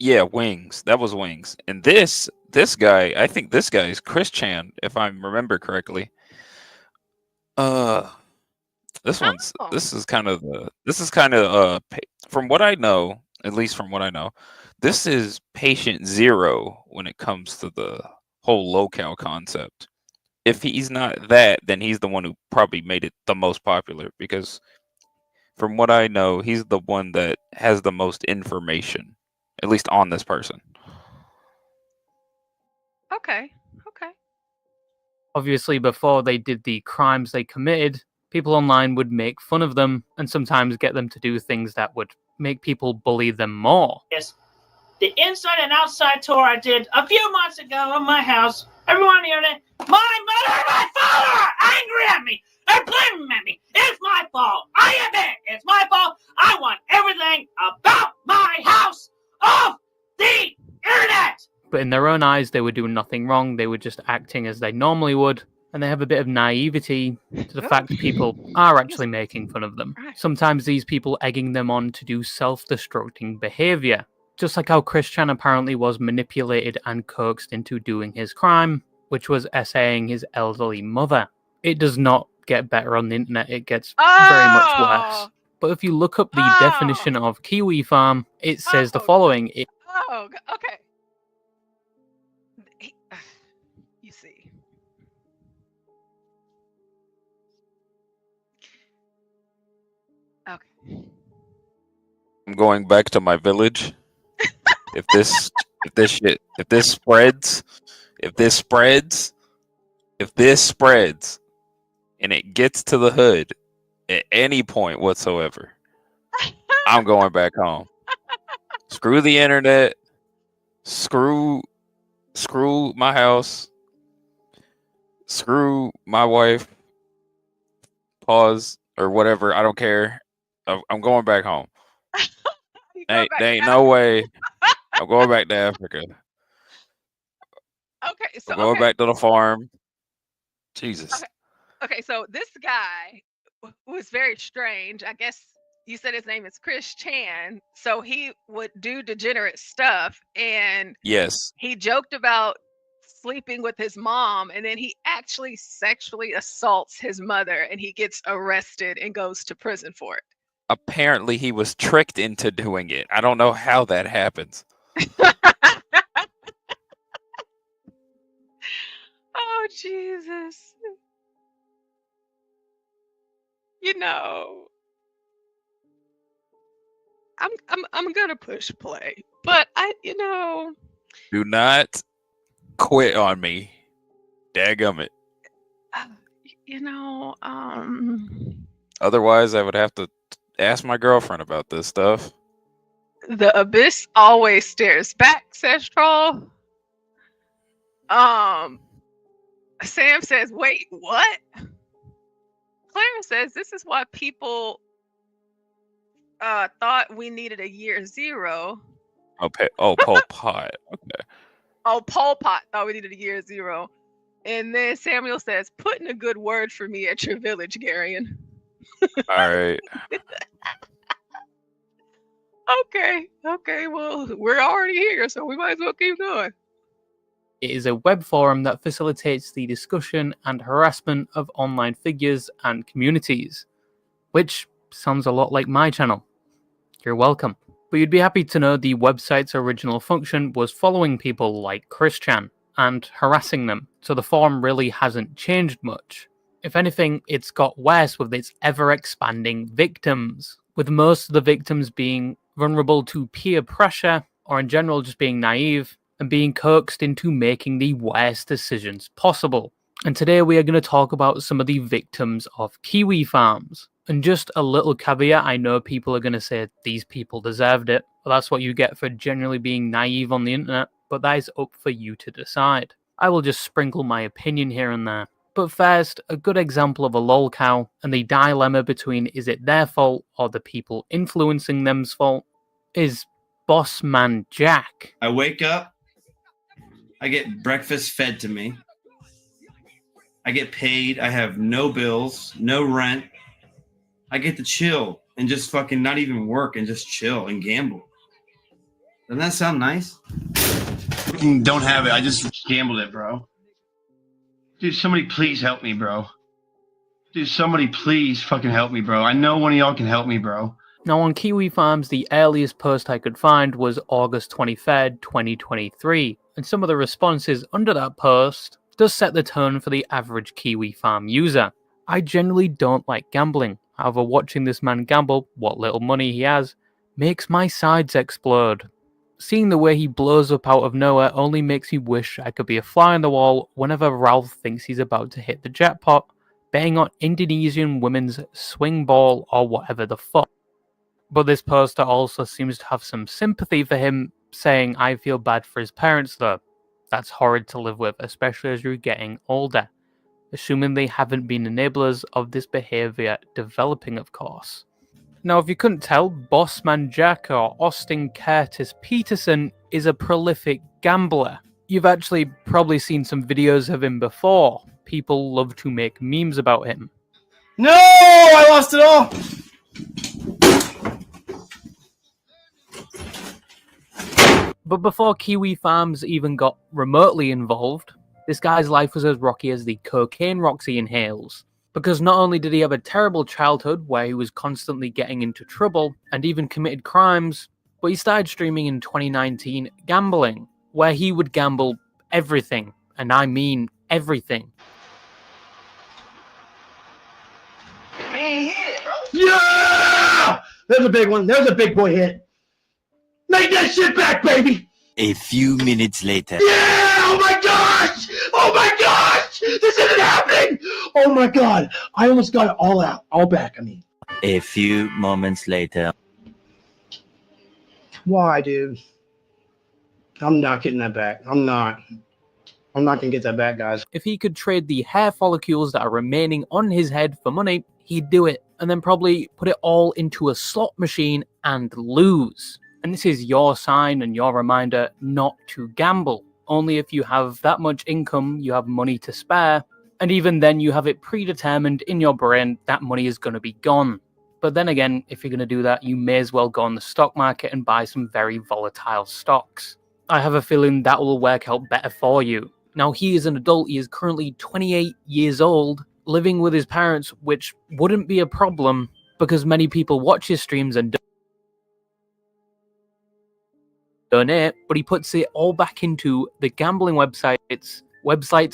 Yeah, Wings. That was Wings. And this guy, I think this guy is Chris Chan, if I remember correctly. This is kind of from what I know, at least from what I know, this is patient zero when it comes to the whole locale concept. If he's not that, then he's the one who probably made it the most popular because from what I know, he's the one that has the most information, at least on this person. Okay. Obviously, before they did the crimes they committed, people online would make fun of them and sometimes get them to do things that would make people bully them more. Yes. The inside and outside tour I did a few months ago of my house. Everyone here, my mother and my father are angry at me. They're blaming me. It's my fault. I admit it's my fault. I want everything about my house off the internet. But in their own eyes, they were doing nothing wrong. They were just acting as they normally would. And they have a bit of naivety to the fact that people are actually making fun of them. Sometimes these people egging them on to do self-destructing behavior. Just like how Chris Chan apparently was manipulated and coaxed into doing his crime. which was essaying his elderly mother. It does not get better on the internet, it gets very much worse. But if you look up the definition of Kiwi farm, it says the following. Okay. You see. Okay. I'm going back to my village. if this spreads, and it gets to the hood at any point whatsoever, I'm going back home. Screw the internet. Screw my house. Screw my wife. Pause or whatever. I don't care. I'm going back home. There ain't no way. I'm going back to Africa. Okay, so I'm going back to the farm. Jesus. Okay, so this guy was very strange. I guess you said his name is Chris Chan. So he would do degenerate stuff, and Yes. he joked about sleeping with his mom, and then he actually sexually assaults his mother, and he gets arrested and goes to prison for it. Apparently he was tricked into doing it. I don't know how that happens. Oh, Jesus. You know, I'm gonna push play, but Do not quit on me. Dadgummit. Otherwise, I would have to ask my girlfriend about this stuff. The abyss always stares back, says Troll. Sam says, wait, what? Clarence says, this is why people thought we needed a year zero. Pol Pot. Okay. Oh, Pol Pot thought we needed a year zero. And then Samuel says, put in a good word for me at your village, Garion. All right. Okay, well, we're already here, so we might as well keep going. It is a web forum that facilitates the discussion and harassment of online figures and communities, which sounds a lot like my channel. You're welcome. But you'd be happy to know the website's original function was following people like Chris Chan and harassing them, so the forum really hasn't changed much. If anything, it's got worse with its ever-expanding victims, with most of the victims being vulnerable to peer pressure, or in general just being naive, and being coaxed into making the worst decisions possible. And today we are going to talk about some of the victims of Kiwi farms. And just a little caveat, I know people are going to say these people deserved it. Well, that's what you get for generally being naive on the internet, but that is up for you to decide. I will just sprinkle my opinion here and there. But first, a good example of a lol cow and the dilemma between is it their fault or the people influencing them's fault is Boss Man Jack. I wake up, I get breakfast fed to me, I get paid, I have no bills, no rent, I get to chill and just fucking not even work and just chill and gamble. Doesn't that sound nice? Don't have it, I just gambled it, bro. Dude, somebody please help me, bro. Dude, somebody please fucking help me, bro. I know one of y'all can help me, bro. Now on Kiwi Farms, the earliest post I could find was August 23rd, 2023, and some of the responses under that post does set the tone for the average Kiwi Farm user. I generally don't like gambling, however watching this man gamble, what little money he has, makes my sides explode. Seeing the way he blows up out of nowhere only makes me wish I could be a fly on the wall whenever Ralph thinks he's about to hit the jackpot, betting on Indonesian women's swing ball or whatever the fuck. But this poster also seems to have some sympathy for him, saying I feel bad for his parents though. That's horrid to live with, especially as you're getting older. Assuming they haven't been enablers of this behaviour developing, of course. Now, if you couldn't tell, Bossman Jack or Austin Curtis Peterson is a prolific gambler. You've actually probably seen some videos of him before. People love to make memes about him. No! I lost it all! But before Kiwi Farms even got remotely involved, This guy's life was as rocky as the cocaine rocks he inhales. Because not only did he have a terrible childhood where he was constantly getting into trouble and even committed crimes, but he started streaming in 2019 gambling, where he would gamble everything, and I mean everything. Yeah! There's a big one. There's a big boy hit. Make that shit back, baby! A few minutes later. Yeah! Oh my gosh! Oh my gosh! This isn't happening! Oh my god! I almost got it all out. All back, I mean. A few moments later. Why, dude? I'm not getting that back. I'm not gonna get that back, guys. If he could trade the hair follicles that are remaining on his head for money, he'd do it, and then probably put it all into a slot machine and lose. And this is your sign and your reminder not to gamble. Only if you have that much income, you have money to spare, and even then you have it predetermined in your brain that money is going to be gone. But then again, if you're going to do that, you may as well go on the stock market and buy some very volatile stocks. I have a feeling that will work out better for you. Now, he is an adult. He is currently 28 years old, living with his parents, which wouldn't be a problem because many people watch his streams and donate, but he puts it all back into the gambling websites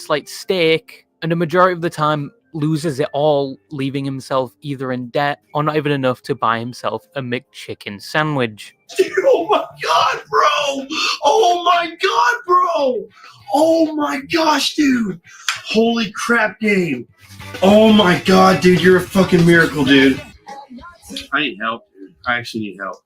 like Stake, and the majority of the time loses it all, leaving himself either in debt or not even enough to buy himself a McChicken sandwich. Oh my god, bro! Oh my god, bro! Oh my gosh, dude! Holy crap, game! Oh my god, dude, you're a fucking miracle, dude. I need help, dude. I actually need help.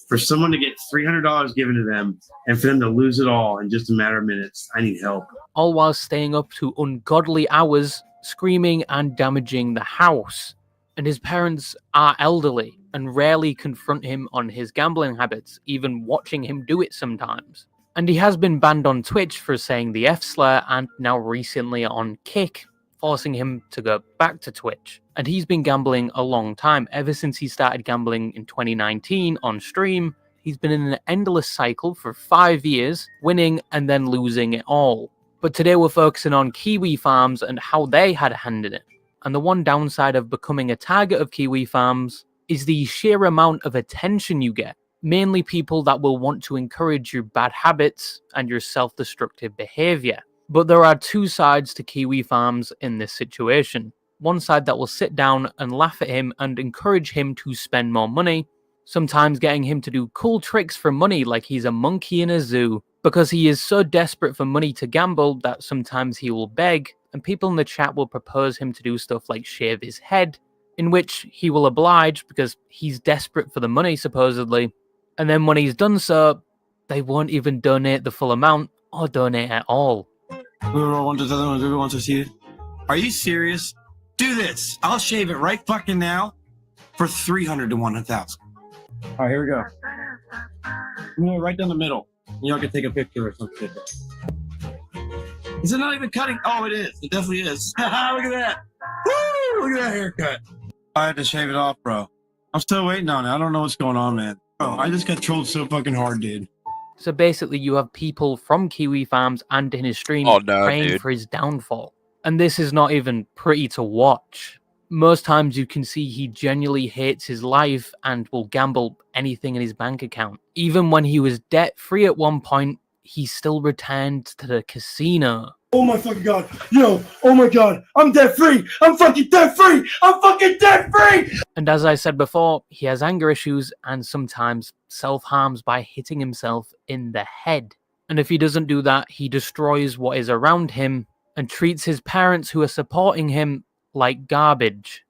For someone to get $300 given to them and for them to lose it all in just a matter of minutes, I need help. All while staying up to ungodly hours, screaming and damaging the house. And his parents are elderly and rarely confront him on his gambling habits, even watching him do it sometimes. And he has been banned on Twitch for saying the F-slur and now recently on Kick, forcing him to go back to Twitch. And he's been gambling a long time. Ever since he started gambling in 2019 on stream, he's been in an endless cycle for 5 years, winning and then losing it all. But today we're focusing on Kiwi Farms and how they had a hand in it. And the one downside of becoming a target of Kiwi Farms is the sheer amount of attention you get. Mainly people that will want to encourage your bad habits and your self-destructive behavior. But there are two sides to Kiwi Farms in this situation. One side that will sit down and laugh at him and encourage him to spend more money, sometimes getting him to do cool tricks for money like he's a monkey in a zoo, because he is so desperate for money to gamble that sometimes he will beg, and people in the chat will propose him to do stuff like shave his head, in which he will oblige because he's desperate for the money supposedly, and then when he's done so, they won't even donate the full amount or donate at all. Are you serious? Do this. I'll shave it right fucking now for 300 to 1,000. All right, here we go. I'm going right down the middle. Y'all can take a picture or something. Is it not even cutting? Oh, it is. It definitely is. Look at that. Woo! Look at that haircut. I had to shave it off, bro. I'm still waiting on it. I don't know what's going on, man. Bro, I just got trolled so fucking hard, dude. So basically, you have people from Kiwi Farms and in his stream praying for his downfall. And this is not even pretty to watch. Most times you can see he genuinely hates his life and will gamble anything in his bank account. Even when he was debt-free at one point, he still returned to the casino. Oh my fucking god. Yo, oh my god. I'm debt-free. I'm fucking debt-free. I'm fucking debt-free. And as I said before, he has anger issues and sometimes self-harms by hitting himself in the head. And if he doesn't do that, he destroys what is around him and treats his parents who are supporting him like garbage.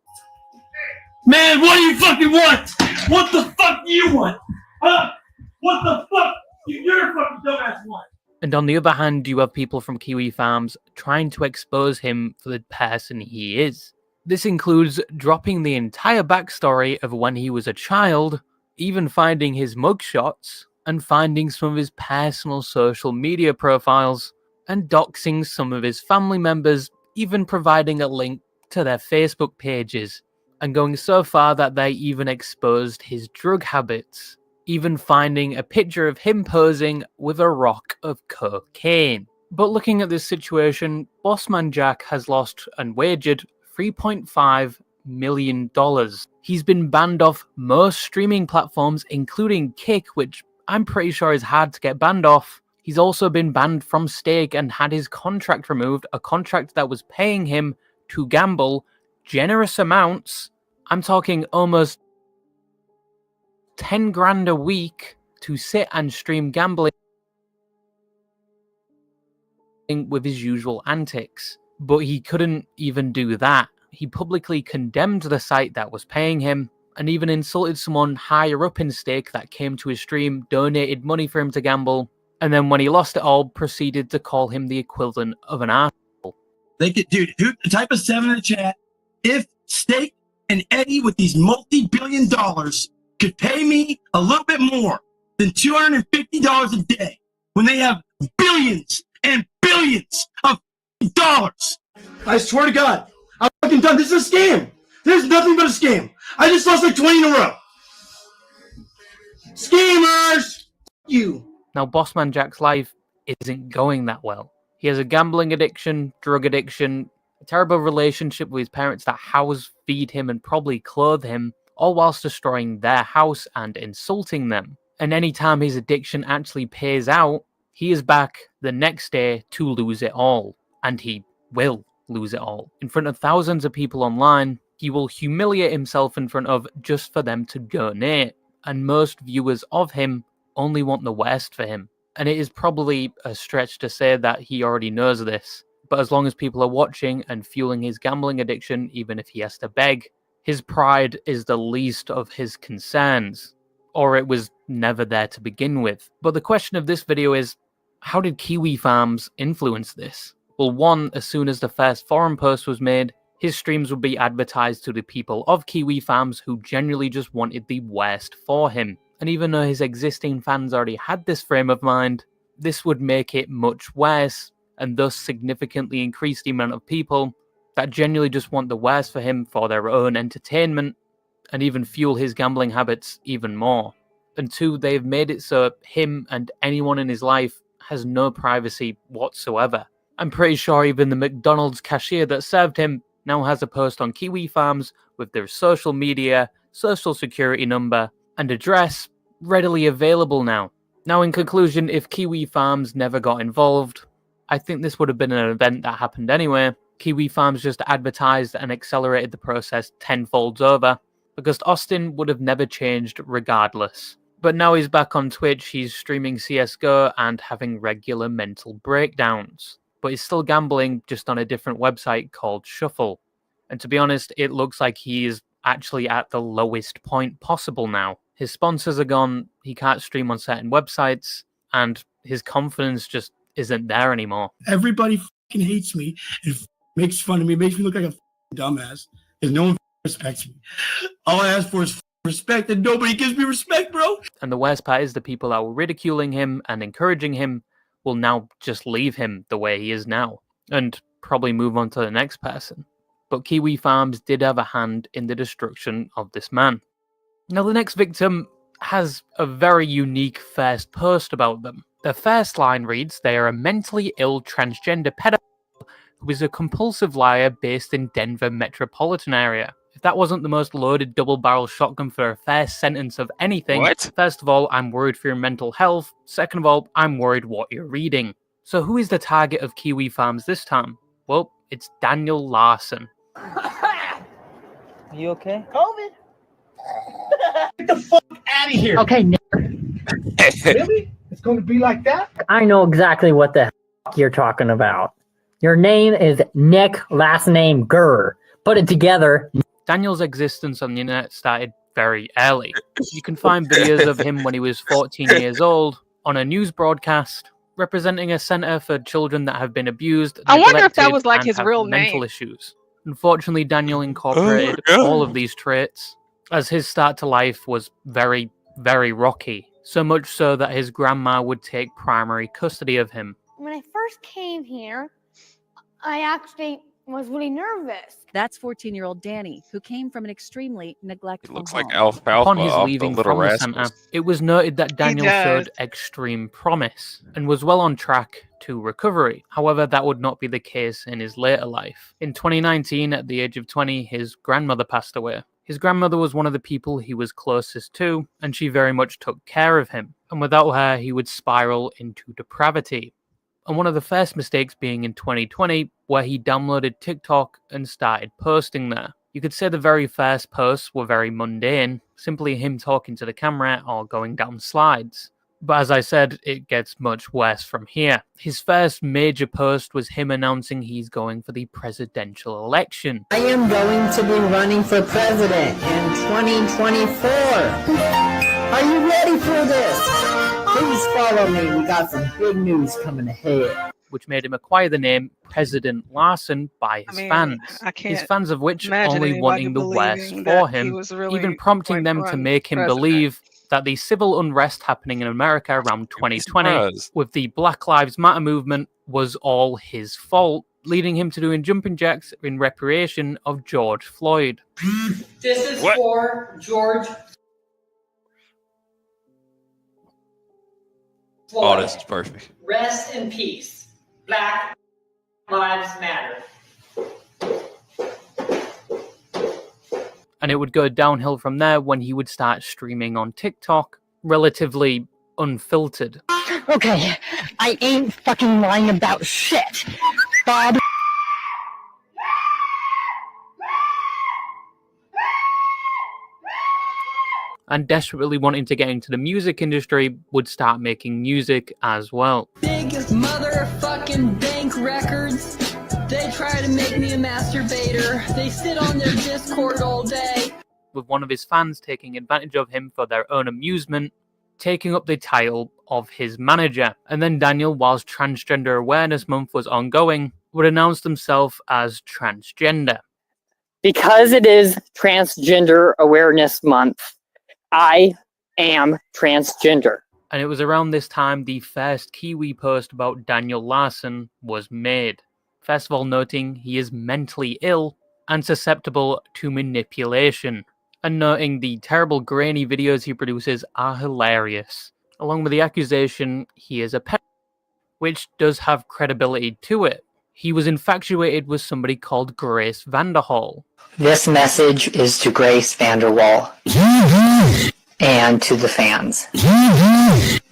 Man, what do you fucking want? What the fuck do you want? Huh? What the fuck? You're a fucking dumbass one. And on the other hand, you have people from Kiwi Farms trying to expose him for the person he is. This includes dropping the entire backstory of when he was a child, even finding his mugshots, and finding some of his personal social media profiles, and doxing some of his family members, even providing a link to their Facebook pages, and going so far that they even exposed his drug habits, even finding a picture of him posing with a rock of cocaine. But looking at this situation, Bossman Jack has lost and wagered $3.5 million. He's been banned off most streaming platforms, including Kick, which I'm pretty sure is hard to get banned off. He's also been banned from Stake and had his contract removed, a contract that was paying him to gamble generous amounts. I'm talking almost 10 grand a week to sit and stream gambling with his usual antics. But he couldn't even do that. He publicly condemned the site that was paying him and even insulted someone higher up in Stake that came to his stream, donated money for him to gamble, and then when he lost it all, proceeded to call him the equivalent of an arsehole. They could, dude, type a 7 in the chat. If Stake and Eddie with these multi-billion dollars could pay me a little bit more than $250 a day when they have billions and billions of dollars. I swear to God, I'm fucking done. This is a scam. There's nothing but a scam. I just lost like 20 in a row. Scammers! You. Now, Bossman Jack's life isn't going that well. He has a gambling addiction, drug addiction, a terrible relationship with his parents that house, feed him, and probably clothe him, all whilst destroying their house and insulting them. And anytime his addiction actually pays out, he is back the next day to lose it all. And he will lose it all. In front of thousands of people online, he will humiliate himself in front of just for them to donate. And most viewers of him only want the worst for him. And it is probably a stretch to say that he already knows this. But as long as people are watching and fueling his gambling addiction, even if he has to beg, his pride is the least of his concerns. Or it was never there to begin with. But the question of this video is, how did Kiwi Farms influence this? Well, one, as soon as the first forum post was made, his streams would be advertised to the people of Kiwi Farms who genuinely just wanted the worst for him. And even though his existing fans already had this frame of mind, this would make it much worse, and thus significantly increase the amount of people that genuinely just want the worst for him for their own entertainment, and even fuel his gambling habits even more. And two, they've made it so him and anyone in his life has no privacy whatsoever. I'm pretty sure even the McDonald's cashier that served him now has a post on Kiwi Farms with their social media, social security number, and address readily available now. Now, in conclusion, if Kiwi Farms never got involved, I think this would have been an event that happened anyway. Kiwi Farms just advertised and accelerated the process tenfold over, because Austin would have never changed regardless. But now he's back on Twitch, he's streaming CSGO and having regular mental breakdowns. But he's still gambling, just on a different website called Shuffle. And to be honest, it looks like he is actually at the lowest point possible now. His sponsors are gone, he can't stream on certain websites, and his confidence just isn't there anymore. Everybody fucking hates me and makes fun of me, makes me look like a dumbass, and no one respects me. All I ask for is respect, and nobody gives me respect, bro. And the worst part is the people that were ridiculing him and encouraging him will now just leave him the way he is now, and probably move on to the next person. But Kiwi Farms did have a hand in the destruction of this man. Now, the next victim has a very unique first post about them. The first line reads, "They are a mentally ill transgender pedophile who is a compulsive liar based in Denver metropolitan area." If that wasn't the most loaded double-barrel shotgun for a first sentence of anything, first of all, I'm worried for your mental health. Second of all, I'm worried what you're reading. So who is the target of Kiwi Farms this time? Well, it's Daniel Larson. You okay? COVID. Get the fuck out of here. Okay, Nick. Really? It's going to be like that? I know exactly what the fuck you're talking about. Your name is Nick, last name Gurr. Put it together. Daniel's existence on the internet started very early. You can find videos of him when he was 14 years old on a news broadcast representing a center for children that have been abused. I wonder if that neglected, was like and his have real mental name. issues. Unfortunately, Daniel incorporated all of these traits, as his start to life was very, very rocky. So much so that his grandma would take primary custody of him. When I first came here, I actually I was really nervous. That's 14-year-old Danny, who came from an extremely neglectful Looks home. like Alfalfa Upon his off the leaving Little from the Rascals. centre, it was noted that Daniel does. showed extreme promise and was well on track to recovery. However, that would not be the case in his later life. In 2019, at the age of 20, his grandmother passed away. His grandmother was one of the people he was closest to, and she very much took care of him. And without her, he would spiral into depravity. And one of the first mistakes being in 2020, where he downloaded TikTok and started posting there. You could say the very first posts were very mundane, simply him talking to the camera or going down slides. But as I said, it gets much worse from here. His first major post was him announcing he's going for the presidential election. I am going to be running for president in 2024. Are you ready for this? Please follow me. We got some big news coming ahead. Which made him acquire the name President Larson by his fans. His fans of which only wanting the worst for him, even prompting them to make him believe that the civil unrest happening in America around 2020 with the Black Lives Matter movement was all his fault, leading him to doing jumping jacks in reparation of George Floyd. This is for George Floyd. Oh, this is perfect. Rest in peace. Black Lives Matter. And it would go downhill from there when he would start streaming on TikTok, relatively unfiltered. Okay, I ain't fucking lying about shit. Bob. And desperately wanting to get into the music industry, would start making music as well. Big motherfucking bank records. They try to make me a masturbator. They sit on their Discord all day. With one of his fans taking advantage of him for their own amusement, taking up the title of his manager. And then Daniel, whilst Transgender Awareness Month was ongoing, would announce himself as transgender. Because it is Transgender Awareness Month, I am transgender. And it was around this time the first Kiwi post about Daniel Larson was made. First of all, noting he is mentally ill and susceptible to manipulation, and noting the terrible grainy videos he produces are hilarious, along with the accusation he is a pet, which does have credibility to it. He was infatuated with somebody called Grace Vanderhall. This message is to Grace Vanderwall and to the fans.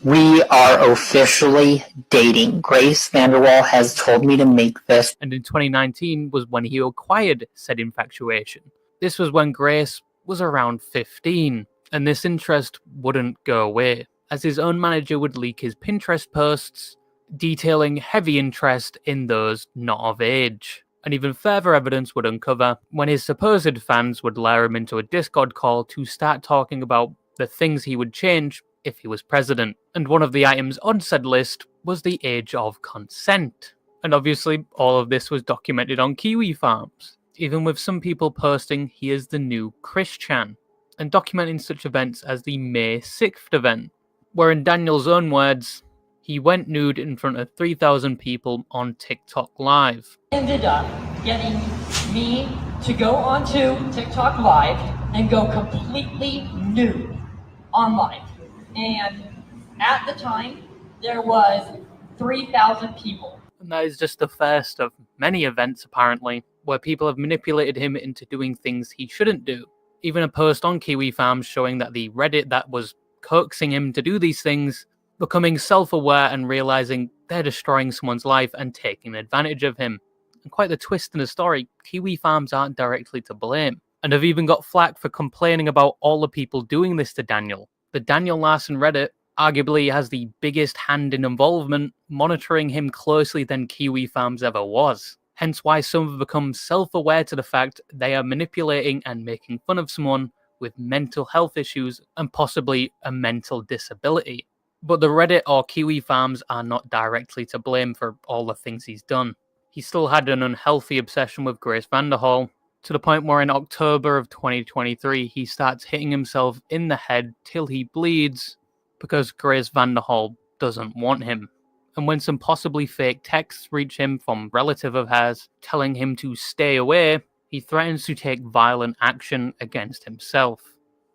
We are officially dating. Grace Vanderwall has told me to make this. And in 2019 was when he acquired said infatuation. This was when Grace was around 15, and this interest wouldn't go away, as his own manager would leak his Pinterest posts detailing heavy interest in those not of age. And even further evidence would uncover when his supposed fans would lure him into a Discord call to start talking about the things he would change if he was president. And one of the items on said list was the age of consent. And obviously, all of this was documented on Kiwi Farms, even with some people posting he is the new Christian, and documenting such events as the May 6th event, where in Daniel's own words, he went nude in front of 3,000 people on TikTok Live. Ended up getting me to go onto TikTok Live and go completely nude on live. And at the time, there was 3,000 people. And that is just the first of many events, apparently, where people have manipulated him into doing things he shouldn't do. Even a post on Kiwi Farms showing that the Reddit that was coaxing him to do these things becoming self-aware and realizing they're destroying someone's life and taking advantage of him. And quite the twist in the story, Kiwi Farms aren't directly to blame, and have even got flack for complaining about all the people doing this to Daniel. The Daniel Larson Reddit arguably has the biggest hand in involvement, monitoring him closely than Kiwi Farms ever was. Hence why some have become self-aware to the fact they are manipulating and making fun of someone with mental health issues and possibly a mental disability. But the Reddit or Kiwi Farms are not directly to blame for all the things he's done. He still had an unhealthy obsession with Grace Vanderhall, to the point where in October of 2023 he starts hitting himself in the head till he bleeds because Grace Vanderhall doesn't want him. And when some possibly fake texts reach him from relative of hers telling him to stay away, he threatens to take violent action against himself.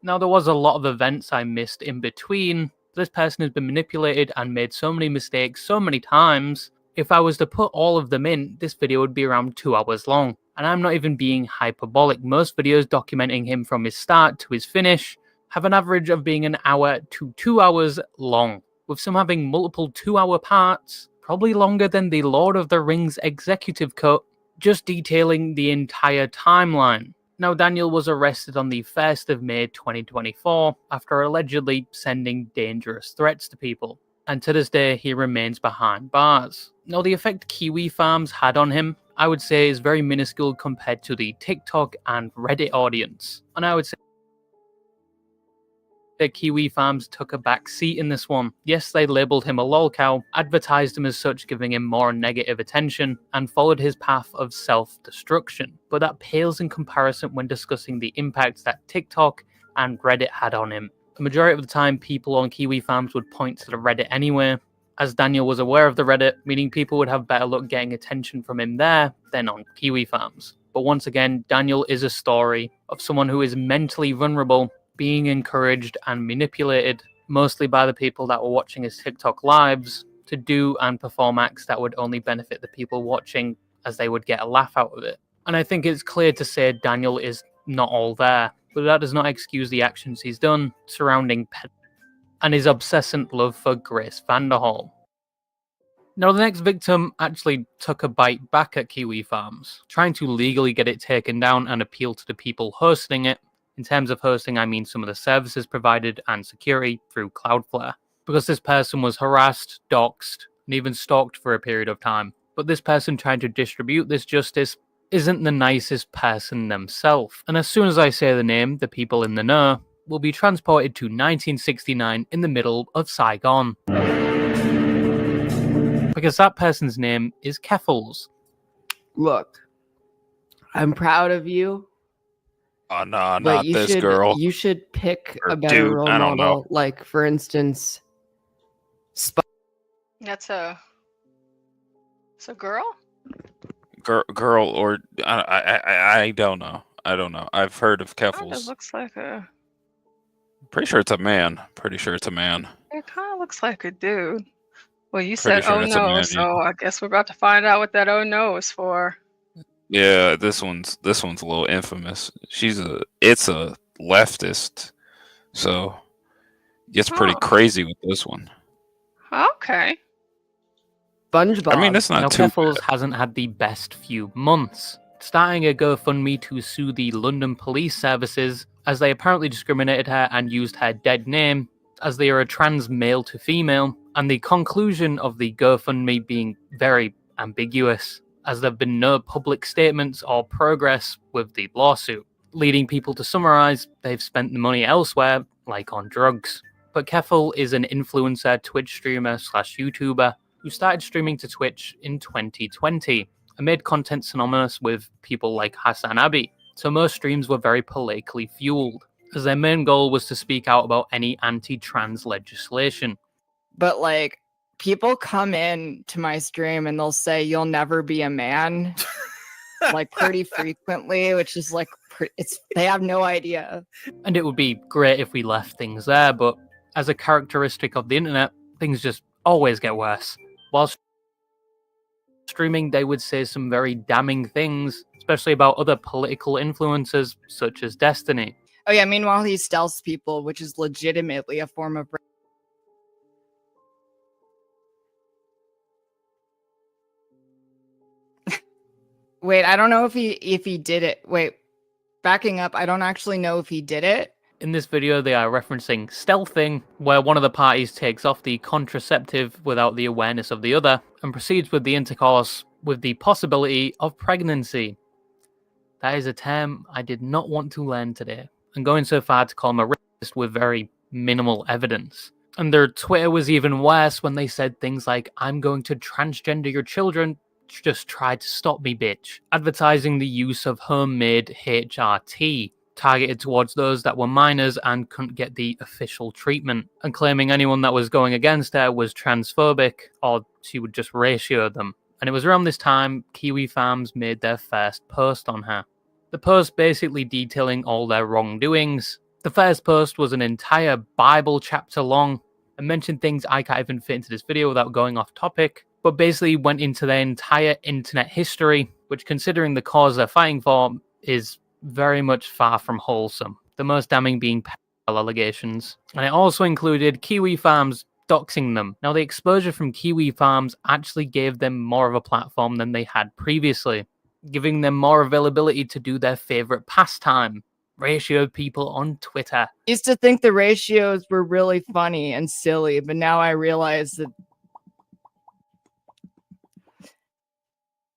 Now, there was a lot of events I missed in between. This person has been manipulated and made so many mistakes so many times. If I was to put all of them in, this video would be around 2 hours long. And I'm not even being hyperbolic. Most videos documenting him from his start to his finish have an average of being an hour to 2 hours long, with some having multiple 2-hour parts, probably longer than the Lord of the Rings executive cut, just detailing the entire timeline. Now, Daniel was arrested on the 1st of May 2024 after allegedly sending dangerous threats to people, and to this day he remains behind bars. Now, the effect Kiwi Farms had on him, I would say, is very minuscule compared to the TikTok and Reddit audience, and I would say that Kiwi Farms took a back seat in this one. Yes, they labelled him a lolcow, advertised him as such, giving him more negative attention, and followed his path of self-destruction. But that pales in comparison when discussing the impact that TikTok and Reddit had on him. The majority of the time, people on Kiwi Farms would point to the Reddit anyway, as Daniel was aware of the Reddit, meaning people would have better luck getting attention from him there than on Kiwi Farms. But once again, Daniel is a story of someone who is mentally vulnerable, being encouraged and manipulated, mostly by the people that were watching his TikTok lives, to do and perform acts that would only benefit the people watching, as they would get a laugh out of it. And I think it's clear to say Daniel is not all there, but that does not excuse the actions he's done surrounding pet and his obsessant love for Grace Vanderhall. Now, the next victim actually took a bite back at Kiwi Farms, trying to legally get it taken down and appeal to the people hosting it. In terms of hosting, I mean some of the services provided and security through Cloudflare, because this person was harassed, doxxed, and even stalked for a period of time. But this person trying to distribute this justice isn't the nicest person themselves. And as soon as I say the name, the people in the know will be transported to 1969 in the middle of Saigon. Because that person's name is Keffels. Look, I'm proud of you. Oh, no, But not this girl. You should pick Or a better dude, role I don't model. know. Like, for instance, That's a. It's a girl. Girl, or I don't know. I don't know. I've heard of It Keffels. looks like a. Pretty sure it's a man. Pretty sure it's a man. It kind of looks like a dude. Well, you Pretty said sure oh it's a no, man, so yeah. I guess we're about to find out what that oh no is for. Yeah, this one's a little infamous. It's a leftist, so it's pretty Oh. crazy with this one. Okay. SpongeBob. I mean, it's not Now, too Keffels hasn't had the best few months, starting a GoFundMe to sue the London police services as they apparently discriminated her and used her dead name, as they are a trans male to female, and the conclusion of the GoFundMe being very ambiguous, as there have been no public statements or progress with the lawsuit, leading people to summarize they've spent the money elsewhere, like on drugs. But Keffel is an influencer, Twitch streamer / YouTuber who started streaming to Twitch in 2020 and made content synonymous with people like Hassan Abi. So most streams were very politically fueled, as their main goal was to speak out about any anti-trans legislation. But like, people come in to my stream and they'll say, "You'll never be a man," like pretty frequently, which is like, they have no idea. And it would be great if we left things there, but as a characteristic of the internet, things just always get worse. Whilst streaming, they would say some very damning things, especially about other political influencers such as Destiny. Oh yeah, meanwhile he stealths people, which is legitimately a form of Wait, I don't know if he did it. Wait, backing up, I don't actually know if he did it. In this video, they are referencing stealthing, where one of the parties takes off the contraceptive without the awareness of the other, and proceeds with the intercourse with the possibility of pregnancy. That is a term I did not want to learn today, and going so far to call him a racist with very minimal evidence. And their Twitter was even worse when they said things like, "I'm going to transgender your children, just try to stop me, bitch," advertising the use of homemade HRT, targeted towards those that were minors and couldn't get the official treatment, and claiming anyone that was going against her was transphobic or she would just ratio them. And it was around this time Kiwi Farms made their first post on her. The post basically detailing all their wrongdoings. The first post was an entire Bible chapter long and mentioned things I can't even fit into this video without going off topic, but basically went into their entire internet history, which, considering the cause they're fighting for, is very much far from wholesome. The most damning being pedophile allegations. And it also included Kiwi Farms doxing them. Now, the exposure from Kiwi Farms actually gave them more of a platform than they had previously, giving them more availability to do their favorite pastime, ratio people on Twitter. I used to think the ratios were really funny and silly, but now I realize that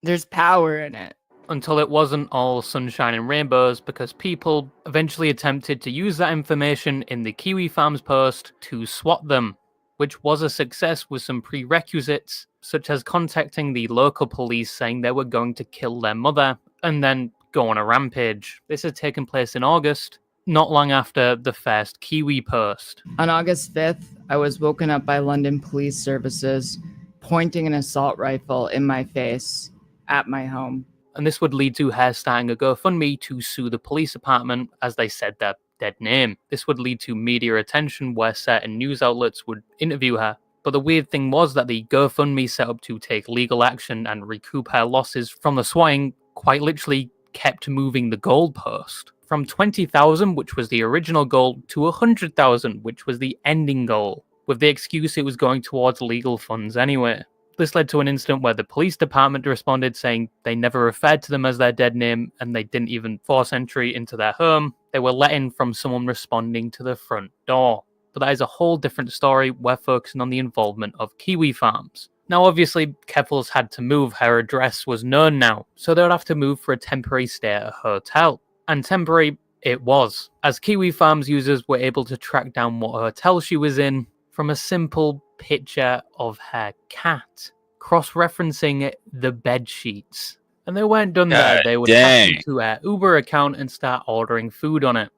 there's power in it. Until it wasn't all sunshine and rainbows, because people eventually attempted to use that information in the Kiwi Farms post to swat them, which was a success with some prerequisites, such as contacting the local police saying they were going to kill their mother, and then go on a rampage. This had taken place in August, not long after the first Kiwi post. On August 5th, I was woken up by London police services pointing an assault rifle in my face at my home. And this would lead to her starting a GoFundMe to sue the police department, as they said their dead name. This would lead to media attention where certain news outlets would interview her. But the weird thing was that the GoFundMe set up to take legal action and recoup her losses from the swatting quite literally kept moving the goalpost. From 20,000, which was the original goal, to 100,000, which was the ending goal, with the excuse it was going towards legal funds anyway. This led to an incident where the police department responded saying they never referred to them as their dead name and they didn't even force entry into their home. They were let in from someone responding to the front door. But that is a whole different story. We're focusing on the involvement of Kiwi Farms. Now, obviously, Keffels had to move. Her address was known now, so they would have to move for a temporary stay at a hotel. And temporary it was, as Kiwi Farms users were able to track down what hotel she was in from a simple picture of her cat, cross-referencing the bed sheets. And they weren't done there. They would hack into her Uber account and start ordering food on it.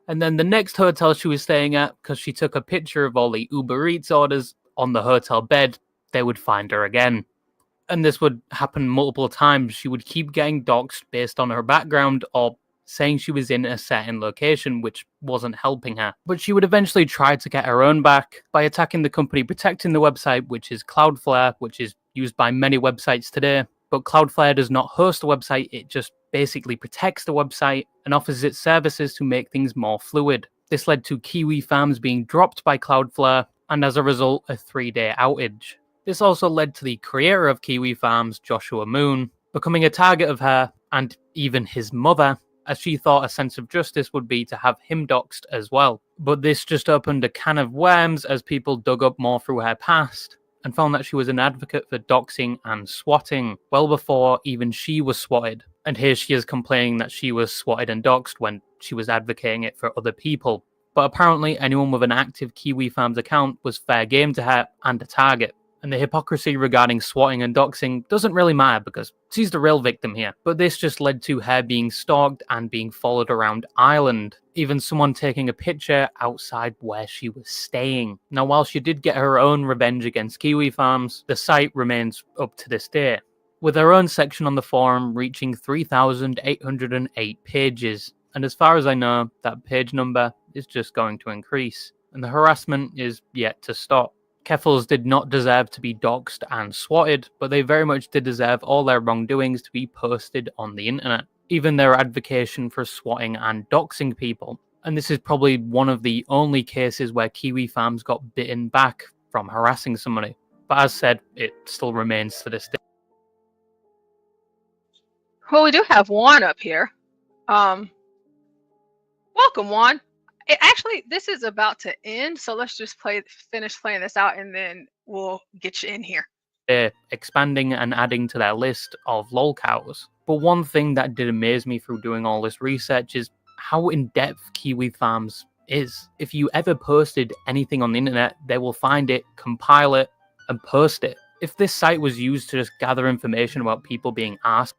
And then the next hotel she was staying at, because she took a picture of all the Uber Eats orders on the hotel bed, they would find her again. And this would happen multiple times. She would keep getting doxxed based on her background or saying she was in a certain location, which wasn't helping her. But she would eventually try to get her own back by attacking the company protecting the website, which is Cloudflare, which is used by many websites today. But Cloudflare does not host the website, it just basically protects the website and offers its services to make things more fluid. This led to Kiwi Farms being dropped by Cloudflare, and as a result, a 3-day outage. This also led to the creator of Kiwi Farms, Joshua Moon, becoming a target of her and even his mother, as she thought a sense of justice would be to have him doxed as well. But this just opened a can of worms as people dug up more through her past and found that she was an advocate for doxing and swatting well before even she was swatted. And here she is complaining that she was swatted and doxed when she was advocating it for other people. But apparently anyone with an active Kiwi Farms account was fair game to her and a target. And the hypocrisy regarding swatting and doxing doesn't really matter because she's the real victim here. But this just led to her being stalked and being followed around Ireland. Even someone taking a picture outside where she was staying. Now, while she did get her own revenge against Kiwi Farms, the site remains up to this day, with her own section on the forum reaching 3,808 pages. And as far as I know, that page number is just going to increase. And the harassment is yet to stop. Keffels did not deserve to be doxxed and swatted, but they very much did deserve all their wrongdoings to be posted on the internet. Even their advocation for swatting and doxing people. And this is probably one of the only cases where Kiwi Farms got bitten back from harassing somebody. But as said, it still remains to this day. Well, we do have Juan up here. Welcome, Juan. Actually, this is about to end, so let's just finish playing this out, and then we'll get you in here. They're expanding and adding to their list of lolcows. But one thing that did amaze me through doing all this research is how in-depth Kiwi Farms is. If you ever posted anything on the internet, they will find it, compile it, and post it. If this site was used to just gather information about people being assholes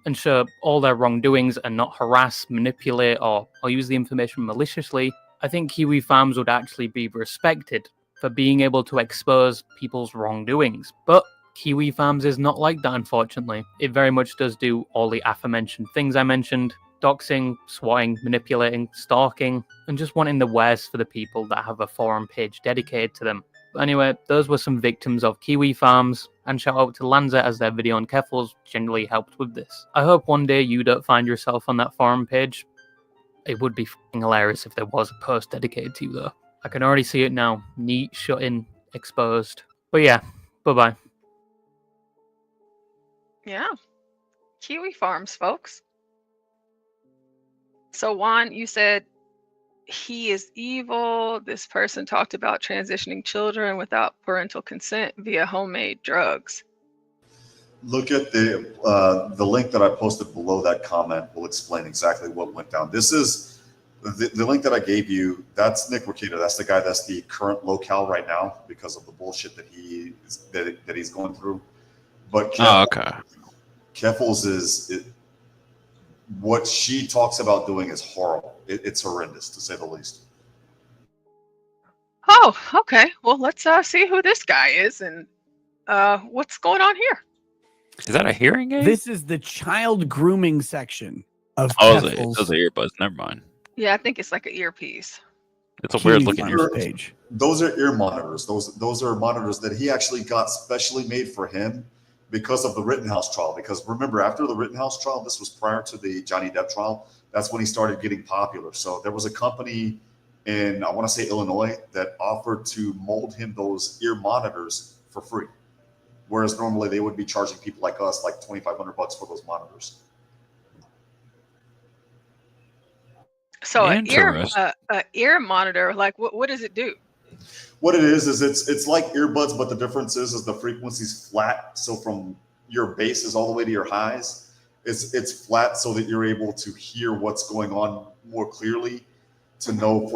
and show all their wrongdoings and not harass, manipulate, or use the information maliciously, I think Kiwi Farms would actually be respected for being able to expose people's wrongdoings. But Kiwi Farms is not like that, unfortunately. It very much does do all the aforementioned things I mentioned: doxing, swatting, manipulating, stalking, and just wanting the worst for the people that have a forum page dedicated to them. But anyway, those were some victims of Kiwi Farms, and shout out to Lanza as their video on Keffels generally helped with this. I hope one day you don't find yourself on that forum page. It would be f***ing hilarious if there was a post dedicated to you though. I can already see it now. Neat, shut in, exposed. But yeah, bye-bye. Yeah. Kiwi Farms, folks. So Juan, you said he is evil. This person talked about transitioning children without parental consent via homemade drugs. Look at the link that I posted below that comment will explain exactly what went down. This is the link that I gave you. That's Nick Rakita. That's the guy that's the current locale right now because of the bullshit that he's going through. But Keffels is what she talks about doing is horrible. It's horrendous to say the least. Oh, okay. Well, let's see who this guy is and what's going on here. Is that a hearing aid? This is the child grooming section of those Keffels. are earbuds. Never mind. Yeah, I think it's like an earpiece. It's a weird looking page. Those are ear monitors. Those are monitors that he actually got specially made for him because of the Rittenhouse trial. Because remember, after the Rittenhouse trial, this was prior to the Johnny Depp trial. That's when he started getting popular. So there was a company in, I want to say Illinois, that offered to mold him those ear monitors for free. Whereas normally they would be charging people like us like $2,500 for those monitors. So an ear monitor, like what does it do? What it is it's like earbuds, but the difference is the frequency's flat. So from your bases all the way to your highs, it's flat so that you're able to hear what's going on more clearly, to know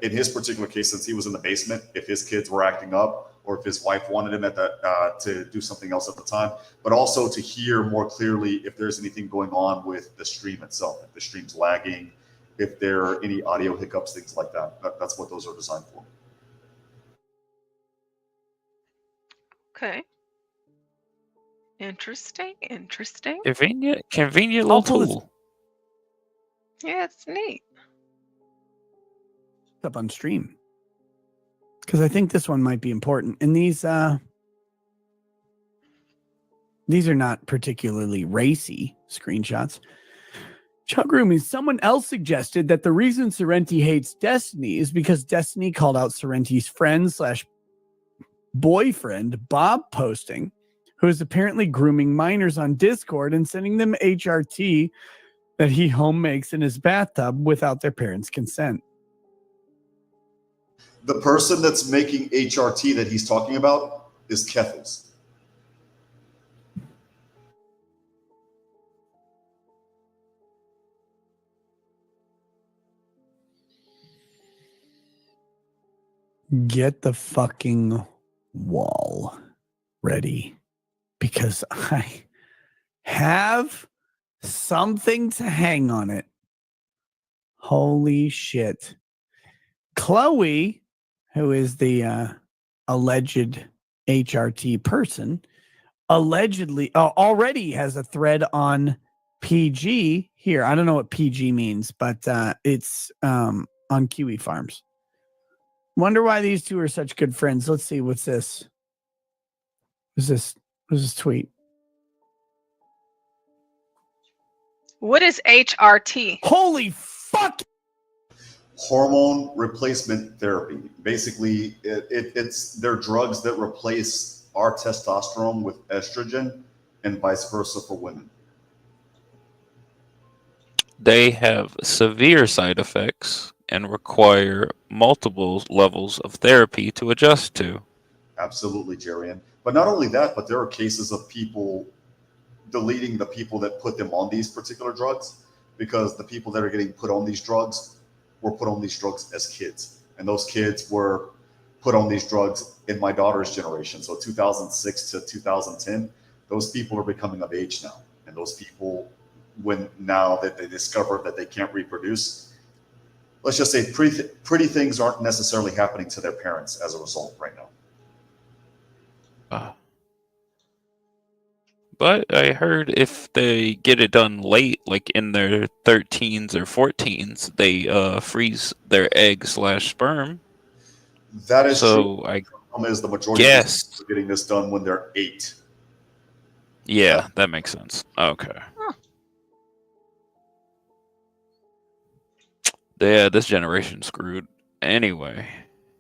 in his particular case, since he was in the basement, if his kids were acting up or if his wife wanted him to do something else at the time, but also to hear more clearly if there's anything going on with the stream itself, if the stream's lagging, if there are any audio hiccups, things like that. That's what those are designed for. Okay. Interesting. Convenient little tool. Yeah, it's neat. Up on stream. Because I think this one might be important. And these are not particularly racy screenshots. Chuck Roomy, someone else suggested that the reason Sorrenti hates Destiny is because Destiny called out Sorrenti's friend / boyfriend, Bob Posting, who is apparently grooming minors on Discord and sending them HRT that he home makes in his bathtub without their parents' consent. The person that's making HRT that he's talking about is Keffels. Get the fucking wall ready, because I have something to hang on it. Holy shit. Chloe, who is the alleged HRT person, allegedly already has a thread on PG here. I don't know what PG means, but it's on Kiwi Farms. Wonder why these two are such good friends. Let's see. What's this? What's this tweet? What is HRT? Holy fuck! Hormone replacement therapy. Basically, they're drugs that replace our testosterone with estrogen and vice versa for women. They have severe side effects and require multiple levels of therapy to adjust to. Absolutely, Jerian. But not only that, but there are cases of people deleting the people that put them on these particular drugs, because the people that are getting put on these drugs were put on these drugs as kids. And those kids were put on these drugs in my daughter's generation. So 2006 to 2010, those people are becoming of age now. And those people, when now that they discover that they can't reproduce, let's just say pretty things aren't necessarily happening to their parents as a result right now. But I heard if they get it done late, like in their 13s or 14s, they freeze their egg/sperm. That is So true. I The problem is the majority of guess. people are getting this done when they're 8. Yeah, that makes sense. Okay. Yeah, this generation's screwed. Anyway.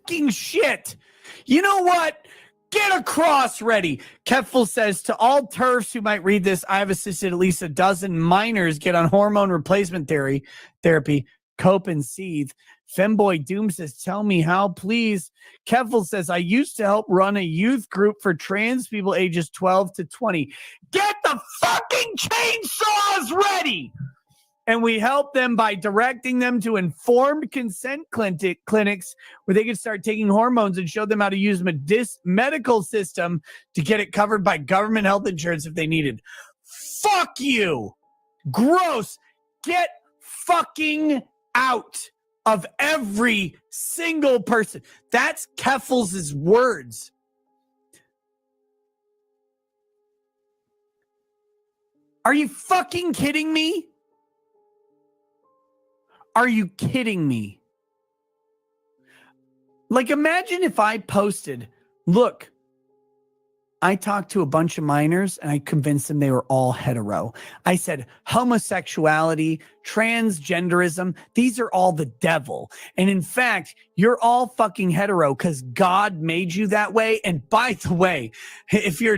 Fucking shit. You know what? Get a cross ready. Keffel says to all TERFs who might read this, I have assisted at least a dozen minors get on hormone replacement therapy, cope and seethe. Femboy Doom says, tell me how, please. Keffel says, I used to help run a youth group for trans people ages 12 to 20. Get the fucking chainsaws ready. And we help them by directing them to informed consent clinics where they can start taking hormones and show them how to use medical system to get it covered by government health insurance if they needed. Fuck you. Gross. Get fucking out of every single person. That's Keffel's words. Are you fucking kidding me? Are you kidding me? Like, imagine if I posted, look, I talked to a bunch of minors and I convinced them they were all hetero. I said, homosexuality, transgenderism, these are all the devil. And in fact, you're all fucking hetero because God made you that way. And by the way, if you're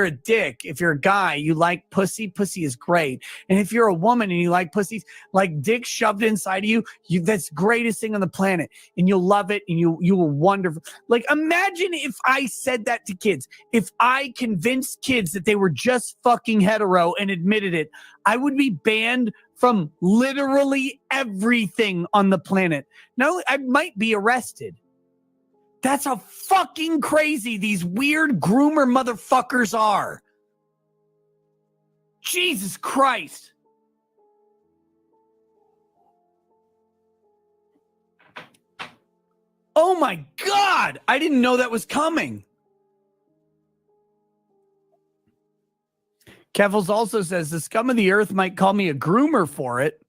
a dick, if you're a guy, you like pussy is great. And if you're a woman and you like pussies, like dick shoved inside of you, that's the greatest thing on the planet. And you'll love it and you will wonderful. Like, imagine if I said that to kids. If I convinced kids that they were just fucking hetero and admitted it, I would be banned from literally everything on the planet. No, I might be arrested. That's how fucking crazy these weird groomer motherfuckers are. Jesus Christ. Oh my God. I didn't know that was coming. Kevels also says the scum of the earth might call me a groomer for it.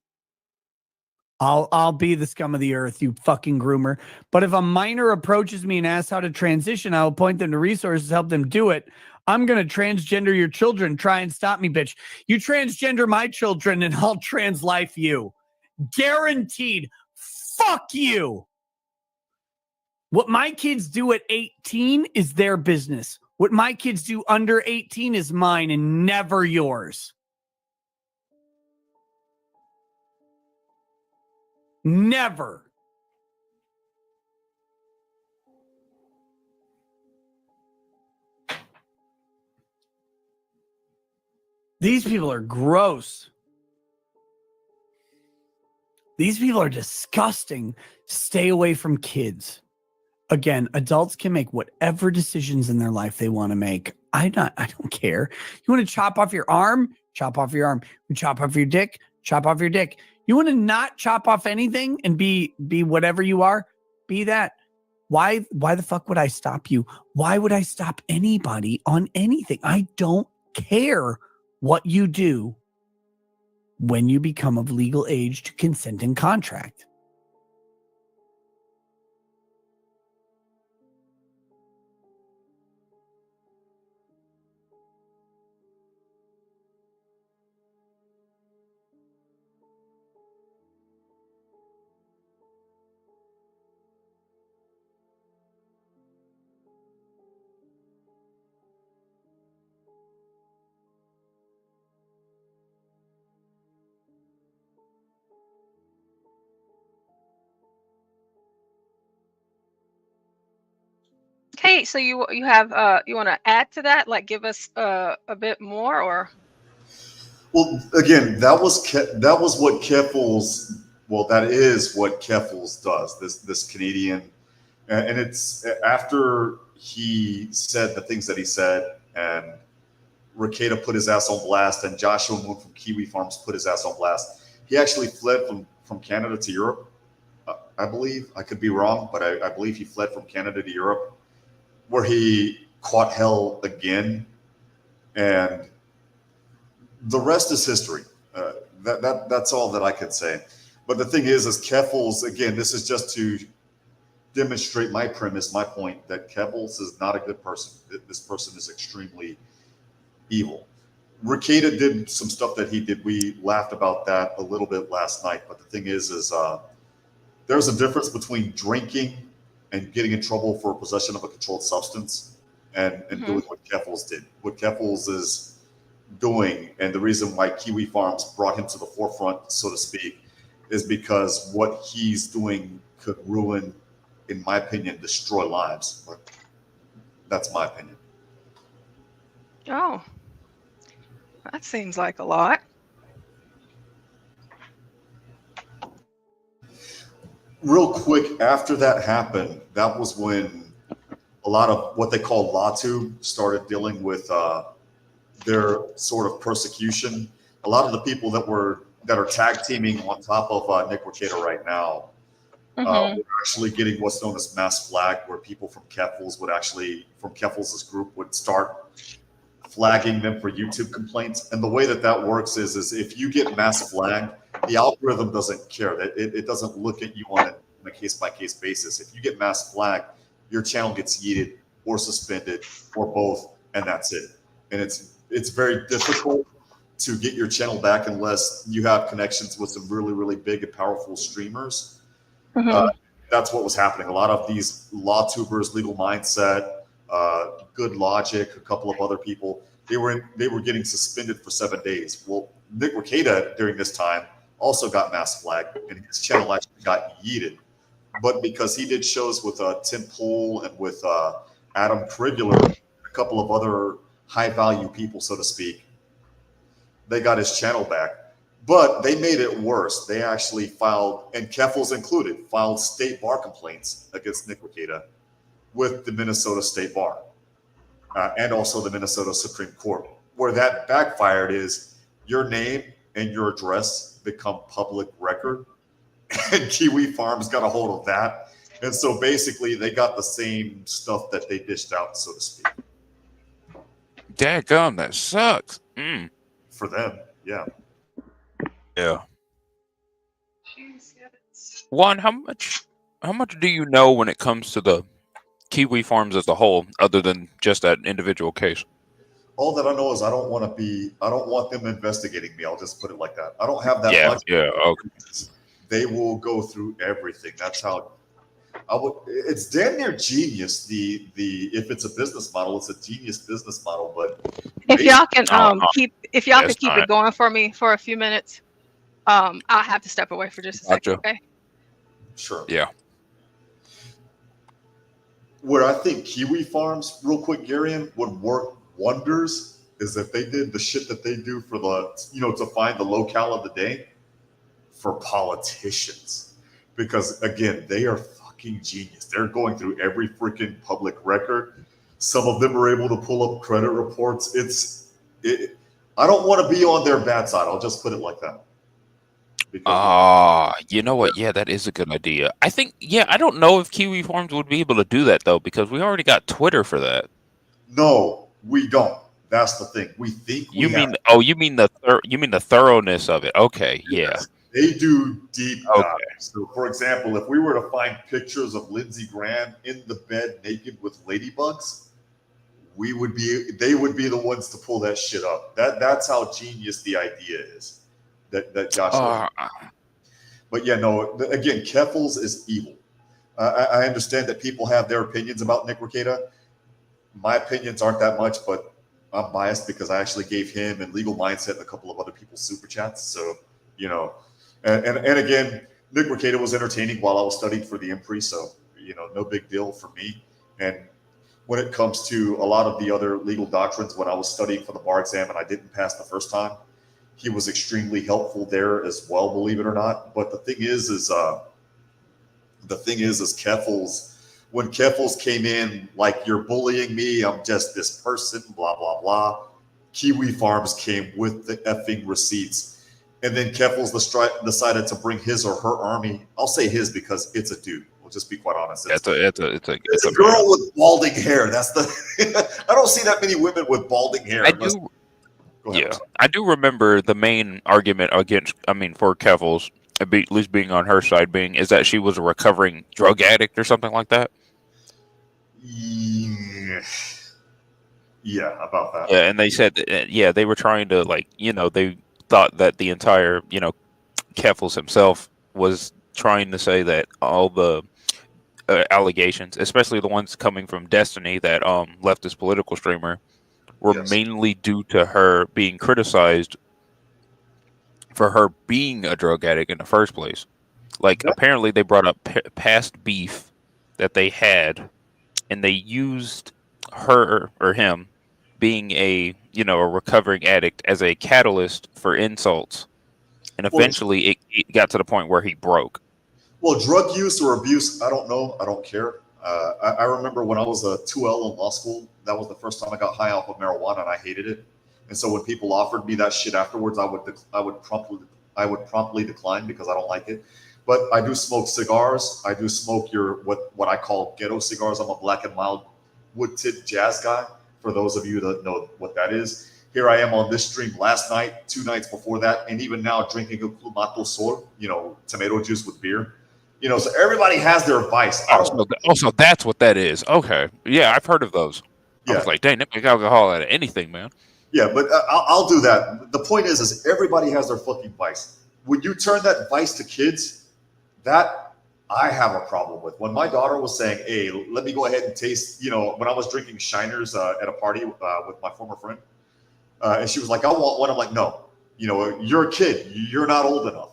I'll be the scum of the earth, you fucking groomer. But if a minor approaches me and asks how to transition, I will point them to resources to help them do it. I'm going to transgender your children. Try and stop me, bitch. You transgender my children and I'll trans life you. Guaranteed. Fuck you. What my kids do at 18 is their business. What my kids do under 18 is mine and never yours. Never. These people are gross. These people are disgusting. Stay away from kids. Again, adults can make whatever decisions in their life they want to make. I don't care. You want to chop off your arm? Chop off your arm. You chop off your dick? Chop off your dick. You want to not chop off anything and be whatever you are? Be that. Why the fuck would I stop you? Why would I stop anybody on anything? I don't care what you do when you become of legal age to consent and contract. Okay, so you have you want to add to that, like give us a bit more, or? Well, again, that was what Keffels. Well, that is what Keffels does. This Canadian, and it's after he said the things that he said, and Rekieta put his ass on blast, and Joshua Moon from Kiwi Farms put his ass on blast. He actually fled from Canada to Europe. I believe, I could be wrong, but I believe he fled from Canada to Europe, where he caught hell again, and The rest is history. That's all that I could say. But the thing is Keffels, again, this is just to demonstrate my premise, my point, that Keffels is not a good person. This person is extremely evil. Rekieta did some stuff that he did. We laughed about that a little bit last night. But the thing is there's a difference between drinking and getting in trouble for possession of a controlled substance and doing what Keffels did. What Keffels is doing, and the reason why Kiwi Farms brought him to the forefront, so to speak, is because what he's doing could ruin, in my opinion, destroy lives. That's my opinion. Oh, that seems like a lot. Real quick, after that happened, that was when a lot of what they call LawTube started dealing with their sort of persecution. A lot of the people that are tag teaming on top of Nick Rekieta right now were actually getting what's known as mass flag, where people from Keffels would actually, from Keffels' group, would start flagging them for YouTube complaints. And the way that works is if you get mass flagged, the algorithm doesn't care. It doesn't look at you on a case-by-case basis. If you get mass flagged, your channel gets yeeted or suspended or both, and that's it. And it's very difficult to get your channel back unless you have connections with some really, really big and powerful streamers. That's what was happening. A lot of these LawTubers, Legal Mindset, Good Logic, a couple of other people, they were getting suspended for 7 days. Well, Nick Rekieta during this time also got mass flagged, and his channel actually got yeeted. But because he did shows with Tim Pool and with Adam Kriguler, a couple of other high-value people, so to speak, they got his channel back. But they made it worse. They actually filed, and Keffels included, filed state bar complaints against Nick Rekieta with the Minnesota State Bar and also the Minnesota Supreme Court. Where that backfired is your name and your address become public record, and Kiwi Farms got a hold of that. And so basically they got the same stuff that they dished out, so to speak. Dadgum, that sucks. For them, yeah. Yeah. Juan, how much do you know when it comes to the Kiwi Farms as a whole, other than just that individual case? All that I know is I don't want them investigating me. I'll just put it like that. I don't have that much. Yeah, okay. They will go through everything. That's how I would. It's damn near genius. If it's a business model, it's a genius business model. But if y'all can keep it going for me for a few minutes, I'll have to step away for just a second. Okay. Sure. Yeah. Where I think Kiwi Farms, real quick, Garian, would work wonders is if they did the shit that they do for to find the locale of the day for politicians. Because again, they are fucking genius. They're going through every freaking public record. Some of them are able to pull up credit reports. I don't want to be on their bad side. I'll just put it like that. You know what? Yeah, that is a good idea. I think, I don't know if Kiwi Farms would be able to do that though, because we already got Twitter for that. No, we don't. That's the thing. We think you mean the thoroughness of it. Okay, yeah. They do deep dive. So, for example, if we were to find pictures of Lindsey Graham in the bed naked with ladybugs, they would be the ones to pull that shit up. That's how genius the idea is. That Josh. But yeah, no. Again, Keffels is evil. I understand that people have their opinions about Nick Rekieta. My opinions aren't that much, but I'm biased because I actually gave him and Legal Mindset and a couple of other people super chats. So, and again, Nick Rekieta was entertaining while I was studying for the Impri. So, no big deal for me. And when it comes to a lot of the other legal doctrines, when I was studying for the bar exam and I didn't pass the first time, he was extremely helpful there as well, believe it or not. But the thing is Keffels, when Keffels came in, like, you're bullying me, I'm just this person, blah, blah, blah. Kiwi Farms came with the effing receipts. And then Keffels decided to bring his or her army. I'll say his because it's a dude. We'll just be quite honest. It's a girl with balding hair. That's the. I don't see that many women with balding hair. Go ahead, Yeah, I'm sorry. I do remember the main argument against, I mean, for Keffels, at least being on her side, being is that she was a recovering drug addict or something like that. Yeah, about that. Yeah, and they said, yeah, they were trying to they thought that the entire, Keffels himself was trying to say that all the allegations, especially the ones coming from Destiny, that left this political streamer, were Yes. mainly due to her being criticized for her being a drug addict in the first place. Like, apparently they brought up past beef that they had, and they used her or him being a recovering addict as a catalyst for insults, and Well, eventually it got to the point where he broke. Well, drug use or abuse, I don't know. I don't care. I remember when I was a 2L in law school, that was the first time I got high off of marijuana, and I hated it. And so when people offered me that shit afterwards, I would promptly decline because I don't like it. But I do smoke cigars. I do smoke what I call ghetto cigars. I'm a black and mild wood tip jazz guy. For those of you that know what that is, here I am on this stream last night, 2 nights before that, and even now drinking a Clamato Sol, tomato juice with beer. So everybody has their vice. Also, that's what that is. Okay, yeah, I've heard of those. I Yeah. was like, dang, they make alcohol out of anything, man. Yeah, but I'll do that. The point is everybody has their fucking vice. When you turn that vice to kids, that I have a problem with. When my daughter was saying, "Hey, let me go ahead and taste," when I was drinking Shiners at a party with my former friend, and she was like, "I want one." I'm like, "No, you're a kid. You're not old enough.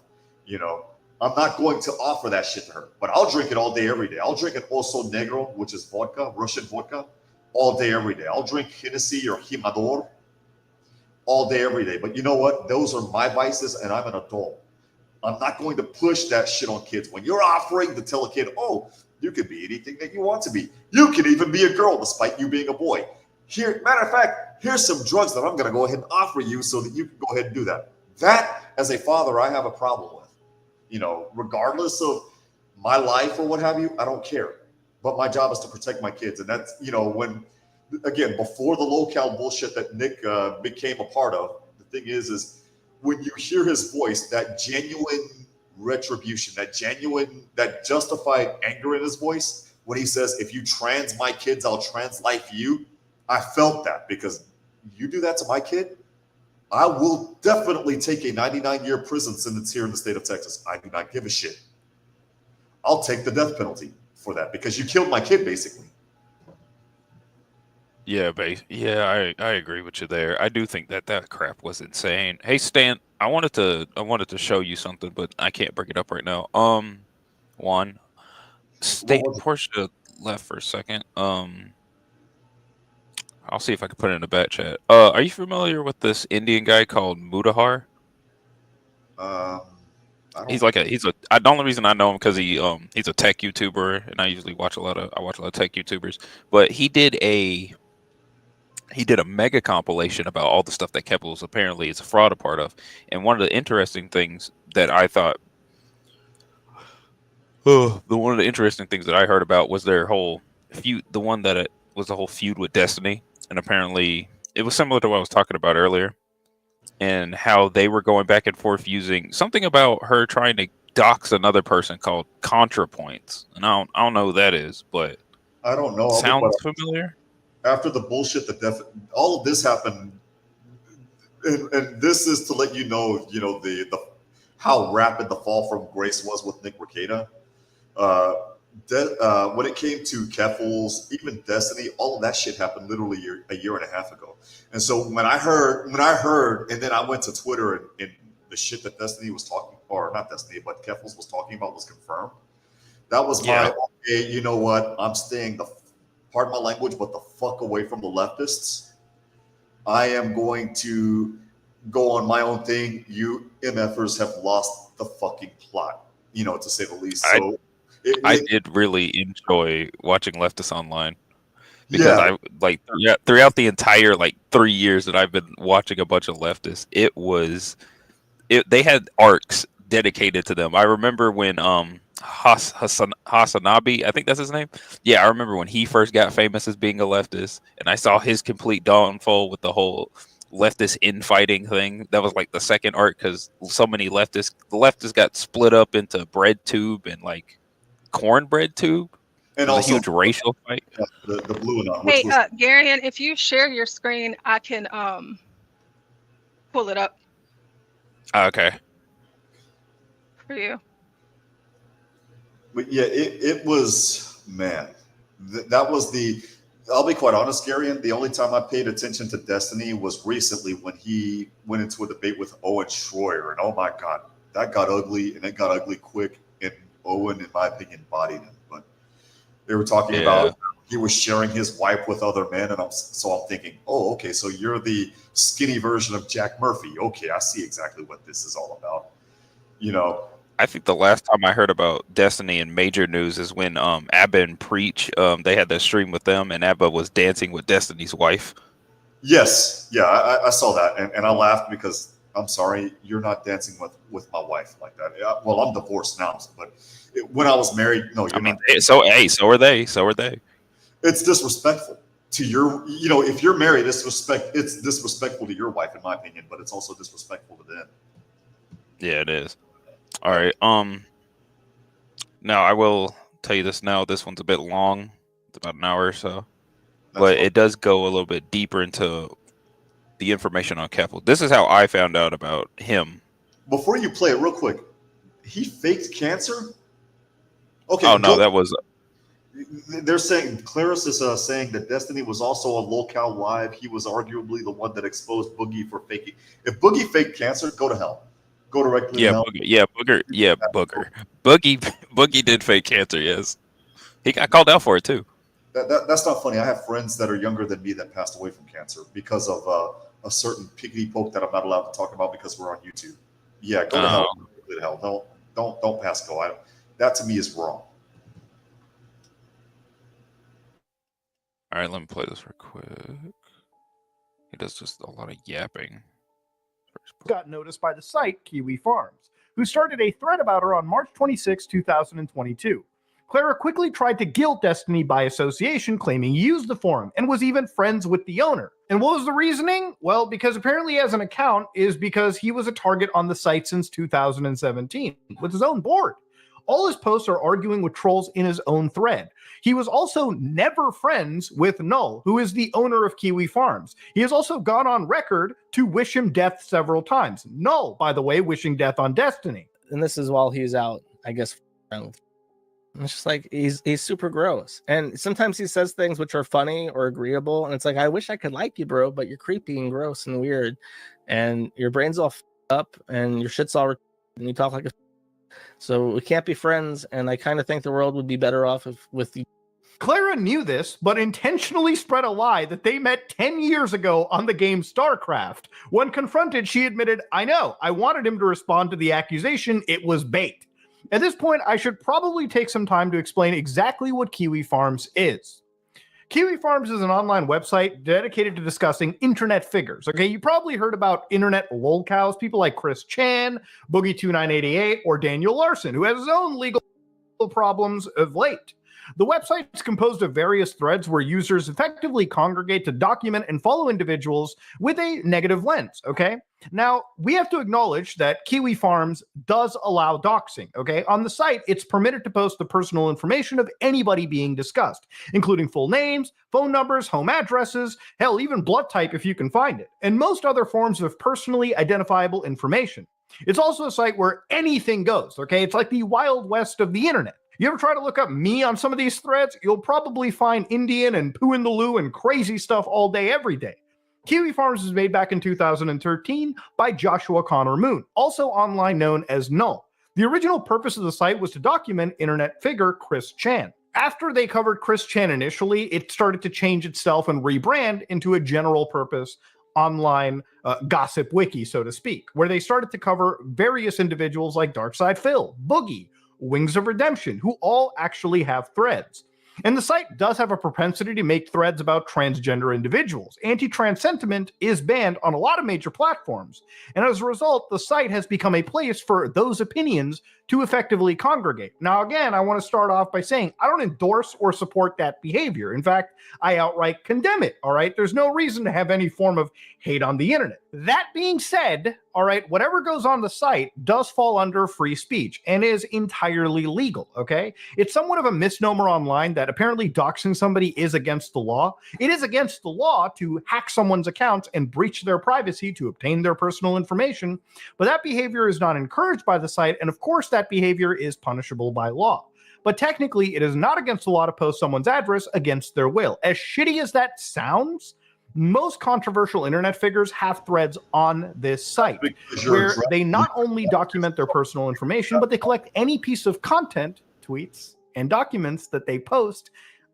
I'm not going to offer that shit to her. But I'll drink it all day, every day. I'll drink an Oso Negro, which is vodka, Russian vodka, all day, every day. I'll drink Hennessy or Jimador all day, every day. But you know what? Those are my vices, and I'm an adult. I'm not going to push that shit on kids. When you're offering to tell a kid, "Oh, you can be anything that you want to be. You can even be a girl despite you being a boy. Matter of fact, here's some drugs that I'm going to go ahead and offer you so that you can go ahead and do that." That, as a father, I have a problem with. Regardless of my life or what have you, I don't care. But my job is to protect my kids. And that's, when, again, before the locale bullshit that Nick became a part of, the thing is when you hear his voice, that genuine retribution, that justified anger in his voice, when he says, "If you trans my kids, I'll trans life you," I felt that, because you do that to my kid, I will definitely take a 99-year prison sentence here in the state of Texas. I do not give a shit. I'll take the death penalty for that because you killed my kid, basically. Yeah, I agree with you there. I do think that crap was insane. Hey, Stan, I wanted to show you something, but I can't bring it up right now. Portia left for a second. I'll see if I can put it in the back chat. Are you familiar with this Indian guy called Mudahar? He's the only reason I know him because he's a tech YouTuber, and I usually watch a lot of tech YouTubers. But he did a mega compilation about all the stuff that Keppels apparently is a fraud a part of. And one of the interesting things that I thought, one of the interesting things that I heard about was their whole feud. The one that it was the whole feud with Destiny. And apparently it was similar to what I was talking about earlier, and how they were going back and forth using something about her trying to dox another person called ContraPoints. And I don't know who that is, but I don't know. Sounds familiar? After the bullshit, all of this happened, and this is to let you know, the how rapid the fall from grace was with Nick Rekieta. When it came to Keffels, even Destiny, all of that shit happened literally a year and a half ago. And so when I heard, and then I went to Twitter and the shit that Destiny was talking, or not Destiny, but Keffels was talking about was confirmed. That was my, okay, you know what? I'm staying pardon my language, but the fuck away from the leftists. I am going to go on my own thing. You MFers have lost the fucking plot, to say the least. So I did really enjoy watching Leftists Online because throughout the entire 3 years that I've been watching a bunch of leftists, they had arcs dedicated to them. I remember when Hasanabi, I think that's his name. Yeah, I remember when he first got famous as being a leftist, and I saw his complete downfall with the whole leftist infighting thing. That was like the second arc because so many leftists, the leftists got split up into bread tube and like cornbread tube. And it was also a huge racial fight. The blue and Hey, Garion, if you share your screen, I can pull it up Okay. for you. But yeah, it was, man, that was the, I'll be quite honest, Garion, the only time I paid attention to Destiny was recently when he went into a debate with Owen Schroyer. And oh my God, that got ugly, and it got ugly quick. And Owen, in my opinion, bodied him. But they were talking about he was sharing his wife with other men. And I'm thinking, oh, okay, so you're the skinny version of Jack Murphy. Okay, I see exactly what this is all about. You know, I think the last time I heard about Destiny in major news is when Abba and Preach, they had their stream with them, and Abba was dancing with Destiny's wife. yes, yeah, I saw that, and I laughed because I'm sorry, you're not dancing with my wife like that. Well, I'm divorced now, but when I was married, no, you're not. So are they. So are they. It's disrespectful to your, you know, if you're married, it's disrespectful to your wife, in my opinion, but it's also disrespectful to them. Yeah, it is. All right. Now I will tell you this now. This one's a bit long. It's about an hour or so. But it does go a little bit deeper into the information on Keppel. This is how I found out about him. Before you play it real quick, he faked cancer? Okay. Oh, no, that was... They're saying, Claris is saying that Destiny was also on Locale Live. He was arguably the one that exposed Boogie for faking. If Boogie faked cancer, go to hell. Go directly to hell. Booger. Boogie did fake cancer, yes. He got called out for it, too. That's not funny. I have friends that are younger than me that passed away from cancer because of a certain piggity poke that I'm not allowed to talk about because we're on YouTube. Yeah, go to hell. Go to hell. Don't pass go. That to me is wrong. All right, let me play this real quick. He does just a lot of yapping. Got noticed by the site Kiwi Farms, who started a thread about her on March 26, 2022. Clara quickly tried to guilt Destiny by association, claiming he used the forum and was even friends with the owner. And what was the reasoning? Well, because apparently he has an account is because he was a target on the site since 2017 with his own board. All his posts are arguing with trolls in his own thread. He was also never friends with Null, who is the owner of Kiwi Farms. He has also gone on record to wish him death several times. Null, by the way, wishing death on Destiny. And this is while he's out, I guess. It's just like he's super gross. And sometimes he says things which are funny or agreeable. And it's like, I wish I could like you, bro, but you're creepy and gross and weird. And your brain's all up and your shit's all and you talk like a. So we can't be friends, and I kind of think the world would be better off with you. Clara knew this, but intentionally spread a lie that they met 10 years ago on the game StarCraft. When confronted, she admitted, I know, I wanted him to respond to the accusation, it was bait. At this point, I should probably take some time to explain exactly what Kiwi Farms is. Kiwi Farms is an online website dedicated to discussing internet figures. Okay, you probably heard about internet lolcows, people like Chris Chan, Boogie2988, or Daniel Larson, who has his own legal problems of late. The website is composed of various threads where users effectively congregate to document and follow individuals with a negative lens, okay? Now, we have to acknowledge that Kiwi Farms does allow doxing, okay? On the site, it's permitted to post the personal information of anybody being discussed, including full names, phone numbers, home addresses, hell, even blood type if you can find it, and most other forms of personally identifiable information. It's also a site where anything goes, okay? It's like the Wild West of the internet. You ever try to look up me on some of these threads? You'll probably find Indian and poo in the loo and crazy stuff all day, every day. Kiwi Farms was made back in 2013 by Joshua Connor Moon, also online known as Null. The original purpose of the site was to document internet figure Chris Chan. After they covered Chris Chan initially, it started to change itself and rebrand into a general purpose online gossip wiki, so to speak, where they started to cover various individuals like Darkside Phil, Boogie, Wings of Redemption, who all actually have threads. And the site does have a propensity to make threads about transgender individuals. Anti-trans sentiment is banned on a lot of major platforms. And as a result, the site has become a place for those opinions to effectively congregate. Now, again, I want to start off by saying I don't endorse or support that behavior. In fact, I outright condemn it, all right? There's no reason to have any form of hate on the internet. That being said, all right, whatever goes on the site does fall under free speech and is entirely legal, okay? It's somewhat of a misnomer online that apparently doxing somebody is against the law. It is against the law to hack someone's accounts and breach their privacy to obtain their personal information, but that behavior is not encouraged by the site, and of course that behavior is punishable by law. But technically, it is not against the law to post someone's address against their will. As shitty as that sounds, most controversial internet figures have threads on this site where they not only document their personal information, but they collect any piece of content, tweets, and documents that they post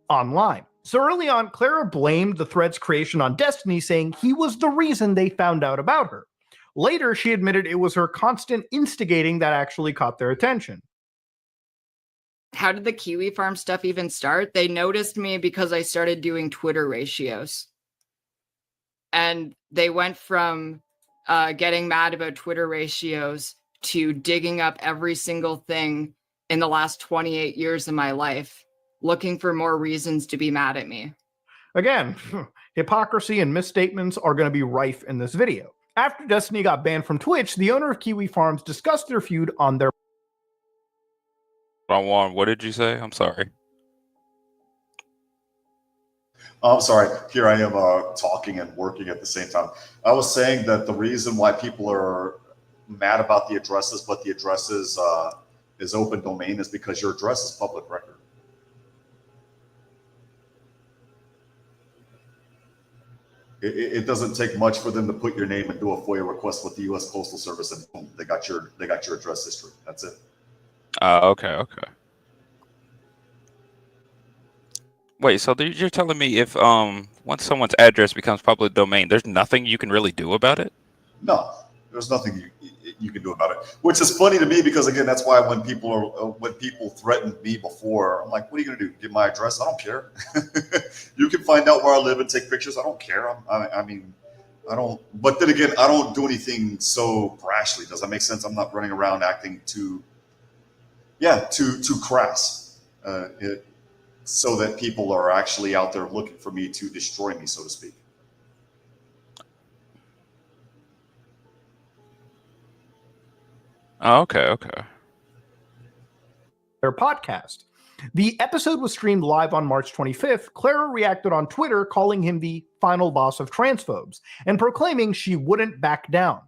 online. So early on, Clara blamed the thread's creation on Destiny, saying he was the reason they found out about her. Later, she admitted it was her constant instigating that actually caught their attention. How did the Kiwi Farm stuff even start? They noticed me because I started doing Twitter ratios. And they went from getting mad about Twitter ratios to digging up every single thing in the last 28 years of my life, looking for more reasons to be mad at me. Again, hypocrisy and misstatements are going to be rife in this video. After Destiny got banned from Twitch, the owner of Kiwi Farms discussed their feud on their... Juan, what did you say? I'm sorry. I'm sorry. Here I am talking and working at the same time. I was saying that the reason why people are mad about the addresses, but the addresses is open domain, is because your address is public record. It doesn't take much for them to put your name and do a FOIA request with the U.S. Postal Service, and boom, they got your address history. That's it. Okay. Wait, so you're telling me if once someone's address becomes public domain, there's nothing you can really do about it? No, there's nothing you can do about it. Which is funny to me because, again, that's why when people threatened me before, I'm like, what are you gonna do? Give my address? I don't care. You can find out where I live and take pictures. I don't care. I mean, I don't. But then again, I don't do anything so brashly. Does that make sense? I'm not running around acting too crass. So that people are actually out there looking for me to destroy me, so to speak. Oh, okay. Their podcast. The episode was streamed live on March 25th. Clara reacted on Twitter, calling him the final boss of transphobes, and proclaiming she wouldn't back down.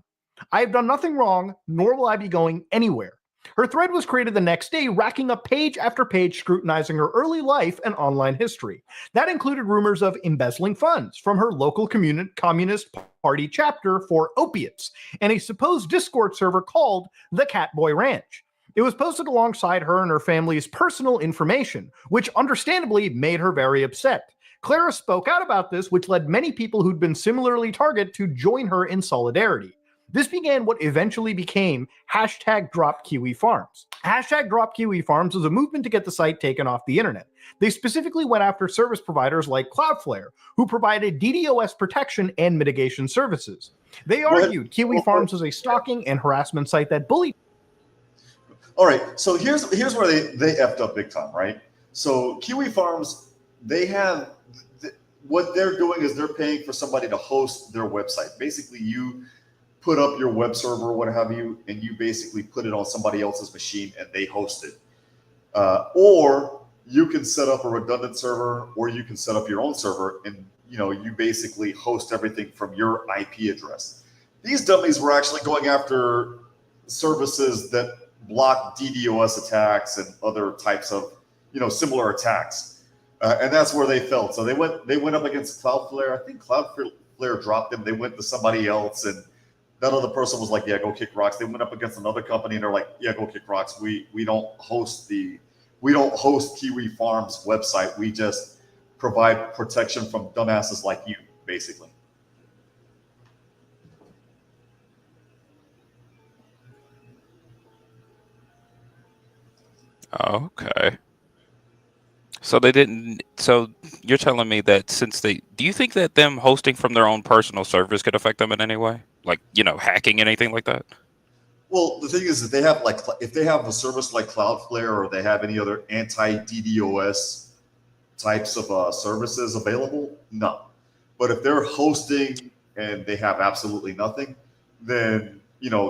I have done nothing wrong, nor will I be going anywhere. Her thread was created the next day, racking up page after page scrutinizing her early life and online history. That included rumors of embezzling funds from her local Communist Party chapter for opiates, and a supposed Discord server called the Catboy Ranch. It was posted alongside her and her family's personal information, which understandably made her very upset. Clara spoke out about this, which led many people who'd been similarly targeted to join her in solidarity. This began what eventually became #DropKiwiFarms. #DropKiwiFarms was a movement to get the site taken off the internet. They specifically went after service providers like Cloudflare, who provided DDoS protection and mitigation services. They argued Kiwi Farms was a stalking and harassment site that bullied. All right, so here's where they effed up big time, right? So Kiwi Farms, they have what they're doing is they're paying for somebody to host their website. Basically, you put up your web server or what have you, and you basically put it on somebody else's machine and they host it. Or you can set up a redundant server, or you can set up your own server, and you basically host everything from your IP address. These dummies were actually going after services that block DDoS attacks and other types of similar attacks, and that's where they fell. So they went up against Cloudflare. I think Cloudflare dropped them. They went to somebody else, and that other person was like, yeah, go kick rocks. They went up against another company and they're like, yeah, go kick rocks. We don't host Kiwi Farms website. We just provide protection from dumbasses like you, basically. Okay. So they didn't. So you're telling me that since they, do you think that them hosting from their own personal servers could affect them in any way? Like, hacking, anything like that? Well, the thing is that they have if they have a service like Cloudflare or they have any other anti-DDoS types of services available, no. But if they're hosting and they have absolutely nothing, then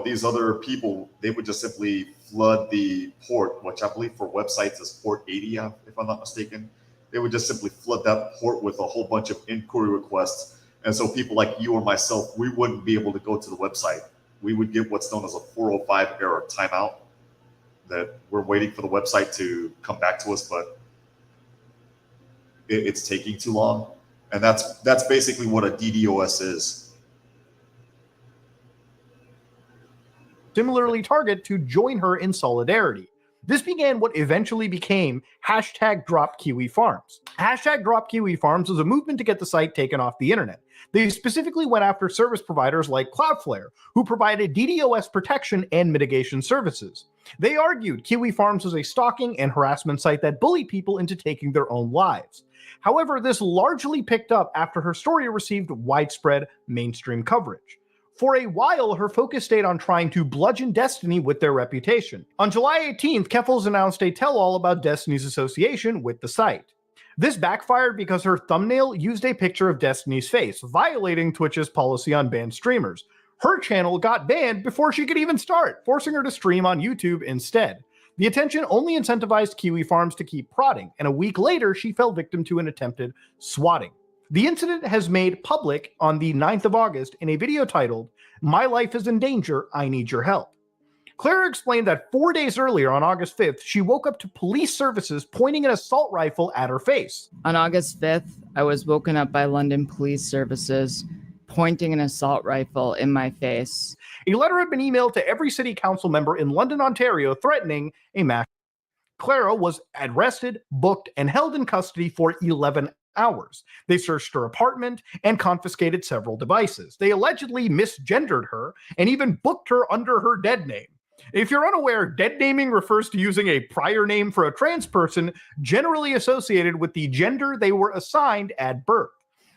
these other people, they would just simply flood the port, which I believe for websites is port 80, if I'm not mistaken. They would just simply flood that port with a whole bunch of inquiry requests. And so people like you or myself, we wouldn't be able to go to the website. We would get what's known as a 405 error timeout, that we're waiting for the website to come back to us, but it's taking too long. And that's basically what a DDoS is. Similarly target to join her in solidarity. This began what eventually became #DropKiwiFarms. #DropKiwiFarms was a movement to get the site taken off the internet. They specifically went after service providers like Cloudflare, who provided DDoS protection and mitigation services. They argued Kiwi Farms was a stalking and harassment site that bullied people into taking their own lives. However, this largely picked up after her story received widespread mainstream coverage. For a while, her focus stayed on trying to bludgeon Destiny with their reputation. On July 18th, Keffels announced a tell-all about Destiny's association with the site. This backfired because her thumbnail used a picture of Destiny's face, violating Twitch's policy on banned streamers. Her channel got banned before she could even start, forcing her to stream on YouTube instead. The attention only incentivized Kiwi Farms to keep prodding, and a week later, she fell victim to an attempted swatting. The incident has made public on the 9th of August in a video titled, "My Life is in Danger, I Need Your Help." Clara explained that 4 days earlier, on August 5th, she woke up to police services pointing an assault rifle at her face. On August 5th, I was woken up by London police services pointing an assault rifle in my face. A letter had been emailed to every city council member in London, Ontario, threatening a mass. Clara was arrested, booked, and held in custody for 11 hours. They searched her apartment and confiscated several devices. They allegedly misgendered her and even booked her under her dead name. If you're unaware, dead naming refers to using a prior name for a trans person generally associated with the gender they were assigned at birth.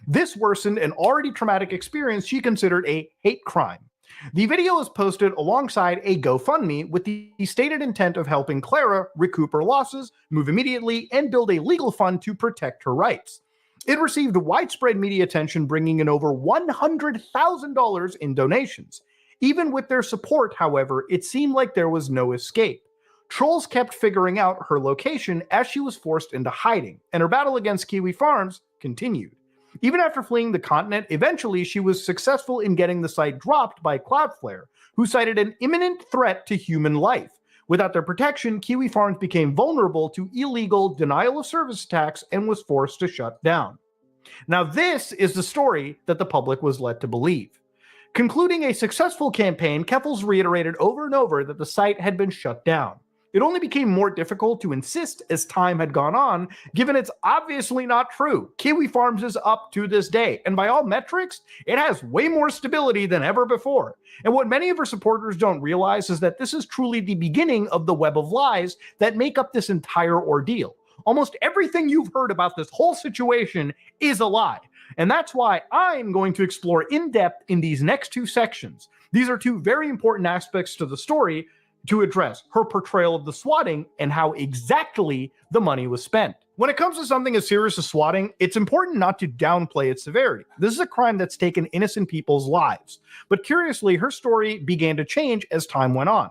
This worsened an already traumatic experience she considered a hate crime. The video was posted alongside a GoFundMe with the stated intent of helping Clara recoup her losses, move immediately, and build a legal fund to protect her rights. It received widespread media attention, bringing in over $100,000 in donations. Even with their support, however, it seemed like there was no escape. Trolls kept figuring out her location as she was forced into hiding, and her battle against Kiwi Farms continued. Even after fleeing the continent, eventually she was successful in getting the site dropped by Cloudflare, who cited an imminent threat to human life. Without their protection, Kiwi Farms became vulnerable to illegal denial of service attacks and was forced to shut down. Now, this is the story that the public was led to believe. Concluding a successful campaign, Keffels reiterated over and over that the site had been shut down. It only became more difficult to insist as time had gone on, given it's obviously not true. Kiwi Farms is up to this day, and by all metrics, it has way more stability than ever before. And what many of her supporters don't realize is that this is truly the beginning of the web of lies that make up this entire ordeal. Almost everything you've heard about this whole situation is a lie. And that's why I'm going to explore in depth in these next two sections. These are two very important aspects to the story to address: her portrayal of the swatting and how exactly the money was spent. When it comes to something as serious as swatting, it's important not to downplay its severity. This is a crime that's taken innocent people's lives. But curiously, her story began to change as time went on.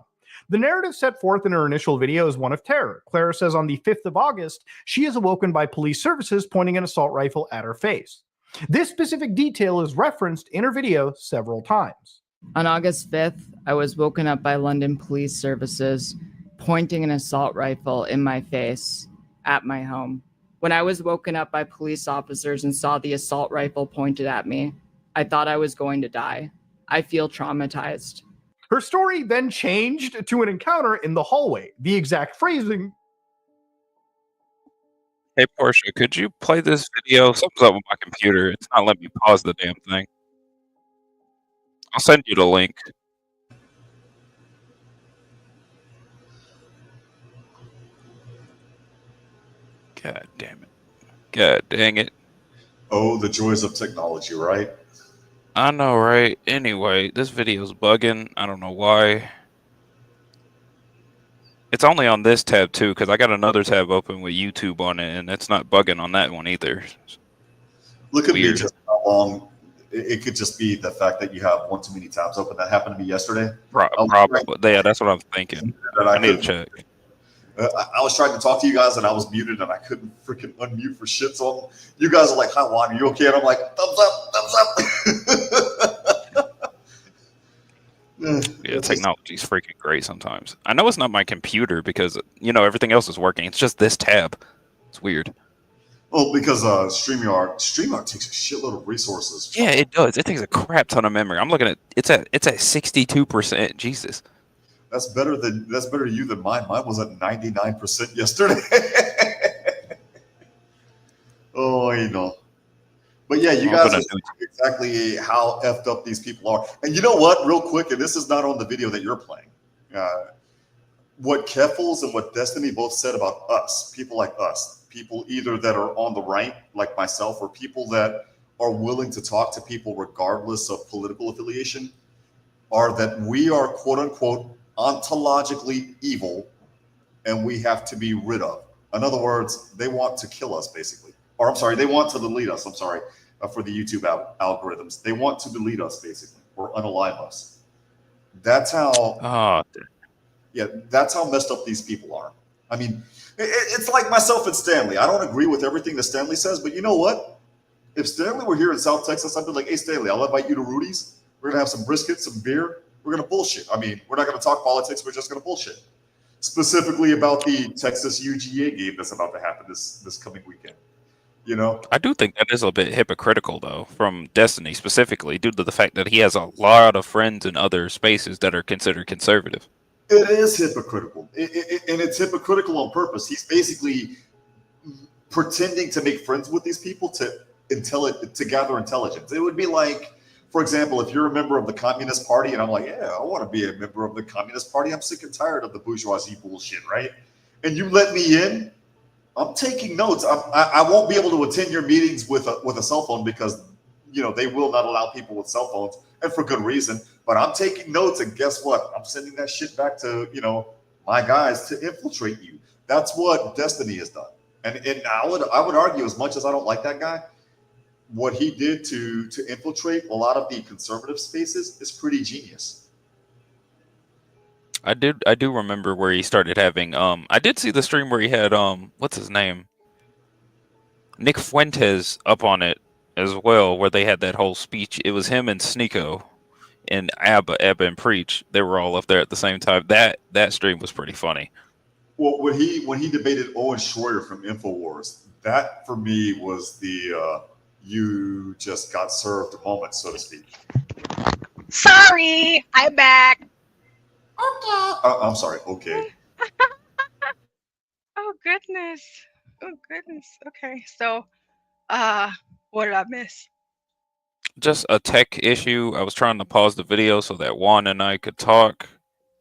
The narrative set forth in her initial video is one of terror. Clara says on the 5th of August, she is awoken by police services pointing an assault rifle at her face. This specific detail is referenced in her video several times. On August 5th, I was woken up by London police services pointing an assault rifle in my face at my home. When I was woken up by police officers and saw the assault rifle pointed at me, I thought I was going to die. I feel traumatized. Her story then changed to an encounter in the hallway. The exact phrasing. Hey, Portia, could you play this video? Something's up with my computer. It's not letting me pause the damn thing. I'll send you the link. God damn it. God dang it. Oh, the joys of technology, right? I know, right? Anyway, this video's bugging. I don't know why. It's only on this tab too, because I got another tab open with YouTube on it, and it's not bugging on that one either. Look at me Weird. just how long. It could just be the fact that you have one too many tabs open. That happened to me yesterday. Probably. Yeah, that's what I'm thinking. I need to check. I was trying to talk to you guys and I was muted and I couldn't freaking unmute for shit. So you guys are like, "Hi, Juan, are you okay?" And I'm like, "Thumbs up, thumbs up." Yeah, technology's freaking great sometimes. I know it's not my computer because, you know, everything else is working. It's just this tab. It's weird. Well, because StreamYard takes a shitload of resources. Yeah, it does. It takes a crap ton of memory. I'm looking at it's at 62%. Jesus. That's better to you than mine. Mine was at 99% yesterday. Oh, you know. But yeah, you guys are exactly how effed up these people are. And you know what? Real quick, and this is not on the video that you're playing. What Keffels and what Destiny both said about us, people like us, people either that are on the right, like myself, or people that are willing to talk to people regardless of political affiliation, are that we are quote unquote ontologically evil and we have to be rid of. In other words, they want to kill us basically. Or I'm sorry, they want to delete us. I'm sorry for the YouTube algorithms. They want to delete us basically or unalive us. That's how. Yeah, that's how messed up these people are. I mean, it's like myself and Stanley. I don't agree with everything that Stanley says, but you know what? If Stanley were here in South Texas, I'd be like, "Hey, Stanley, I'll invite you to Rudy's. We're gonna have some brisket, some beer. We're gonna bullshit. I mean, we're not gonna talk politics. We're just gonna bullshit." Specifically about the Texas UGA game that's about to happen this coming weekend. You know, I do think that is a bit hypocritical, though, from Destiny specifically, due to the fact that he has a lot of friends in other spaces that are considered conservative. it is hypocritical, and it's hypocritical on purpose. He's basically pretending to make friends with these people to gather intelligence. It would be like, for example, if you're a member of the Communist Party, and I'm like, "Yeah, I want to be a member of the Communist Party. I'm sick and tired of the bourgeoisie bullshit," right? And you let me in. I'm taking notes. I won't be able to attend your meetings with a cell phone because, you know, they will not allow people with cell phones, and for good reason. But I'm taking notes, and guess what? I'm sending that shit back to, you know, my guys to infiltrate you. That's what Destiny has done. And I would argue, as much as I don't like that guy, what he did to infiltrate a lot of the conservative spaces is pretty genius. I do remember where he started having I did see the stream where he had what's his name? Nick Fuentes up on it as well, where they had that whole speech. It was him and Sneeko and Abba and Preach. They were all up there at the same time. That stream was pretty funny. Well, when he debated Owen Schroyer from InfoWars, that for me was the you just got served moment, so to speak. Sorry, I'm back. I'm sorry. Okay. Oh goodness. Oh goodness. Okay. So, what did I miss? Just a tech issue. I was trying to pause the video so that Juan and I could talk.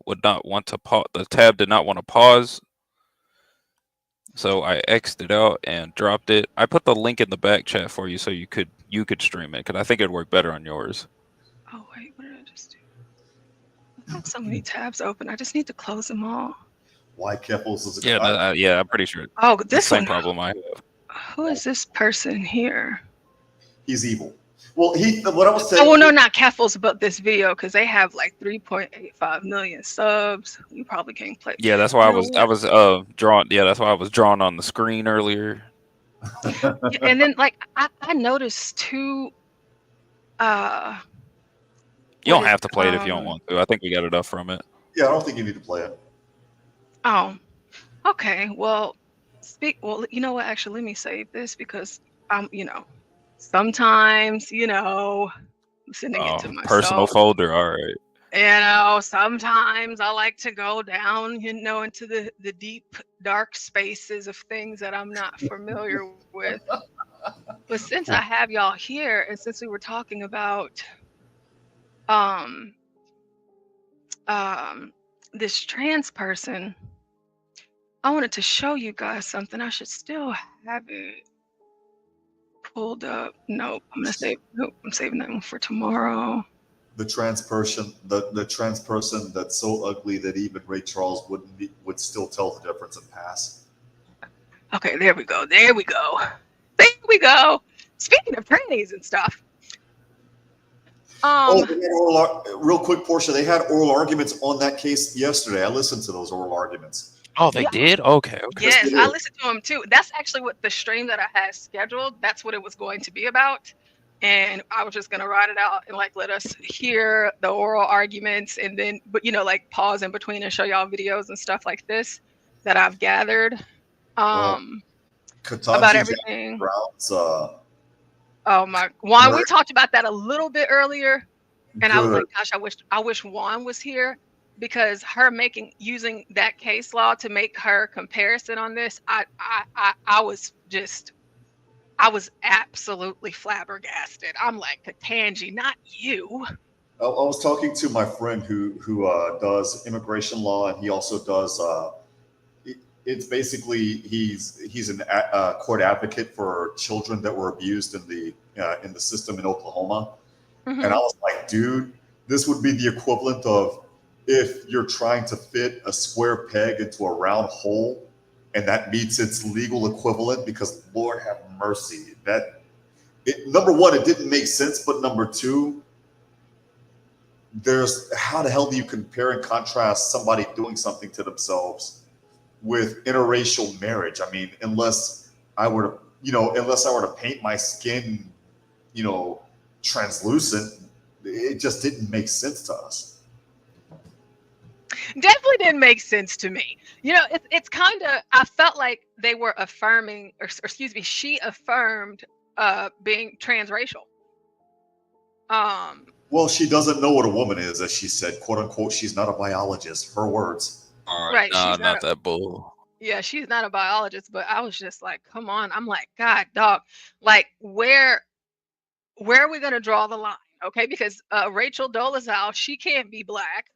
Would not want to pause. The tab did not want to pause. So I X'd it out and dropped it. I put the link in the back chat for you so you could stream it, because I think it'd work better on yours. Oh wait, what did I just do? I have so many tabs open. I just need to close them all. Why Keffels is Yeah, I'm pretty sure. Oh, the this same one. problem I have. Who is this person here? He's evil. Well, what I was saying. Oh, well, no, not Keffels, but this video, because they have like 3.85 million subs. You probably can't play. Yeah, that's why I was drawn. Yeah, that's why I was drawn on the screen earlier. Yeah, and then like I noticed too. You don't have to play it if you don't want to. I think we got enough from it. Yeah, I don't think you need to play it. Oh, okay. Well, Well, you know what? Actually, let me save this because you know, sometimes, you know, I'm sending it to myself. Personal folder. All right. You know, sometimes I like to go down, you know, into the deep, dark spaces of things that I'm not familiar with. But since I have y'all here, and since we were talking about this trans person, I wanted to show you guys something. I should still have it pulled up. Nope, I'm saving that one for tomorrow. The trans person, the trans person that's so ugly that even Ray Charles would still tell the difference and pass. Okay, there we go. There we go. There we go. Speaking of trannies and stuff. They had real quick, Portia. They had oral arguments on that case yesterday. I listened to those oral arguments. Oh, they did? Okay. Yes, I listened to them too. That's actually what the stream that I had scheduled, that's what it was going to be about. And I was just gonna write it out and like let us hear the oral arguments and then, but like pause in between and show y'all videos and stuff like this that I've gathered about everything. Oh my, Juan, we talked about that a little bit earlier, and I was like, gosh, I wish Juan was here, because her using that case law to make her comparison on this, I was absolutely flabbergasted. I'm like, Katanji, not you. I was talking to my friend who does immigration law, and he also does. It's basically he's a court advocate for children that were abused in the system in Oklahoma, and I was like, dude, this would be the equivalent of if you're trying to fit a square peg into a round hole, and that meets its legal equivalent, because Lord have mercy, number one, it didn't make sense, but number two, how the hell do you compare and contrast somebody doing something to themselves with interracial marriage? I mean, unless I were to paint my skin, translucent, it just didn't make sense to us. Definitely didn't make sense to me. It's kind of, I felt like they were affirming, or excuse me, she affirmed being transracial. Well, she doesn't know what a woman is, as she said, quote unquote. She's not a biologist. Her words. Right, Nah, she's not that bull. Yeah, she's not a biologist, but I was just like, come on. I'm like, God, dog, like where are we gonna draw the line? Okay, because Rachel Dolezal, she can't be black.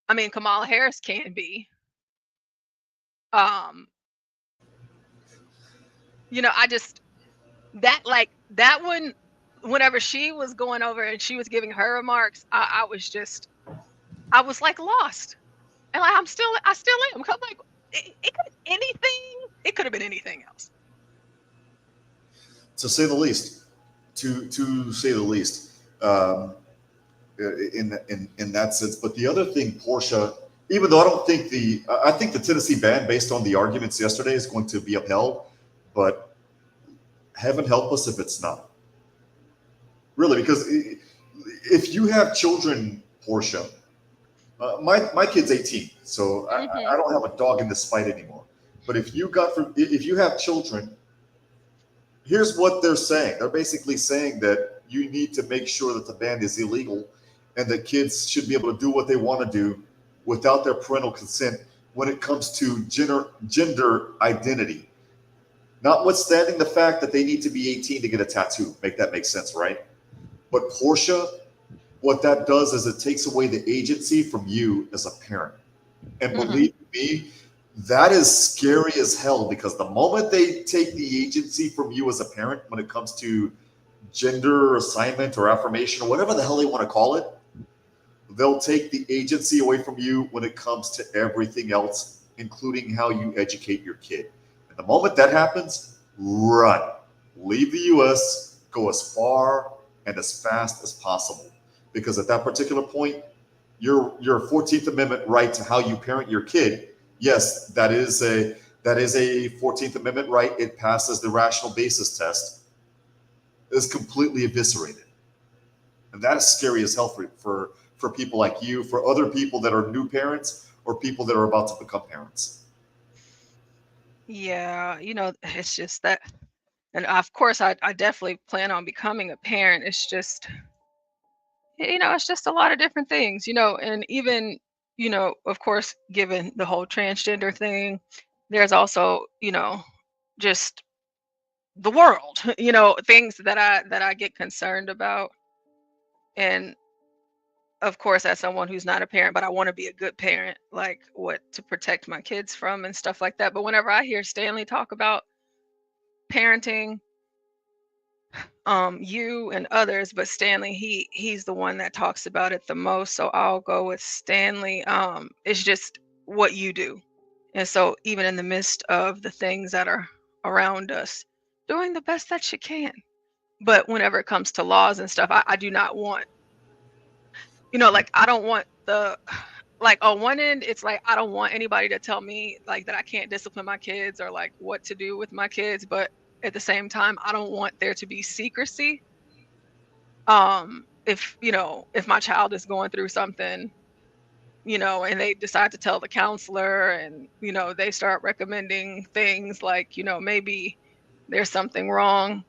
I mean, Kamala Harris can be. I just that one, whenever she was going over and she was giving her remarks, I was like lost, and like I still am. I'm like, it could have been anything else. To say the least, to say the least, in that sense. But the other thing, Portia, even though I think the Tennessee ban, based on the arguments yesterday, is going to be upheld, but heaven help us if it's not. Really, because if you have children, Portia, my kid's 18, so I don't have a dog in this fight anymore. But if you have children, here's what they're saying. They're basically saying that you need to make sure that the ban is illegal, and that kids should be able to do what they want to do without their parental consent when it comes to gender identity. Notwithstanding the fact that they need to be 18 to get a tattoo. Make that make sense, right? But Portia, what that does is it takes away the agency from you as a parent. And believe me, that is scary as hell, because the moment they take the agency from you as a parent when it comes to gender assignment or affirmation or whatever the hell they want to call it, they'll take the agency away from you when it comes to everything else, including how you educate your kid. And the moment that happens, run. Leave the U.S., go as far and as fast as possible. Because at that particular point, your 14th Amendment right to how you parent your kid, yes, that is a 14th Amendment right. It passes the rational basis test, is completely eviscerated. And that is scary as hell for people like you, for other people that are new parents or people that are about to become parents. Yeah, it's just that, and of course I definitely plan on becoming a parent. It's just, it's just a lot of different things, and even, of course, given the whole transgender thing, there's also, just the world, things that I get concerned about. And of course, as someone who's not a parent, but I want to be a good parent, like what to protect my kids from and stuff like that. But whenever I hear Stanley talk about parenting, you and others, but Stanley, he's the one that talks about it the most. So I'll go with Stanley. It's just what you do. And so even in the midst of the things that are around us, doing the best that you can. But whenever it comes to laws and stuff, I do not want, like I don't want like on one end, it's like I don't want anybody to tell me like that I can't discipline my kids or like what to do with my kids. But at the same time, I don't want there to be secrecy. If my child is going through something, and they decide to tell the counselor and, they start recommending things like, maybe there's something wrong.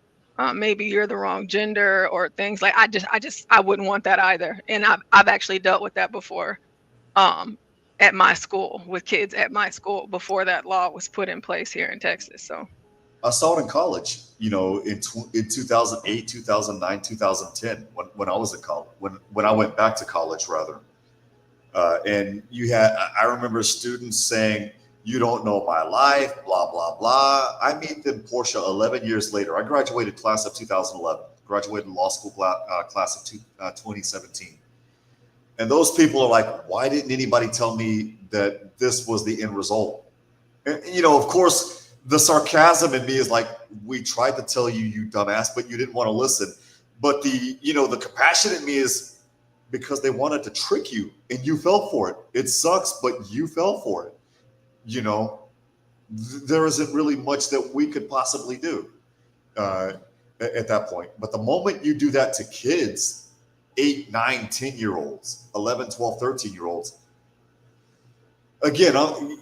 Maybe you're the wrong gender or things like I wouldn't want that either. And I've actually dealt with that before at my school with kids at my school before that law was put in place here in Texas. So I saw it in college, in 2008, 2009, 2010, when I was at college, when I went back to college rather. And I remember students saying, you don't know my life, blah, blah, blah. I meet them, Portia, 11 years later. I graduated class of 2011, graduated law school class of 2017. And those people are like, why didn't anybody tell me that this was the end result? And, of course, the sarcasm in me is like, we tried to tell you, you dumbass, but you didn't want to listen. But the compassion in me is because they wanted to trick you and you fell for it. It sucks, but you fell for it. There isn't really much that we could possibly do at that point. But the moment you do that to kids, 8, 9, 10-year-olds, 11, 12, 13-year-olds, again,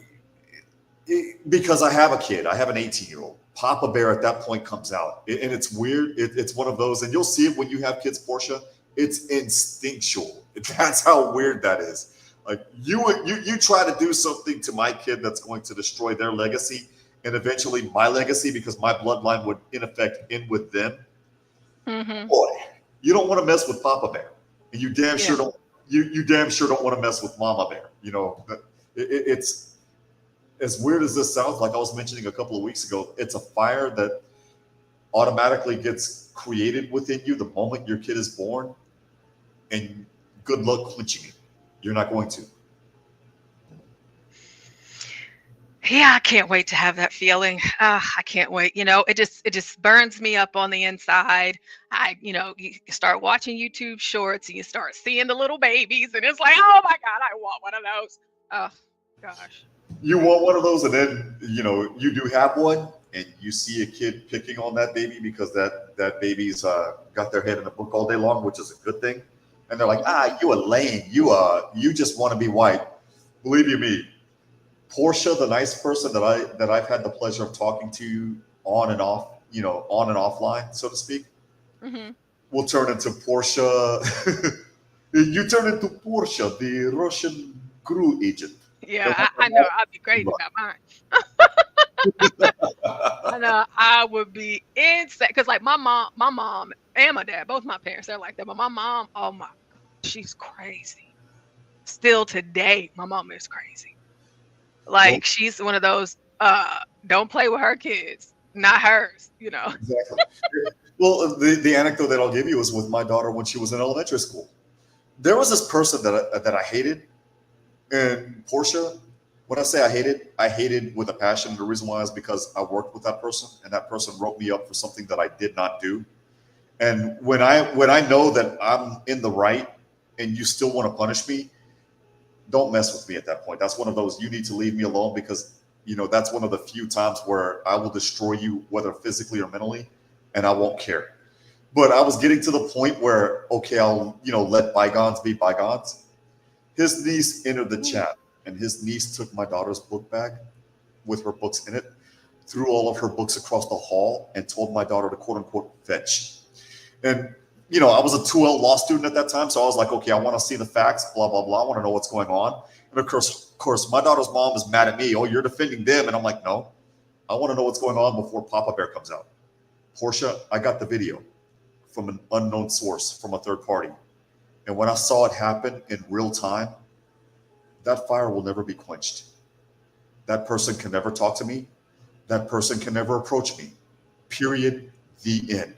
because I have a kid, I have an 18-year-old. Papa Bear at that point comes out. And it's weird. It's one of those, and you'll see it when you have kids, Portia. It's instinctual. That's how weird that is. Like you try to do something to my kid that's going to destroy their legacy and eventually my legacy because my bloodline would in effect end with them. Mm-hmm. Boy, you don't want to mess with Papa Bear, and you damn sure don't. You damn sure don't want to mess with Mama Bear. It's as weird as this sounds. Like I was mentioning a couple of weeks ago, it's a fire that automatically gets created within you the moment your kid is born, and good luck quenching it. You're not going to. Yeah, I can't wait to have that feeling. I can't wait. It just burns me up on the inside. You start watching YouTube shorts and you start seeing the little babies, and it's like, oh my God, I want one of those. Oh gosh. You want one of those, and then you do have one, and you see a kid picking on that baby because that baby's got their head in a book all day long, which is a good thing. And they're like, you a lame. You just want to be white. Believe you me, Portia, the nice person that I've had the pleasure of talking to on and off, on and offline, so to speak, mm-hmm. will turn into Portia. You turn into Portia, the Russian crew agent. Yeah, I know. I'd be crazy about mine. I know. I would be insane because, like, my mom and my dad, both my parents, they're like that. But my mom, oh my, she's crazy. Still today, my mom is crazy. Like she's one of those. Don't play with her kids, not hers. Exactly. Well, the anecdote that I'll give you is with my daughter when she was in elementary school. There was this person that I hated. And Portia, when I say I hated with a passion. The reason why is because I worked with that person, and that person wrote me up for something that I did not do. And when I know that I'm in the right, and you still want to punish me, don't mess with me at that point. That's one of those, you need to leave me alone, because that's one of the few times where I will destroy you, whether physically or mentally, and I won't care. But I was getting to the point where, okay, I'll let bygones be bygones. His niece entered the chat, and his niece took my daughter's book bag with her books in it, threw all of her books across the hall, and told my daughter to quote unquote fetch. And, I was a 2L law student at that time. So I was like, okay, I want to see the facts, blah, blah, blah. I want to know what's going on. And of course, my daughter's mom is mad at me. Oh, you're defending them. And I'm like, no, I want to know what's going on before Papa Bear comes out. Portia, I got the video from an unknown source, from a third party. And when I saw it happen in real time, that fire will never be quenched. That person can never talk to me. That person can never approach me. Period. The end.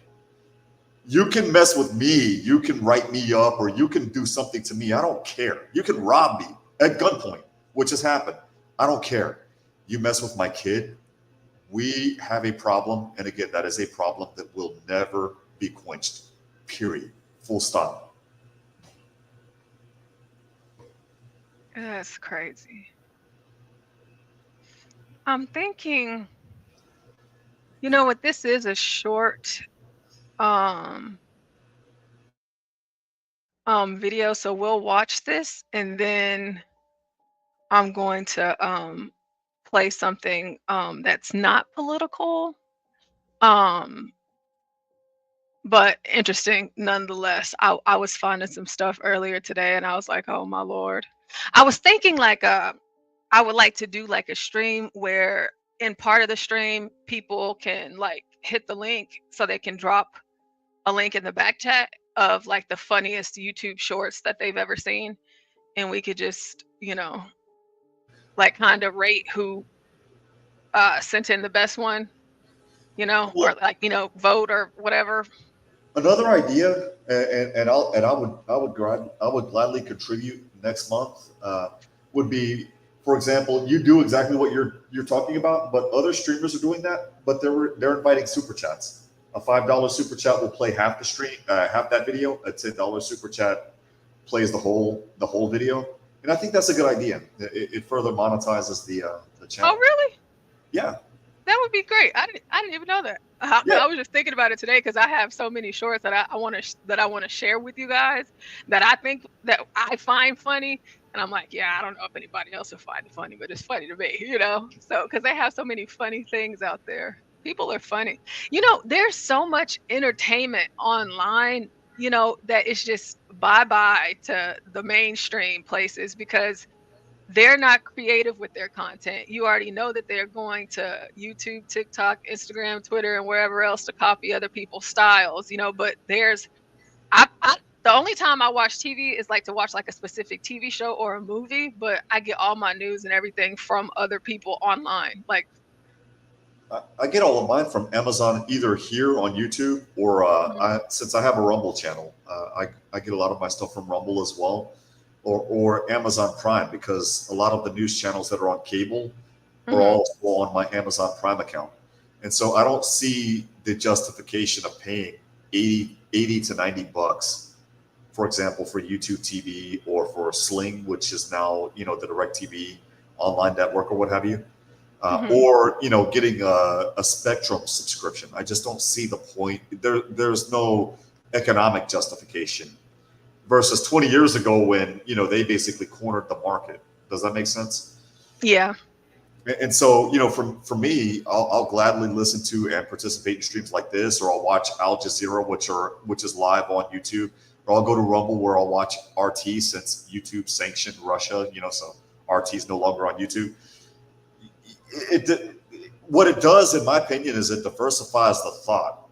You can mess with me. You can write me up, or you can do something to me. I don't care. You can rob me at gunpoint, which has happened. I don't care. You mess with my kid, we have a problem. And again, that is a problem that will never be quenched. Period. Full stop. That's crazy. I'm thinking, you know what? This is a short video, so we'll watch this, and then I'm going to play something that's not political, but interesting nonetheless. I was finding some stuff earlier today, and I was like, oh my Lord. I was thinking like I would like to do like a stream where in part of the stream people can like hit the link so they can drop a link in the back chat of like the funniest YouTube shorts that they've ever seen, and we could just, you know, like kind of rate who sent in the best one, you know, or like, you know, vote or whatever. Another idea, and I would gladly contribute next month, would be, for example, you do exactly what you're talking about, but other streamers are doing that, but they're inviting super chats. A $5 super chat will play half the stream, half that video. A $10 super chat plays the whole video, and I think that's a good idea. It further monetizes the channel. Oh, really? Yeah. That would be great. I didn't even know that. I was just thinking about it today because I have so many shorts that I want to share with you guys that I think that I find funny, and I'm like, yeah, I don't know if anybody else will find it funny, but it's funny to me, you know. So because they have so many funny things out there, people are funny. You know, there's so much entertainment online, you know, that it's just bye to the mainstream places because they're not creative with their content. You already know that they're going to YouTube, TikTok, Instagram, Twitter, and wherever else to copy other people's styles, you know, but there's, the only time I watch TV is like to watch like a specific TV show or a movie, but I get all my news and everything from other people online. Like, I get all of mine from Amazon, either here on YouTube or since I have a Rumble channel, I get a lot of my stuff from Rumble as well. Or Amazon Prime, because a lot of the news channels that are on cable are also on my Amazon Prime account. And so I don't see the justification of paying 80 to 90 bucks, for example, for YouTube TV or for Sling, which is now, you know, the DirecTV online network or what have you, or, you know, getting a Spectrum subscription. I just don't see the point. There's no economic justification. Versus 20 years ago when, you know, they basically cornered the market. Does that make sense? Yeah. And so, you know, for me, I'll gladly listen to and participate in streams like this, or I'll watch Al Jazeera, which is live on YouTube, or I'll go to Rumble where I'll watch RT since YouTube sanctioned Russia, you know, so RT is no longer on YouTube. What it does, in my opinion, is it diversifies the thought,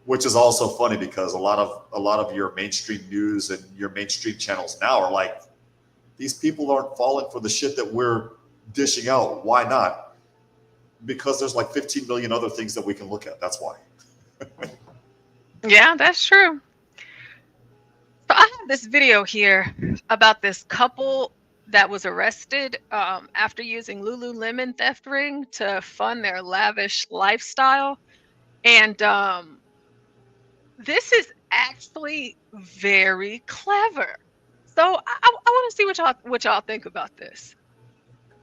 which is also funny because a lot of your mainstream news and your mainstream channels now are like, these people aren't falling for the shit that we're dishing out. Why not? Because there's like 15 million other things that we can look at. That's why. Yeah, that's true. So I have this video here about this couple that was arrested after using Lululemon theft ring to fund their lavish lifestyle. And this is actually very clever. So I want to see what y'all think about this.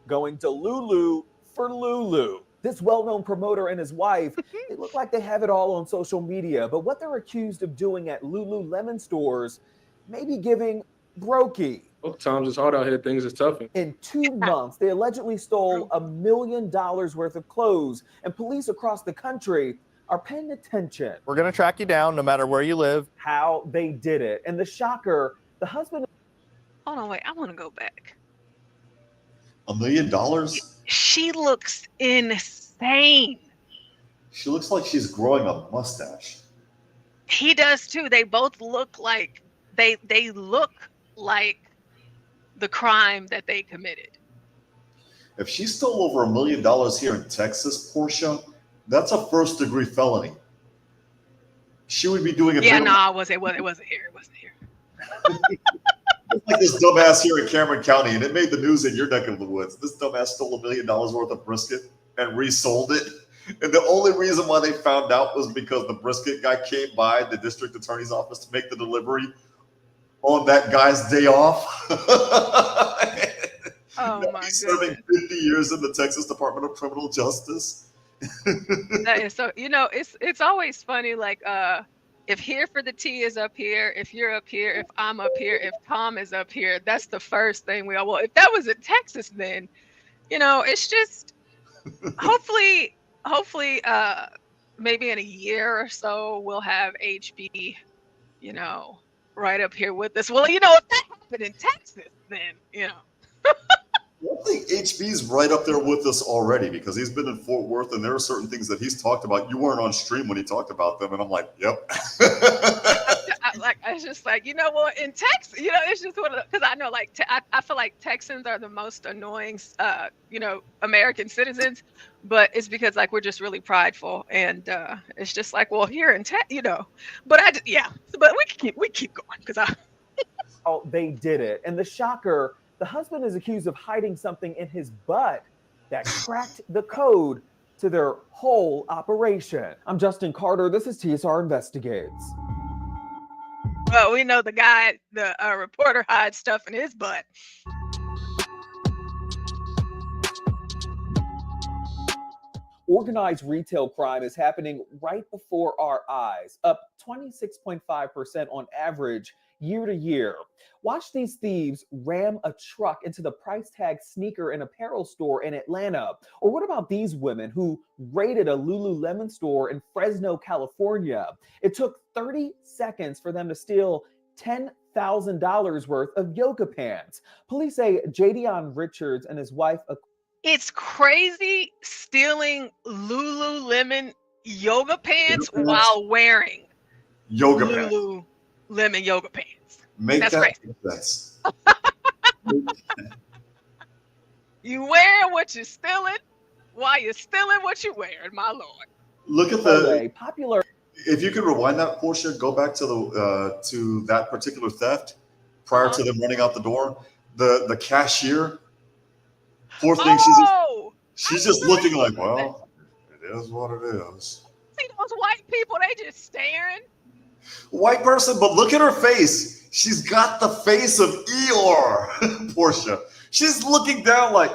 Going to Lulu for Lulu. This well-known promoter and his wife, they look like they have it all on social media, but what they're accused of doing at Lululemon stores may be giving brokey. Both times it's hard out here, things is tough. In 2 months, they allegedly stole $1 million worth of clothes, and police across the country are paying attention. We're going to track you down no matter where you live. How they did it. And the shocker, the husband... Hold on, wait, I want to go back. $1 million? She looks insane. She looks like she's growing a mustache. He does too. They both look like they look like the crime that they committed. If she stole over $1 million here in Texas, Portia, that's a first-degree felony. She would be doing it. Yeah, no, it wasn't here. It wasn't here. It's like this dumbass here in Cameron County, and it made the news in your neck of the woods. This dumbass stole $1 million worth of brisket and resold it. And the only reason why they found out was because the brisket guy came by the district attorney's office to make the delivery on that guy's day off. Oh my Serving 50 years in the Texas Department of Criminal Justice. That is so, it's always funny, like if here for the T is up here, if you're up here, if I'm up here, if Tom is up here, that's the first thing we all, well, if that was in Texas, then, it's just, hopefully, maybe in a year or so, we'll have HB, right up here with us. Well, if that happened in Texas, then, I think HB's right up there with us already because he's been in Fort Worth and there are certain things that he's talked about. You weren't on stream when he talked about them, and I'm like, yep. I was just like, what, in Texas, it's just one of the, because I know, like, I feel like Texans are the most annoying, American citizens, but it's because, like, we're just really prideful, and it's just like, well, here in Texas, but but we keep going because Oh, they did it, and the shocker. The husband is accused of hiding something in his butt that cracked the code to their whole operation. I'm Justin Carter. This is TSR Investigates. Well, we know the guy, the reporter, hides stuff in his butt. Organized retail crime is happening right before our eyes, up 26.5% on average year to year. Watch these thieves ram a truck into the price tag sneaker and apparel store in Atlanta. Or what about these women who raided a Lululemon store in Fresno, California? It took 30 seconds for them to steal $10,000 worth of yoga pants. Police say Jadion Richards and his wife. It's crazy stealing Lululemon yoga pants while wearing Lululemon yoga pants. That's crazy. Sense. You wearing what you're stealing while you're stealing what you're wearing, my lord. Look at the popular. If you could rewind that portion, go back to the to that particular theft prior to them running out the door. The cashier. Poor thing. She's just looking like, well, it is what it is. See those white people? They just staring. White person, but look at her face. She's got the face of Eeyore, Portia. She's looking down like,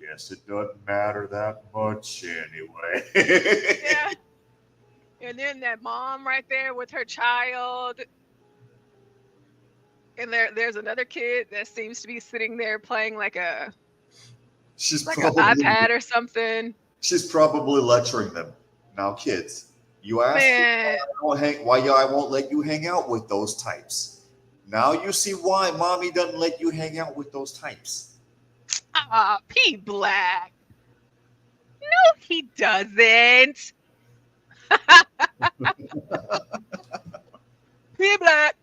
guess it doesn't matter that much anyway. Yeah. And then that mom right there with her child. And there's another kid that seems to be sitting there playing like an iPad or something. She's probably lecturing them. Now, kids, you asked why I won't let you hang out with those types. Now you see why mommy doesn't let you hang out with those types. P Black. No, he doesn't. P Black.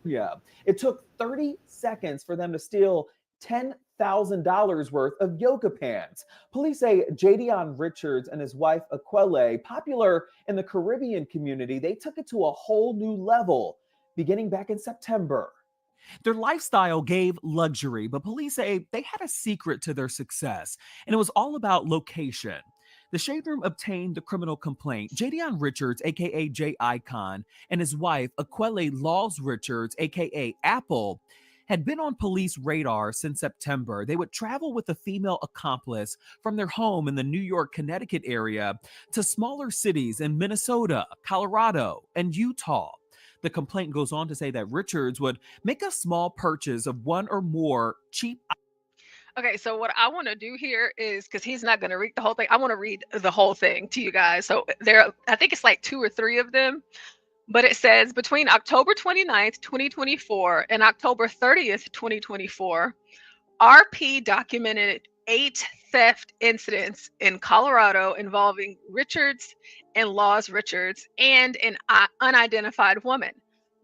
Yeah. It took 30 seconds for them to steal $10,000 worth of yoga pants. Police say Jadion Richards and his wife Aquele, popular in the Caribbean community, they took it to a whole new level beginning back in September. Their lifestyle gave luxury, but police say they had a secret to their success, and it was all about location. The Shade Room obtained the criminal complaint. Jadion Richards, aka J Icon, and his wife Aquele Laws Richards, aka Apple, had been on police radar since September. They would travel with a female accomplice from their home in the New York, Connecticut area to smaller cities in Minnesota, Colorado, and Utah. The complaint goes on to say that Richards would make a small purchase of one or more cheap. Okay, so what I want to do here is, because he's not going to read the whole thing, I want to read the whole thing to you guys. So I think it's like 2 or 3 of them. But it says between October 29th, 2024 and October 30th, 2024, RP documented 8 theft incidents in Colorado involving Richards and Laws Richards and an unidentified woman.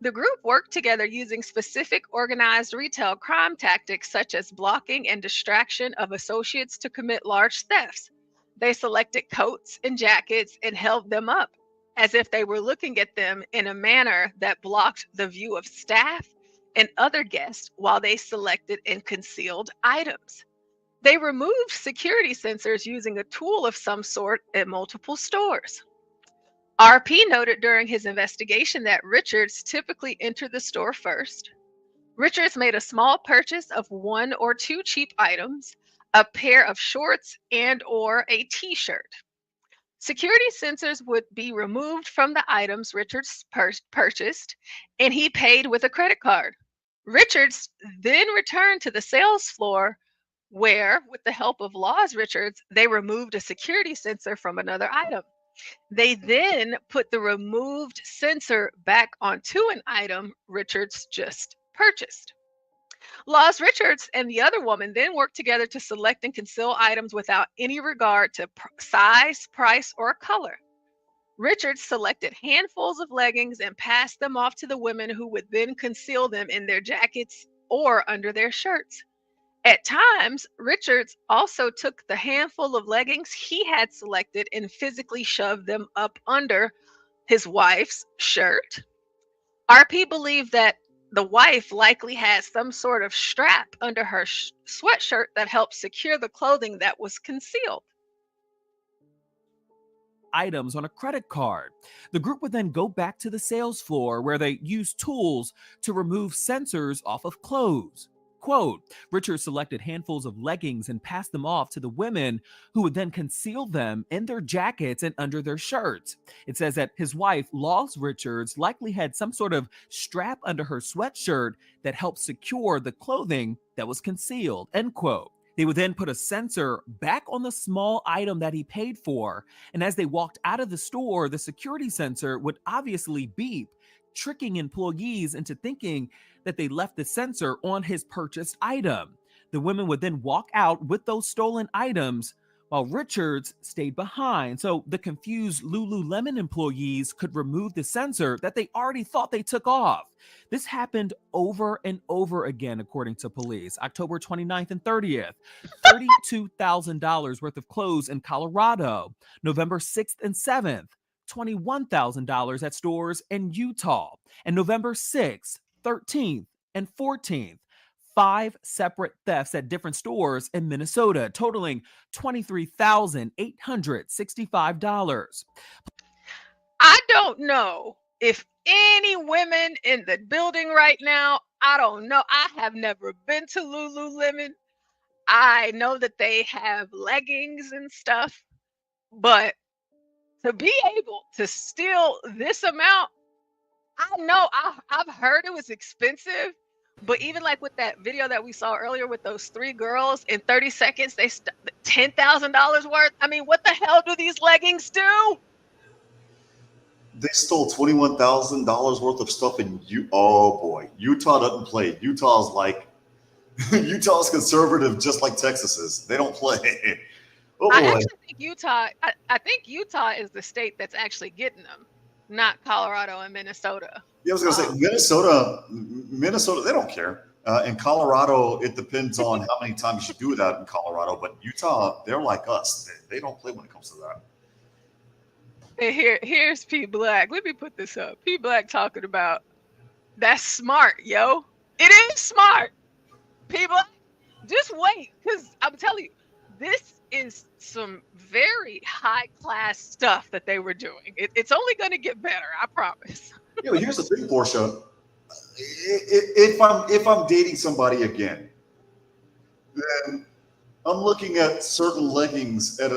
The group worked together using specific organized retail crime tactics such as blocking and distraction of associates to commit large thefts. They selected coats and jackets and held them up as if they were looking at them in a manner that blocked the view of staff and other guests while they selected and concealed items. They removed security sensors using a tool of some sort at multiple stores. RP noted during his investigation that Richards typically entered the store first. Richards made a small purchase of 1 or 2 cheap items, a pair of shorts and or a t-shirt. Security sensors would be removed from the items Richards purchased, and he paid with a credit card. Richards then returned to the sales floor where, with the help of Laws Richards, they removed a security sensor from another item. They then put the removed sensor back onto an item Richards just purchased. Laws Richards and the other woman then worked together to select and conceal items without any regard to size, price, or color. Richards selected handfuls of leggings and passed them off to the women who would then conceal them in their jackets or under their shirts. At times, Richards also took the handful of leggings he had selected and physically shoved them up under his wife's shirt. RP believed that the wife likely had some sort of strap under her sweatshirt that helped secure the clothing that was concealed. Items on a credit card. The group would then go back to the sales floor where they used tools to remove sensors off of clothes. Quote, Richard selected handfuls of leggings and passed them off to the women who would then conceal them in their jackets and under their shirts. It says that his wife, Laws Richards, likely had some sort of strap under her sweatshirt that helped secure the clothing that was concealed, end quote. They would then put a sensor back on the small item that he paid for, and as they walked out of the store, the security sensor would obviously beep, tricking employees into thinking that they left the sensor on his purchased item. The women would then walk out with those stolen items while Richards stayed behind, so the confused Lululemon employees could remove the sensor that they already thought they took off. This happened over and over again, according to police. October 29th and 30th, $32,000 worth of clothes in Colorado. November 6th and 7th, $21,000 at stores in Utah. And November 6th, 13th, and 14th, 5 separate thefts at different stores in Minnesota, totaling $23,865. I don't know if any women in the building right now, I don't know. I have never been to Lululemon. I know that they have leggings and stuff, but to be able to steal this amount, I know I've heard it was expensive, but even like with that video that we saw earlier with those 3 girls, in 30 seconds, they $10,000 worth. I mean, what the hell do these leggings do? They stole $21,000 worth of stuff in oh boy, Utah doesn't play. Utah's like, Utah's conservative, just like Texas is. They don't play. Oh boy. I actually think Utah, I think Utah is the state that's actually getting them, not Colorado and Minnesota. Yeah, I was gonna say Minnesota, they don't care. In Colorado, it depends on how many times you do that in Colorado. But Utah, they're like us. They don't play when it comes to that. And here's P Black. Let me put this up. P Black talking about that's smart, yo. It is smart. P Black, just wait, because I'm telling you, this is some very high class stuff that they were doing. It's only going to get better, I promise. You know, here's the thing, Portia. If I'm dating somebody again, then I'm looking at certain leggings at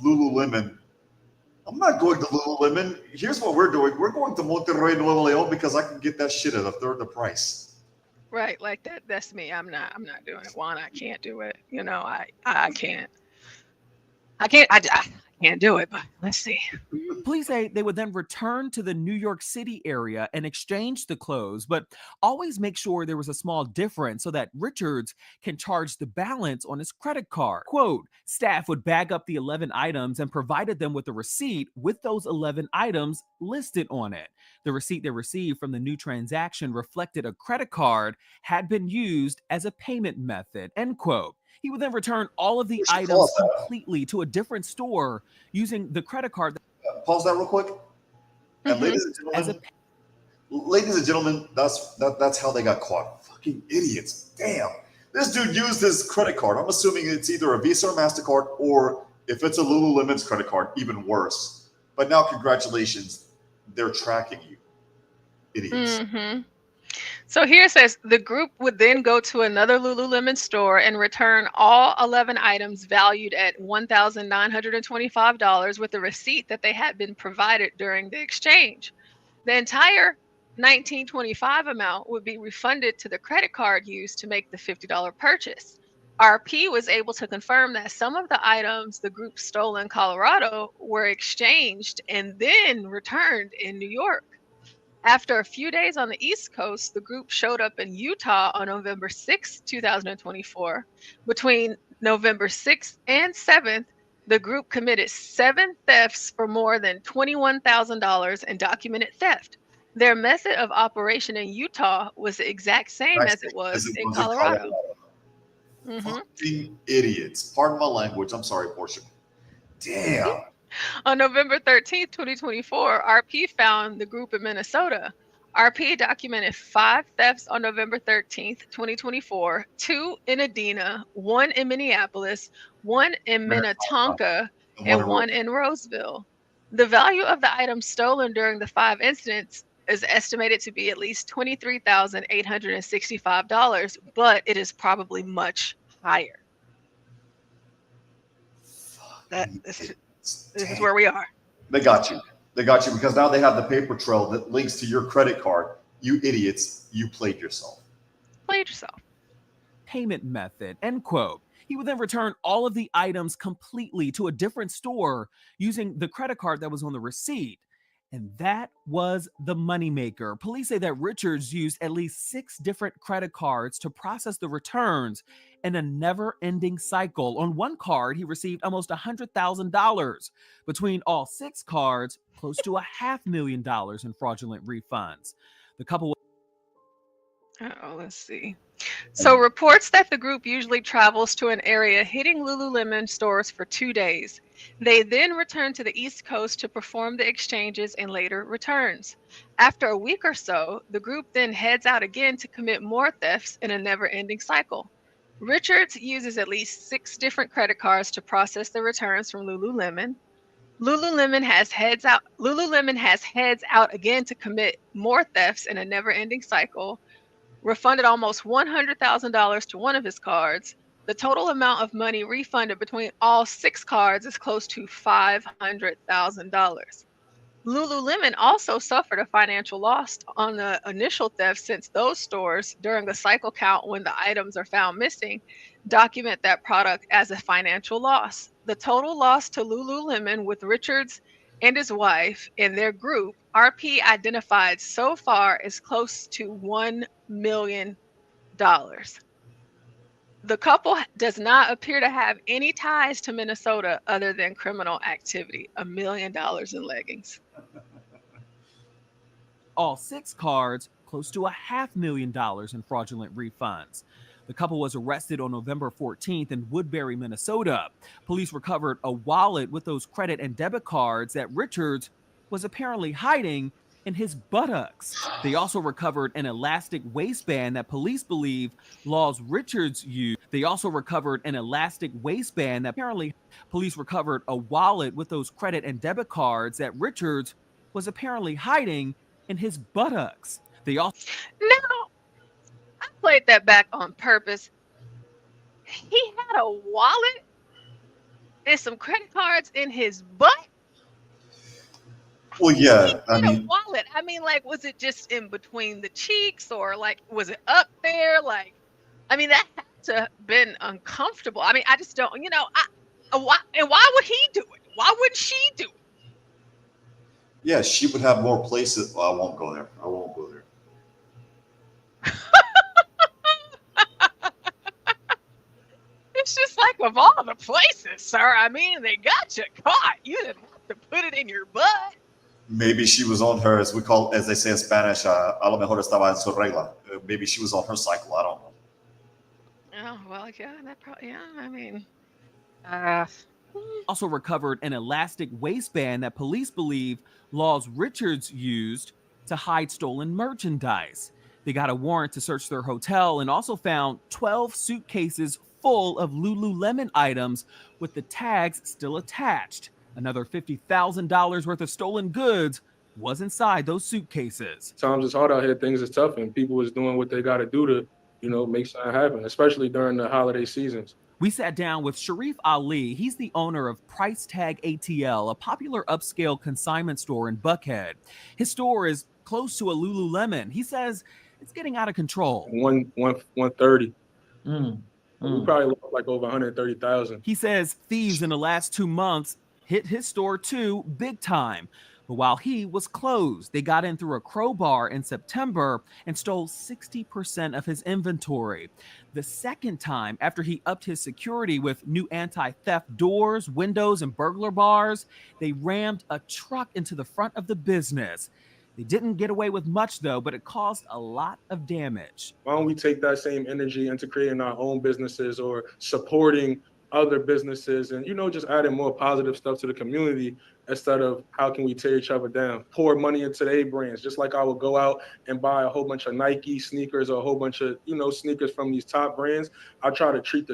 Lululemon. I'm not going to Lululemon. Here's what we're doing. We're going to Monterrey, Nuevo León, because I can get that shit at a third the price. Right, like that. That's me. I'm not doing it. Juan, I can't do it. You know, I can't. I Can't do it, but let's see. Police say they would then return to the New York City area and exchange the clothes, but always make sure there was a small difference so that Richards can charge the balance on his credit card. Quote, staff would bag up the 11 items and provided them with a receipt with those 11 items listed on it. The receipt they received from the new transaction reflected a credit card had been used as a payment method, end quote. He would then return all of the items completely to a different store using the credit card. Pause that real quick. And ladies and gentlemen, that's how they got caught. Fucking idiots. Damn. This dude used his credit card. I'm assuming it's either a Visa or MasterCard, or if it's a Lululemon's credit card, even worse. But now, congratulations, they're tracking you. Idiots. Mm-hmm. So here it says the group would then go to another Lululemon store and return all 11 items valued at $1,925 with a receipt that they had been provided during the exchange. The entire $1,925 amount would be refunded to the credit card used to make the $50 purchase. RP was able to confirm that some of the items the group stole in Colorado were exchanged and then returned in New York. After a few days on the East Coast, the group showed up in Utah on November 6, 2024. Between November 6th and 7th, the group committed 7 thefts for more than $21,000 in documented theft. Their method of operation in Utah was the exact same as it was in Colorado. Fucking idiots. Pardon my language. I'm sorry, Portia. Damn. On November 13th, 2024, RP found the group in Minnesota. RP documented 5 thefts on November 13th, 2024, 2 in Edina, 1 in Minneapolis, 1 in Minnetonka, and 1 in Roseville. The value of the items stolen during the 5 incidents is estimated to be at least $23,865, but it is probably much higher. This is where we are. They got you. They got you because now they have the paper trail that links to your credit card. You idiots, you played yourself. Played yourself. Payment method, end quote. He would then return all of the items completely to a different store using the credit card that was on the receipt. And that was the moneymaker. Police say that Richards used at least 6 different credit cards to process the returns in a never-ending cycle. On one card, he received almost $100,000. Between all 6 cards, close to $500,000 in fraudulent refunds. The couple. Let's see. So reports that the group usually travels to an area hitting Lululemon stores for 2 days. They then return to the East Coast to perform the exchanges and later returns. After a week or so, the group then heads out again to commit more thefts in a never-ending cycle. Richards uses at least 6 different credit cards to process the returns from Lululemon. Lululemon has heads out again to commit more thefts in a never-ending cycle. Refunded almost $100,000 to one of his cards. The total amount of money refunded between all 6 cards is close to $500,000. Lululemon also suffered a financial loss on the initial theft since those stores, during the cycle count when the items are found missing, document that product as a financial loss. The total loss to Lululemon with Richards and his wife and their group, RP identified so far is close to $1 million. The couple does not appear to have any ties to Minnesota other than criminal activity. $1 million in leggings. All 6 cards, close to $500,000 in fraudulent refunds. The couple was arrested on November 14th in Woodbury, Minnesota. Police recovered a wallet with those credit and debit cards that Richards was apparently hiding in his buttocks. They also recovered an elastic waistband that police believe Laws Richards used. They also recovered an elastic waistband that apparently police recovered a wallet with those credit and debit cards that Richards was apparently hiding in his buttocks. They also. No, I played that back on purpose. He had a wallet and some credit cards in his butt. Well, yeah, I A mean, wallet. I mean, like, was it just in between the cheeks, or like, was it up there? Like, I mean, that had to have been uncomfortable. I mean, I just don't, why would he do it? Why wouldn't she do it? Yeah, she would have more places. Well, I won't go there. I won't go there. It's just like, of all the places, sir. I mean, they got you caught. You didn't have to put it in your butt. Maybe she was on her, as they say in Spanish, a lo mejor estaba en su regla. Maybe she was on her cycle. I don't know. Oh, well, yeah, that probably, yeah, I mean. Also recovered an elastic waistband that police believe Laws Richards used to hide stolen merchandise. They got a warrant to search their hotel and also found 12 suitcases full of Lululemon items with the tags still attached. Another $50,000 worth of stolen goods was inside those suitcases. Times it's hard out here, things is tough, and people is doing what they got to do to, make something happen, especially during the holiday seasons. We sat down with Sharif Ali. He's the owner of Price Tag ATL, a popular upscale consignment store in Buckhead. His store is close to a Lululemon. He says it's getting out of control. 130. We probably lost like over 130,000. He says thieves in the last 2 months hit his store too, big time. But while he was closed, they got in through a crowbar in September and stole 60% of his inventory. The second time, after he upped his security with new anti-theft doors, windows, and burglar bars, they rammed a truck into the front of the business. They didn't get away with much, though, but it caused a lot of damage. Why don't we take that same energy into creating our own businesses or supporting other businesses and, just adding more positive stuff to the community instead of how can we tear each other down? Pour money into their brands, just like I would go out and buy a whole bunch of Nike sneakers or a whole bunch of, sneakers from these top brands. I try to treat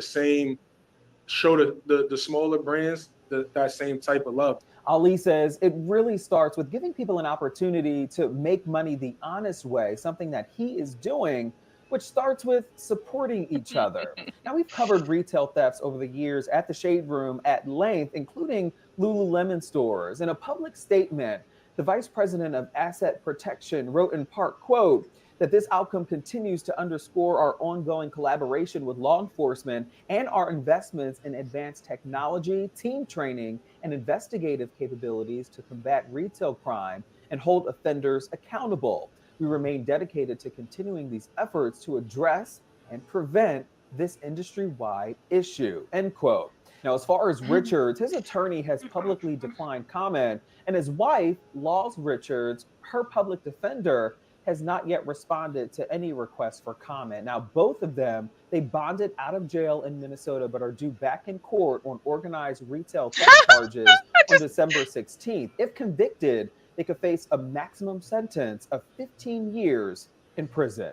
show the smaller brands that same type of love. Ali says it really starts with giving people an opportunity to make money the honest way, something that he is doing, which starts with supporting each other. Now, we've covered retail thefts over the years at the Shade Room at length, including Lululemon stores. In a public statement, the Vice President of Asset Protection wrote in part, quote, that this outcome continues to underscore our ongoing collaboration with law enforcement and our investments in advanced technology, team training, and investigative capabilities to combat retail crime and hold offenders accountable. We remain dedicated to continuing these efforts to address and prevent this industry-wide issue, end quote. Now, as far as Richards, his attorney has publicly declined comment, and his wife, Laws Richards, her public defender, has not yet responded to any requests for comment. Now, both of them, they bonded out of jail in Minnesota, but are due back in court on organized retail theft charges on December 16th. If convicted, they could face a maximum sentence of 15 years in prison.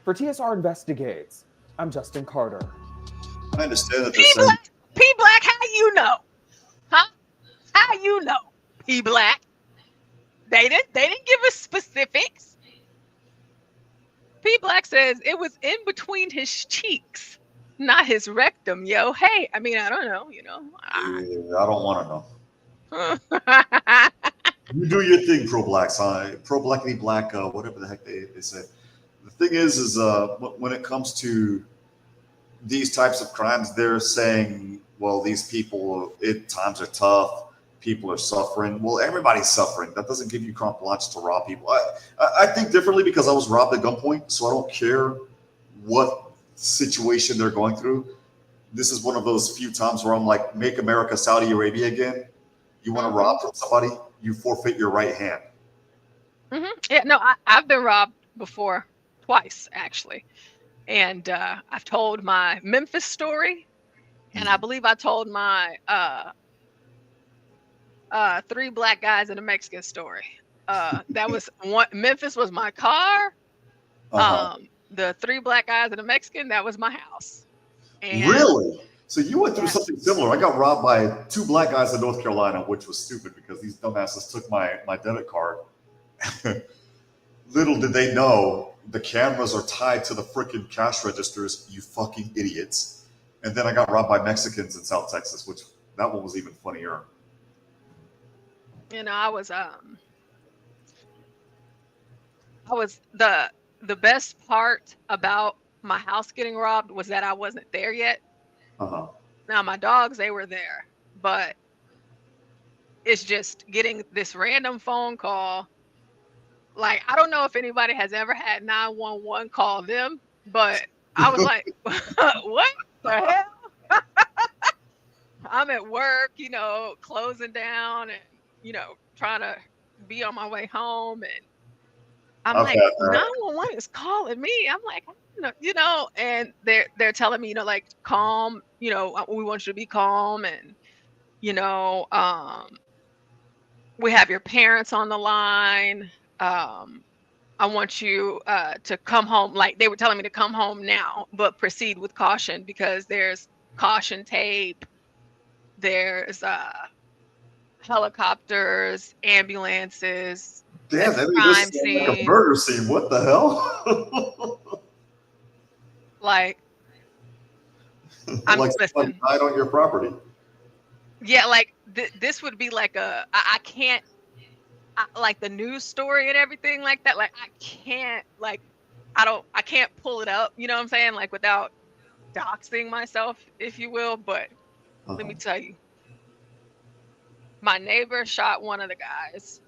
For TSR Investigates, I'm Justin Carter. I understand that P Black, how you know? Huh? How you know? P Black. They didn't give us specifics. P Black says it was in between his cheeks, not his rectum, yo. Hey, I mean, I don't know, I don't want to know. You do your thing, pro-black side, pro-blackity black, whatever the heck they say. The thing is when it comes to these types of crimes, they're saying, well, these people, times are tough. People are suffering. Well, everybody's suffering. That doesn't give you carte blanche to rob people. I think differently because I was robbed at gunpoint, so I don't care what situation they're going through. This is one of those few times where I'm like, make America Saudi Arabia again. You want to rob from somebody, you forfeit your right hand. Yeah, no, I've been robbed before, twice actually. And I've told my Memphis story, and I believe I told my 3 black guys and a Mexican story. That was one. Memphis was my car. The 3 black guys and a Mexican, that was my house. And really? So you went through something similar. I got robbed by 2 black guys in North Carolina, which was stupid because these dumbasses took my debit card. Little did they know the cameras are tied to the freaking cash registers, you fucking idiots. And then I got robbed by Mexicans in South Texas, which that one was even funnier. I was the best part about my house getting robbed was that I wasn't there yet. Now my dogs, they were there, but is just getting this random phone call. Like, I don't know if anybody has ever had 911 call them, but I was like, what the hell? I'm at work, you know, closing down and, you know, trying to be on my way home. And I'm I've like, had that. 911 is calling me. I'm like, you know, and they're telling me, you know, like, calm, you know, we want you to be calm. And, you know, we have your parents on the line. I want you to come home. Like, they were telling me to come home now, but proceed with caution because there's caution tape. There's helicopters, ambulances, Damn, at the that crime just sounds like a scene. murder scene. What the hell? Like, I'm Like someone listen. died on your property. Yeah, like this would be like I can't like the news story and everything like that. Like, I can't, like, I can't pull it up. You know what I'm saying? Like, without doxing myself, if you will. But let me tell you, my neighbor shot one of the guys.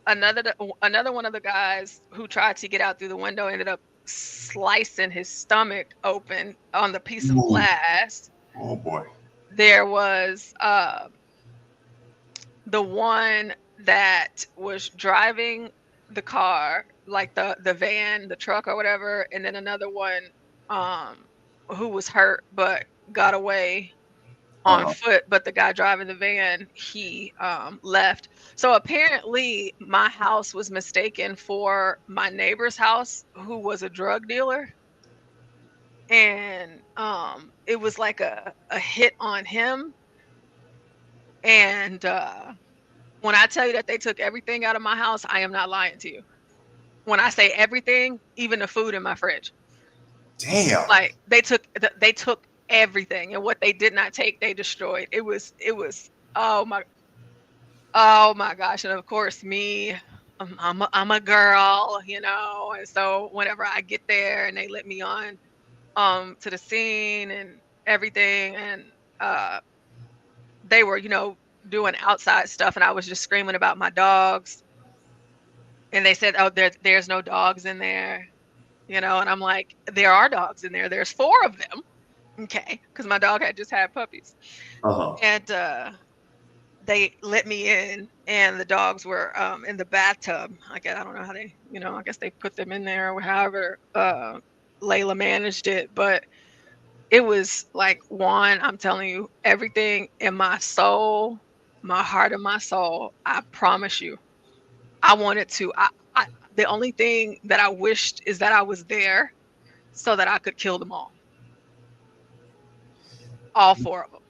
Another one of the guys who tried to get out through the window ended up slicing his stomach open on the piece of Ooh. glass. Oh boy. There was the one that was driving the car, like the van, the truck or whatever, and then another one who was hurt but got away on foot, but the guy driving the van, he left. So apparently my house was mistaken for my neighbor's house, who was a drug dealer. And it was like a hit on him. And when I tell you that they took everything out of my house, I am not lying to you. When I say everything, even the food in my fridge. Damn. Like, they took everything, and what they did not take, they destroyed. It was oh my gosh. And of course me, I'm a girl, you know, and so whenever I get there and they let me on to the scene and everything, and they were, you know, doing outside stuff, and I was just screaming about my dogs, and they said, oh, there's no dogs in there, you know. And I'm like, there are dogs in there. There's 4 of them. Okay, because my dog had just had puppies. And they let me in, and the dogs were in the bathtub. I don't know how they, you know, I guess they put them in there or however Layla managed it. But it was like, Juan, I'm telling you, everything in my soul, my heart and my soul, I promise you, I wanted to. The only thing that I wished is that I was there so that I could kill them all 4 of them.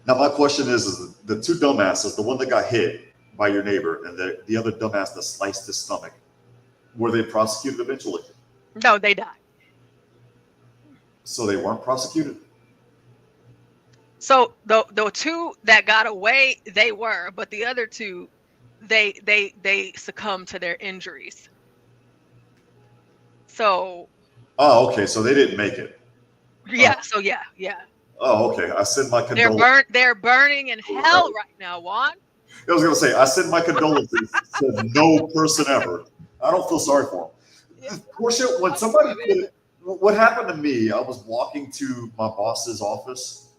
Now my question is the 2 dumbasses, the one that got hit by your neighbor and the other dumbass that sliced his stomach, were they prosecuted eventually? No, they died. So they weren't prosecuted? So the 2 that got away, they were, but the other 2, they succumbed to their injuries. So. Oh, okay. So they didn't make it. Yeah. So yeah. Oh, okay. I send my condolences. They're burning in hell right now, Juan. I was gonna say, I send my condolences to no person ever. I don't feel sorry for them. Portia, when somebody what happened to me, I was walking to my boss's office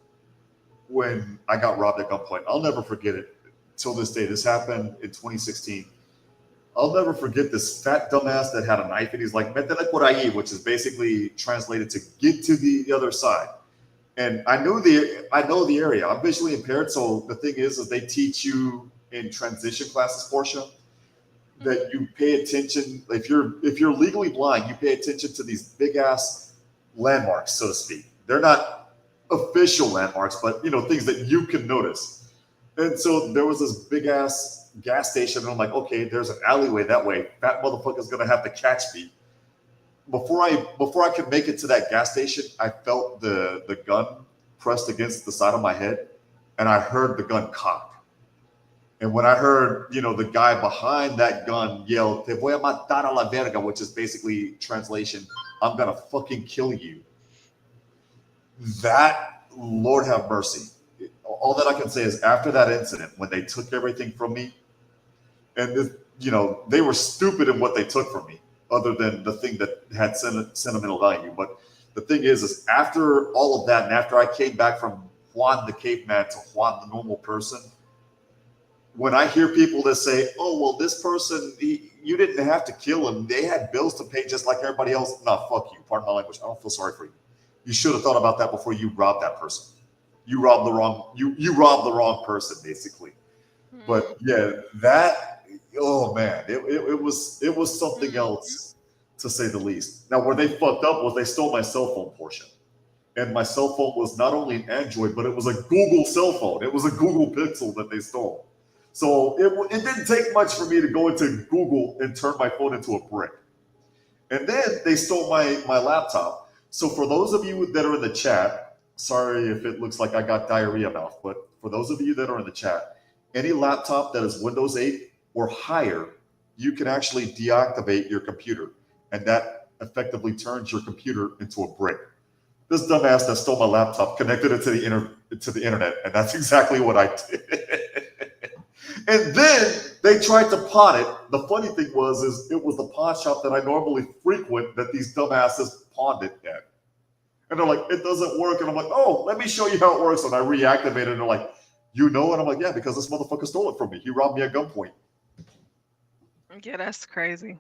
when I got robbed at gunpoint. I'll never forget it till this day. This happened in 2016. I'll never forget this fat dumbass that had a knife, and he's like, "Métele por ahí," which is basically translated to "get to the other side." And I know the area. I'm visually impaired, so the thing is they teach you in transition classes, Portia, that you pay attention. If you're legally blind, you pay attention to these big ass landmarks, so to speak. They're not official landmarks, but you know, things that you can notice. And so there was this big ass gas station, and I'm like, okay, there's an alleyway that way. That motherfucker's gonna have to catch me. Before I could make it to that gas station, I felt the gun pressed against the side of my head, and I heard the gun cock. And when I heard, you know, the guy behind that gun yell, "Te voy a matar a la verga," which is basically translation, "I'm gonna fucking kill you." That, Lord have mercy. all that I can say is after that incident, when they took everything from me, and this, you know, they were stupid in what they took from me, other than the thing that had sentimental value. But the thing is after all of that, and after I came back from Juan the caveman to Juan the normal person, when I hear people that say, "Oh, well, this person, you didn't have to kill him. They had bills to pay just like everybody else." Nah, fuck you. Pardon my language. I don't feel sorry for you. You should have thought about that before you robbed that person. You robbed the wrong person, basically. But yeah, that, oh man, it was something else, to say the least. Now, where they fucked up was they stole my cell phone portion. And my cell phone was not only an Android, but it was a Google cell phone. It was a Google Pixel that they stole. So it didn't take much for me to go into Google and turn my phone into a brick. And then they stole my laptop. So for those of you that are in the chat, sorry if it looks like I got diarrhea mouth, but for those of you that are in the chat, any laptop that is Windows 8 or higher, you can actually deactivate your computer. And that effectively turns your computer into a brick. This dumbass that stole my laptop connected it to the internet, and that's exactly what I did. And then they tried to pawn it. The funny thing was it was the pawn shop that I normally frequent that these dumbasses pawned it at. And they're like, "It doesn't work." And I'm like, "Oh, let me show you how it works." And I reactivated it, and they're like, "You know?" And I'm like, "Yeah, because this motherfucker stole it from me. He robbed me at gunpoint." Yeah, that's crazy.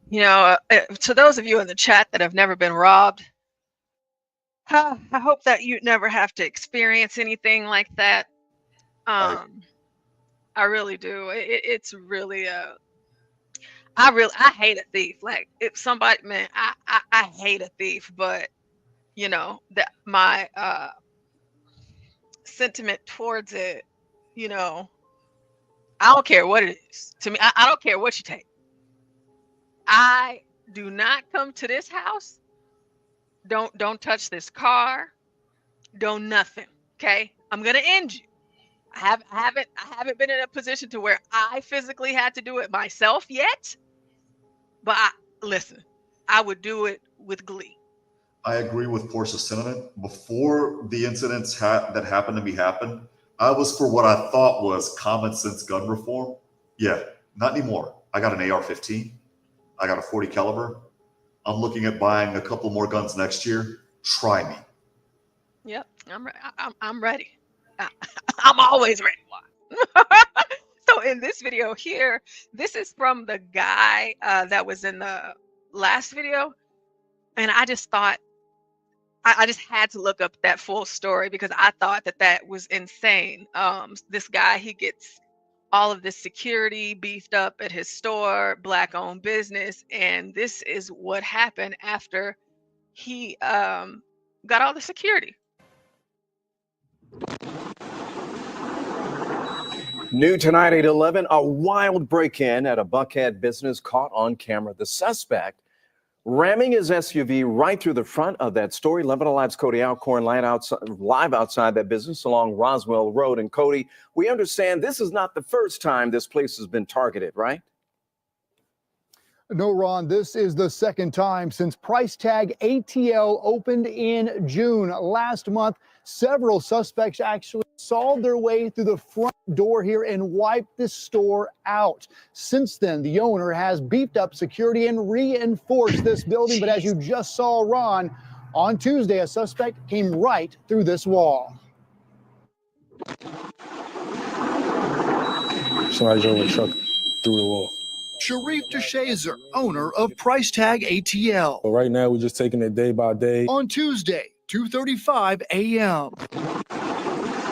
You know, to those of you in the chat that have never been robbed, I hope that you never have to experience anything like that. I really do. It's really I hate a thief. Like, if somebody, man, I hate a thief, but you know that my sentiment towards it, you know, I don't care what it is. To me, I don't care what you take. I do not come to this house. Don't touch this car. Don't nothing. Okay, I'm gonna end you. I haven't been in a position to where I physically had to do it myself yet. But listen, I would do it with glee. I agree with Portia's sentiment. Before the incidents that happened to me happened, I was for what I thought was common sense gun reform. Yeah, not anymore. I got an AR-15. I got a 40 caliber. I'm looking at buying a couple more guns next year. Try me. Yep, I'm ready. I'm always ready. So in this video here, this is from the guy that was in the last video, and I just thought I just had to look up that full story because I thought that was insane. This guy, he gets all of this security beefed up at his store, Black-owned business, and this is what happened after he got all the security. New tonight at 11, a wild break-in at a Buckhead business caught on camera. The suspect ramming his SUV right through the front of that store. 11 Alive's Cody Alcorn live outside that business along Roswell Road. And Cody, we understand this is not the first time this place has been targeted, right? No, Ron, this is the second time since price tag ATL opened in June last month. Several suspects actually sawed their way through the front door here and wiped the store out. Since then, the owner has beefed up security and reinforced this building. But as you just saw, Ron, on Tuesday, a suspect came right through this wall. Somebody drove a truck through the wall. Sharif Deshazer, owner of Price Tag ATL. So right now, we're just taking it day by day. On Tuesday, 2:35 a.m.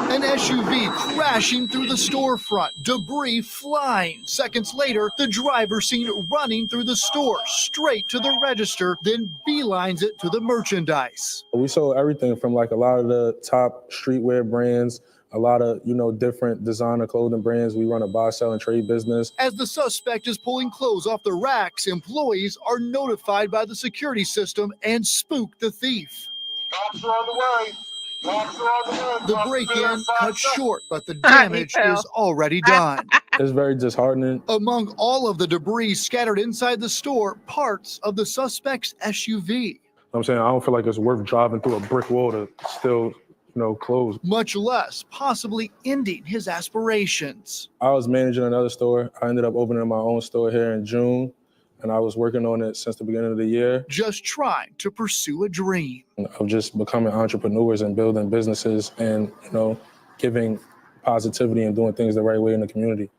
An SUV crashing through the storefront, debris flying. Seconds later, the driver seen running through the store, straight to the register, then beelines it to the merchandise. We sold everything from like a lot of the top streetwear brands, a lot of, different designer clothing brands. We run a buy, sell, and trade business. As the suspect is pulling clothes off the racks, employees are notified by the security system and spook the thief. Cops are on the way. Cops are on the way. The break-in cut short, but the damage is already done. It's very disheartening. Among all of the debris scattered inside the store, parts of the suspect's SUV. I'm saying I don't feel like it's worth driving through a brick wall to still, closed. much less possibly ending his aspirations. I was managing another store. I ended up opening my own store here in June, and I was working on it since the beginning of the year. Just trying to pursue a dream. Of just becoming entrepreneurs and building businesses and, giving positivity and doing things the right way in the community.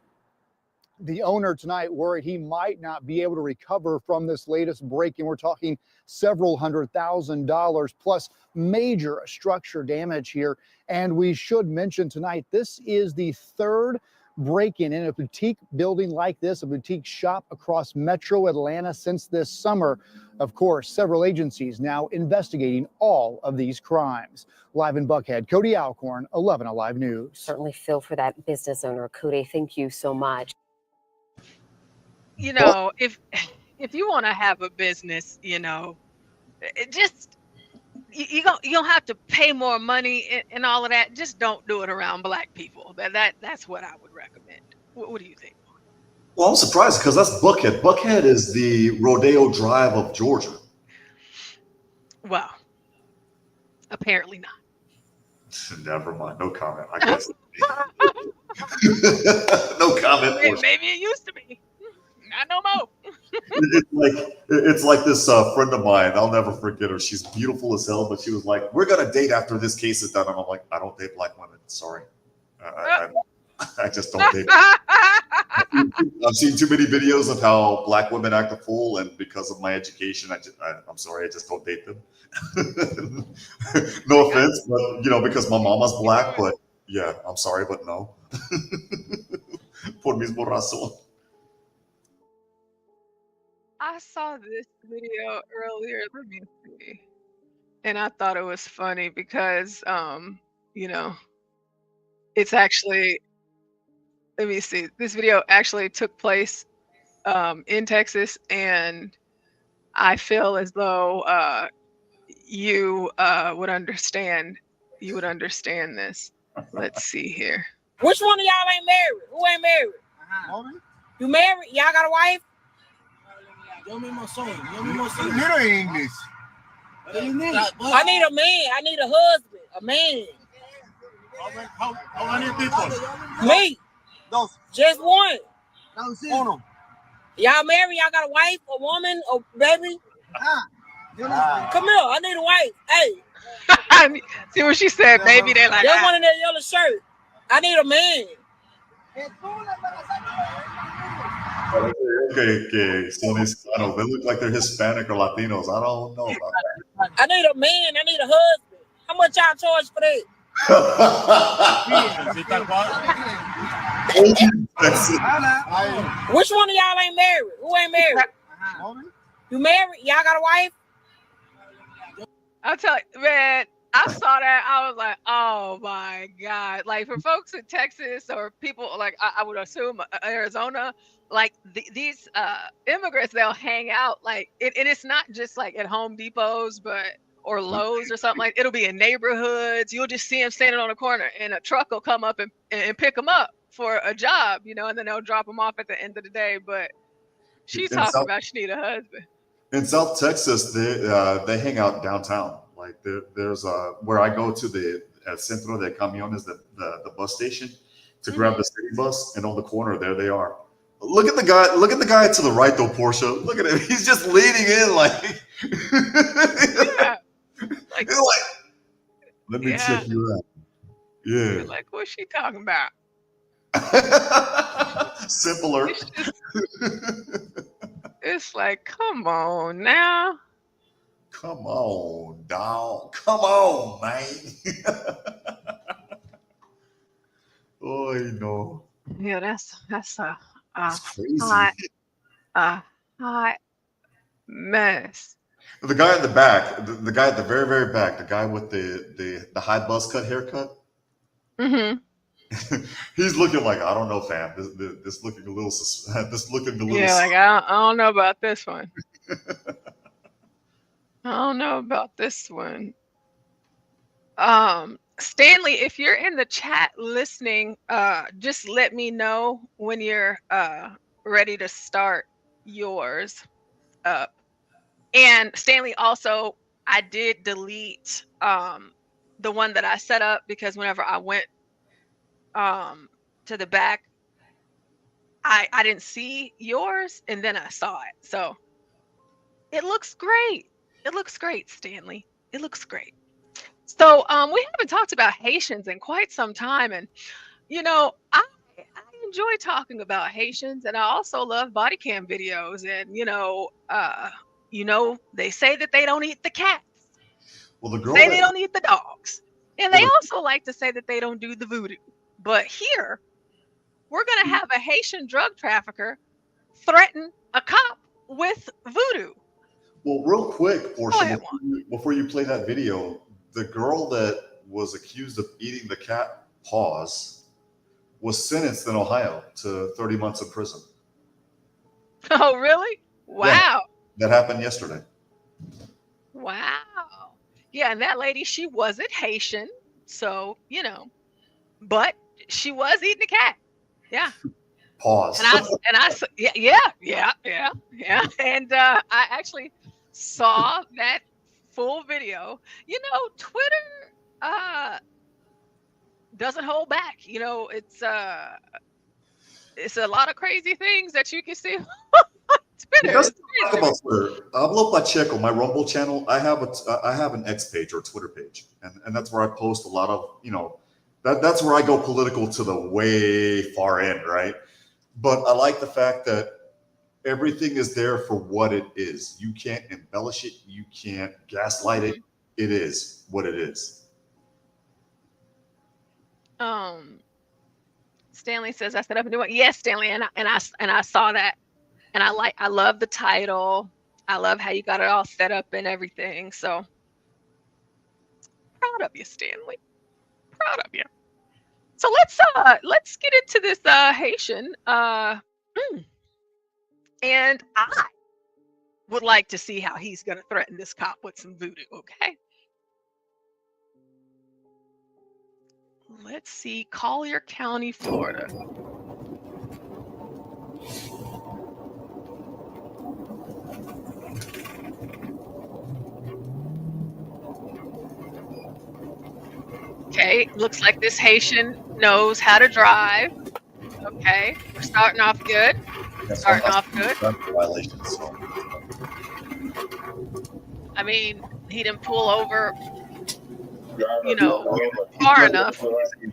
The owner tonight worried he might not be able to recover from this latest break-in. We're talking several $100,000 plus major structure damage here. And we should mention tonight, this is the third break-in in a boutique building like this, a boutique shop across Metro Atlanta since this summer. Of course, several agencies now investigating all of these crimes. Live in Buckhead, Cody Alcorn, 11 Alive News. Certainly feel for that business owner. Cody, thank you so much. If you want to have a business, it just you don't have to pay more money and all of that. Just don't do it around Black people. That's what I would recommend. What do you think? Well, I'm surprised because that's Buckhead. Buckhead is the Rodeo Drive of Georgia. Well, apparently not. Never mind. No comment. I guess. No comment. Maybe it used to be. Not no more. It's like this friend of mine. I'll never forget her. She's beautiful as hell, but she was like, "We're gonna date after this case is done." And I'm like, "I don't date Black women. Sorry, I just don't date." I've seen too many videos of how Black women act a fool, and because of my education, I'm sorry, I just don't date them. No offense, but because my mama's Black, but yeah, I'm sorry, but no. Por mismo razón. I saw this video earlier. Let me see. And I thought it was funny because, it's actually, let me see. This video actually took place in Texas, and I feel as though you would understand. You would understand this. Let's see here. Which one of y'all ain't married? Who ain't married? You married? Y'all got a wife? Yo mismo soy. Mira en inglés. I need a man. I need a husband. A man. How many people? Me. Dos. Just one. Uno. Y'all married? Y'all got a wife, a woman, a baby? Come here. I need a wife. Hey. See what she said, baby? They're like, There's one in that yellow shirt. I need a man. Okay, son Hispanos. They look like they're Hispanic or Latinos. I don't know about that. I need a man. I need a husband. How much y'all charge for that? Which one of y'all ain't married? Who ain't married? You married? Y'all got a wife? I'll tell you, man, I saw that. I was like, oh my God. Like for folks in Texas or people like I would assume Arizona, like these immigrants, they'll hang out like and it's not just like at Home Depots, or Lowe's or something like. It'll be in neighborhoods. You'll just see them standing on a corner, and a truck will come up and pick them up for a job, and then they'll drop them off at the end of the day. But she's talking about she need a husband. In South Texas, they hang out downtown. Like there's where I go to the Centro de Camiones, the bus station, to grab the city bus, and on the corner there they are. Look at the guy. Look at the guy to the right though, Portia. Look at him. He's just leaning in like. Yeah. Like, let me check you out. Yeah. Like, what's she talking about? Simpler. It's like, come on now. Come on, dog. Come on, man. Oh, no. Yeah, that's a crazy. hot mess. The guy in the back, the guy at the very, very back, the guy with the high buzz cut haircut. Mm-hmm. He's looking like, I don't know, fam. This looking a little. Yeah, like I don't know about this one. I don't know about this one. Stanley, if you're in the chat listening, just let me know when you're ready to start yours up. And Stanley, also, I did delete the one that I set up, because whenever I went to the back, I didn't see yours, and then I saw it. So it looks great. It looks great, Stanley. It looks great. So we haven't talked about Haitians in quite some time, and I enjoy talking about Haitians, and I also love body cam videos. And they say that they don't eat the cats, Well, the girl say they that don't eat the dogs, and they also like to say that they don't do the voodoo. But here, we're gonna have a Haitian drug trafficker threaten a cop with voodoo. Well, real quick, Portia, before you play that video, the girl that was accused of eating the cat paws was sentenced in Ohio to 30 months in prison. Oh, really? Wow. Yeah, that happened yesterday. Wow. Yeah, and that lady, she wasn't Haitian, so but she was eating the cat. Yeah. Pause. And I yeah. And I actually saw that full video. Twitter doesn't hold back. It's a lot of crazy things that you can see on Twitter. Let's talk about Twitter. Hablo Pacheco, my Rumble channel. I have an X page or Twitter page, and that's where I post a lot of that's where I go political to the way far end, right? But I like the fact that everything is there for what it is. You can't embellish it. You can't gaslight it. It is what it is. Stanley says I set up a new one. Yes, Stanley, and I saw that, and I love the title. I love how you got it all set up and everything. So proud of you, Stanley. Proud of you. So let's get into this Haitian. And I would like to see how he's going to threaten this cop with some voodoo. Okay. Let's see, Collier County, Florida. Okay, looks like this Haitian knows how to drive. Okay, we're starting off good. Starting off good. I mean, he didn't pull over, far enough.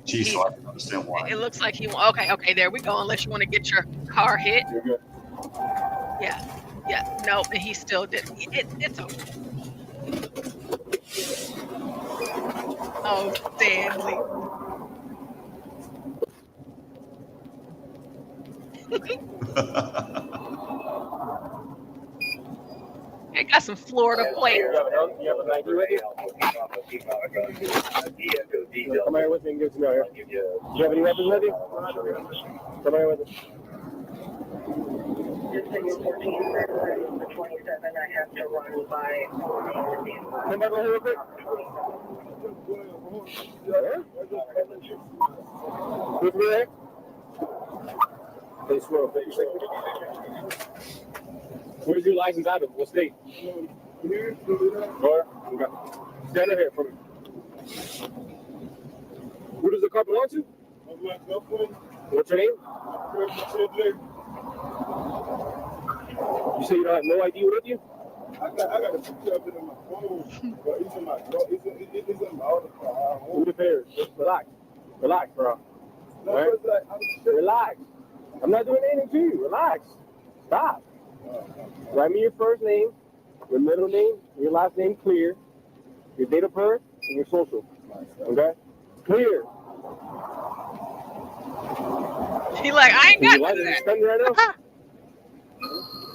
It looks like he. Okay, there we go. Unless you want to get your car hit. Yeah. Nope, and he still did. It's okay. Oh, Stanley. I got some Florida plates. You have an ID with you? Come here with me and give it to me out here. Do you have any weapons with you? Come here with us. Come back over here real quick. With me there? Face roll, face. Where's your license out of? What state? Florida? Okay. Stand here for me. Who does the car belong to? What's your name? You say you don't have no ID with you? I got a picture of it in my phone, but it's in my other car. Who the pairs? Relax, bro. Right? Relax. I'm not doing anything to you. Relax. Stop. Write me your first name, your middle name, your last name clear, your date of birth, and your social. Okay? Clear. He like, I ain't got that. Suspended right now?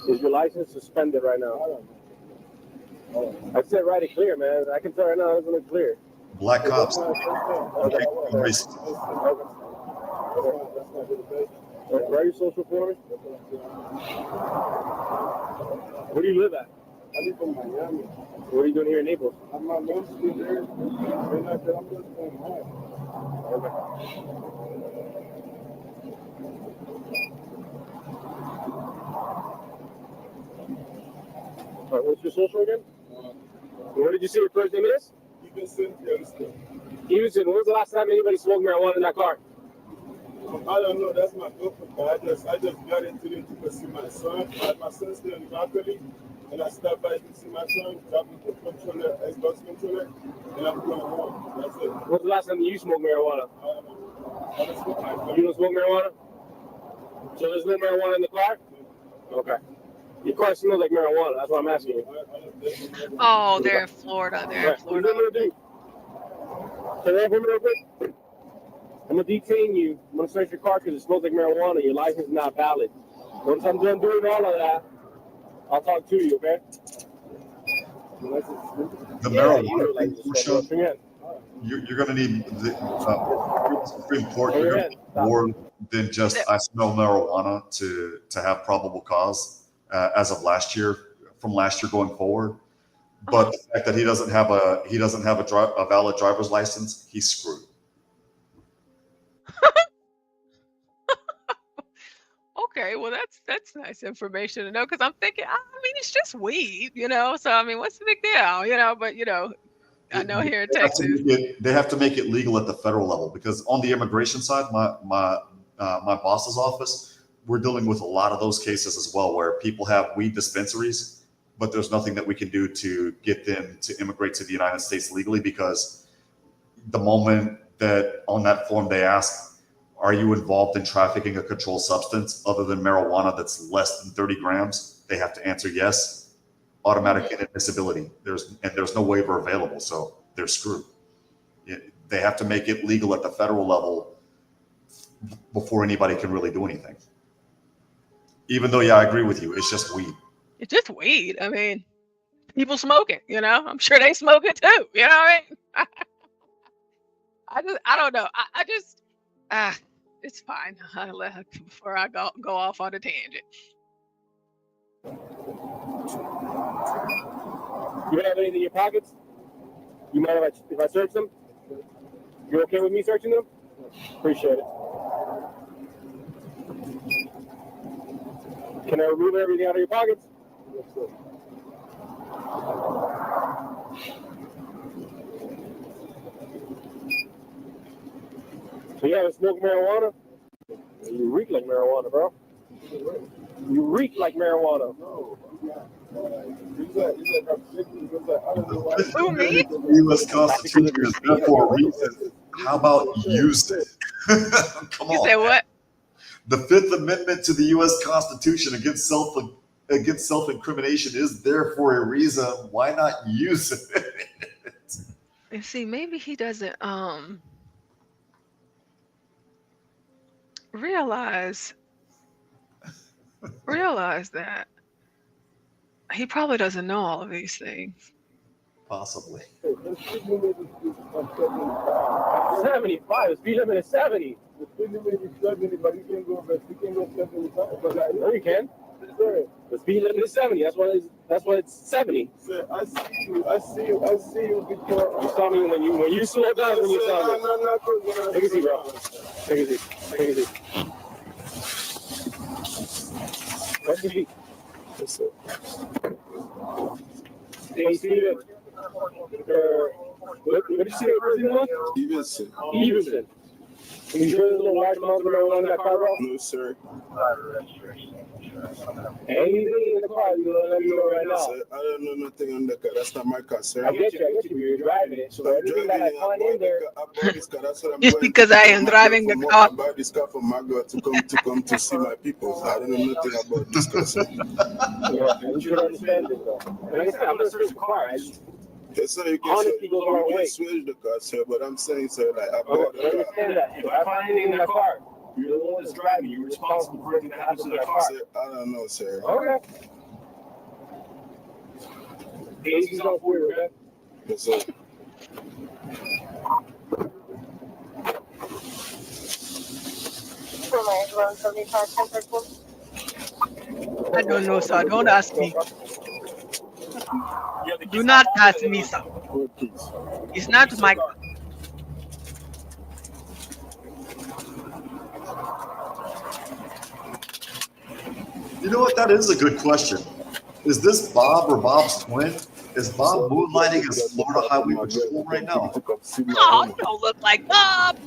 Is your license suspended right now? I said write it clear, man. I can tell right now it doesn't look clear. Black cops. Write your social for me. Where do you live at? I live in Miami. What are you doing here in Naples? I'm not mostly there. And I said I'm just going home. Okay. All right, what's your social again? What did you say your first name is? Stevenson, when was the last time anybody smoked marijuana in that car? I don't know. That's my girlfriend. I just got into it to go see my son. My son's still in balcony, and I stopped by to see my son, dropping the controller, Xbox controller, and I'm going home. That's it. When's the last time you smoked marijuana? I don't smoke marijuana. You don't smoke marijuana? So there's no marijuana in the car? Okay. Your car smells like marijuana. That's what I'm asking you. Oh, they're in Florida. They're in Florida. What are you going to do? Can I have him real quick? I'm going to detain you. I'm going to search your car because it smells like marijuana. Your license is not valid. Once I'm done doing all of that, I'll talk to you, okay? The marijuana thing, Portia, you're going to need the Supreme Court. You're going to need more than just I smell marijuana to have probable cause as of last year, from last year going forward. But the fact that he doesn't have a valid driver's license, he's screwed. Okay, well that's nice information to know because I'm thinking, I mean, it's just weed, you know. So I mean, what's the big deal, you know? But you know, I know here in Texas, they have to make it legal at the federal level because on the immigration side, my boss's office, we're dealing with a lot of those cases as well, where people have weed dispensaries, but there's nothing that we can do to get them to immigrate to the United States legally because the moment that on that form they ask, are you involved in trafficking a controlled substance other than marijuana that's less than 30 grams? They have to answer yes. Automatic inadmissibility. There's no waiver available, so they're screwed. They have to make it legal at the federal level before anybody can really do anything. Even though, yeah, I agree with you. It's just weed. it's just weed. I mean, people smoke it, you know. I'm sure they smoke it too. You know what I mean? I don't know. I just it's fine. Before I go off on a tangent. You have anything in your pockets? You mind if I search them? You okay with me searching them? Appreciate it. Can I remove everything out of your pockets? Yes, sir. So you haven't smoked marijuana? You reek like marijuana, bro. You reek like marijuana. Who, me? The U.S. Constitution is there for a reason. How about use it? Come on. You say what? The Fifth Amendment to the U.S. Constitution against self-incrimination is there for a reason. Why not use it? And see, maybe he doesn't realize that he probably doesn't know all of these things. Possibly. 75. The speed limit is 70. The speed limit is 70, but you can go 75. No, you can. The speed limit is 70. That's why it's 70. Sir, I see you before. You saw me when you slowed down when you saw me. Take a seat, bro. Take a seat. What's the seat? Yes, sir. Hey, Steven. What did you say the first name was? Evenson. Can you show us a little large amount of marijuana in that car, bro? No, sir. Anything in the car, you know, let me know right now. Sir, I don't know nothing on the car. That's not my car, sir. I get you. You're driving it. So everything that I find in there. Just because I am driving the car. I bought this car for my girl to come to see my people. So I don't know nothing about this car, sir. Yeah, you should understand this, though. Like I said, I'm gonna search the car. Yes, sir, you can switch the car, sir, but I'm saying, sir, like, I bought the car. Understand that. If I find anything in that car, you're the one that's driving. You're responsible for everything that happens to that car. I don't know, sir. Okay. AC's not for you, okay? Yes, sir. I don't know, sir. Don't ask me. Do not ask me, sir. It's not my. You know what? That is a good question. Is this Bob or Bob's twin? Is Bob moonlighting as Florida Highway Patrol right now? Oh, you don't look like Bob.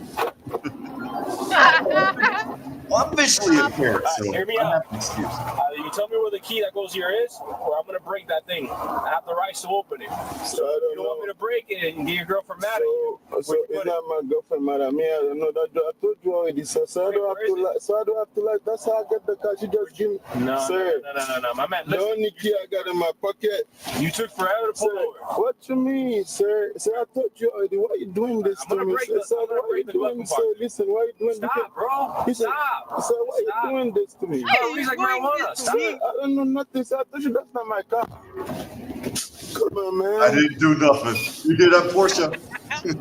Well, I'm visually impaired, so Hear me I out. have an excuse. You tell me where the key that goes here is, or I'm gonna break that thing. I have the rights to open it. So you don't want me to break it and get your girlfriend mad at you. So it's not my girlfriend mad at me. I don't know that. I told you already, sir. So I don't have to like. So I don't have to like. That's how I get the car. She just give me. No, sir. no. My man, The only key I got in my pocket. You took forever to pull over. What you mean, sir? Sir, I told you already. Why you doing this to me? Sir, why you doing this? Sir, listen, why you doing this? Stop, bro. Listen, Stop. sir, why you doing this to me? He's like marijuana. Sir, I don't know nothing. Sir, I told you that's not my car. Come on, man. I didn't do nothing. You hear that, Portia? Even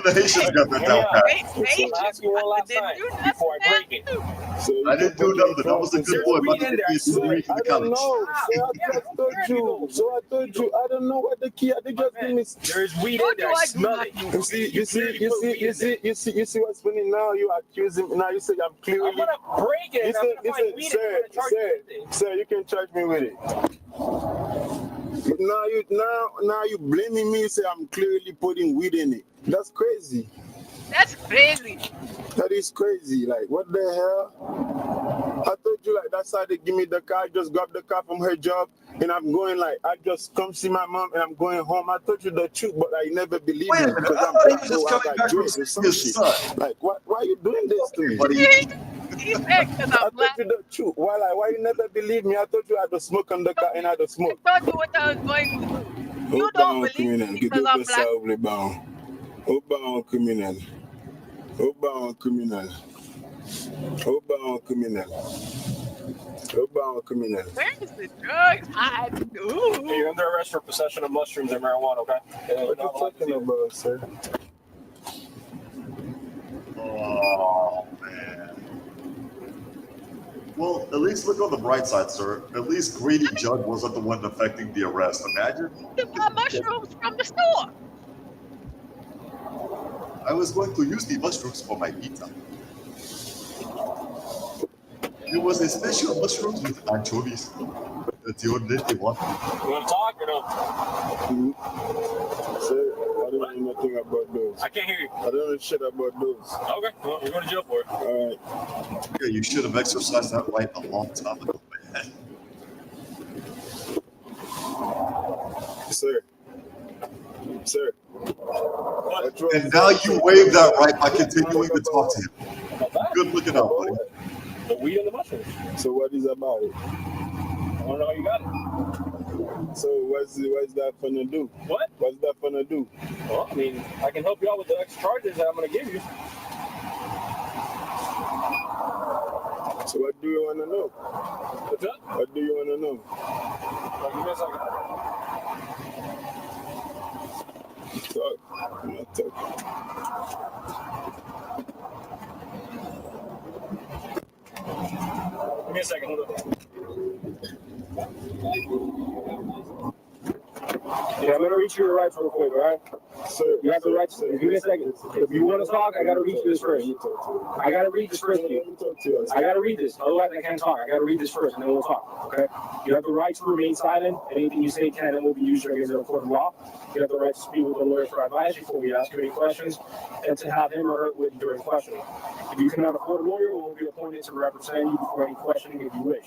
the Haitians got that down pat. I'll ask you one last time before I break it. I didn't do nothing. I was a good boy. About to get me some degree from the college. No, sir, I just told you. So I told you, I don't know what the key. They just give me. There's weed in there. I smell it. You see what's funny now? You accusing me. Now you say I'm clearly. I'm gonna break it. Sir, you can charge me with it. But now you blaming me. Say I'm clearly putting weed in it. That's crazy. That's crazy. That is crazy. Like, what the hell? I told you, like, that's how they give me the car. I just got the car from her job, and I'm going, like, I just come see my mom, and I'm going home. I told you the truth, but I never believed me because I'm black, so I got drugs or some shit. Like, why are you doing this to me? He said, because I told you the truth. Why you never believe me? I told you I had to smoke on the car, and I had to smoke. I told you what I was going to do. You don't believe me because I'm black. Criminal. Where is the drugs? Hey, you're under arrest for possession of mushrooms and marijuana, okay? What you talking about, sir? Oh, man. Well, at least look on the bright side, sir. At least Greedy Jug wasn't the one affecting the arrest. Imagine. You buy mushrooms from the store. I was going to use the mushrooms for my pizza. It was a special mushrooms with anchovies. That's the only they want. You want to talk or no? Sir, I don't know nothing about those. I can't hear you. I don't know shit about those. Okay, well, you're going to jail for it. All right. Yeah, you should have exercised that right a long time ago, man. Sir. And now you waive that right by continuing to talk to him. Good looking out, buddy. The weed and the mushrooms. So what is about it? I don't know how you got it. So what's that gonna do? What? What's that gonna do? Well, I mean, I can help you out with the extra charges that I'm going to give you. So what do you want to know? What's that? What do you want to know? Well, give me a second. Talk. I'm not talking. Give me a second. Hold on. Yeah, I'm going to reach your rights real quick, all right? Sir, you have the rights. Give me a second. If you want to talk, I got to read this first. I got to read this first. I got to read this. Otherwise, I can't talk. I got to read this first, and then we'll talk, okay? You have the right to remain silent. Anything you say can and will be used against the court of law. You have the right to speak with a lawyer for advice before we ask you any questions, and to have him or her with you during questioning. If you cannot afford a lawyer, we'll be appointed to represent you before any questioning if you wish.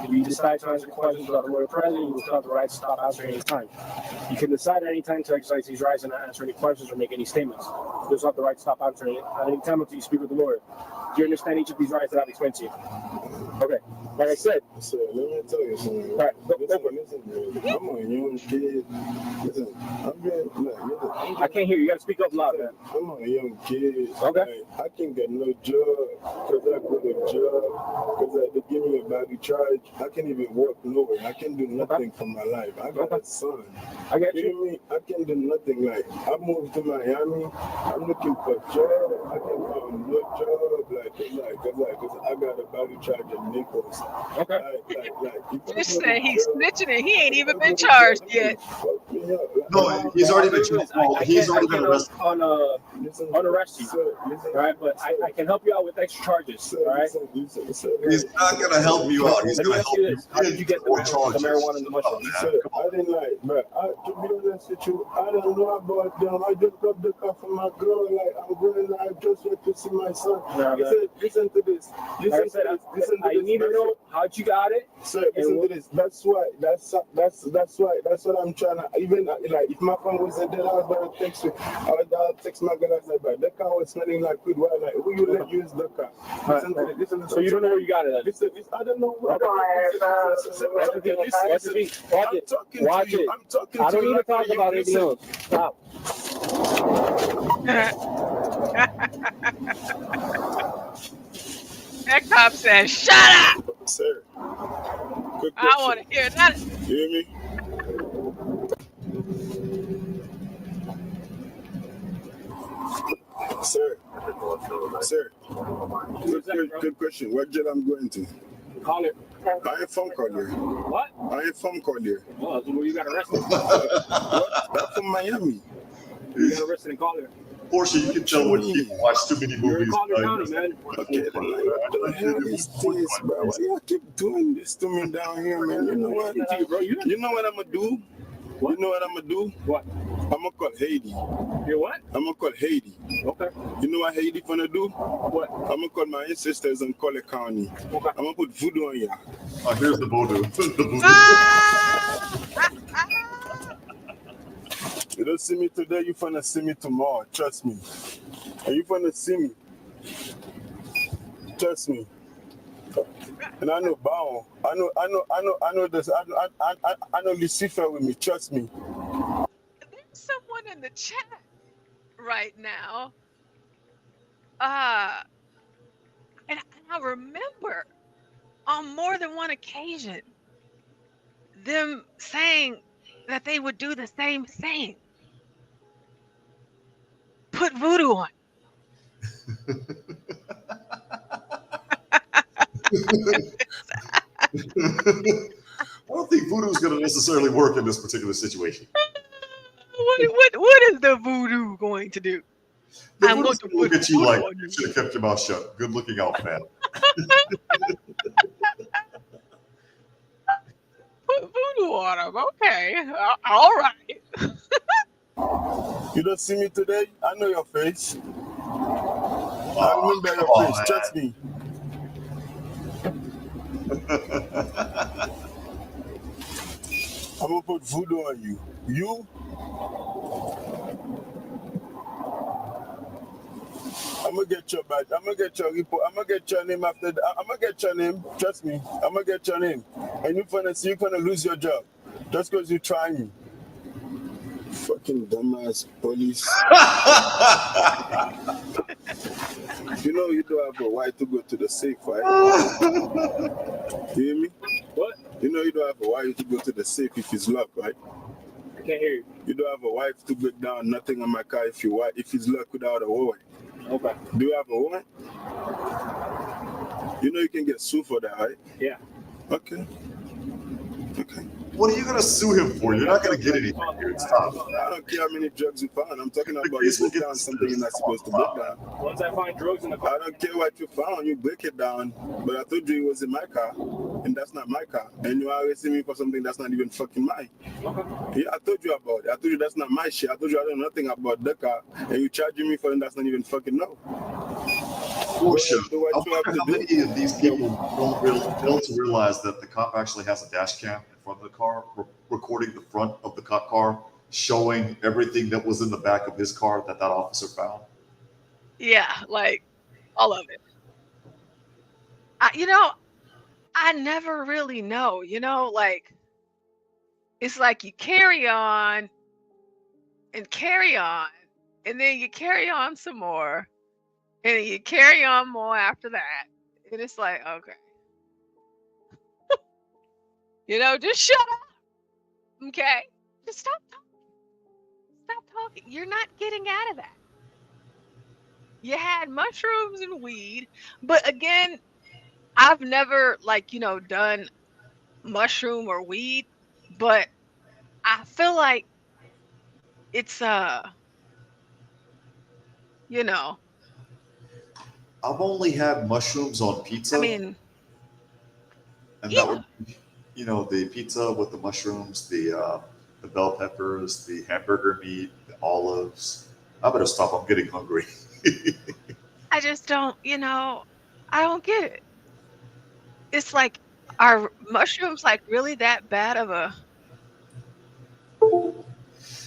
If you decide to answer questions without a lawyer present, you will still have the right to stop answering any time. You can decide at any time to exercise these rights and not answer any questions or make any statements. You also have the right to stop answering at any time until you speak with the lawyer. Do you understand each of these rights that I've explained to you? Okay. Like I said. Sir, let me tell you something. All right. Listen, man. I'm a young kid. Listen, I can't hear you. You got to speak up loud, man. I'm a young kid. Okay. I can get no job because I quit a job because they give me a body charge. I can't even work nowhere. I can't do nothing for my life. I got a son. I get you. Know me? I can't do nothing. Like, I moved to Miami. I'm looking for a job. I can no job, cause I got a body charge of nickels. Okay. Just say he's snitching and he ain't even been charged yet. No, he's already been charged. He's already been arrested. Unarrest you, right? But I can help you out with extra charges, all right? He's not gonna help you out. He's gonna help you How did you get the marijuana and the mushrooms? I didn't like, but to be honest with you, I don't know about them. I just got the car from my girl. Like, I'm going, I just went to see my son. Listen to this. Listen to this. I need to know how you got it. Sir, listen to this. That's why. That's what I'm trying to. Even like, if my phone wasn't dead, I was gonna text you. I was text my girl. I said, but the car was smelling like weed. Why? Like, who you let use the car? Listen. So you don't know where you got it. Listen. I don't know. Watch it. I'm talking to you. I don't need to talk about anything else. Stop. That cop said, "Shut up, sir." I want to hear nothing. You hear me? Sir. Good question. What jail I'm going to? Call it. I ain't from Collier. What? I ain't from Collier. Well, that's where you got arrested. What? I'm from Miami. You got arrested in Collier. Portia, you can tell when people watch too many movies. Collier County, man. Okay, the hell is this, bro? Why y'all keep doing this to me down here, man? You know what? You know what I'm gonna do? What? You know what I'm gonna do? What? I'm gonna call Haiti. You what? I'm gonna call Haiti. Okay. You know what Haiti gonna do? What? I'm gonna call my ancestors in Collier County. Okay. I'm gonna put voodoo on ya. Oh, here's the voodoo. You don't see me today, you finna see me tomorrow. Trust me. And you finna see me. Trust me. And I know Bao. I know this. I know Lucifer with me. Trust me. There's someone in the chat right now. And I remember on more than one occasion them saying that they would do the same thing. Put voodoo on. I don't think voodoo is going to necessarily work in this particular situation. What is the voodoo going to do? I'm going to look at you like you should have kept your mouth shut. Good looking out, man. Put voodoo on him. Okay. All right. You don't see me today? I know your face. I remember your face. Trust me. I'm gonna put voodoo on you. You? I'm gonna get your badge. I'm gonna get your report. I'm gonna get your name after that. I'm gonna get your name. Trust me. I'm gonna get your name. And you're gonna lose your job. Just because you try me. Fucking dumbass police. You know you don't have a right to go to the safe, right? You hear me? What? You know you don't have a right to go to the safe if it's locked, right? I can't hear you. You don't have a wife to break down nothing on my car if it's locked without a warrant. Okay. Do you have a warrant? You know you can get sued for that, right? Yeah. Okay. What are you going to sue him for? You're not going to get anything here. It's tough. I don't care how many drugs you found. I'm talking about you break down something you're not supposed to break down. Once I find drugs in the car. I don't care what you found. You break it down. But I told you it was in my car. And that's not my car. And you are arresting me for something that's not even fucking mine. Okay. Yeah, I told you about it. I told you that's not my shit. I told you I don't know nothing about the car. And you charging me for something that's not even fucking no. Bullshit. I wonder how many of these people don't realize that the cop actually has a dash cam in front of the car, recording the front of the cop car, showing everything that was in the back of his car that officer found. Yeah, like all of it. I never really know. Like it's like you carry on and carry on, and then you carry on some more. And you carry on more after that. And it's like, okay. Just shut up. Okay? Just stop talking. Stop talking. You're not getting out of that. you had mushrooms and weed, but again, I've never done mushroom or weed, but I feel like it's you know, I've only had mushrooms on pizza, I mean, and that yeah. would, the pizza with the mushrooms, the bell peppers, the hamburger meat, the olives. I better stop. I'm getting hungry. I just don't, I don't get it. It's like, are mushrooms like really that bad of a?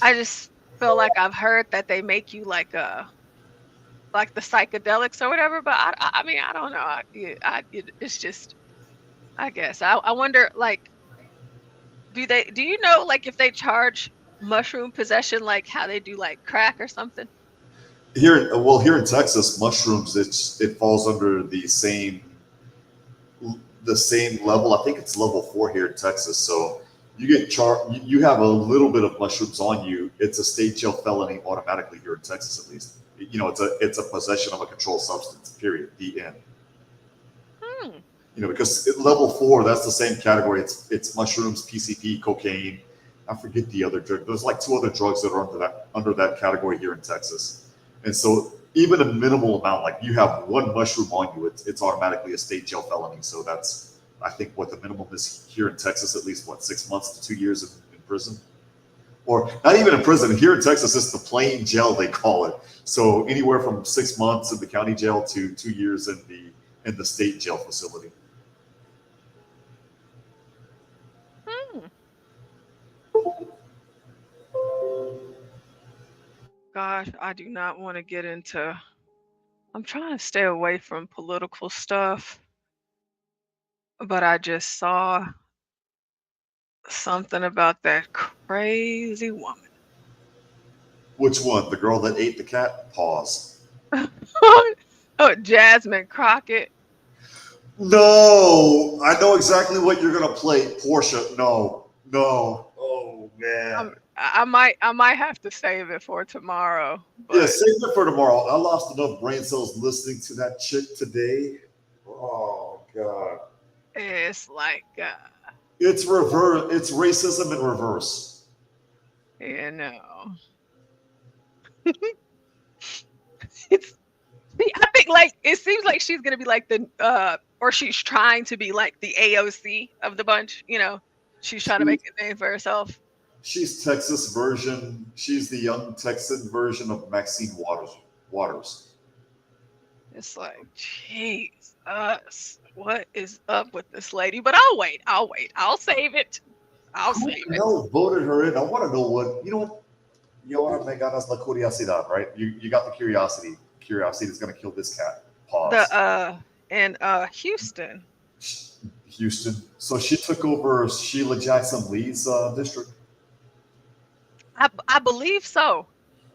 I just feel like I've heard that they make you like the psychedelics or whatever, but I mean, I don't know. It's just, I guess. I wonder, like, do you know, like, if they charge mushroom possession like how they do like crack or something? Here in Texas, mushrooms it falls under the same level. I think it's level 4 here in Texas. So you get charged. You have a little bit of mushrooms on you. It's a state jail felony automatically here in Texas, at least. It's a possession of a controlled substance. Period. The end. Because at level 4, that's the same category. It's mushrooms, PCP, cocaine. I forget the other drug. There's like 2 other drugs that are under that category here in Texas. And so even a minimal amount, like you have 1 mushroom on you, it's automatically a state jail felony. So that's, I think, what the minimum is here in Texas, at least 6 months to 2 years in prison. Or not even in prison. Here in Texas, it's the plain jail, they call it. So anywhere from 6 months in the county jail to 2 years in the state jail facility. Gosh, I do not want to get into. I'm trying to stay away from political stuff, but I just saw something about that crazy woman. Which one? The girl that ate the cat? Pause. Oh, Jasmine Crockett. No, I know exactly what you're gonna play, Portia. No. Oh man. I might have to save it for tomorrow. Yeah, save it for tomorrow. I lost enough brain cells listening to that chick today. Oh god. It's like it's reverse. It's racism in reverse. I think like it seems like she's gonna be like the or she's trying to be like the AOC of the bunch. She's trying to make a name for herself. She's Texas version. She's the young Texan version of Maxine Waters. It's like, Jesus, what is up with this lady? But I'll wait. I'll save it. No, voted her in. I want to know what You want to make ganas la curiosidad, right? You got the curiosity. Curiosity is going to kill this cat. Pause. In Houston. So she took over Sheila Jackson Lee's district. I believe so.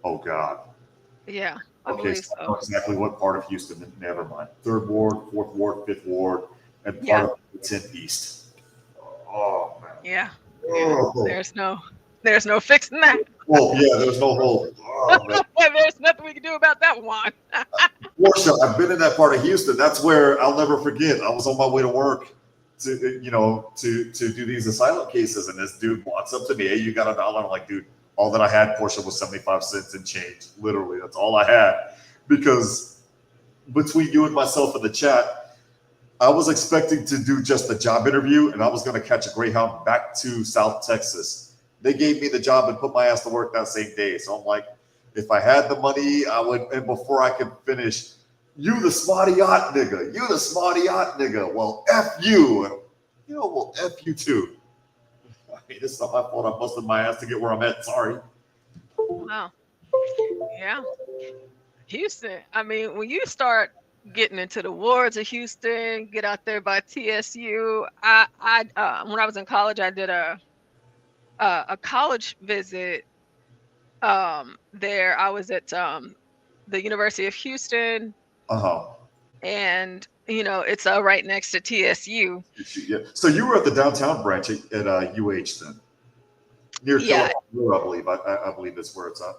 Oh God. Yeah. I Okay, believe so I so. know exactly what part of Houston. Never mind. 3rd Ward, 4th Ward, 5th Ward, and part Yeah. of 10 East. Oh man. Yeah. Oh. There's no fixing that. Oh yeah, there's no hope. Oh, man. There's nothing we can do about that one. Portia, I've been in that part of Houston. That's where I'll never forget. I was on my way to work to do these asylum cases, and this dude walks up to me. Hey, you got $1? I'm like, dude, all that I had, Portia, was 75 cents and change. Literally, that's all I had. Because between you and myself in the chat, I was expecting to do just a job interview, and I was going to catch a Greyhound back to South Texas. They gave me the job and put my ass to work that same day. So I'm like, if I had the money, I would. And before I could finish, you the smarty yacht nigga. You the smarty yacht nigga. Well, F you. Well, F you too. I mean, it's not my fault. I busted my ass to get where I'm at. Sorry. Wow. Yeah. Houston. I mean, when you start getting into the wards of Houston, get out there by TSU. I when I was in college, I did a college visit there. I was at the University of Houston. And it's right next to TSU. Yeah. So you were at the downtown branch at UH then, near Kill, I believe. I believe that's where it's at.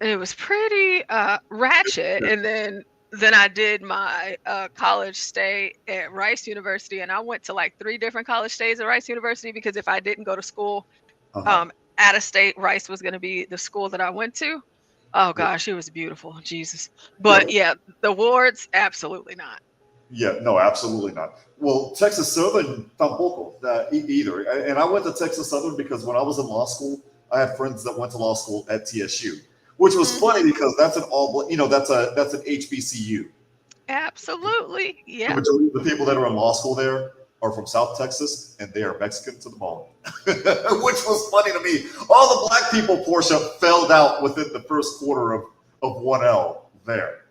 And it was pretty ratchet. And then then I did my college stay at Rice University, and I went to like 3 different college stays at Rice University because if I didn't go to school out of state, Rice was going to be the school that I went to. Oh gosh, it was beautiful, Jesus. But yeah, the wards, absolutely not. Yeah, no, absolutely not. Well, Texas Southern tampoco either. And I went to Texas Southern because when I was in law school, I had friends that went to law school at TSU, which was funny because that's an that's an HBCU. Absolutely, The yeah. majority of the people that are in law school there are from South Texas, and they are Mexican to the bone, which was funny to me. All the black people, Portia, fell out within the first quarter of 1L there.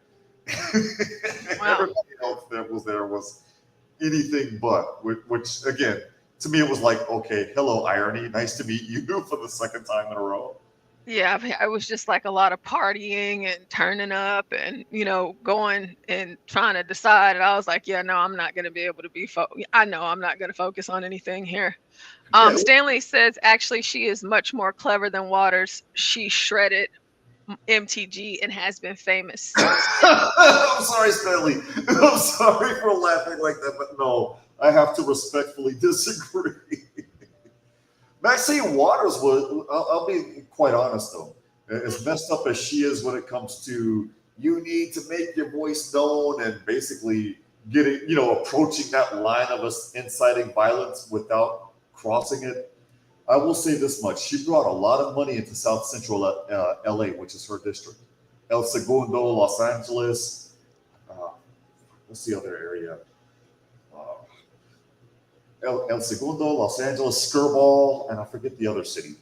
Everybody else that was there was anything but, which again, to me, it was like, okay, hello, irony. Nice to meet you for the second time in a row. Yeah, I was just like a lot of partying and turning up and, going and trying to decide. And I was like, yeah, no, I'm not going to be able to be, I know I'm not going to focus on anything here. Stanley says, actually, she is much more clever than Waters. She shredded MTG and has been famous. I'm sorry, Stanley. I'm sorry for laughing like that, but no, I have to respectfully disagree. Maxine Waters was, I'll be quite honest though, as messed up as she is when it comes to you need to make your voice known and basically getting, approaching that line of us inciting violence without crossing it. I will say this much. She brought a lot of money into South Central LA, which is her district. El Segundo, Los Angeles. What's the other area? El Segundo, Los Angeles, Skirball, and I forget the other city.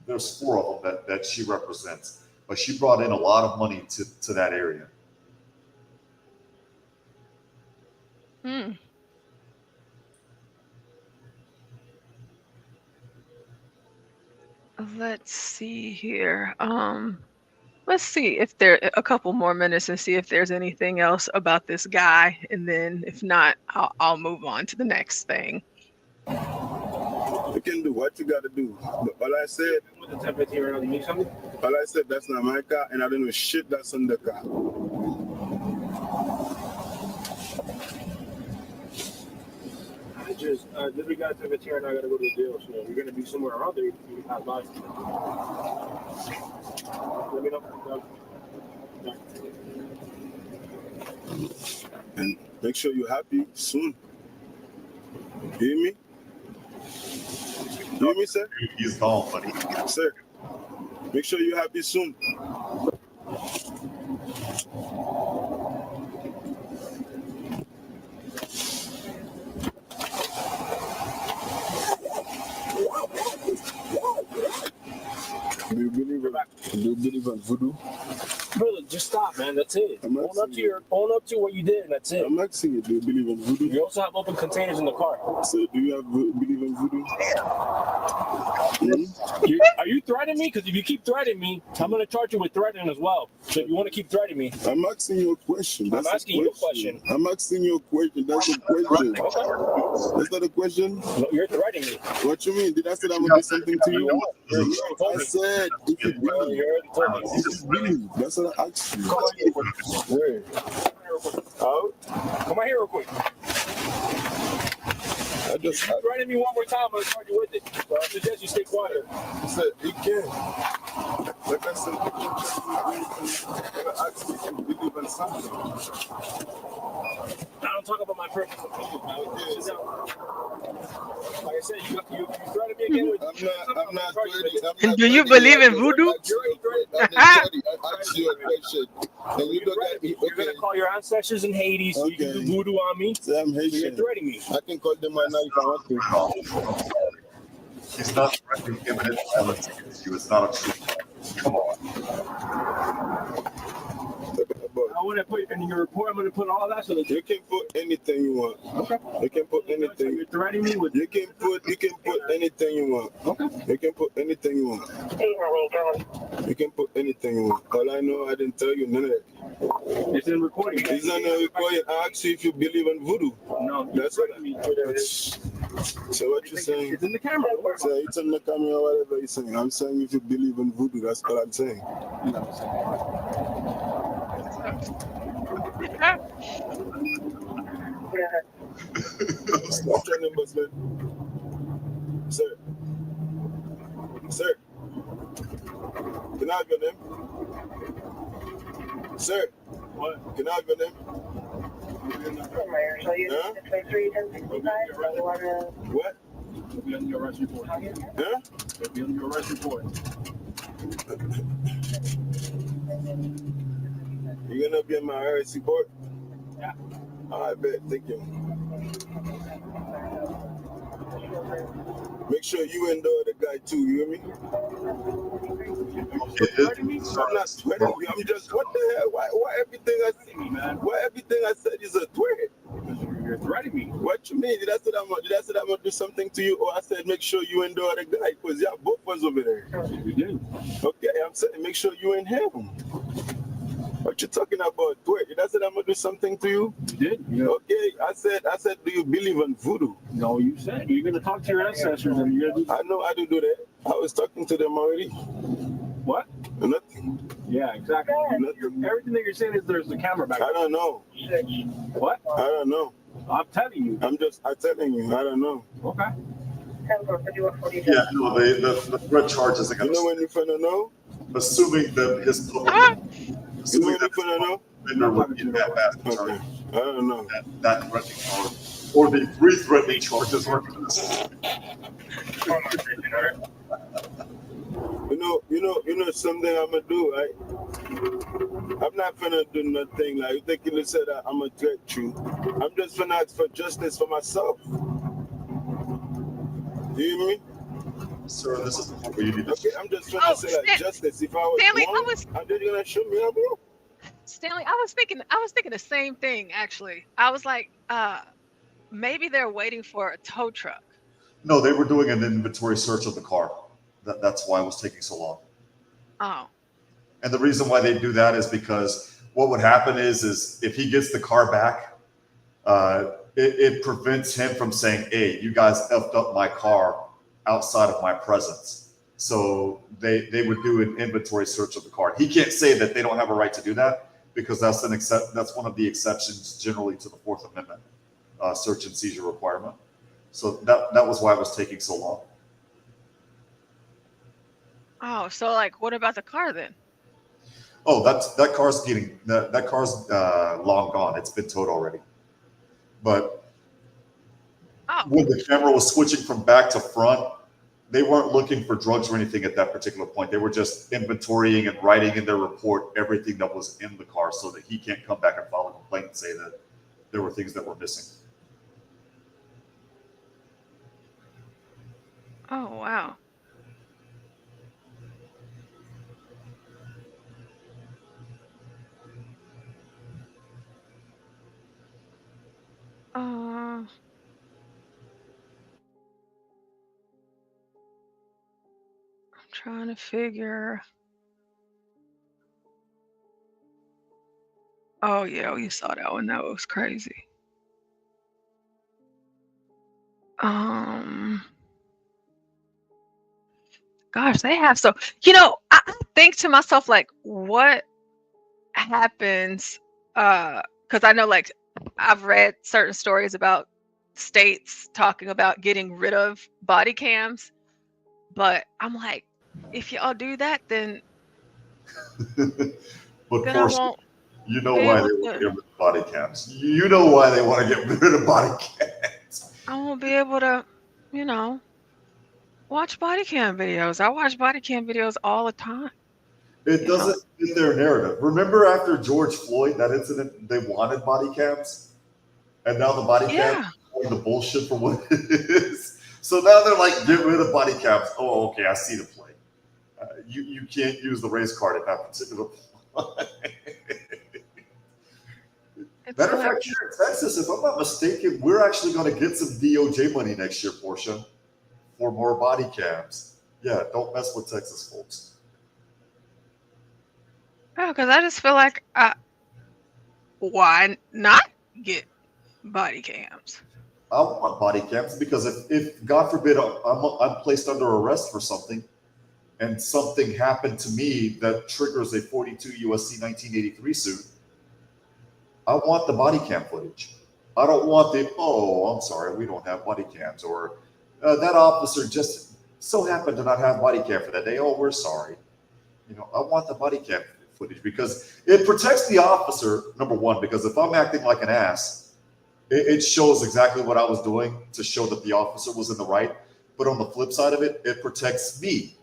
There's 4 of them that she represents. But she brought in a lot of money to that area. Let's see here. Let's see if there a couple more minutes and see if there's anything else about this guy, and then if not, I'll move on to the next thing. You can do what you got to do. But all I said, that's not my car, and I don't know shit that's on the car. Just we got to the chair and I gotta go to the jail, so you're gonna be somewhere around there. You have life. Let me know. And make sure you're happy soon. You hear me? You hear me, sir? He's gone, buddy. Sir, make sure you're happy soon. Do you believe in voodoo? Brother, just stop, man. That's it. Own up to what you did, and that's it. I'm asking you, do you believe in voodoo? You also have open containers in the car. So do you believe in voodoo? Are you threatening me? Because if you keep threatening me, I'm going to charge you with threatening as well. So if you want to keep threatening me. I'm asking you a question. I'm asking you a question. I'm asking you a question. That's a question. Okay. That's not a question? No, you're threatening me. What you mean? Did I say I'm going to do something to you? I said, if you believe. That's what I asked you. Where? Oh, come on here real quick. I just threaten me one more time, I'm going to charge you with it. So I suggest you stay quiet. I said, you can. Like I said, you can ask me if you believe in something. I don't talk about my personal opinion, man. Like I said, you threatened me again with... I'm not threatening. Do you believe in voodoo? I asked you a question. And you look at me. You're going to call your ancestors in Haiti so you can do voodoo on me? So I'm Haitian. So you're threatening me. I can call them right now if I want to. He's not threatening imminent violence against you. It's not a truth. Come on. I want to put in your report, I'm going to put all that so that you can put anything you want. Okay. You can put anything. You're threatening me with... You can put anything you want. Okay. You can put anything you want. You can put anything you want. All I know, I didn't tell you none of that. It's in recording. It's not in recording. I asked you if you believe in voodoo. No. That's what I mean. So what you saying? It's in the camera. So it's in the camera or whatever you're saying. I'm saying if you believe in voodoo, that's all I'm saying. Stop your numbers, man. Sir. Sir. Can I have your name? Sir. What? Can I have your name? Huh? What? It'll be on your arrest report. Huh? It'll be on your arrest report. You're gonna be on my arrest report? Yeah. I bet. Thank you. Make sure you and the other guy too. You hear me? I'm not sweating you. I'm just. What the hell? Why everything I see, man? Why everything I said is a threat? You're threatening me. What you mean? Did I say I'm gonna do something to you, or I said make sure you and the other guy, because y'all both was over there. You did. Okay, I'm saying make sure you and him. What you talking about? Threat? Did I say I'm gonna do something to you? You did. Yeah. Okay, I said, do you believe in voodoo? No, you said you're gonna talk to your ancestors, and you're gonna do. I know I do that. I was talking to them already. What? Nothing. Yeah, exactly. Nothing. Everything that you're saying is there's the camera back. I don't know. What? I don't know. I'm telling you. I'm telling you. I don't know. Okay. Yeah, no, the threat charges against. You know when you're finna know? Assuming that his public. You know when you're finna know? Vendor would get that fast. Okay. I don't know. That threatening charge. Or the 3 threatening charges working for this. You know something I'm gonna do, right? I'm not gonna do nothing like you think you said I'm gonna threat you. I'm just gonna ask for justice for myself. You hear me? Sir, this is what you need to. Okay, I'm just gonna say like justice. If I was Stanley, wrong, are they gonna shoot me up, bro? Stanley, I was thinking the same thing actually. I was like, maybe they're waiting for a tow truck. No, they were doing an inventory search of the car. That's why it was taking so long. Oh. And the reason why they do that is because what would happen is if he gets the car back, it prevents him from saying, hey, you guys effed up my car outside of my presence. So they would do an inventory search of the car. He can't say that they don't have a right to do that because that's one of the exceptions generally to the Fourth Amendment search and seizure requirement. So that was why it was taking so long. Oh, so like, what about the car then? Oh, that car's long gone. It's been towed already. But when the camera was switching from back to front, they weren't looking for drugs or anything at that particular point. They were just inventorying and writing in their report everything that was in the car so that he can't come back and file a complaint and say that there were things that were missing. Oh, wow. I'm trying to figure. Oh yeah, you saw that one. That was crazy. Gosh, they have so. I think to myself like, what happens? Because I know like I've read certain stories about states talking about getting rid of body cams, but I'm like, if y'all do that, then But then I Portia, won't. you know why they want to get rid of body cams. You know why they want to get rid of body cams. I won't be able to, watch body cam videos. I watch body cam videos all the time. It doesn't fit their narrative. Remember after George Floyd, that incident, they wanted body cams? And now the body cams are the bullshit for what it is. So now they're like, get rid of body cams. Oh, okay, I see the play. You can't use the race card at that particular point. Matter of fact, here in Texas, if I'm not mistaken, we're actually going to get some DOJ money next year, Portia, for more body cams. Yeah, don't mess with Texas, folks. Oh, because I just feel like, why not get body cams? I want body cams because if God forbid, I'm placed under arrest for something, and something happened to me that triggers a 42 USC 1983 suit, I want the body cam footage. I don't want the, oh, I'm sorry, we don't have body cams, or that officer just so happened to not have body cam for that day. Oh, we're sorry. You know, I want the body cam footage because it protects the officer, number one, because if I'm acting like an ass, it shows exactly what I was doing to show that the officer was in the right. But on the flip side of it, it protects me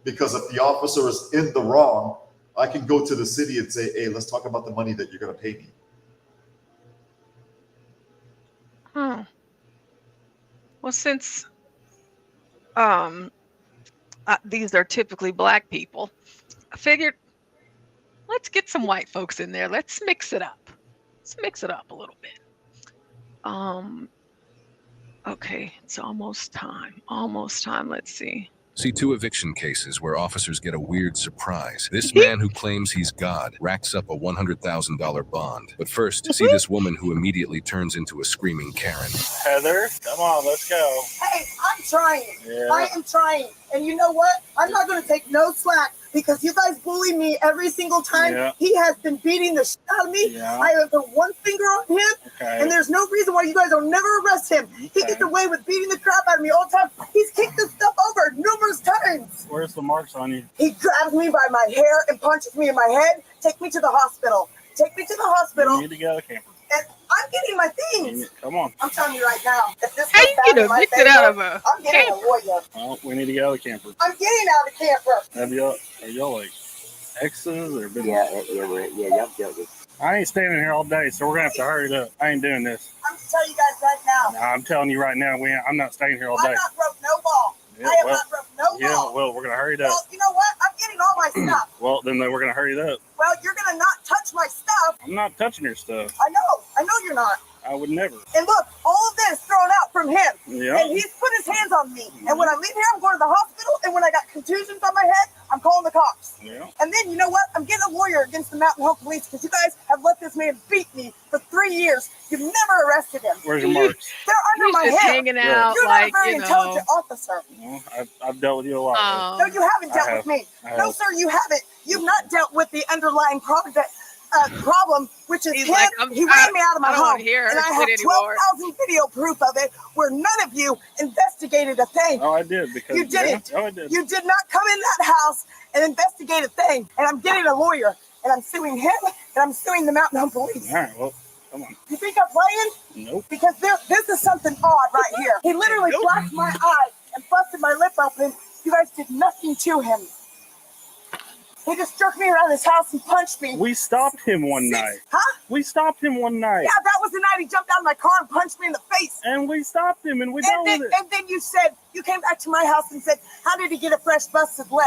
because if the officer is in the wrong, I can go to the city and say, hey, let's talk about the money that you're going to pay me. Well, since these are typically black people, I figured let's get some white folks in there. Let's mix it up. Let's mix it up a little bit. Okay, it's almost time. Almost time. Let's see. See 2 eviction cases where officers get a weird surprise. This man who claims he's God racks up a $100,000 bond. But first, see this woman who immediately turns into a screaming Karen. Heather, come on, let's go. Hey, I'm trying. Yeah. I am trying. And you know what? I'm not going to take no slack because you guys bully me every single time. Yeah. He has been beating the shit out of me. Yeah. I have put one finger on him, Okay. and there's no reason why you guys will never arrest him. He gets away with beating the crap out of me all the time. He's kicked this stuff over numerous times. Where's the marks on you? He grabs me by my hair and punches me in my head. Take me to the hospital. Take me to the hospital. You need to go to the camper. And I'm getting my things. Come on. I'm telling you right now. If this How goes you bad get in my evicted favor, out of a I'm getting a camper? lawyer. Well, we need to go to the camper. I'm getting out of camper. Are y'all like exes or been? Yeah. I ain't standing here all day, so we're gonna have to hurry it up. I ain't doing this. I'm telling you guys right now. Nah, I'm telling you right now, I'm not staying here all day. I'm not broke no ball. Yeah, I have well, not broke no Yeah, ball. well, we're gonna hurry it up. Well, you know what? I'm getting all my stuff. Well, then we're gonna hurry it up. Well, you're gonna not touch my stuff. I'm not touching your stuff. I know you're not. I would never. And look, all of this thrown out from him. Yeah. And he's put his hands on me. And when I leave here, I'm going to the hospital. And when I got contusions on my head, I'm calling the cops. Yeah. And then, you know what? I'm getting a lawyer against the Mountain Home Police because you guys have let this man beat me for 3 years. You've never arrested him. Where's your marks? They're under He's my just hair. hanging out, You're like, not a very you know. intelligent officer. Well, I've dealt with you a lot. No, you haven't I dealt have. with me. I No, have. sir, you haven't. You've not dealt with the underlying problem, which is He's him. like, He ran me out of my I don't home. wanna hear And I have it anymore. 12,000 video proof of it where none of you investigated a thing. Oh, I did because You didn't. Yeah, oh, I did. You did not come in that house and investigate a thing. And I'm getting a lawyer. And I'm suing him. And I'm suing the Mountain Home Police. All right, well, come on. You think I'm playing? Nope. Because this is something odd right here. He literally blacked my eye and busted my lip open. You guys did nothing to him. He just jerked me around his house and punched me. We stopped him one night. Huh? We stopped him one night. Yeah, that was the night he jumped out of my car and punched me in the face. And we stopped him and we And dealt then, with it. and then you came back to my house and said, how did he get a fresh busted lip?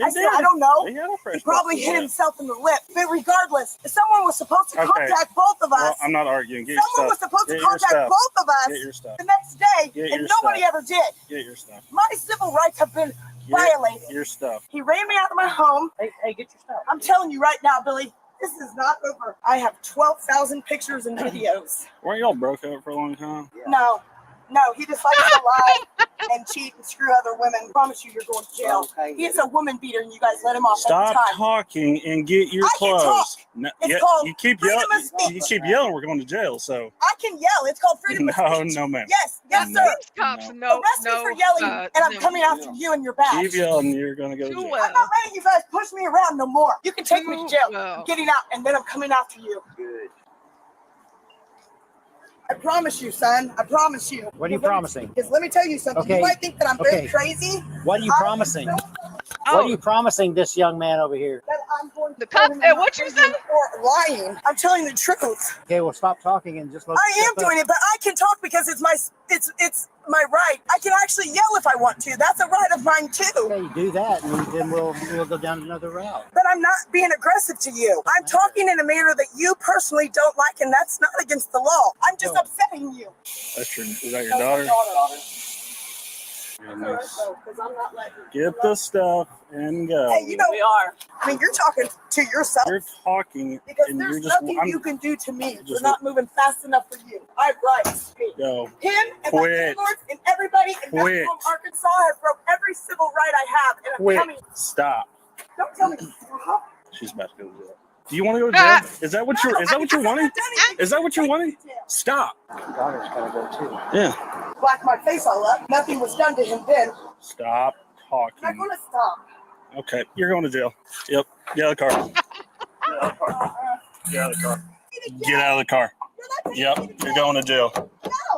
I said, did. I don't know. He had a fresh He probably busted hit lip. himself in the lip. But regardless, if someone was supposed to Okay. contact both of us, Well, I'm not arguing. Get someone your was stuff. supposed to Get your contact stuff. both of us Get your stuff. the next day, Get and your nobody stuff. ever did. Get your stuff. My civil rights have been violated. Your stuff. He ran me out of my home. Hey, get your stuff. I'm telling you right now, Billy, this is not over. I have 12,000 pictures and videos. Weren't y'all broke up for a long time? No, he just likes to lie and cheat and screw other women. I promise you, you're going to jail. He is a woman beater, and you guys let him off every Stop time. talking and get your I can clothes. talk. No, It's called you keep freedom yelling. of speech. You keep yelling. We're going to jail. So I can yell. It's called freedom of no, speech. no, ma'am. Yes, No. sir. Cops, Arrest me for yelling, and I'm coming after you and your badge. Keep yelling. You're going to go to jail. I'm not letting you guys push me around no more. You can take me to jail. well. I'm getting out, and then I'm coming after you. Good. I promise you, son. I promise you. What are you promising? Because let me tell you something. Okay. You might think that I'm very Okay. crazy. What are you promising? What are you promising this young man over here? That I'm going to The cop said, what you said? Or lying. I'm telling the truth. Okay, well, stop talking and just let. I am doing it, but I can talk because it's my right. I can actually yell if I want to. That's a right of mine too. Okay, you do that, and then we'll go down another route. But I'm not being aggressive to you. I'm talking in a manner that you personally don't like, and that's not against the law. I'm just upsetting you. Is that your daughter? Goodness. Because I'm not letting you. Get the stuff and go. Hey, you know we are. I mean, you're talking to yourself. You're talking, Because and there's you're just. nothing you can do to me. You're just- not moving fast enough for you. I have rights. Go. Him and my Quit. landlords and everybody in Quit. Western Arkansas has broke every civil right I have. And I'm Quit. coming. Stop. Don't tell me to stop. She's about to go to jail. Do you want to go to jail? Is that what you're wanting? Is that what you're wanting? Stop. Daughter's gotta go too. Yeah. Black my face all up. Nothing was done to him then. Stop I'm not talking. gonna stop. Okay, you're going to jail. Yep. Get out of the car. Get out of the car. Get out of the car. Yep. You're going to jail.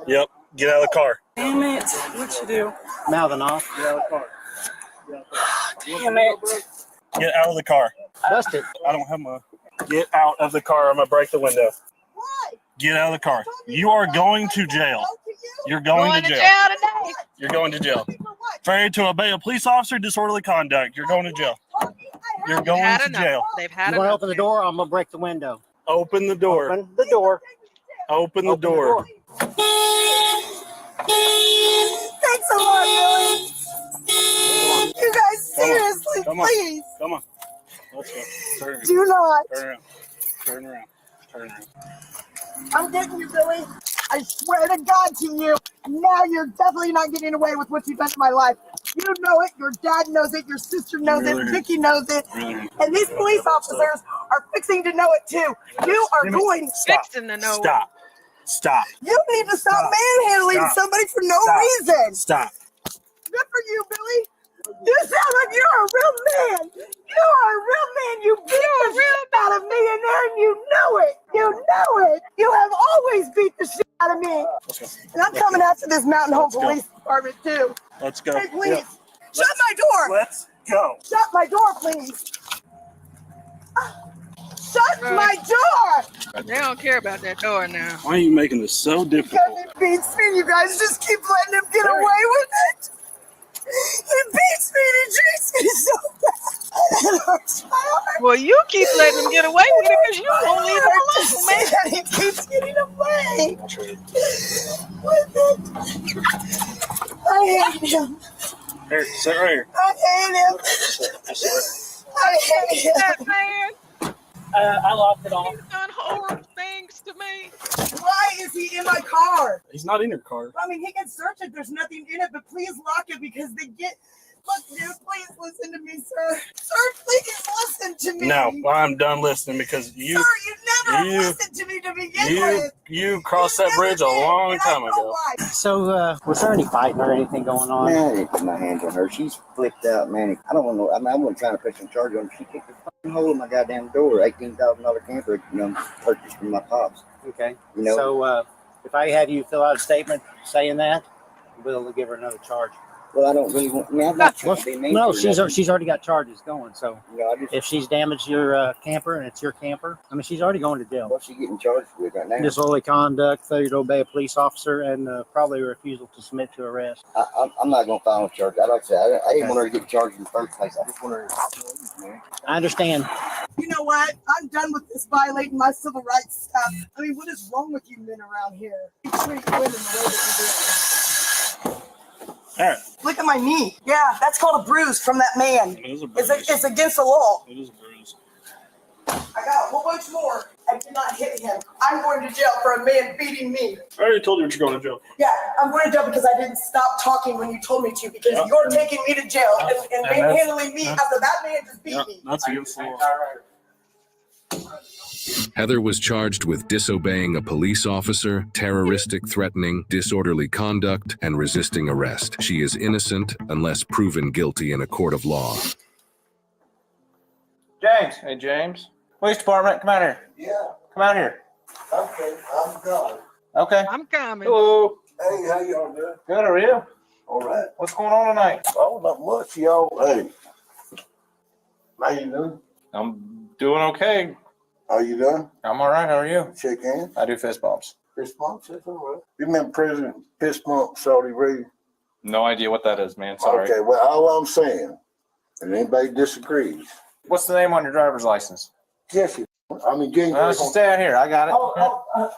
Yep. Get out of the car. Damn it. What'd you do? Mouthing off. Get out of the car. Damn it. Get out of the car. Bust it. I don't have my. Get out of the car. I'm gonna break the window. Why? Get out of the car. You are going to jail. You're going to jail. Today. You're going to jail. Failure to obey a police officer, disorderly conduct. You're going to jail. You're going to jail. They've had You want to enough. open the door? Or I'm gonna break the window. Open the door. Open the door. Open the door. Thanks a lot, Billy. You guys, seriously, Come on. please. Come on. Let's go. Turn around. Do not. Turn around. Turn around. Turn around. I'm getting you, Billy. I swear to God to you. Now you're definitely not getting away with what you've done to my life. You know it. Your dad knows it. Your sister knows it. Vicky knows it. And these police officers are fixing to know it too. You are going. Fixing to know. Stop. Stop. You need to stop manhandling Stop. somebody for no Stop. reason. Stop. Good for you, Billy. You sound like you're a real man. You are a real man. You beat the shit out of me in there, and you know it. You know it. You have always beat the shit out of me. And I'm coming after this Mountain Home Police Department too. Let's go. Hey, please. Yeah. Shut my door. Let's go. Shut my door, please. Shut my door. They don't care about that door now. Why are you making this so difficult? Because it beats me. You guys just keep letting him get away with it. It beats me and it treats me so bad. It hurts my heart. Well, you keep letting them get away with it because you won't leave him alone, man. And he keeps getting away with it. I hate him. Here, sit right here. I hate him. I hate him. That man. I locked it off. He's done horrible things to me. Why is he in my car? He's not in your car. I mean, he can search it. There's nothing in it, but please lock it because they get. Look, dude, please listen to me, sir. Sir, please listen to me. No, I'm done listening because you. Sir, you never listened to me to begin with. You crossed that bridge a long time ago. So, was there any fighting or anything going on? Man, I didn't put my hands on her. She's flipped out, man. I don't want to. I mean, I wasn't trying to put some charge on her. She kicked the fucking hole in my goddamn door. $18,000 camper, purchased from my pops. Okay. You know. So, if I have you fill out a statement saying that, we'll give her another charge. Well, I don't really want. I mean, I'm not trying to be mean. No, to her. she's already got charges going. So, I if she's damaged your camper and it's your camper, I mean, she's already going to jail. What's she getting charged with right now? Disorderly conduct, failure to obey a police officer, and probably refusal to submit to arrest. I'm not going to file a charge. Like I said, I didn't want her to get charged in the first place. I just want her to. Man. I understand. You know what? I'm done with this violating my civil rights stuff. I mean, what is wrong with you men around here? You treat women the way that you do. All right. Look at my knee. Yeah, that's called a bruise from that man. It is a bruise. It's against the law. It is a bruise. I got a whole bunch more. I did not hit him. I'm going to jail for a man beating me. I already told you what you're going to jail. Yeah, I'm going to jail because I didn't stop talking when you told me to because you're taking me to jail and manhandling me after that man just beat me. That's against the law. Heather was charged with disobeying a police officer, terroristic threatening, disorderly conduct, and resisting arrest. She is innocent unless proven guilty in a court of law. James. Hey, James. Police department, come out here. Yeah. Come out here. Okay, I'm coming. Okay. I'm coming. Hello. Hey, how y'all doing? Good, are you? All right. What's going on tonight? Oh, not much, y'all. Hey. How you doing? I'm doing okay. How you doing? I'm all right. How are you? Shake hands. I do fist bumps. Fist bumps, that's all right. You remember President Fist Bump Saudi Arabia? No idea what that is, man. Sorry. Okay, well, all I'm saying, and anybody disagrees. What's the name on your driver's license? Jesse. I mean, James. Let's just stay out here. I got it.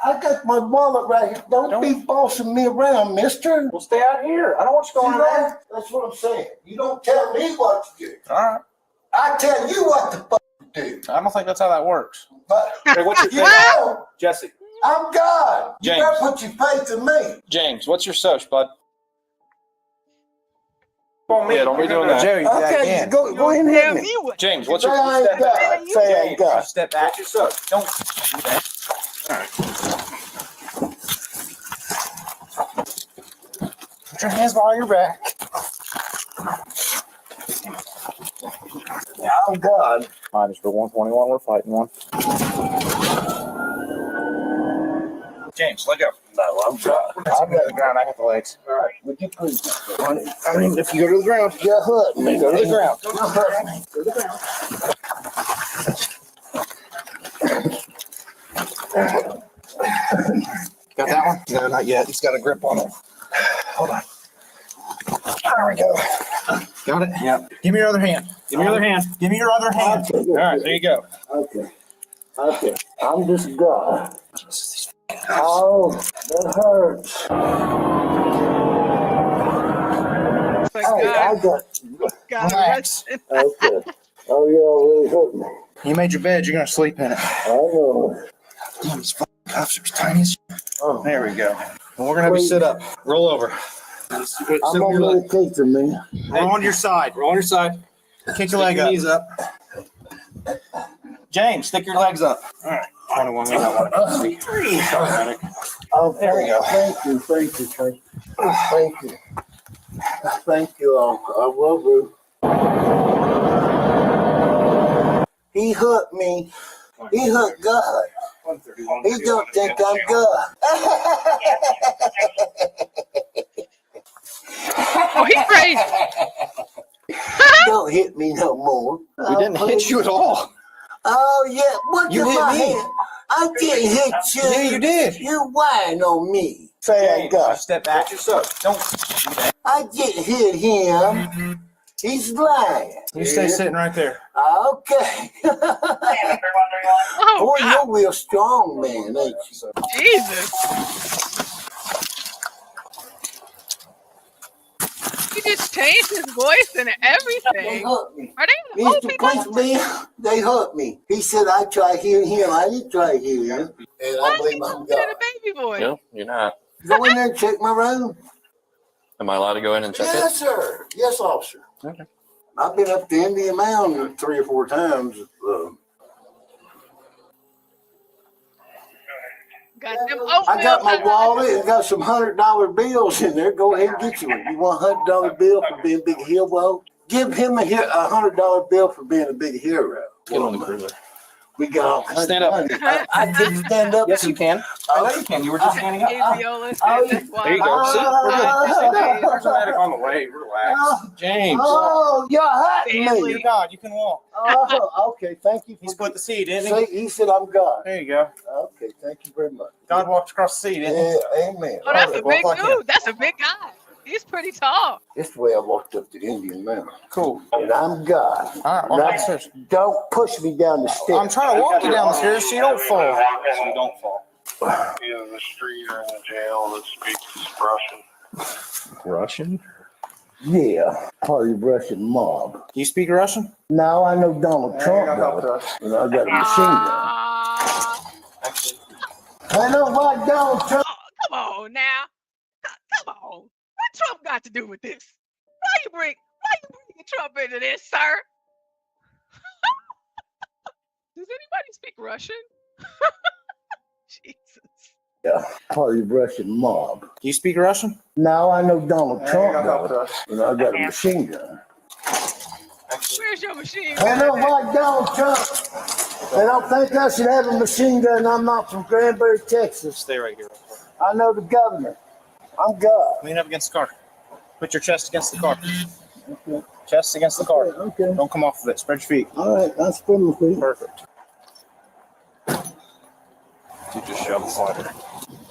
I got my wallet right here. Don't be bossing me around, mister. Well, stay out here. I don't want you going in there. That's what I'm saying. You don't tell me what to do. All right. I tell you what the fuck to do. I don't think that's how that works. But Hey, what's your you thing? know, Jesse. I'm God. You James. better put your faith in me. James, what's your soch, bud? Yeah, don't be doing that. Jerry, okay, go ahead and hit me. James, Say I ain't God. Say I ain't God. Step back. Don't do that. All right. Put your hands behind your back. I'm God. Minus for 121, we're fighting one. James, let go. No, I'm God. I'm going to the ground. I got the legs. All right, would you please? I mean, if you go to the ground, You're hurting me. go to the ground. You're hurting me. Go to the ground. Got that one? No, not yet. He's got a grip on it. Hold on. There we go. Got it? Yep. Give me your other hand. Give me your other hand. Give me your other hand. Okay. All right, there you go. Okay. Okay. I'm just God. Oh, that hurts. But Hey, I got. Relax. Okay. Oh, yeah, really hurt me. You made your bed. You're going to sleep in it. I know. Damn, these fucking cuffs are tiny as shit. Oh. There we go. And we're going to have you sit up. Roll over. I'm on medication, man. Roll on your side. Roll on your side. Kick your leg up. Knees up. James, stick your legs up. All right. 21. We got one. Oh, there we go. Thank you. Thank you. Thank you. Thank you. Thank you all. I love you. He hurt me. He hurt God. He don't think I'm God. Oh, he's crazy. Don't hit me no more. We didn't hit you at all. Oh, yeah. What You in hit my me. hand? I didn't hit you. Yeah, you did. You whine on me. Say I got. Step back yourself. Don't. I didn't hit him. He's lying. You stay sitting right there. Okay. Oh, Boy, God. you're real strong, man, ain't you? Jesus. He just changed his voice and They everything. hurt me. Are they the old Mr. people? Policeman, they hurt me. He said I try to hear him. I didn't try to hear him. And Why I is he believe I'm talking in God. a baby voice? No, you're not. Go in there and check my room. Am I allowed to go in and check Yes, sir. Yes, officer. it? Okay. I've been up to Indian Mountain 3 or 4 times. Got them I got my oatmeal. wallet and got some $100 bills in there. Go ahead and get you one. You want a $100 bill for being a big hero? Give him a $100 bill for being a big hero. Get on the cruiser. We got all kinds Stand of up. money. I can stand up. Yes, you can. I know you can. You were just standing up. Aviola said that's why. There you go. Sit. We're good. Sit down. There's a medic on the way. Relax. James. Oh, you're hurting Stanley. me. God, you can walk. Oh, okay. Thank you. He split the seat, didn't Say, he said I'm God. There you go. Okay, thank you very much. God walked across the seat, didn't he? Yeah, amen. Oh, that's a big like him. dude. That's a big guy. He's pretty tall. That's the way I walked up to Indian Mountain. Cool. And I'm God. All right, walk Now, down the stairs. don't push me down the stairs. I'm trying to walk you down the stairs so you don't fall. So you don't fall. Either in the street or in the jail that speaks Russian. Russian? Yeah, party Russian mob. Do you speak Russian? No, I know Donald Trump does. And I got a machine gun. I know why Donald Trump. Oh, come on now. Come on. What Trump got to do with this? Why you bringing Trump into this, sir? Does anybody speak Russian? Jesus. Yeah, party Russian mob. Do you speak Russian? No, I know Donald Trump does. And I got a machine gun. Where's your machine I gun? know why Donald Trump. They don't think I should have a machine gun. I'm not from Granbury, Texas. Stay right here. I know the governor. I'm God. Lean up against the car. Put your chest against the car. Okay. Chest against the car. Okay. Don't come off of it. Spread your feet. All right, I'll spread my feet. Perfect. You just shoved the water.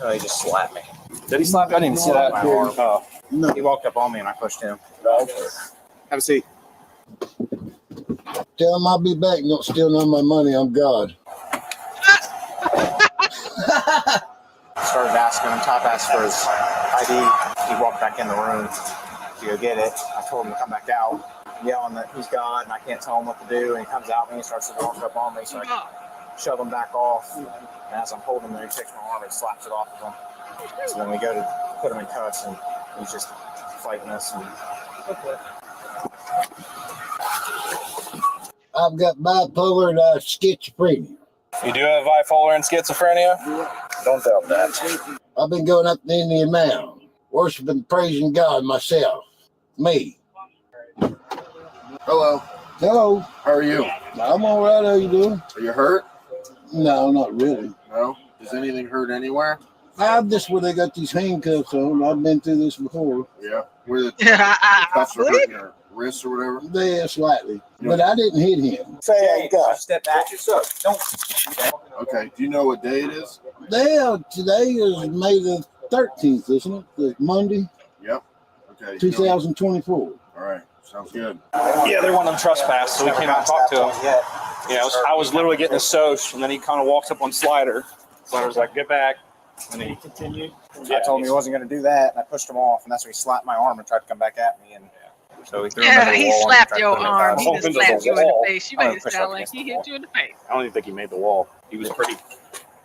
Oh, he just slapped me. Did he slap me? I didn't even see that. My arm. Oh. No. He walked up on me and I pushed him. Have a seat. Tell him I'll be back. Don't steal none of my money. I'm God. Started asking him, top asked for his ID. He walked back in the room to go get it. I told him to come back out, yelling that he's God and I can't tell him what to do. And he comes out and he starts to walk up on me. So I shove him back off. And as I'm holding him there, he takes my arm and slaps it off of him. So then we go to put him in cuffs and he's just fighting us. And I've got bipolar and schizophrenia. You do have bipolar and schizophrenia? Yeah. Don't doubt that. I've been going up the Indian Mound, worshiping, praising God myself. Me. Hello. Hello. How are you? I'm all right. How you doing? Are you hurt? No, not really. No? Does anything hurt anywhere? I'm just where they got these handcuffs on. I've been through this before. Yeah. Where the cuffs are hurting your wrists or whatever? Yeah, slightly. But I didn't hit him. Say, God. Step back. Don't. Okay. Do you know what day it is? Yeah, today is May the 13th, isn't it? The Monday, Yep. Okay. 2024. All right. Sounds good. Yeah, they want him trespass, so we came out and talked to him. Yeah, I was literally getting a soch, and then he kind of walked up on Slider. Slider was like, get back. And then he continued. I told him he wasn't going to do that, and I pushed him off, and that's when he slapped my arm and tried to come back at me. And so he threw him into the He wall and slapped tried to your put me arm. across. He just slapped you in the face. You I made don't it push sound up like against he the hit wall. you in the face. I don't even think he made the wall. He was pretty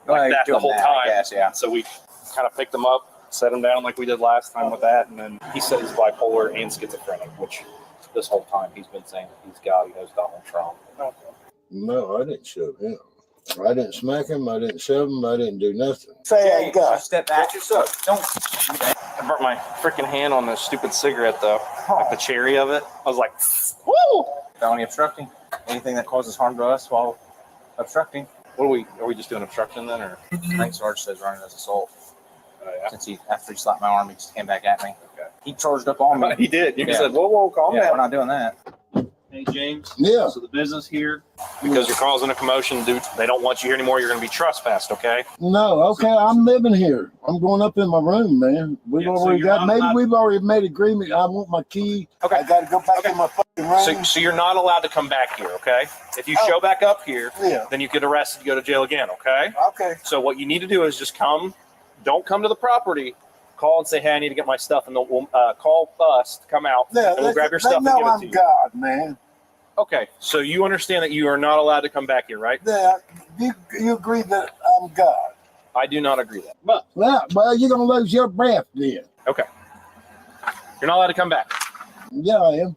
Like that the doing whole that, time. I guess, yeah. So we kind of picked him up, set him down like we did last time with that, and then he said he's bipolar and schizophrenic, which this whole time he's been saying that he's God. He knows Donald Trump. No, I didn't shove him. I didn't smack him. I didn't shove him. I didn't do nothing. Say, God. Step back. Don't. I burnt my freaking hand on this stupid cigarette, though. Like the cherry of it. I was like, woo! Felony obstructing. Anything that causes harm to us while obstructing. What are we just doing obstruction then, or? I think Sarge says running as assault. Since after he slapped my arm, he just came back at me. Okay. He charged up on me. He did. You said, whoa, calm down. We're not doing that. Hey, James. Yeah. So the business here, because you're causing a commotion, dude, they don't want you here anymore. You're going to be trespassed, okay? No, okay, I'm living here. I'm going up in my room, man. We've already made agreement. I want my key. Okay. I got to go back in my fucking room. So you're not allowed to come back here, okay? If you show back up here, then you get arrested and go to jail again, okay? Okay. So what you need to do is just come. Don't come to the property. Call and say, hey, I need to get my stuff, and we'll call us to come out, and we'll grab your stuff and give it to you. God, man. Okay, so you understand that you are not allowed to come back here, right? Yeah, you agree that I'm God. I do not agree with that. But well, you're gonna lose your breath then. Okay. You're not allowed to come back. Yeah, I am.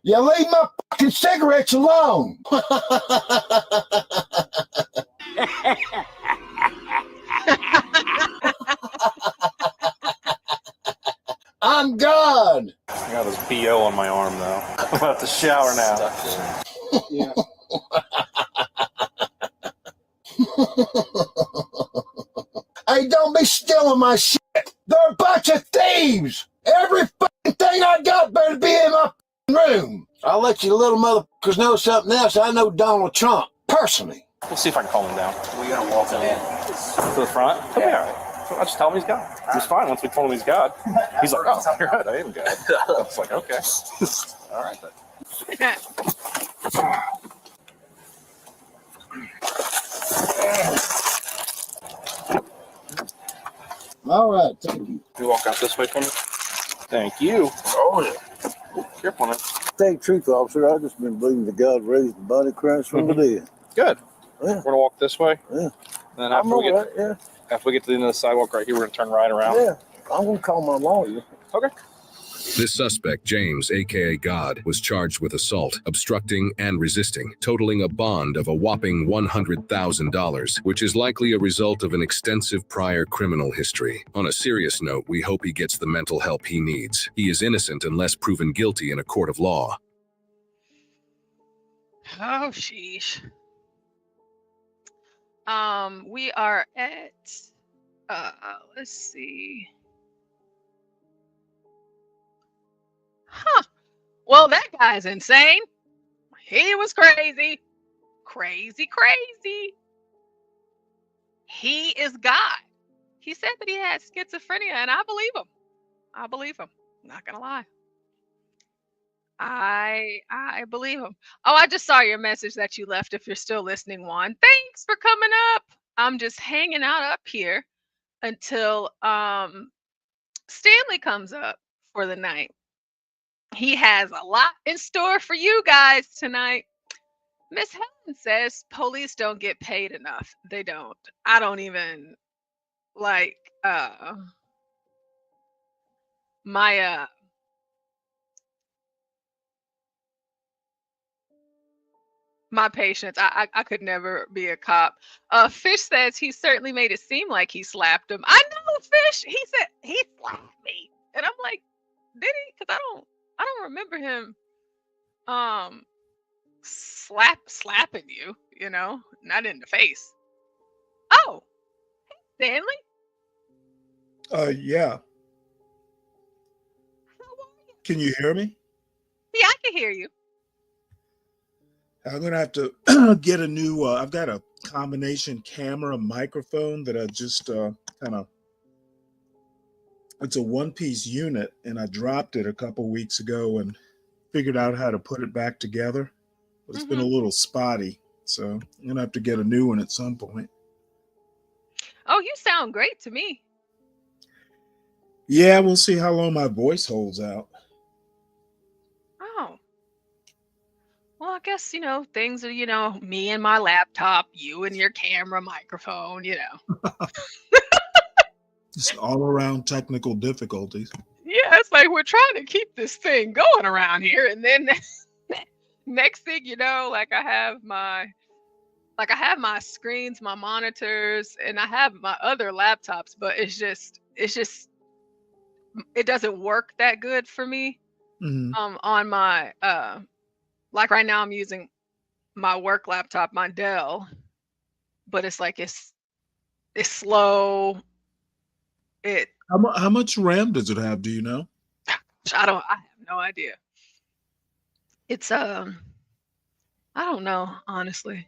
You leave my fucking cigarettes alone. I'm God. I got this BO on my arm, though. I'm about to shower now. Yeah. Hey, don't be stealing my shit. They're a bunch of thieves. Every fucking thing I got better be in my room. I'll let you little motherfuckers know something else. I know Donald Trump personally. Let's see if I can calm him down. We're going to walk him in. To the front? He'll be all right. I just tell him he's God. He's fine once we told him he's God. He's like, oh, you're right, I am God. I was like, okay. All right, then. All right, thank you. You walk out this way for me? Thank you. Oh, yeah. Careful, man. Tell you the truth, officer, I've just been believing that God raised the body of Christ from the dead. Good. Yeah. We're going to walk this way. Yeah. Then I'm all right, after we get to the end of the sidewalk right here, we're going to turn right around. Yeah, I'm going to call my lawyer. Okay. This suspect, James, aka God, was charged with assault, obstructing, and resisting, totaling a bond of a whopping $100,000, which is likely a result of an extensive prior criminal history. On a serious note, we hope he gets the mental help he needs. He is innocent unless proven guilty in a court of law. Oh, sheesh. We are at, let's see. Huh. Well, that guy's insane. He was crazy. Crazy. He is God. He said that he had schizophrenia, and I believe him. Not gonna lie. I believe him. Oh, I just saw your message that you left. If you're still listening, Juan, thanks for coming up. I'm just hanging out up here until Stanley comes up for the night. He has a lot in store for you guys tonight. Miss Helen says police don't get paid enough. They don't. I don't even like my my patience. I could never be a cop. Fish says he certainly made it seem like he slapped him. I know, Fish. He said he slapped me, and I'm like, did he? Because I don't remember him slapping you. You know, not in the face. Oh, Stanley. Yeah. Can you hear me? Yeah, I can hear you. I'm gonna have to get a new. I've got a combination camera microphone that I just kind of. It's a one-piece unit, and I dropped it a couple weeks ago and figured out how to put it back together. But it's been a little spotty, so I'm gonna have to get a new one at some point. Oh, you sound great to me. Yeah, we'll see how long my voice holds out. Oh. Well, I guess, things are, me and my laptop, you and your camera microphone, Just all around technical difficulties. Yeah, it's like we're trying to keep this thing going around here. And then next thing you know, I have my screens, my monitors, and I have my other laptops, but it doesn't work that good for me. On my right now I'm using my work laptop, my Dell, but it's slow. How much RAM does it have? Do you know? I have no idea. It's I don't know, honestly.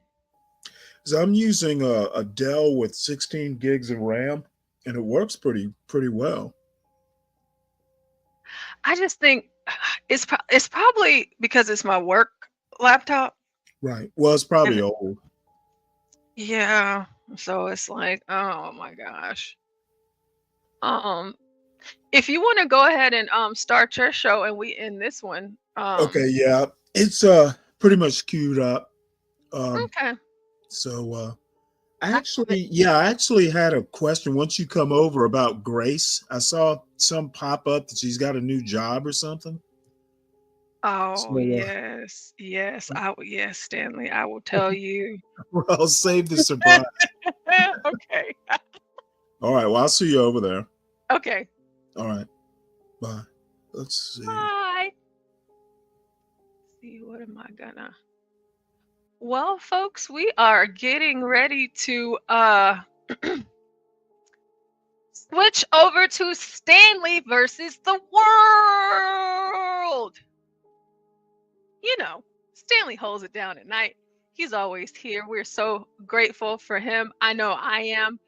So I'm using a Dell with 16 gigs of RAM, and it works pretty well. I just think it's probably because it's my work laptop. Right. Well, it's probably old. Yeah. So it's like, oh my gosh. If you want to go ahead and start your show and we end this one. Okay. Yeah. It's pretty much queued up. Okay. So I actually had a question once you come over about Grace. I saw some pop up that she's got a new job or something. Oh, So, yes. Yes, Stanley, I will tell you. Well, I'll save the surprise. Okay. All right. Well, I'll see you over there. Okay. All right. Bye. Let's see. Bye. See, what am I gonna? Well, folks, we are getting ready to switch over to Stanley versus the world. Stanley holds it down at night. He's always here. We're so grateful for him. I know I am.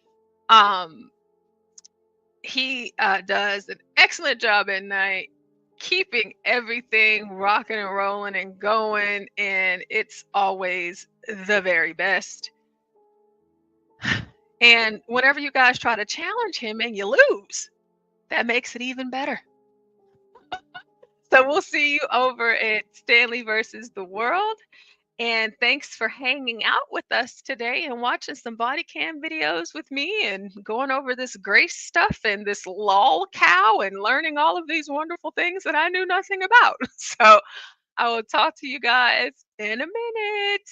He does an excellent job at night, keeping everything rocking and rolling and going, and it's always the very best. And whenever you guys try to challenge him and you lose, that makes it even better. So we'll see you over at Stanley versus the world. And thanks for hanging out with us today and watching some body cam videos with me and going over this Grace stuff and this lol cow and learning all of these wonderful things that I knew nothing about. So I will talk to you guys in a minute.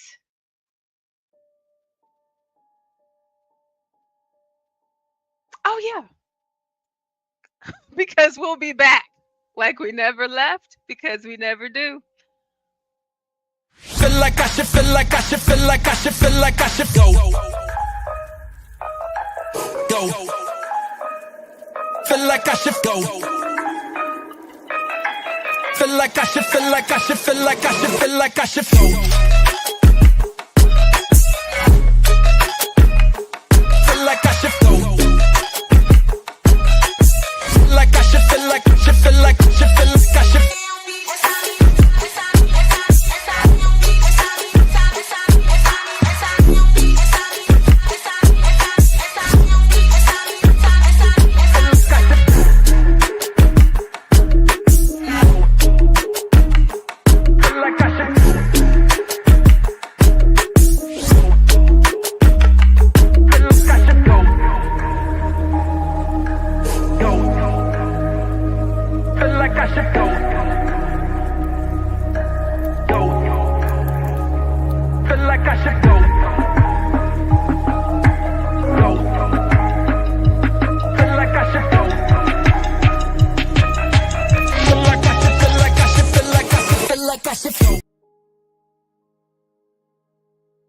Oh, yeah. Because we'll be back like we never left, because we never do. Feel like I should, feel like I should, feel like I should, feel like I should go. Go. Feel like I should go. Feel like I should, feel like I should, feel like I should, feel like I should go. Feel like I should go. Feel like I should, feel like I should, feel like I should, feel like I should. Feel like I should like I should feel